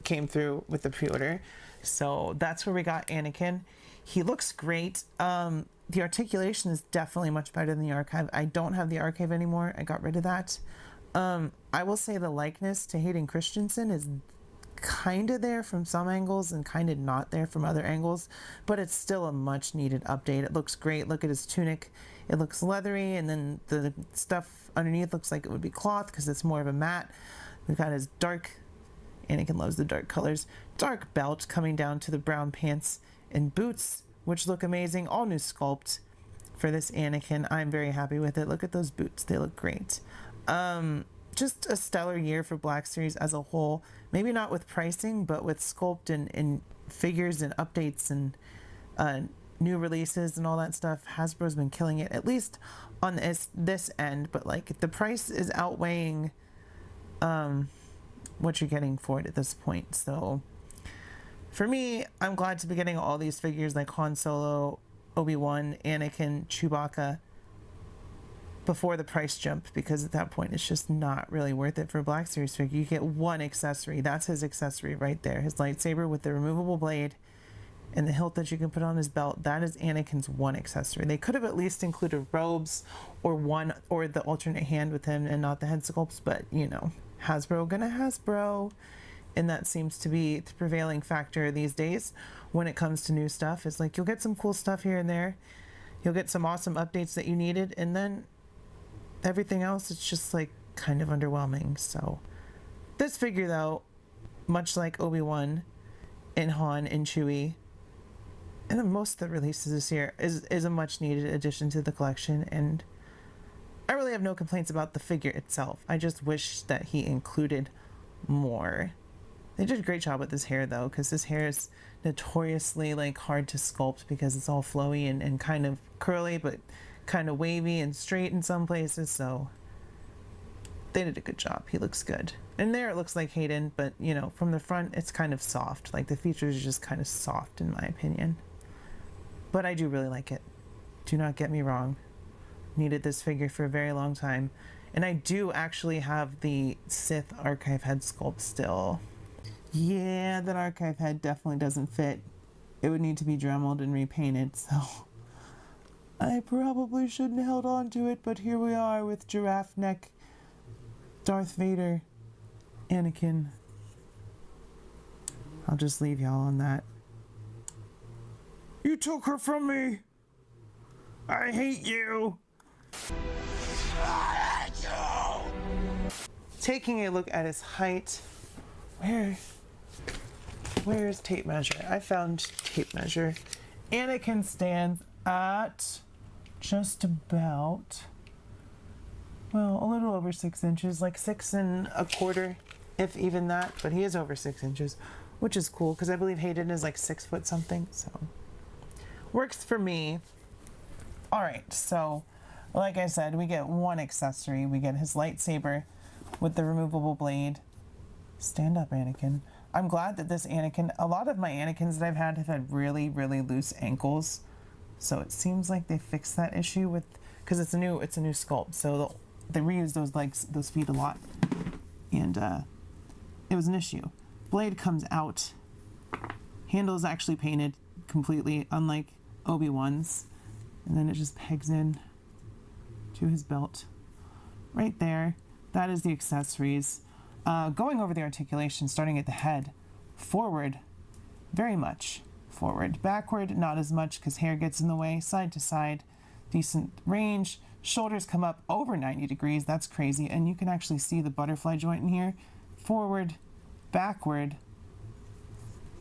came through with the pre-order. So that's where we got Anakin. He looks great. The articulation is definitely much better than the archive. I don't have the archive anymore. I got rid of that. I will say the likeness to Hayden Christensen is kind of there from some angles and kind of not there from other angles, but it's still a much needed update. It looks great. Look at his tunic. It looks leathery, and then the stuff underneath looks like it would be cloth because it's more of a matte. We've got his dark, Anakin loves the dark colors, dark belt coming down to the brown pants and boots, which look amazing. All new sculpt for this Anakin. I'm very happy with it. Look at those boots. They look great. Just a stellar year for Black Series as a whole. Maybe not with pricing, but with sculpt and figures and updates and new releases and all that stuff. Hasbro's been killing it, at least on this end. But like the price is outweighing what you're getting for it at this point. So for me, I'm glad to be getting all these figures like Han Solo, Obi-Wan, Anakin, Chewbacca before the price jump, because at that point it's just not really worth it for a Black Series figure. You get one accessory. That's his accessory right there, his lightsaber with the removable blade and the hilt that you can put on his belt, that is Anakin's one accessory. They could have at least included robes or the alternate hand with him and not the head sculpts, but you know, Hasbro gonna Hasbro. And that seems to be the prevailing factor these days when it comes to new stuff. Is like, you'll get some cool stuff here and there. You'll get some awesome updates that you needed. And then everything else, it's just like kind of underwhelming. So this figure though, much like Obi-Wan and Han and Chewie, and then most of the releases this year, is a much needed addition to the collection. And I really have no complaints about the figure itself. I just wish that he included more. They did a great job with his hair though, because his hair is notoriously like hard to sculpt because it's all flowy and kind of curly, but kind of wavy and straight in some places. So they did a good job. He looks good. And there it looks like Hayden, but you know, from the front it's kind of soft. Like the features are just kind of soft in my opinion. But I do really like it. Do not get me wrong. Needed this figure for a very long time. And I do actually have the Sith archive head sculpt still. Yeah, that archive head definitely doesn't fit. It would need to be dremeled and repainted, so I probably shouldn't have held on to it, but here we are with giraffe neck, Darth Vader, Anakin. I'll just leave y'all on that. You took her from me! I hate you! Taking a look at his height, where's tape measure? I found tape measure. Anakin stands at just about, well, a little over 6 inches, like 6 1/4, if even that, but he is over 6 inches, which is cool because I believe Hayden is like 6 foot something, so works for me. All right, so like I said, we get one accessory. We get his lightsaber with the removable blade. Stand up, Anakin. I'm glad that this Anakin, a lot of my Anakins that I've had have had really, really loose ankles. So it seems like they fixed that issue with, because it's a new sculpt. So they reuse those legs, those feet a lot. And it was an issue. Blade comes out. Handle is actually painted completely, unlike Obi-Wan's. And then it just pegs in to his belt. Right there. That is the accessories. Going over the articulation, starting at the head, forward, very much forward. Backward, not as much because hair gets in the way. Side to side, decent range. Shoulders come up over 90 degrees. That's crazy. And you can actually see the butterfly joint in here. Forward, backward.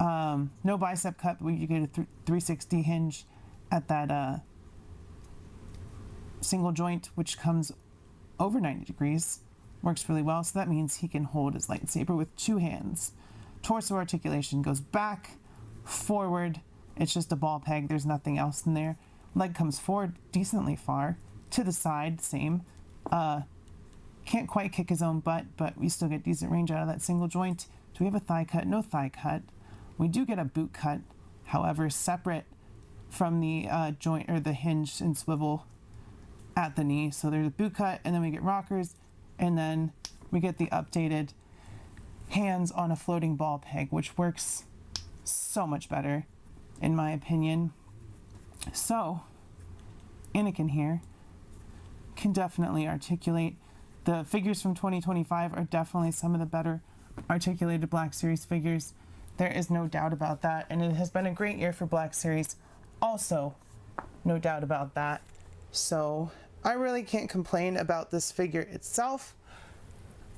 No bicep cut, but you get a 360 hinge at that single joint, which comes over 90 degrees. Works really well, so that means he can hold his lightsaber with 2 hands. Torso articulation goes back, forward. It's just a ball peg. There's nothing else in there. Leg comes forward decently far. To the side, same. Can't quite kick his own butt, but we still get decent range out of that single joint. Do we have a thigh cut? No thigh cut. We do get a boot cut, however, separate from the joint or the hinge and swivel at the knee. So there's a boot cut, and then we get rockers. And then we get the updated hands on a floating ball peg, which works so much better, in my opinion. So, Anakin here can definitely articulate. The figures from 2025 are definitely some of the better articulated Black Series figures. There is no doubt about that. And it has been a great year for Black Series. Also, no doubt about that. So I really can't complain about this figure itself.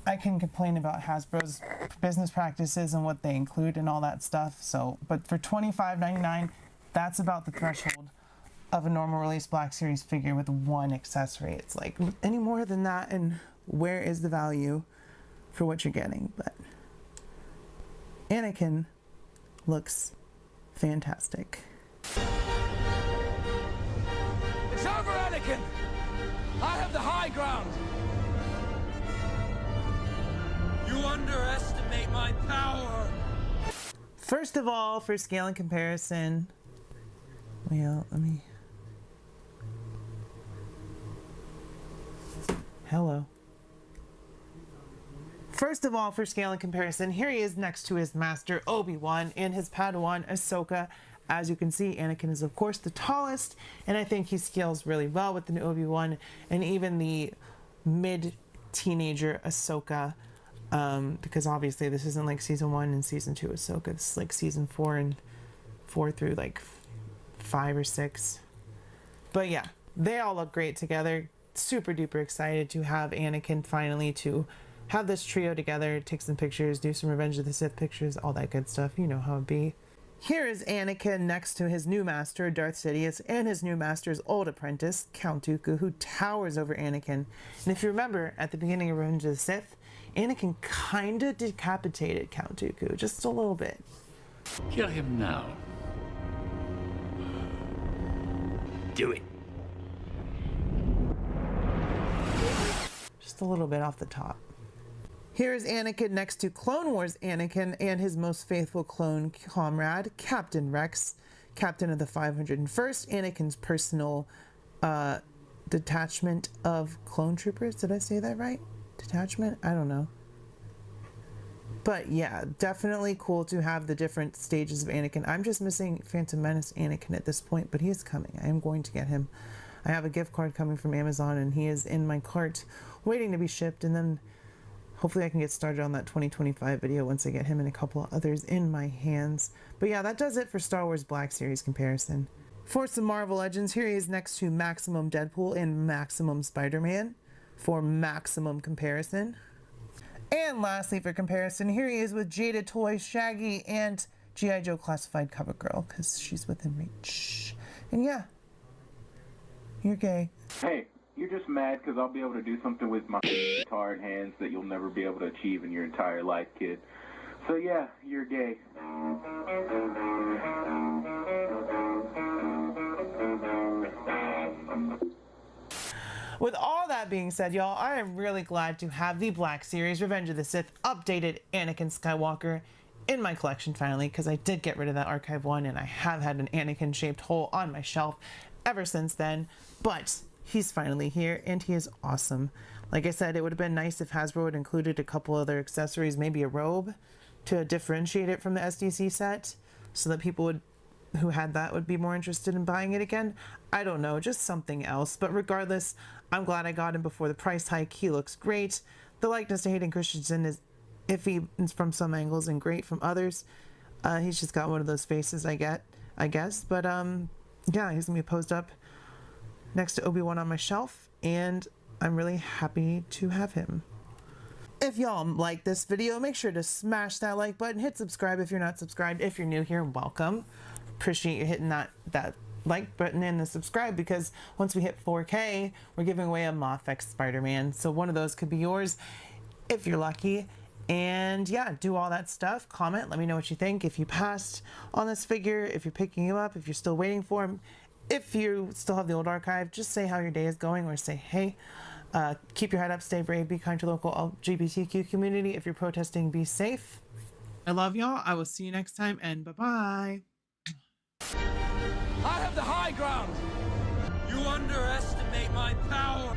I can complain about Hasbro's business practices and what they include and all that stuff. So, but for $25.99, that's about the threshold of a normal release Black Series figure with one accessory. It's like, any more than that, and where is the value for what you're getting? But Anakin looks fantastic. It's over, Anakin! I have the high ground! You underestimate my power! First of all, for scale and comparison, well, let me... Hello. First of all, for scale and comparison, here he is next to his master Obi-Wan and his Padawan Ahsoka As you can see, Anakin is of course the tallest, and I think he scales really well with the new Obi-Wan and even the mid-teenager Ahsoka, because obviously this isn't like season 1 and season 2 Ahsoka. This is like season 4 and 4 through like 5 or 6. But yeah, they all look great together. Super duper excited to have Anakin finally to have this trio together, take some pictures, do some Revenge of the Sith pictures, all that good stuff. You know how it be. Here is Anakin next to his new master, Darth Sidious, and his new master's old apprentice, Count Dooku, who towers over Anakin. And if you remember, at the beginning of Revenge of the Sith, Anakin kinda decapitated Count Dooku, just a little bit. Kill him now. Do it. Just a little bit off the top. Here is Anakin next to Clone Wars Anakin and his most faithful clone comrade, Captain Rex, captain of the 501st, Anakin's personal detachment of clone troopers. Did I say that right? Detachment? I don't know. But yeah, definitely cool to have the different stages of Anakin. I'm just missing Phantom Menace Anakin at this point, but he is coming. I am going to get him. I have a gift card coming from Amazon, and he is in my cart waiting to be shipped, and then hopefully I can get started on that 2025 video once I get him and a couple of others in my hands. But yeah, that does it for Star Wars Black Series comparison. For some Marvel Legends, here he is next to Maximum Deadpool and Maximum Spider-Man for maximum comparison. And lastly, for comparison, here he is with Jada Toy, Shaggy, and G.I. Joe Classified Cover Girl, because she's within reach. And yeah, you're gay. Hey, you're just mad because I'll be able to do something with my tired hands that you'll never be able to achieve in your entire life, kid. So yeah, you're gay. With all that being said, y'all, I am really glad to have the Black Series Revenge of the Sith updated Anakin Skywalker in my collection finally, because I did get rid of that Archive 1 and I have had an Anakin shaped hole on my shelf ever since then, but he's finally here and he is awesome. Like I said, it would have been nice if Hasbro had included a couple other accessories, maybe a robe to differentiate it from the SDC set, so that people who had that would be more interested in buying it again. I don't know, just something else. But regardless, I'm glad I got him before the price hike. He looks great. The likeness to Hayden Christensen is iffy from some angles and great from others. He's just got one of those faces I guess. But yeah, he's gonna be posed up next to Obi-Wan on my shelf, and I'm really happy to have him. If y'all like this video, make sure to smash that like button, hit subscribe if you're not subscribed. If you're new here, welcome. Appreciate you hitting that like button and the subscribe, because once we hit 4K, we're giving away a Moff X Spider-Man. So one of those could be yours if you're lucky. And yeah, do all that stuff. Comment, let me know what you think. If you passed on this figure, if you're picking him up, if you're still waiting for him, if you still have the old archive, just say how your day is going, or say, hey, keep your head up, stay brave, be kind to local LGBTQ community. If you're protesting, be safe. I love y'all. I will see you next time, and bye-bye. I have the high ground! You underestimate my power!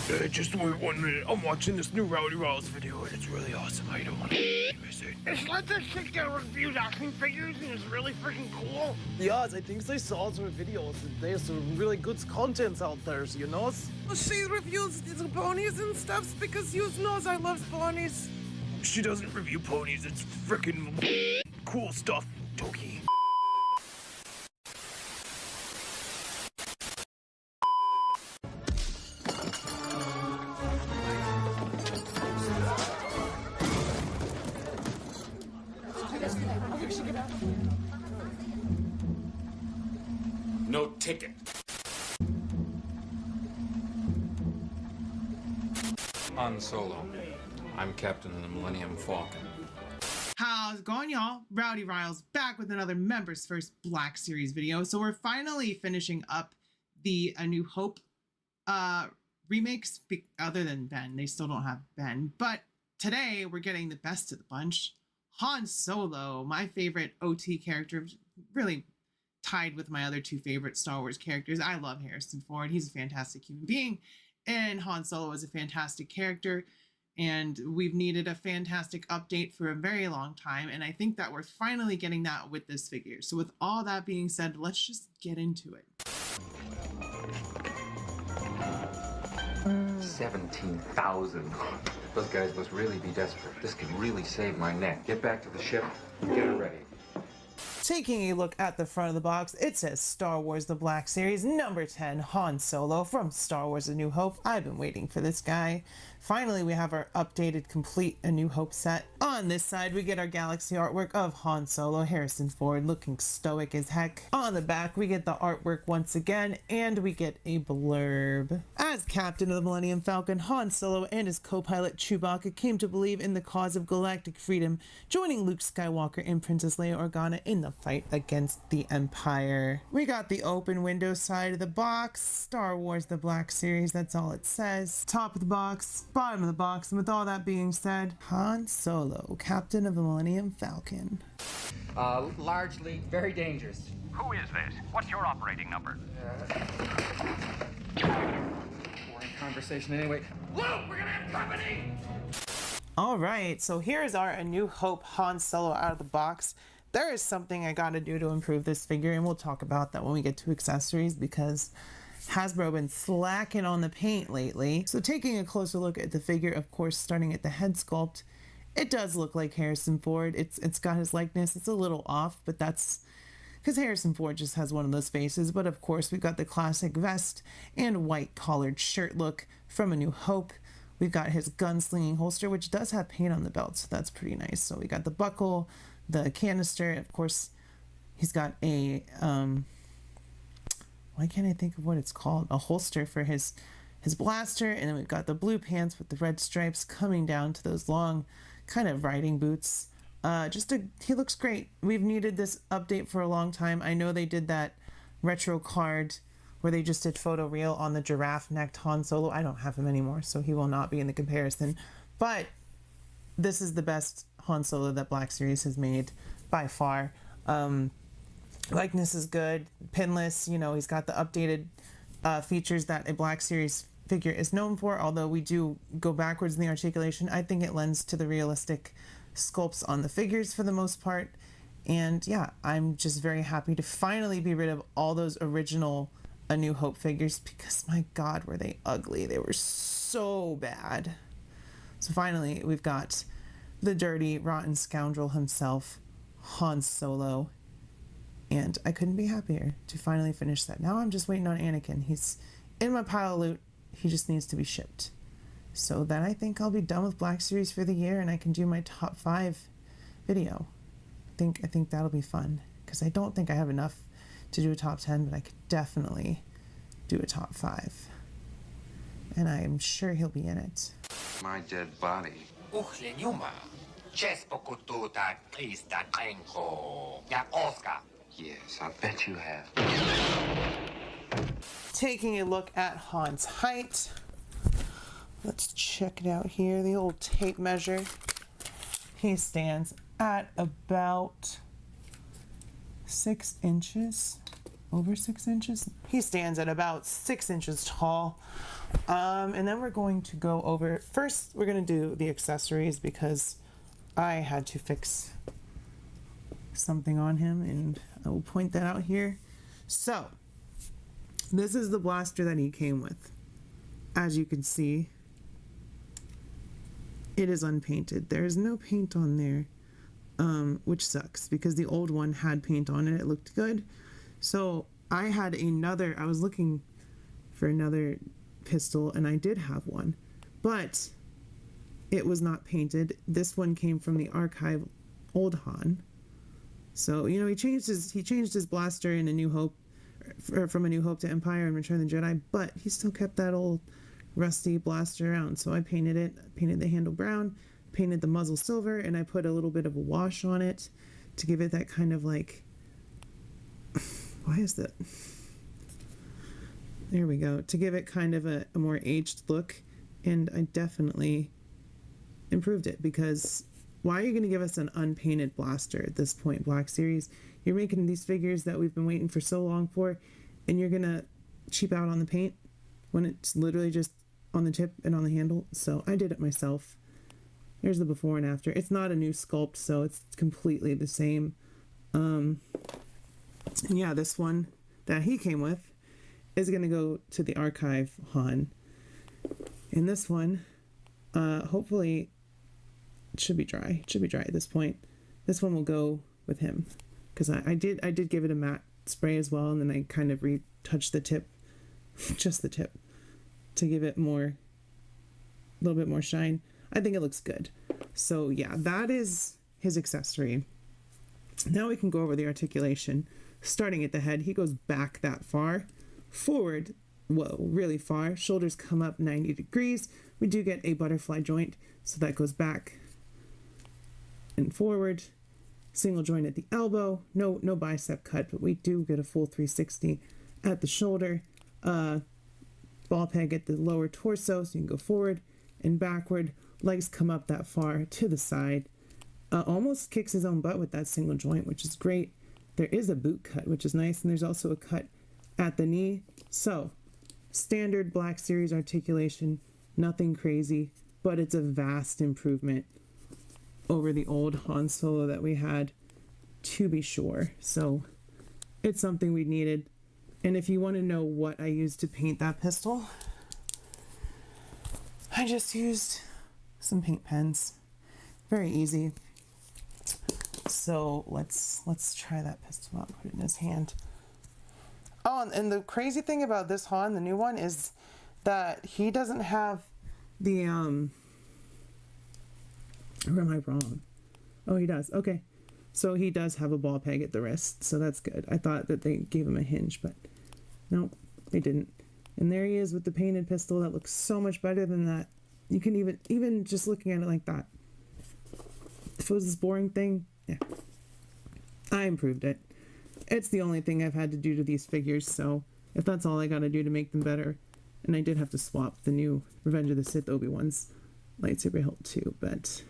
Just wait 1 minute. I'm watching this new Rowdy Rouse video and it's really awesome. I don't want to miss it. It's like this chick that reviews action figures and it's really freaking cool. Yes, I think they saw some videos and there's some really good contents out there, you know? She reviews these ponies and stuff because you knows I love ponies. She doesn't review ponies, it's freaking cool stuff, Toki. No ticket. Han Solo. I'm captain of the Millennium Falcon. How's it going, y'all? Rowdy Riles back with another Members First Black Series video. So we're finally finishing up the A New Hope remakes, other than Ben. They still don't have Ben. But today we're getting the best of the bunch. Han Solo, my favorite OT character, really tied with my other two favorite Star Wars characters. I love Harrison Ford. He's a fantastic human being. And Han Solo is a fantastic character. And we've needed a fantastic update for a very long time. And I think that we're finally getting that with this figure. So with all that being said, let's just get into it. 17,000. Those guys must really be desperate. This could really save my neck. Get back to the ship. Get her ready. Taking a look at the front of the box, it says Star Wars The Black Series, number 10, Han Solo from Star Wars A New Hope. I've been waiting for this guy. Finally, we have our updated, complete A New Hope set. On this side, we get our galaxy artwork of Han Solo, Harrison Ford, looking stoic as heck. On the back, we get the artwork once again, and we get a blurb. As captain of the Millennium Falcon, Han Solo and his co-pilot Chewbacca came to believe in the cause of galactic freedom, joining Luke Skywalker and Princess Leia Organa in the fight against the Empire. We got the open window side of the box, Star Wars The Black Series, that's all it says. Top of the box, bottom of the box, and with all that being said, Han Solo, captain of the Millennium Falcon. Largely very dangerous. Who is this? What's your operating number? We're in conversation anyway. Luke, we're gonna have company! Alright, so here's our A New Hope Han Solo out of the box. There is something I gotta do to improve this figure, and we'll talk about that when we get to accessories, because Hasbro been slacking on the paint lately. So taking a closer look at the figure, of course, starting at the head sculpt, it does look like Harrison Ford. It's got his likeness. It's a little off, but that's because Harrison Ford just has one of those faces. But of course, we've got the classic vest and white collared shirt look from A New Hope. We've got his gunslinging holster, which does have paint on the belt, so that's pretty nice. So we got the buckle, the canister, of course, he's got a why can't I think of what it's called? A holster for his blaster, and then we've got the blue pants with the red stripes coming down to those long kind of riding boots. He looks great. We've needed this update for a long time. I know they did that retro card where they just did photoreal on the giraffe-necked Han Solo. I don't have him anymore, so he will not be in the comparison. But this is the best Han Solo that Black Series has made by far. Likeness is good, pinless, you know, he's got the updated features that a Black Series figure is known for, although we do go backwards in the articulation. I think it lends to the realistic sculpts on the figures for the most part. And yeah, I'm just very happy to finally be rid of all those original A New Hope figures, because my God, were they ugly. They were so bad. So finally, we've got the dirty, rotten scoundrel himself, Han Solo. And I couldn't be happier to finally finish that. Now I'm just waiting on Anakin. He's in my pile of loot. He just needs to be shipped. So then I think I'll be done with Black Series for the year, and I can do my top 5 video. I think that'll be fun, because I don't think I have enough to do a top 10, but I could definitely do a top 5. And I'm sure he'll be in it. My dead body. Yes, I bet you have. Taking a look at Han's height. Let's check it out here. The old tape measure. He stands at about 6 inches. Over 6 inches. He stands at about 6 inches tall. And then we're going to go over, first we're going to do the accessories because I had to fix something on him, and I will point that out here. So this is the blaster that he came with. As you can see, it is unpainted. There is no paint on there, which sucks because the old one had paint on it. It looked good. So I was looking for another pistol, and I did have one, but it was not painted. This one came from the archive old Han. So, you know, he changed his blaster in A New Hope, or from A New Hope to Empire and Return of the Jedi, but he still kept that old rusty blaster around. So I painted it, painted the handle brown, painted the muzzle silver, and I put a little bit of a wash on it to give it that kind of like, why is that? There we go. To give it kind of a more aged look, and I definitely improved it, because why are you going to give us an unpainted blaster at this point, Black Series? You're making these figures that we've been waiting for so long for, and you're going to cheap out on the paint when it's literally just on the tip and on the handle. So I did it myself. There's the before and after. It's not a new sculpt, so it's completely the same. Yeah, this one that he came with is going to go to the archive Han. And this one, hopefully, it should be dry. It should be dry at this point. This one will go with him, because I did give it a matte spray as well, and then I kind of retouched the tip, just the tip, to give it a little bit more shine. I think it looks good. So yeah, that is his accessory. Now we can go over the articulation. Starting at the head, he goes back that far. Forward, whoa, really far. Shoulders come up 90 degrees. We do get a butterfly joint, so that goes back and forward. Single joint at the elbow. No bicep cut, but we do get a full 360 at the shoulder. Ball peg at the lower torso, so you can go forward and backward. Legs come up that far to the side. Almost kicks his own butt with that single joint, which is great. There is a boot cut, which is nice, and there's also a cut at the knee. So, standard Black Series articulation, nothing crazy, but it's a vast improvement over the old Han Solo that we had, to be sure. So, it's something we needed. And if you want to know what I used to paint that pistol, I just used some paint pens. Very easy. So let's try that pistol out, put it in his hand. Oh, and the crazy thing about this Han, the new one, is that he doesn't have the or am I wrong? Oh, he does. Okay. So he does have a ball peg at the wrist, so that's good. I thought that they gave him a hinge, but no, they didn't. And there he is with the painted pistol. That looks so much better than that. You can even just looking at it like that. If it was this boring thing, yeah. I improved it. It's the only thing I've had to do to these figures, so if that's all I gotta do to make them better. And I did have to swap the new Revenge of the Sith Obi-Wan's lightsaber hilt too, but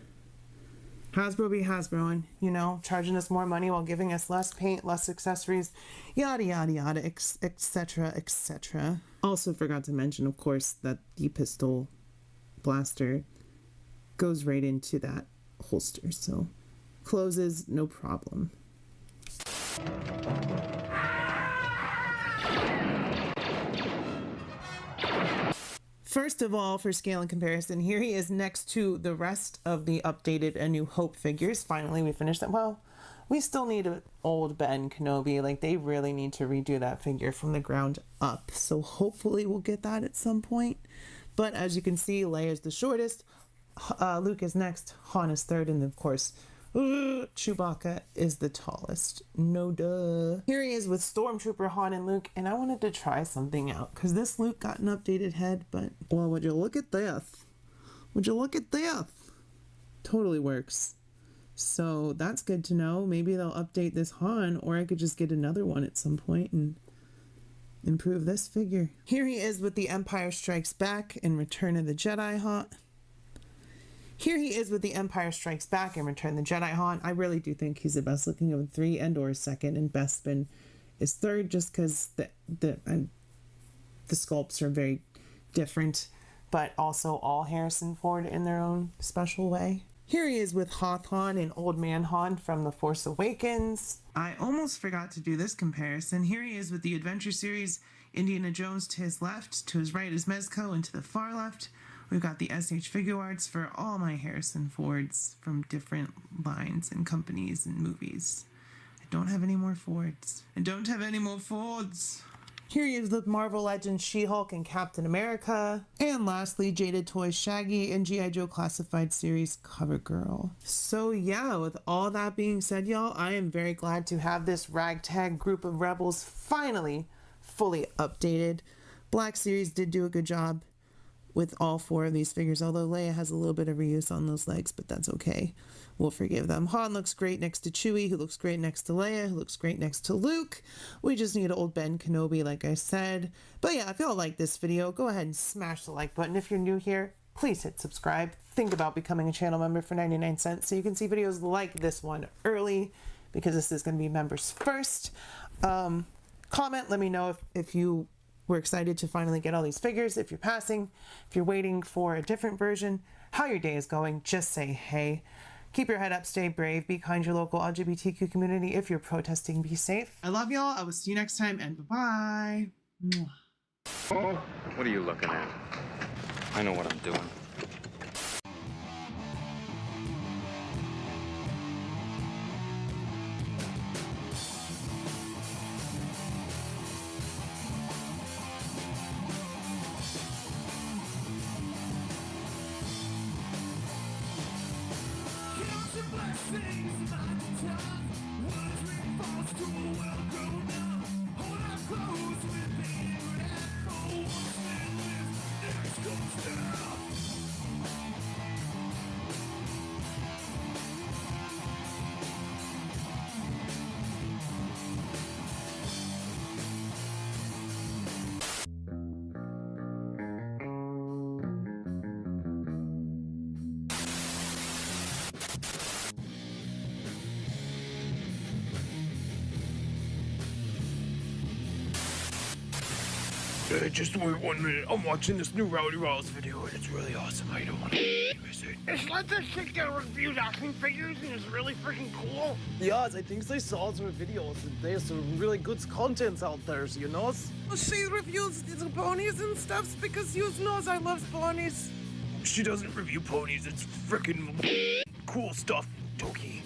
Hasbro be Hasbroing, you know, charging us more money while giving us less paint, less accessories, yada yada yada, etc, etc. Also forgot to mention, of course, that the pistol blaster goes right into that holster, so closes no problem. First of all, for scale and comparison, here he is next to the rest of the updated A New Hope figures. Finally, we finished that. Well, we still need an old Ben Kenobi. Like, they really need to redo that figure from the ground up. So hopefully we'll get that at some point. But as you can see, Leia's the shortest. Luke is next. Han is third. And of course, Chewbacca is the tallest. No duh. Here he is with Stormtrooper Han and Luke, and I wanted to try something out because this Luke got an updated head, but well, would you look at this? Would you look at this? Totally works. So that's good to know. Maybe they'll update this Han, or I could just get another one at some point and improve this figure. Here he is with the Empire Strikes Back and Return of the Jedi Han. Here he is with the Empire Strikes Back and Return of the Jedi Han. I really do think he's the best looking of the three, and or second, and Bespin is third, just because the sculpts are very different, but also all Harrison Ford in their own special way. Here he is with Hoth Han and Old Man Han from The Force Awakens. I almost forgot to do this comparison. Here he is with the Adventure Series, Indiana Jones to his left, to his right is Mezco, and to the far left, we've got the SH Figure Arts for all my Harrison Fords from different lines and companies and movies. I don't have any more Fords. I don't have any more Fords. Here he is with Marvel Legends She-Hulk and Captain America. And lastly, Jaded Toys Shaggy and G.I. Joe Classified Series Cover Girl. So yeah, with all that being said, y'all, I am very glad to have this ragtag group of rebels finally fully updated. Black Series did do a good job with all 4 of these figures, although Leia has a little bit of reuse on those legs, but that's okay. We'll forgive them. Han looks great next to Chewie, who looks great next to Leia, who looks great next to Luke. We just need old Ben Kenobi, like I said. But yeah, if y'all like this video, go ahead and smash the like button. If you're new here, please hit subscribe. Think about becoming a channel member for 99 cents so you can see videos like this one early, because this is going to be members first. Comment, let me know if you were excited to finally get all these figures, if you're passing, if you're waiting for a different version, how your day is going. Just say hey. Keep your head up, stay brave, be kind to your local LGBTQ community. If you're protesting, be safe. I love y'all. I will see you next time, and bye-bye. What are you looking at? I know what I'm doing. Just wait 1 minute. I'm watching this new Rowdy Rouse video and it's really awesome. I don't want to miss it. It's like this chick that reviews action figures and it's really freaking cool. Yes, I think they saw some videos and there's some really good contents out there, you know? She reviews the ponies and stuff because you knows I love ponies. She doesn't review ponies. It's freaking cool stuff, Toki.